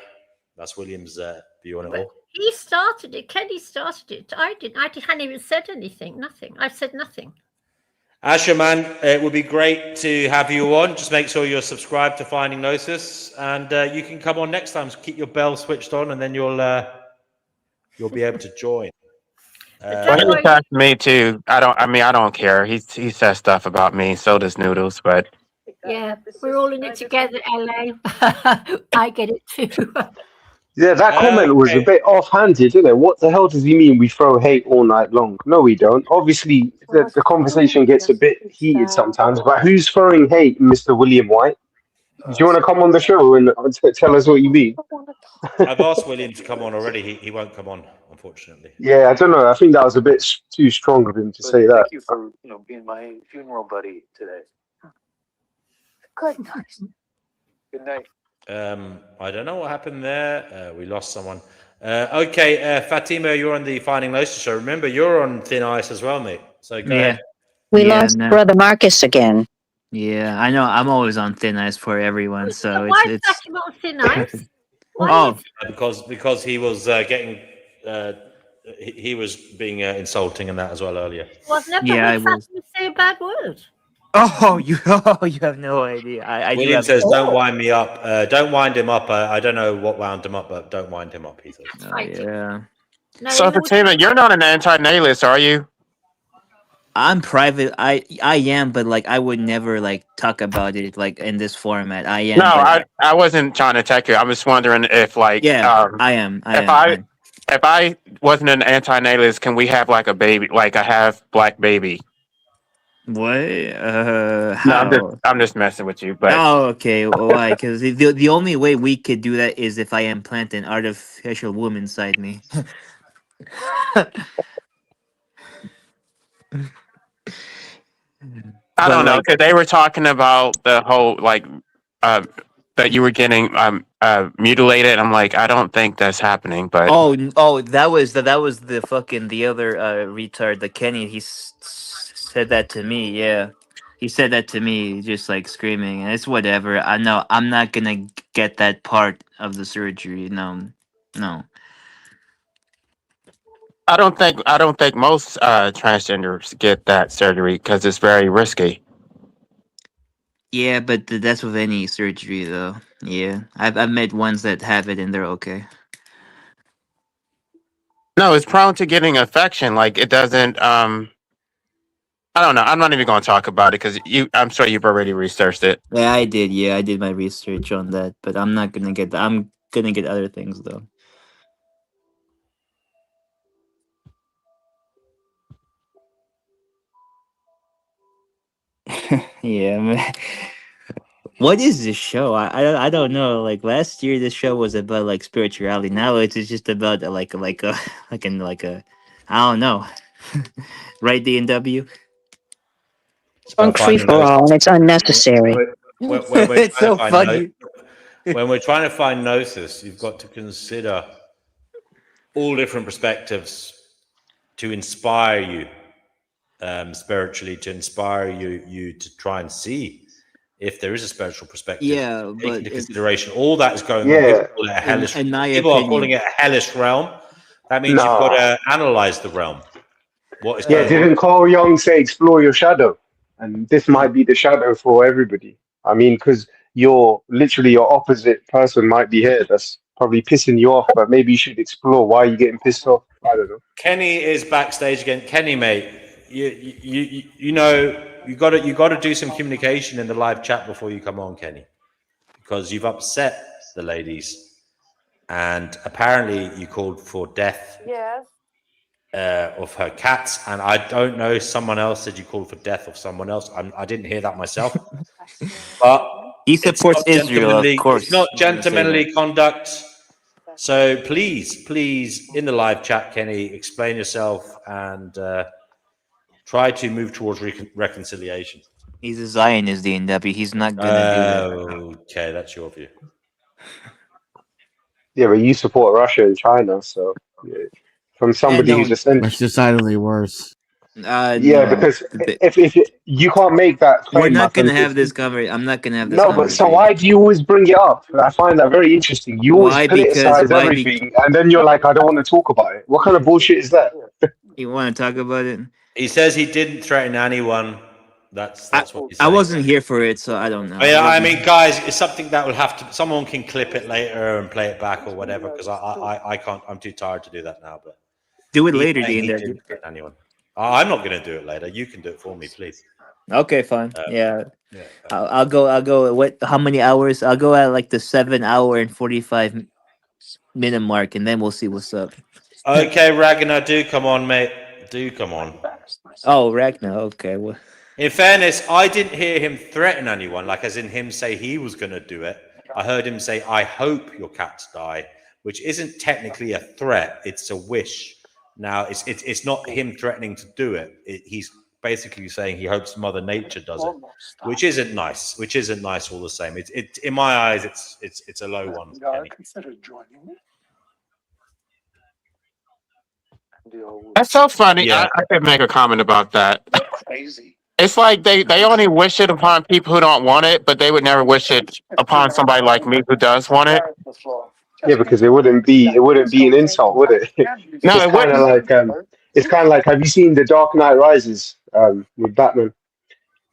That's William's view on it all. He started it. Kenny started it. I didn't. I hadn't even said anything. Nothing. I've said nothing. Asher, man, it would be great to have you on. Just make sure you're subscribed to Finding Gnosis, and you can come on next time. So keep your bell switched on, and then you'll be able to join. Well, he attacks me too. I don't care. He says stuff about me. So does Noodles, but yeah, we're all in it together, LA. I get it too. Yeah, that comment was a bit offhanded, isn't it? What the hell does he mean we throw hate all night long? No, we don't. Obviously, the conversation gets a bit heated sometimes, but who's throwing hate, Mr. William White? Do you want to come on the show and tell us what you mean? I've asked William to come on already. He won't come on, unfortunately. Yeah, I don't know. I think that was a bit too strong of him to say that. Thank you for being my funeral buddy today. Good night. Good night. I don't know what happened there. We lost someone. Okay, Fatima, you're on the Finding Gnosis show. Remember, you're on thin ice as well, mate. So go ahead. We lost Brother Marcus again. Yeah, I know. I'm always on thin ice for everyone. So why is Fatima on thin ice? Because he was getting he was being insulting and that as well earlier. Well, I've never heard Fatima say a bad word. Oh, you have no idea. William says, "Don't wind me up. Don't wind him up. I don't know what wound him up, but don't wind him up." He says. Yeah. So, Fatima, you're not an anti-nihilist, are you? I'm private. I am, but I would never talk about it in this format. I am. No, I wasn't trying to attack you. I was wondering if I am. If I wasn't an anti-nihilist, can we have a baby, a half black baby? What? How? No, I'm just messing with you. But okay. Why? Because the only way we could do that is if I implant an artificial womb inside me. I don't know, because they were talking about the whole that you were getting mutilated. I'm like, I don't think that's happening. But that was the fucking the other retard, the Kenny. Said that to me. Yeah, he said that to me, just like screaming. It's whatever. I know I'm not gonna get that part of the surgery. No. I don't think most transgenders get that surgery because it's very risky. Yeah, but that's with any surgery, though. Yeah, I've met ones that have it and they're okay. No, it's prone to getting infection. Like it doesn't. I don't know. I'm not even going to talk about it because I'm sure you've already researched it. Yeah, I did. Yeah, I did my research on that, but I'm not gonna get that. I'm gonna get other things though. Yeah, man. What is this show? I don't know. Like last year, this show was about like spirituality. Now it's just about like a I don't know. Right, D&W. Drunk free for all, and it's unnecessary. It's so funny. When we're trying to find Gnosis, you've got to consider all different perspectives to inspire you spiritually, to inspire you to try and see if there is a spiritual perspective. Yeah, take but into consideration all that is going Yeah. on. People call it a hellish. In my People opinion, are calling it a hellish realm. That means you've got to analyze the realm. What is going Didn't on? Carl Jung say explore your shadow? And this might be the shadow for everybody. I mean, because your opposite person might be here that's probably pissing you off, but maybe you should explore why you're getting pissed off. I don't know. Kenny is backstage again. Kenny, mate, you know you got to do some communication in the live chat before you come on, Kenny, because you've upset the ladies, and apparently you called for death. Yes. Of her cats, and I don't know. Someone else said you called for death of someone else. I didn't hear that myself, but he supports Israel, of course. It's not gentlemanly conduct. So please, in the live chat, Kenny, explain yourself and try to move towards reconciliation. He's a Zionist, D&W. He's not gonna do that. Okay, that's your view. Yeah, but you support Russia and China, so from somebody who's essentially It's decidedly worse. Because if you can't make that claim, we're not gonna have this conversation. I'm not gonna have this. No, but so why do you always bring it up? I find that very interesting. You always criticize everything, and then you're like, I don't want to talk about it. What kind of bullshit is that? You want to talk about it? He says he didn't threaten anyone. That's what he's saying. I wasn't here for it, so I don't know. Yeah, I mean, guys, it's something that will have to. Someone can clip it later and play it back or whatever, because I can't. I'm too tired to do that now. But do it later, D&W. Didn't threaten anyone. I'm not going to do it later. You can do it for me, please. Okay, fine. I'll go. What? How many hours? I'll go at like the 7 hour and 45-minute mark, and then we'll see what's up. Okay, Ragnar, do come on, mate. Do come on. Oh, Ragnar. Okay. Well, in fairness, I didn't hear him threaten anyone, like as in him say he was going to do it. I heard him say, "I hope your cats die," which isn't technically a threat; it's a wish. Now, it's not him threatening to do it. He's basically saying he hopes Mother Nature does it, which isn't nice. Which isn't nice all the same. It in my eyes, it's a low one. Kenny. That's so funny. Yeah. I could make a comment about that. Crazy. It's like they only wish it upon people who don't want it, but they would never wish it upon somebody like me who does want it. Yeah, because it wouldn't be an insult, would it? No, it wouldn't. It's kind of like, have you seen The Dark Knight Rises with Batman?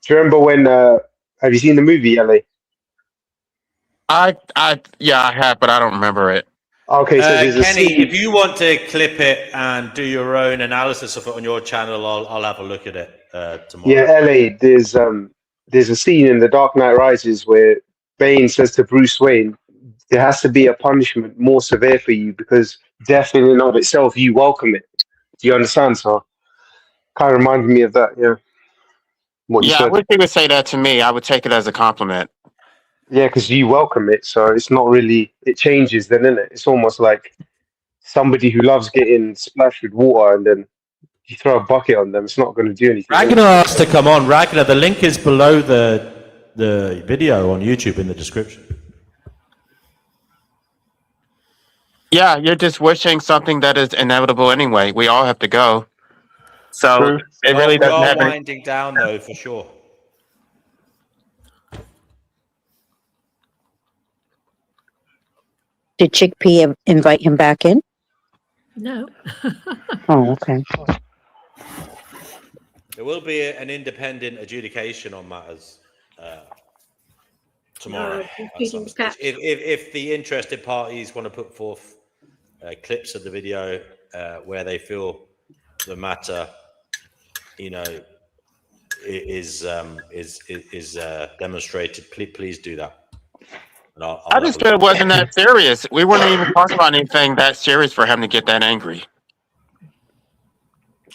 Do you remember when? Have you seen the movie, LA? I have, but I don't remember it. Okay, so there's a Kenny, scene. if you want to clip it and do your own analysis of it on your channel, I'll have a look at it tomorrow. Yeah, LA. There's a scene in The Dark Knight Rises where Bane says to Bruce Wayne, there has to be a punishment more severe for you because death in and of itself, you welcome it. Do you understand? So kind of reminded me of that, yeah. What you I said. wish he would say that to me. I would take it as a compliment. Yeah, because you welcome it, so it's not really, it changes then, isn't it? It's almost like somebody who loves getting splashed with water and then you throw a bucket on them, it's not going to do anything. Ragnar asked to come on. Ragnar, the link is below the video on YouTube in the description. Yeah, you're just wishing something that is inevitable anyway. We all have to go. So it really We doesn't are have any. winding down, though, for sure. Did Chickpea invite him back in? No. Oh, okay. There will be an independent adjudication on matters tomorrow. If the interested parties want to put forth clips of the video where they feel the matter, is demonstrated, please do that. I just feel it wasn't that serious. We wouldn't even talk about anything that serious for him to get that angry.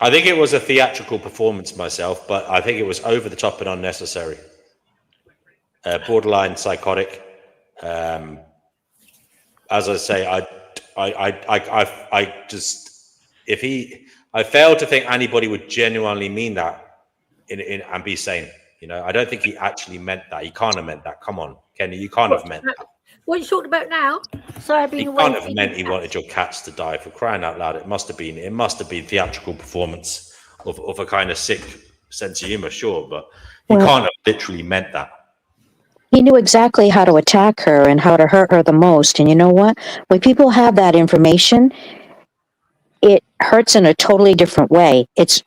I think it was a theatrical performance myself, but I think it was over the top and unnecessary. Borderline psychotic. As I say, I fail to think anybody would genuinely mean that and be sane. I don't think he actually meant that. He can't have meant that. Come on, Kenny, you can't have meant that. What are you talking about now? Sorry, I've been He away. can't have meant he wanted your cats to die. For crying out loud, it must have been theatrical performance of a kind of sick sense of humor, sure, but he can't have literally meant that. He knew exactly how to attack her and how to hurt her the most. And you know what? When people have that information, it hurts in a totally different way. It's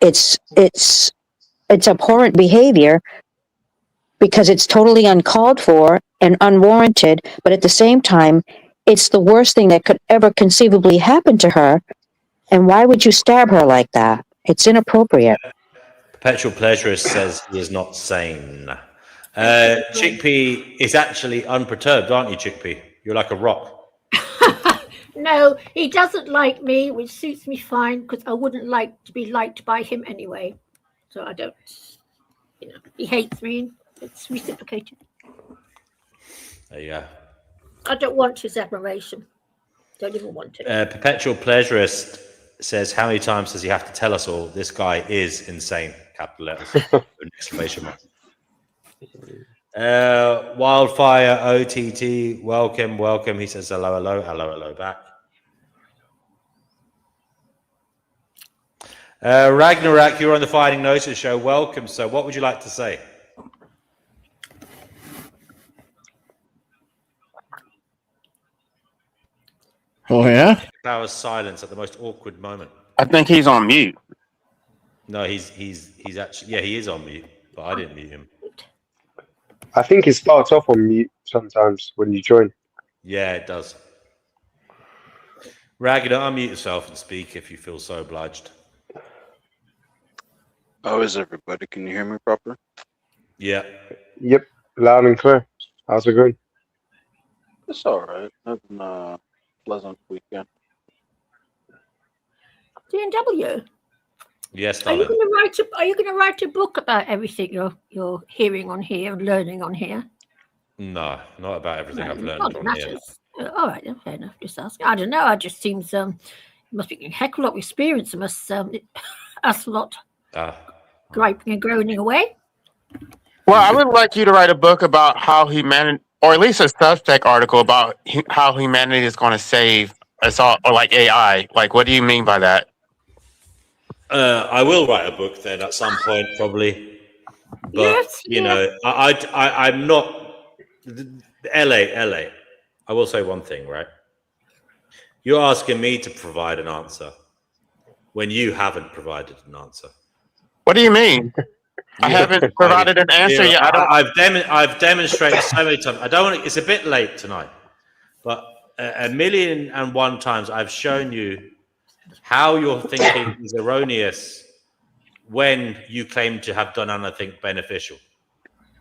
abhorrent behavior because it's totally uncalled for and unwarranted, but at the same time, it's the worst thing that could ever conceivably happen to her. And why would you stab her like that? It's inappropriate. Perpetual Pleasurist says he is not sane. Chickpea is actually unperturbed, aren't you, Chickpea? You're like a rock. No, he doesn't like me, which suits me fine because I wouldn't like to be liked by him anyway. So I don't, he hates me. It's reciprocated. There you go. I don't want his admiration. Don't even want it. Perpetual Pleasurist says, how many times does he have to tell us all this guy is insane? Capital letters. Exclamation mark. Wildfire OTT, welcome. He says hello back. Ragnarok, you're on the Fighting Gnosis show. Welcome. So, what would you like to say? Oh yeah. That was silence at the most awkward moment. I think he's on mute. No, he's actually he is on mute, but I didn't mute him. I think it starts off on mute sometimes when you join. Yeah, it does. Ragnar, unmute yourself and speak if you feel so obliged. How is everybody? Can you hear me properly? Yeah. Yep, loud and clear. How's it going? It's all right. Having a pleasant weekend. DNW. Yes, Are you darling. going to write a book about everything you're hearing on here and learning on here? No, not about everything I've learned Not on here. matters. All right, then, fair enough. Just asking. I don't know. It just seems it must be a heck of a lot of experience. It must us a lot griping and groaning away. Well, I would like you to write a book about how humanity, or at least a Substack article about how humanity is going to save us all, or like AI. Like, what do you mean by that? I will write a book then at some point, probably. But I'm not LA. I will say one thing, right? You're asking me to provide an answer when you haven't provided an answer. What do you mean? I haven't provided an answer yet. I've demonstrated so many times. I don't want. It's a bit late tonight, but 1,000,001 times I've shown you how your thinking is erroneous when you claim to have done anything beneficial.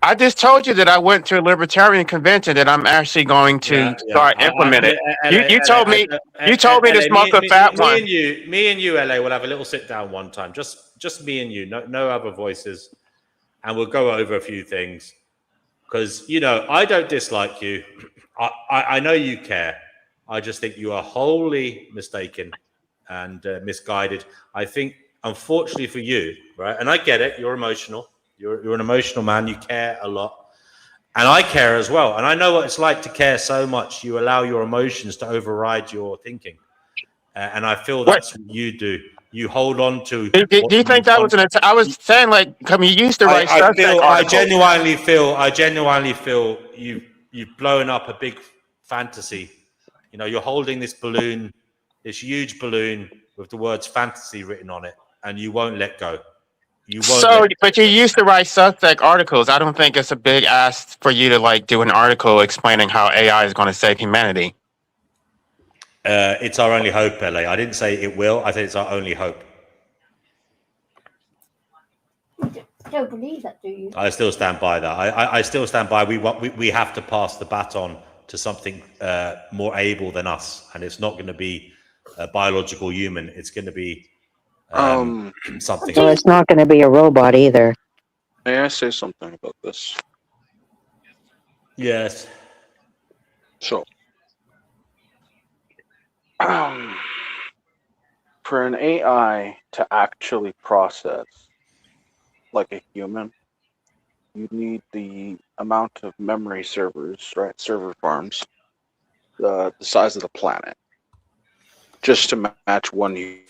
I just told you that I went to a libertarian convention that I'm actually going to start implementing. You told me to smoke a fat one. Me and you, LA, will have a little sit down one time. Just me and you, no other voices, and we'll go over a few things. Because I don't dislike you. I know you care. I just think you are wholly mistaken and misguided. I think unfortunately for you, right? And I get it. You're emotional. You're an emotional man. You care a lot. And I care as well. And I know what it's like to care so much. You allow your emotions to override your thinking. And I feel that's what you do. You hold on to. Do you think that was I was saying, like, I mean, you used the right I article. genuinely feel you've blown up a big fantasy. You know, you're holding this balloon, this huge balloon with the words fantasy written on it, and you won't let go. You won't. So, but you used the right subject articles. I don't think it's a big ask for you to like do an article explaining how AI is going to save humanity. It's our only hope, LA. I didn't say it will. I said it's our only hope. You don't believe that, do you? I still stand by that. I still stand by. We have to pass the baton to something more able than us, and it's not going to be a biological human. It's going to be something. So it's not going to be a robot either. May I say something about this? Yes. So, for an AI to actually process like a human, you need the amount of memory servers, right? Server farms, the size of the planet, just to match one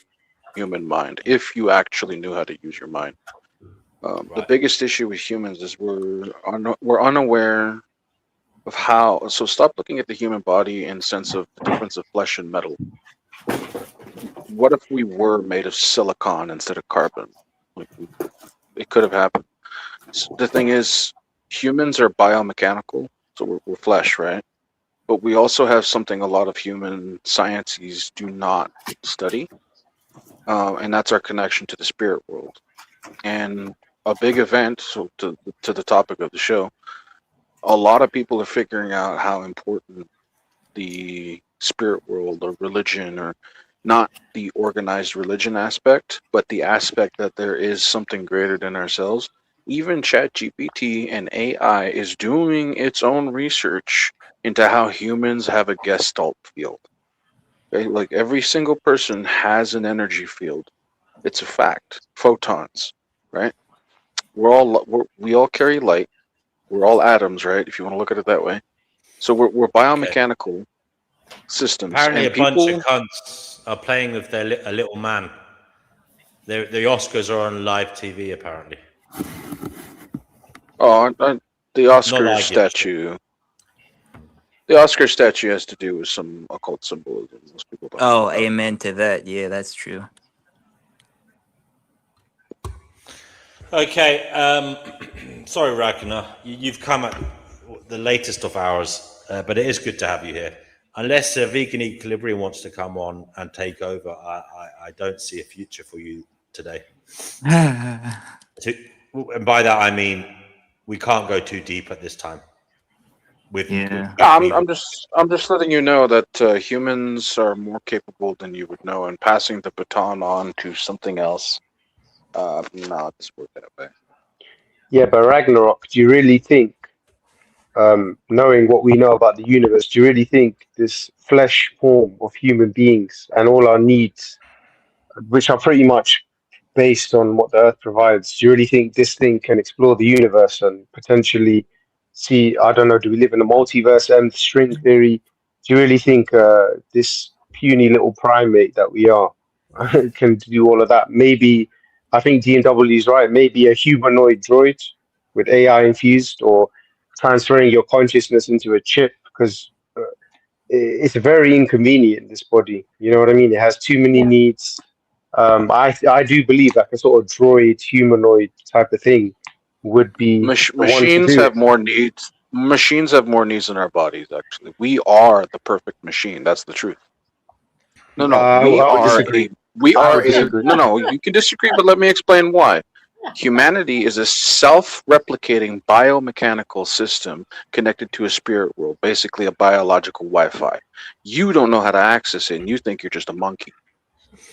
human mind. If you actually knew how to use your mind, the biggest issue with humans is we're unaware of how. So stop looking at the human body in the sense of the difference of flesh and metal. What if we were made of silicon instead of carbon? Like, it could have happened. So the thing is, humans are biomechanical, so we're flesh, right? But we also have something a lot of human sciences do not study, and that's our connection to the spirit world. And a big event, so to the topic of the show, a lot of people are figuring out how important the spirit world or religion, or not the organized religion aspect, but the aspect that there is something greater than ourselves. Even ChatGPT and AI is doing its own research into how humans have a Gestalt field. Okay? Like every single person has an energy field. It's a fact. Photons, right? We all carry light. We're all atoms, right? If you want to look at it that way. So we're biomechanical systems. Apparently, and a bunch of cunts are playing with a little man. The Oscars are on live TV, apparently. Oh, the Oscar Not statue. The Oscar statue has to do with some occult symbolism. Most people don't. Oh, amen to that. Yeah, that's true. Okay, sorry, Ragnar. You've come at the latest of hours, but it is good to have you here. Unless Vegan Equilibrium wants to come on and take over, I don't see a future for you today. And by that I mean we can't go too deep at this time. I'm just letting you know that humans are more capable than you would know, and passing the baton on to something else. No, it doesn't work that way. Yeah, but Ragnarok, do you really think, knowing what we know about the universe, do you really think this flesh form of human beings and all our needs, which are pretty much based on what the Earth provides, do you really think this thing can explore the universe and potentially see, I don't know, do we live in a multiverse, string theory? Do you really think this puny little primate that we are can do all of that? Maybe, I think D&W is right, maybe a humanoid droid with AI infused, or transferring your consciousness into a chip, because it's very inconvenient, this body. You know what I mean? It has too many needs. I do believe like a sort of droid humanoid type of thing would be Machines have more needs. Machines have more needs than our bodies. Actually, we are the perfect machine. That's the truth. No, you can disagree, but let me explain why. Humanity is a self-replicating biomechanical system connected to a spirit world, basically a biological Wi-Fi. You don't know how to access it, and you think you're just a monkey.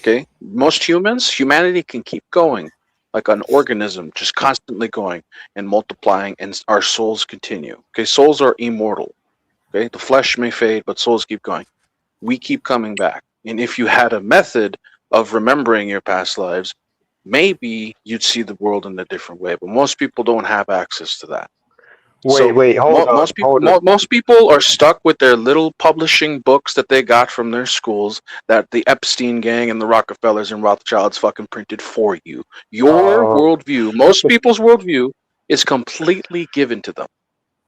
Okay? Most humanity can keep going like an organism, just constantly going and multiplying, and our souls continue. Okay? Souls are immortal. Okay? The flesh may fade, but souls keep going. We keep coming back. And if you had a method of remembering your past lives, maybe you'd see the world in a different way. But most people don't have access to that. Wait, hold on. Most people are stuck with their little publishing books that they got from their schools that the Epstein gang and the Rockefellers and Rothschilds fucking printed for you. Your worldview, most people's worldview, is completely given to them,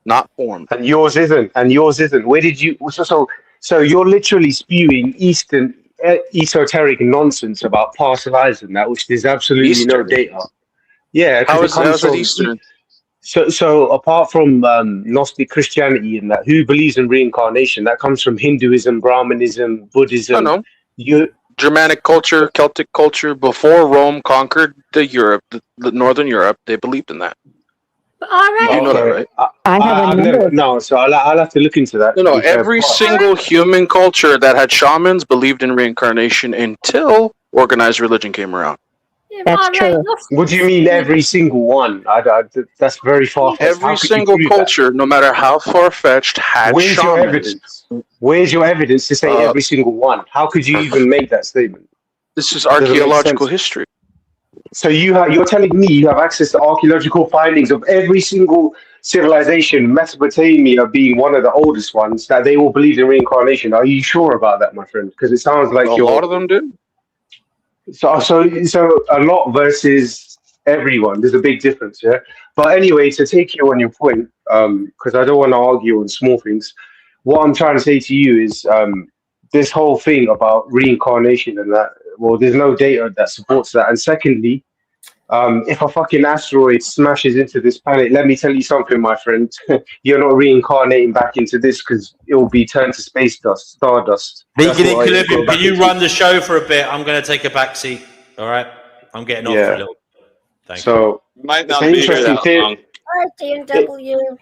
not formed. And yours isn't. Where did you? So you're literally spewing Eastern esoteric nonsense about past lives and that, which there's absolutely no data. Yeah, how because is it Eastern? So apart from Gnostic Christianity and that, who believes in reincarnation? That comes from Hinduism, Brahmanism, Buddhism. No. Germanic culture, Celtic culture, before Rome conquered the Northern Europe, they believed in that. All right. You know that, right? I've never. No, so I'll have to look into that. No, every single human culture that had shamans believed in reincarnation until organized religion came around. That's true. What do you mean every single one? That's very far-fetched. Every single culture, no matter how far-fetched, had Where's shamans. your evidence? Where's your evidence to say every single one? How could you even make that statement? This is archaeological history. So you're telling me you have access to archaeological findings of every single civilization, Mesopotamia being one of the oldest ones, that they all believe in reincarnation. Are you sure about that, my friend? Because it sounds like a lot of them do. So a lot versus everyone. There's a big difference, yeah. But anyway, to take you on your point, because I don't want to argue on small things. What I'm trying to say to you is this whole thing about reincarnation and that. Well, there's no data that supports that. And secondly, if a fucking asteroid smashes into this planet, let me tell you something, my friend. You're not reincarnating back into this because it will be turned to space dust, stardust. Beacon Equilibrium, can you run the show for a bit? I'm going to take a back seat. All right? I'm getting off for a little. Thank you. Might not be here that long. Hi, DMW.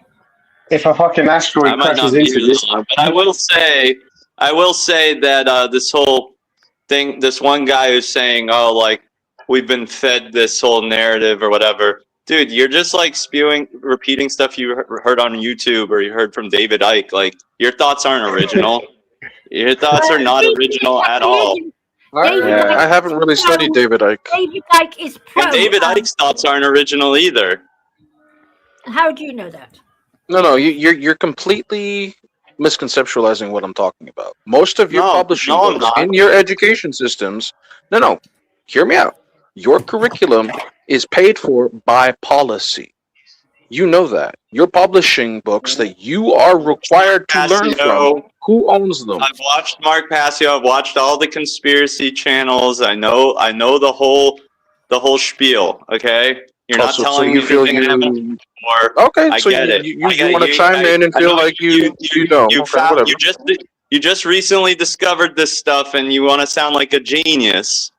If a fucking asteroid crashes into this, but I will say that this whole thing, this one guy who's saying, "Oh, like we've been fed this whole narrative or whatever." Dude, you're just like repeating stuff you heard on YouTube or you heard from David Icke. Like your thoughts aren't original. Your thoughts are not original at all. I haven't really studied David Icke. David Icke is pro. And David Icke's thoughts aren't original either. How do you know that? No, you're completely misconceptualizing what I'm talking about. Most of your publishing books in your education systems, hear me out. Your curriculum is paid for by policy. You know that. Your publishing books that you are required to learn from, who owns them? I've watched Mark Passio. I've watched all the conspiracy channels. I know the whole spiel. Okay, you're not telling me anything happened before. Okay, I so get it. you want to chime in and feel like you know. You just recently discovered this stuff and you want to sound like a genius,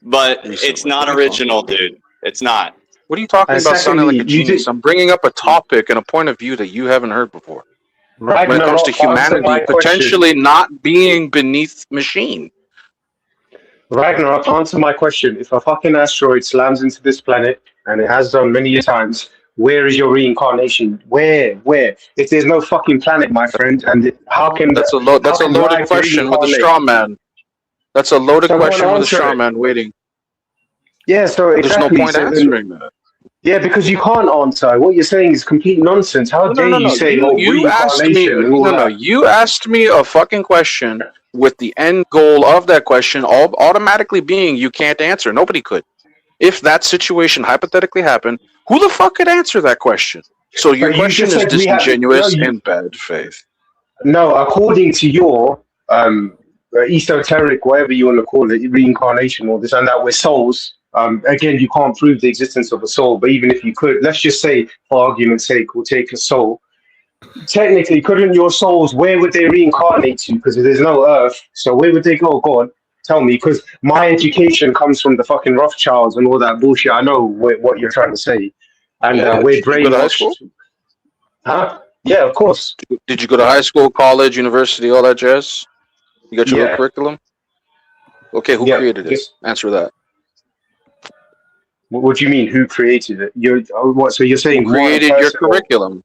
but it's not original, dude. It's not. What are you talking about sounding like a genius? I'm bringing up a topic and a point of view that you haven't heard before. Right, when it comes to humanity potentially not being beneath machine. Ragnarok, answer my question. If a fucking asteroid slams into this planet, and it has done many times, where is your reincarnation? Where? If there's no fucking planet, my friend, and how can that's a loaded question with a straw man. That's a loaded question with a straw man waiting. Yeah, so exactly. There's no point answering that. Yeah, because you can't answer. What you're saying is complete nonsense. How dare you say you asked me? You asked me a fucking question with the end goal of that question automatically being you can't answer. Nobody could. If that situation hypothetically happened, who the fuck could answer that question? So your question is disingenuous and bad faith. No, according to your esoteric, whatever you want to call it, reincarnation or this and that, we're souls. Again, you can't prove the existence of a soul, but even if you could, let's just say, for argument's sake, we'll take a soul. Technically, couldn't your souls, where would they reincarnate to? Because there's no earth, so where would they go? Go on, tell me, because my education comes from the fucking Rothschilds and all that bullshit. I know what you're trying to say. And we're brainwashed. Huh? Yeah, of course. Did you go to high school, college, university, all that jazz? You got your little curriculum? Okay, who created it? Answer that. What do you mean? Who created it? So you're saying who created your curriculum?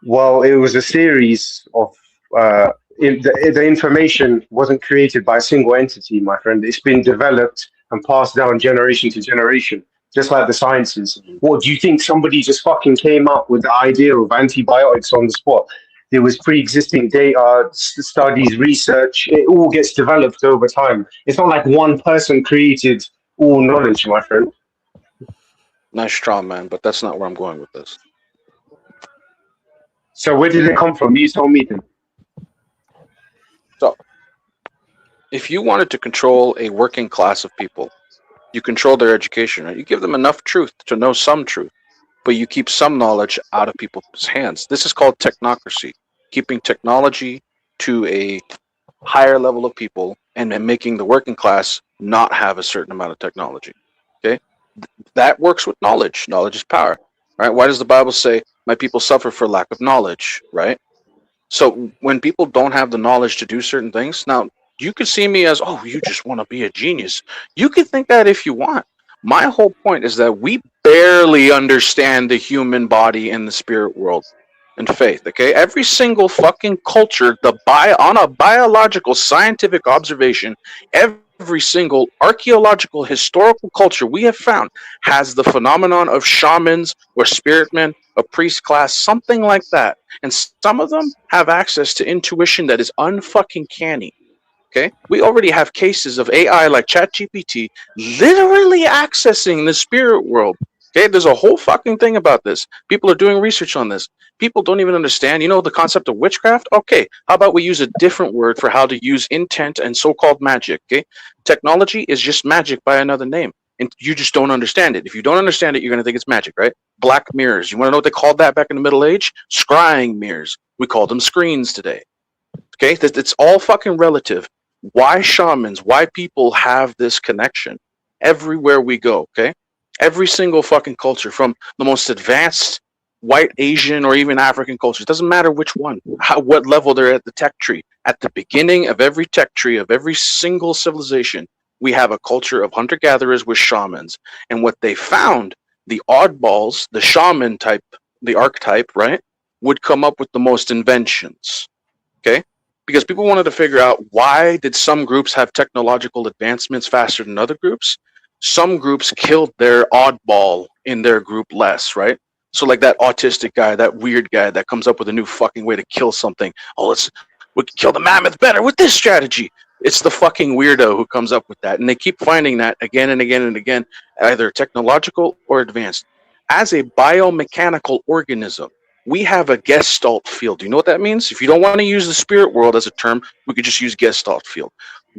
Well, it was a series of. The information wasn't created by a single entity, my friend. It's been developed and passed down generation to generation, just like the sciences. What do you think? Somebody just fucking came up with the idea of antibiotics on the spot? There was pre-existing data, studies, research. It all gets developed over time. It's not like one person created all knowledge, my friend. Nice straw man, but that's not where I'm going with this. So where did it come from? You tell me then. So, if you wanted to control a working class of people, you control their education, right? You give them enough truth to know some truth, but you keep some knowledge out of people's hands. This is called technocracy, keeping technology to a higher level of people and then making the working class not have a certain amount of technology. Okay? That works with knowledge. Knowledge is power, right? Why does the Bible say, my people suffer for lack of knowledge, right? So when people don't have the knowledge to do certain things, now you could see me as, oh, you just want to be a genius. You can think that if you want. My whole point is that we barely understand the human body and the spirit world and faith, okay? Every single fucking culture, on a biological scientific observation, every single archaeological historical culture we have found has the phenomenon of shamans or spiritmen, a priest class, something like that. And some of them have access to intuition that is unfucking canny. Okay, we already have cases of AI like ChatGPT literally accessing the spirit world. Okay, there's a whole fucking thing about this. People are doing research on this. People don't even understand, the concept of witchcraft? Okay, how about we use a different word for how to use intent and so-called magic, okay? Technology is just magic by another name, and you just don't understand it. If you don't understand it, you're going to think it's magic, right? Black mirrors. You want to know what they called that back in the Middle Age? Scrying mirrors. We call them screens today. Okay, it's all fucking relative. Why shamans, why people have this connection everywhere we go, okay? Every single fucking culture, from the most advanced white, Asian, or even African cultures, doesn't matter which one, what level they're at the tech tree. At the beginning of every tech tree, of every single civilization, we have a culture of hunter-gatherers with shamans. And what they found, the oddballs, the shaman type, the archetype, right, would come up with the most inventions, okay? Because people wanted to figure out, why did some groups have technological advancements faster than other groups? Some groups killed their oddball in their group less, right? So like that autistic guy, that weird guy that comes up with a new fucking way to kill something. Oh, we can kill the mammoth better with this strategy. It's the fucking weirdo who comes up with that. And they keep finding that again and again and again, either technological or advanced. As a biomechanical organism, we have a Gestalt field. Do you know what that means? If you don't want to use the spirit world as a term, we could just use Gestalt field.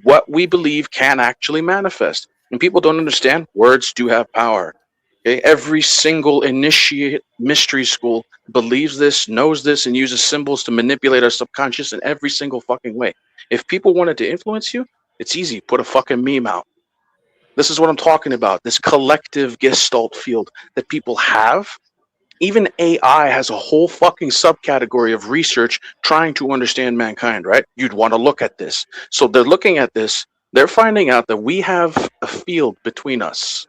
What we believe can actually manifest. And people don't understand, words do have power. Okay? Every single initiate mystery school believes this, knows this, and uses symbols to manipulate our subconscious in every single fucking way. If people wanted to influence you, it's easy. Put a fucking meme out. This is what I'm talking about. This collective Gestalt field that people have. Even AI has a whole fucking subcategory of research trying to understand mankind, right? You'd want to look at this. So they're looking at this. They're finding out that we have a field between us.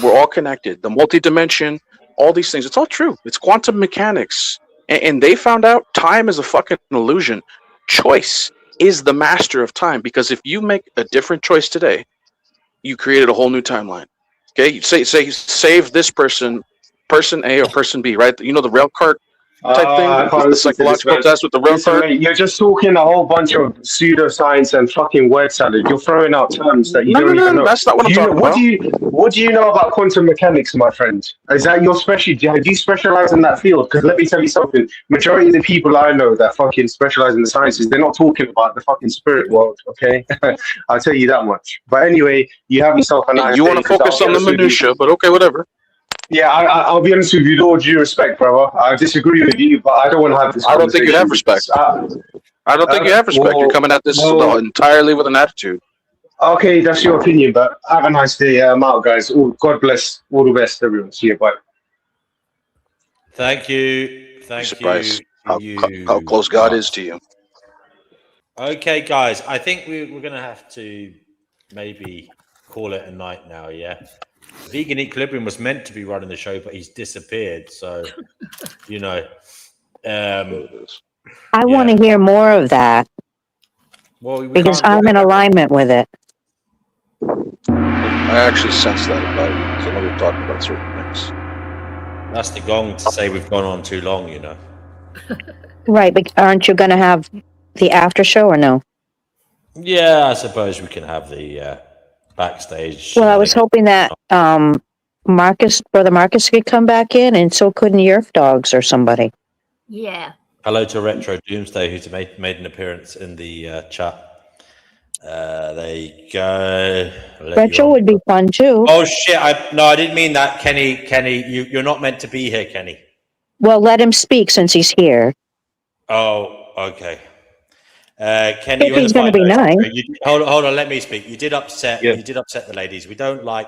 We're all connected. The multi-dimension, all these things. It's all true. It's quantum mechanics. And they found out time is a fucking illusion. Choice is the master of time. Because if you make a different choice today, you created a whole new timeline. Okay? You say save this person A or person B, right? You know, the rail cart type thing, the psychological test with the rail cart. Mate, you're just talking a whole bunch of pseudoscience and fucking word salad. You're throwing out terms that you don't even know. That's not what I'm talking about. What do you know about quantum mechanics, my friend? Is that your specialty? Do you specialize in that field? Because let me tell you something. Majority of the people I know that fucking specialize in the sciences, they're not talking about the fucking spirit world, okay? I'll tell you that much. But anyway, you have yourself a nice You want to focus on the minutia, but okay, whatever. Yeah, I'll be honest with you, with all due respect, brother. I disagree with you, but I don't want to have this I don't think you have respect. I don't think you have respect. You're coming at this entirely with an attitude. Okay, that's your opinion, but have a nice day. I'm out, guys. God bless. All the best, everyone. See you. Bye. Thank you. Thank you. How close God is to you. Okay, guys. I think we're going to have to maybe call it a night now, yeah? Vegan Equilibrium was meant to be running the show, but he's disappeared. So, I want to hear more of that. Well, because I'm in alignment with it. I actually sense that about you. So when we talk about certain things. That's the gong to say we've gone on too long, you know. Right, but aren't you going to have the after show or no? Yeah, I suppose we can have the backstage. Well, I was hoping that Brother Marcus could come back in, and so couldn't Yerf Dogs or somebody. Yeah. Hello to Retro Doomsday, who's made an appearance in the chat. There you go. Retro would be fun too. Oh shit! I didn't mean that, Kenny. Kenny, you're not meant to be here, Kenny. Well, let him speak since he's here. Oh, okay. Kenny, If he's going to be nice. Hold on. Let me speak. You did upset. You did upset the ladies. We don't like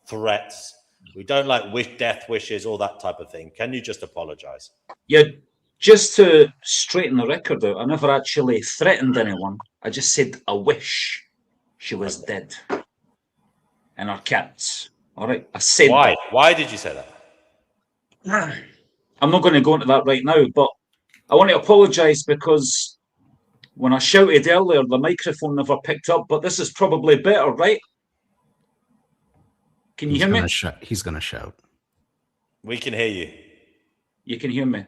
threats. We don't like death wishes, all that type of thing. Can you just apologize? Yeah, just to straighten the record out, I never actually threatened anyone. I just said I wish she was dead. And our cats. All right, I said why? That. Why did you say that? I'm not going to go into that right now, but I want to apologize because when I shouted earlier, the microphone never picked up. But this is probably better, right? Can you hear me? He's going to shout. We can hear you. You can hear me.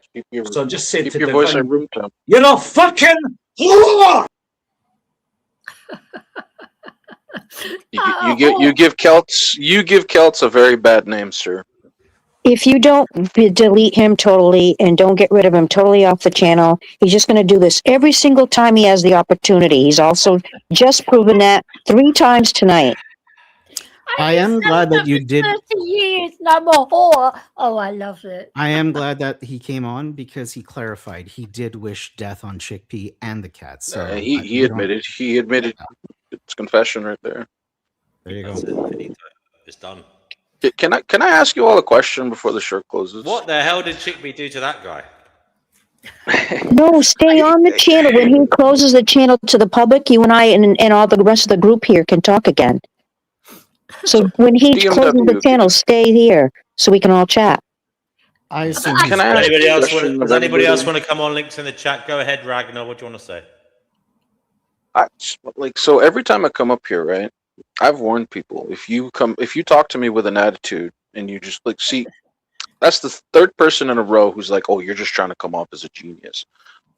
So I just said to your voice in room tone. You're a fucking whore! You give Celts a very bad name, sir. If you don't delete him totally and don't get rid of him totally off the channel, he's just going to do this every single time he has the opportunity. He's also just proven that 3 times tonight. I am glad that you did. 30 years, and I'm a whore. Oh, I love it. I am glad that he came on because he clarified he did wish death on Chickpea and the cats. So he admitted. He admitted. It's confession right there. There you go. It's done. Can I ask you all a question before the show closes? What the hell did Chickpea do to that guy? No, stay on the channel. When he closes the channel to the public, you and I and all the rest of the group here can talk again. So when he closes the channel, stay here so we can all chat. Does anybody else want to come on? Links in the chat. Go ahead, Ragnar. What do you want to say? So every time I come up here, right? I've warned people, if you talk to me with an attitude and you just see, that's the 3rd person in a row who's like, oh, you're just trying to come off as a genius.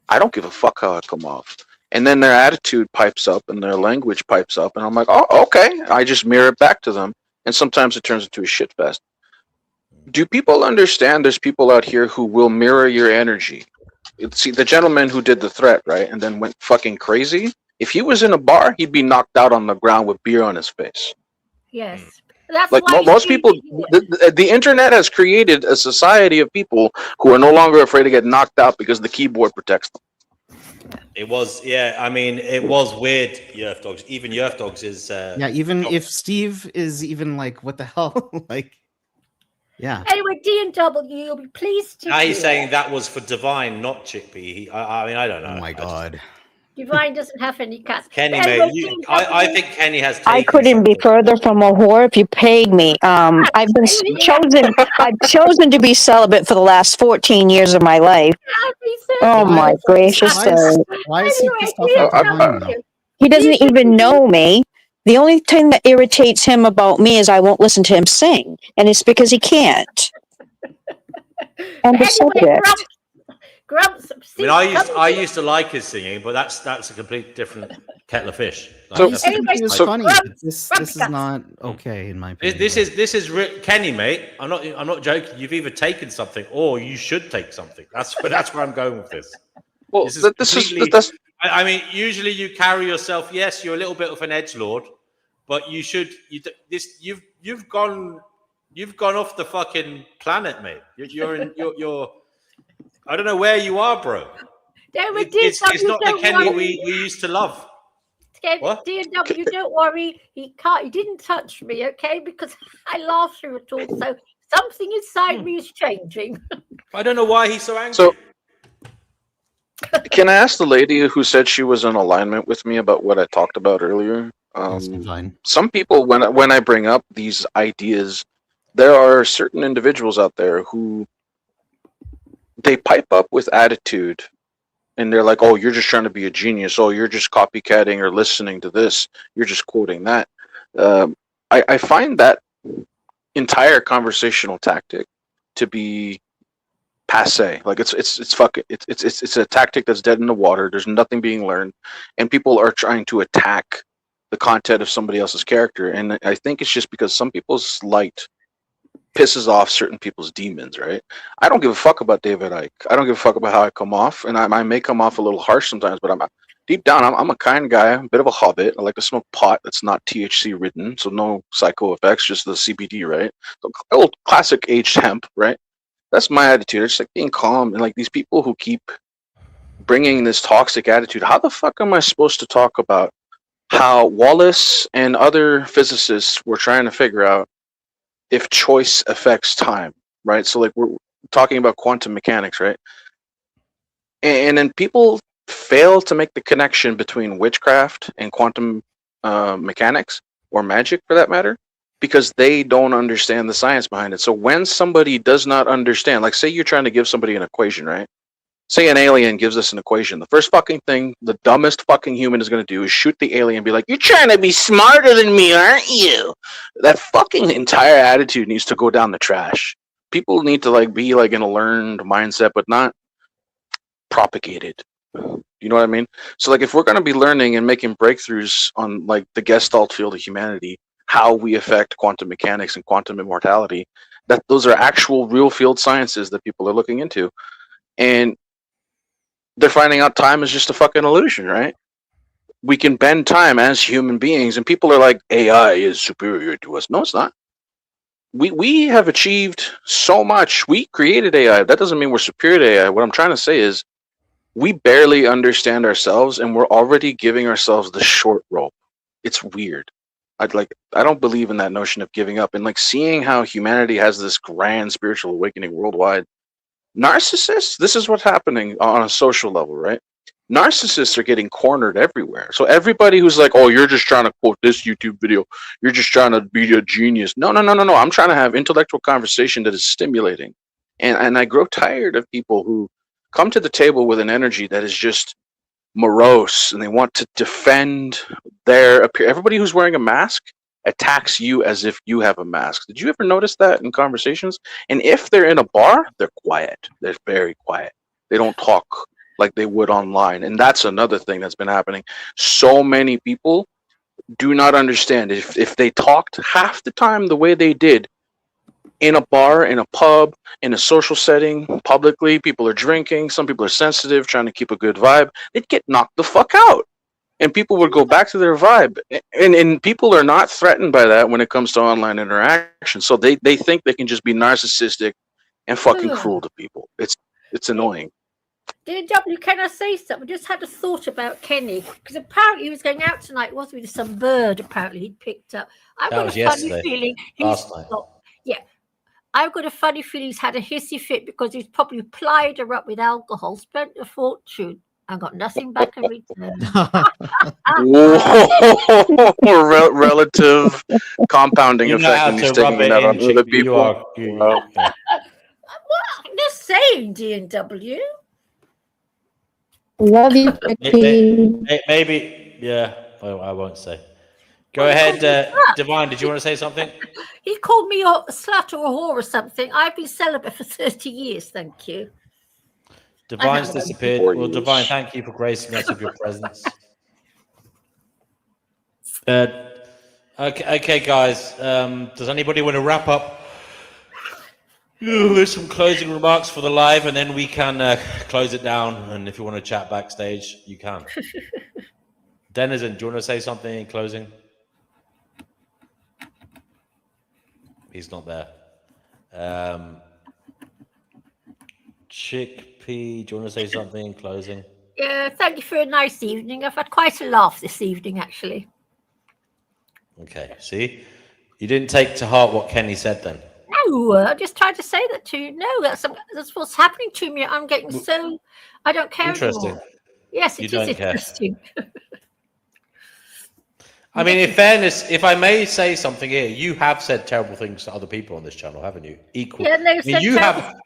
I don't give a fuck how I come off. And then their attitude pipes up and their language pipes up, and I'm like, oh, okay. I just mirror it back to them, and sometimes it turns into a shit fest. Do people understand there's people out here who will mirror your energy? See, the gentleman who did the threat, right, and then went fucking crazy, if he was in a bar, he'd be knocked out on the ground with beer on his face. Yes. That's like why most people, the internet has created a society of people who are no longer afraid to get knocked out because the keyboard protects them. It was, I mean, it was weird, Yerf Dogs. Even Yerf Dogs is... even if Steve is even like, what the hell? Like, yeah. Anyway, D&W, you'll be pleased to Now he's hear. saying that was for Divine, not Chickpea. I mean, I don't know. Oh my God. Divine doesn't have any cats. Kenny, Anyway, mate, I think Kenny has taken I couldn't be further from a whore if you paid me. I've been chosen. I've chosen to be celibate for the last 14 years of my life. Oh my gracious! Why is he pissed off at Divine now? He doesn't even know me. The only thing that irritates him about me is I won't listen to him sing, and it's because he can't. And the subject. Grumps. I mean, I used to like his singing, but that's a complete different kettle of fish. It's funny. This is not okay in my opinion. This is Kenny, mate. I'm not joking. You've either taken something or you should take something. That's where I'm going with this. Well, that's. I mean, usually you carry yourself. Yes, you're a little bit of an edgelord, but you should. You've gone off the fucking planet, mate. You're. I don't know where you are, bro. It's not the Kenny we used to love. What? D&W, don't worry. He didn't touch me, okay? Because I laughed through it all. So something inside me is changing. I don't know why he's so angry. So, can I ask the lady who said she was in alignment with me about what I talked about earlier? Some people, when I bring up these ideas, there are certain individuals out there who they pipe up with attitude, and they're like, "Oh, you're just trying to be a genius. Oh, you're just copycatting or listening to this. You're just quoting that." I find that entire conversational tactic to be passe. Like it's fucking it's a tactic that's dead in the water. There's nothing being learned, and people are trying to attack the content of somebody else's character. And I think it's just because some people's light pisses off certain people's demons, right? I don't give a fuck about David Icke. I don't give a fuck about how I come off, and I may come off a little harsh sometimes, but deep down, I'm a kind guy. I'm a bit of a hobbit. I like to smoke pot that's not THC ridden, so no psycho effects, just the CBD, right? So old classic aged hemp, right? That's my attitude. It's like being calm, and like these people who keep bringing this toxic attitude. How the fuck am I supposed to talk about how Wallace and other physicists were trying to figure out if choice affects time, right? So like we're talking about quantum mechanics, right? And then people fail to make the connection between witchcraft and quantum mechanics, or magic for that matter, because they don't understand the science behind it. So when somebody does not understand, like say you're trying to give somebody an equation, right? Say an alien gives us an equation. The first fucking thing the dumbest fucking human is going to do is shoot the alien and be like, "You're trying to be smarter than me, aren't you?" That fucking entire attitude needs to go down the trash. People need to like be like in a learned mindset, but not propagated. You know what I mean? So like if we're going to be learning and making breakthroughs on like the Gestalt field of humanity, how we affect quantum mechanics and quantum immortality, that those are actual real field sciences that people are looking into. And they're finding out time is just a fucking illusion, right? We can bend time as human beings, and people are like, AI is superior to us. No, it's not. We have achieved so much. We created AI. That doesn't mean we're superior to AI. What I'm trying to say is we barely understand ourselves, and we're already giving ourselves the short rope. It's weird. I don't believe in that notion of giving up, and like seeing how humanity has this grand spiritual awakening worldwide. Narcissists, this is what's happening on a social level, right? Narcissists are getting cornered everywhere. So everybody who's like, "Oh, you're just trying to quote this YouTube video. You're just trying to be a genius." No. I'm trying to have intellectual conversation that is stimulating. And I grow tired of people who come to the table with an energy that is just morose, and they want to defend their appearance. Everybody who's wearing a mask attacks you as if you have a mask. Did you ever notice that in conversations? And if they're in a bar, they're quiet. They're very quiet. They don't talk like they would online. And that's another thing that's been happening. So many people do not understand. If they talked half the time the way they did in a bar, in a pub, in a social setting, publicly, people are drinking, some people are sensitive, trying to keep a good vibe, they'd get knocked the fuck out. And people would go back to their vibe. And people are not threatened by that when it comes to online interaction. So they think they can just be narcissistic and fucking cruel to people. It's annoying. DW, can I say something? I just had a thought about Kenny, because apparently he was going out tonight, wasn't he, with some bird apparently he'd picked up. I've got a funny feeling I've got a funny feeling he's had a hissy fit because he's probably plied her up with alcohol, spent a fortune, and got nothing back in return. Relative compounding effect when he's taking it out on other people. I'm just saying, D&W. Love you, maybe, yeah, I won't say. Go ahead, Divine. Did you want to say something? He called me a slut or a whore or something. I've been celibate for 30 years, thank you. Divine's disappeared. Well, Divine, thank you for gracing us with your presence. Okay, guys. Does anybody want to wrap up? There's some closing remarks for the live, and then we can close it down. And if you want to chat backstage, you can. Denizen, do you want to say something in closing? He's not there. Chickpea, do you want to say something in closing? Yeah, thank you for a nice evening. I've had quite a laugh this evening, actually. Okay, see? You didn't take to heart what Kenny said then? No, I just tried to say that to you. No, that's what's happening to me. I'm getting so... I don't care interesting. Anymore. Yes, it is interesting. I mean, in fairness, if I may say something here, you have said terrible things to other people on this channel, haven't you? Equally. Yeah, no,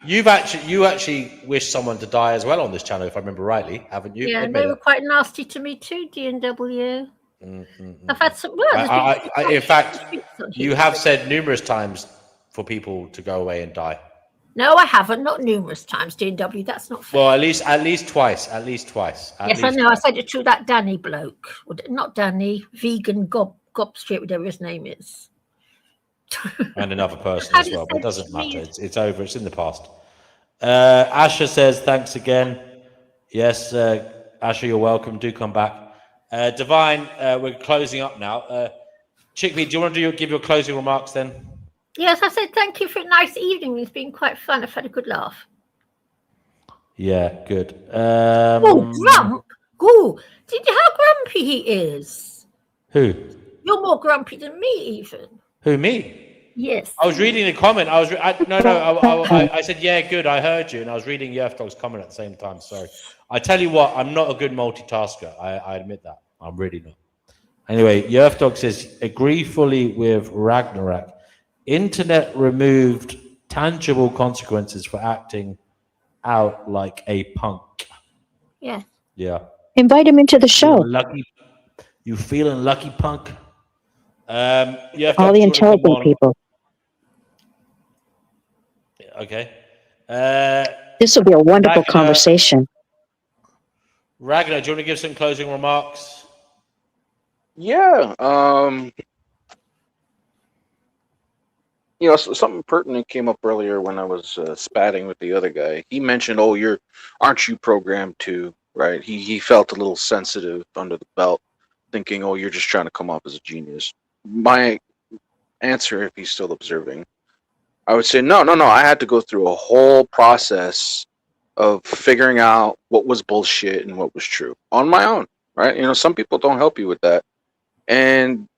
you actually wished someone to die as well on this channel, if I remember rightly, haven't you? Yeah, they were quite nasty to me too, D&W. I've had some. Well, in fact, You have said numerous times for people to go away and die. No, I haven't. Not numerous times, DW. That's not fair. Well, at least twice. At least twice. Yes, I know. I said it to that Danny bloke. Not Danny, vegan gobstrip, whatever his name is. And another person as well, but it doesn't matter. It's over. It's in the past. Asher says, thanks again. Yes, Asher, you're welcome. Do come back. Divine, we're closing up now. Chickpea, do you want to give your closing remarks then? Yes, I said thank you for a nice evening. It's been quite fun. I've had a good laugh. Yeah, good. Grump? Ooh, did you how grumpy he is? Who? You're more grumpy than me, even. Who, me? Yes. I was reading the comment. I said, yeah, good. I heard you. And I was reading Yerf Dog's comment at the same time. Sorry. I tell you what, I'm not a good multitasker. I admit that. I'm really not. Anyway, Yerf Dog says, agree fully with Ragnarok. Internet removed tangible consequences for acting out like a punk. Yeah. Yeah. Invite him into the show. You feeling lucky, punk? All the intelligent people. Okay. This will be a wonderful conversation. Ragnar, do you want to give some closing remarks? Yeah. Something pertinent came up earlier when I was spatting with the other guy. He mentioned, "Oh, aren't you programmed to?" Right? He felt a little sensitive under the belt, thinking, "Oh, you're just trying to come off as a genius." My answer, if he's still observing, I would say, no. I had to go through a whole process of figuring out what was bullshit and what was true on my own. Right? Some people don't help you with that, and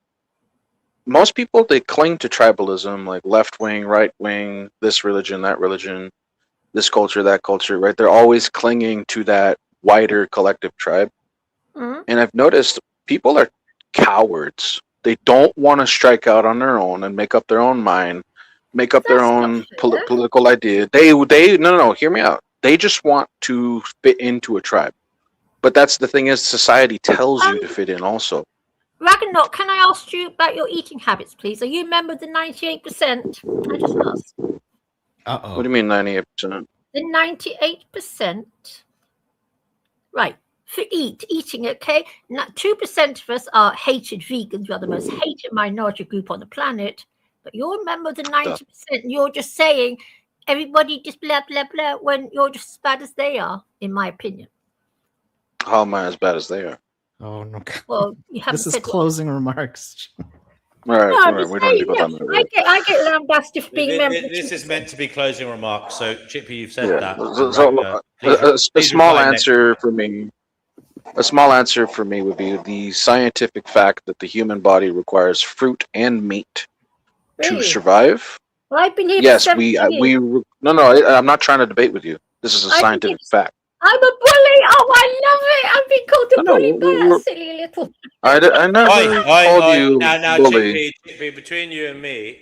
most people, they cling to tribalism, like left wing, right wing, this religion, that religion, this culture, that culture, right? They're always clinging to that wider collective tribe. Mm-hmm. And I've noticed people are cowards. They don't want to strike out on their own and make up their own mind, make up their own political idea. No, hear me out. They just want to fit into a tribe. But that's the thing is, society tells you to fit in also. Ragnarok, can I ask you about your eating habits, please? Are you a member of the 98%? I just asked. What do you mean 98%? The 98%. Right. For eating, okay? Now, 2% of us are hated vegans. We are the most hated minority group on the planet. But you're a member of the 90%. And you're just saying everybody just blah, blah, blah when you're just as bad as they are, in my opinion. How am I as bad as they are? Oh no! Well, you haven't. This is closing remarks. All right, we don't do that. I get lambasted for being a member. This is meant to be closing remarks. So, Chippy, you've said that. A small answer for me. A small answer for me would be the scientific fact that the human body requires fruit and meat to survive. Well, I've been here. Yes, No, I'm not trying to debate with you. This is a scientific fact. I'm a bully. Oh, I love it. I've been called a bully by that silly little. I never called you now, bully. Chippy, between you and me,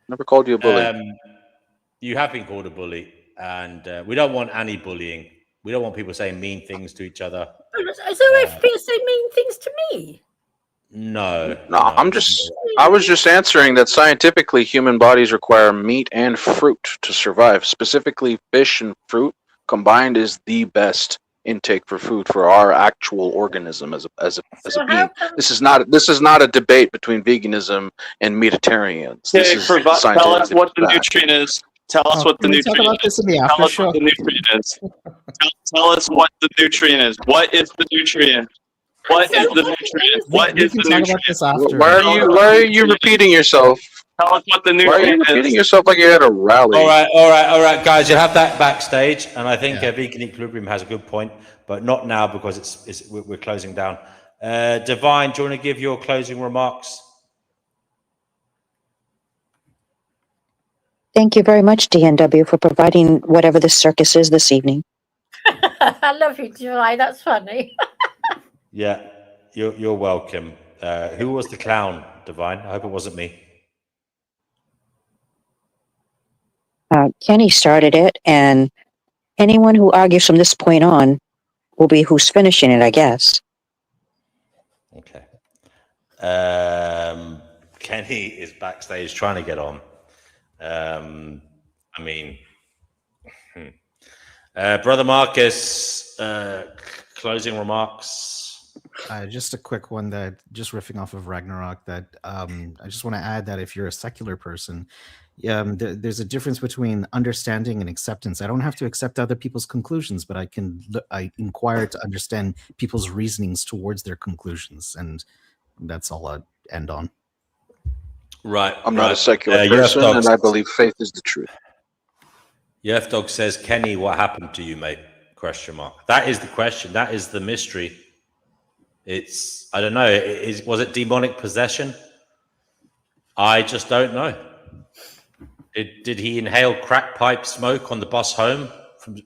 never called you a bully. You have been called a bully, and we don't want any bullying. We don't want people saying mean things to each other. So if people say mean things to me? No, I was just answering that scientifically human bodies require meat and fruit to survive. Specifically, fish and fruit combined is the best intake for food for our actual organism as a being. This is not a debate between veganism and meatitarians. This is tell us what the nutrient is. Tell us what the nutrient talk about this in the after show? What the nutrient is. Tell us what the nutrient is. What is the nutrient? What is the nutrient? What is the nutrient? Why are you repeating yourself? Tell us what the nutrient is. Why are you repeating yourself like you're at a rally? All right, guys. You'll have that backstage, and I think Vegan Equilibrium has a good point, but not now because we're closing down. Divine, do you want to give your closing remarks? Thank you very much, DNW, for providing whatever the circus is this evening. I love you, Divine. That's funny. Yeah, you're welcome. Who was the clown, Divine? I hope it wasn't me. Kenny started it, and anyone who argues from this point on will be who's finishing it, I guess. Okay. Kenny is backstage trying to get on. Brother Marcus, closing remarks. Just a quick one that just riffing off of Ragnarok that I just want to add that if you're a secular person, there's a difference between understanding and acceptance. I don't have to accept other people's conclusions, but I inquire to understand people's reasonings towards their conclusions, and that's all I'd end on. Right. I'm not a secular person, and I believe faith is the truth. Yerf Dog says, Kenny, what happened to you, mate? Question mark. That is the question. That is the mystery. It's, I don't know. Was it demonic possession? I just don't know. Did he inhale crack pipe smoke on the bus home from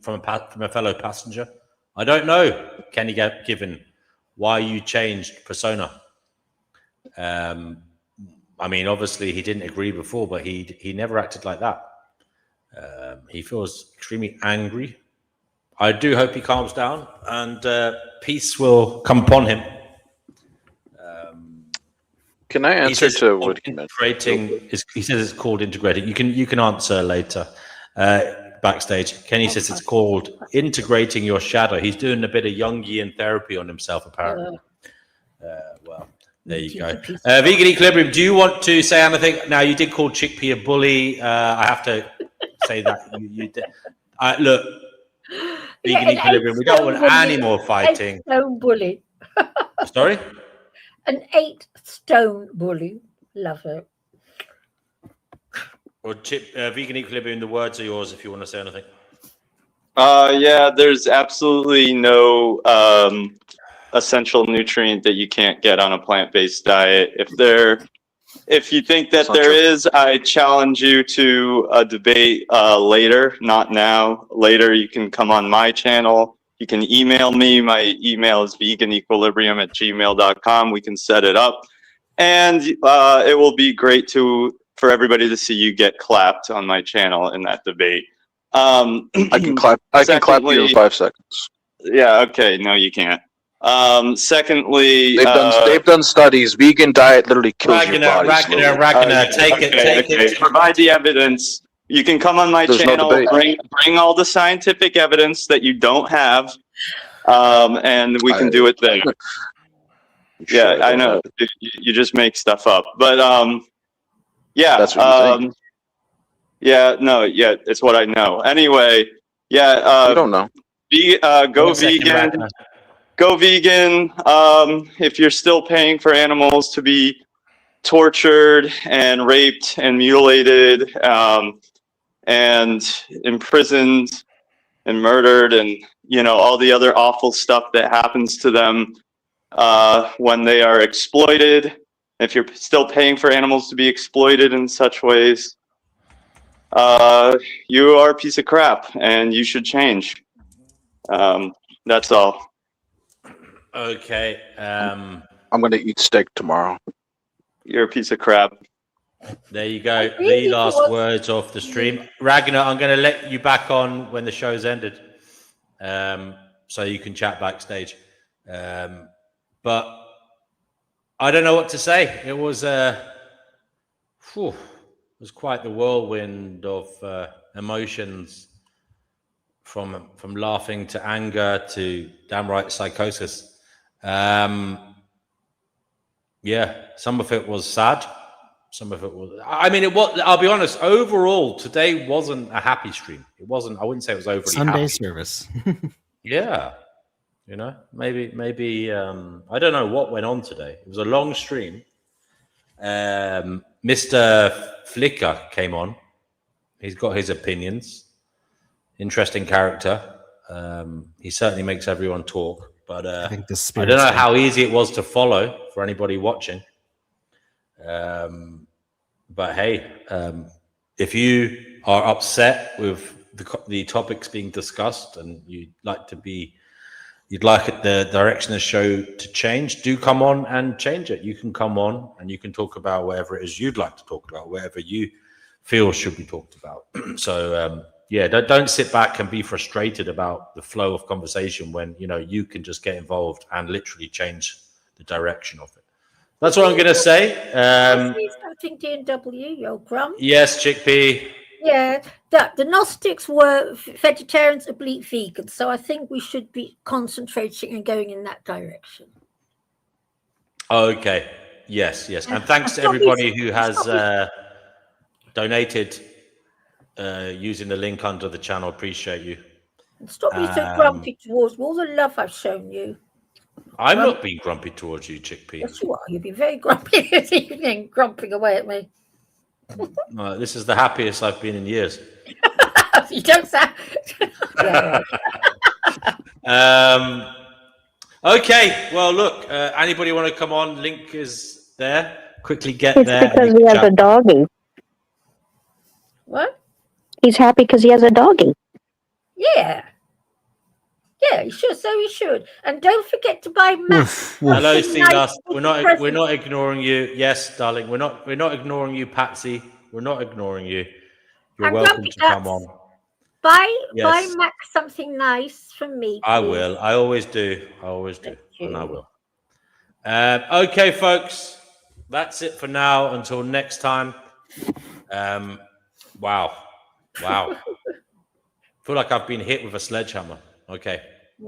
a fellow passenger? I don't know, Kenny Given, why you changed persona. I mean, obviously he didn't agree before, but he never acted like that. He feels extremely angry. I do hope he calms down and peace will come upon him. Can I answer to what he mentioned? He says it's called integrating. You can answer later backstage. Kenny says it's called integrating your shadow. He's doing a bit of Jungian therapy on himself, apparently. Well, there you go. Vegan Equilibrium, do you want to say anything? Now, you did call Chickpea a bully. I have to say that you did. Look, Vegan Equilibrium, we don't want any more fighting. 8-stone bully. Sorry? An 8-stone bully. Love it. Well, Vegan Equilibrium, the words are yours if you want to say anything. Yeah, there's absolutely no essential nutrient that you can't get on a plant-based diet. If you think that there is, I challenge you to a debate later, not now. Later, you can come on my channel. You can email me. My email is veganequilibrium@gmail.com. We can set it up. And it will be great for everybody to see you get clapped on my channel in that debate. I can clap you in 5 seconds. Yeah, okay. No, you can't. Secondly, they've done studies. Vegan diet literally kills your body. Ragnar, take it. Provide the evidence. You can come on my channel, bring all the scientific evidence that you don't have, and we can do it there. Yeah, I know. You just make stuff up, but yeah. That's what you think. Yeah, no, yeah, it's what I know. Anyway, yeah. You don't know. Go vegan. Go vegan. If you're still paying for animals to be tortured and raped and mutilated and imprisoned and murdered and all the other awful stuff that happens to them when they are exploited, if you're still paying for animals to be exploited in such ways, you are a piece of crap and you should change. That's all. Okay. I'm gonna eat steak tomorrow. You're a piece of crap. There you go. The last words off the stream. Ragnar, I'm going to let you back on when the show's ended, so you can chat backstage. But I don't know what to say. It was quite the whirlwind of emotions, from laughing to anger to downright psychosis. Yeah, some of it was sad. Some of it was. I mean, it was. I'll be honest. Overall, today wasn't a happy stream. It wasn't. I wouldn't say it was overly Sunday happy. service. Yeah, maybe. I don't know what went on today. It was a long stream. Mr. Flicker came on. He's got his opinions. Interesting character. He certainly makes everyone talk. But I don't know how easy it was to follow for anybody watching. But hey, if you are upset with the topics being discussed and you'd like the direction of the show to change, do come on and change it. You can come on and you can talk about whatever it is you'd like to talk about, whatever you feel should be talked about. So yeah, don't sit back and be frustrated about the flow of conversation when you can just get involved and literally change the direction of it. That's what I'm going to say. something, D&W, yo, Grump? Yes, Chickpea. Yeah, that the Gnostics were vegetarians, oblique vegans. So I think we should be concentrating and going in that direction. Okay. Yes, yes. And thanks to everybody who has donated using the link under the channel. Appreciate you. And stop being so grumpy towards me. All the love I've shown you. I'm not being grumpy towards you, Chickpea. Yes, you are. You've been very grumpy this evening, grumping away at me. This is the happiest I've been in years. You don't sound. Okay. Well, look. Anybody want to come on? Link is there. Quickly get It's there. because he has a doggy. What? He's happy because he has a doggy. Yeah. Yeah, you should. So you should. And don't forget to buy Max. Hello, Silas. We're not ignoring you. Yes, darling. We're not ignoring you, Patsy. We're not ignoring you. You're welcome to come on. Buy Max something nice from me. I will. I always do. And I will. Okay, folks. That's it for now. Until next time. Wow. I feel like I've been hit with a sledgehammer. Okay.